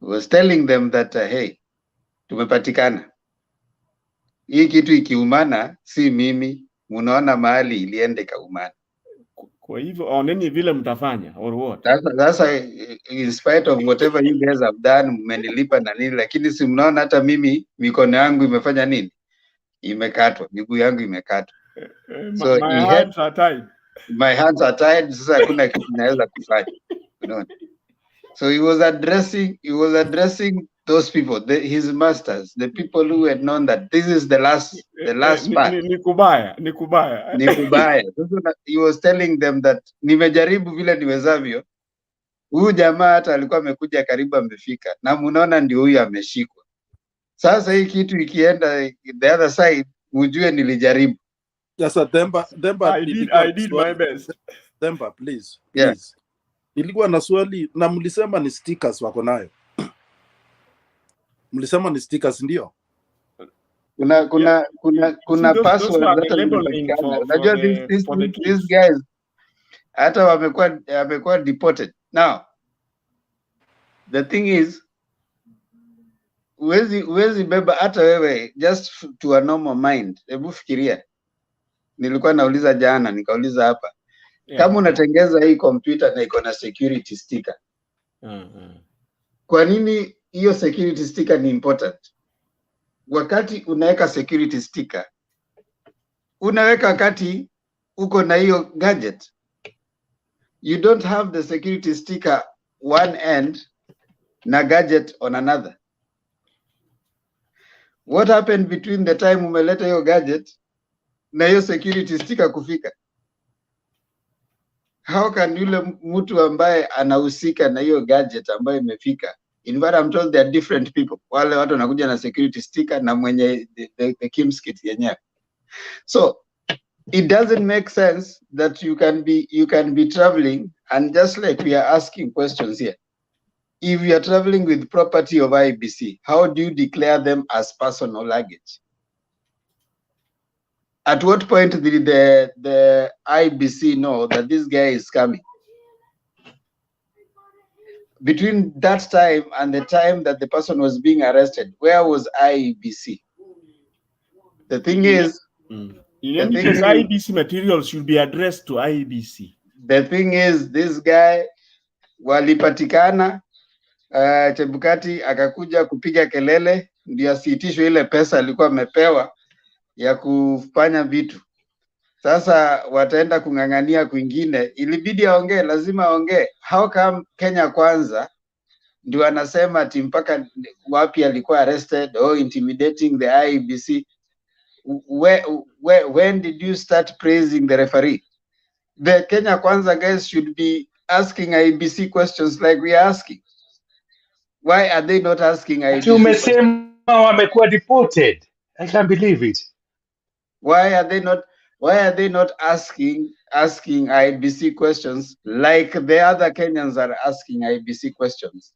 He was telling them that, hey, tumepatikana. Hii kitu ikiumana, si mimi, munaona mahali iliende kaumana.
Kwa hivyo, oneni vile mtafanya, or what?
That's in spite of whatever you guys have done, mmenilipa na nini, lakini si mnaona hata mimi, mikono yangu imefanya nini? Imekatwa, miguu yangu imekatwa.
So my hands are tied.
My hands are tied, sasa hakuna kitu naweza kufanya. Unaona? So he was addressing those people, his masters, the people who had known that this is the last part.
Ni kubaya.
He was telling them that nimejaribu vile niwezavyo. Huyu jamaa hata alikuwa amekuja karibu amefika. Na munaona ndio huyu ameshikwa. Sasa hii kitu ikienda the other side, mjue nilijaribu.
Yes, Demba,
I did my best.
Demba, please.
Yeah.
Ilikuwa na swali na mlisema ni stickers wako nayo. Mlisema ni stickers ndio?
Kuna password that zimepatikana. Unajua these guys hata wamekuwa deported. Now the thing is uwezi beba hata wewe just to a normal mind. Hebu fikiria. Nilikuwa nauliza jana, nikauliza hapa. Kama unatengeza hii computer na iko na security sticker. Kwa nini hiyo security sticker ni important? Wakati unaweka security sticker, unaweka wakati uko na hiyo gadget. You don't have the security sticker one end na gadget on another. What happened between the time umeleta hiyo gadget na hiyo security sticker kufika? How can yule mtu ambaye anahusika na hiyo gadget ambayo imefika? In fact, I'm told they are different people. Wale watu wanakuja na security sticker na mwenye the Kim's kit yenyewe. So it doesn't make sense that you can be traveling, and just like we are asking questions here. If you are traveling with property of IBC, how do you declare them as personal luggage? At what point did the IBC know that this guy is coming? Between that time and the time that the person was being arrested, where was IBC? The thing is,
IBC materials should be addressed to IBC.
The thing is, this guy walipatikana, Chebukati akakuja kupiga kelele ndio asiitishwe ile pesa alikuwa amepewa ya kufanya vitu. Sasa wataenda kung'ang'ania kwingine, ilibidi aongee, lazima aongee. How come Kenya Kwanza ndio anasema ati mpaka wapi alikuwa arrested or intimidating the IEBC? When did you start praising the referee? The Kenya Kwanza guys should be asking IEBC questions like we are asking. Why are they not asking IEBC?
Umesema wamekuwa deported. I can't believe it.
Why are they not asking IBC questions like the other Kenyans are asking IBC questions?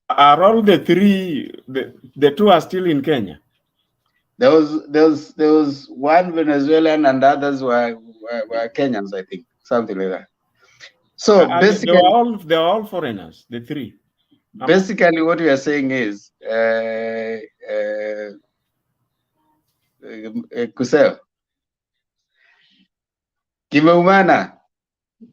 Are all the three, the two are still in Kenya?
There was one Venezuelan and others were Kenyans, I think, something like that. So basically,
they are all foreigners, the three.
Basically, what we are saying is, Kuseo kimeumana.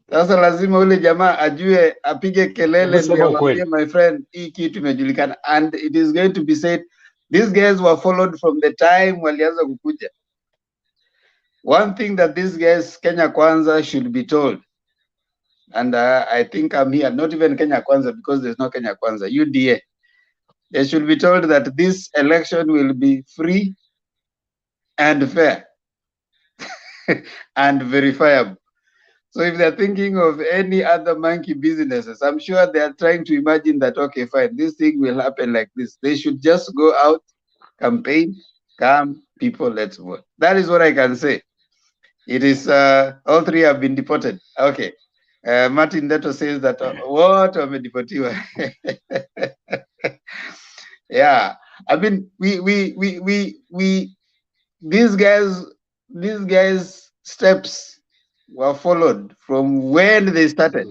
Sasa lazima ule jamaa ajue, apige kelele ndio amwambie my friend, hii kitu imejulikana, and it is going to be said These guys were followed from the time walianza kukuja. One thing that these guys, Kenya Kwanza, should be told, and I think I'm here, not even Kenya Kwanza, because there's no Kenya Kwanza, UDA. They should be told that this election will be free and fair and verifiable. So if they're thinking of any other monkey businesses, I'm sure they are trying to imagine that, okay, fine, this thing will happen like this. They should just go out, campaign, come, people, let's vote. That is what I can say. It is, all three have been deported. Okay. Martin Leto says that, what wamedeportiwa? Yeah. I mean, these guys' steps were followed from when they started.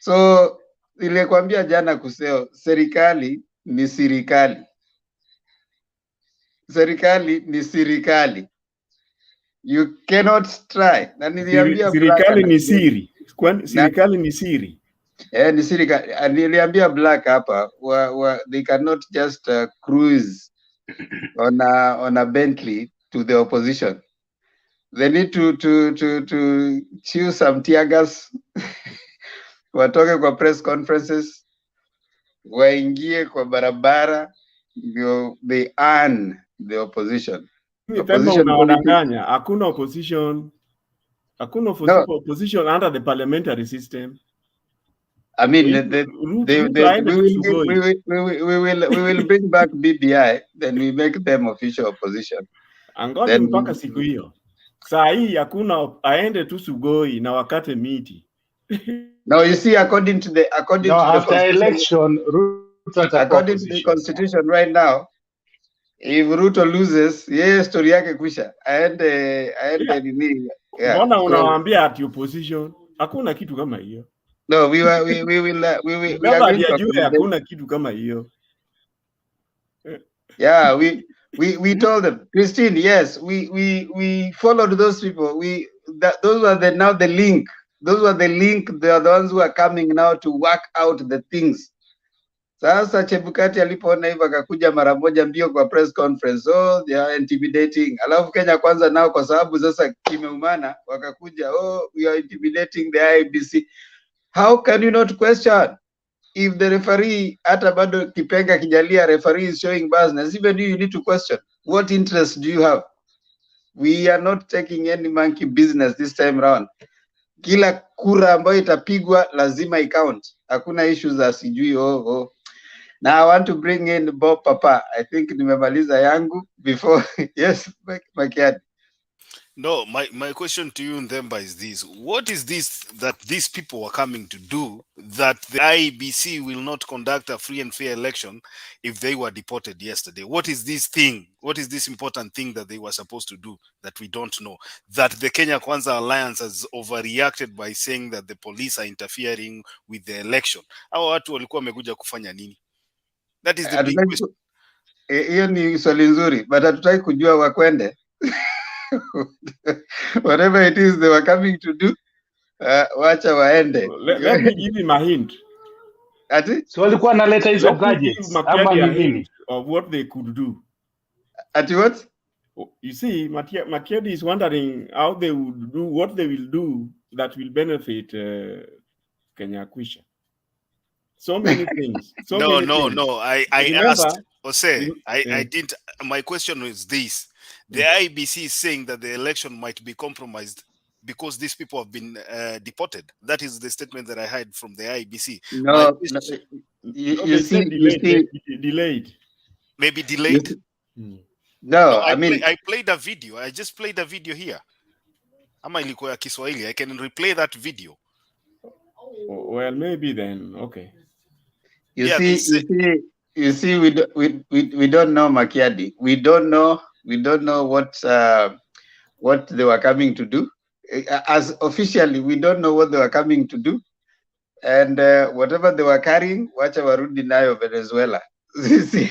So nilikwambia jana kuseo, serikali ni sirikali. Serikali ni sirikali. You cannot try. Na niliambia
serikali ni siri. Serikali ni siri.
Ni sirikali. Niliambia Black hapa, they cannot just cruise on a Bentley to the opposition. They need to chew some tear gas. Watoke kwa press conferences, waingie kwa barabara, they earn the opposition.
Unawadanganya, hakuna opposition. Hakuna opposition under the parliamentary system.
I mean, we will bring back BBI, then we make them official opposition.
Angoni mpaka siku hiyo. Saa hii hakuna aende tu Sugoi na wakate miti.
No, you see, according to the constitution right now, if Ruto loses, story yake kwisha. Aende nini?
Mbona unawaambia ati opposition? Hakuna kitu kama hiyo.
No, we will
hakuna kitu kama hiyo.
Yeah, we told them, Christine, yes, we followed those people. Those were now the link. Those were the link. They are the ones who are coming now to work out the things. Sasa Chebukati alipoona hivyo akakuja mara moja mbio kwa press conference. Oh, they are intimidating. Alafu Kenya Kwanza nao kwa sababu sasa kimeumana wakakuja, oh, we are intimidating the IEBC. How can you not question? If the referee, hata bado kipenga kijalia, referee is showing biasness, even you need to question. What interest do you have? We are not taking any monkey business this time around. Kila kura ambayo itapigwa lazima icount. Hakuna issues za sijui Now I want to bring in Bob Papa. I think nimemaliza yangu before. Yes, Makiadi.
No, my question to you, Ndemba, is this. What is this that these people are coming to do that the IEBC will not conduct a free and fair election if they were deported yesterday? What is this thing? What is this important thing that they were supposed to do that we don't know? That the Kenya Kwanza Alliance has overreacted by saying that the police are interfering with the election. Hao watu walikuwa wamekuja kufanya nini? That is the big question.
Hiyo ni swali nzuri, but hatutaki kujua wakwende. Whatever it is they were coming to do, wacha waende.
Let me give him a hint.
Ati?
So walikuwa naleta hizo gadgets ama nini?
Of what they could do.
Ati what?
You see, Makiadi is wondering how they would do, what they will do that will benefit Kenya Kwisha. So many things.
No. I asked Jose. I didn't. My question is this: the IEBC is saying that the election might be compromised because these people have been deported. That is the statement that I heard from the IEBC.
You see,
delayed.
Maybe delayed.
No,
I played a video. I just played a video here. Ama ilikuwa ya Kiswahili. I can replay that video.
Well, maybe then. Okay.
You see, we don't know Makiadi. We don't know what they were coming to do. As officially, we don't know what they were coming to do, and whatever they were carrying, wacha warudi nayo Venezuela. See,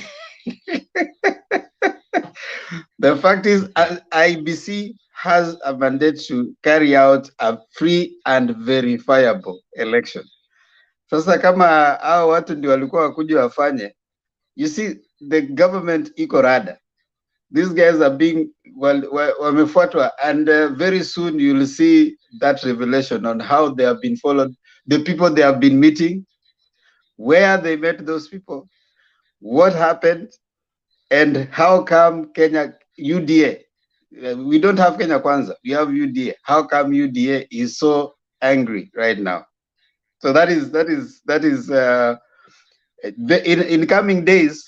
the fact is, IBC has a mandate to carry out a free and verifiable election. Sasa kama hao watu ndio walikuwa wakuja wafanye, You see, the government iko rada. These guys are being wamefuatwa, and very soon you'll see that revelation on how they have been followed, the people they have been meeting, where they met those people, what happened, and how come Kenya UDA, we don't have Kenya Kwanza, we have UDA. How come UDA is so angry right now? So that is in coming days,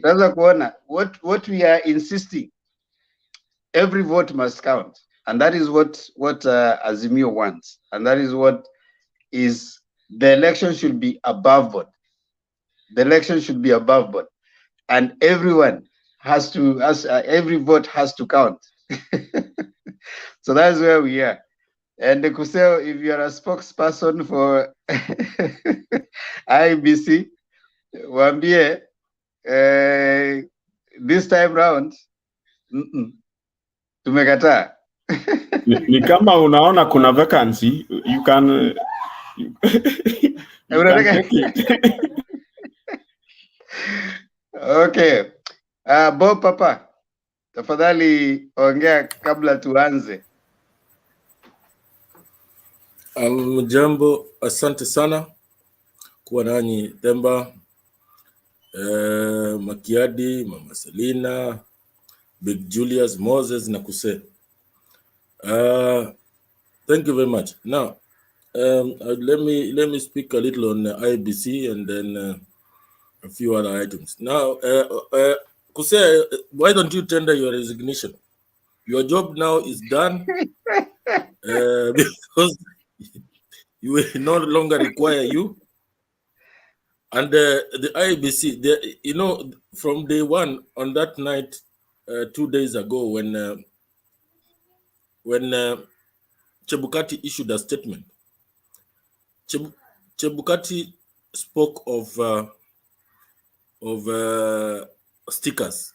what we are insisting, every vote must count, and that is what Azimio wants, and that is what is, the election should be above board. The election should be above board, and everyone has to, every vote has to count. So that's where we are. And Kuseo, if you are a spokesperson for IBC, Wambie, this time round, tumekataa.
Ni kama unaona kuna vacancy, you can take it.
Okay. Bob Papa, tafadhali ongea kabla tuanze.
Jambo, asante sana kuwa nanyi Themba, Makiadi, Mama Selina, Big Julius, Moses na Kuse. Thank you very much. Now, let me speak a little on IBC and then a few other items. Now, Kuse, why don't you tender your resignation? Your job now is done because you will no longer require you. And the IBC, you know, from day one on that night, 2 days ago, when Chebukati issued a statement, Chebukati spoke of stickers,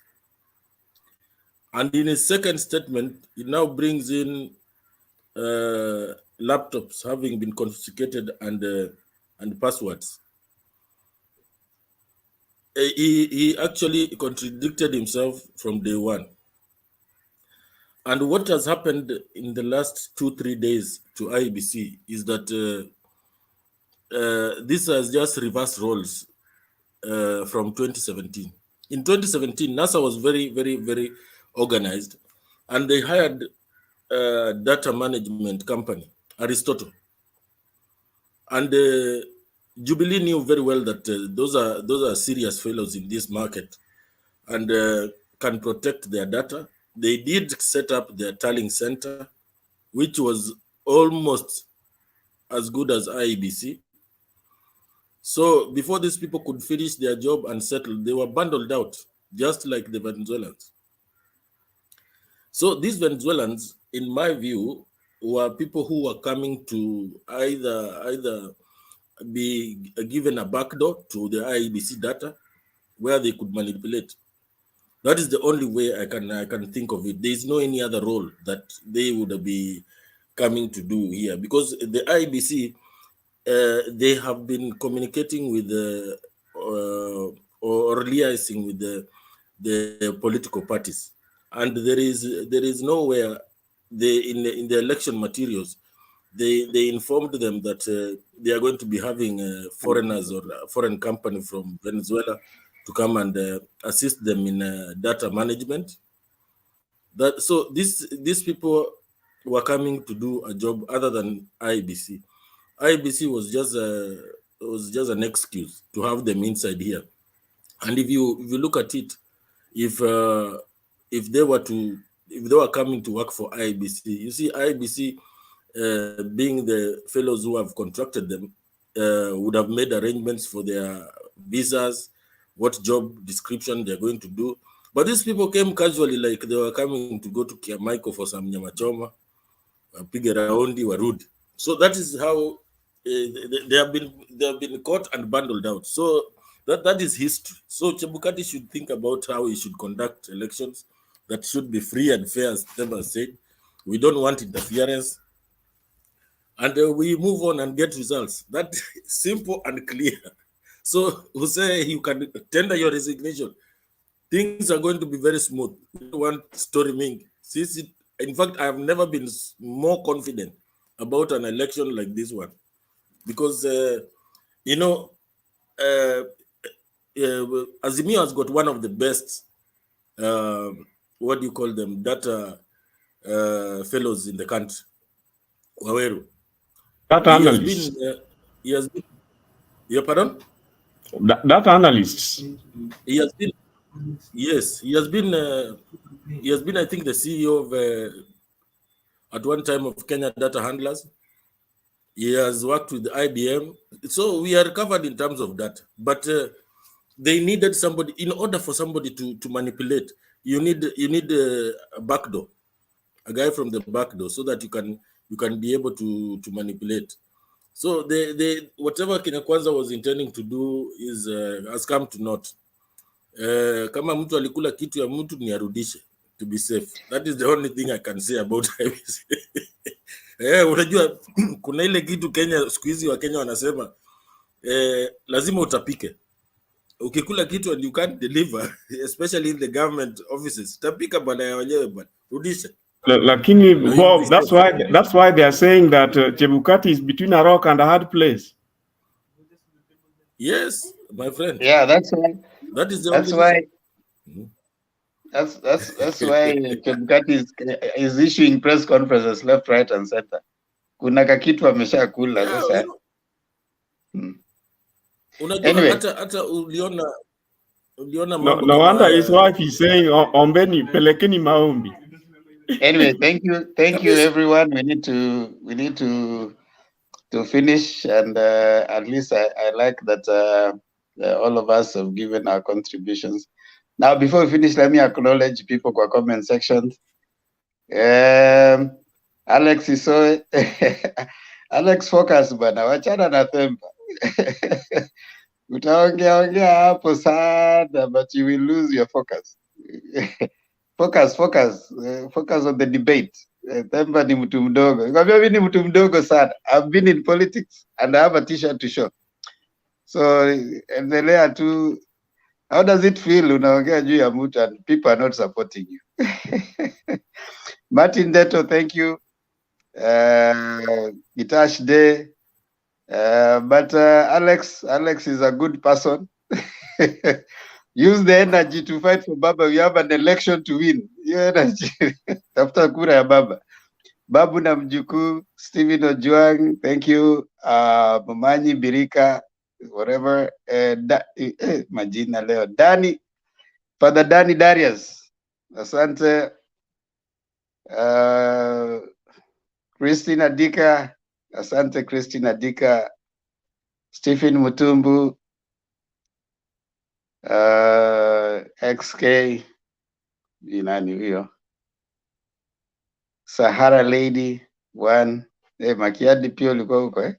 and in his second statement, he now brings in laptops having been confiscated and passwords. He actually contradicted himself from day one. And what has happened in the last 2-3 days to IBC is that this has just reversed roles from 2017. In 2017, NASA was very, very, very organized, and they hired a data management company, Aristotle. And Jubilee knew very well that those are serious fellows in this market and can protect their data. They did set up their tallying center, which was almost as good as IBC. So before these people could finish their job and settle, they were bundled out, just like the Venezuelans. So these Venezuelans, in my view, were people who were coming to either be given a backdoor to the IBC data where they could manipulate. That is the only way I can think of it. There is no any other role that they would be coming to do here, because the IBC, they have been communicating with or liaising with the political parties, and there is nowhere in the election materials they informed them that they are going to be having foreigners or a foreign company from Venezuela to come and assist them in data management. So these people were coming to do a job other than IBC. IBC was just an excuse to have them inside here. And if you look at it, if they were coming to work for IBC, you see IBC being the fellows who have contracted them would have made arrangements for their visas, what job description they're going to do. But these people came casually, like they were coming to go to Kiamaiko for some nyamachoma, pige raundi, warudi. So that is how they have been caught and bundled out. So that is history. So Chebukati should think about how he should conduct elections that should be free and fair, as Themba said. We don't want interference. And we move on and get results. That simple and clear.
So who say you can tender your resignation? Things are going to be very smooth. One story Ming. In fact, I have never been more confident about an election like this one, because you know, Azimio has got one of the best, what do you call them, data fellows in the country. Waweru. He has been, yeah, pardon?
Data analysts.
He has been, yes, he has been, I think, the CEO of, at one time, of Kenya Data Handlers. He has worked with IBM. So we are covered in terms of that. But they needed somebody, in order for somebody to manipulate, you need a backdoor, a guy from the backdoor, so that you can be able to manipulate. So they whatever Kenya Kwanza was intending to do is has come to naught. Kama mtu alikula kitu ya mtu ni arudishe, to be safe. That is the only thing I can say about IBC. Unajua kuna ile kitu Kenya siku hizi wa Kenya wanasema lazima utapike. Ukikula kitu and you can't deliver, especially in the government offices, tapika bwana ya wenyewe bwana, rudisha.
Lakini Bob, that's why they are saying that Chebukati is between a rock and a hard place.
Yes, my friend.
Yeah, that's why.
That is the
that's
only
why.
reason.
That's why Chebukati is issuing press conferences left, right, and center. Kuna kakitu ameshakula sasa.
Unajua
Anyway.
hata uliona
No wonder his wife is saying ombeni pelekeni maombi.
Anyway, thank you everyone. We need to finish, and at least I like that all of us have given our contributions. Now, before we finish, let me acknowledge people kwa comment sections. Alex Isoe, Alex Focus bana, wachana na Themba. Utaongea hapo sana, but you will lose your focus. Focus on the debate. Themba ni mtu mdogo. Nikwambia mimi ni mtu mdogo sana. I've been in politics and I have a t-shirt to show. So endelea tu. How does it feel unaongea juu ya mtu and people are not supporting you? Martin Deto, thank you. Gitash Day. But Alex is a good person. Use the energy to fight for Baba. We have an election to win. Your energy. Tafuta kura ya Baba. Babu na mjukuu, Stephen Ojuang, thank you. Mamanyi Birika, whatever. Majina leo. Dani, Father Dani Darius. Asante. Christina Dika. Asante Christina Dika. Stephen Mutumbu. XK. Nani huyo? Sahara Lady 1. Makiadi pia ulikuwa huko eh?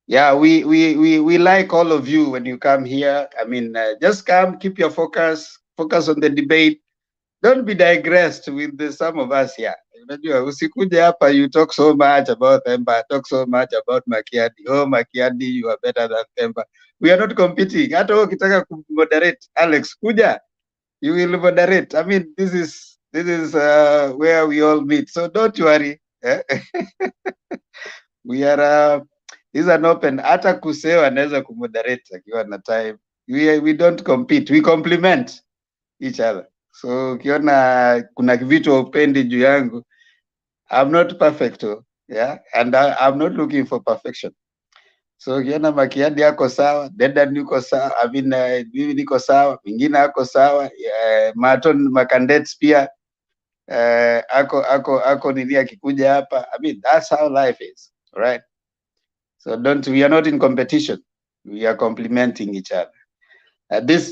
Yeah, we like all of you when you come here. I mean, just come, keep your focus on the debate. Don't be digressed with some of us here. Unajua usikuje hapa you talk so much about Themba, talk so much about Makiadi. Oh, Makiadi, you are better than Themba. We are not competing. Hata wewe ukitaka moderate, Alex, kuja. You will moderate. I mean, this is where we all meet. So don't worry. We are this is an open. Hata Kuseo anaweza kumoderate akiwa na time. We don't compete. We complement each other. So ukiona kuna vitu upendi juu yangu, I'm not perfect, yeah, and I'm not looking for perfection. So ukiona Makiadi yako sawa, Dedan yuko sawa, I mean mimi niko sawa, mwingine ako sawa, Maton Makandets pia ako nini akikuja hapa. I mean that's how life is, right? So we are not in competition. We are complementing each other. This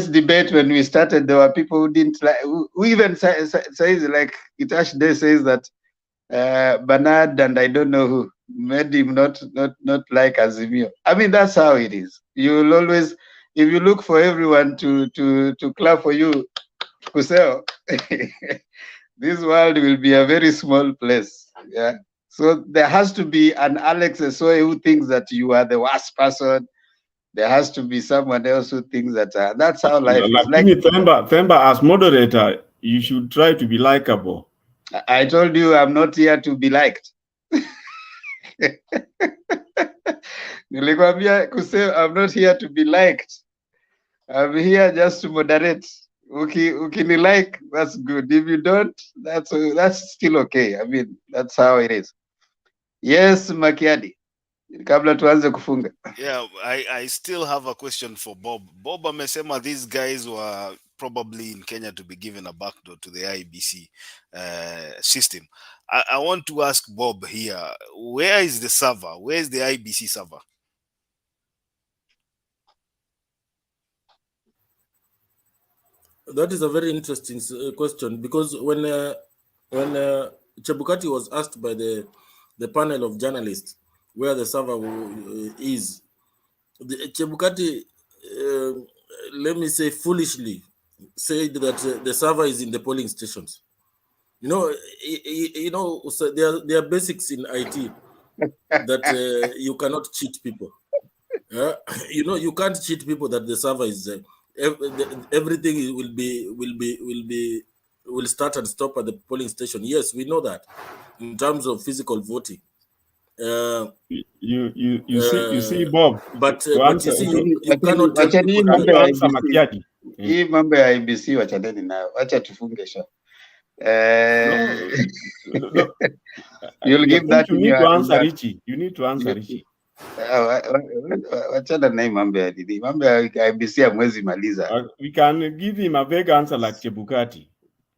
debate, when we started, there were people who didn't like, who even says like Itash Day says that Bernard and I don't know who made him not like Azimio. I mean, that's how it is. You will always, if you look for everyone to clap for you, Kuseo, this world will be a very small place. Yeah. So there has to be an Alex Esoe who thinks that you are the worst person. There has to be someone else who thinks that that's how life is. Like
Themba, as moderator, you should try to be likable.
I told you, I'm not here to be liked. Nilikwambia Kuseo, I'm not here to be liked. I'm here just to moderate. Ukini like, that's good. If you don't, that's still okay. I mean, that's how it is. Yes, Makiadi. Kabla tuanze kufunga.
Yeah, I still have a question for Bob. Bob amesema these guys were probably in Kenya to be given a backdoor to the IBC system. I want to ask Bob here, where is the server? Where is the IBC server?
That is a very interesting question, because when Chebukati was asked by the panel of journalists where the server is, Chebukati, let me say foolishly, said that the server is in the polling stations. So there are basics in IT that you cannot cheat people. You can't cheat people that the server is there. Everything will start and stop at the polling station. Yes, we know that in terms of physical voting.
You see, Bob.
But you see, you cannot tell people
hii mambo ya IBC wachaneni nayo. Wacha tufunge show. You'll give that
you need to answer Richie. You need to answer Richie.
Wachana na mambo ya didi. Mambo ya IBC hamwezi maliza.
We can give him a vague answer like Chebukati.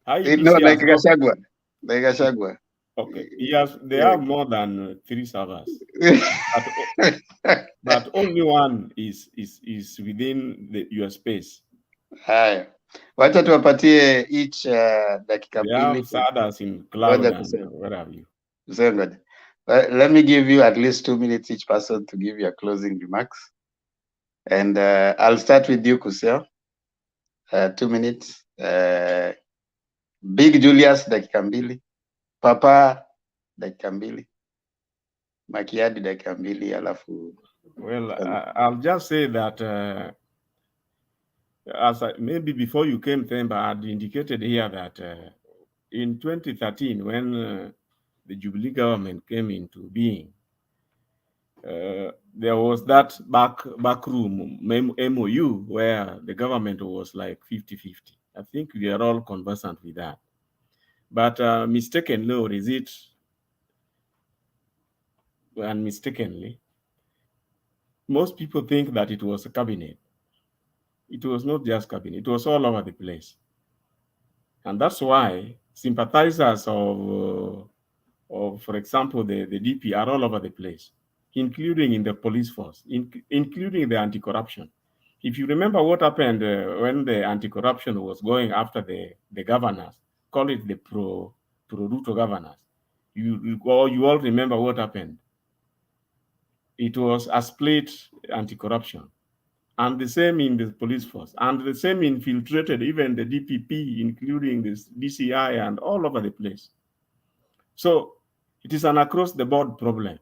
No, like Gachagua. Like Gachagua.
Okay. They have more than 3 servers. but only one is within your space.
Haya. Wacha tuwapatie each dakika
mbili. They have servers in cloud and where have you.
Let me give you at least 2 minutes each person to give your closing remarks. And I'll start with you, Kuseo. 2 minutes. Big Julius, dakika mbili. Papa, dakika mbili. Makiadi, dakika mbili. Alafu.
Well, I'll just say that maybe before you came, Themba, I had indicated here that in 2013, when the Jubilee government came into being, there was that backroom MOU where the government was like 50-50. I think we are all conversant with that. But mistakenly, or is it mistakenly, most people think that it was a cabinet. It was not just cabinet, it was all over the place. And that's why sympathizers of for example, the DP are all over the place, including in the police force, including the anti-corruption. If you remember what happened when the anti-corruption was going after the governors, call it the pro-Ruto governors, you all remember what happened. It was a split anti-corruption. And the same in the police force, and the same infiltrated even the DPP, including this DCI and all over the place. So it is an across-the-board problem.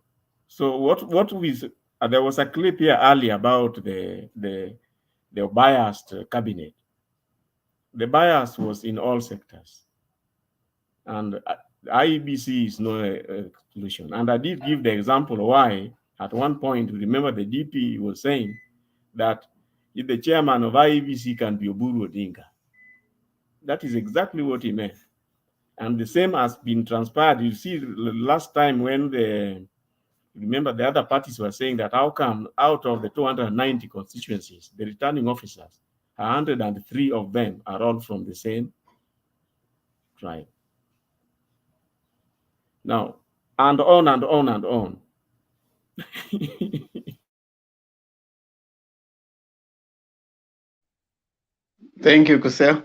So there was a clip here earlier about the biased cabinet. The bias was in all sectors, and IEBC is no exclusion. And I did give the example why at one point, remember the DP was saying that if the chairman of IEBC can be Oburu Odinga. That is exactly what he meant. And the same has been transpired. You see, last time when remember the other parties were saying that how come out of the 290 constituencies, the returning officers, 103 of them are all from the same tribe. Now, and on and on and on.
Thank you, Kuseo.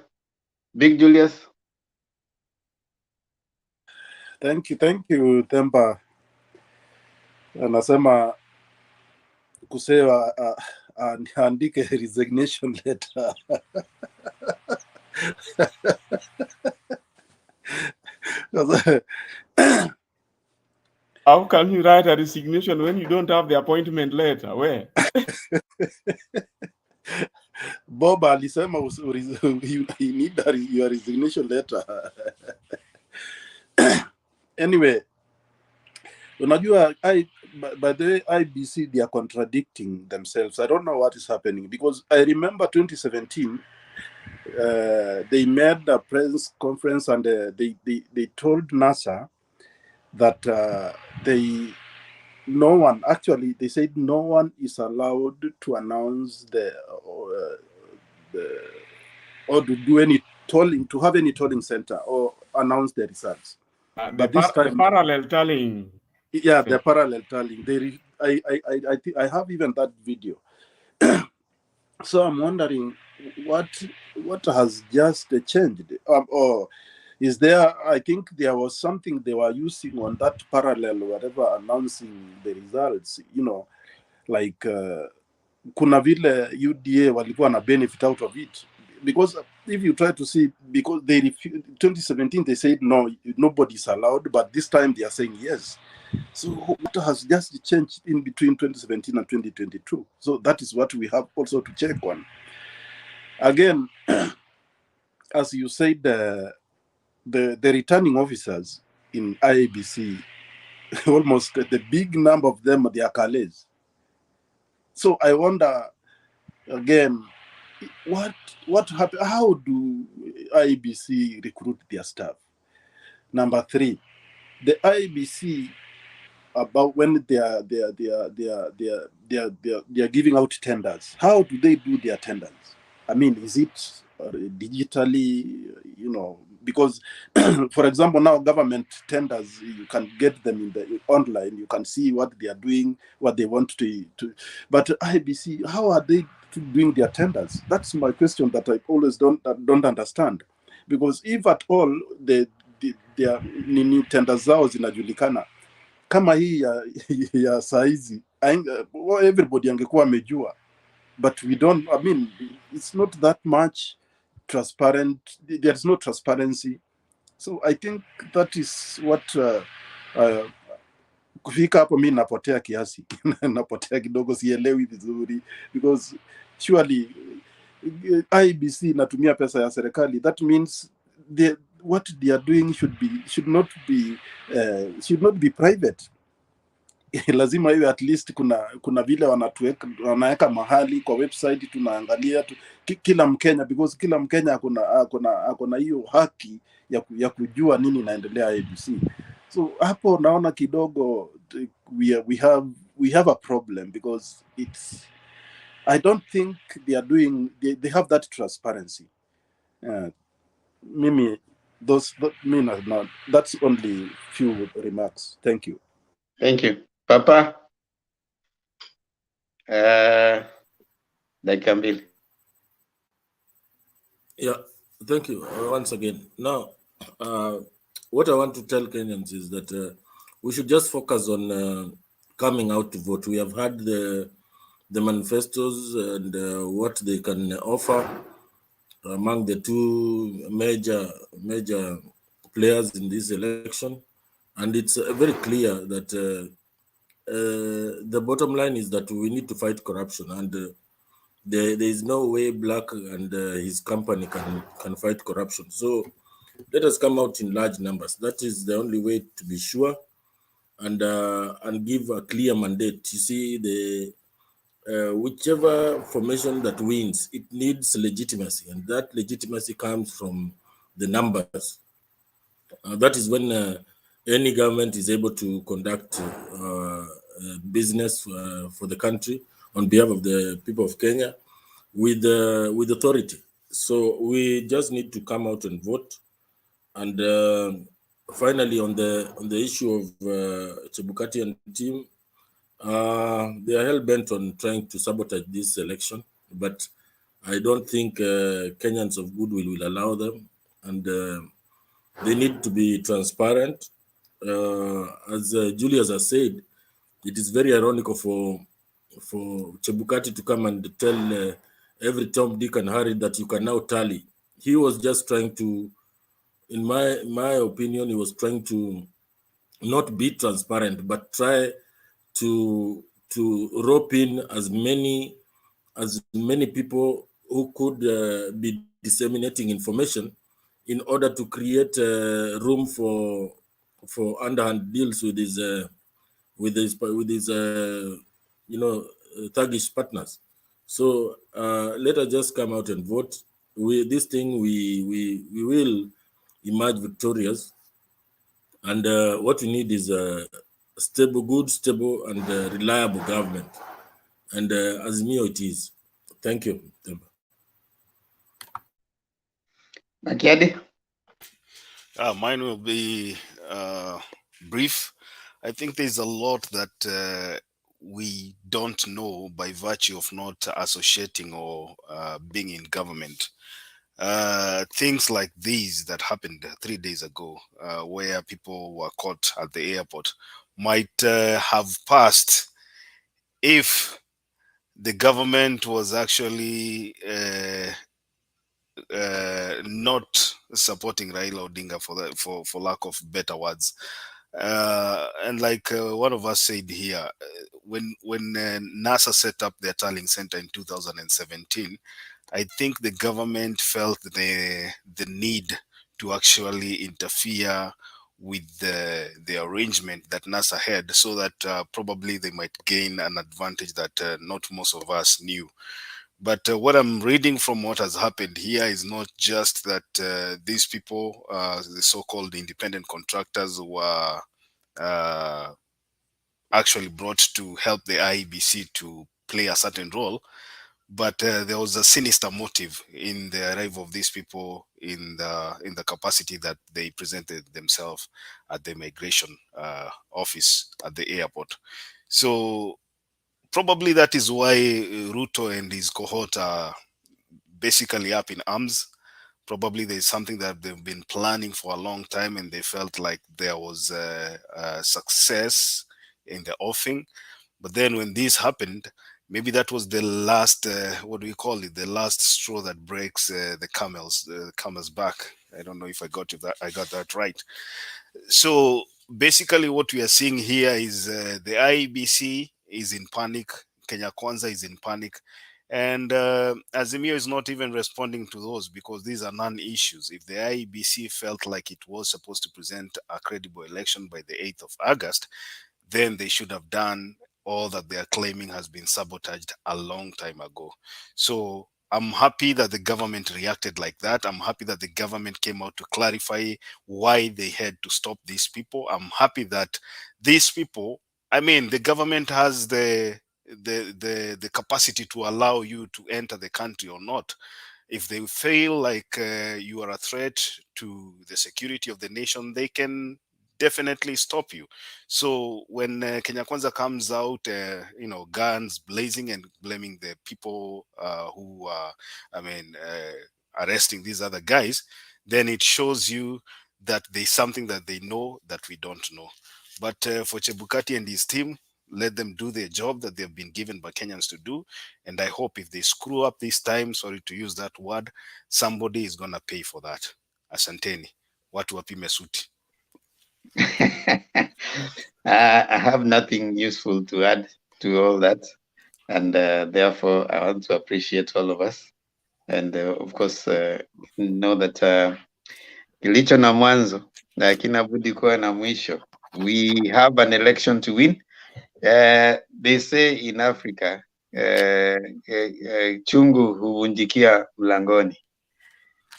Big Julius.
Thank you, Themba. Anasema Kuseo andike resignation letter.
How can you write a resignation when you don't have the appointment letter? Where?
Bob alisema you need your resignation letter. Anyway, unajua, by the way, IBC, they are contradicting themselves. I don't know what is happening, because I remember 2017, they made a press conference and they told NASA that they said no one is allowed to announce or to do any tolling, to have any tolling center or announce the results. But this time,
the parallel tallying.
Yeah, the parallel tallying. I have even that video. So I'm wondering what has just changed, or is there? I think there was something they were using on that parallel, whatever, announcing the results. You know, like kuna vile UDA walikuwa na benefit out of it, because if you try to see, because they 2017 they said no, nobody's allowed, but this time they are saying yes. So what has just changed in between 2017 and 2022? So that is what we have also to check on. Again, as you said, the returning officers in IABC, almost the big number of them, they are Calais. So I wonder again, what happened? How do IABC recruit their staff? Number 3, the IABC, about when they are giving out tenders, how do they do their tenders? I mean, is it digitally, you know, because for example, now government tenders, you can get them in the online, you can see what they are doing, what they want to but IBC, how are they doing their tenders? That's my question that I always don't understand, because if at all their nini tenders zao zinajulikana kama hii ya saizi, everybody angekuwa amejua, but we don't. I mean, it's not that much transparent. There's no transparency. So I think that is what kufika hapo mi napotea kiasi napotea kidogo, sielewi vizuri, because surely IBC inatumia pesa ya serikali. That means what they are doing should not be private. Lazima iwe at least kuna vile wanaweka mahali kwa website, tunaangalia kila Mkenya, because kila Mkenya akona hiyo haki ya kujua nini inaendelea IBC. So hapo naona kidogo we have a problem, because I don't think they have that transparency. Mimi that's only few remarks. Thank you.
Thank you. Papa, dakika mbili.
Yeah, thank you once again. Now, what I want to tell Kenyans is that we should just focus on coming out to vote. We have had the manifestos and what they can offer among the two major players in this election, and it's very clear that the bottom line is that we need to fight corruption, and there is no way Black and his company can fight corruption. So let us come out in large numbers. That is the only way to be sure, and give a clear mandate. You see, whichever formation that wins, it needs legitimacy, and that legitimacy comes from the numbers. That is when any government is able to conduct business for the country on behalf of the people of Kenya with authority. So we just need to come out and vote. And finally, on the issue of Chebukati and team, they are hell bent on trying to sabotage this election, but I don't think Kenyans of goodwill will allow them, and they need to be transparent. As Julius has said, it is very ironical for Chebukati to come and tell every Tom, Dick, and Harry that you can now tally he was just trying to, in my opinion, he was trying to not be transparent, but try to rope in as many people who could be disseminating information in order to create room for underhand deals with his thuggish partners. So let us just come out and vote. We will emerge victorious, and what we need is a good, stable, and reliable government. And Azimio it is. Thank you.
Makiadi?
Mine will be brief. I think there's a lot that we don't know by virtue of not associating or being in government. Things like these that happened 3 days ago, where people were caught at the airport, might have passed if the government was actually not supporting Raila Odinga for lack of better words. And like one of us said here, when NASA set up their tallying center in 2017, I think the government felt the need to actually interfere with the arrangement that NASA had, so that probably they might gain an advantage that not most of us knew. But what I'm reading from what has happened here is not just that these people, the so-called independent contractors, were actually brought to help the IEBC to play a certain role, but there was a sinister motive in the arrival of these people in the capacity that they presented themselves at the immigration office at the airport. So probably that is why Ruto and his cohort are basically up in arms. Probably there's something that they've been planning for a long time, and they felt like there was a success in the offing. But then when this happened, maybe that was the last, what do we call it? The last straw that breaks the camel's back. I don't know if I got that right. So basically what we are seeing here is the IEBC is in panic. Kenya Kwanza is in panic. And Azimio is not even responding to those, because these are non-issues. If the IEBC felt like it was supposed to present a credible election by the 8th of August, then they should have done all that they are claiming has been sabotaged a long time ago. So I'm happy that the government reacted like that. I'm happy that the government came out to clarify why they had to stop these people. I'm happy that these people, I mean, the government has the capacity to allow you to enter the country or not. If they feel like you are a threat to the security of the nation, they can definitely stop you. So when Kenya Kwanza comes out, guns blazing and blaming the people who are, arresting these other guys, then it shows you that there's something that they know that we don't know. But for Chebukati and his team, let them do their job that they've been given by Kenyans to do. And I hope if they screw up this time, sorry to use that word, somebody is going to pay for that. Asanteni. Watu wapime suti.
I have nothing useful to add to all that. And therefore, I want to appreciate all of us. And of course, know that kilicho na mwanzo hakina budi kuwa na mwisho. We have an election to win. They say in Africa, chungu huvunjikia mlangoni.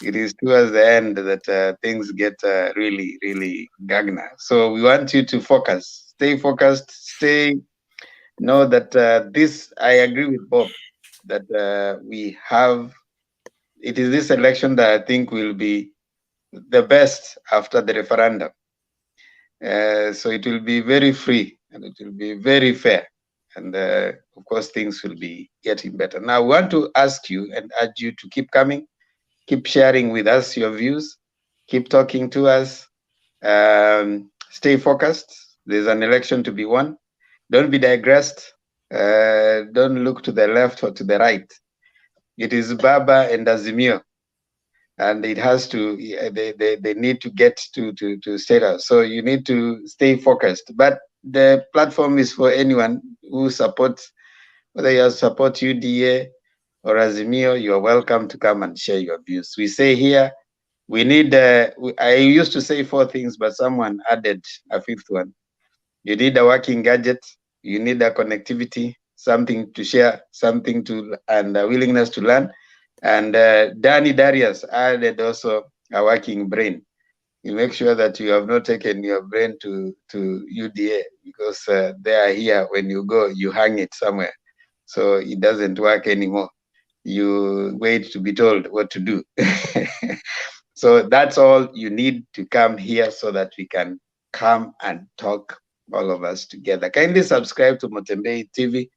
It is towards the end that things get really, really gagna. So we want you to focus, stay focused, know that this, I agree with Bob, that it is this election that I think will be the best after the referendum. So it will be very free and it will be very fair. And of course, things will be getting better. Now, we want to ask you and urge you to keep coming, keep sharing with us your views, keep talking to us, stay focused. There's an election to be won. Don't be digressed. Don't look to the left or to the right. It is Baba and Azimio. and it has to, they need to get to status. So you need to stay focused. But the platform is for anyone who supports, whether you support UDA or Azimio, you are welcome to come and share your views. We say here, we need, I used to say 4 things, but someone added a 5th one. You need a working gadget, you need a connectivity, something to share, something to, and a willingness to learn. And Danny Darius added also a working brain. You make sure that you have not taken your brain to UDA, because they are here. When you go, you hang it somewhere. So it doesn't work anymore. You wait to be told what to do. So that's all you need to come here, so that we can come and talk, all of us together. Kindly subscribe to Mutembei TV.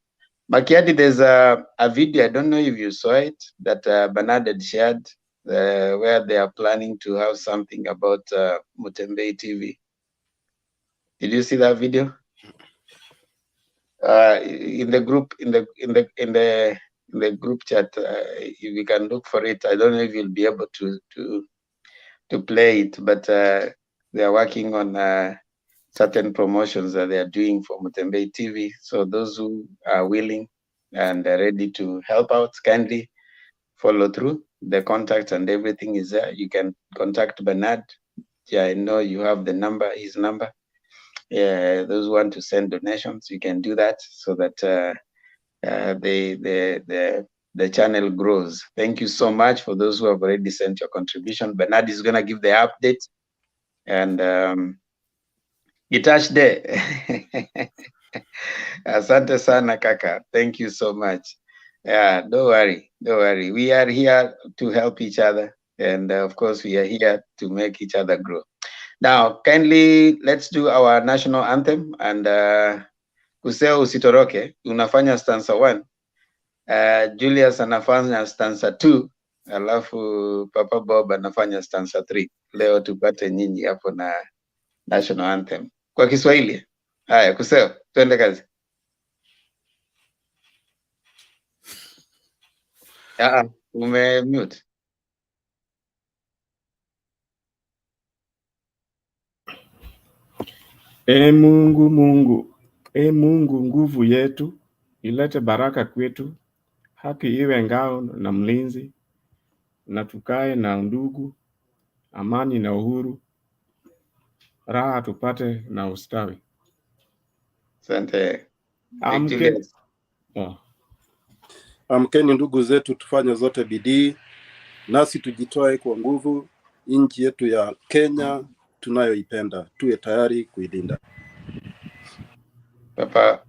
Makiadi, there's a video, I don't know if you saw it, that Bernard had shared, where they are planning to have something about Mutembei TV. Did you see that video? In the group, in the group chat, if you can look for it. I don't know if you'll be able to play it, but they are working on certain promotions that they are doing for Mutembei TV. So those who are willing and are ready to help out, kindly follow through. The contact and everything is there. You can contact Bernard. Yeah, I know you have the number, his number. Yeah, those who want to send donations, you can do that, so that the channel grows. Thank you so much for those who have already sent your contribution. Bernard is gonna give the update, and Gitash Day. Asante sana kaka. Thank you so much. Yeah, don't worry. We are here to help each other, and of course we are here to make each other grow. Now, kindly let's do our national anthem, and Kuseo usitoroke, unafanya stanza 1. Julius anafanya stanza 2, alafu Papa Bob anafanya stanza 3. Leo tupate nyinyi hapo na national anthem kwa Kiswahili. Haya, Kuseo, twende kazi. Ume-mute.
Mungu, Mungu nguvu yetu, ilete baraka kwetu, haki iwe ngao na mlinzi, na tukae na ndugu, amani na uhuru, raha tupate na ustawi.
Asante.
Amkeni ndugu zetu, tufanye zote bidii, nasi tujitoe kwa nguvu. Nchi yetu ya Kenya tunayoipenda, tuwe tayari kuilinda.
Papa.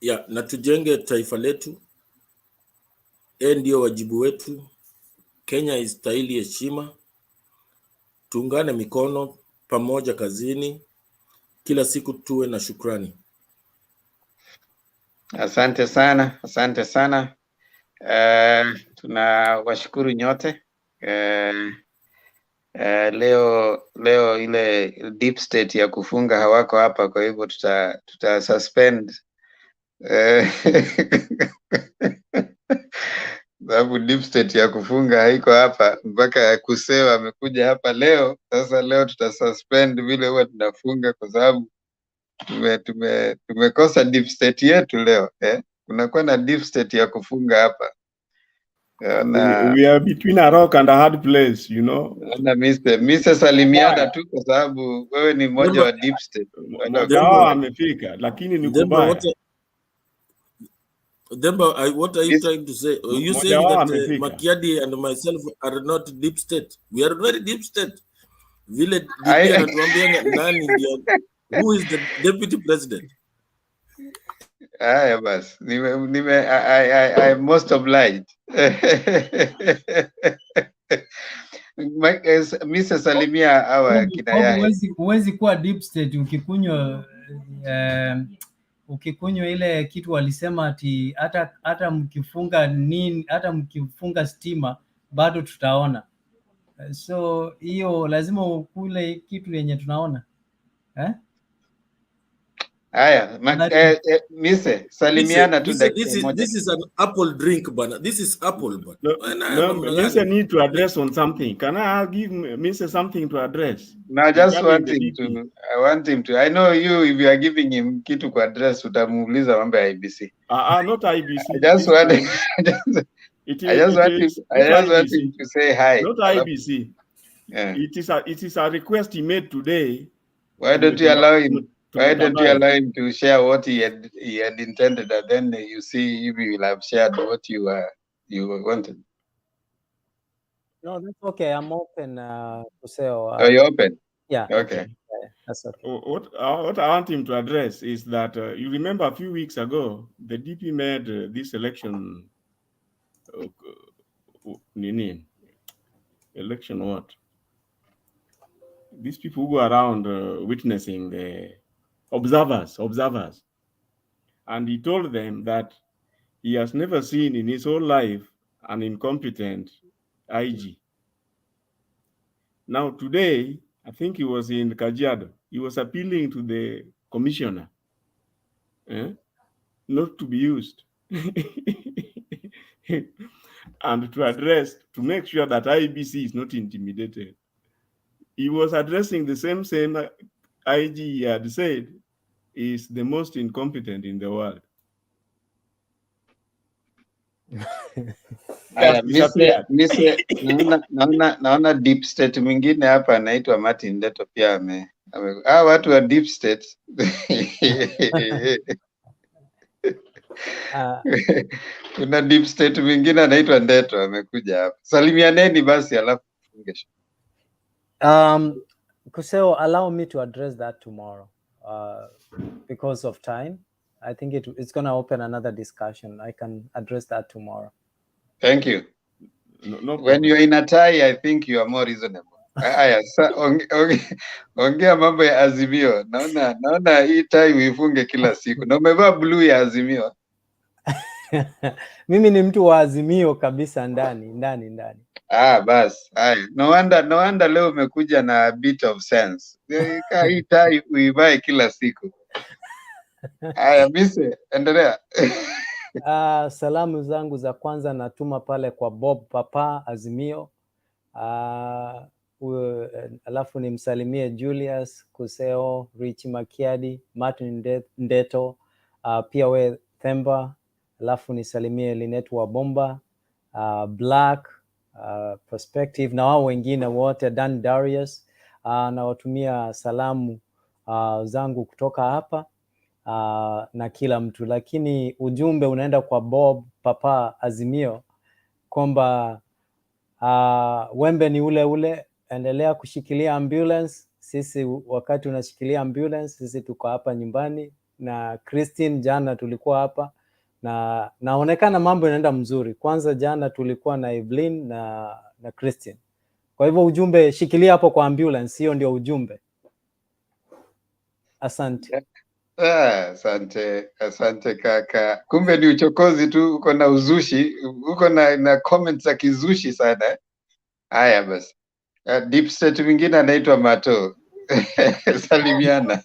Ya, na tujenge taifa letu. Ndio wajibu wetu. Kenya istahili heshima. Tuungane mikono pamoja kazini. Kila siku tuwe na shukrani.
Asante sana, asante sana. Tunawashukuru nyote. Leo ile deep state ya kufunga hawako hapa, kwa hivyo tuta suspend sababu deep state ya kufunga haiko hapa, mpaka Kuseo amekuja hapa leo. Sasa leo tuta suspend vile huwa tunafunga, kwa sababu tumekosa deep state yetu leo. Kunakuwa na deep state ya kufunga hapa.
We are between a rock and a hard place, you know.
Mr. Salimiana tu, kwa sababu wewe ni mmoja wa deep state.
Mmoja amefika, lakini ni kubaya.
What are you trying to say? Are you saying that Makiadi and myself are not deep state? We are very deep state. Vile nani who is the deputy president?
Bas. I'm most obliged. Mr. Salimia awa kinayai.
Huwezi kuwa deep state ukikunywa ile kitu walisema ati hata mkifunga nini, hata mkifunga stima bado tutaona. So hiyo lazima ukule kitu yenye tunaona.
Haya, Mise, salimiana tu dakika moja.
This is an apple drink, bana. This is apple, bana.
No, Mr. need to address on something. Can I give Mr. something to address?
No, I just want him to. I want him to. I know you. If you are giving him kitu kwa address, utamuuliza mambo ya IBC.
Not IBC.
I just want. I just want him to say hi.
Not IBC.
Yeah.
It is a request he made today.
Why don't you allow him? Why don't you allow him to share what he had intended, and then you see if he will have shared what you wanted.
No, that's okay. I'm open to say.
Oh, you're open?
Yeah.
Okay.
Yeah, that's okay.
What I want him to address is that you remember a few weeks ago, the DP made this election. Election what? These people who go around witnessing the observers, and he told them that he has never seen in his whole life an incompetent IG. Now today, I think he was in Kajiado. He was appealing to the commissioner not to be used and to make sure that IBC is not intimidated. He was addressing the same IG he had said is the most incompetent in the world.
Naona deep state mwingine hapa anaitwa Martin Ndeto pia watu wa deep state. Kuna deep state mwingine anaitwa Ndeto amekuja hapa. Salimianeni basi alafu fungesha.
Kuseo, allow me to address that tomorrow because of time. I think it's going to open another discussion. I can address that tomorrow.
Thank you. No when you're in a tie, I think you are more reasonable. Ongea mambo ya Azimio. Naona hii tie uifunge kila siku. Na umevaa blue ya Azimio.
Mimi ni mtu wa Azimio kabisa ndani.
Bas. No wonder leo umekuja na a bit of sense. Hii tie uivae kila siku. Mise, endelea.
Salamu zangu za kwanza natuma pale kwa Bob Papa Azimio. Alafu nimsalimie Julius Kuseo, Rich Makiadi, Martin Ndeto, pia we Themba. Alafu nisalimie Linet wa Bomba, Black, Perspective na wao wengine wote, Dan Darius. Na watumia salamu zangu kutoka hapa. Na kila mtu, lakini ujumbe unaenda kwa Bob Papa Azimio kwamba wembe ni ule, endelea kushikilia ambulance. Sisi wakati unashikilia ambulance, sisi tuko hapa nyumbani na Christine, jana tulikuwa hapa na naonekana mambo yanaenda mzuri. Kwanza jana tulikuwa na Evelyn na Christine. Kwa hivyo ujumbe, shikilia hapo kwa ambulance, hiyo ndio ujumbe. Asante.
Asante kaka. Kumbe ni uchokozi tu, uko na uzushi, uko na comments za kizushi sana. Haya basi. Deep state mwingine anaitwa Mato. Salimiana.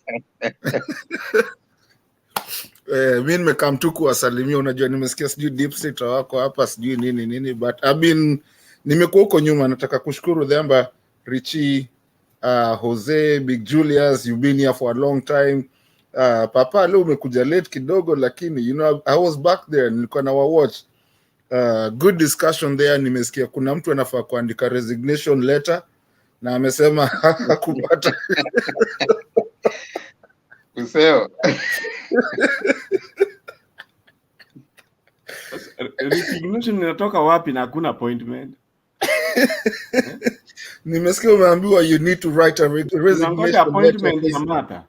Mimi nimekam tu kuwasalimia, unajua nimesikia sijui deep state wako hapa sijui nini but nimekuwa huko nyuma. Nataka kushukuru Themba, Richie, Jose, Big Julius, you've been here for a long time. Papa leo umekuja late kidogo, lakini I was back there, nilikuwa na watch. Good discussion there. Nimesikia kuna mtu anafaa kuandika resignation letter na amesema hakupata.
Useo.
Resignation inatoka wapi na hakuna appointment?
Nimesikia umeambiwa you need to write a resignation letter.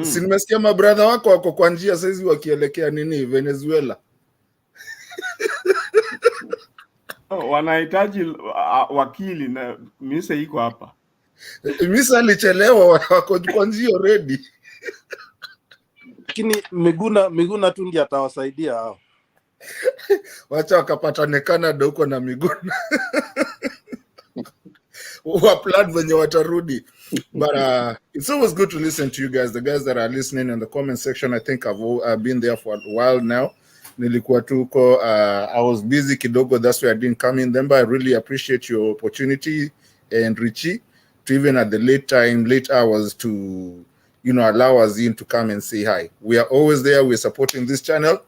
Si nimesikia mabrother wako kwa njia saizi wakielekea Venezuela.
Wanahitaji wakili na Misa iko hapa.
Misa alichelewa, wako kwa njia already.
Lakini Miguna tu ndiye atawasaidia hao.
Wacha wakapatanekana huko na Miguna. plan venye watarudi. But it's always good to listen to you guys. The guys that are listening in the comment section, I think I've been there for a while now. Nilikuwa tuko, I was busy kidogo, that's why I didn't come in then, but I really appreciate your opportunity and Richie to even at the late hours to, you know, allow us in to come and say hi. We are always there. We're supporting this channel,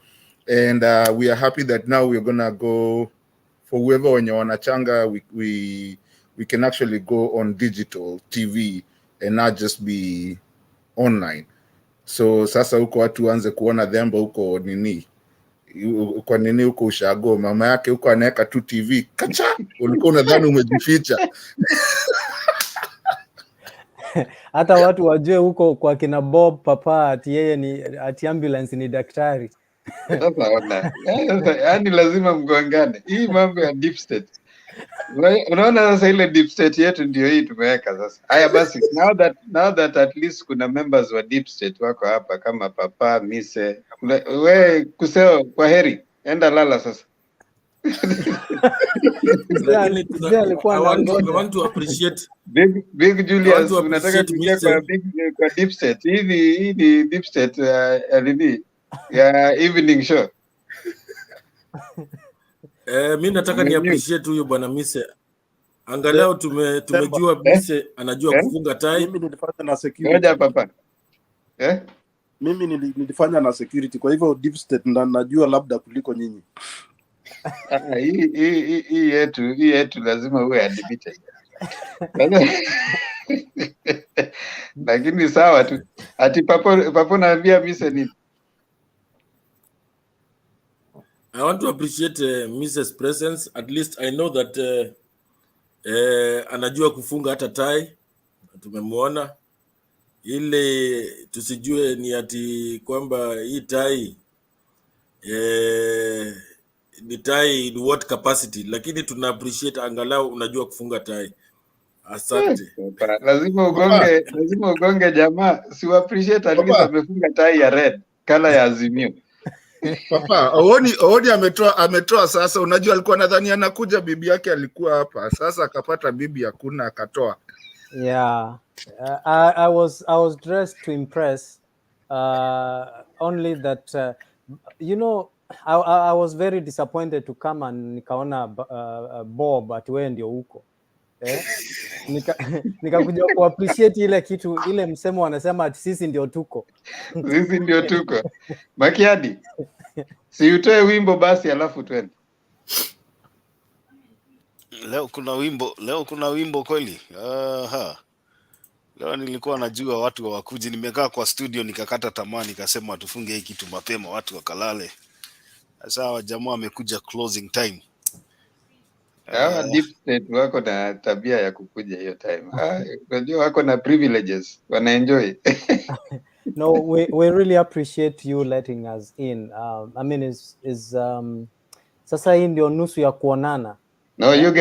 and we are happy that now we're gonna go for whoever wenye wanachanga, we can actually go on digital TV and not just be online. So sasa huko watu waanze kuona dhemba huko nini, kwa nini huko ushago, mama yake huko anaweka tu TV kacha, ulikuwa unadhani umejificha.
Hata watu wajue huko kwa kina Bob Papa ati yeye ni ati ambulance ni daktari.
Sasa ona, yani lazima mgongane. Hii mambo ya deep state. Unaona sasa ile deep state yetu ndio hii tumeweka sasa. Haya basi, now that at least kuna members wa deep state wako hapa kama Papa, Mise. We Kuseo, kwa heri. Enda lala sasa.
I want to appreciate
Big Julius, unataka kuingia kwa deep state. Hii ni deep state ya evening show.
Mimi nataka ni appreciate huyo bwana Mise. Angalau tumejua Mise anajua kufunga tai.
Mimi nilifanya na security.
Ngoja Papa.
Mimi nilifanya na security, kwa hivyo deep state najua labda kuliko nyinyi.
Hii yetu lazima uwe admitted. Lakini sawa tu. Ati Papo naambia Mise nini?
I want to appreciate Mrs. presence. At least I know that anajua kufunga hata tai. Tumemwona. Ile tusijue ni ati kwamba hii tai ni tai in what capacity, lakini tuna appreciate angalau unajua kufunga tai. Asante.
Lazima ugonge jamaa. Si appreciate at least amefunga tai ya red, kala ya Azimio.
Papa, Ooni ametoa sasa. Unajua alikuwa nadhani anakuja, bibi yake alikuwa hapa. Sasa akapata bibi hakuna, akatoa.
Yeah. I was dressed to impress, only that you know, I was very disappointed to come and nikaona Bob ati wewe ndio huko. Nikakuja ku appreciate ile kitu, ile msemo wanasema ati sisi ndio tuko.
Sisi ndio tuko. Makiadi. Si utoe wimbo basi alafu twende.
Leo kuna wimbo kweli. Leo nilikuwa najua watu hawakuji, nimekaa kwa studio nikakata tamaa, nikasema tufunge hii kitu mapema watu wakalale. Sasa jamaa amekuja closing time.
Deep state wako na tabia ya kukuja hiyo time. Unajua wako na privileges, wana enjoy.
No, we really appreciate you letting us in. I mean sasa hii ndio nusu ya kuonana.
No, you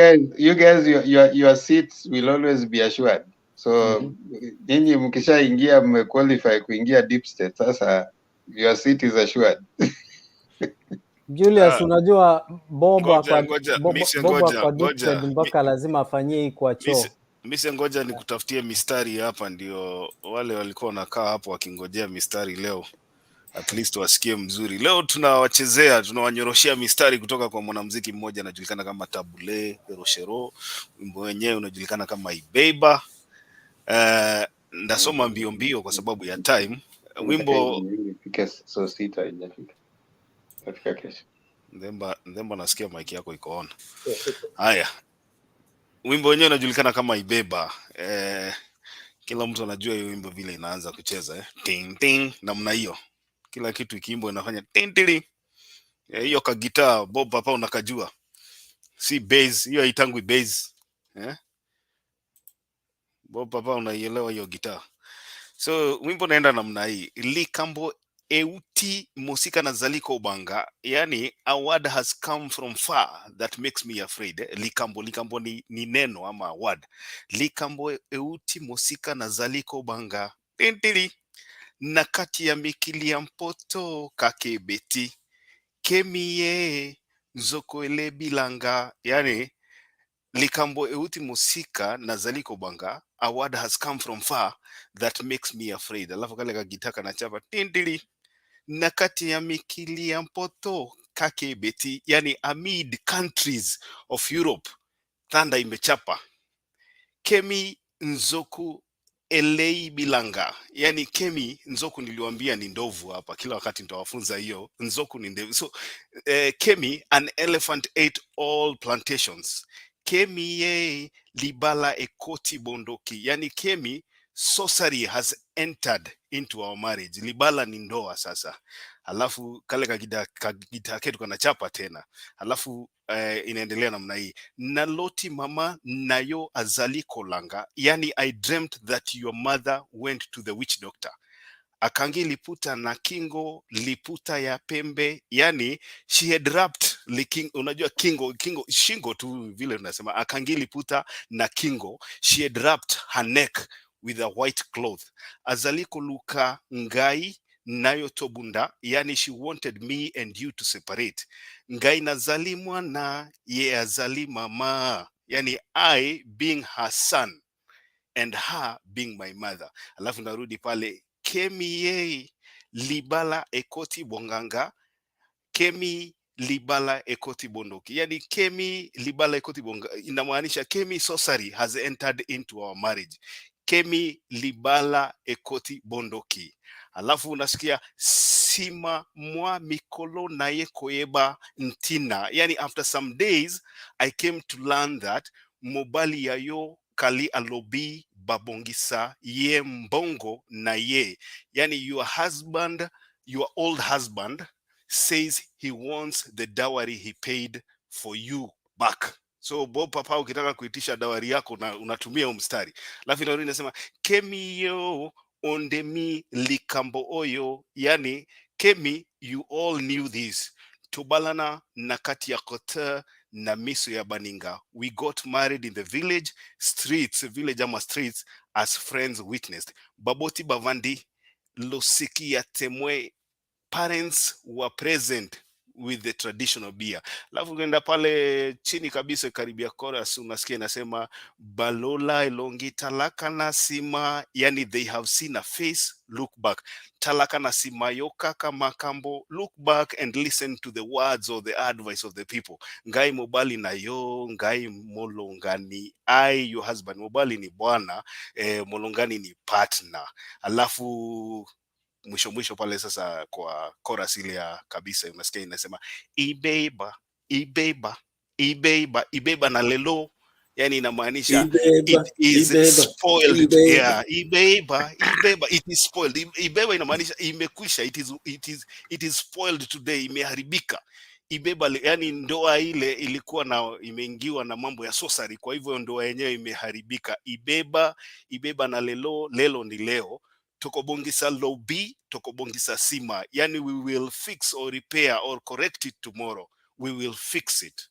guys your seats will always be assured. So nyinyi mkishaingia mmequalify kuingia deep state, sasa your seat is assured.
Julius, unajua Bob
ngoja
mpaka lazima afanyie hii kwa choo.
Mise ngoja nikutafutie mistari hapa, ndio wale walikuwa wanakaa hapo wakingojea mistari leo at least wasikie mzuri. Leo tunawanyoroshia mistari kutoka kwa mwanamuziki mmoja anajulikana kama Tabule Rochero. Wimbo wenyewe unajulikana kama Ibeba. Ndasoma mbio kwa sababu ya time. Wimbo
so sita inafika. Katika kesho.
Ndemba nasikia mic yako iko on. Haya. Wimbo wenyewe unajulikana kama Ibeba. Kila mtu anajua hiyo wimbo vile inaanza kucheza ting ting namna hiyo. Kila kitu ikiimbo inafanya ting ting. Hiyo ka gitaa Bob Papa unakajua. Si bass, hiyo haitangwi bass. Bob Papa unaielewa hiyo gitaa. So wimbo naenda namna hii. Likambo euti musika na zaliko banga, yani a word has come from far that makes me afraid. Likambo ni neno ama word. Likambo euti musika na zaliko banga, tintili na kati ya mikili ya mpoto kakebeti kemie nzoko ele bilanga, yani likambo euti musika na zaliko banga, a word has come from far that makes me afraid. Alafu kale kagitaka na chapa tindili na kati ya mikili ya mpoto kake beti, yani amid countries of Europe thanda imechapa Kemi Nzoku Elei Bilanga. Yani Kemi Nzoku niliwambia ni ndovu hapa, kila wakati nitawafunza hiyo. Nzoku ni ndevu. So Kemi, an elephant ate all plantations. Kemi ye libala ekoti bondoki. Yani Kemi, sorcery has entered into our marriage. Libala ni ndoa sasa. Halafu kale kagita ketu kanachapa tena. Halafu inaendelea namna hii. Naloti mama nayo azali kolanga. Yani I dreamt that your mother went to the witch doctor. Akangi liputa na kingo liputa ya pembe. Yani she had wrapped unajua kingo shingo tu vile unasema. Akangi liputa na kingo. She had wrapped her neck with a white cloth. Azaliko luka ngai nayo tobunda. Yani she wanted me and you to separate. Ngai nazali mwana ye azali mama. Yani I being her son and her being my mother. Alafu narudi pale Kemi ye libala ekoti bonganga. Kemi libala ekoti bondoki. Yani Kemi libala ekoti bonga inamaanisha Kemi sorcery has entered into our marriage. Kemi libala ekoti bondoki. Alafu unasikia sima mwa mikolo na ye koeba ntina. Yani after some days I came to learn that mobali yayo kali alobi babongisa ye mbongo na ye. Yani your old husband says he wants the dowry he paid for you back. So Bob papa ukitaka kuitisha dawari yako unatumia mstari. Alafu inasema Kemi yo ondemi likambo oyo. Yani Kemi, you all knew this. Tubalana nakati ya kote na miso ya baninga. We got married in the village streets as friends witnessed. Baboti bavandi losiki ya temwe. Parents were present with the traditional beer. Alafu ukienda pale chini kabisa karibia chorus unasikia inasema balola elongi talaka na sima. Yani they have seen a face, look back. Talaka na sima yoka kama kambo, look back and listen to the words or the advice of the people. Ngai mobali na yo, ngai molongani I your husband. Mobali ni bwana, molongani ni partner. Alafu mwisho pale sasa kwa chorus ile ya kabisa unasikia inasema ibeba na lelo. Yani inamaanisha it is spoiled. Yeah, ibeba it is spoiled. Ibeba inamaanisha imekwisha, it is spoiled today, imeharibika. Ibeba yani ndoa ile ilikuwa imeingiwa na mambo ya sorcery, kwa hivyo ndoa yenyewe imeharibika. Ibeba na lelo ni leo. Tokobongisa lobi, tokobongisa sima. Yani we will fix or repair or correct it tomorrow. We will fix it.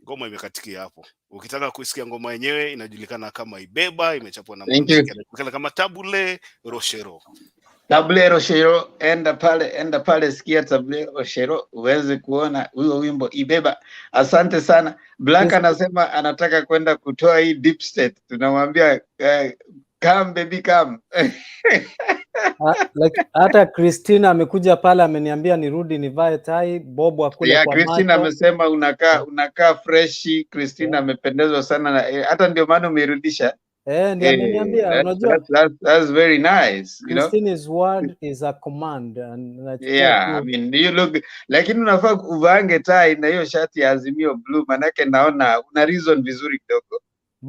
Ngoma imekatikia hapo. Ukitaka kusikia ngoma yenyewe inajulikana kama Ibeba, imechapwa na mwanamuziki anajulikana kama Tabule Rochero.
Tabule Rochero, enda pale sikia Tabule Rochero uweze kuona huyo wimbo Ibeba. Asante sana. Blanca anasema anataka kwenda kutoa hii deep state. Tunamwambia come baby come.
Like hata Christina amekuja pale ameniambia nirudi nivae tai. Bob akule kwa
Christina amesema unakaa freshi. Christina amependezwa sana na hata ndio maana umerudisha.
Ndio ameniambia, unajua
that's very nice, you know.
Christina's word is a command and
I mean you look, lakini unafaa uvange tai na hiyo shati ya Azimio blue, manake naona una reason vizuri kidogo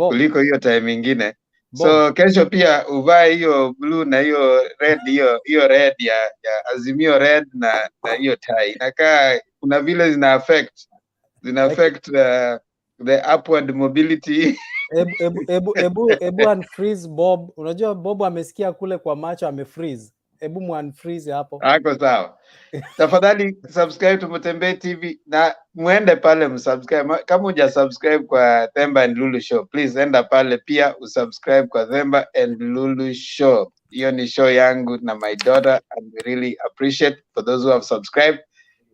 kuliko hiyo tai mingine. So kesho pia uvae hiyo blue na hiyo red, hiyo red ya Azimio red na hiyo tai. Inakaa kuna vile zina affect the upward mobility.
Ebu unfreeze Bob. Unajua Bob amesikia kule kwa macho amefreeze. Ebu unfreeze hapo.
Hako sawa. Tafadhali subscribe to Mutembei TV na muende pale msubscribe. Kama huja subscribe kwa Themba and Lulu Show, please enda pale pia usubscribe kwa Themba and Lulu Show. Hiyo ni show yangu na my daughter, and we really appreciate for those who have subscribed.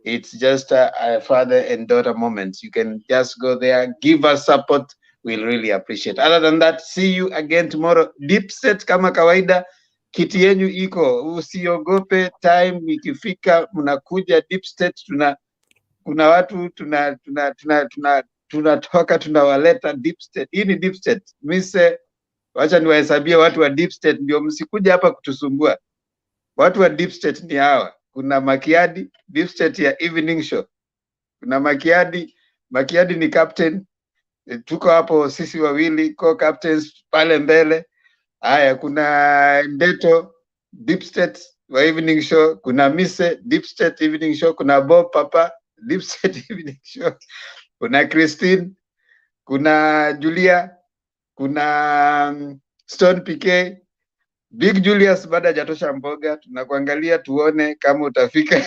It's just a father and daughter moment. You can just go there, give us support. We'll really appreciate. Other than that, see you again tomorrow. Deep State kama kawaida, kiti yenyu iko, usiogope. Time ikifika mnakuja Deep State. Kuna watu tunatoka tunawaleta Deep State. Hii ni Deep State. Mise, wacha niwahesabie watu wa Deep State, ndio msikuja hapa kutusumbua. Watu wa Deep State ni hawa. Kuna Makiadi, Deep State ya evening show. Kuna Makiadi ni captain. Tuko hapo sisi wawili co-captains pale mbele. Haya, kuna Ndeto, Deep State wa evening show. Kuna Mise, Deep State evening show. Kuna Bob Papa, Deep State evening show. Kuna Christine, kuna Julia, kuna Stone PK, Big Julius bado hajatosha mboga. Tunakuangalia tuone kama utafika.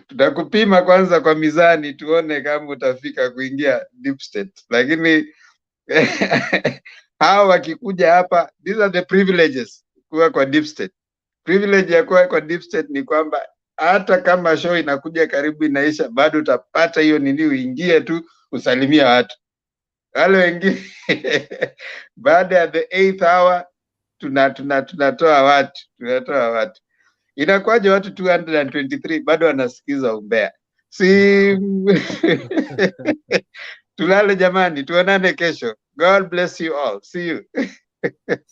Tutakupima kwanza kwa mizani tuone kama utafika kuingia Deep State. Lakini hawa wakikuja hapa, these are the privileges kuwa kwa Deep State. Privilege ya kuwa kwa Deep State ni kwamba hata kama show inakuja karibu inaisha, bado utapata hiyo nini, uingie tu usalimia watu. Wale wengine baada ya the 8th hour tunatoa watu. Inakuwaje watu 223 bado wanasikiza umbea? Si tulale jamani, tuonane kesho. God bless you all. See you.